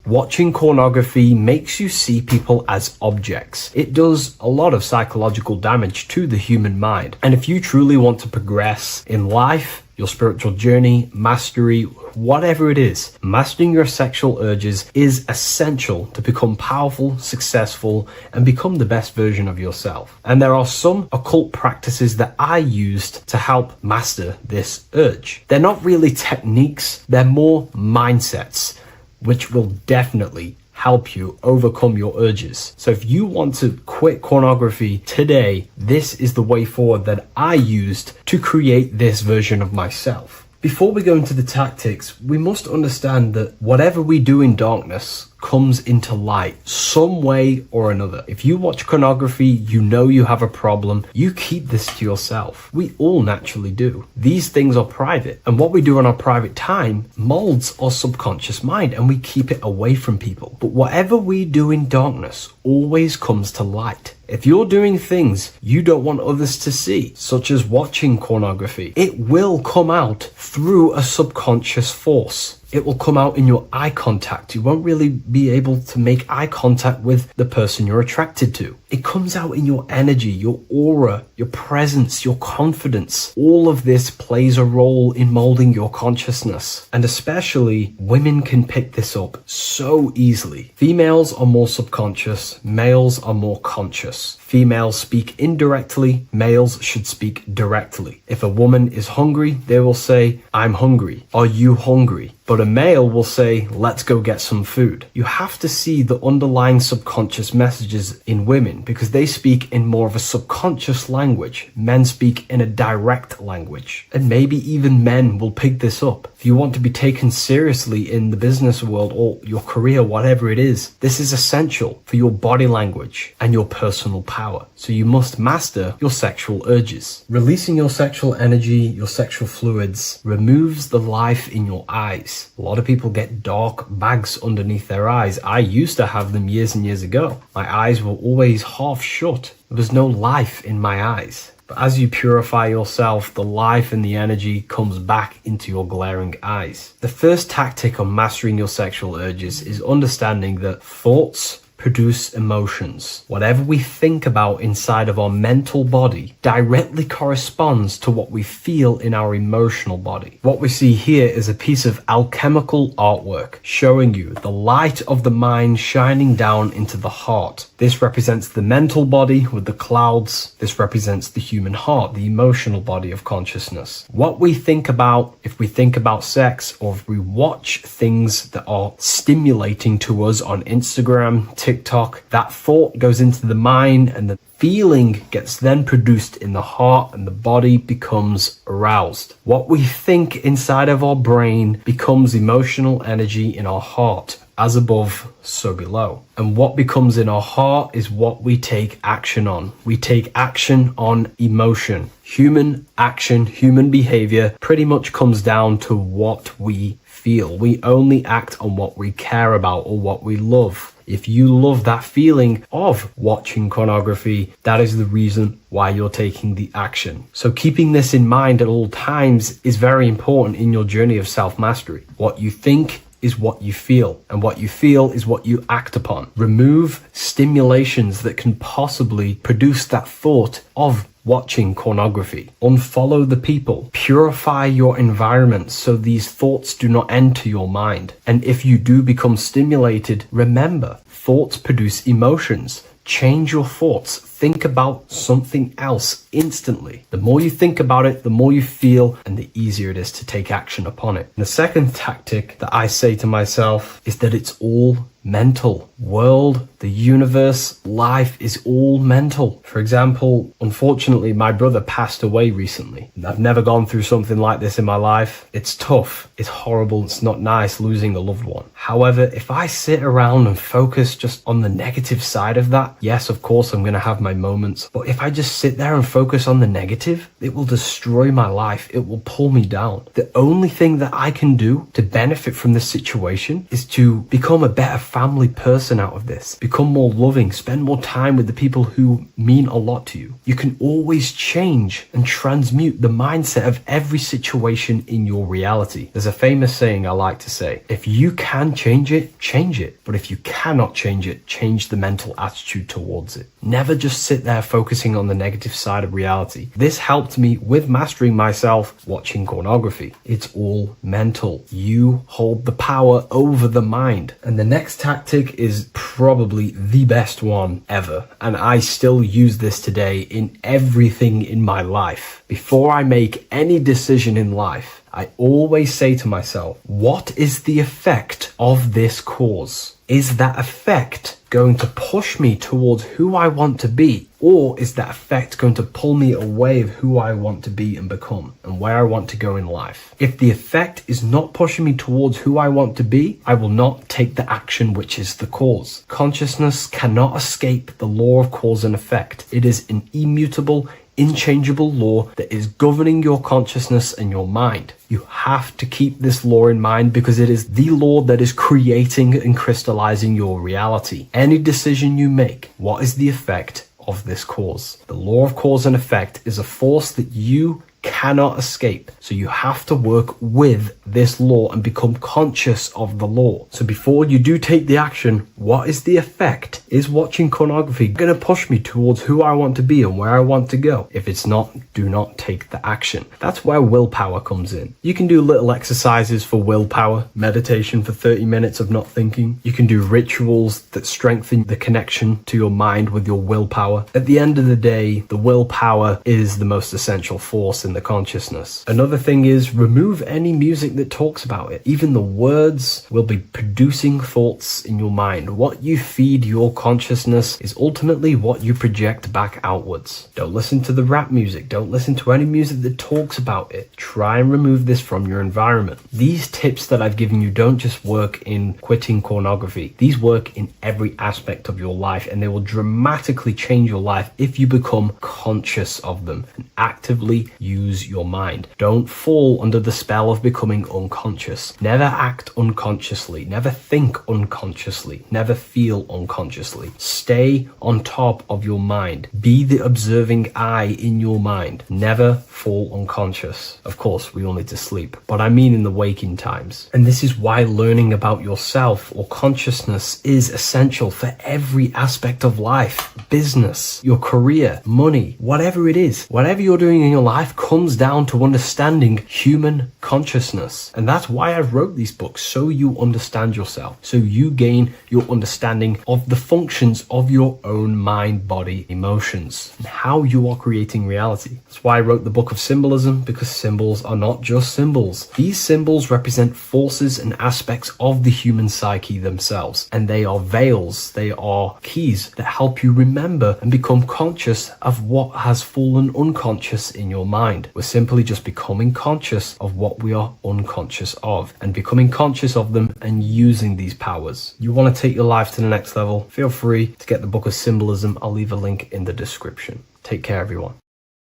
Watching pornography makes you see people as objects. It does a lot of psychological damage to the human mind. And if you truly want to progress in life, your spiritual journey, mastery, whatever it is, mastering your sexual urges is essential to become powerful, successful, and become the best version of yourself. And there are some occult practices that I used to help master this urge. They're not really techniques, they're more mindsets, which will definitely help you overcome your urges. So if you want to quit pornography today, this is the way forward that I used to create this version of myself. Before we go into the tactics, we must understand that whatever we do in darkness comes into light some way or another. If you watch pornography, you know you have a problem, you keep this to yourself. We all naturally do. These things are private, and what we do in our private time molds our subconscious mind, and we keep it away from people. But whatever we do in darkness always comes to light. If you're doing things you don't want others to see, such as watching pornography, it will come out through a subconscious force. It will come out in your eye contact. You won't really be able to make eye contact with the person you're attracted to. It comes out in your energy, your aura, your presence, your confidence. All of this plays a role in molding your consciousness. And especially women can pick this up so easily. Females are more subconscious, males are more conscious. Females speak indirectly, males should speak directly. If a woman is hungry, they will say, "I'm hungry." "Are you hungry?" but a male will say, let's go get some food. You have to see the underlying subconscious messages in women because they speak in more of a subconscious language. Men speak in a direct language. And maybe even men will pick this up. If you want to be taken seriously in the business world or your career, whatever it is, this is essential for your body language and your personal power. So you must master your sexual urges. Releasing your sexual energy, your sexual fluids, removes the life in your eyes. A lot of people get dark bags underneath their eyes. I used to have them years and years ago. My eyes were always half shut. There was no life in my eyes. But as you purify yourself, the life and the energy comes back into your glaring eyes. The first tactic on mastering your sexual urges is understanding that thoughts produce emotions. Whatever we think about inside of our mental body directly corresponds to what we feel in our emotional body. What we see here is a piece of alchemical artwork showing you the light of the mind shining down into the heart. This represents the mental body with the clouds. This represents the human heart, the emotional body of consciousness. What we think about, if we think about sex, or if we watch things that are stimulating to us on Instagram, TikTok, that thought goes into the mind and the feeling gets then produced in the heart and the body becomes aroused. What we think inside of our brain becomes emotional energy in our heart. As above, so below. And what becomes in our heart is what we take action on. We take action on emotion. Human action, human behavior pretty much comes down to what we feel. We only act on what we care about or what we love. If you love that feeling of watching pornography, that is the reason why you're taking the action. So keeping this in mind at all times is very important in your journey of self-mastery. What you think is what you feel, and what you feel is what you act upon. Remove stimulations that can possibly produce that thought of watching pornography. Unfollow the people. Purify your environment so these thoughts do not enter your mind. And if you do become stimulated, remember, thoughts produce emotions. Change your thoughts. Think about something else instantly. The more you think about it, the more you feel, and the easier it is to take action upon it. And the second tactic that I say to myself is that it's all mental. World, the universe, life is all mental. For example, unfortunately, my brother passed away recently. I've never gone through something like this in my life. It's tough. It's horrible. It's not nice losing a loved one. However, if I sit around and focus just on the negative side of that, yes, of course, I'm going to have my moments. But if I just sit there and focus on the negative, it will destroy my life. It will pull me down. The only thing that I can do to benefit from this situation is to become a better family person out of this. Become more loving. Spend more time with the people who mean a lot to you. You can always change and transmute the mindset of every situation in your reality. There's a famous saying I like to say, if you can change it, change it. But if you cannot change it, change the mental attitude towards it. Never just sit there focusing on the negative side of reality. This helped me with mastering myself watching pornography. It's all mental. You hold the power over the mind. And the next tactic is probably the best one ever. And I still use this today in everything in my life. Before I make any decision in life, I always say to myself, what is the effect of this cause? Is that effect going to push me towards who I want to be? Or is that effect going to pull me away of who I want to be and become and where I want to go in life? If the effect is not pushing me towards who I want to be, I will not take the action which is the cause. Consciousness cannot escape the law of cause and effect. It is an immutable, inchangeable law that is governing your consciousness and your mind. You have to keep this law in mind because it is the law that is creating and crystallizing your reality. Any decision you make, what is the effect of this cause? The law of cause and effect is a force that you cannot escape. So you have to work with this law and become conscious of the law. So before you do take the action, what is the effect? Is watching pornography going to push me towards who I want to be and where I want to go? If it's not, do not take the action. That's where willpower comes in. You can do little exercises for willpower, meditation for 30 minutes of not thinking. You can do rituals that strengthen the connection to your mind with your willpower. At the end of the day, the willpower is the most essential force in in the consciousness. Another thing is remove any music that talks about it. Even the words will be producing thoughts in your mind. What you feed your consciousness is ultimately what you project back outwards. Don't listen to the rap music. Don't listen to any music that talks about it. Try and remove this from your environment. These tips that I've given you don't just work in quitting pornography. These work in every aspect of your life, and they will dramatically change your life if you become conscious of them and actively use your mind. Don't fall under the spell of becoming unconscious. Never act unconsciously. Never think unconsciously. Never feel unconsciously. Stay on top of your mind. Be the observing eye in your mind. Never fall unconscious. Of course, we all need to sleep, but I mean in the waking times. And this is why learning about yourself or consciousness is essential for every aspect of life. Business, your career, money, whatever it is. Whatever you're doing in your life comes down to understanding human consciousness. And that's why I wrote these books, so you understand yourself, so you gain your understanding of the functions of your own mind, body, emotions, and how you are creating reality. That's why I wrote the Book of Symbolism, because symbols are not just symbols. These symbols represent forces and aspects of the human psyche themselves, and they are veils, they are keys that help you remember and become conscious of what has fallen unconscious in your mind. We're simply just becoming conscious of what we are unconscious of and becoming conscious of them and using these powers. You want to take your life to the next level? Feel free to get the Book of Symbolism. I'll leave a link in the description. Take care, everyone.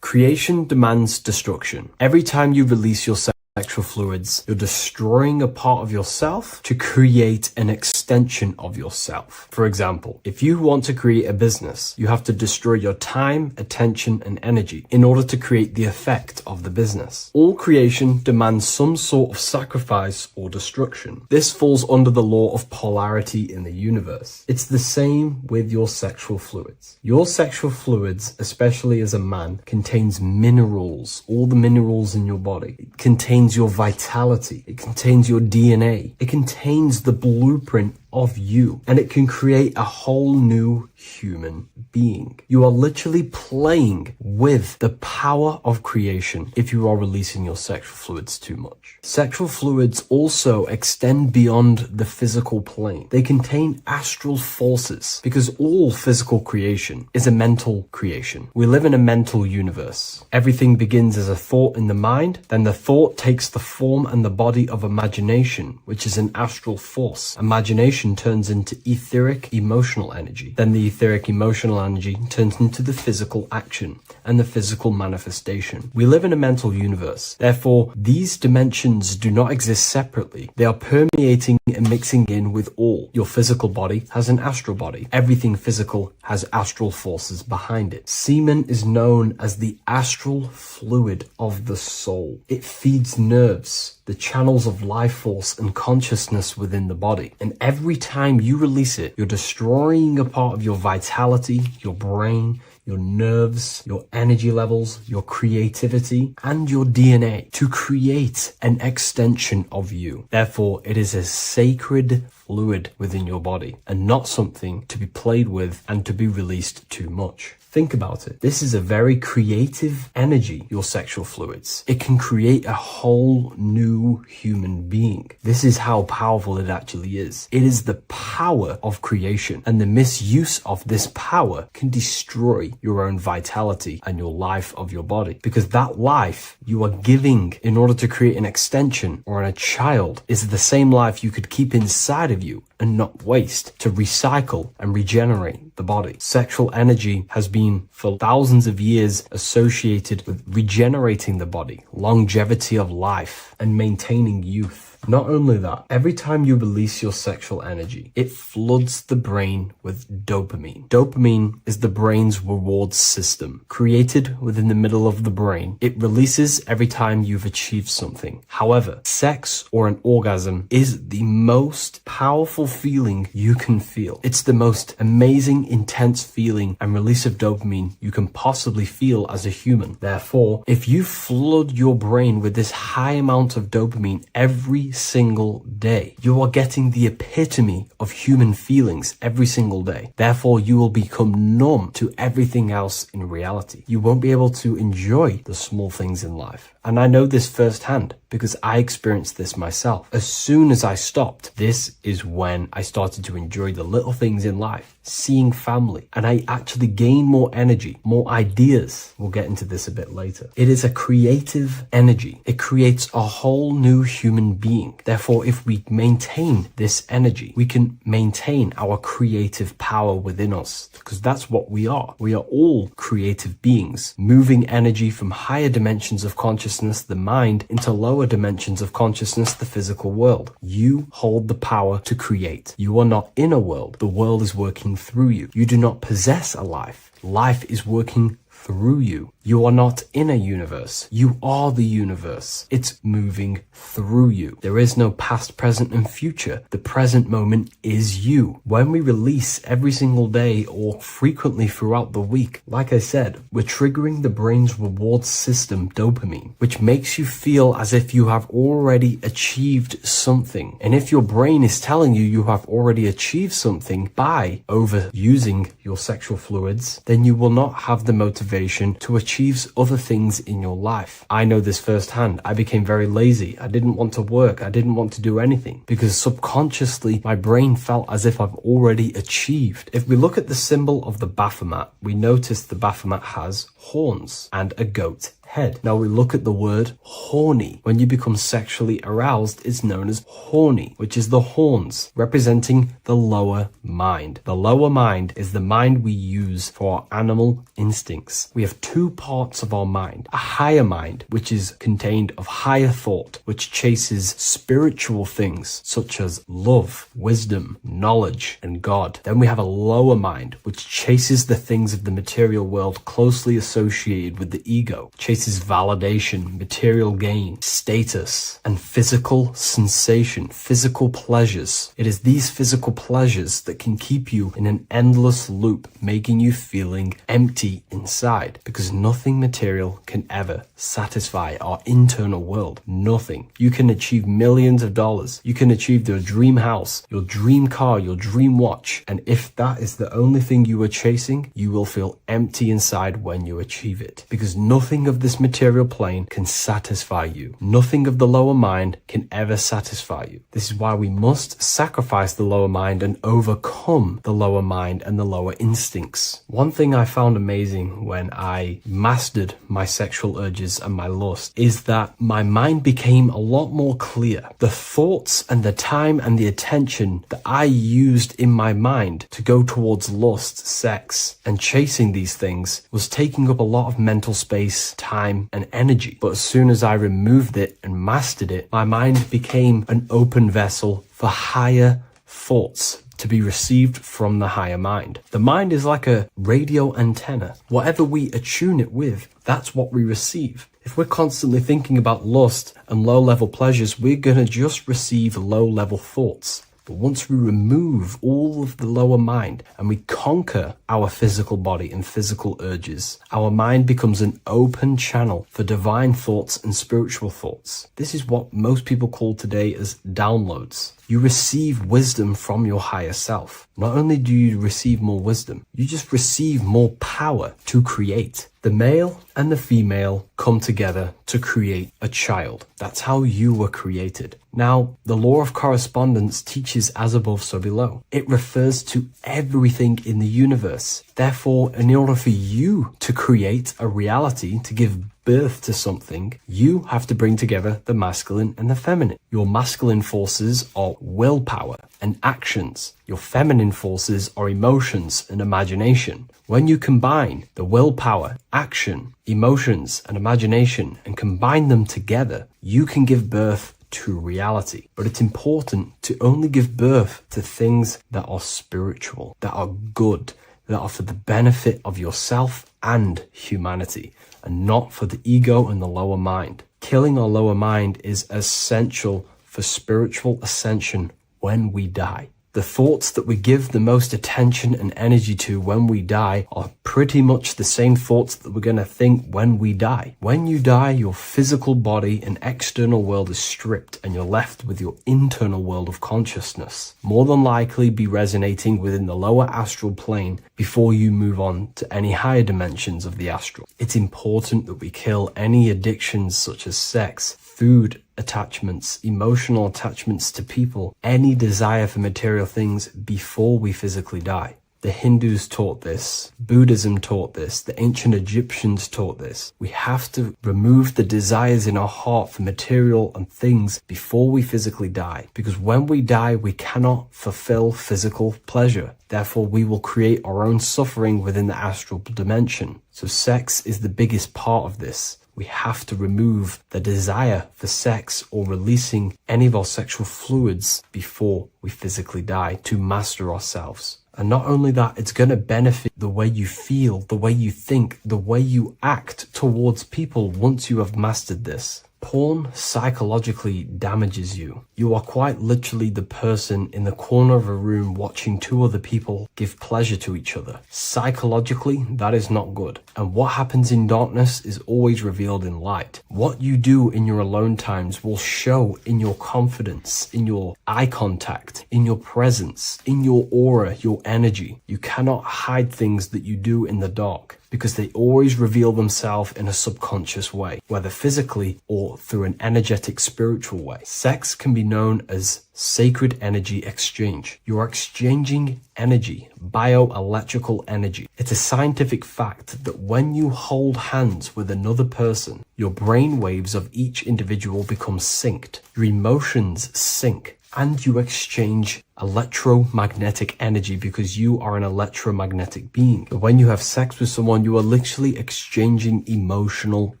Creation demands destruction. Every time you release your sexual fluids, you're destroying a part of yourself to create an extension of yourself. For example, if you want to create a business, you have to destroy your time, attention, and energy in order to create the effect of the business. All creation demands some sort of sacrifice or destruction. This falls under the law of polarity in the universe. It's the same with your sexual fluids. Your sexual fluids, especially as a man, contains minerals, all the minerals in your body. It contains your vitality. It contains your DNA. It contains the blueprint of you, and it can create a whole new human being. You are literally playing with the power of creation if you are releasing your sexual fluids too much. Sexual fluids also extend beyond the physical plane. They contain astral forces, because all physical creation is a mental creation. We live in a mental universe. Everything begins as a thought in the mind, then the thought takes the form and the body of imagination, which is an astral force. Imagination turns into etheric emotional energy. Then the etheric emotional energy turns into the physical action and the physical manifestation. We live in a mental universe. Therefore, these dimensions do not exist separately. They are permeating and mixing in with all. Your physical body has an astral body. Everything physical has astral forces behind it. Semen is known as the astral fluid of the soul. It feeds nerves, the channels of life force and consciousness within the body. And every time you release it, you're destroying a part of your vitality, your brain, your nerves, your energy levels, your creativity, and your DNA to create an extension of you. Therefore, it is a sacred fluid within your body and not something to be played with and to be released too much. Think about it. This is a very creative energy, your sexual fluids. It can create a whole new human being. This is how powerful it actually is. It is the power of creation, and the misuse of this power can destroy your own vitality and your life of your body, because that life you are giving in order to create an extension or a child is the same life you could keep inside of you and not waste to recycle and regenerate the body. Sexual energy has been for thousands of years associated with regenerating the body, longevity of life, and maintaining youth. Not only that, every time you release your sexual energy, it floods the brain with dopamine. Dopamine is the brain's reward system, created within the middle of the brain. It releases every time you've achieved something. However, sex or an orgasm is the most powerful beautiful feeling you can feel. It's the most amazing, intense feeling and release of dopamine you can possibly feel as a human. Therefore, if you flood your brain with this high amount of dopamine every single day, you are getting the epitome of human feelings every single day. Therefore, you will become numb to everything else in reality. You won't be able to enjoy the small things in life. And I know this firsthand because I experienced this myself. As soon as I stopped, this is when I started to enjoy the little things in life, seeing family, and I actually gained more energy, more ideas. We'll get into this a bit later. It is a creative energy. It creates a whole new human being. Therefore, if we maintain this energy, we can maintain our creative power within us, because that's what we are. We are all creative beings, moving energy from higher dimensions of consciousness, the mind, into lower dimensions of consciousness, the physical world. You hold the power to create. You are not in a world. The world is working through you. You do not possess a life. Life is working through you. You are not in a universe. You are the universe. It's moving through you. There is no past, present, and future. The present moment is you. When we release every single day or frequently throughout the week, like I said, we're triggering the brain's reward system, dopamine, which makes you feel as if you have already achieved something. And if your brain is telling you you have already achieved something by overusing your sexual fluids, then you will not have the motivation to achieve other things in your life. I know this firsthand. I became very lazy. I didn't want to work. I didn't want to do anything because subconsciously my brain felt as if I've already achieved. If we look at the symbol of the Baphomet, we notice the Baphomet has horns and a goat head. Now we look at the word horny. When you become sexually aroused, it's known as horny, which is the horns, representing the lower mind. The lower mind is the mind we use for our animal instincts. We have two parts of our mind. A higher mind, which is contained of higher thought, which chases spiritual things such as love, wisdom, knowledge, and God. Then we have a lower mind, which chases the things of the material world closely associated with the ego, chases validation, material gain, status, and physical sensation, physical pleasures. It is these physical pleasures that can keep you in an endless loop, making you feeling empty inside, because nothing material can ever satisfy our internal world. Nothing. You can achieve millions of dollars. You can achieve your dream house, your dream car, your dream watch. And if that is the only thing you are chasing, you will feel empty inside when you achieve it, because nothing of this material plane can satisfy you. Nothing of the lower mind can ever satisfy you. This is why we must sacrifice the lower mind and overcome the lower mind and the lower instincts. One thing I found amazing when I mastered my sexual urges and my lust is that my mind became a lot more clear. The thoughts and the time and the attention that I used in my mind to go towards lust, sex, and chasing these things was taking up a lot of mental space, time, and energy. But as soon as I removed it and mastered it, my mind became an open vessel for higher thoughts to be received from the higher mind. The mind is like a radio antenna. Whatever we attune it with, that's what we receive. If we're constantly thinking about lust and low-level pleasures, we're going to just receive low-level thoughts. But once we remove all of the lower mind and we conquer our physical body and physical urges, our mind becomes an open channel for divine thoughts and spiritual thoughts. This is what most people call today as downloads. You receive wisdom from your higher self. Not only do you receive more wisdom, you just receive more power to create. The male and the female come together to create a child. That's how you were created. Now, the law of correspondence teaches as above, so below. It refers to everything in the universe. Therefore, in order for you to create a reality, to give birth to something, you have to bring together the masculine and the feminine. Your masculine forces are willpower and actions. Your feminine forces are emotions and imagination. When you combine the willpower, action, emotions, and imagination and combine them together, you can give birth to reality. But it's important to only give birth to things that are spiritual, that are good, that are for the benefit of yourself and humanity, and not for the ego and the lower mind. Killing our lower mind is essential for spiritual ascension when we die. The thoughts that we give the most attention and energy to when we die are pretty much the same thoughts that we're going to think when we die. When you die, your physical body and external world is stripped and you're left with your internal world of consciousness, more than likely be resonating within the lower astral plane before you move on to any higher dimensions of the astral. It's important that we kill any addictions such as sex, food attachments, emotional attachments to people, any desire for material things before we physically die. The Hindus taught this, Buddhism taught this, the ancient Egyptians taught this. We have to remove the desires in our heart for material and things before we physically die, because when we die, we cannot fulfill physical pleasure. Therefore, we will create our own suffering within the astral dimension. So sex is the biggest part of this. We have to remove the desire for sex or releasing any of our sexual fluids before we physically die to master ourselves. And not only that, it's going to benefit the way you feel, the way you think, the way you act towards people once you have mastered this. Porn psychologically damages you. You are quite literally the person in the corner of a room watching two other people give pleasure to each other. Psychologically, that is not good. And what happens in darkness is always revealed in light. What you do in your alone times will show in your confidence, in your eye contact, in your presence, in your aura, your energy. You cannot hide things that you do in the dark, because they always reveal themselves in a subconscious way, whether physically or through an energetic spiritual way. Sex can be known as sacred energy exchange. You are exchanging energy, bioelectrical energy. It's a scientific fact that when you hold hands with another person, your brain waves of each individual become synced. Your emotions sync. And you exchange electromagnetic energy because you are an electromagnetic being. When you have sex with someone, you are literally exchanging emotional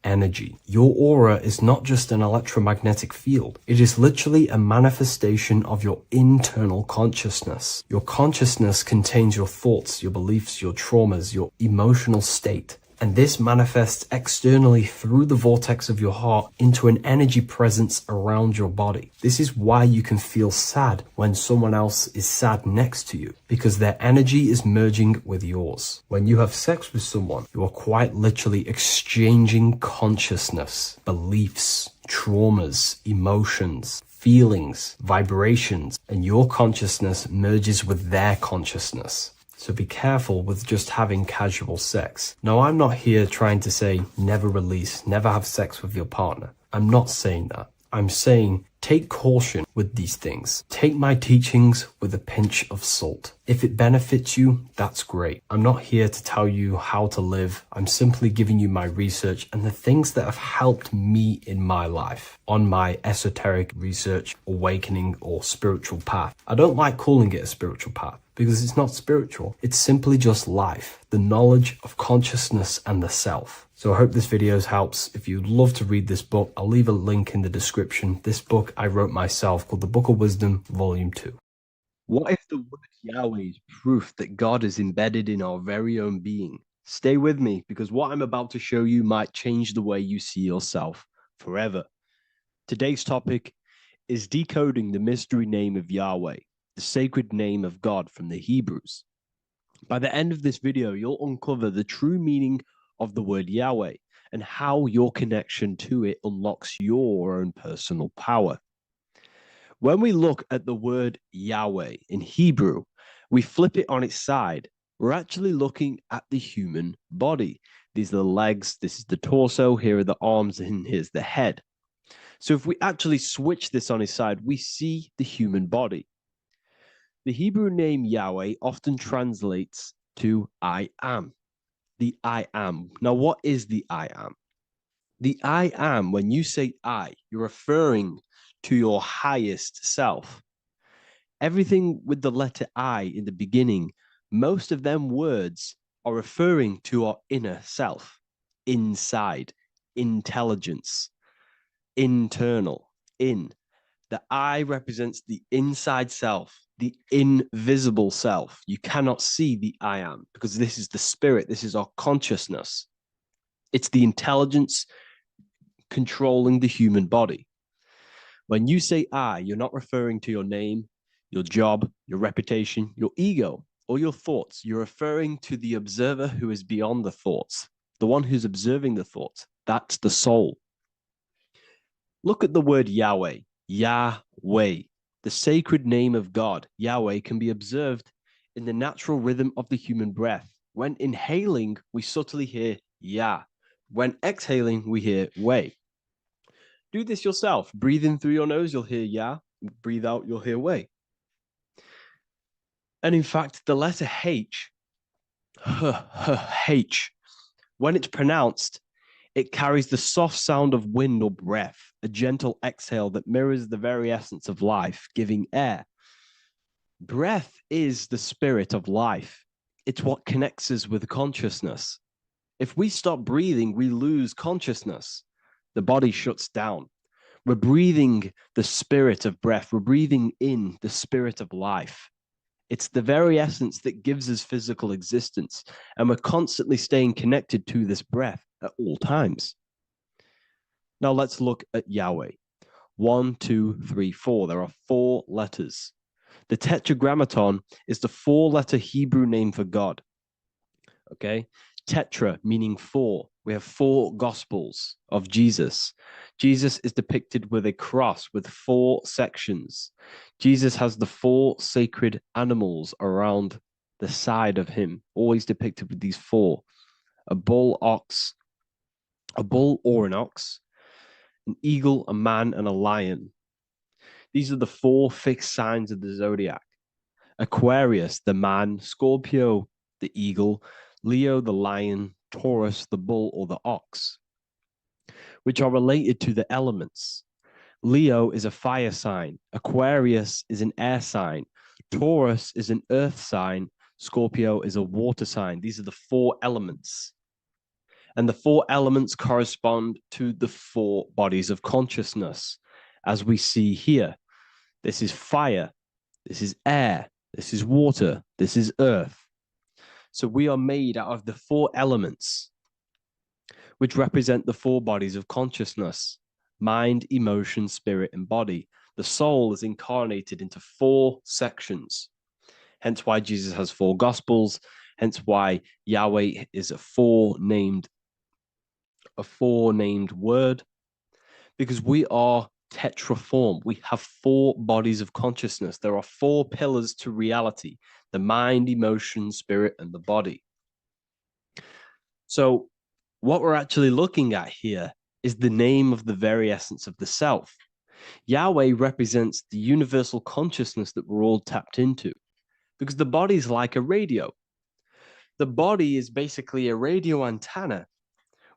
energy. Your aura is not just an electromagnetic field. It is literally a manifestation of your internal consciousness. Your consciousness contains your thoughts, your beliefs, your traumas, your emotional state. And this manifests externally through the vortex of your heart into an energy presence around your body. This is why you can feel sad when someone else is sad next to you, because their energy is merging with yours. When you have sex with someone, you are quite literally exchanging consciousness, beliefs, traumas, emotions, feelings, vibrations, and your consciousness merges with their consciousness. So be careful with just having casual sex. Now, I'm not here trying to say never release, never have sex with your partner. I'm not saying that. I'm saying take caution with these things. Take my teachings with a pinch of salt. If it benefits you, that's great. I'm not here to tell you how to live. I'm simply giving you my research and the things that have helped me in my life on my esoteric research, awakening, or spiritual path. I don't like calling it a spiritual path, because it's not spiritual. It's simply just life, the knowledge of consciousness and the self. So I hope this video helps. If you'd love to read this book, I'll leave a link in the description. This book I wrote myself called The Book of Wisdom, Volume 2. What if the word Yahweh is proof that God is embedded in our very own being? Stay with me, because what I'm about to show you might change the way you see yourself forever. Today's topic is decoding the mystery name of Yahweh, the sacred name of God from the Hebrews. By the end of this video, you'll uncover the true meaning of the word Yahweh and how your connection to it unlocks your own personal power. When we look at the word Yahweh in Hebrew, we flip it on its side. We're actually looking at the human body. These are the legs, this is the torso, here are the arms, and here's the head. So if we actually switch this on its side, we see the human body. The Hebrew name Yahweh often translates to I am. The I am. Now, what is the I am? The I am, when you say I, you're referring to your highest self. Everything with the letter I in the beginning, most of them words are referring to our inner self, inside, intelligence, internal, in. The I represents the inside self, the invisible self. You cannot see the I am, because this is the spirit, this is our consciousness. It's the intelligence controlling the human body. When you say I, you're not referring to your name, your job, your reputation, your ego, or your thoughts. You're referring to the observer who is beyond the thoughts, the one who's observing the thoughts. That's the soul. Look at the word Yahweh, Yahweh, the sacred name of God. Yahweh can be observed in the natural rhythm of the human breath. When inhaling, we subtly hear Yah. When exhaling, we hear Way. Do this yourself. Breathe in through your nose, you'll hear Yah. Breathe out, you'll hear Way. And in fact, the letter H, H, when it's pronounced, it carries the soft sound of wind or breath, a gentle exhale that mirrors the very essence of life, giving air. Breath is the spirit of life. It's what connects us with consciousness. If we stop breathing, we lose consciousness. The body shuts down. We're breathing the spirit of breath. We're breathing in the spirit of life. It's the very essence that gives us physical existence, and we're constantly staying connected to this breath at all times. Now let's look at Yahweh. 1, 2, 3, 4. There are 4 letters. The Tetragrammaton is the 4-letter Hebrew name for God. Okay? Tetra meaning 4. We have 4 gospels of Jesus. Jesus is depicted with a cross with 4 sections. Jesus has the 4 sacred animals around the side of him, always depicted with these 4. A bull or an ox, an eagle, a man, and a lion. These are the 4 fixed signs of the zodiac. Aquarius, the man; Scorpio, the eagle; Leo, the lion; Taurus, the bull or the ox, which are related to the elements. Leo is a fire sign. Aquarius is an air sign. Taurus is an earth sign. Scorpio is a water sign. These are the 4 elements. And the 4 elements correspond to the 4 bodies of consciousness, as we see here. This is fire. This is air. This is water. This is earth. So we are made out of the 4 elements, which represent the 4 bodies of consciousness: mind, emotion, spirit, and body. The soul is incarnated into 4 sections. Hence why Jesus has 4 gospels. Hence why Yahweh is a 4-named word, because we are tetraform. We have 4 bodies of consciousness. There are 4 pillars to reality: the mind, emotion, spirit, and the body. So what we're actually looking at here is the name of the very essence of the self. Yahweh represents the universal consciousness that we're all tapped into, because the body is like a radio. The body is basically a radio antenna,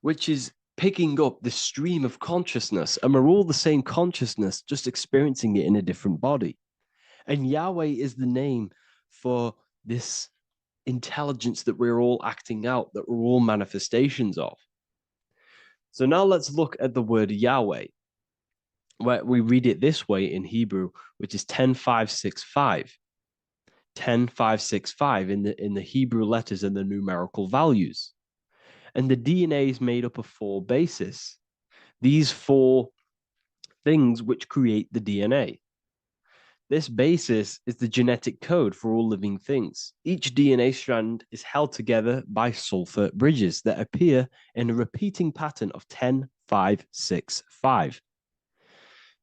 which is picking up the stream of consciousness, and we're all the same consciousness, just experiencing it in a different body. And Yahweh is the name for this intelligence that we're all acting out, that we're all manifestations of. So now let's look at the word Yahweh, where we read it this way in Hebrew, which is 10565. 10565 in the Hebrew letters and the numerical values. And the DNA is made up of 4 bases. These 4 things which create the DNA. This basis is the genetic code for all living things. Each DNA strand is held together by sulfur bridges that appear in a repeating pattern of 10565.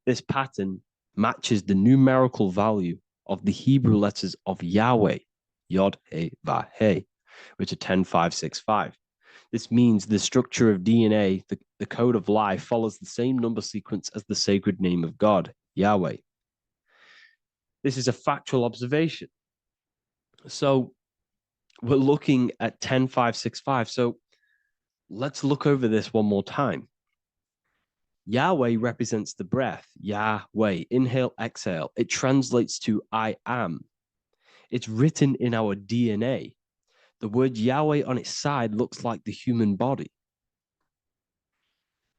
This pattern matches the numerical value of the Hebrew letters of Yahweh, Yod, He, Vah, He, which are 10565. This means the structure of DNA, the code of life, follows the same number sequence as the sacred name of God, Yahweh. This is a factual observation. So we're looking at 10565. So let's look over this one more time. Yahweh represents the breath, Yahweh, inhale, exhale. It translates to I am. It's written in our DNA. The word Yahweh on its side looks like the human body.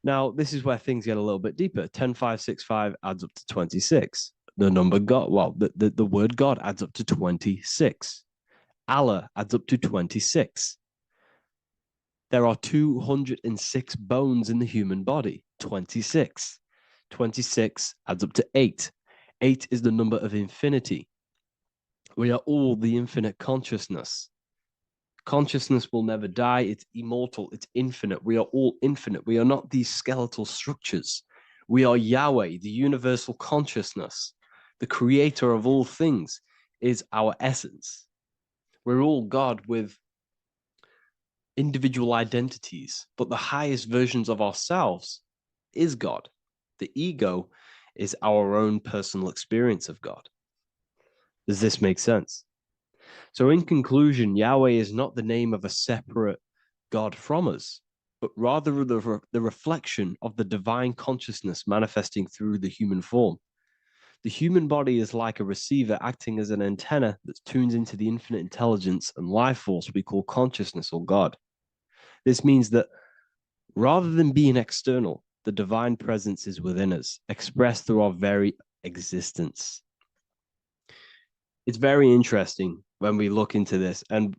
Now, this is where things get a little bit deeper. 10565 adds up to 26. The number God, the word God adds up to 26. Allah adds up to 26. There are 206 bones in the human body. 26. 26 adds up to 8. 8 is the number of infinity. We are all the infinite consciousness. Consciousness will never die. It's immortal. It's infinite. We are all infinite. We are not these skeletal structures. We are Yahweh, the universal consciousness. The creator of all things is our essence. We're all God with individual identities, but the highest versions of ourselves is God. The ego is our own personal experience of God. Does this make sense? So in conclusion, Yahweh is not the name of a separate God from us, but rather the reflection of the divine consciousness manifesting through the human form. The human body is like a receiver acting as an antenna that tunes into the infinite intelligence and life force we call consciousness or God. This means that rather than being external, the divine presence is within us, expressed through our very existence. It's very interesting when we look into this, and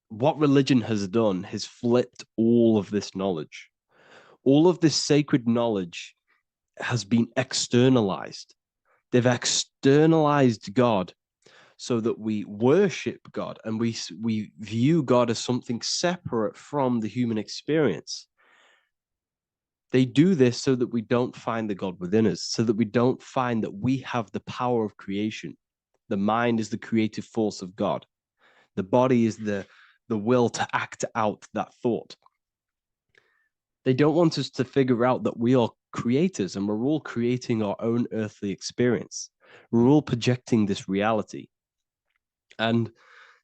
what religion has done has flipped all of this knowledge. All of this sacred knowledge has been externalized. They've externalized God so that we worship God and we view God as something separate from the human experience. They do this so that we don't find the God within us, so that we don't find that we have the power of creation. The mind is the creative force of God. The body is the will to act out that thought. They don't want us to figure out that we are creators and we're all creating our own earthly experience. We're all projecting this reality. And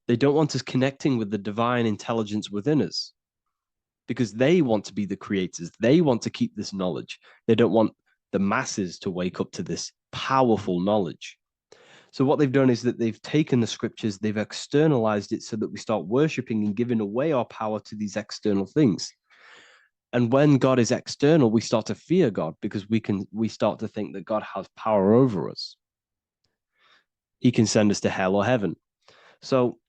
they don't want us connecting with the divine intelligence within us because they want to be the creators. They want to keep this knowledge. They don't want the masses to wake up to this powerful knowledge. So what they've done is that they've taken the scriptures, they've externalized it so that we start worshiping and giving away our power to these external things. And when God is external, we start to fear God because we start to think that God has power over us. He can send us to hell or heaven. So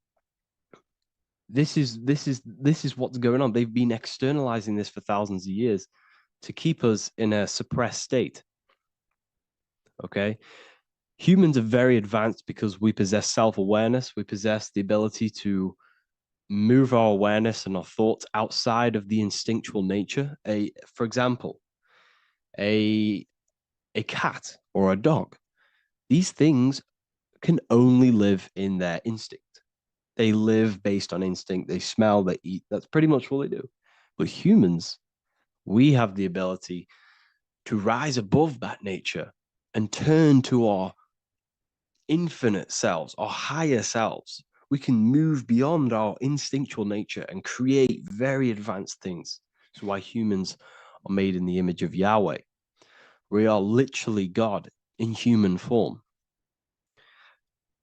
this is what's going on. They've been externalizing this for thousands of years to keep us in a suppressed state. Okay? Humans are very advanced because we possess self-awareness. We possess the ability to move our awareness and our thoughts outside of the instinctual nature. For example, a cat or a dog. These things can only live in their instinct. They live based on instinct. They smell, they eat. That's pretty much what they do. But humans, we have the ability to rise above that nature and turn to our infinite selves, our higher selves. We can move beyond our instinctual nature and create very advanced things. That's why humans are made in the image of Yahweh. We are literally God in human form.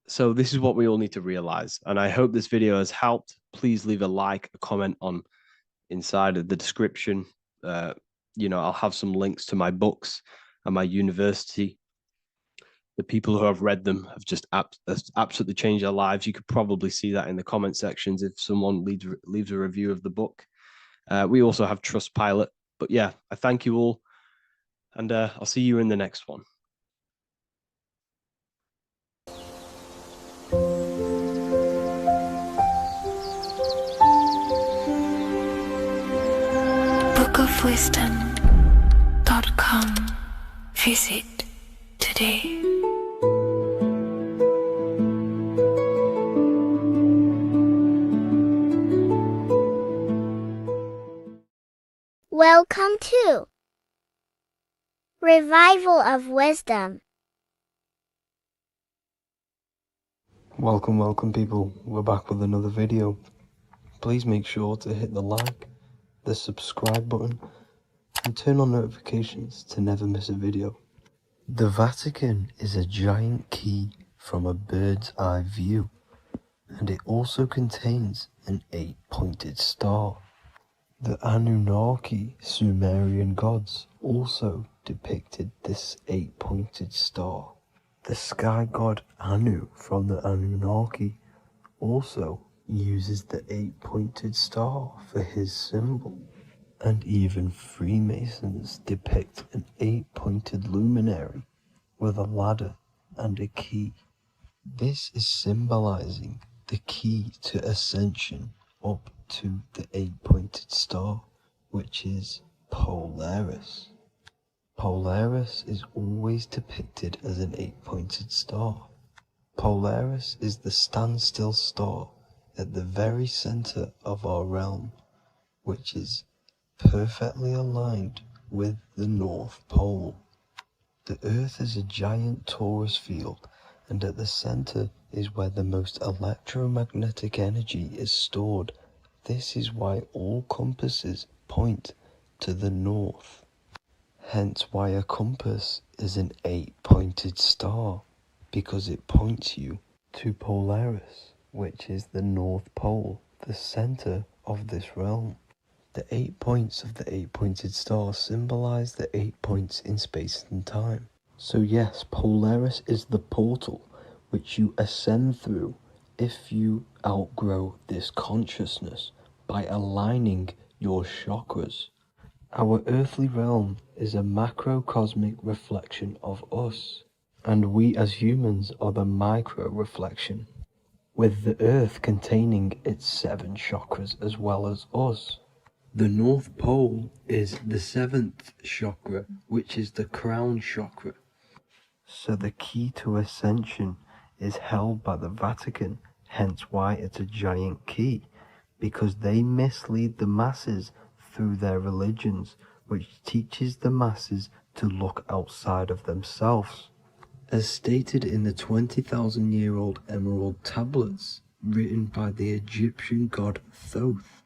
So this is what we all need to realize. And I hope this video has helped. Please leave a like, a comment on inside of the description. I'll have some links to my books and my university. The people who have read them have just absolutely changed their lives. You could probably see that in the comment sections if someone leaves a review of the book. We also have Trustpilot. But yeah, I thank you all. And I'll see you in the next one. bookofwisdom.com. Visit today. Welcome to Revival of Wisdom. Welcome people, we're back with another video. Please make sure to hit the like, the subscribe button, and turn on notifications to never miss a video. The Vatican is a giant key from a bird's eye view, and it also contains an 8-pointed star. The Anunnaki Sumerian gods also depicted this 8-pointed star. The sky god Anu from the Anunnaki also uses the 8-pointed star for his symbol. And even Freemasons depict an 8-pointed luminary with a ladder and a key. This is symbolizing the key to ascension up to the 8-pointed star, which is Polaris. Polaris is always depicted as an 8-pointed star. Polaris is the standstill star at the very center of our realm, which is perfectly aligned with the North Pole. The Earth is a giant torus field, and at the center is where the most electromagnetic energy is stored. This is why all compasses point to the north. Hence why a compass is an 8-pointed star, because it points you to Polaris, which is the North Pole, the center of this realm. The 8 points of the 8-pointed star symbolize the 8 points in space and time. So yes, Polaris is the portal which you ascend through if you outgrow this consciousness by aligning your chakras. Our earthly realm is a macrocosmic reflection of us, and we as humans are the micro reflection, with the earth containing its 7 chakras as well as us. The North Pole is the 7th chakra, which is the crown chakra. So the key to ascension is held by the Vatican, hence why it's a giant key, because they mislead the masses through their religions, which teaches the masses to look outside of themselves. As stated in the 20,000-year-old emerald tablets, written by the Egyptian god Thoth.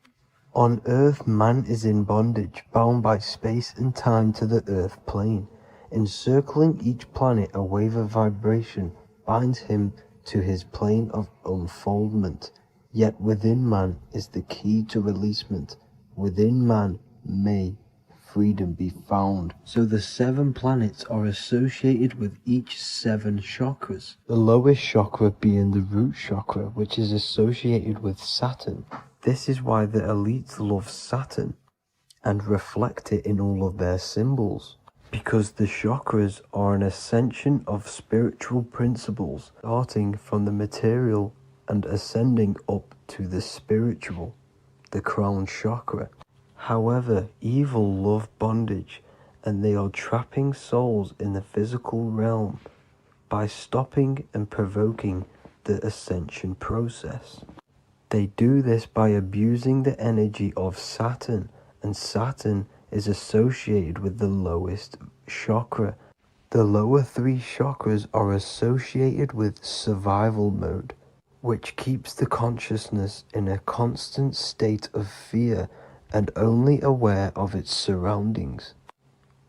On Earth, man is in bondage, bound by space and time to the Earth plane. Encircling each planet, a wave of vibration binds him to his plane of unfoldment. Yet within man is the key to releasement. Within man may freedom be found. So the 7 planets are associated with each 7 chakras. The lowest chakra being the root chakra, which is associated with Saturn. This is why the elites love Saturn and reflect it in all of their symbols, because the chakras are an ascension of spiritual principles, starting from the material and ascending up to the spiritual, the crown chakra. However, evil love bondage, and they are trapping souls in the physical realm by stopping and provoking the ascension process. They do this by abusing the energy of Saturn, and Saturn is associated with the lowest chakra. The lower 3 chakras are associated with survival mode, which keeps the consciousness in a constant state of fear and only aware of its surroundings.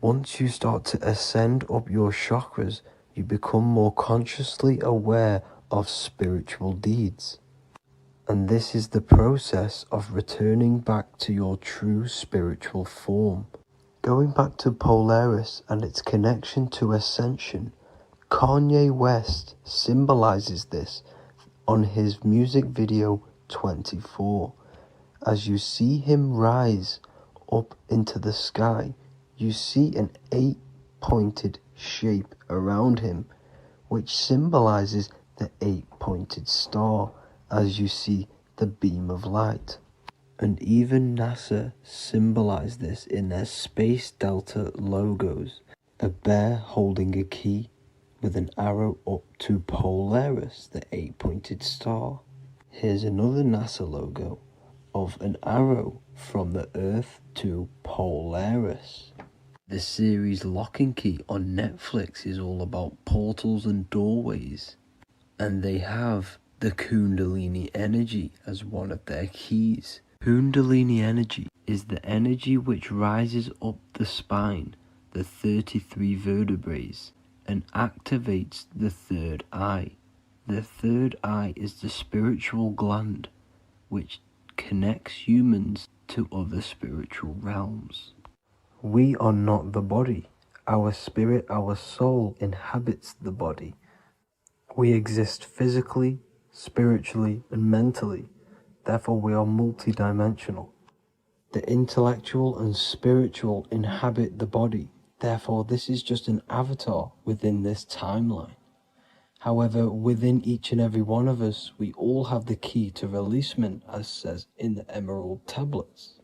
Once you start to ascend up your chakras, you become more consciously aware of spiritual deeds. And this is the process of returning back to your true spiritual form. Going back to Polaris and its connection to ascension, Kanye West symbolizes this on his music video 24. As you see him rise up into the sky, you see an 8-pointed shape around him, which symbolizes the 8-pointed star, as you see the beam of light. And even NASA symbolize this in their Space Delta logos, a bear holding a key with an arrow up to Polaris, the 8-pointed star. Here's another NASA logo of an arrow from the Earth to Polaris. The series Lock and Key on Netflix is all about portals and doorways, and they have the Kundalini energy as one of their keys. Kundalini energy is the energy which rises up the spine, the 33 vertebrae, and activates the third eye. The third eye is the spiritual gland which connects humans to other spiritual realms. We are not the body. Our spirit, our soul inhabits the body. We exist physically, spiritually, and mentally. Therefore, we are multidimensional. The intellectual and spiritual inhabit the body. Therefore, this is just an avatar within this timeline. However, within each and every one of us, we all have the key to releasement, as says in the Emerald Tablets.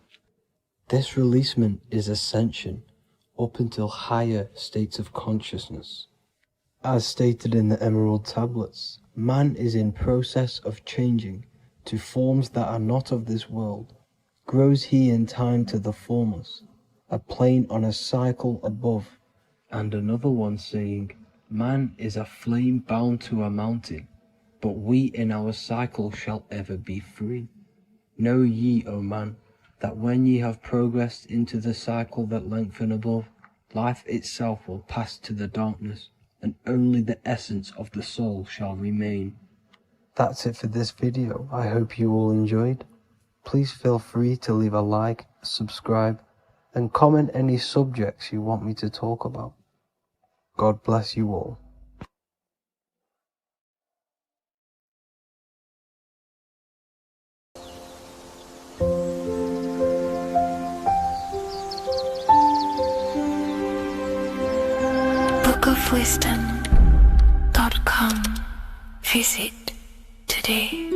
This releasement is ascension up until higher states of consciousness. As stated in the Emerald Tablets, man is in process of changing to forms that are not of this world. Grows he in time to the formless, a plane on a cycle above, and another one saying, man is a flame bound to a mountain, but we in our cycle shall ever be free. Know ye, O man, that when ye have progressed into the cycle that lengthen above, life itself will pass to the darkness, and only the essence of the soul shall remain. That's it for this video. I hope you all enjoyed. Please feel free to leave a like, subscribe, and comment any subjects you want me to talk about. God bless you all. bookofwisdom.com. Visit today.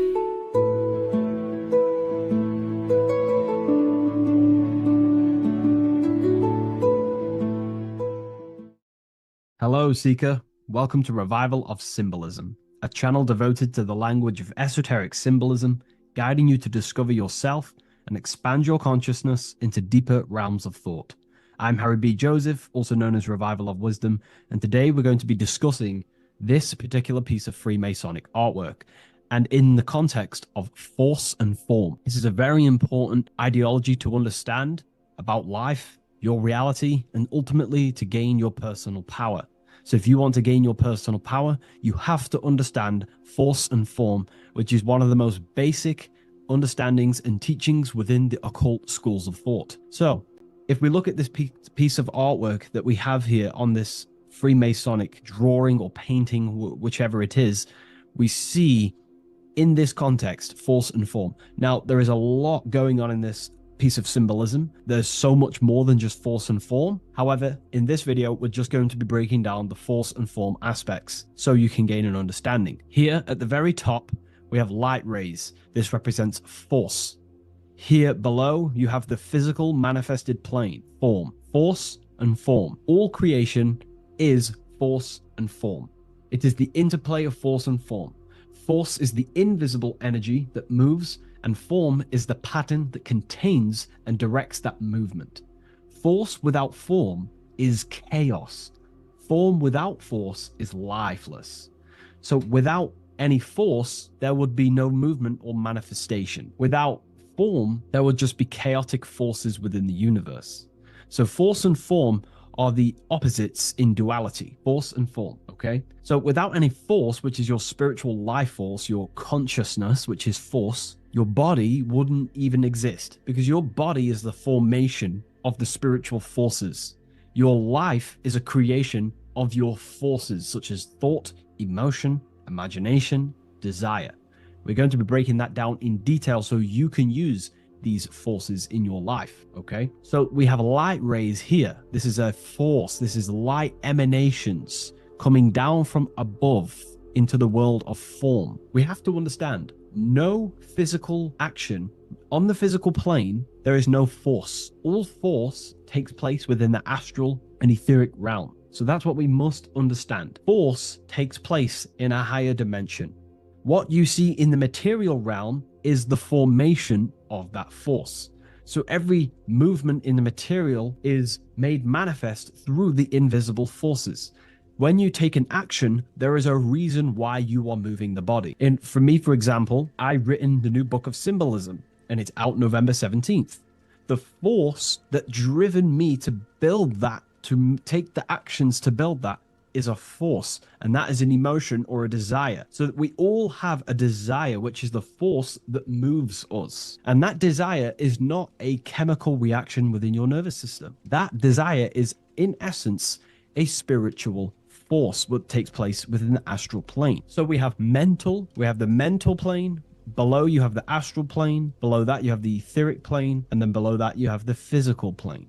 Hello, Seeker. Welcome to Revival of Symbolism, a channel devoted to the language of esoteric symbolism, guiding you to discover yourself and expand your consciousness into deeper realms of thought. I'm Harry B. Joseph, also known as Revival of Wisdom, and today we're going to be discussing this particular piece of Freemasonic artwork, and in the context of force and form. This is a very important ideology to understand about life, your reality, and ultimately to gain your personal power. So if you want to gain your personal power, you have to understand force and form, which is one of the most basic understandings and teachings within the occult schools of thought. So if we look at this piece of artwork that we have here on this Freemasonic drawing or painting, whichever it is, we see in this context force and form. Now, there is a lot going on in this piece of symbolism. There's so much more than just force and form. However, in this video, we're just going to be breaking down the force and form aspects so you can gain an understanding. Here at the very top, we have light rays. This represents force. Here below, you have the physical manifested plane, form, force and form. All creation is force and form. It is the interplay of force and form. Force is the invisible energy that moves, and form is the pattern that contains and directs that movement. Force without form is chaos. Form without force is lifeless. So without any force, there would be no movement or manifestation. Without form, there would just be chaotic forces within the universe. So force and form are the opposites in duality, force and form, okay? So without any force, which is your spiritual life force, your consciousness, which is force, your body wouldn't even exist, because your body is the formation of the spiritual forces. Your life is a creation of your forces, such as thought, emotion, imagination, desire. We're going to be breaking that down in detail so you can use these forces in your life, okay? So we have light rays here. This is a force. This is light emanations coming down from above into the world of form. We have to understand, no physical action on the physical plane, there is no force. All force takes place within the astral and etheric realm. So that's what we must understand. Force takes place in a higher dimension. What you see in the material realm is the formation of that force. So every movement in the material is made manifest through the invisible forces. When you take an action, there is a reason why you are moving the body. And for me, for example, I've written the new book of symbolism, and it's out November 17th. The force that driven me to build that, to take the actions to build that, is a force, and that is an emotion or a desire. So that we all have a desire, which is the force that moves us. And that desire is not a chemical reaction within your nervous system. That desire is, in essence, a spiritual force that takes place within the astral plane. So we have the mental plane. Below you have the astral plane. Below that you have the etheric plane. And then below that you have the physical plane.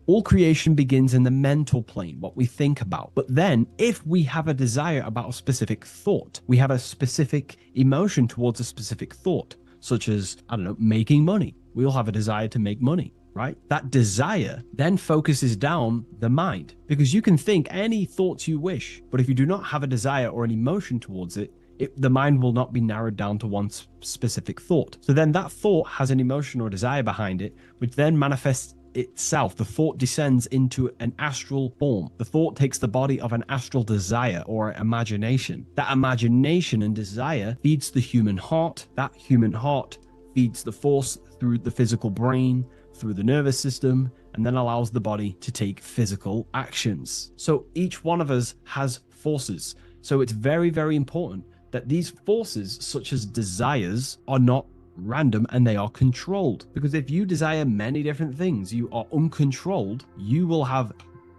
All creation begins in the mental plane, what we think about. But then, if we have a desire about a specific thought, we have a specific emotion towards a specific thought, such as, I don't know, making money. We all have a desire to make money, right? That desire then focuses down the mind, because you can think any thoughts you wish, but if you do not have a desire or an emotion towards it, the mind will not be narrowed down to one specific thought. So then that thought has an emotion or desire behind it, which then manifests itself. The thought descends into an astral form. The thought takes the body of an astral desire or imagination. That imagination and desire feeds the human heart. That human heart feeds the force through the physical brain, through the nervous system, and then allows the body to take physical actions. So each one of us has forces. So it's very, very important that these forces, such as desires, are not random and they are controlled. Because if you desire many different things, you are uncontrolled, you will have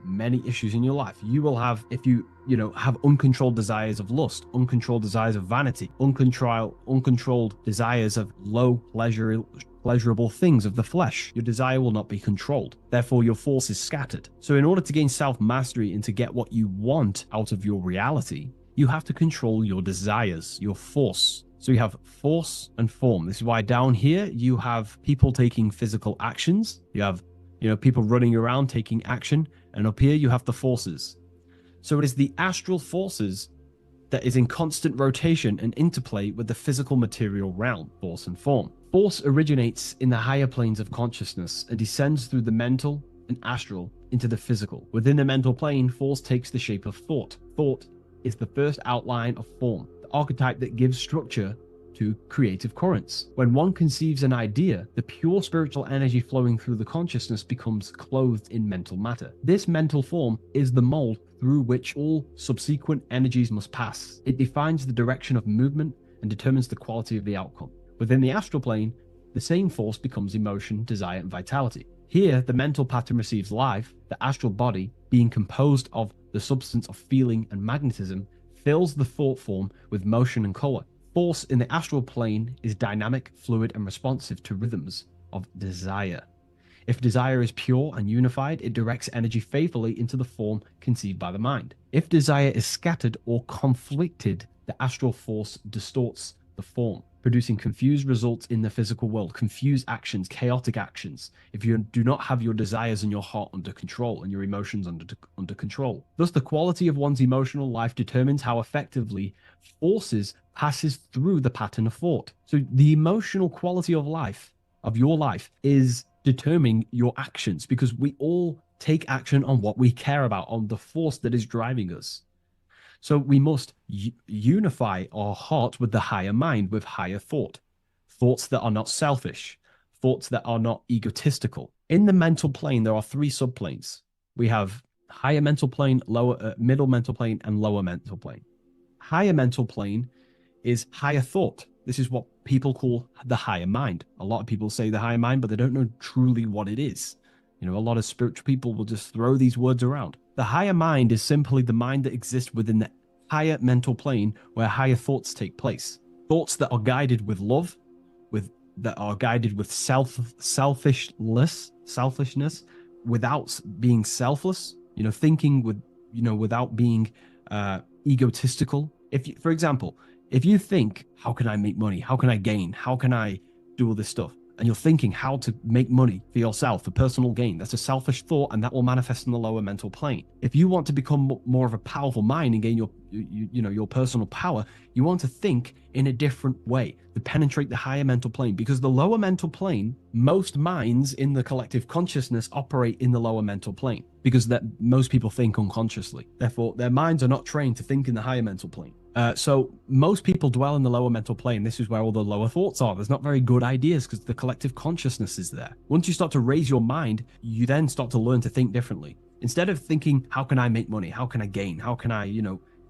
many issues in your life. You will have, if you have uncontrolled desires of lust, uncontrolled desires of vanity, uncontrolled desires of low pleasurable things of the flesh, your desire will not be controlled. Therefore, your force is scattered. So in order to gain self-mastery and to get what you want out of your reality, you have to control your desires, your force. So you have force and form. This is why down here you have people taking physical actions. You have, people running around taking action. And up here you have the forces. So it is the astral forces that is in constant rotation and interplay with the physical material realm, force and form. Force originates in the higher planes of consciousness and descends through the mental and astral into the physical. Within the mental plane, force takes the shape of thought. Thought is the first outline of form, the archetype that gives structure to creative currents. When one conceives an idea, the pure spiritual energy flowing through the consciousness becomes clothed in mental matter. This mental form is the mold through which all subsequent energies must pass. It defines the direction of movement and determines the quality of the outcome. Within the astral plane, the same force becomes emotion, desire, and vitality. Here, the mental pattern receives life. The astral body, being composed of the substance of feeling and magnetism, fills the thought form with motion and color. Force in the astral plane is dynamic, fluid, and responsive to rhythms of desire. If desire is pure and unified, it directs energy faithfully into the form conceived by the mind. If desire is scattered or conflicted, the astral force distorts the form, producing confused results in the physical world, confused actions, chaotic actions, if you do not have your desires and your heart under control and your emotions under control. Thus, the quality of one's emotional life determines how effectively forces passes through the pattern of thought. So the emotional quality of life, of your life, is determining your actions, because we all take action on what we care about, on the force that is driving us. So we must unify our heart with the higher mind, with higher thought, thoughts that are not selfish, thoughts that are not egotistical. In the mental plane, there are three subplanes. We have higher mental plane, middle mental plane, and lower mental plane. Higher mental plane is higher thought. This is what people call the higher mind. A lot of people say the higher mind, but they don't know truly what it is. A lot of spiritual people will just throw these words around. The higher mind is simply the mind that exists within the higher mental plane where higher thoughts take place. Thoughts that are guided with love, that are guided with selfishness, without being selfless, thinking without being egotistical. For example, if you think, how can I make money? How can I gain? How can I do all this stuff? And you're thinking how to make money for yourself, for personal gain. That's a selfish thought, and that will manifest in the lower mental plane. If you want to become more of a powerful mind and gain your personal power, you want to think in a different way, to penetrate the higher mental plane, because the lower mental plane, most minds in the collective consciousness operate in the lower mental plane, because that most people think unconsciously. Therefore, their minds are not trained to think in the higher mental plane. So most people dwell in the lower mental plane. This is where all the lower thoughts are. There's not very good ideas because the collective consciousness is there. Once you start to raise your mind, you then start to learn to think differently. Instead of thinking, how can I make money? How can I gain? How can I,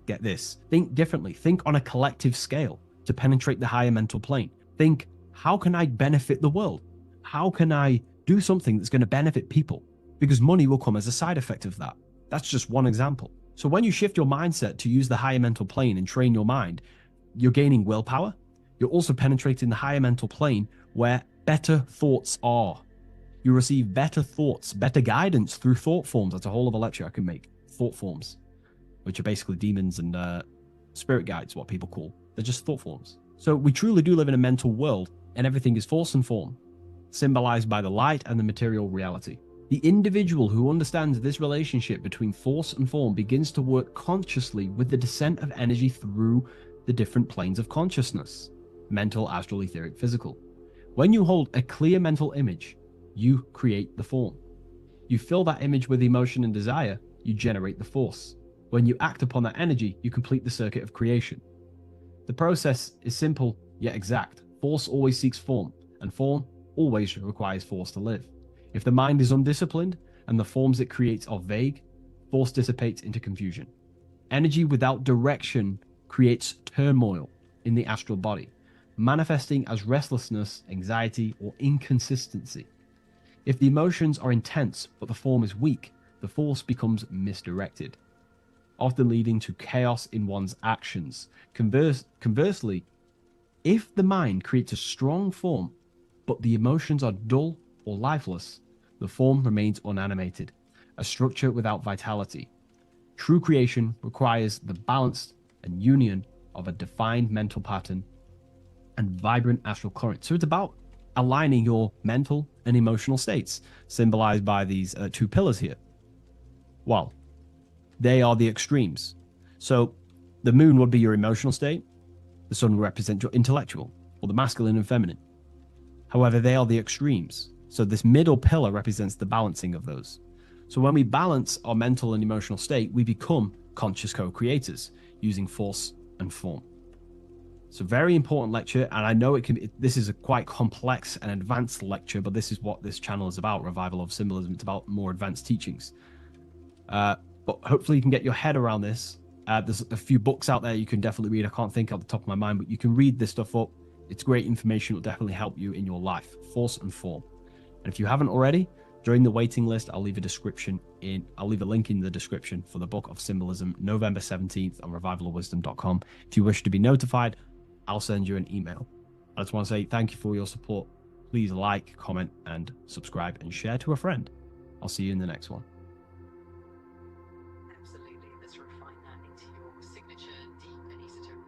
get this? Think differently. Think on a collective scale to penetrate the higher mental plane. Think, how can I benefit the world? How can I do something that's going to benefit people? Because money will come as a side effect of that. That's just one example. So when you shift your mindset to use the higher mental plane and train your mind, you're gaining willpower. You're also penetrating the higher mental plane where better thoughts are. You receive better thoughts, better guidance through thought forms. That's a whole other lecture I can make. Thought forms, which are basically demons and spirit guides, what people call. They're just thought forms. So we truly do live in a mental world, and everything is force and form, symbolized by the light and the material reality. The individual who understands this relationship between force and form begins to work consciously with the descent of energy through the different planes of consciousness: mental, astral, etheric, physical. When you hold a clear mental image, you create the form. You fill that image with emotion and desire, you generate the force. When you act upon that energy, you complete the circuit of creation. The process is simple yet exact. Force always seeks form, and form always requires force to live. If the mind is undisciplined and the forms it creates are vague, force dissipates into confusion. Energy without direction creates turmoil in the astral body, manifesting as restlessness, anxiety, or inconsistency. If the emotions are intense but the form is weak, the force becomes misdirected, often leading to chaos in one's actions. Conversely, if the mind creates a strong form but the emotions are dull or lifeless, the form remains unanimated, a structure without vitality. True creation requires the balance and union of a defined mental pattern and vibrant astral current. So it's about aligning your mental and emotional states, symbolized by these two pillars here. Well, they are the extremes. So the moon would be your emotional state, the sun would represent your intellectual, or the masculine and feminine. However, they are the extremes. So this middle pillar represents the balancing of those. So when we balance our mental and emotional state, we become conscious co-creators using force and form. It's a very important lecture, and I know this is a quite complex and advanced lecture, but this is what this channel is about, Revival of Symbolism. It's about more advanced teachings. But hopefully you can get your head around this. There's a few books out there you can definitely read. I can't think off the top of my mind, but you can read this stuff up. It's great information. It will definitely help you in your life. Force and form. And if you haven't already, join the waiting list. I'll leave a link in the description for the Book of Symbolism, November 17th on revivalofwisdom.com. If you wish to be notified, I'll send you an email. I just want to say thank you for your support. Please like, comment, and subscribe, and share to a friend. I'll see you in the next one. Absolutely. Let's refine that into your signature deep and esoteric.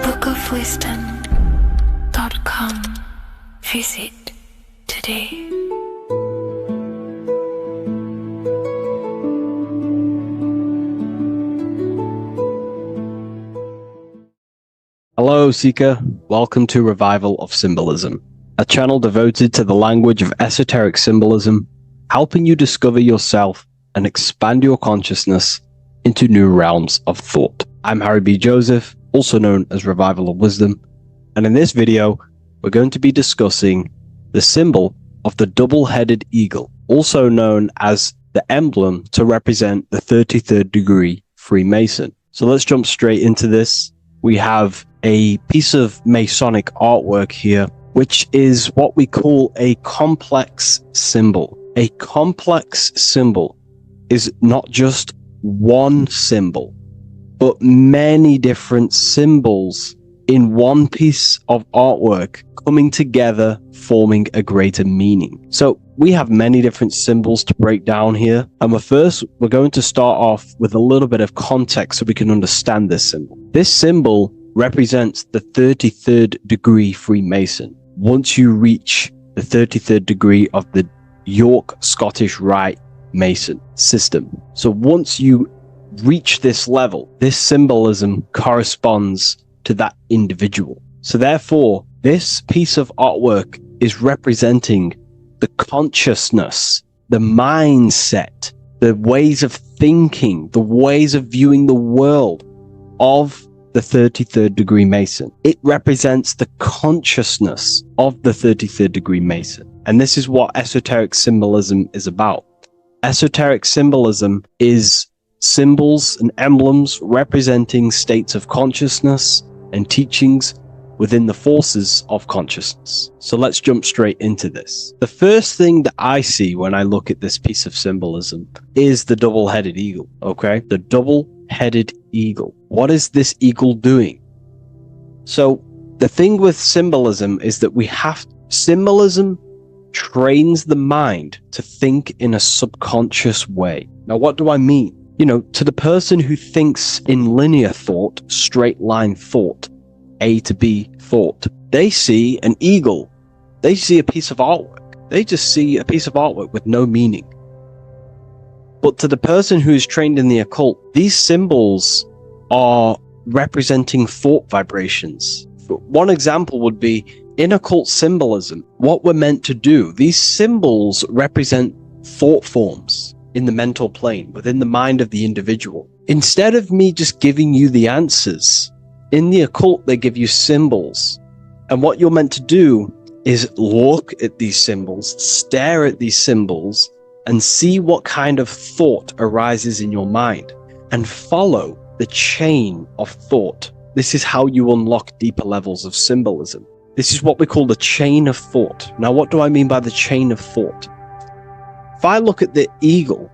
bookofwisdom.com. Visit today. Hello, Seeker. Welcome to Revival of Symbolism, a channel devoted to the language of esoteric symbolism, helping you discover yourself and expand your consciousness into new realms of thought. I'm Harry B. Joseph, also known as Revival of Wisdom, and in this video, we're going to be discussing the symbol of the double-headed eagle, also known as the emblem to represent the 33rd degree Freemason. So let's jump straight into this. We have a piece of Masonic artwork here, which is what we call a complex symbol. A complex symbol is not just one symbol, but many different symbols in one piece of artwork coming together, forming a greater meaning. So we have many different symbols to break down here. And we're going to start off with a little bit of context so we can understand this symbol. This symbol represents the 33rd degree Freemason. Once you reach the 33rd degree of the York Scottish Rite Mason system. So once you reach this level, this symbolism corresponds to that individual. So therefore, this piece of artwork is representing the consciousness, the mindset, the ways of thinking, the ways of viewing the world of the 33rd degree Mason. It represents the consciousness of the 33rd degree Mason. And this is what esoteric symbolism is about. Esoteric symbolism is symbols and emblems representing states of consciousness and teachings within the forces of consciousness. So let's jump straight into this. The first thing that I see when I look at this piece of symbolism is the double-headed eagle, okay? The double three-headed eagle. What is this eagle doing? So the thing with symbolism is that symbolism trains the mind to think in a subconscious way. Now, what do I mean? To the person who thinks in linear thought, straight line thought, A to B thought, they see an eagle. They see a piece of artwork. They just see a piece of artwork with no meaning. But to the person who is trained in the occult, these symbols are representing thought vibrations. One example would be in occult symbolism, what we're meant to do. These symbols represent thought forms in the mental plane, within the mind of the individual. Instead of me just giving you the answers, in the occult, they give you symbols. And what you're meant to do is look at these symbols, stare at these symbols, and see what kind of thought arises in your mind, and follow the chain of thought. This is how you unlock deeper levels of symbolism. This is what we call the chain of thought. Now, what do I mean by the chain of thought? If I look at the eagle,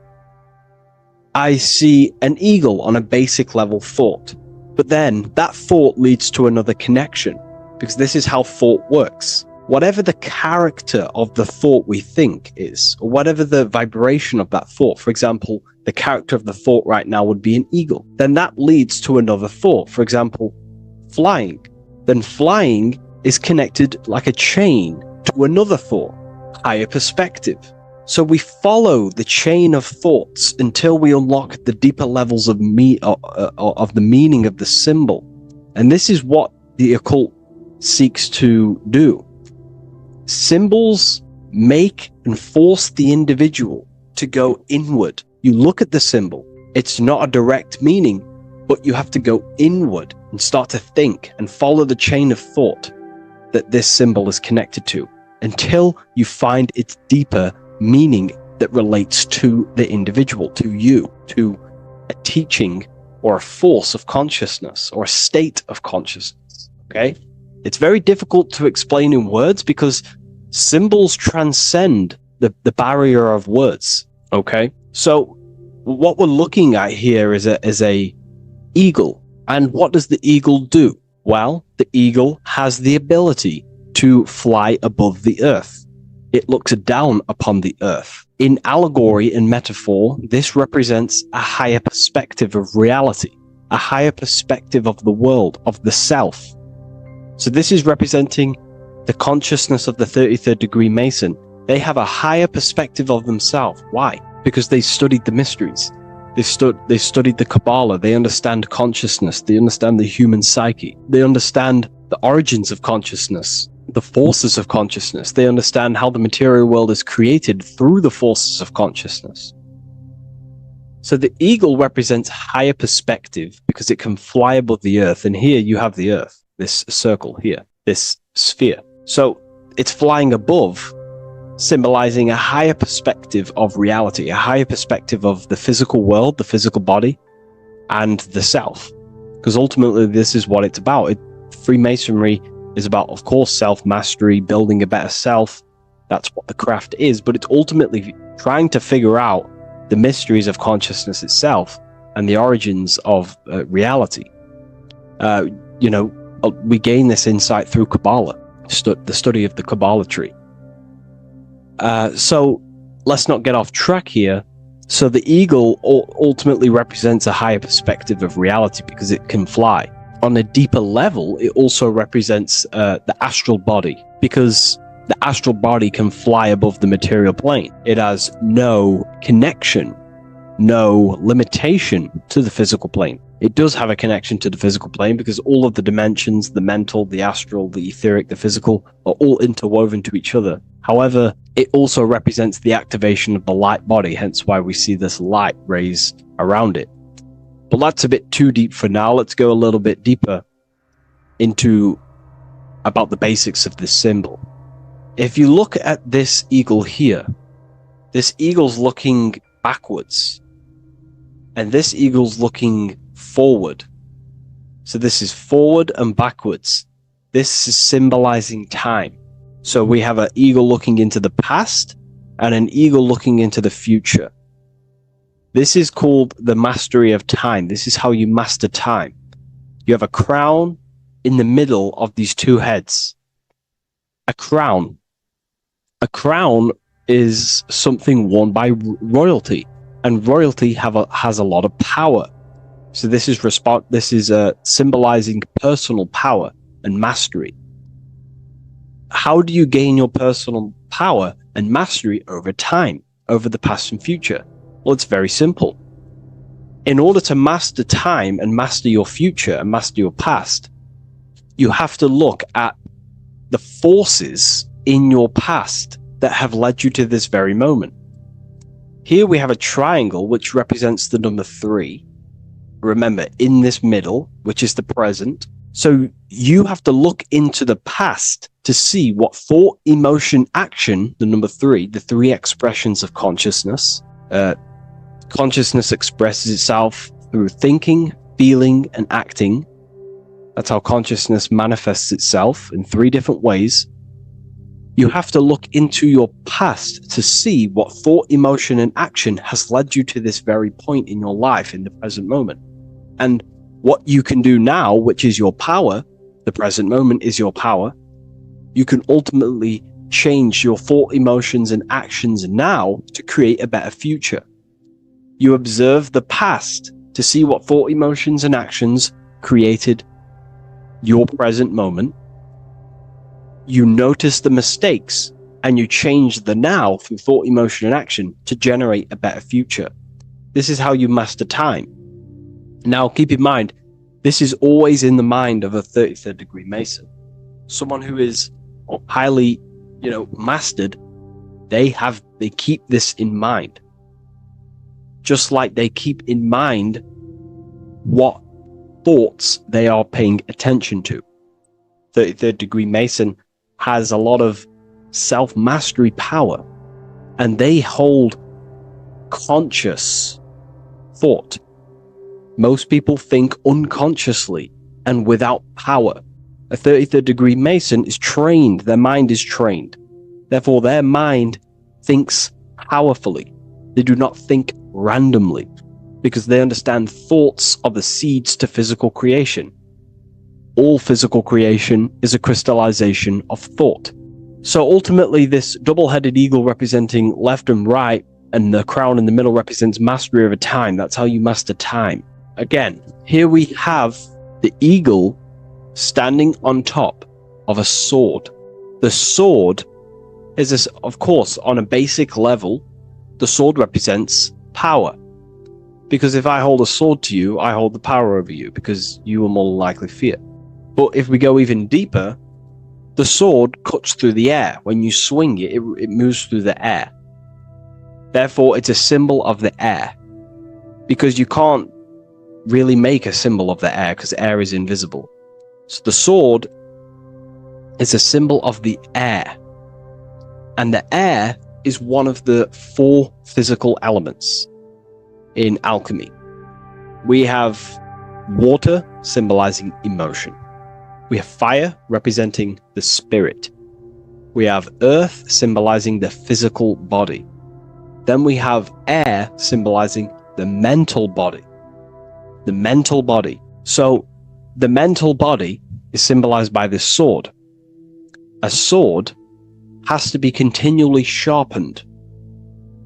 I see an eagle on a basic level thought. But then that thought leads to another connection, because this is how thought works. Whatever the character of the thought we think is, or whatever the vibration of that thought, for example, the character of the thought right now would be an eagle, then that leads to another thought. For example, flying. Then flying is connected like a chain to another thought, higher perspective. So we follow the chain of thoughts until we unlock the deeper levels of the meaning of the symbol. And this is what the occult seeks to do. Symbols make and force the individual to go inward. You look at the symbol, it's not a direct meaning, but you have to go inward and start to think and follow the chain of thought that this symbol is connected to until you find its deeper meaning that relates to the individual, to you, to a teaching or a force of consciousness or a state of consciousness. Okay? It's very difficult to explain in words because symbols transcend the barrier of words. Okay? So what we're looking at here is a eagle. And what does the eagle do? Well, the eagle has the ability to fly above the earth. It looks down upon the earth. In allegory and metaphor, this represents a higher perspective of reality, a higher perspective of the world, of the self. So this is representing the consciousness of the 33rd degree Mason. They have a higher perspective of themselves. Why? Because they studied the mysteries. They studied the Kabbalah. They understand consciousness. They understand the human psyche. They understand the origins of consciousness, the forces of consciousness. They understand how the material world is created through the forces of consciousness. So the eagle represents higher perspective because it can fly above the earth. And here you have the earth, this circle here, this sphere. So it's flying above, symbolizing a higher perspective of reality, a higher perspective of the physical world, the physical body, and the self. Because ultimately this is what it's about. Freemasonry is about, of course, self-mastery, building a better self. That's what the craft is, but it's ultimately trying to figure out the mysteries of consciousness itself and the origins of reality. We gain this insight through Kabbalah, the study of the Kabbalah tree. So let's not get off track here. So the eagle ultimately represents a higher perspective of reality because it can fly. On a deeper level, it also represents the astral body because the astral body can fly above the material plane. It has no connection, no limitation to the physical plane. It does have a connection to the physical plane because all of the dimensions, the mental, the astral, the etheric, the physical, are all interwoven to each other. However, it also represents the activation of the light body, hence why we see this light rays around it. But that's a bit too deep for now. Let's go a little bit deeper into about the basics of this symbol. If you look at this eagle here, this eagle's looking backwards, and this eagle's looking forward. So this is forward and backwards. This is symbolizing time. So we have an eagle looking into the past and an eagle looking into the future. This is called the mastery of time. This is how you master time. You have a crown in the middle of these two heads. A crown. A crown is something worn by royalty, and royalty has a lot of power. So this is symbolizing personal power and mastery. How do you gain your personal power and mastery over time, over the past and future? Well, it's very simple. In order to master time and master your future and master your past, you have to look at the forces in your past that have led you to this very moment. Here we have a triangle which represents the number 3. Remember, in this middle, which is the present. So you have to look into the past to see what thought, emotion, action, the number 3, the 3 expressions of consciousness. Consciousness expresses itself through thinking, feeling, and acting. That's how consciousness manifests itself in 3 different ways. You have to look into your past to see what thought, emotion, and action has led you to this very point in your life in the present moment. And what you can do now, which is your power, the present moment is your power, you can ultimately change your thought, emotions, and actions now to create a better future. You observe the past to see what thought, emotions, and actions created your present moment. You notice the mistakes and you change the now through thought, emotion, and action to generate a better future. This is how you master time. Now, keep in mind, this is always in the mind of a 33rd degree Mason. Someone who is highly, mastered, they keep this in mind. Just like they keep in mind what thoughts they are paying attention to. 33rd degree Mason has a lot of self-mastery power, and they hold conscious thought. Most people think unconsciously and without power. A 33rd degree Mason is trained, their mind is trained. Therefore, their mind thinks powerfully. They do not think randomly, because they understand thoughts are the seeds to physical creation. All physical creation is a crystallization of thought. So ultimately, this double-headed eagle representing left and right, and the crown in the middle represents mastery over time. That's how you master time. Again, here we have the eagle standing on top of a sword. The sword is, of course, on a basic level, the sword represents power. Because if I hold a sword to you, I hold the power over you, because you will more likely fear. But if we go even deeper, the sword cuts through the air. When you swing it, it moves through the air. Therefore, it's a symbol of the air. Because you can't really make a symbol of the air, because air is invisible. So the sword is a symbol of the air. And the air is one of the 4 physical elements in alchemy. We have water symbolizing emotion. We have fire representing the spirit. We have earth symbolizing the physical body. Then we have air symbolizing the mental body. The mental body. So the mental body is symbolized by this sword. A sword has to be continually sharpened.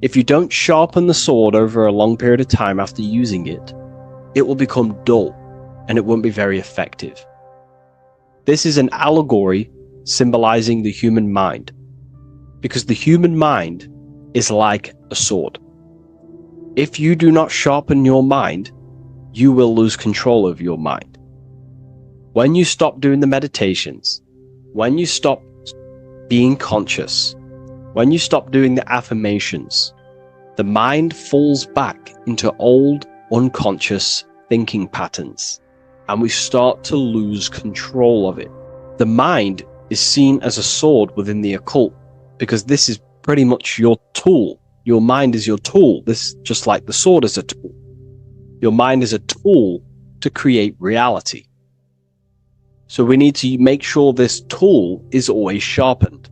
If you don't sharpen the sword over a long period of time after using it, it will become dull and it won't be very effective. This is an allegory symbolizing the human mind, because the human mind is like a sword. If you do not sharpen your mind, you will lose control of your mind. When you stop doing the meditations, when you stop being conscious, when you stop doing the affirmations, the mind falls back into old, unconscious thinking patterns, and we start to lose control of it. The mind is seen as a sword within the occult, because this is pretty much your tool. Your mind is your tool. This, just like the sword is a tool. Your mind is a tool to create reality. So we need to make sure this tool is always sharpened,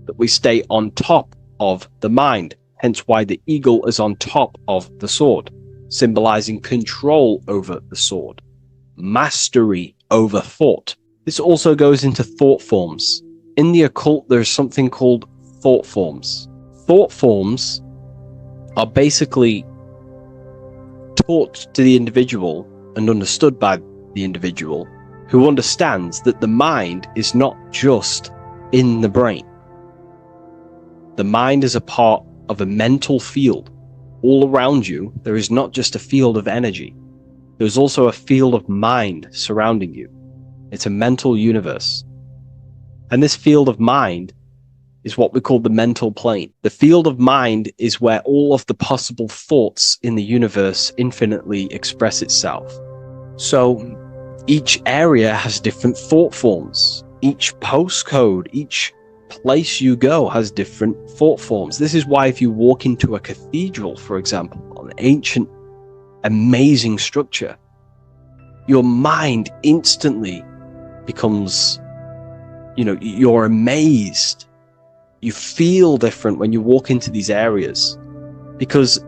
that we stay on top of the mind. hence why the eagle is on top of the sword, symbolizing control over the sword, mastery over thought. This also goes into thought forms. In the occult, there's something called thought forms. Thought forms are basically taught to the individual and understood by the individual, who understands that the mind is not just in the brain. The mind is a part of a mental field. All around you, there is not just a field of energy. There's also a field of mind surrounding you. It's a mental universe. And this field of mind is what we call the mental plane. The field of mind is where all of the possible thoughts in the universe infinitely express itself. So each area has different thought forms. Each postcode, each place you go has different thought forms. This is why if you walk into a cathedral, for example, an ancient, amazing structure, your mind instantly becomes, you're amazed. You feel different when you walk into these areas because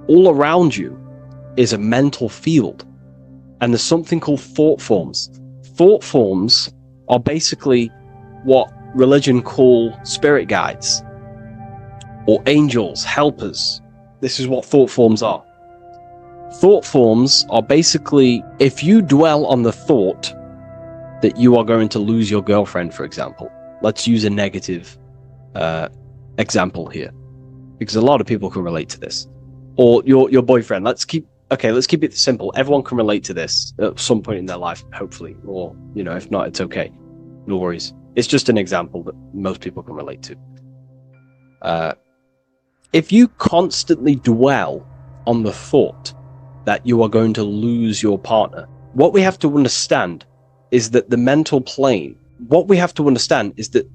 all around you is a mental field. And there's something called thought forms. Thought forms are basically what religion call spirit guides or angels, helpers. This is what thought forms are. Thought forms are basically, if you dwell on the thought that you are going to lose your girlfriend, for example, let's use a negative example here, because a lot of people can relate to this, or your boyfriend. Let's keep it simple. Everyone can relate to this at some point in their life, hopefully, or if not, it's okay, no worries. It's just an example that most people can relate to. If you constantly dwell on the thought that you are going to lose your partner, what we have to understand is that the mental plane, what we have to understand is that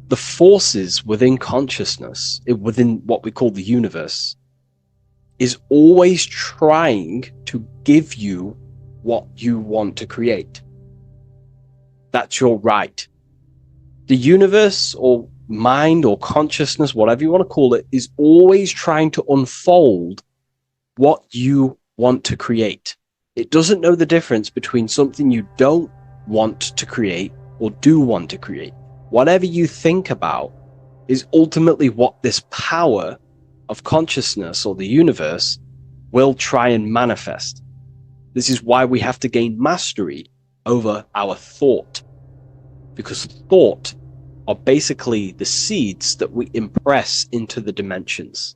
the forces within consciousness, within what we call the universe, is always trying to give you what you want to create. That's your right. The universe or mind or consciousness, whatever you want to call it, is always trying to unfold what you want to create. It doesn't know the difference between something you don't want to create or do want to create. Whatever you think about is ultimately what this power of consciousness or the universe will try and manifest. This is why we have to gain mastery over our thought, because thought are basically the seeds that we impress into the dimensions.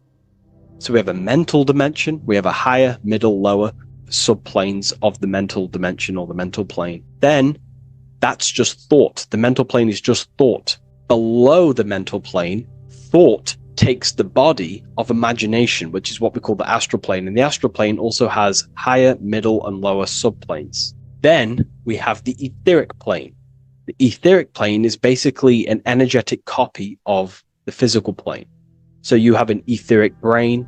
So we have a mental dimension, we have a higher, middle, lower subplanes of the mental dimension or the mental plane. Then that's just thought. The mental plane is just thought. Below the mental plane, thought takes the body of imagination, which is what we call the astral plane. And the astral plane also has higher, middle, and lower subplanes. Then we have the etheric plane. The etheric plane is basically an energetic copy of the physical plane. So you have an etheric brain,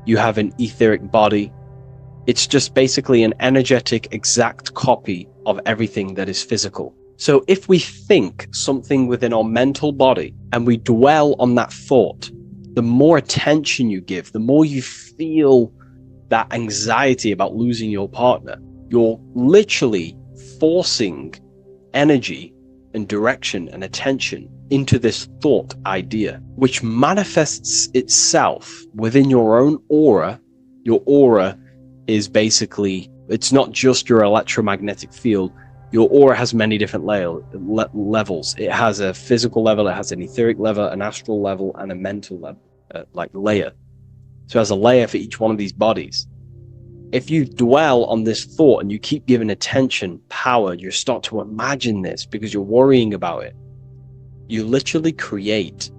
you have an etheric body. It's just basically an energetic, exact copy of everything that is physical. So if we think something within our mental body and we dwell on that thought, the more attention you give, the more you feel that anxiety about losing your partner, you're literally forcing energy and direction and attention into this thought idea, which manifests itself within your own aura. Your aura is basically, it's not just your electromagnetic field. Your aura has many different levels. It has a physical level, it has an etheric level, an astral level, and a mental level, layer. So it has a layer for each one of these bodies. If you dwell on this thought and you keep giving attention, power, you start to imagine this because you're worrying about it. You literally create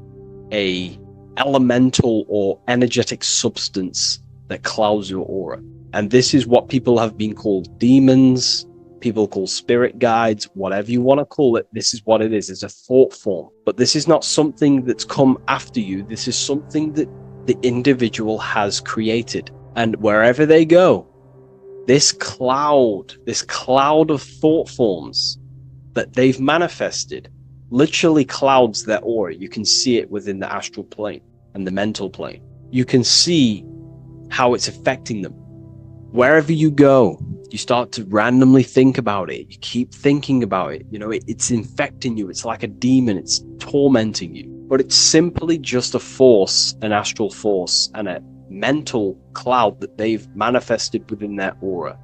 a elemental or energetic substance that clouds your aura. And this is what people have been called demons, people call spirit guides, whatever you want to call it. This is what it is. It's a thought form. But this is not something that's come after you. This is something that the individual has created. And wherever they go, this cloud of thought forms that they've manifested literally clouds their aura. You can see it within the astral plane and the mental plane. you can see how it's affecting them. Wherever you go, you start to randomly think about it. You keep thinking about it. You know, it's infecting you. It's like a demon. It's tormenting you. But it's simply just a force, an astral force, and a mental cloud that they've manifested within their aura.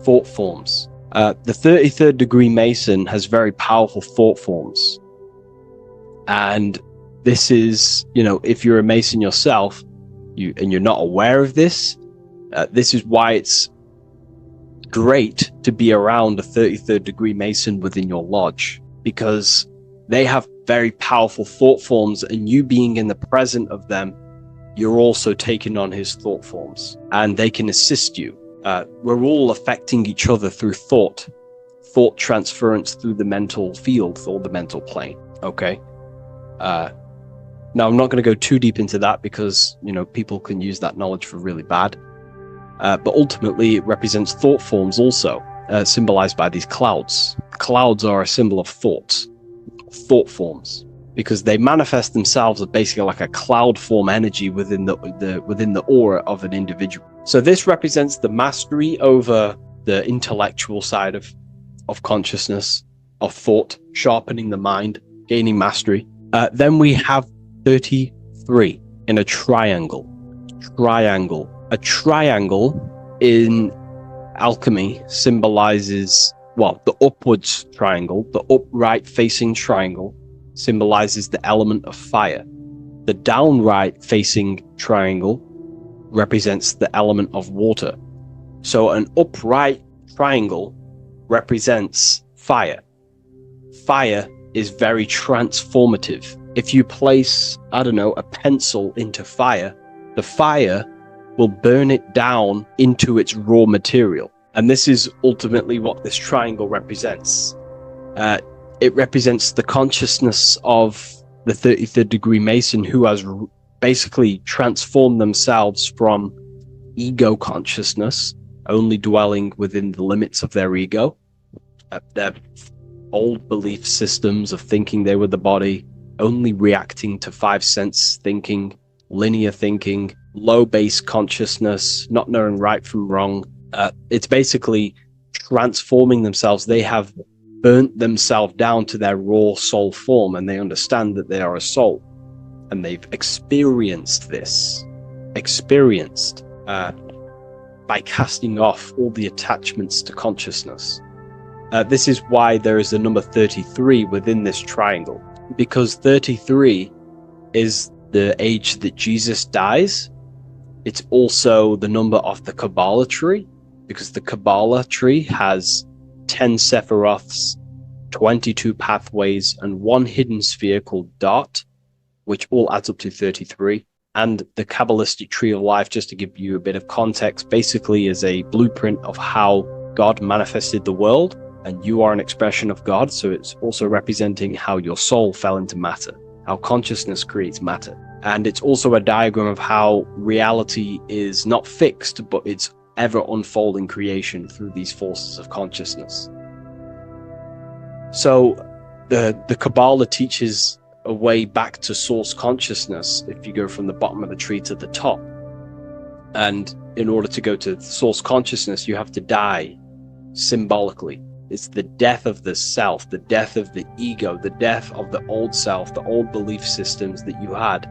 Thought forms. The 33rd degree Mason has very powerful thought forms. And this is, you know, if you're a Mason yourself, and you're not aware of this, this is why it's great to be around a 33rd degree Mason within your lodge, because they have very powerful thought forms, and you being in the present of them, you're also taking on his thought forms, and they can assist you. We're all affecting each other through thought transference through the mental field or the mental plane. Okay. Now I'm not going to go too deep into that because, you know, people can use that knowledge for really bad. But ultimately it represents thought forms also, symbolized by these clouds. Clouds are a symbol of thought forms, because they manifest themselves as basically like a cloud form energy within the aura of an individual. So this represents the mastery over the intellectual side of consciousness, of thought, sharpening the mind, gaining mastery. Then we have 33 in a triangle. A triangle in alchemy symbolizes, well, the upwards triangle, the upright facing triangle symbolizes the element of fire. The downright facing triangle represents the element of water. So an upright triangle represents fire. Fire is very transformative. If you place, I don't know, a pencil into fire, the fire will burn it down into its raw material. And this is ultimately what this triangle represents. It represents the consciousness of the 33rd degree Mason, who has basically transformed themselves from ego consciousness, only dwelling within the limits of their ego, their old belief systems of thinking they were the body, only reacting to five sense thinking, linear thinking, low base consciousness, not knowing right from wrong. It's basically transforming themselves. They have burnt themselves down to their raw soul form, and they understand that they are a soul, and they've experienced this, by casting off all the attachments to consciousness. This is why there is the number 33 within this triangle, because 33 is the age that Jesus dies. It's also the number of the Kabbalah tree, because the Kabbalah tree has 10 Sephiroths, 22 pathways, and one hidden sphere called Dart, which all adds up to 33. And the Kabbalistic tree of life, just to give you a bit of context, basically is a blueprint of how God manifested the world, and you are an expression of God. So it's also representing how your soul fell into matter, how consciousness creates matter. And it's also a diagram of how reality is not fixed, but it's ever unfolding creation through these forces of consciousness. So the Kabbalah teaches a way back to source consciousness if you go from the bottom of the tree to the top. And in order to go to source consciousness, you have to die symbolically. It's the death of the self, the death of the ego, the death of the old self, the old belief systems that you had.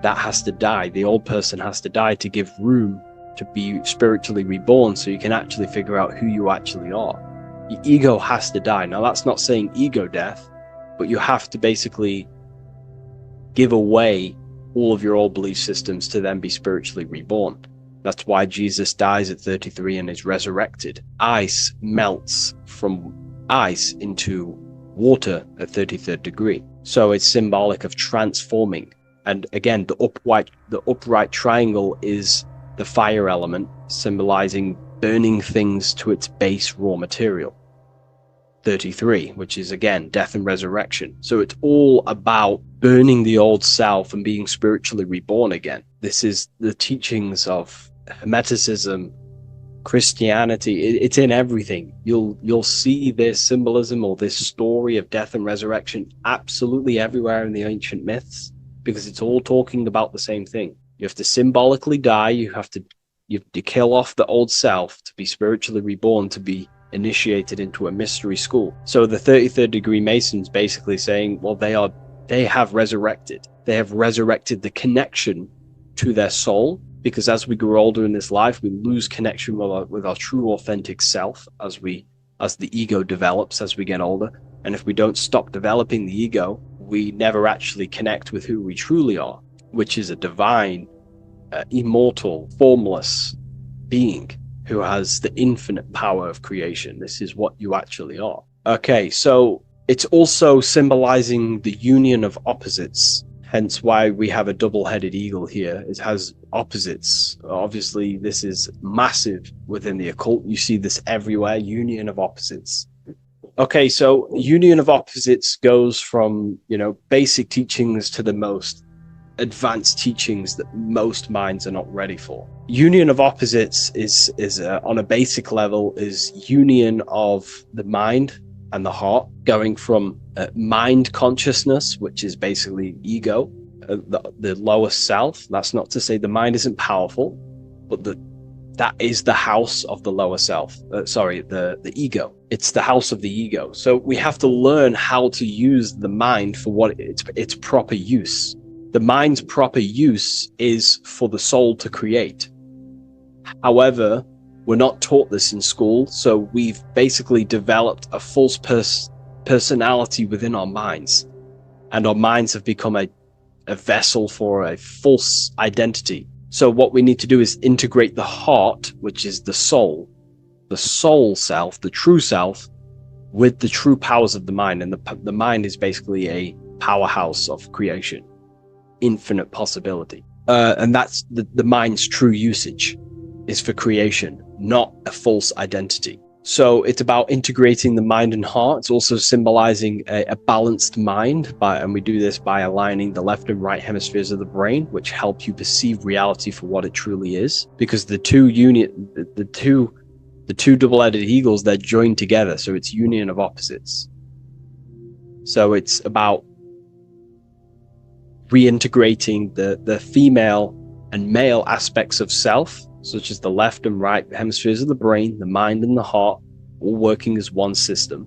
That has to die. The old person has to die to give room to be spiritually reborn, so you can actually figure out who you actually are. Your ego has to die. Now, that's not saying ego death, but you have to basically give away all of your old belief systems to then be spiritually reborn. That's why Jesus dies at 33 and is resurrected. Ice melts from ice into water at 33rd degree. So it's symbolic of transforming. And again, the upright triangle is the fire element, symbolizing burning things to its base raw material. 33, which is again death and resurrection. So it's all about burning the old self and being spiritually reborn again. This is the teachings of Hermeticism, Christianity. It's in everything. You'll see this symbolism or this story of death and resurrection absolutely everywhere in the ancient myths. because it's all talking about the same thing. You have to symbolically die. You have to kill off the old self to be spiritually reborn, to be initiated into a mystery school. So the 33rd degree Masons basically saying, well, they have resurrected. They have resurrected the connection to their soul, because as we grow older in this life, we lose connection with our true authentic self as the ego develops as we get older. And if we don't stop developing the ego, we never actually connect with who we truly are, which is a divine, immortal, formless being who has the infinite power of creation. This is what you actually are. Okay, so it's also symbolizing the union of opposites, hence why we have a double-headed eagle here. It has opposites. Obviously, this is massive within the occult. You see this everywhere, union of opposites. Okay, so union of opposites goes from, basic teachings to the most advanced teachings that most minds are not ready for. Union of opposites is on a basic level, is union of the mind and the heart, going from mind consciousness, which is basically ego, the lower self. That's not to say the mind isn't powerful, but that is the house of the lower self. The ego. It's the house of the ego. So we have to learn how to use the mind for what its proper use. The mind's proper use is for the soul to create. However, we're not taught this in school, so we've basically developed a false personality within our minds, and our minds have become a vessel for a false identity. So what we need to do is integrate the heart, which is the soul self, the true self, with the true powers of the mind. And the mind is basically a powerhouse of creation, infinite possibility. And that's the mind's true usage is for creation, not a false identity. So it's about integrating the mind and heart. It's also symbolizing a balanced mind, and we do this by aligning the left and right hemispheres of the brain, which help you perceive reality for what it truly is. Because the two double-headed eagles, they're joined together, so it's union of opposites. So it's about reintegrating the female and male aspects of self, such as the left and right hemispheres of the brain, the mind and the heart, all working as one system.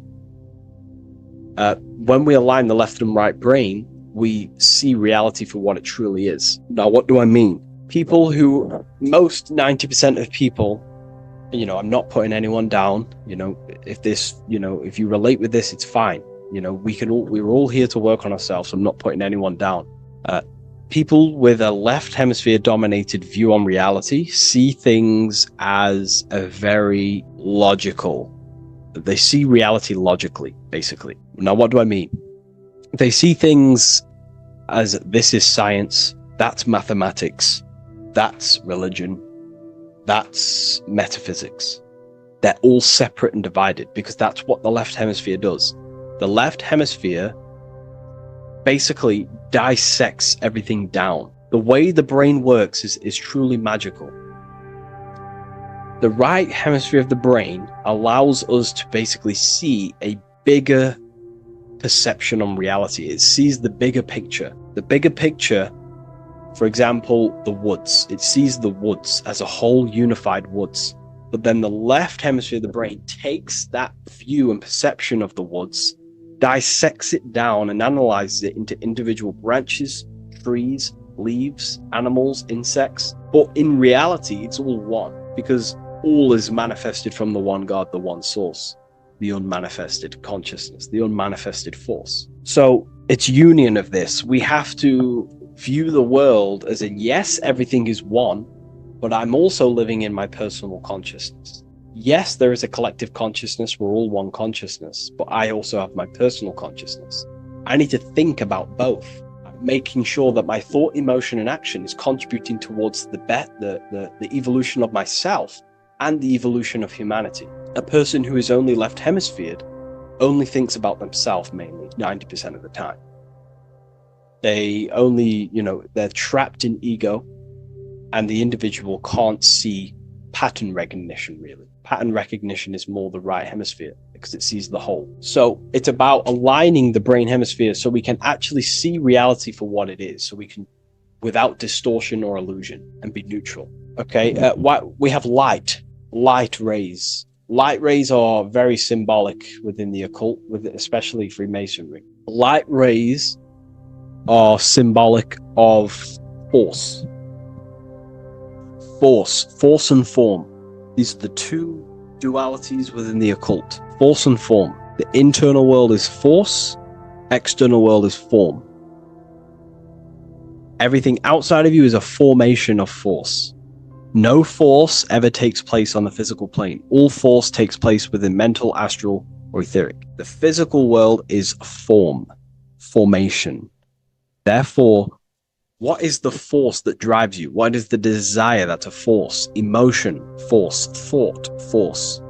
When we align the left and right brain, we see reality for what it truly is. Now, what do I mean? Most 90% of people, I'm not putting anyone down. If you relate with this, it's fine. We're all here to work on ourselves. I'm not putting anyone down. People with a left hemisphere dominated view on reality see things as a very logical. They see reality logically, basically. Now, what do I mean? They see things as this is science, that's mathematics, that's religion, that's metaphysics. They're all separate and divided because that's what the left hemisphere does. The left hemisphere basically dissects everything down. The way the brain works is truly magical. The right hemisphere of the brain allows us to basically see a bigger perception on reality. It sees the bigger picture. The bigger picture, for example, the woods. It sees the woods as a whole unified woods. But then the left hemisphere of the brain takes that view and perception of the woods, dissects it down and analyzes it into individual branches, trees, leaves, animals, insects. But in reality, it's all one, because all is manifested from the one God, the one source, the unmanifested consciousness, the unmanifested force. So it's union of this. We have to view the world as in, yes, everything is one, but I'm also living in my personal consciousness. Yes, there is a collective consciousness. We're all one consciousness, but I also have my personal consciousness. I need to think about both, making sure that my thought, emotion, and action is contributing towards the evolution of myself and the evolution of humanity. A person who is only left hemisphered only thinks about themselves mainly, 90% of the time. They only, they're trapped in ego, and the individual can't see pattern recognition, really. Pattern recognition is more the right hemisphere because it sees the whole. So it's about aligning the brain hemisphere so we can actually see reality for what it is, so we can, without distortion or illusion, and be neutral. Okay, we have light rays. Light rays are very symbolic within the occult, especially Freemasonry. Light rays are symbolic of force. Force and form. These are the two dualities within the occult. Force and form. The internal world is force, external world is form. Everything outside of you is a formation of force. No force ever takes place on the physical plane. All force takes place within mental, astral, or etheric. The physical world is form, formation. Therefore, what is the force that drives you? What is the desire that's a force? Emotion, force, thought, force.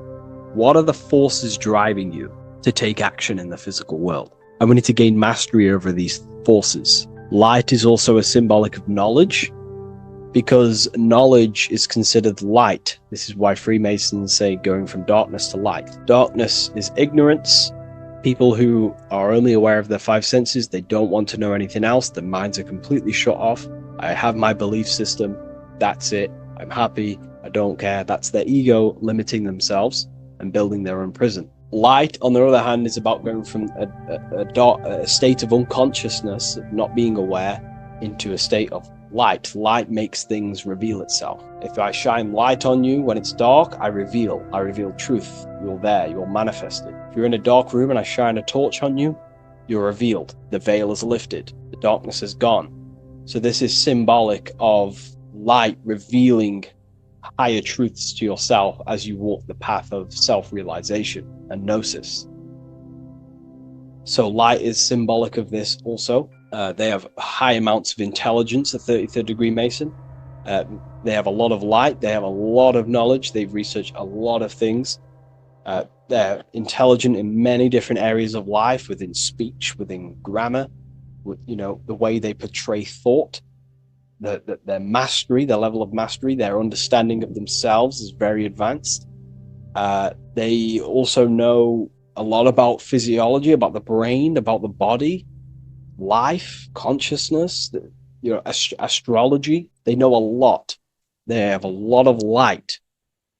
What are the forces driving you to take action in the physical world? And we need to gain mastery over these forces. Light is also a symbolic of knowledge, because knowledge is considered light. This is why Freemasons say going from darkness to light. Darkness is ignorance. People who are only aware of their five senses, they don't want to know anything else. Their minds are completely shut off. I have my belief system. That's it. I'm happy. I don't care. That's their ego limiting themselves and building their own prison. Light, on the other hand, is about going from a state of unconsciousness, of not being aware, into a state of light. Light makes things reveal itself. If I shine light on you when it's dark, I reveal truth. You're there, you're manifested. If you're in a dark room and I shine a torch on you, you're revealed. The veil is lifted. The darkness is gone. So this is symbolic of light revealing higher truths to yourself as you walk the path of self-realization and gnosis. So light is symbolic of this also. They have high amounts of intelligence, a 33rd degree Mason. They have a lot of light. They have a lot of knowledge. They've researched a lot of things. They're intelligent in many different areas of life, within speech, within grammar, with, the way they portray thought, their mastery, their level of mastery, their understanding of themselves is very advanced. They also know a lot about physiology, about the brain, about the body, life, consciousness, astrology. They know a lot. They have a lot of light.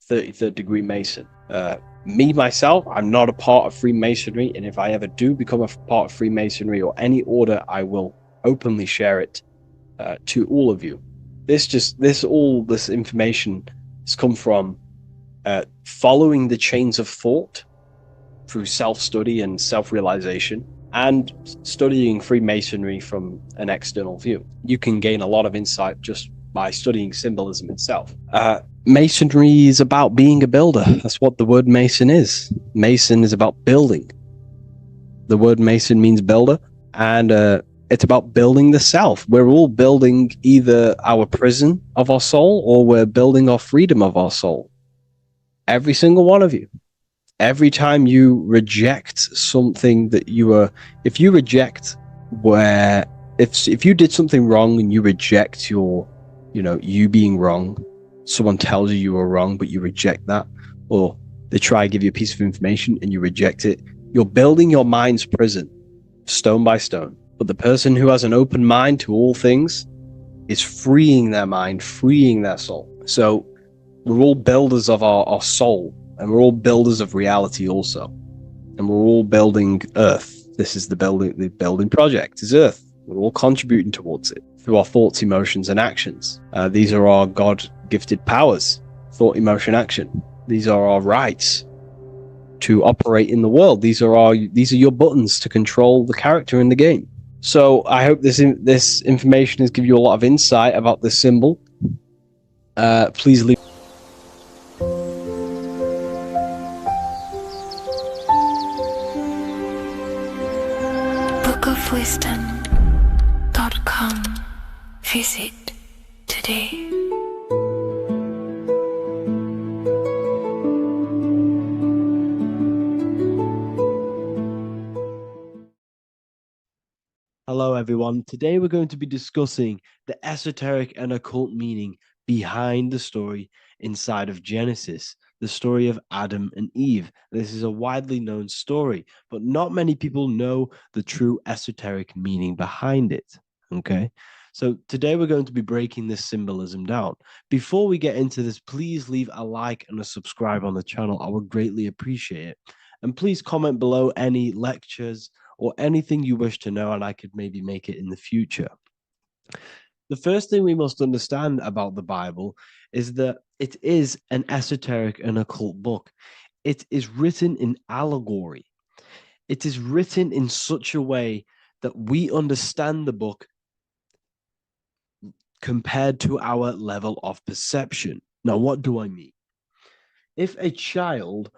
33rd degree Mason. Me, myself, I'm not a part of Freemasonry, and if I ever do become a part of Freemasonry or any order, I will openly share it to all of you. This information has come from following the chains of thought through self-study and self-realization, and studying Freemasonry from an external view. You can gain a lot of insight just by studying symbolism itself. Masonry is about being a builder. That's what the word Mason is. Mason is about building. The word Mason means builder, and it's about building the self. We're all building either our prison of our soul, or we're building our freedom of our soul. Every single one of you. Every time you reject something that if you did something wrong and you reject you being wrong, someone tells you were wrong, but you reject that, or they try to give you a piece of information and you reject it, you're building your mind's prison, stone by stone. But the person who has an open mind to all things is freeing their mind, freeing their soul. So we're all builders of our soul, and we're all builders of reality also. And we're all building Earth. This is the building project is Earth. We're all contributing towards it through our thoughts, emotions, and actions. These are our God-gifted powers: thought, emotion, action. These are our rights to operate in the world. These are your buttons to control the character in the game. So I hope this information has given you a lot of insight about this symbol. Please leave. bookofwisdom.com. Visit today. Hello everyone, today we're going to be discussing the esoteric and occult meaning behind the story inside of Genesis, the story of Adam and Eve. This is a widely known story, but not many people know the true esoteric meaning behind it. Okay. So today we're going to be breaking this symbolism down. Before we get into this, please leave a like and a subscribe on the channel. I would greatly appreciate it. And please comment below any lectures or anything you wish to know, and I could maybe make it in the future. The first thing we must understand about the Bible is that it is an esoteric and occult book. It is written in allegory. It is written in such a way that we understand the book compared to our level of perception. Now, what do I mean? If a child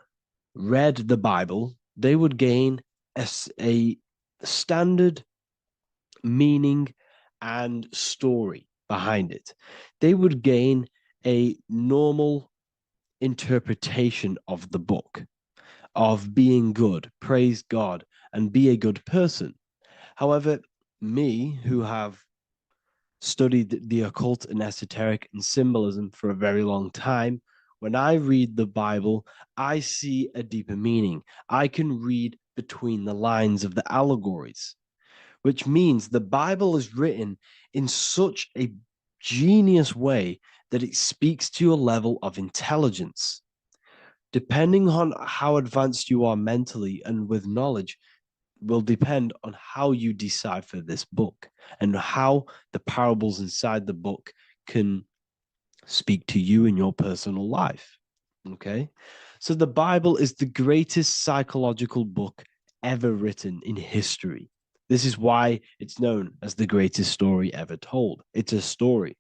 read the Bible, they would gain a standard meaning and story behind it. They would gain a normal interpretation of the book, of being good, praise God, and be a good person. However, me, who have studied the occult and esoteric and symbolism for a very long time, when I read the Bible, I see a deeper meaning. I can read between the lines of the allegories, which means the Bible is written in such a genius way that it speaks to your level of intelligence. Depending on how advanced you are mentally and with knowledge, will depend on how you decipher this book and how the parables inside the book can speak to you in your personal life. Okay? So the Bible is the greatest psychological book ever written in history. This is why it's known as the greatest story ever told. It's a story.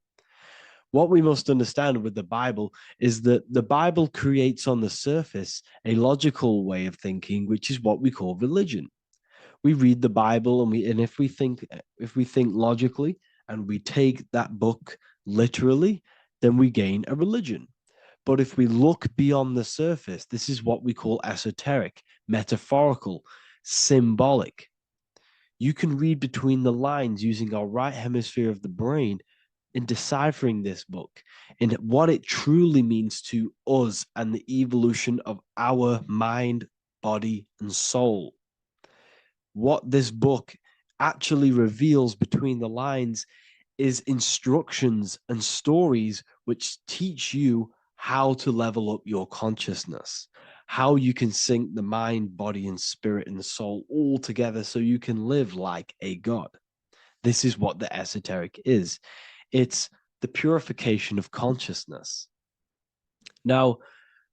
What we must understand with the Bible is that the Bible creates on the surface a logical way of thinking, which is what we call religion. We read the Bible and if we think logically and we take that book literally, then we gain a religion. But if we look beyond the surface, this is what we call esoteric, metaphorical, symbolic. You can read between the lines using our right hemisphere of the brain in deciphering this book and what it truly means to us and the evolution of our mind, body, and soul. What this book actually reveals between the lines is instructions and stories which teach you how to level up your consciousness, how you can sync the mind, body, and spirit and the soul all together so you can live like a god. This is what the esoteric is. It's the purification of consciousness. Now,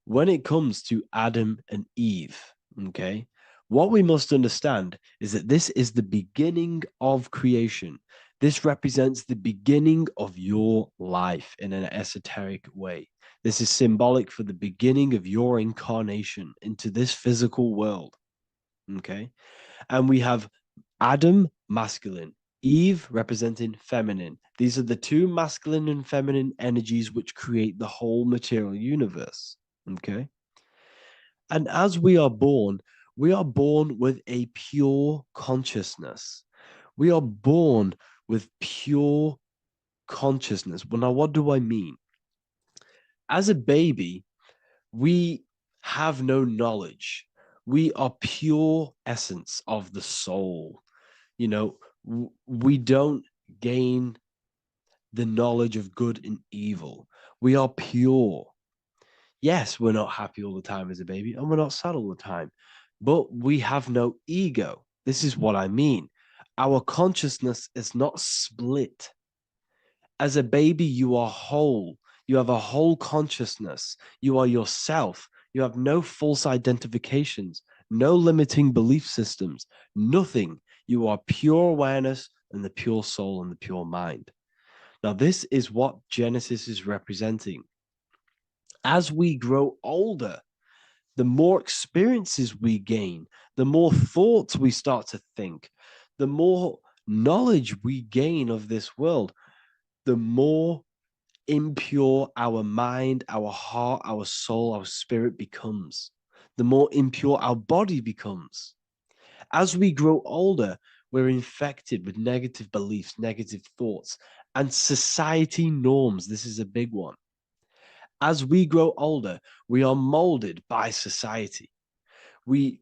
when it comes to Adam and Eve, okay, what we must understand is that this is the beginning of creation. This represents the beginning of your life in an esoteric way. This is symbolic for the beginning of your incarnation into this physical world. Okay. And we have Adam, masculine, Eve representing feminine. These are the two masculine and feminine energies which create the whole material universe. Okay. And as we are born with a pure consciousness. We are born with pure consciousness. Well, now, what do I mean? As a baby, we have no knowledge. We are pure essence of the soul. You know, we don't gain the knowledge of good and evil. We are pure. Yes, we're not happy all the time as a baby, and we're not sad all the time, but we have no ego. This is what I mean. Our consciousness is not split. As a baby, you are whole. You have a whole consciousness. You are yourself. You have no false identifications, no limiting belief systems, nothing. You are pure awareness and the pure soul and the pure mind. Now, this is what Genesis is representing. As we grow older, the more experiences we gain, the more thoughts we start to think, the more knowledge we gain of this world, the more impure our mind, our heart, our soul, our spirit becomes, the more impure our body becomes. As we grow older, we're infected with negative beliefs, negative thoughts, and society norms. This is a big one. As we grow older, we are molded by society. We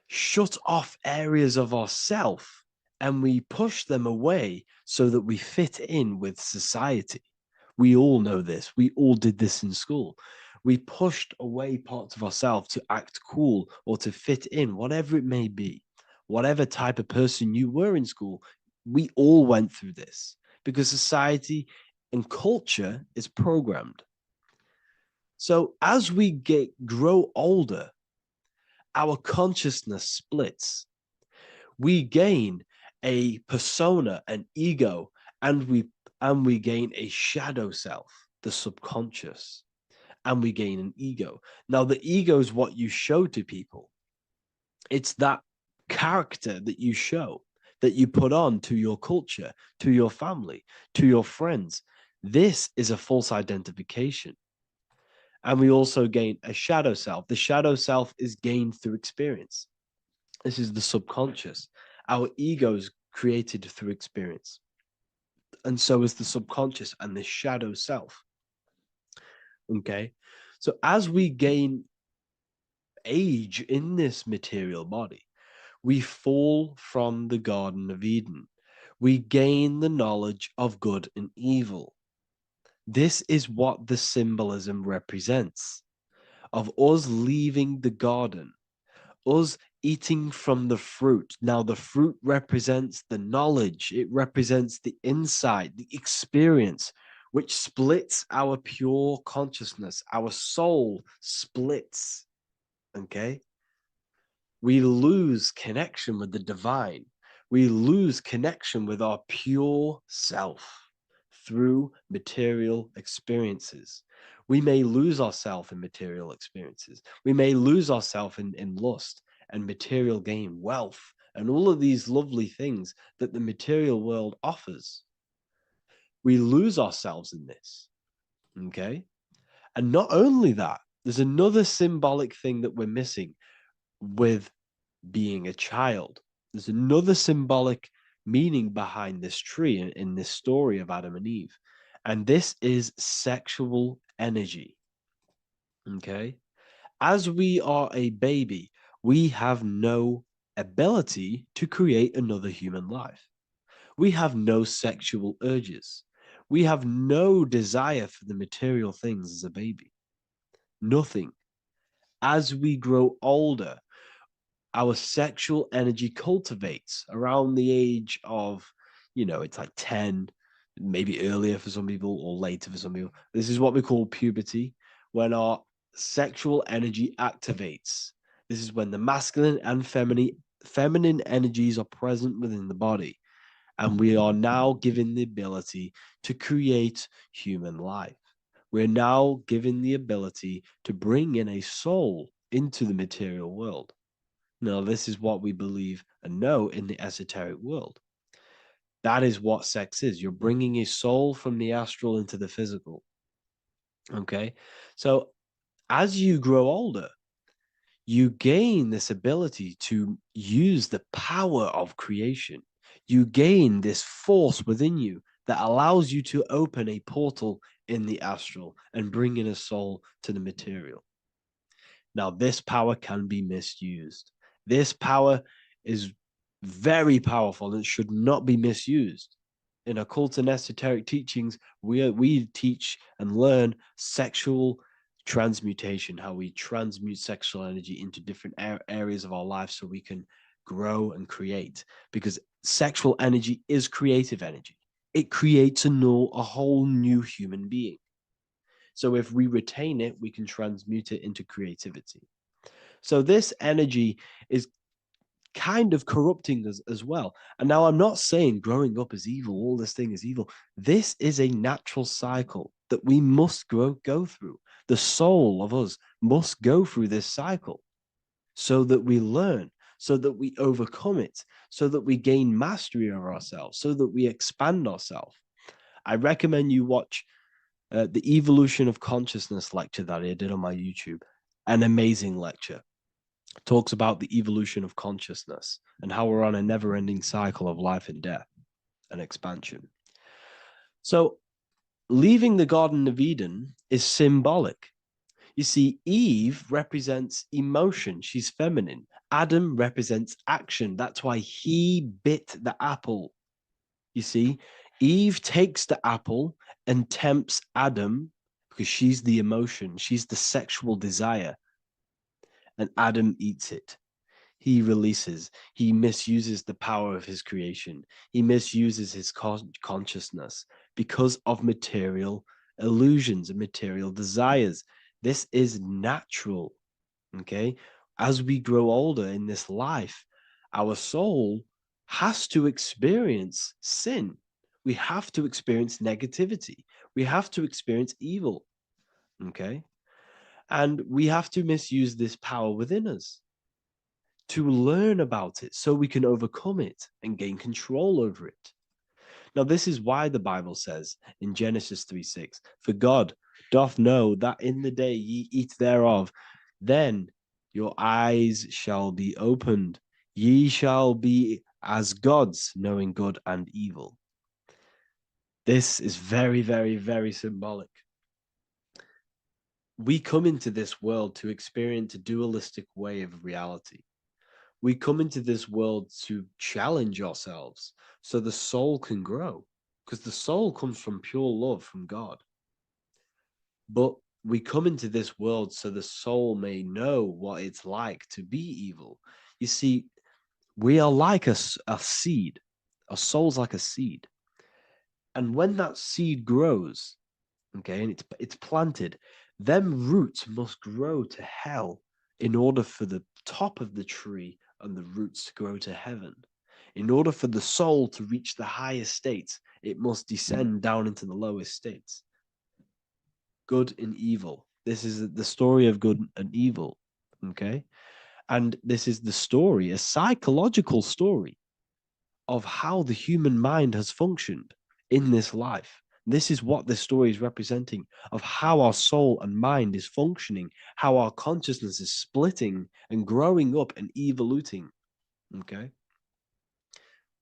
shut off areas of ourself and we push them away so that we fit in with society. We all know this. We all did this in school. We pushed away parts of ourselves to act cool or to fit in, whatever it may be. Whatever type of person you were in school, we all went through this because society and culture is programmed. So as we grow older, our consciousness splits. We gain a persona, an ego, and we gain a shadow self, the subconscious, and we gain an ego. Now, the ego is what you show to people. It's that character that you show, that you put on to your culture, to your family, to your friends. This is a false identification. And we also gain a shadow self. The shadow self is gained through experience. This is the subconscious. Our ego is created through experience. And so is the subconscious and the shadow self. Okay. So as we gain age in this material body, we fall from the Garden of Eden. We gain the knowledge of good and evil. This is what the symbolism represents of us leaving the garden, us eating from the fruit. Now, the fruit represents the knowledge, it represents the insight, the experience, which splits our pure consciousness. Our soul splits. Okay? We lose connection with the divine, we lose connection with our pure self through material experiences. We may lose ourselves in material experiences. We may lose ourselves in lust and material gain, wealth, and all of these lovely things that the material world offers. We lose ourselves in this. Okay? And not only that, there's another symbolic thing that we're missing with being a child. There's another symbolic meaning behind this tree in this story of Adam and Eve. And this is sexual energy. Okay? As we are a baby, we have no ability to create another human life. We have no sexual urges. We have no desire for the material things as a baby. Nothing. As we grow older, our sexual energy cultivates around the age of, it's like 10, maybe earlier for some people or later for some people. This is what we call puberty, when our sexual energy activates. This is when the masculine and feminine energies are present within the body. And we are now given the ability to create human life. We're now given the ability to bring in a soul into the material world. Now, this is what we believe and know in the esoteric world. That is what sex is. You're bringing a soul from the astral into the physical. Okay? So as you grow older, you gain this ability to use the power of creation. You gain this force within you that allows you to open a portal in the astral and bring in a soul to the material. Now, this power can be misused. This power is very powerful and should not be misused. In occult and esoteric teachings, we teach and learn sexual transmutation, how we transmute sexual energy into different areas of our life so we can grow and create. Because sexual energy is creative energy. It creates a whole new human being. So if we retain it, we can transmute it into creativity. So this energy is kind of corrupting us as well. And now I'm not saying growing up is evil, all this thing is evil. This is a natural cycle that we must go through. The soul of us must go through this cycle so that we learn, so that we overcome it, so that we gain mastery over ourselves, so that we expand ourselves. I recommend you watch the Evolution of Consciousness lecture that I did on my YouTube. An amazing lecture. It talks about the evolution of consciousness and how we're on a never-ending cycle of life and death and expansion. So leaving the Garden of Eden is symbolic. You see, Eve represents emotion. She's feminine. Adam represents action. That's why he bit the apple. You see, Eve takes the apple and tempts Adam because she's the emotion. She's the sexual desire. And Adam eats it. He releases. He misuses the power of his creation. He misuses his consciousness because of material illusions and material desires. This is natural, okay? As we grow older in this life, our soul has to experience sin. We have to experience negativity. We have to experience evil, okay? And we have to misuse this power within us to learn about it so we can overcome it and gain control over it. Now, this is why the Bible says in Genesis 3:6, "For God doth know that in the day ye eat thereof, then your eyes shall be opened. Ye shall be as gods, knowing good and evil." This is very, very, very symbolic. We come into this world to experience a dualistic way of reality. We come into this world to challenge ourselves so the soul can grow, because the soul comes from pure love from God. But we come into this world so the soul may know what it's like to be evil. You see, we are like a seed. Our soul's like a seed. And when that seed grows, okay, and it's planted, them roots must grow to hell in order for the top of the tree and the roots to grow to heaven. In order for the soul to reach the highest states, it must descend down into the lowest states. Good and evil. This is the story of good and evil, okay? And this is the story, a psychological story of how the human mind has functioned in this life. This is what this story is representing, of how our soul and mind is functioning, how our consciousness is splitting and growing up and evoluting, okay?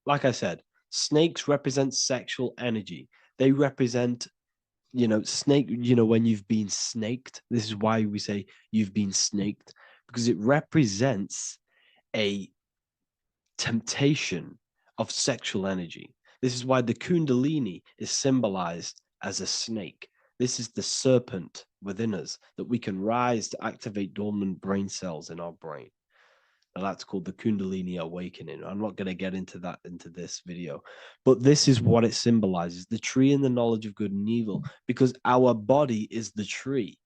Like I said, snakes represent sexual energy. They represent, snake, when you've been snaked. This is why we say you've been snaked, because it represents a temptation of sexual energy. This is why the Kundalini is symbolized as a snake. This is the serpent within us that we can rise to activate dormant brain cells in our brain. Now that's called the Kundalini awakening. I'm not going to get into that into this video, but this is what it symbolizes, the tree and the knowledge of good and evil, because our body is the tree.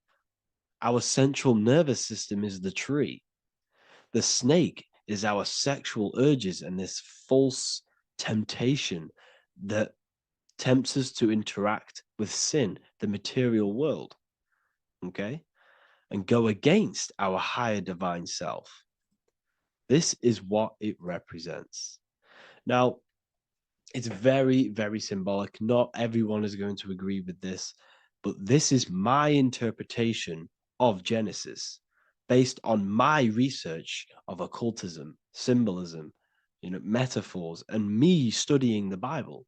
Our central nervous system is the tree. The snake is our sexual urges and this false temptation that tempts us to interact with sin, the material world, okay, and go against our higher divine self. This is what it represents. Now, it's very, very symbolic. Not everyone is going to agree with this, but this is my interpretation of Genesis based on my research of occultism, symbolism, metaphors, and me studying the Bible.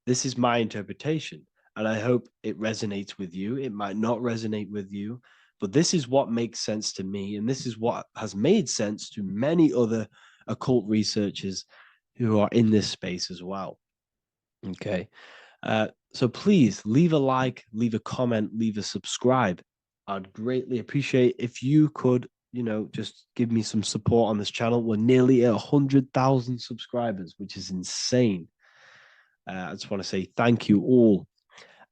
This is my interpretation, and I hope it resonates with you. It might not resonate with you, but this is what makes sense to me, and this is what has made sense to many other occult researchers who are in this space as well. Okay, so please leave a like, leave a comment, leave a subscribe. I'd greatly appreciate if you could, just give me some support on this channel. We're nearly at 100,000 subscribers, which is insane. I just want to say thank you all.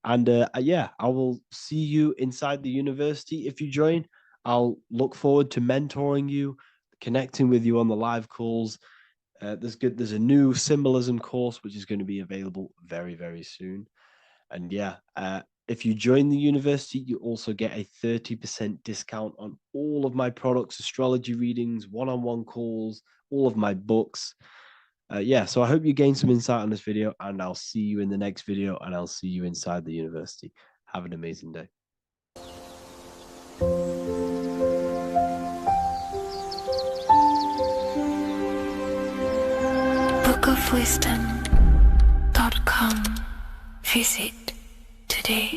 And yeah, I will see you inside the university. If you join, I'll look forward to mentoring you, connecting with you on the live calls. There's a new symbolism course, which is going to be available very, very soon. And yeah, if you join the university, you also get a 30% discount on all of my products, astrology readings, one-on-one calls, all of my books. Yeah, so I hope you gain some insight on this video, and I'll see you in the next video, and I'll see you inside the university. Have an amazing day. bookofwisdom.com. Visit today.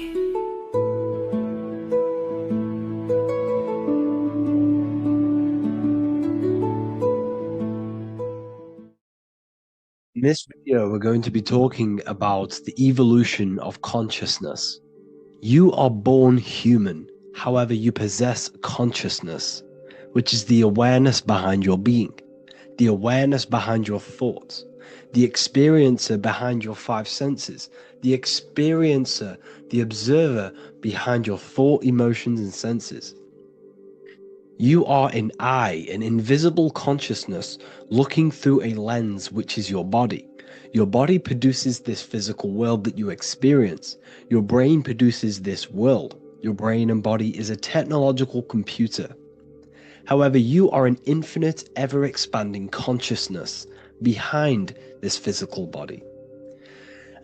In this video, we're going to be talking about the evolution of consciousness. You are born human, however, you possess consciousness, which is the awareness behind your being, the awareness behind your thoughts, the experiencer behind your five senses, the experiencer, the observer behind your thought, emotions, and senses. You are an eye, an invisible consciousness looking through a lens, which is your body. Your body produces this physical world that you experience. Your brain produces this world. Your brain and body is a technological computer. However, you are an infinite, ever-expanding consciousness behind this physical body.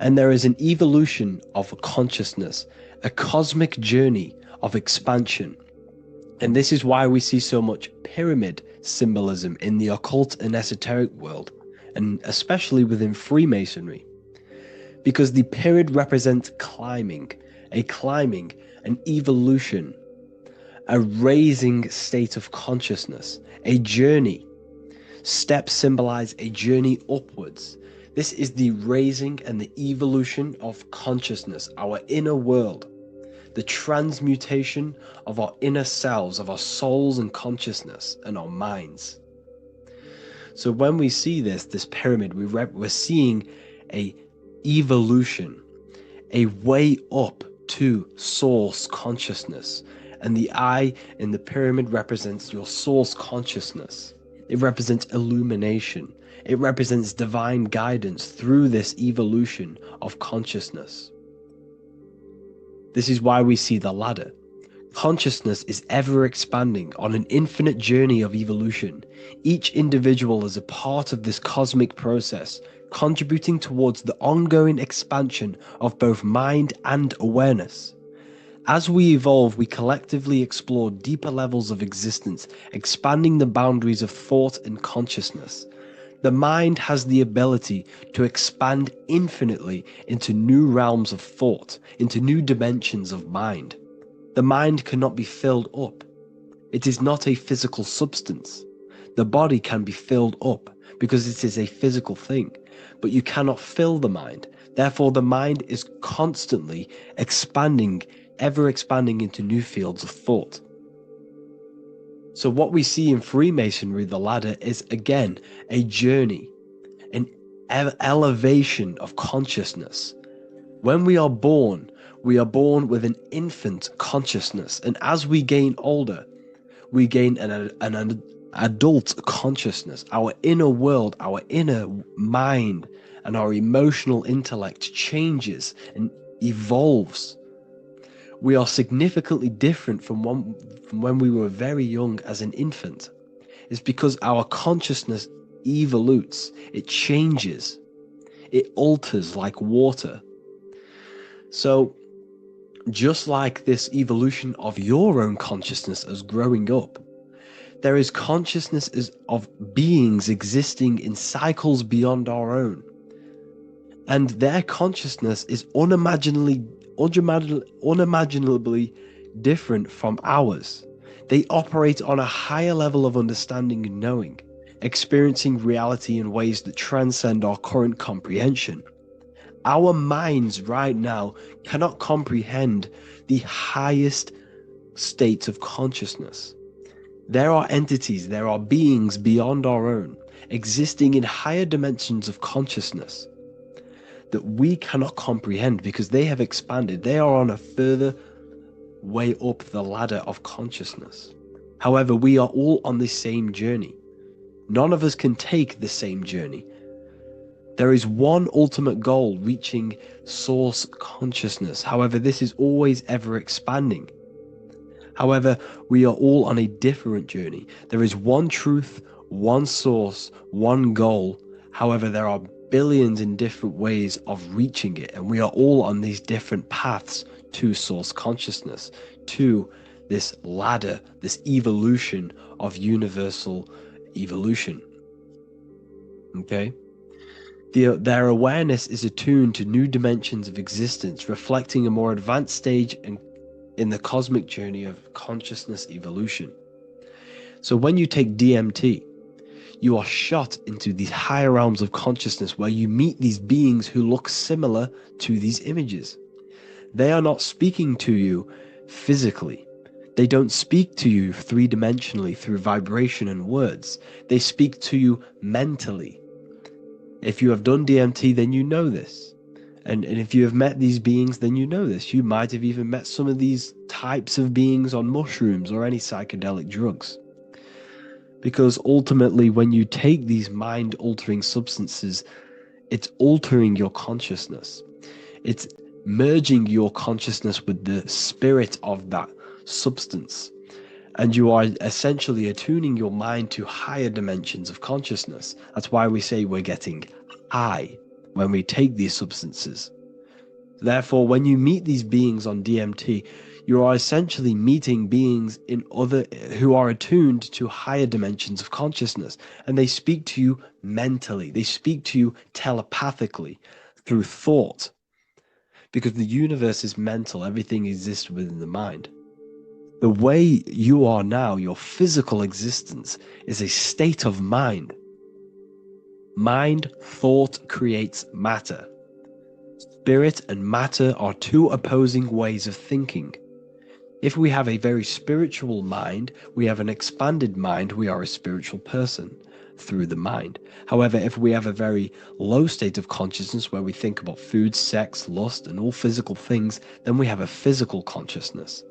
And there is an evolution of consciousness, a cosmic journey of expansion. And this is why we see so much pyramid symbolism in the occult and esoteric world, and especially within Freemasonry. Because the pyramid represents climbing, an evolution, a raising state of consciousness, a journey. Steps symbolize a journey upwards. This is the raising and the evolution of consciousness, our inner world. The transmutation of our inner selves, of our souls and consciousness and our minds. So when we see this pyramid, we're seeing a evolution, a way up to source consciousness. And the eye in the pyramid represents your source consciousness. It represents illumination. It represents divine guidance through this evolution of consciousness. This is why we see the ladder. Consciousness is ever expanding on an infinite journey of evolution. Each individual is a part of this cosmic process, contributing towards the ongoing expansion of both mind and awareness. As we evolve, we collectively explore deeper levels of existence, expanding the boundaries of thought and consciousness. The mind has the ability to expand infinitely into new realms of thought, into new dimensions of mind. The mind cannot be filled up. It is not a physical substance. The body can be filled up because it is a physical thing, but you cannot fill the mind. Therefore, the mind is constantly expanding, ever expanding into new fields of thought. So what we see in Freemasonry, the ladder, is again a journey, an elevation of consciousness. When we are born with an infant consciousness, and as we gain older, we gain an adult consciousness. Our inner world, our inner mind, and our emotional intellect changes and evolves. We are significantly different from when we were very young as an infant. It's because our consciousness evolutes, it changes, it alters like water. So, just like this evolution of your own consciousness as growing up, there is consciousness of beings existing in cycles beyond our own. And their consciousness is unimaginably different from ours. They operate on a higher level of understanding and knowing, experiencing reality in ways that transcend our current comprehension. Our minds right now cannot comprehend the highest states of consciousness. There are entities, there are beings beyond our own, existing in higher dimensions of consciousness that we cannot comprehend because they have expanded. They are on a further way up the ladder of consciousness. However, we are all on the same journey. None of us can take the same journey. There is one ultimate goal, reaching source consciousness. However, this is always ever expanding. However, we are all on a different journey. There is one truth, one source, one goal. However, there are billions in different ways of reaching it, and we are all on these different paths to source consciousness, to this ladder, this evolution of universal evolution. Okay? Their awareness is attuned to new dimensions of existence, reflecting a more advanced stage in the cosmic journey of consciousness evolution. So when you take DMT, you are shot into these higher realms of consciousness where you meet these beings who look similar to these images. They are not speaking to you physically. They don't speak to you three-dimensionally through vibration and words. They speak to you mentally. If you have done DMT, then you know this. And if you have met these beings, then you know this. You might have even met some of these types of beings on mushrooms or any psychedelic drugs. Because ultimately, when you take these mind-altering substances, it's altering your consciousness. It's merging your consciousness with the spirit of that substance. And you are essentially attuning your mind to higher dimensions of consciousness. That's why we say we're getting high when we take these substances. Therefore, when you meet these beings on DMT, you are essentially meeting beings who are attuned to higher dimensions of consciousness, and they speak to you mentally. They speak to you telepathically through thought, because the universe is mental. Everything exists within the mind. The way you are now, your physical existence, is a state of mind. Mind, thought creates matter. Spirit and matter are two opposing ways of thinking. If we have a very spiritual mind, we have an expanded mind, we are a spiritual person through the mind. However, if we have a very low state of consciousness where we think about food, sex, lust, and all physical things, then we have a physical consciousness.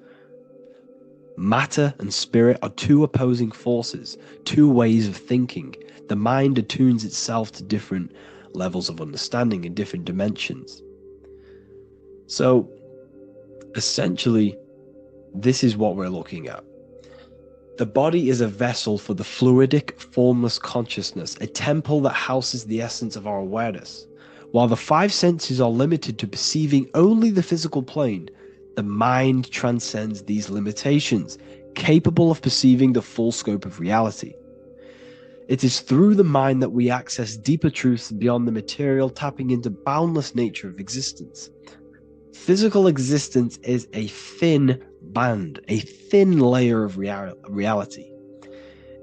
Matter and spirit are two opposing forces, two ways of thinking. The mind attunes itself to different levels of understanding in different dimensions. So, essentially, this is what we're looking at. The body is a vessel for the fluidic, formless consciousness, a temple that houses the essence of our awareness. While the five senses are limited to perceiving only the physical plane, the mind transcends these limitations, capable of perceiving the full scope of reality. It is through the mind that we access deeper truths beyond the material, tapping into boundless nature of existence. Physical existence is a thin band, a thin layer of reality.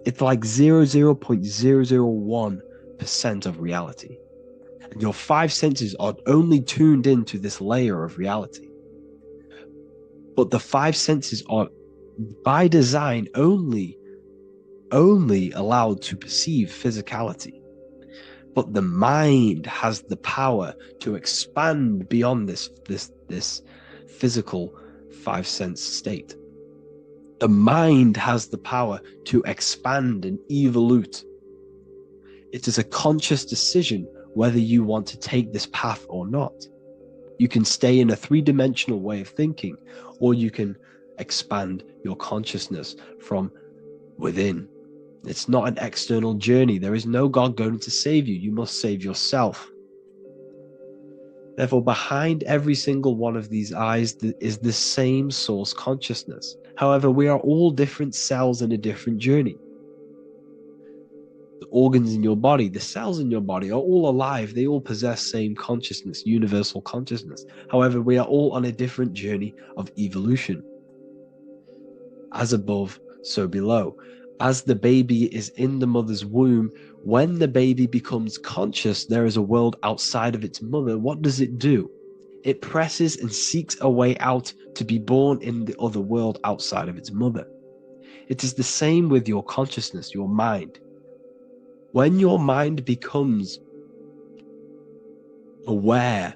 It's like 0.001% of reality. And your five senses are only tuned into this layer of reality. But the five senses are, by design, only allowed to perceive physicality. But the mind has the power to expand beyond this physical five sense state. The mind has the power to expand and evolute. It is a conscious decision whether you want to take this path or not. You can stay in a three-dimensional way of thinking, or you can expand your consciousness from within. It's not an external journey. There is no God going to save you. You must save yourself. Therefore, behind every single one of these eyes is the same source consciousness. However, we are all different cells in a different journey. The organs in your body, the cells in your body are all alive. They all possess same consciousness, universal consciousness. However, we are all on a different journey of evolution. As above, so below. As the baby is in the mother's womb, when the baby becomes conscious, there is a world outside of its mother. What does it do? It presses and seeks a way out to be born in the other world outside of its mother. It is the same with your consciousness, your mind. When your mind becomes aware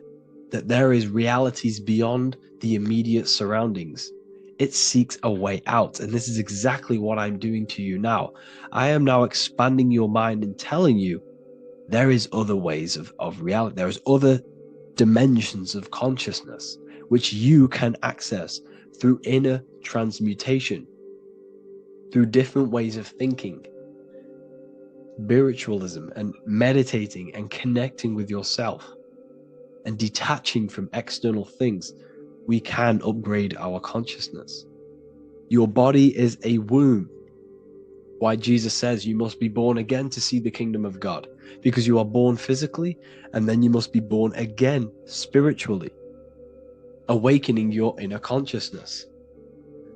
that there is realities beyond the immediate surroundings, it seeks a way out. And this is exactly what I'm doing to you now. I am now expanding your mind and telling you there is other ways of reality. There is other dimensions of consciousness which you can access through inner transmutation, through different ways of thinking, spiritualism, and meditating and connecting with yourself and detaching from external things. We can upgrade our consciousness. Your body is a womb. Why Jesus says you must be born again to see the kingdom of God, because you are born physically and then you must be born again spiritually, awakening your inner consciousness.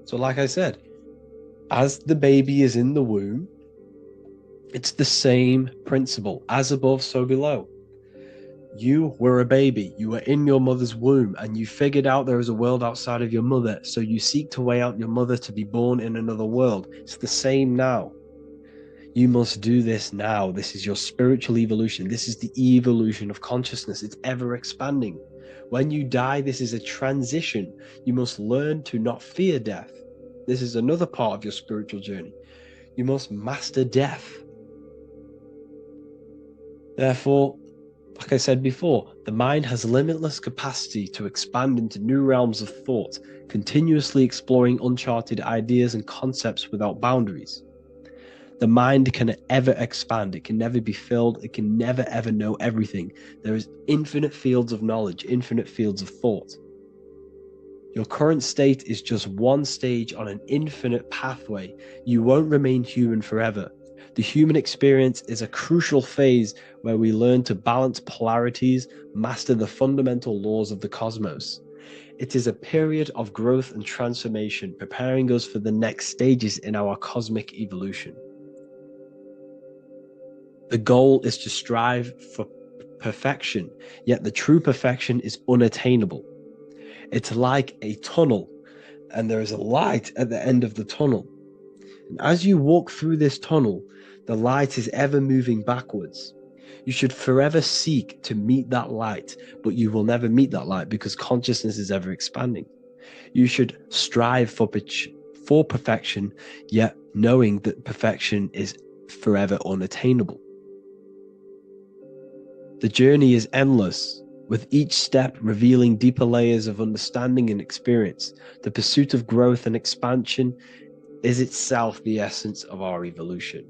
So like I said, as the baby is in the womb, it's the same principle, as above, so below. You were a baby, you were in your mother's womb, and you figured out there is a world outside of your mother, so you seek to weigh out your mother to be born in another world. It's the same now. You must do this now. This is your spiritual evolution. This is the evolution of consciousness. It's ever expanding. When you die, this is a transition. You must learn to not fear death. This is another part of your spiritual journey. You must master death. Therefore, like I said before, the mind has limitless capacity to expand into new realms of thought, continuously exploring uncharted ideas and concepts without boundaries. The mind can ever expand. It can never be filled. It can never ever know everything. There is infinite fields of knowledge, infinite fields of thought. Your current state is just one stage on an infinite pathway. You won't remain human forever. The human experience is a crucial phase where we learn to balance polarities, master the fundamental laws of the cosmos. It is a period of growth and transformation, preparing us for the next stages in our cosmic evolution. The goal is to strive for perfection, yet the true perfection is unattainable. It's like a tunnel, and there is a light at the end of the tunnel. And as you walk through this tunnel, the light is ever moving backwards. You should forever seek to meet that light, but you will never meet that light because consciousness is ever expanding. You should strive for perfection, yet knowing that perfection is forever unattainable. The journey is endless, with each step revealing deeper layers of understanding and experience. The pursuit of growth and expansion is itself the essence of our evolution.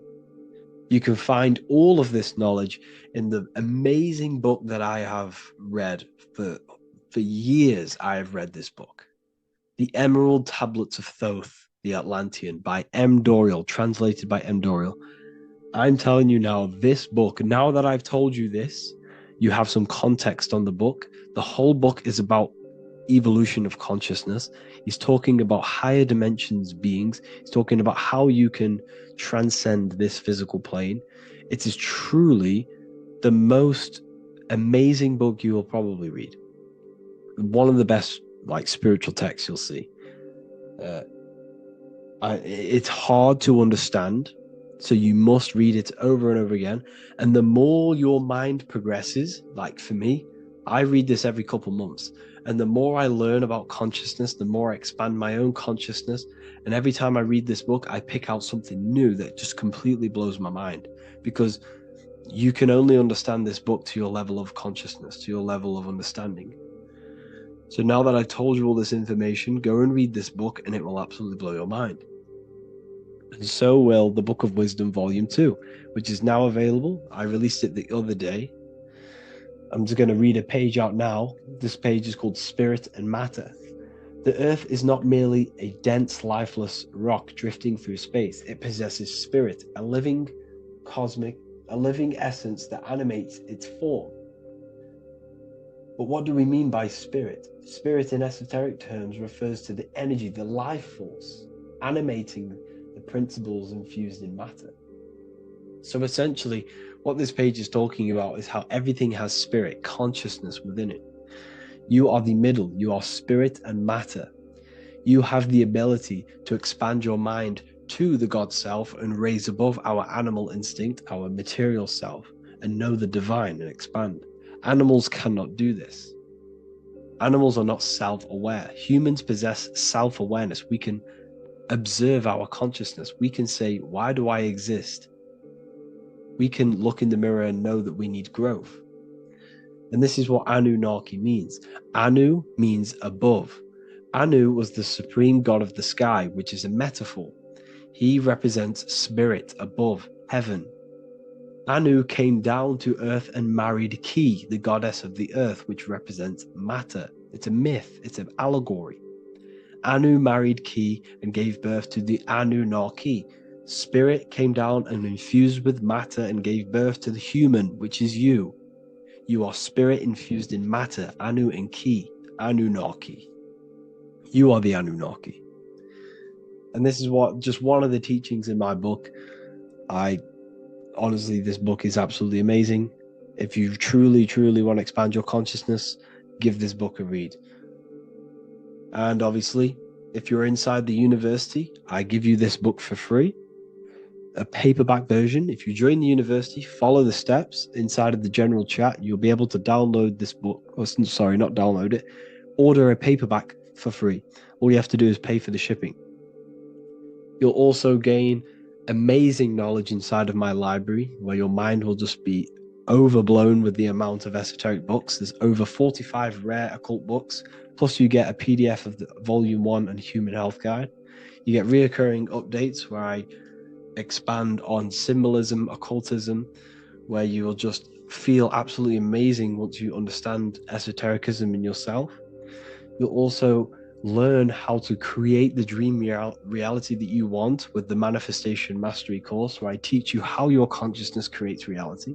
You can find all of this knowledge in the amazing book that I have read for years. I have read this book, The Emerald Tablets of Thoth, the Atlantean, by M. Dorial, translated by M. Dorial. I'm telling you now, this book, now that I've told you this, you have some context on the book. The whole book is about evolution of consciousness. He's talking about higher dimensions beings. He's talking about how you can transcend this physical plane. It is truly the most amazing book you will probably read. One of the best spiritual texts you'll see. It's hard to understand, so you must read it over and over again. And the more your mind progresses, like for me, I read this every couple months. And the more I learn about consciousness, the more I expand my own consciousness. And every time I read this book, I pick out something new that just completely blows my mind. Because you can only understand this book to your level of consciousness, to your level of understanding. So now that I've told you all this information, go and read this book and it will absolutely blow your mind. And so will the Book of Wisdom Volume 2, which is now available. I released it the other day. I'm just going to read a page out now. This page is called Spirit and Matter. The Earth is not merely a dense, lifeless rock drifting through space. It possesses spirit, a living essence that animates its form. But what do we mean by spirit? Spirit in esoteric terms refers to the energy, the life force, animating the principles infused in matter. So essentially, what this page is talking about is how everything has spirit, consciousness within it. You are the middle, you are spirit and matter. You have the ability to expand your mind to the God self and raise above our animal instinct, our material self, and know the divine and expand. Animals cannot do this. Animals are not self-aware. Humans possess self-awareness. We can observe our consciousness. We can say, why do I exist? We can look in the mirror and know that we need growth. And this is what Anunnaki means. Anu means above. Anu was the supreme god of the sky, which is a metaphor. He represents spirit above, heaven. Anu came down to earth and married Ki, the goddess of the earth, which represents matter. It's a myth, it's an allegory. Anu married Ki and gave birth to the Anunnaki, Spirit came down and infused with matter and gave birth to the human, which is you. You are spirit infused in matter, Anu and Ki, Anunnaki. You are the Anunnaki. And this is just one of the teachings in my book. Honestly, this book is absolutely amazing. If you truly, truly want to expand your consciousness, give this book a read. And obviously, if you're inside the university, I give you this book for free. A paperback version. If you join the university, follow the steps inside of the general chat, you'll be able to download this book. Or, sorry, not download it. Order a paperback for free. All you have to do is pay for the shipping. You'll also gain amazing knowledge inside of my library, where your mind will just be overblown with the amount of esoteric books. There's over 45 rare occult books, plus you get a PDF of the Volume 1 and Human Health Guide. You get reoccurring updates where I expand on symbolism, occultism, where you will just feel absolutely amazing once you understand esotericism in yourself. You'll also learn how to create the dream reality that you want with the Manifestation Mastery course, where I teach you how your consciousness creates reality.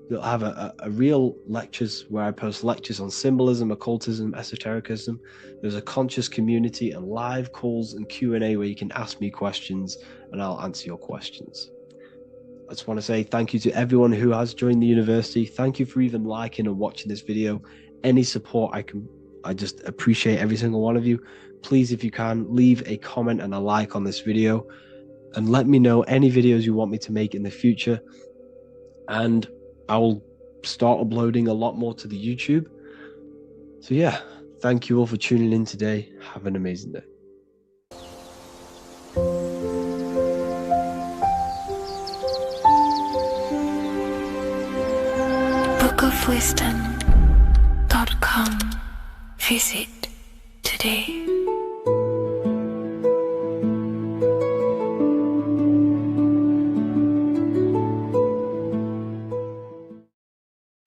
You'll have a real lectures where I post lectures on symbolism, occultism, esotericism. There's a conscious community and live calls and Q&A where you can ask me questions and I'll answer your questions. I just want to say thank you to everyone who has joined the university. Thank you for even liking and watching this video. Any support I just appreciate every single one of you. Please, if you can, leave a comment and a like on this video and let me know any videos you want me to make in the future. And I will start uploading a lot more to the YouTube. So yeah, thank you all for tuning in today. Have an amazing day. bookofwisdom.com. Visit today.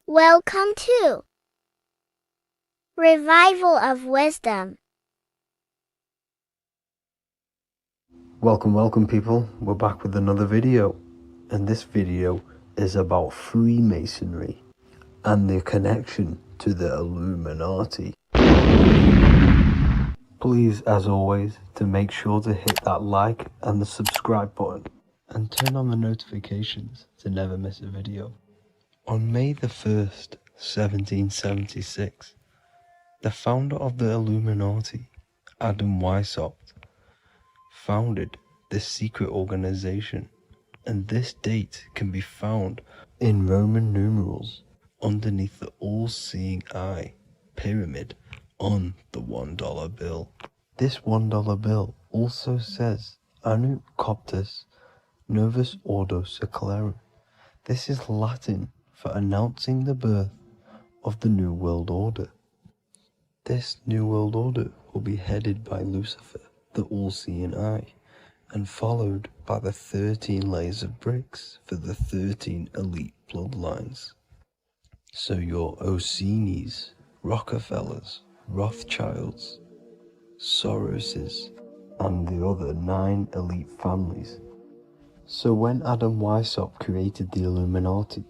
Welcome to Revival of Wisdom. Welcome people, we're back with another video, and this video is about Freemasonry and their connection to the Illuminati. Please, as always, to make sure to hit that like and the subscribe button and turn on the notifications to never miss a video. On May the 1st, 1776, the founder of the Illuminati, Adam Weishaupt, founded this secret organization, and this date can be found in Roman numerals underneath the all-seeing eye pyramid on the $1 bill. This $1 bill also says Anu Coptus Novus Ordo Secularum. This is Latin for announcing the birth of the New World Order. This New World Order will be headed by Lucifer, the all-seeing eye, and followed by the 13 layers of bricks for the 13 elite bloodlines. So your Orsini's, Rockefellers, Rothschilds, Soroses, and the other 9 elite families. So when Adam Weishaupt created the Illuminati,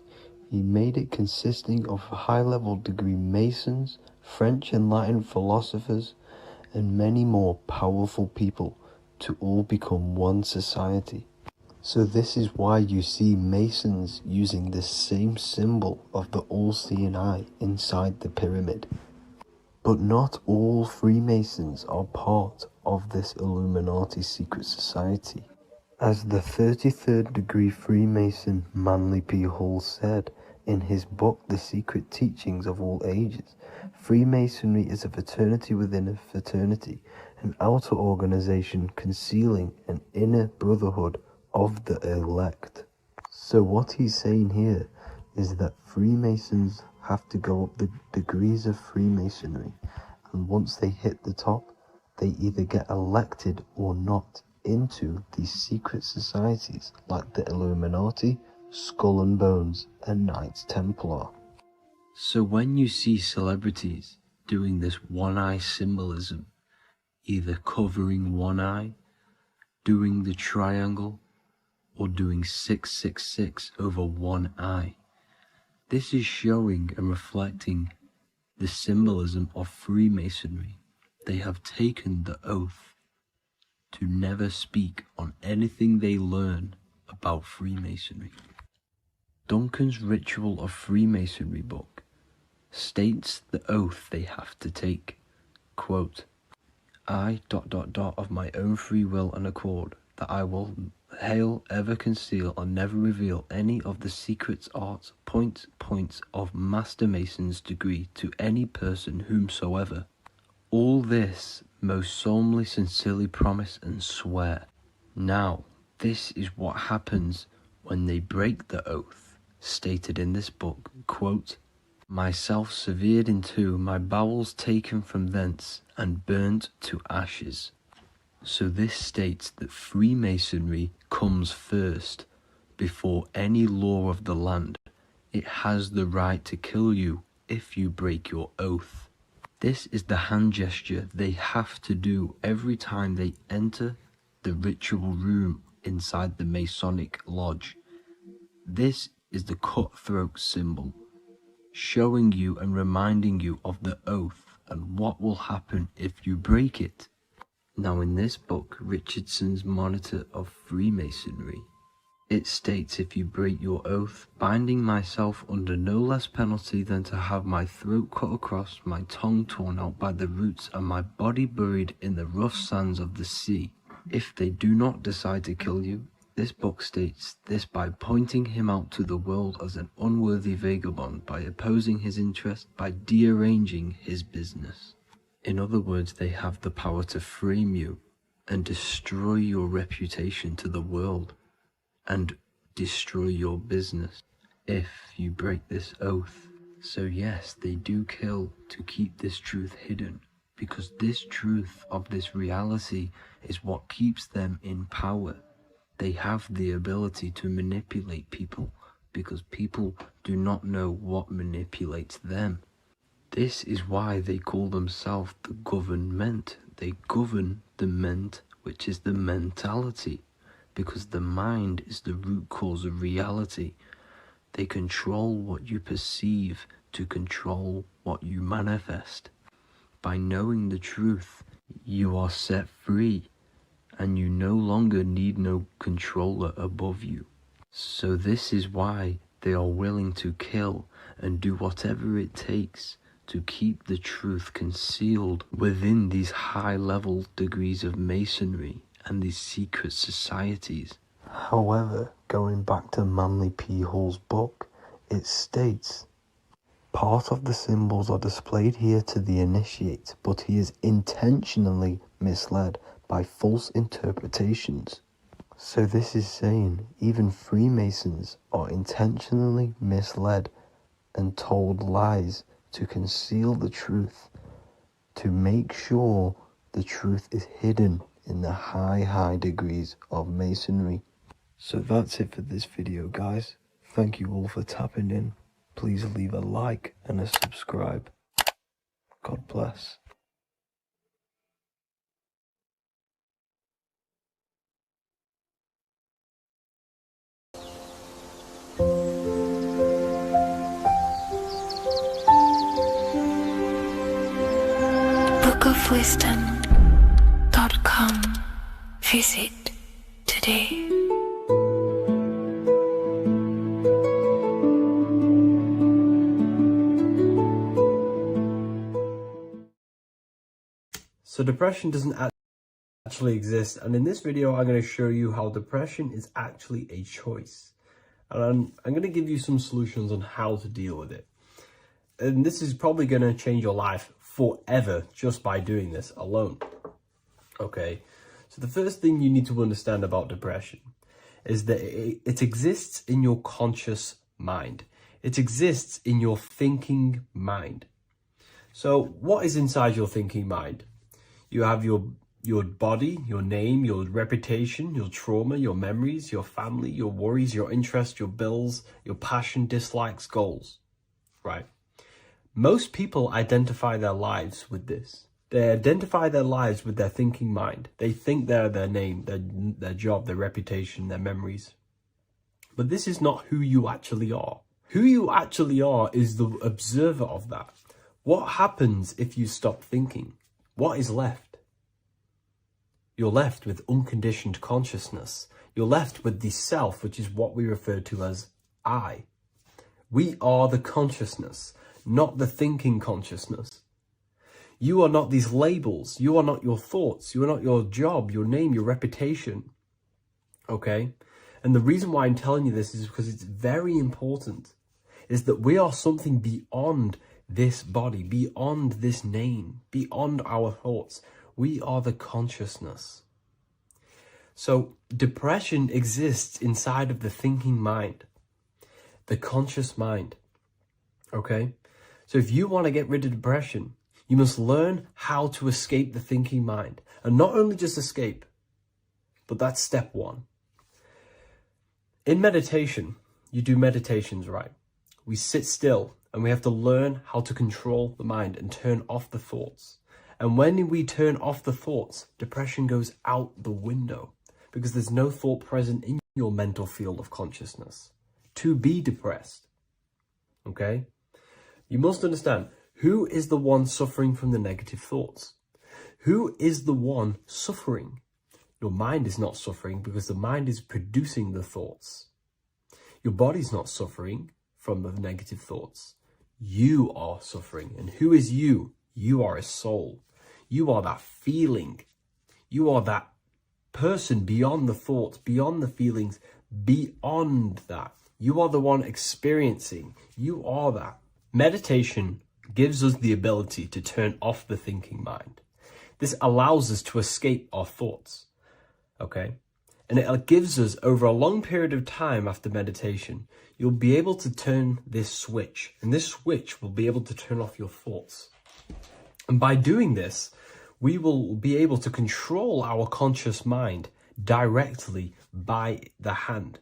he made it consisting of high-level degree Masons, French and Latin philosophers, and many more powerful people to all become one society. So this is why you see Masons using the same symbol of the all-seeing eye inside the pyramid. But not all Freemasons are part of this Illuminati secret society. As the 33rd degree Freemason Manly P. Hall said in his book The Secret Teachings of All Ages, Freemasonry is a fraternity within a fraternity, an outer organization concealing an inner brotherhood of the elect. So what he's saying here is that Freemasons have to go up the degrees of Freemasonry, and once they hit the top, they either get elected or not into these secret societies like the Illuminati, Skull and Bones, and Knights Templar. So when you see celebrities doing this one-eye symbolism, either covering one eye doing the triangle, or doing 666 over one eye. This is showing and reflecting the symbolism of Freemasonry. They have taken the oath to never speak on anything they learn about Freemasonry. Duncan's Ritual of Freemasonry book states the oath they have to take. Quote, I ... of my own free will and accord, that I will hail, ever conceal, or never reveal any of the secrets, arts, points of Master Mason's degree to any person whomsoever. All this most solemnly, sincerely promise and swear. Now, this is what happens when they break the oath, stated in this book, quote, myself severed in two, my bowels taken from thence, and burnt to ashes. So this states that Freemasonry comes first, before any law of the land. It has the right to kill you if you break your oath. This is the hand gesture they have to do every time they enter the ritual room inside the Masonic Lodge. This is the cutthroat symbol, showing you and reminding you of the oath and what will happen if you break it. Now in this book, Richardson's Monitor of Freemasonry, it states, if you break your oath, binding myself under no less penalty than to have my throat cut across, my tongue torn out by the roots, and my body buried in the rough sands of the sea. If they do not decide to kill you, this book states this by pointing him out to the world as an unworthy vagabond, by opposing his interest, by dearranging his business. In other words, they have the power to frame you and destroy your reputation to the world and destroy your business if you break this oath. So yes, they do kill to keep this truth hidden, because this truth of this reality is what keeps them in power. They have the ability to manipulate people because people do not know what manipulates them. This is why they call themselves the government. They govern the ment, which is the mentality, because the mind is the root cause of reality. They control what you perceive to control what you manifest. By knowing the truth, you are set free, and you no longer need no controller above you. So this is why they are willing to kill and do whatever it takes to keep the truth concealed within these high-level degrees of masonry and these secret societies. However, going back to Manly P. Hall's book, it states, part of the symbols are displayed here to the initiate, but he is intentionally misled by false interpretations. So this is saying even Freemasons are intentionally misled and told lies to conceal the truth, to make sure the truth is hidden in the high degrees of masonry. So that's it for this video, guys. Thank you all for tapping in. Please leave a like and a subscribe. God bless. bookofwisdom.com. Visit today. So depression doesn't actually exist, and in this video I'm going to show you how depression is actually a choice, and I'm going to give you some solutions on how to deal with it. And this is probably going to change your life forever just by doing this alone. Okay, so the first thing you need to understand about depression is that it exists in your conscious mind. It exists in your thinking mind. So what is inside your thinking mind? You have your body, your name, your reputation, your trauma, your memories, your family, your worries, your interests, your bills, your passion, dislikes, goals, right? Most people identify their lives with this. They identify their lives with their thinking mind. They think they're their name, their job, their reputation, their memories. But this is not who you actually are. Who you actually are is the observer of that. What happens if you stop thinking? What is left? You're left with unconditioned consciousness. You're left with the self, which is what we refer to as I. We are the consciousness, not the thinking consciousness. You are not these labels. You are not your thoughts. You are not your job, your name, your reputation. Okay? And the reason why I'm telling you this is because it's very important, is that we are something beyond this body, beyond this name, beyond our thoughts. We are the consciousness. So depression exists inside of the thinking mind, the conscious mind. Okay? So if you want to get rid of depression, you must learn how to escape the thinking mind. And not only just escape, but that's step one. In meditation, you do meditations, right? We sit still and we have to learn how to control the mind and turn off the thoughts. And when we turn off the thoughts, depression goes out the window because there's no thought present in your mental field of consciousness to be depressed. Okay? You must understand, who is the one suffering from the negative thoughts? Who is the one suffering? Your mind is not suffering because the mind is producing the thoughts. Your body's not suffering from the negative thoughts. You are suffering. And who is you? You are a soul. You are that feeling. You are that person beyond the thoughts, beyond the feelings, beyond that. You are the one experiencing. You are that. Meditation gives us the ability to turn off the thinking mind. This allows us to escape our thoughts. Okay? And it gives us, over a long period of time after meditation, you'll be able to turn this switch. And this switch will be able to turn off your thoughts. And by doing this, we will be able to control our conscious mind directly by the hand.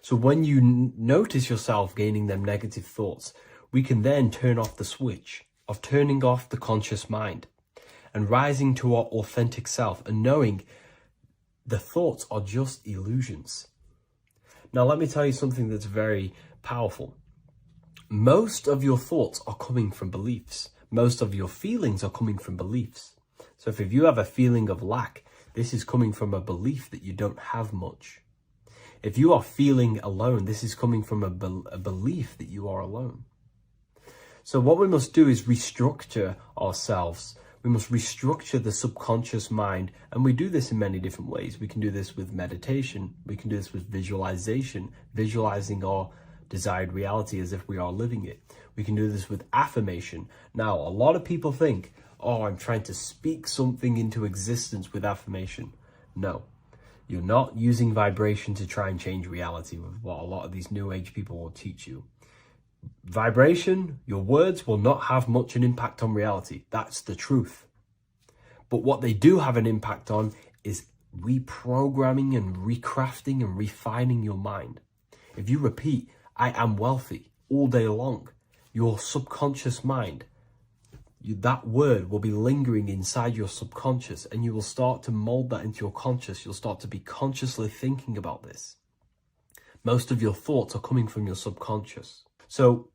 So when you notice yourself gaining them negative thoughts, we can then turn off the switch of turning off the conscious mind and rising to our authentic self and knowing the thoughts are just illusions. Now, let me tell you something that's very powerful. Most of your thoughts are coming from beliefs. Most of your feelings are coming from beliefs. So if you have a feeling of lack, this is coming from a belief that you don't have much. If you are feeling alone, this is coming from a belief that you are alone. So what we must do is restructure ourselves. We must restructure the subconscious mind. And we do this in many different ways. We can do this with meditation. We can do this with visualization, visualizing our desired reality as if we are living it. We can do this with affirmation. Now, a lot of people think, oh, I'm trying to speak something into existence with affirmation. No, you're not using vibration to try and change reality with what a lot of these new age people will teach you. Vibration, your words will not have much an impact on reality. That's the truth. But what they do have an impact on is reprogramming and recrafting and refining your mind. If you repeat, I am wealthy all day long, your subconscious mind, that word will be lingering inside your subconscious and you will start to mold that into your conscious. You'll start to be consciously thinking about this. Most of your thoughts are coming from your subconscious. So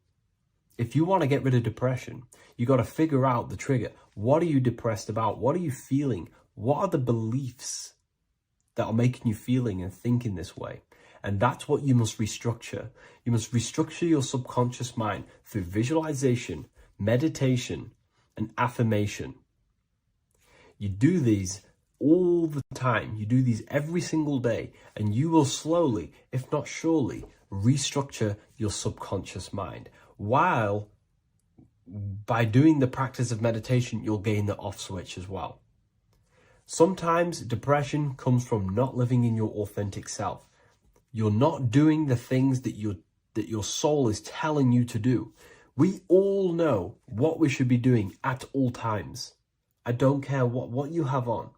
if you want to get rid of depression, you got to figure out the trigger. What are you depressed about? What are you feeling? What are the beliefs that are making you feeling and thinking this way? And that's what you must restructure. You must restructure your subconscious mind through visualization, meditation, and affirmation. You do these all the time. You do these every single day, and you will slowly, if not surely, restructure your subconscious mind. While by doing the practice of meditation, you'll gain the off switch as well. Sometimes depression comes from not living in your authentic self. You're not doing the things that your soul is telling you to do. We all know what we should be doing at all times. I don't care what you have on.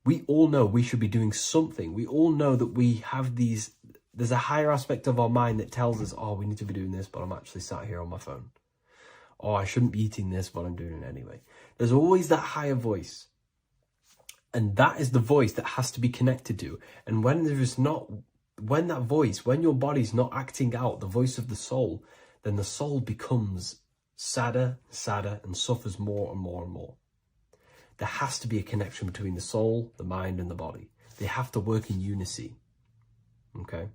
We all know we should be doing something. We all know that we have there's a higher aspect of our mind that tells us, oh, we need to be doing this, but I'm actually sat here on my phone. oh, I shouldn't be eating this, but I'm doing it anyway. There's always that higher voice. And that is the voice that has to be connected to. And when that voice, when your body's not acting out the voice of the soul, then the soul becomes sadder, sadder, and suffers more and more and more. There has to be a connection between the soul, the mind, and the body. They have to work in unity. Okay?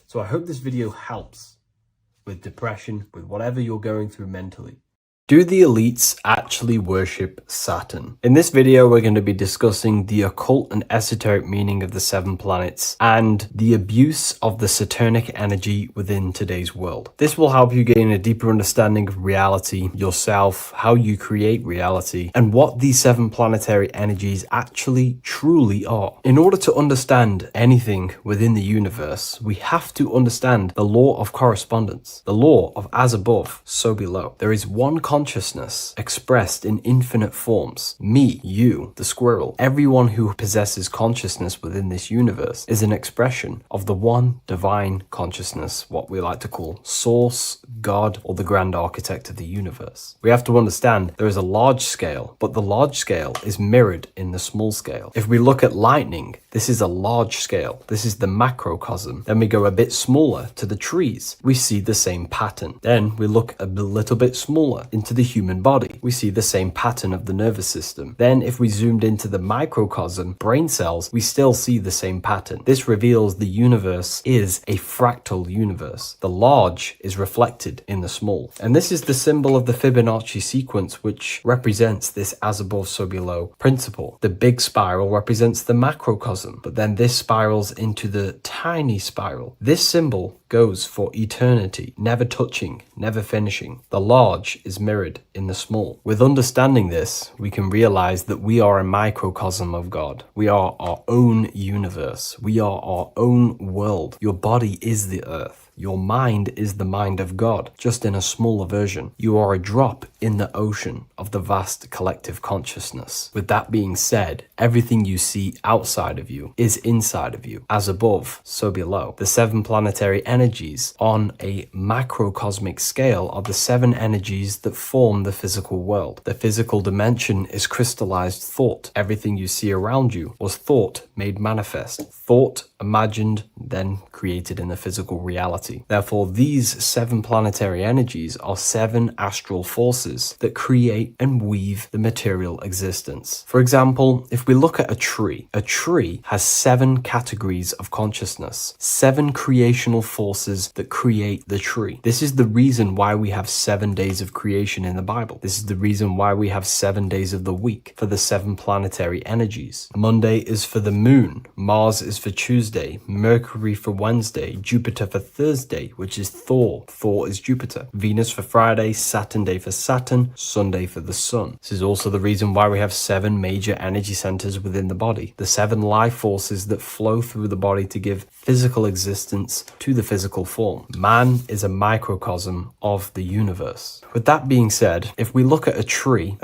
So I hope this video helps with depression, with whatever you're going through mentally. Do the elites actually worship Saturn? In this video, we're going to be discussing the occult and esoteric meaning of the 7 planets and the abuse of the Saturnic energy within today's world. This will help you gain a deeper understanding of reality, yourself, how you create reality, and what these 7 planetary energies actually truly are. In order to understand anything within the universe, we have to understand the law of correspondence, the law of as above, so below. There is one consciousness expressed in infinite forms. Me, you, the squirrel, everyone who possesses consciousness within this universe is an expression of the one divine consciousness, what we like to call Source, God, or the grand architect of the universe. We have to understand there is a large scale, but the large scale is mirrored in the small scale. If we look at lightning, this is a large scale. This is the macrocosm. Then we go a bit smaller to the trees. We see the same pattern. Then we look a little bit smaller into the human body. We see the same pattern of the nervous system. Then if we zoomed into the microcosm, brain cells, we still see the same pattern. This reveals the universe is a fractal universe. The large is reflected in the small. And this is the symbol of the Fibonacci sequence, which represents this as above, so below principle. The big spiral represents the macrocosm, but then this spirals into the tiny spiral. This symbol goes for eternity, never touching, never finishing. The large is mirrored in the small. With understanding this, we can realize that we are a microcosm of God. We are our own universe. We are our own world. Your body is the earth. Your mind is the mind of God, just in a smaller version. You are a drop in the ocean of the vast collective consciousness. With that being said, everything you see outside of you is inside of you. As above, so below. The 7 planetary energies on a macrocosmic scale are the 7 energies that form the physical world. The physical dimension is crystallized thought. Everything you see around you was thought made manifest. Thought imagined, then created in the physical reality. Therefore, these 7 planetary energies are 7 astral forces that create and weave the material existence. For example, if we look at a tree has 7 categories of consciousness, 7 creational forces that create the tree. This is the reason why we have 7 days of creation in the Bible. This is the reason why we have 7 days of the week for the 7 planetary energies. Monday is for the moon, Mars is for Tuesday, Mercury for Wednesday, Jupiter for Thursday, which is Thor. Thor is Jupiter. Venus for Friday, Saturn day for Saturn, Sunday for the sun. This is also the reason why we have 7 major energy centers within the body. The 7 life forces that flow through the body to give physical existence to the physical form. Man is a microcosm of the universe. With that being said, if we look at a tree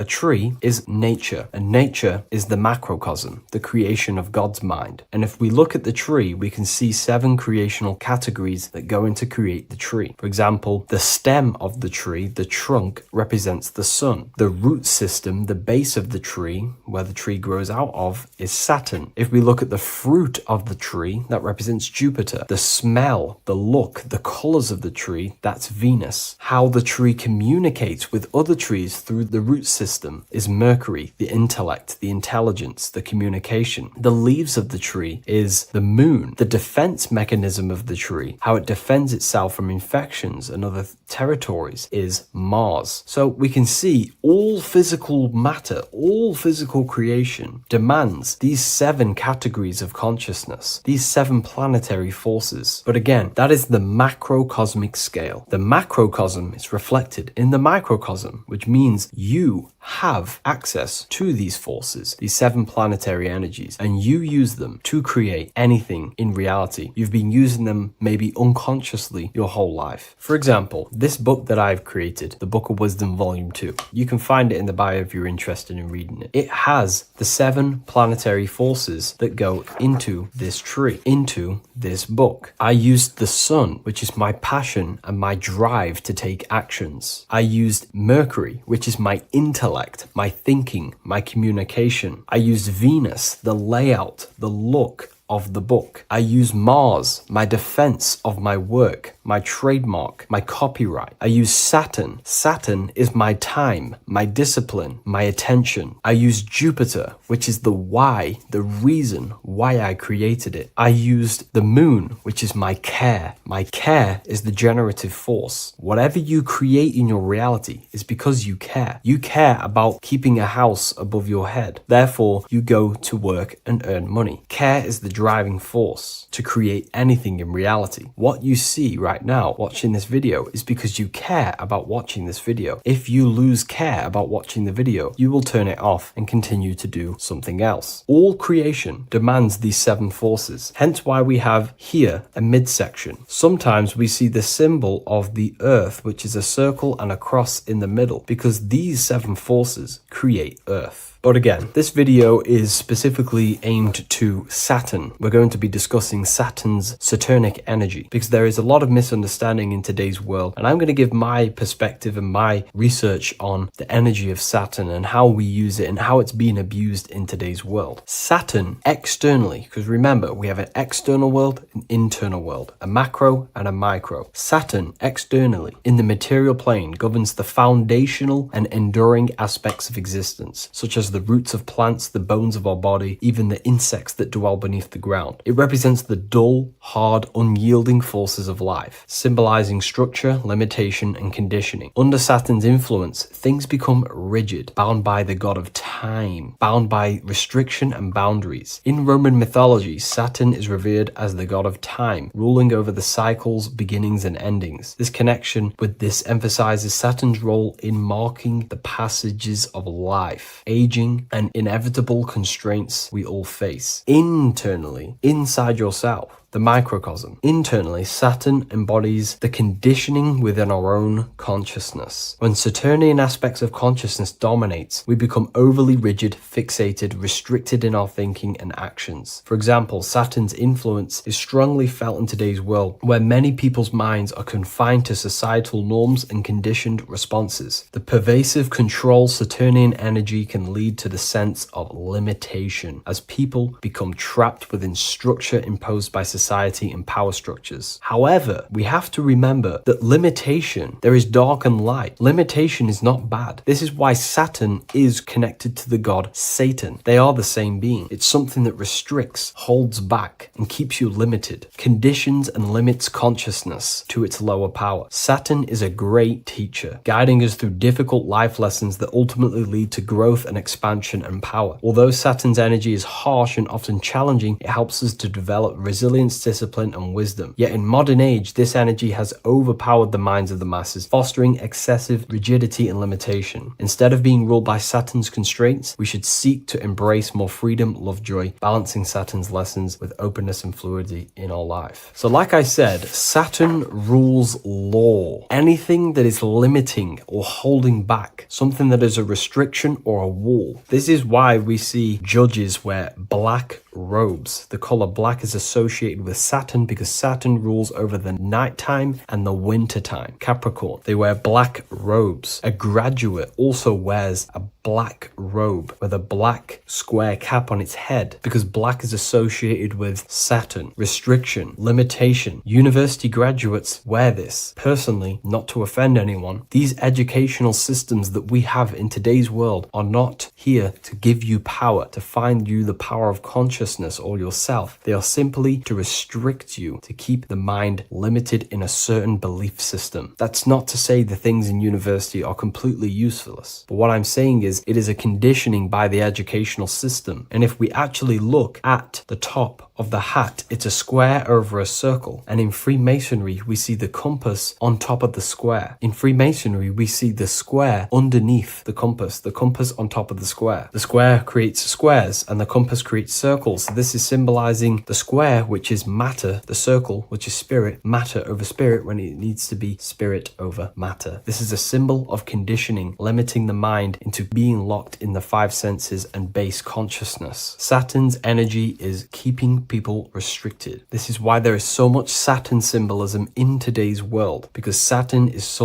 is nature, and nature is the macrocosm, the creation of God's mind. And if we look at the tree, we can see 7 creational categories that go into create the tree. For example, the stem of the tree, the trunk, represents the sun. The root system, the base of the tree, where the tree grows out of, is Saturn. If we look at the fruit of the tree, that represents Jupiter. The smell, the look, the colors of the tree, that's Venus. How the tree communicates with other trees through the root system is Mercury, the intellect, the intelligence, the communication. The leaves of the tree is the moon. The defense mechanism of the tree, how it defends itself from infections and other territories, is Mars. So we can see all physical matter, all physical creation demands these 7 categories of consciousness, these 7 planetary forces. But again, that is the macrocosmic scale. The macrocosm is reflected in the microcosm, which means you have access to these forces, these 7 planetary energies, and you use them to create anything in reality. You've been using them maybe unconsciously your whole life. For example, this book that I've created, the Book of Wisdom Volume 2, you can find it in the bio if you're interested in reading it. It has the 7 planetary forces that go into this tree, into this book. I used the sun, which is my passion and my drive to take actions. I used Mercury, which is my intellect, my thinking, my communication. I used Venus, the layout, the look of the book. I use Mars, my defense of my work, my trademark, my copyright. I use Saturn. Saturn is my time, my discipline, my attention. I use Jupiter, which is the why, the reason why I created it. I used the moon, which is my care. My care is the generative force. Whatever you create in your reality is because you care. You care about keeping a house above your head. Therefore, you go to work and earn money. Care is the driving force to create anything in reality. What you see right now watching this video is because you care about watching this video. If you lose care about watching the video, you will turn it off and continue to do something else. All creation demands these 7 forces, hence why we have here a midsection. Sometimes we see the symbol of the earth, which is a circle and a cross in the middle, because these 7 forces create earth. But again, this video is specifically aimed to Saturn. We're going to be discussing Saturn's Saturnic energy because there is a lot of misunderstanding in today's world. And I'm going to give my perspective and my research on the energy of Saturn and how we use it and how it's being abused in today's world. Saturn externally, because remember, we have an external world, an internal world, a macro and a micro. Saturn externally in the material plane governs the foundational and enduring aspects of existence, such as the roots of plants, the bones of our body, even the insects that dwell beneath the ground. It represents the dull, hard, unyielding forces of life, symbolizing structure, limitation, and conditioning. Under Saturn's influence, things become rigid, bound by the god of time, bound by restriction and boundaries. In Roman mythology, Saturn is revered as the god of time, ruling over the cycles, beginnings, and endings. This connection with this emphasizes Saturn's role in marking the passages of life, aging, and inevitable constraints we all face. Internally, inside yourself, the microcosm. Internally, Saturn embodies the conditioning within our own consciousness. When Saturnian aspects of consciousness dominates, we become overly rigid, fixated, restricted in our thinking and actions. For example, Saturn's influence is strongly felt in today's world, where many people's minds are confined to societal norms and conditioned responses. The pervasive control Saturnian energy can lead to the sense of limitation, as people become trapped within structure imposed by society and power structures. However, we have to remember that limitation, there is dark and light. Limitation is not bad. This is why Saturn is connected to the god Satan. They are the same being. It's something that restricts, holds back, and keeps you limited, conditions and limits consciousness to its lower power. Saturn is a great teacher, guiding us through difficult life lessons that ultimately lead to growth and expansion and power. Although Saturn's energy is harsh and often challenging, it helps us to develop resilience, discipline, and wisdom. Yet in modern age, this energy has overpowered the minds of the masses, fostering excessive rigidity and limitation. Instead of being ruled by Saturn's constraints, we should seek to embrace more freedom, love, joy, balancing Saturn's lessons with openness and fluidity in our life. So like I said, Saturn rules law. Anything that is limiting or holding back, something that is a restriction or a wall. This is why we see judges wear black robes. The color black is associated with Saturn because Saturn rules over the nighttime and the winter time. Capricorn, they wear black robes. A graduate also wears a black robe with a black square cap on its head because black is associated with Saturn, restriction, limitation. University graduates wear this. Personally, not to offend anyone, these educational systems that we have in today's world are not here to give you power, to find you the power of consciousness or yourself. They are simply to restrict you, to keep the mind limited in a certain belief system. That's not to say the things in university are completely useless, but what I'm saying is it is a conditioning by the educational system. And if we actually look at the top of the hat, it's a square over a circle. And in Freemasonry, we see the compass on top of the square. In Freemasonry, we see the square underneath the compass on top of the square. The square creates squares and the compass creates circles. So this is symbolizing the square, which is matter, the circle, which is spirit, matter over spirit when it needs to be spirit over matter. This is a symbol of conditioning, limiting the mind into being locked in the 5 senses and base consciousness. Saturn's energy is keeping keeping people restricted. This is why there is so much Saturn symbolism in today's world, because Saturn is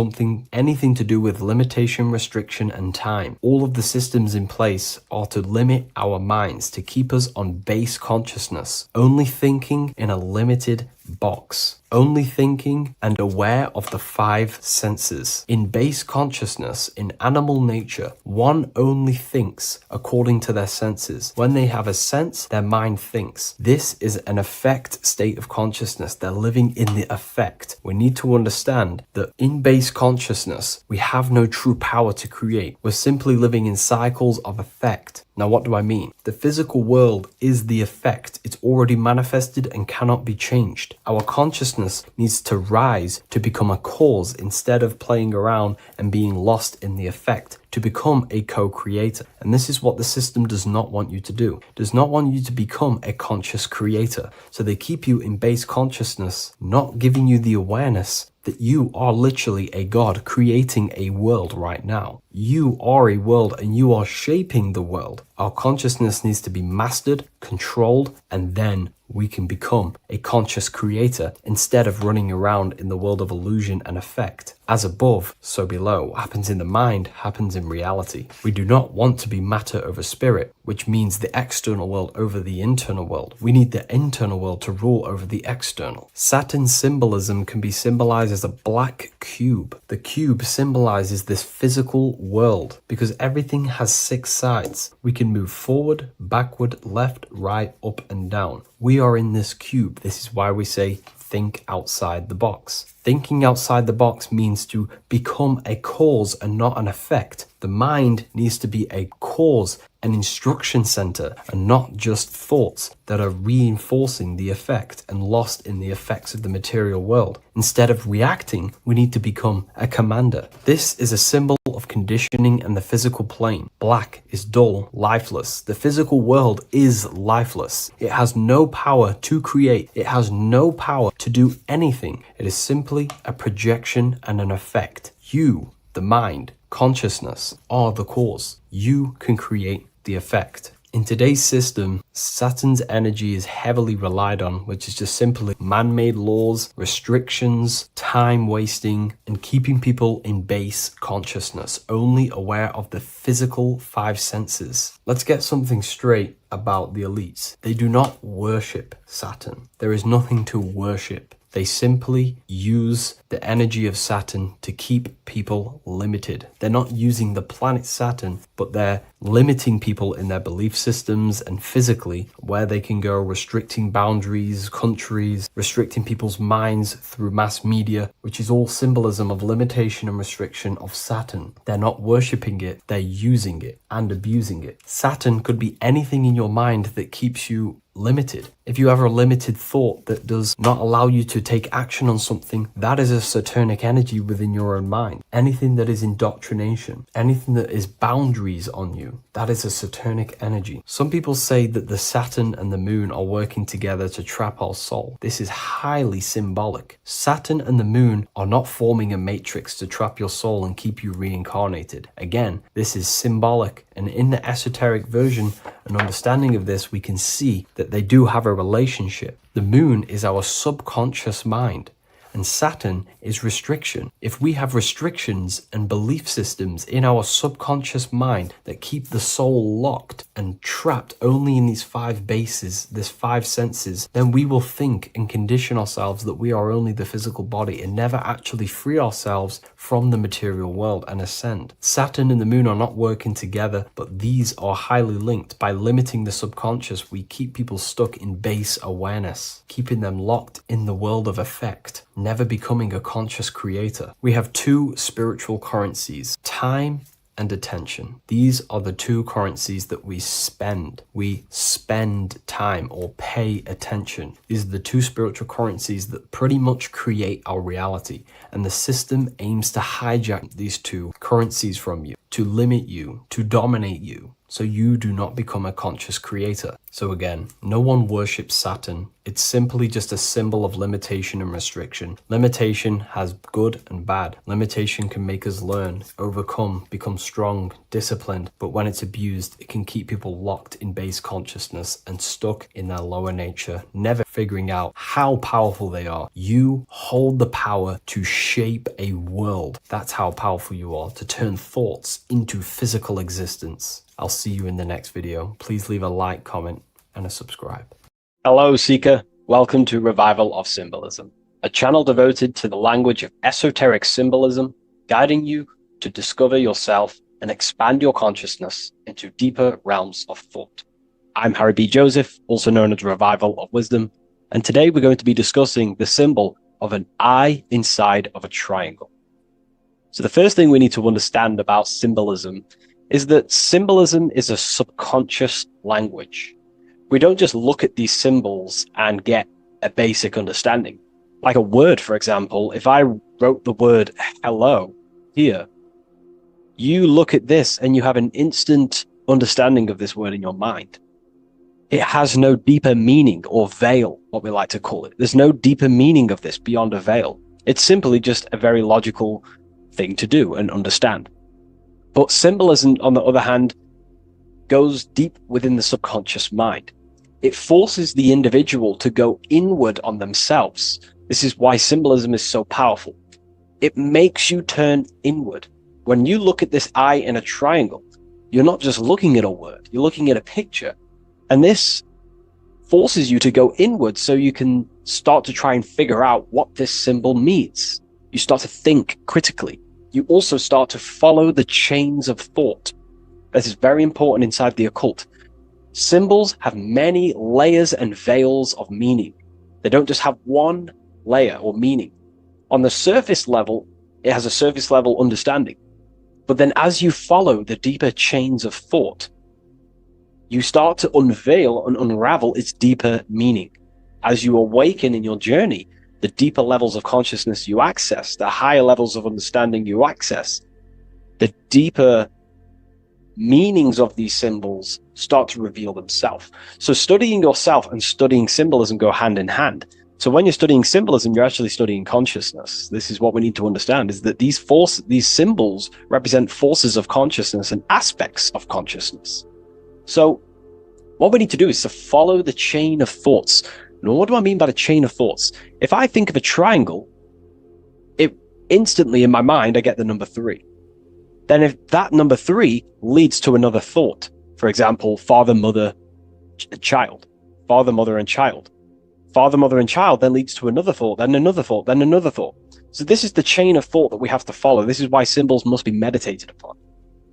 anything to do with limitation, restriction, and time. All of the systems in place are to limit our minds, to keep us on base consciousness, only thinking in a limited box, only thinking and aware of the 5 senses. In base consciousness, in animal nature, one only thinks according to their senses. When they have a sense, their mind thinks. This is an affect state of consciousness. They're living in the affect. We need to understand that in base consciousness, we have no true power to create. We're simply living in cycles of affect. Now, what do I mean? The physical world is the effect. It's already manifested and cannot be changed. Our consciousness needs to rise to become a cause instead of playing around and being lost in the effect, to become a co-creator. And this is what the system does not want you to do. It does not want you to become a conscious creator. So they keep you in base consciousness, not giving you the awareness that you are literally a god creating a world right now. You are a world and you are shaping the world. Our consciousness needs to be mastered, controlled, and then we can become a conscious creator instead of running around in the world of illusion and effect. As above, so below. What happens in the mind happens in reality. We do not want to be matter over spirit, which means the external world over the internal world. We need the internal world to rule over the external. Saturn symbolism can be symbolized as a black cube. The cube symbolizes this physical world because everything has 6 sides. We can move forward, backward, left, right, up, and down. We are in this cube. This is why we say think outside the box. Thinking outside the box means to become a cause and not an effect. The mind needs to be a cause, an instruction center, and not just thoughts that are reinforcing the effect and lost in the effects of the material world. Instead of reacting, we need to become a commander. This is a symbol of conditioning and the physical plane. Black is dull, lifeless. The physical world is lifeless. It has no power to create. It has no power to do anything. It is simply a projection and an effect. You, the mind, consciousness, are the cause. You can create the effect. In today's system, Saturn's energy is heavily relied on, which is just simply man-made laws, restrictions, time wasting, and keeping people in base consciousness, only aware of the physical 5 senses. Let's get something straight about the elites. They do not worship Saturn. There is nothing to worship. They simply use the energy of Saturn to keep people limited. They're not using the planet Saturn, but they're limiting people in their belief systems and physically where they can go, restricting boundaries, countries, restricting people's minds through mass media, which is all symbolism of limitation and restriction of Saturn. They're not worshipping it, they're using it and abusing it. Saturn could be anything in your mind that keeps you limited. If you have a limited thought that does not allow you to take action on something, that is a Saturnic energy within your own mind. Anything that is indoctrination, anything that is boundaries on you, that is a Saturnic energy. Some people say that the Saturn and the moon are working together to trap our soul. This is highly symbolic. Saturn and the moon are not forming a matrix to trap your soul and keep you reincarnated. Again, this is symbolic, and in the esoteric version and understanding of this, we can see that they do have a relationship. The moon is our subconscious mind, and Saturn is restriction. If we have restrictions and belief systems in our subconscious mind that keep the soul locked and trapped only in these 5 bases, these 5 senses, then we will think and condition ourselves that we are only the physical body and never actually free ourselves from the material world and ascend. Saturn and the moon are not working together, but these are highly linked. By limiting the subconscious, we keep people stuck in base awareness, keeping them locked in the world of effect, never becoming a conscious creator. We have 2 spiritual currencies, time and attention. These are the 2 currencies that we spend. We spend time or pay attention. These are the 2 spiritual currencies that pretty much create our reality. And the system aims to hijack these 2 currencies from you, to limit you, to dominate you, so you do not become a conscious creator. So again, no one worships Saturn. It's simply just a symbol of limitation and restriction. Limitation has good and bad. Limitation can make us learn, overcome, become strong, disciplined, but when it's abused, it can keep people locked in base consciousness and stuck in their lower nature, never figuring out how powerful they are. You hold the power to shape a world. That's how powerful you are, to turn thoughts into physical existence. I'll see you in the next video. Please leave a like, comment, and a subscribe. Hello, Seeker. Welcome to Revival of Symbolism, a channel devoted to the language of esoteric symbolism, guiding you to discover yourself and expand your consciousness into deeper realms of thought. I'm Harry B. Joseph, also known as Revival of Wisdom, and today we're going to be discussing the symbol of an eye inside of a triangle. So the first thing we need to understand about symbolism is that symbolism is a subconscious language. We don't just look at these symbols and get a basic understanding. Like a word, for example, if I wrote the word hello here, you look at this and you have an instant understanding of this word in your mind. It has no deeper meaning, or veil, what we like to call it. There's no deeper meaning of this beyond a veil. It's simply just a very logical thing to do and understand. But symbolism, on the other hand, goes deep within the subconscious mind. It forces the individual to go inward on themselves. This is why symbolism is so powerful. It makes you turn inward. When you look at this eye in a triangle, you're not just looking at a word, you're looking at a picture. And this forces you to go inward so you can start to try and figure out what this symbol means. You start to think critically. You also start to follow the chains of thought. This is very important inside the occult. Symbols have many layers and veils of meaning. They don't just have one layer or meaning. On the surface level, it has a surface level understanding. But then as you follow the deeper chains of thought, you start to unveil and unravel its deeper meaning. As you awaken in your journey, the deeper levels of consciousness you access, the higher levels of understanding you access, the deeper meanings of these symbols start to reveal themselves. So studying yourself and studying symbolism go hand in hand. So when you're studying symbolism, you're actually studying consciousness. This is what we need to understand, is that these symbols represent forces of consciousness and aspects of consciousness. So what we need to do is to follow the chain of thoughts. Now, what do I mean by the chain of thoughts? If I think of a triangle, it instantly in my mind, I get the number 3. Then if that number 3 leads to another thought, for example, father, mother, child, father, mother, and child. Father, mother, and child then leads to another thought, then another thought, then another thought. So this is the chain of thought that we have to follow. This is why symbols must be meditated upon.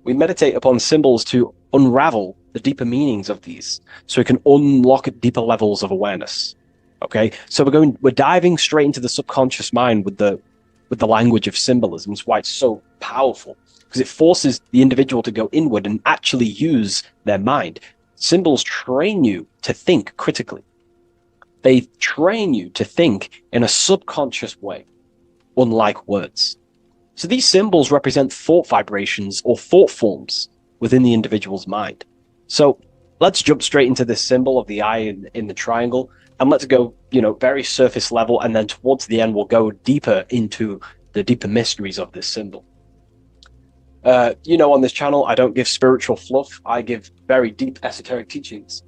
We meditate upon symbols to unravel the deeper meanings of these, so we can unlock deeper levels of awareness. Okay, so we're diving straight into the subconscious mind with the language of symbolism. That's why it's so powerful, because it forces the individual to go inward and actually use their mind. Symbols train you to think critically. They train you to think in a subconscious way, unlike words. So these symbols represent thought vibrations or thought forms within the individual's mind. So let's jump straight into this symbol of the eye in the triangle, and let's go, very surface level, and then towards the end, we'll go deeper into the deeper mysteries of this symbol. On this channel, I don't give spiritual fluff. I give very deep esoteric teachings.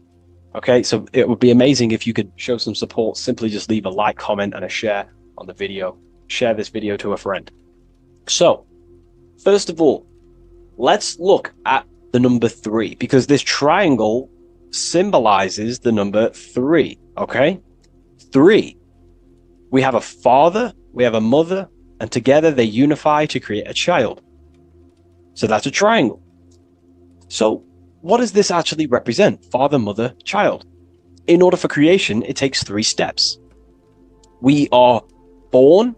Okay, so it would be amazing if you could show some support. Simply just leave a like, comment, and a share on the video. Share this video to a friend. So, first of all, let's look at the number 3, because this triangle symbolizes the number 3. Okay, 3. We have a father, we have a mother, and together they unify to create a child. So that's a triangle. So what does this actually represent? Father, mother, child. In order for creation, it takes 3 steps. We are born,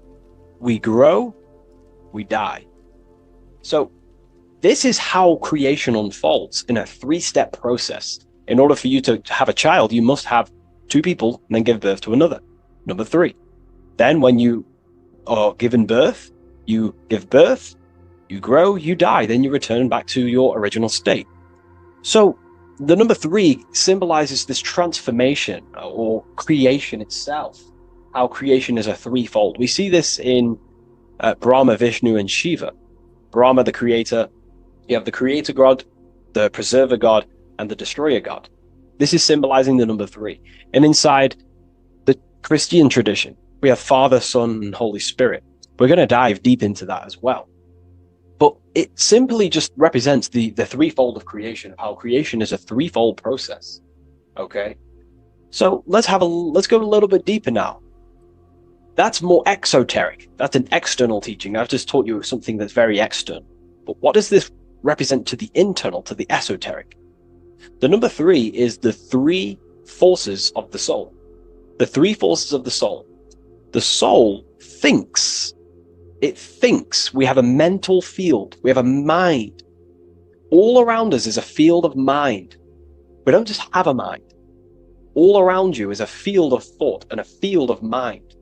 we grow, we die. So this is how creation unfolds in a 3-step process. In order for you to have a child, you must have 2 people and then give birth to another. Number 3. Then when you are given birth, you give birth, you grow, you die, then you return back to your original state. So the number 3 symbolizes this transformation or creation itself, how creation is a threefold. We see this in Brahma, Vishnu, and Shiva. Brahma, the creator, you have the creator god, the preserver god, and the destroyer god. This is symbolizing the number 3. And inside the Christian tradition, we have Father, Son, and Holy Spirit. We're going to dive deep into that as well. But it simply just represents the threefold of creation, of how creation is a threefold process. Okay? So let's go a little bit deeper now. That's more exoteric. That's an external teaching. I've just taught you something that's very external. But what does this represent to the internal, to the esoteric? The number 3 is the 3 forces of the soul. The 3 forces of the soul. The soul thinks. It thinks. We have a mental field. We have a mind. All around us is a field of mind. We don't just have a mind. All around you is a field of thought and a field of mind.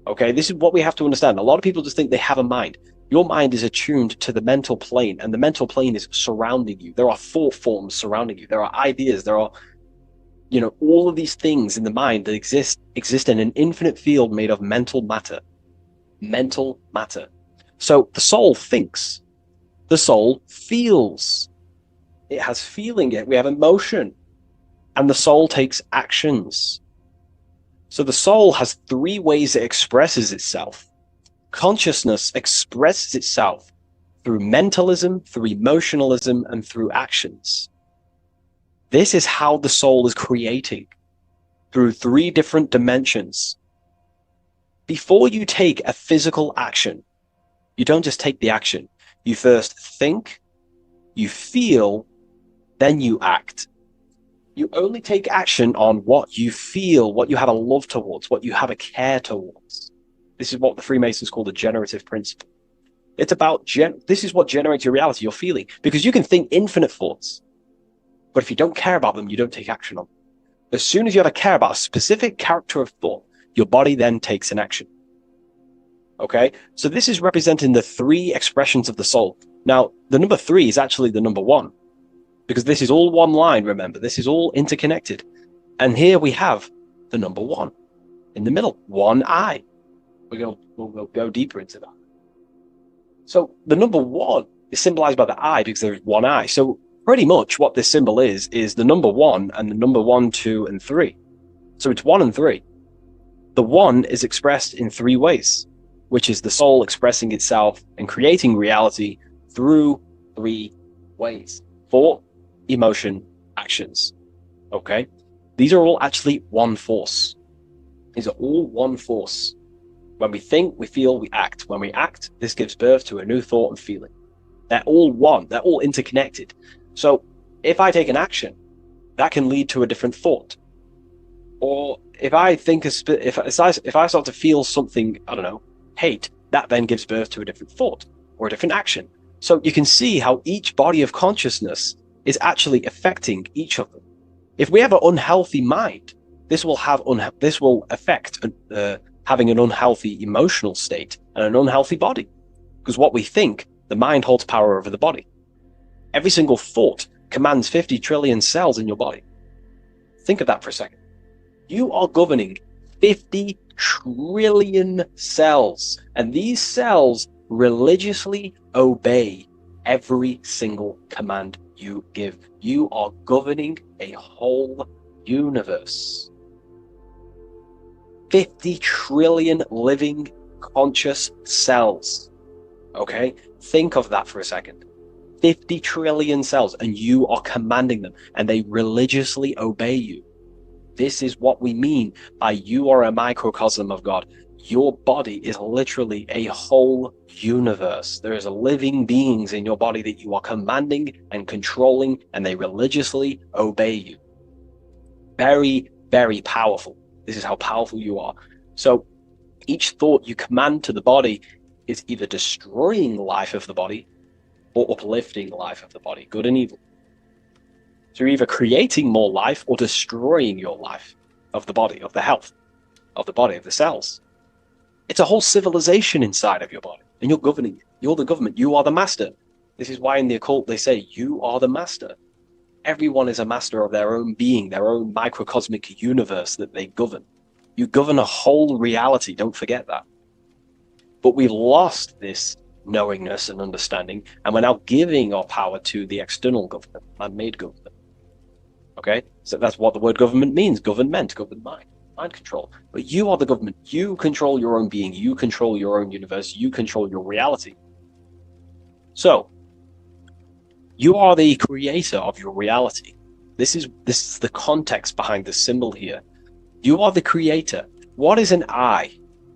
Okay, this is what we have to understand. A lot of people just think they have a mind. Your mind is attuned to the mental plane, and the mental plane is surrounding you. There are thought forms surrounding you. There are ideas. There are, all of these things in the mind that exist in an infinite field made of mental matter. Mental matter. So the soul thinks. The soul feels. It has feeling. We have emotion. And the soul takes actions. So the soul has 3 ways it expresses itself. Consciousness expresses itself through mentalism, through emotionalism, and through actions. This is how the soul is creating, through 3 different dimensions. Before you take a physical action, you don't just take the action. You first think, you feel, then you act. You only take action on what you feel, what you have a love towards, what you have a care towards. This is what the Freemasons call the generative principle. It's about, this is what generates your reality, your feeling. Because you can think infinite thoughts, but if you don't care about them, you don't take action on them. As soon as you have a care about a specific character of thought, your body then takes an action. Okay? So this is representing the 3 expressions of the soul. Now, the number 3 is actually the number 1. Because this is all one line, remember. This is all interconnected. And here we have the number 1 in the middle, one eye. We'll go deeper into that. So the number 1 is symbolized by the eye because there's one eye. So pretty much what this symbol is the number 1 and the number 1, 2, and 3. So it's 1 and 3. The 1 is expressed in 3 ways, which is the soul expressing itself and creating reality through 3 ways. Thought, emotion, actions. Okay? These are all actually one force. These are all one force. When we think, we feel, we act. When we act, this gives birth to a new thought and feeling. They're all one. They're all interconnected. So if I take an action, that can lead to a different thought. Or if I think, if I start to feel something, I don't know, hate, that then gives birth to a different thought or a different action. So you can see how each body of consciousness is actually affecting each of them. If we have an unhealthy mind, this will affect having an unhealthy emotional state and an unhealthy body. Because what we think, the mind holds power over the body. Every single thought commands 50 trillion cells in your body. Think of that for a second. You are governing 50 trillion cells, and these cells religiously obey every single command you give. You are governing a whole universe. 50 trillion living conscious cells. Okay? Think of that for a second. 50 trillion cells, and you are commanding them, and they religiously obey you. This is what we mean by you are a microcosm of God. Your body is literally a whole universe. There is living beings in your body that you are commanding and controlling, and they religiously obey you. Very, very powerful. This is how powerful you are. So each thought you command to the body is either destroying the life of the body or uplifting the life of the body, good and evil. So you're either creating more life or destroying your life of the body, of the health, of the body, of the cells. It's a whole civilization inside of your body, and you're governing it. You're the government. You are the master. This is why in the occult they say you are the master. Everyone is a master of their own being, their own microcosmic universe that they govern. You govern a whole reality, don't forget that. But we've lost this knowingness and understanding, and we're now giving our power to the external government, man-made government. Okay? So that's what the word government means. Government, govern mind control. But you are the government. You control your own being. You control your own universe. You control your reality. So, you are the creator of your reality. This is the context behind the symbol here. You are the creator. What is an eye?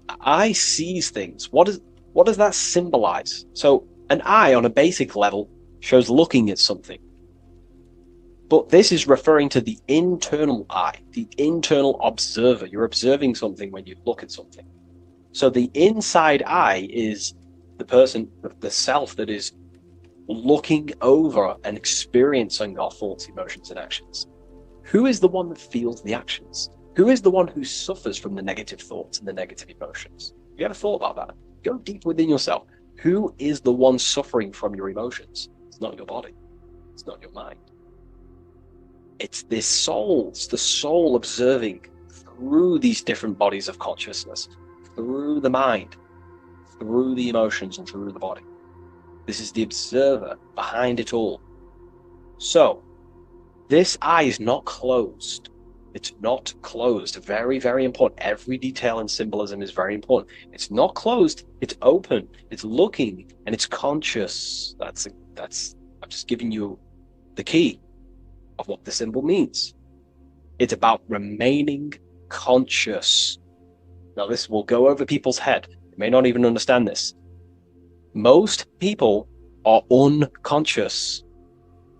An eye sees things. What does that symbolize? So an eye on a basic level shows looking at something. But this is referring to the internal eye, the internal observer. You're observing something when you look at something. So the inside eye is the person, the self that is looking over and experiencing our thoughts, emotions, and actions. Who is the one that feels the actions? Who is the one who suffers from the negative thoughts and the negative emotions? Have you ever thought about that? Go deep within yourself. Who is the one suffering from your emotions? It's not your body. It's not your mind. It's this soul. It's the soul observing through these different bodies of consciousness, through the mind, through the emotions, and through the body. This is the observer behind it all. So, this eye is not closed. It's not closed. Very, very important. Every detail and symbolism is very important. It's not closed. It's open. It's looking, and it's conscious. That's. I'm just giving you the key of what the symbol means. It's about remaining conscious. Now, this will go over people's head. They may not even understand this. Most people are unconscious,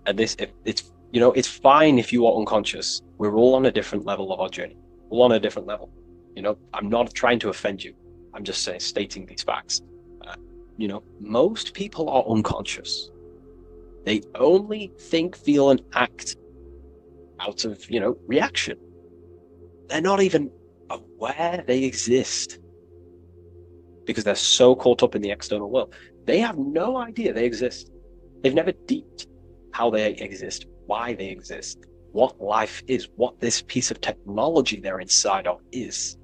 and it's fine if you are unconscious. We're all on a different level of our journey. We're all on a different level. I'm not trying to offend you. I'm just stating these facts. Most people are unconscious. They only think, feel, and act out of, reaction. They're not even aware they exist because they're so caught up in the external world. They have no idea they exist. They've never deeped how they exist, why they exist, what life is, what this piece of technology they're inside of is.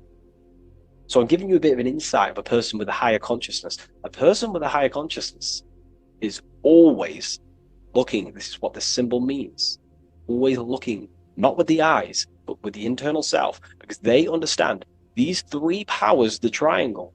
So I'm giving you a bit of an insight of a person with a higher consciousness. A person with a higher consciousness is always looking. This is what the symbol means. Always looking, not with the eyes, but with the internal self, because they understand these three powers, the triangle,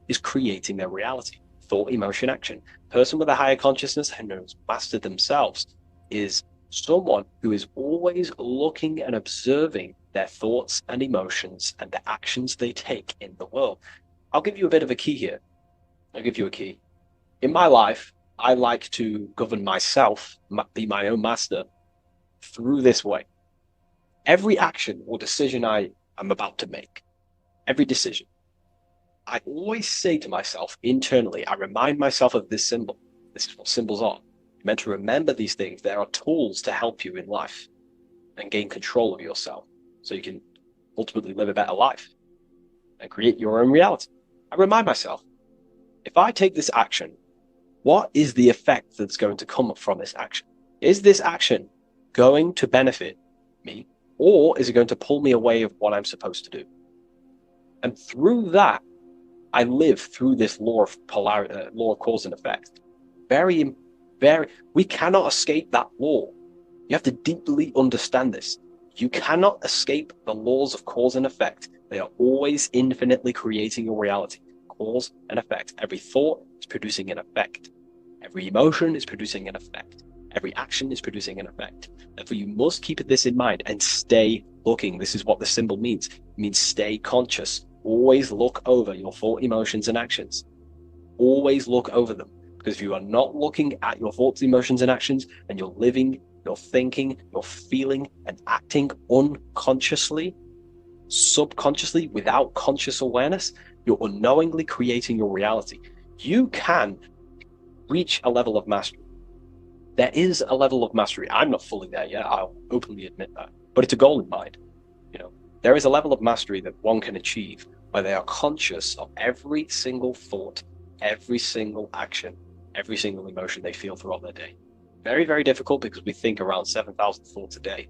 is creating their reality. Thought, emotion, action. Person with a higher consciousness who knows mastered themselves is someone who is always looking and observing their thoughts and emotions and the actions they take in the world. I'll give you a bit of a key here. I'll give you a key. In my life, I like to govern myself, be my own master, through this way. Every action or decision I am about to make, every decision, I always say to myself internally, I remind myself of this symbol. This is what symbols are. You're meant to remember these things. There are tools to help you in life and gain control of yourself so you can ultimately live a better life and create your own reality. I remind myself, if I take this action, what is the effect that's going to come from this action? Is this action going to benefit me, or is it going to pull me away of what I'm supposed to do? And through that, I live through this law of polarity, law of cause and effect. We cannot escape that law. You have to deeply understand this. You cannot escape the laws of cause and effect. They are always infinitely creating your reality. Cause and effect. Every thought is producing an effect. Every emotion is producing an effect. Every action is producing an effect. Therefore, you must keep this in mind and stay looking. This is what the symbol means. It means stay conscious. Always look over your thought, emotions, and actions. Always look over them. Because if you are not looking at your thoughts, emotions, and actions, and you're living, you're thinking, you're feeling, and acting unconsciously, subconsciously, without conscious awareness, you're unknowingly creating your reality. You can reach a level of mastery. There is a level of mastery. I'm not fully there yet. I'll openly admit that. But it's a goal in mind. There is a level of mastery that one can achieve where they are conscious of every single thought, every single action, every single emotion they feel throughout their day. Very, very difficult because we think around 7,000 thoughts a day,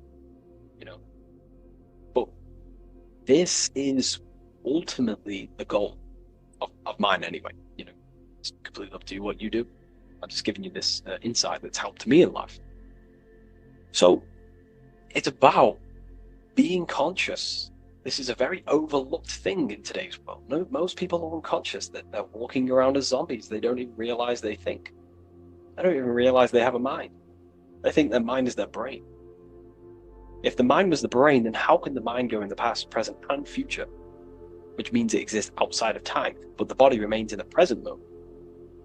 you know. But this is ultimately the goal of mine anyway. You know, it's completely up to you what you do. I'm just giving you this insight that's helped me in life. So it's about being conscious. This is a very overlooked thing in today's world. No, most people are unconscious, that they're walking around as zombies. They don't even realize they think. They don't even realize they have a mind. They think their mind is their brain. If the mind was the brain, then how can the mind go in the past, present, and future? Which means it exists outside of time, but the body remains in the present moment.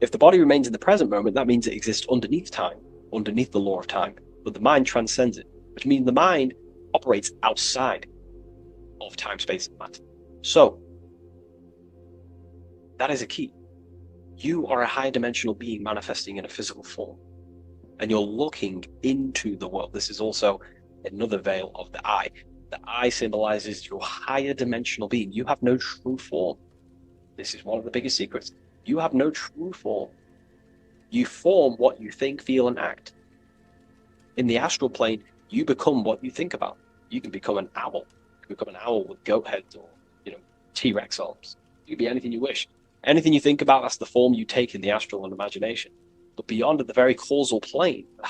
If the body remains in the present moment, that means it exists underneath time, underneath the law of time, but the mind transcends it, which means the mind operates outside of time, space, and matter. So, that is a key. You are a high dimensional being manifesting in a physical form, and you're looking into the world. This is also another veil of the eye. The eye symbolizes your higher dimensional being. You have no true form. This is one of the biggest secrets. You have no true form. You form what you think, feel, and act. In the astral plane, you become what you think about. You can become an owl. You can become an owl with goat heads or, T-Rex arms. You can be anything you wish. Anything you think about, that's the form you take in the astral and imagination. But beyond the very causal plane, the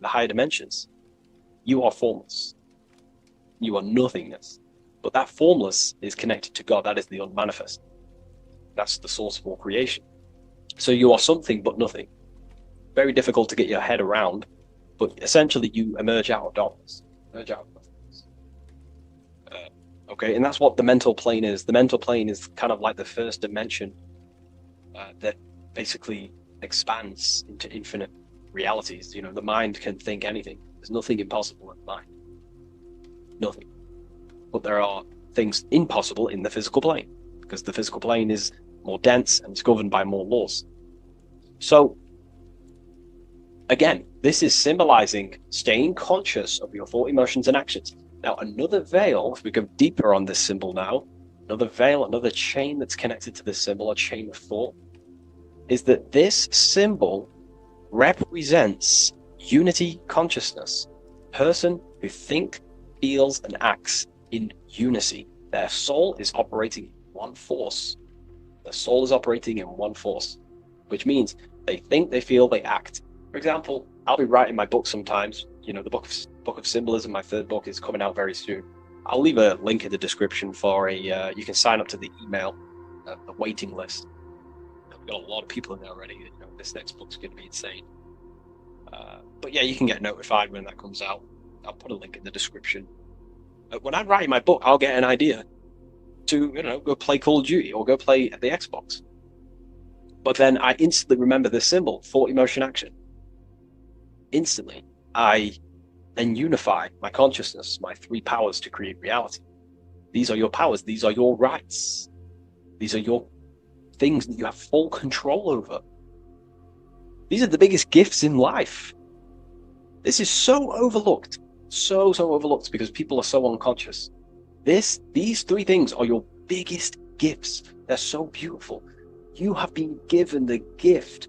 higher dimensions, you are formless. You are nothingness. But that formless is connected to God. That is the unmanifest. That's the source of all creation. So you are something but nothing. Very difficult to get your head around, but essentially you emerge out of darkness. Emerge out of nothingness. Okay, and that's what the mental plane is. The mental plane is kind of like the first dimension that basically expands into infinite realities. The mind can think anything. There's nothing impossible in the mind. Nothing. But there are things impossible in the physical plane, because the physical plane is more dense and it's governed by more laws. So, again, this is symbolizing staying conscious of your thought, emotions, and actions. Now, another veil, if we go deeper on this symbol now, another veil, another chain that's connected to this symbol, a chain of thought, is that this symbol represents unity consciousness. Person who thinks, feels, and acts in unity. Their soul is operating in one force. Their soul is operating in one force, which means they think, they feel, they act. For example, I'll be writing my book sometimes. The book of symbolism, my third book, is coming out very soon. I'll leave a link in the description for you can sign up to the email, the waiting list. We've got a lot of people in there already. This next book's going to be insane. But yeah, you can get notified when that comes out. I'll put a link in the description. When I'm writing my book, I'll get an idea to, go play Call of Duty or go play the Xbox. But then I instantly remember this symbol, thought, emotion, action. Instantly, I then unify my consciousness, my three powers to create reality. These are your powers. These are your rights. These are your things that you have full control over. These are the biggest gifts in life. This is so overlooked. So overlooked because people are so unconscious. These three things are your biggest gifts. They're so beautiful. You have been given the gift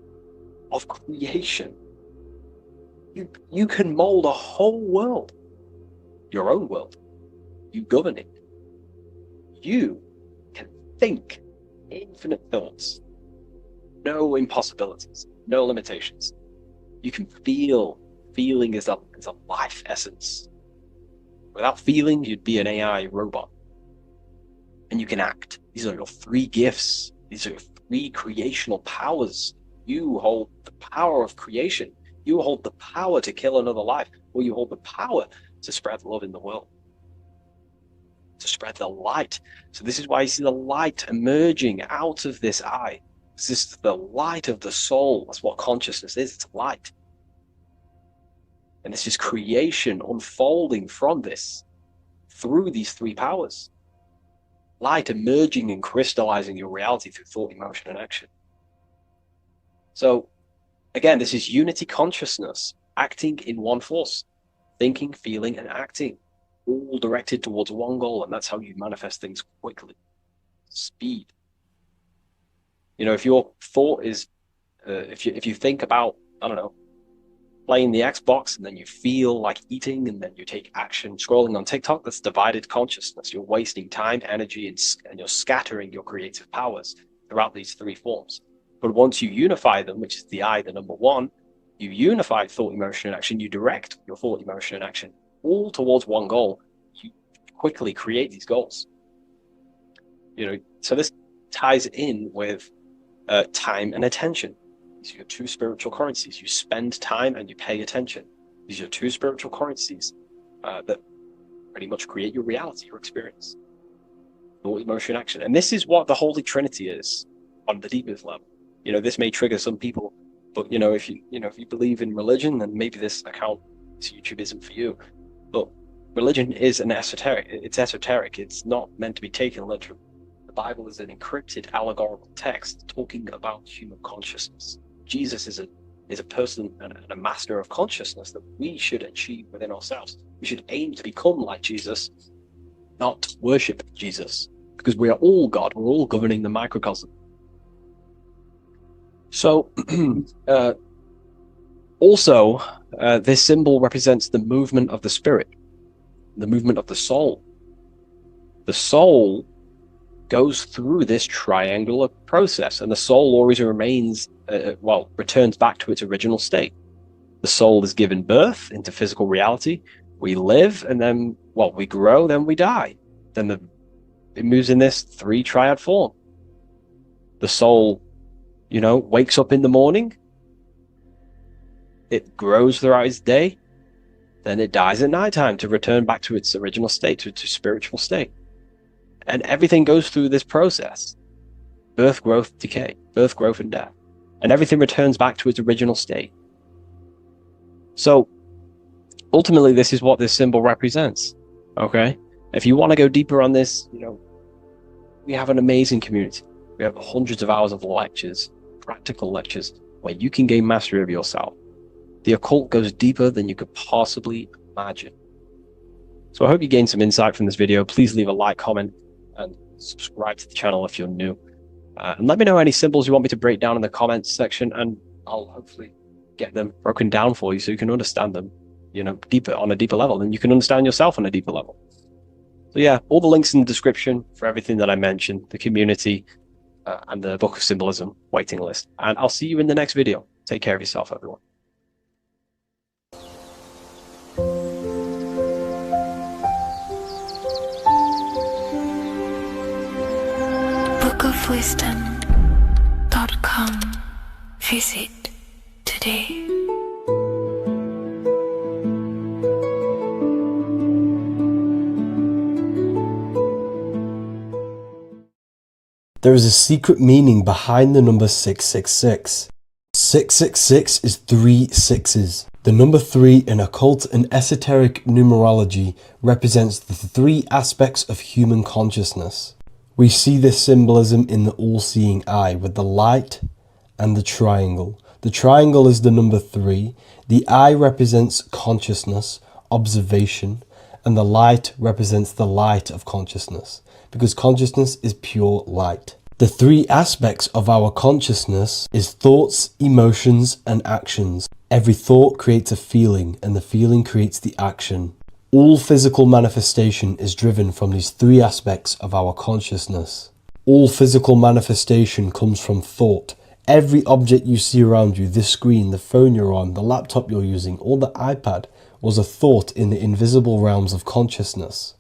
of creation. You can mold a whole world, your own world. You govern it. You can think infinite thoughts. No impossibilities, no limitations. You can feel. Feeling is a life essence. Without feeling, you'd be an AI robot. And you can act. These are your three gifts. These are your three creational powers. You hold the power of creation. You hold the power to kill another life, or you hold the power to spread love in the world, to spread the light. So this is why you see the light emerging out of this eye. This is the light of the soul. That's what consciousness is. It's light. And this is creation unfolding from this through these three powers. Light emerging and crystallizing your reality through thought, emotion, and action. So, again, this is unity consciousness, acting in one force, thinking, feeling, and acting, all directed towards one goal, and that's how you manifest things quickly. Speed. If your thought is, if you think about, playing the Xbox and then you feel like eating and then you take action scrolling on TikTok, that's divided consciousness. You're wasting time, energy, and you're scattering your creative powers throughout these three forms. But once you unify them, which is the I, the number one, you unify thought, emotion, and action, you direct your thought, emotion, and action all towards one goal. You quickly create these goals. So this ties in with time and attention. These are your two spiritual currencies. You spend time and you pay attention. These are your two spiritual currencies that pretty much create your reality, your experience. Thought, emotion, action. And this is what the Holy Trinity is on the deepest level. This may trigger some people, but if you believe in religion, then maybe this account, this YouTube isn't for you. But religion is esoteric. It's esoteric. It's not meant to be taken literally. The Bible is an encrypted allegorical text talking about human consciousness. Jesus is a person and a master of consciousness that we should achieve within ourselves. We should aim to become like Jesus, not worship Jesus, because we are all God. We're all governing the microcosm. So, also, this symbol represents the movement of the spirit, the movement of the soul. The soul goes through this triangular process, and the soul always remains, returns back to its original state. The soul is given birth into physical reality. We live, and then, we grow, then we die. Then it moves in this three triad form. The soul, wakes up in the morning. It grows throughout its day. Then it dies at nighttime to return back to its original state, to its spiritual state. And everything goes through this process. Birth, growth, decay. Birth, growth, and death. And everything returns back to its original state. So, ultimately, this is what this symbol represents. Okay? If you want to go deeper on this, we have an amazing community. We have hundreds of hours of lectures, practical lectures, where you can gain mastery of yourself. The occult goes deeper than you could possibly imagine. So I hope you gained some insight from this video. Please leave a like, comment, and subscribe to the channel if you're new. And let me know any symbols you want me to break down in the comments section, and I'll hopefully get them broken down for you so you can understand them, deeper, on a deeper level, and you can understand yourself on a deeper level. So yeah, all the links in the description for everything that I mentioned, the community, and the Book of Symbolism waiting list. And I'll see you in the next video. Take care of yourself, everyone. bookofwisdom.com. Visit today. There is a secret meaning behind the number 666. 666 is 3 sixes. The number 3 in occult and esoteric numerology represents the 3 aspects of human consciousness. We see this symbolism in the all-seeing eye with the light and the triangle. The triangle is the number 3. The eye represents consciousness, observation, and the light represents the light of consciousness, because consciousness is pure light. The 3 aspects of our consciousness is thoughts, emotions, and actions. Every thought creates a feeling, and the feeling creates the action. All physical manifestation is driven from these 3 aspects of our consciousness. All physical manifestation comes from thought. Every object you see around you, this screen, the phone you're on, the laptop you're using, or the iPad, was a thought in the invisible realms of consciousness.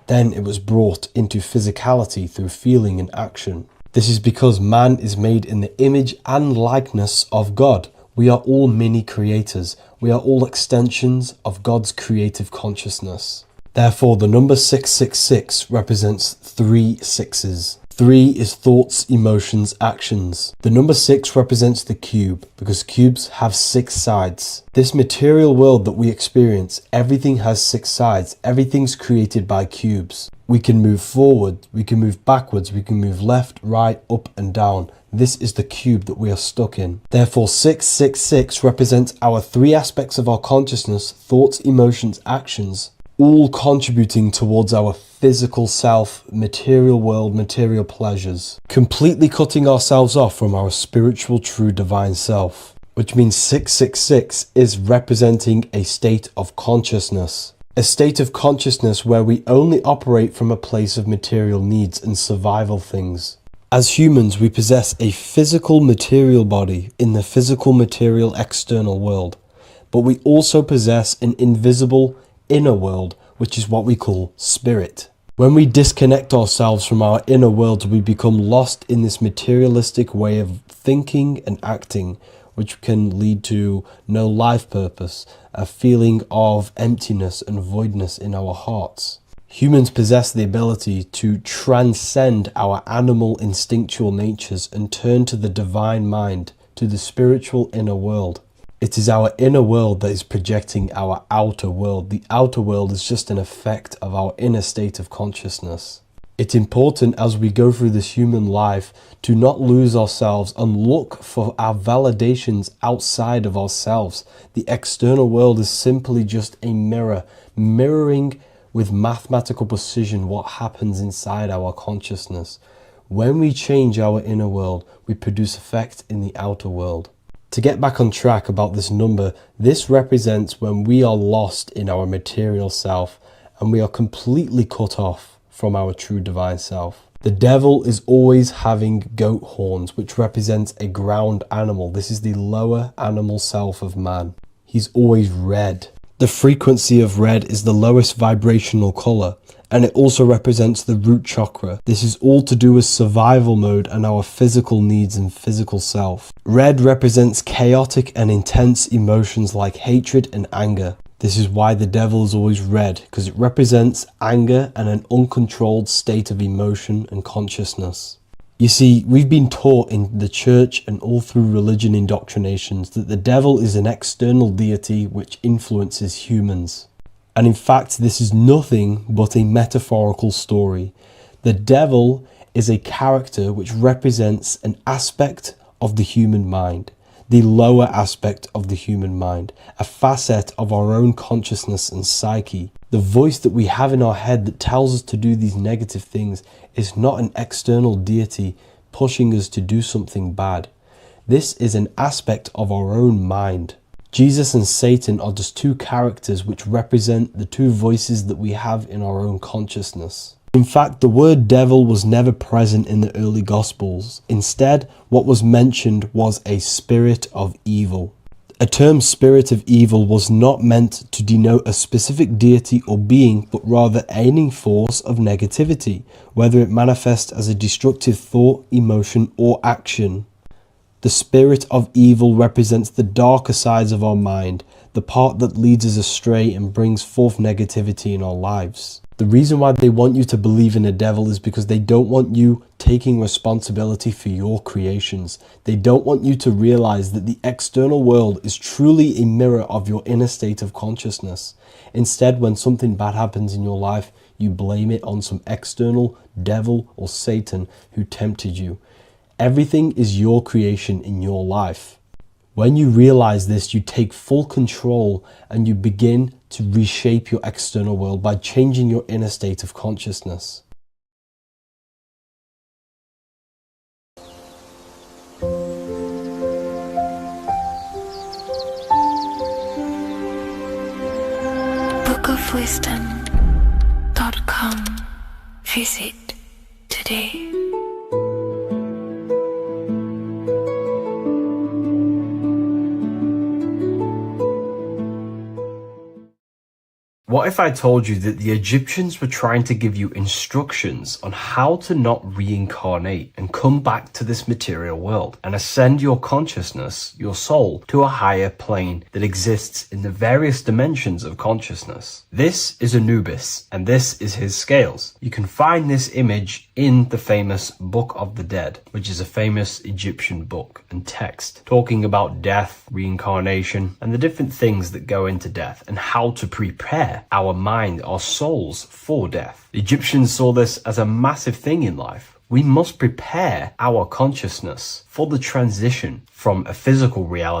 Then it was brought into physicality through feeling and action. This is because man is made in the image and likeness of God. We are all mini creators. We are all extensions of God's creative consciousness. Therefore, the number 666 represents 3 sixes. 3 is thoughts, emotions, actions. The number 6 represents the cube, because cubes have 6 sides. This material world that we experience, everything has 6 sides. Everything's created by cubes. We can move forward, we can move backwards, we can move left, right, up and down. This is the cube that we are stuck in. Therefore, 666 represents our 3 aspects of our consciousness, thoughts, emotions, actions, all contributing towards our physical self, material world, material pleasures, completely cutting ourselves off from our spiritual, true, divine self. which means 666 is representing a state of consciousness. A state of consciousness where we only operate from a place of material needs and survival things. As humans, we possess a physical material body in the physical material external world, but we also possess an invisible inner world, which is what we call spirit. When we disconnect ourselves from our inner worlds, we become lost in this materialistic way of thinking and acting, which can lead to no life purpose, a feeling of emptiness and voidness in our hearts. Humans possess the ability to transcend our animal instinctual natures and turn to the divine mind, to the spiritual inner world. It is our inner world that is projecting our outer world. The outer world is just an effect of our inner state of consciousness. It's important as we go through this human life to not lose ourselves and look for our validations outside of ourselves. The external world is simply just a mirror, mirroring with mathematical precision what happens inside our consciousness. When we change our inner world, we produce effect in the outer world. To get back on track about this number, this represents when we are lost in our material self and we are completely cut off from our true divine self. The devil is always having goat horns, which represents a ground animal. This is the lower animal self of man. He's always red. The frequency of red is the lowest vibrational color, and it also represents the root chakra. This is all to do with survival mode and our physical needs and physical self. Red represents chaotic and intense emotions like hatred and anger. This is why the devil is always red, because it represents anger and an uncontrolled state of emotion and consciousness. You see, we've been taught in the church and all through religion indoctrinations that the devil is an external deity which influences humans. And in fact, this is nothing but a metaphorical story. The devil is a character which represents an aspect of the human mind, the lower aspect of the human mind, a facet of our own consciousness and psyche. The voice that we have in our head that tells us to do these negative things is not an external deity pushing us to do something bad. This is an aspect of our own mind. Jesus and Satan are just two characters which represent the two voices that we have in our own consciousness. In fact, the word devil was never present in the early Gospels. Instead, what was mentioned was a spirit of evil. A term spirit of evil was not meant to denote a specific deity or being, but rather any force of negativity, whether it manifests as a destructive thought, emotion, or action. The spirit of evil represents the darker sides of our mind, the part that leads us astray and brings forth negativity in our lives. The reason why they want you to believe in a devil is because they don't want you taking responsibility for your creations. They don't want you to realize that the external world is truly a mirror of your inner state of consciousness. Instead, when something bad happens in your life, you blame it on some external devil or Satan who tempted you. Everything is your creation in your life. When you realize this, you take full control and you begin to reshape your external world by changing your inner state of consciousness. bookofwisdom.com. Visit today. What if I told you that the Egyptians were trying to give you instructions on how to not reincarnate and come back to this material world and ascend your consciousness, your soul, to a higher plane that exists in the various dimensions of consciousness? This is Anubis, and this is his scales. You can find this image in the famous Book of the Dead, which is a famous Egyptian book and text talking about death, reincarnation, and the different things that go into death and how to prepare our mind, our souls for death. The Egyptians saw this as a massive thing in life. We must prepare our consciousness for the transition from a physical reality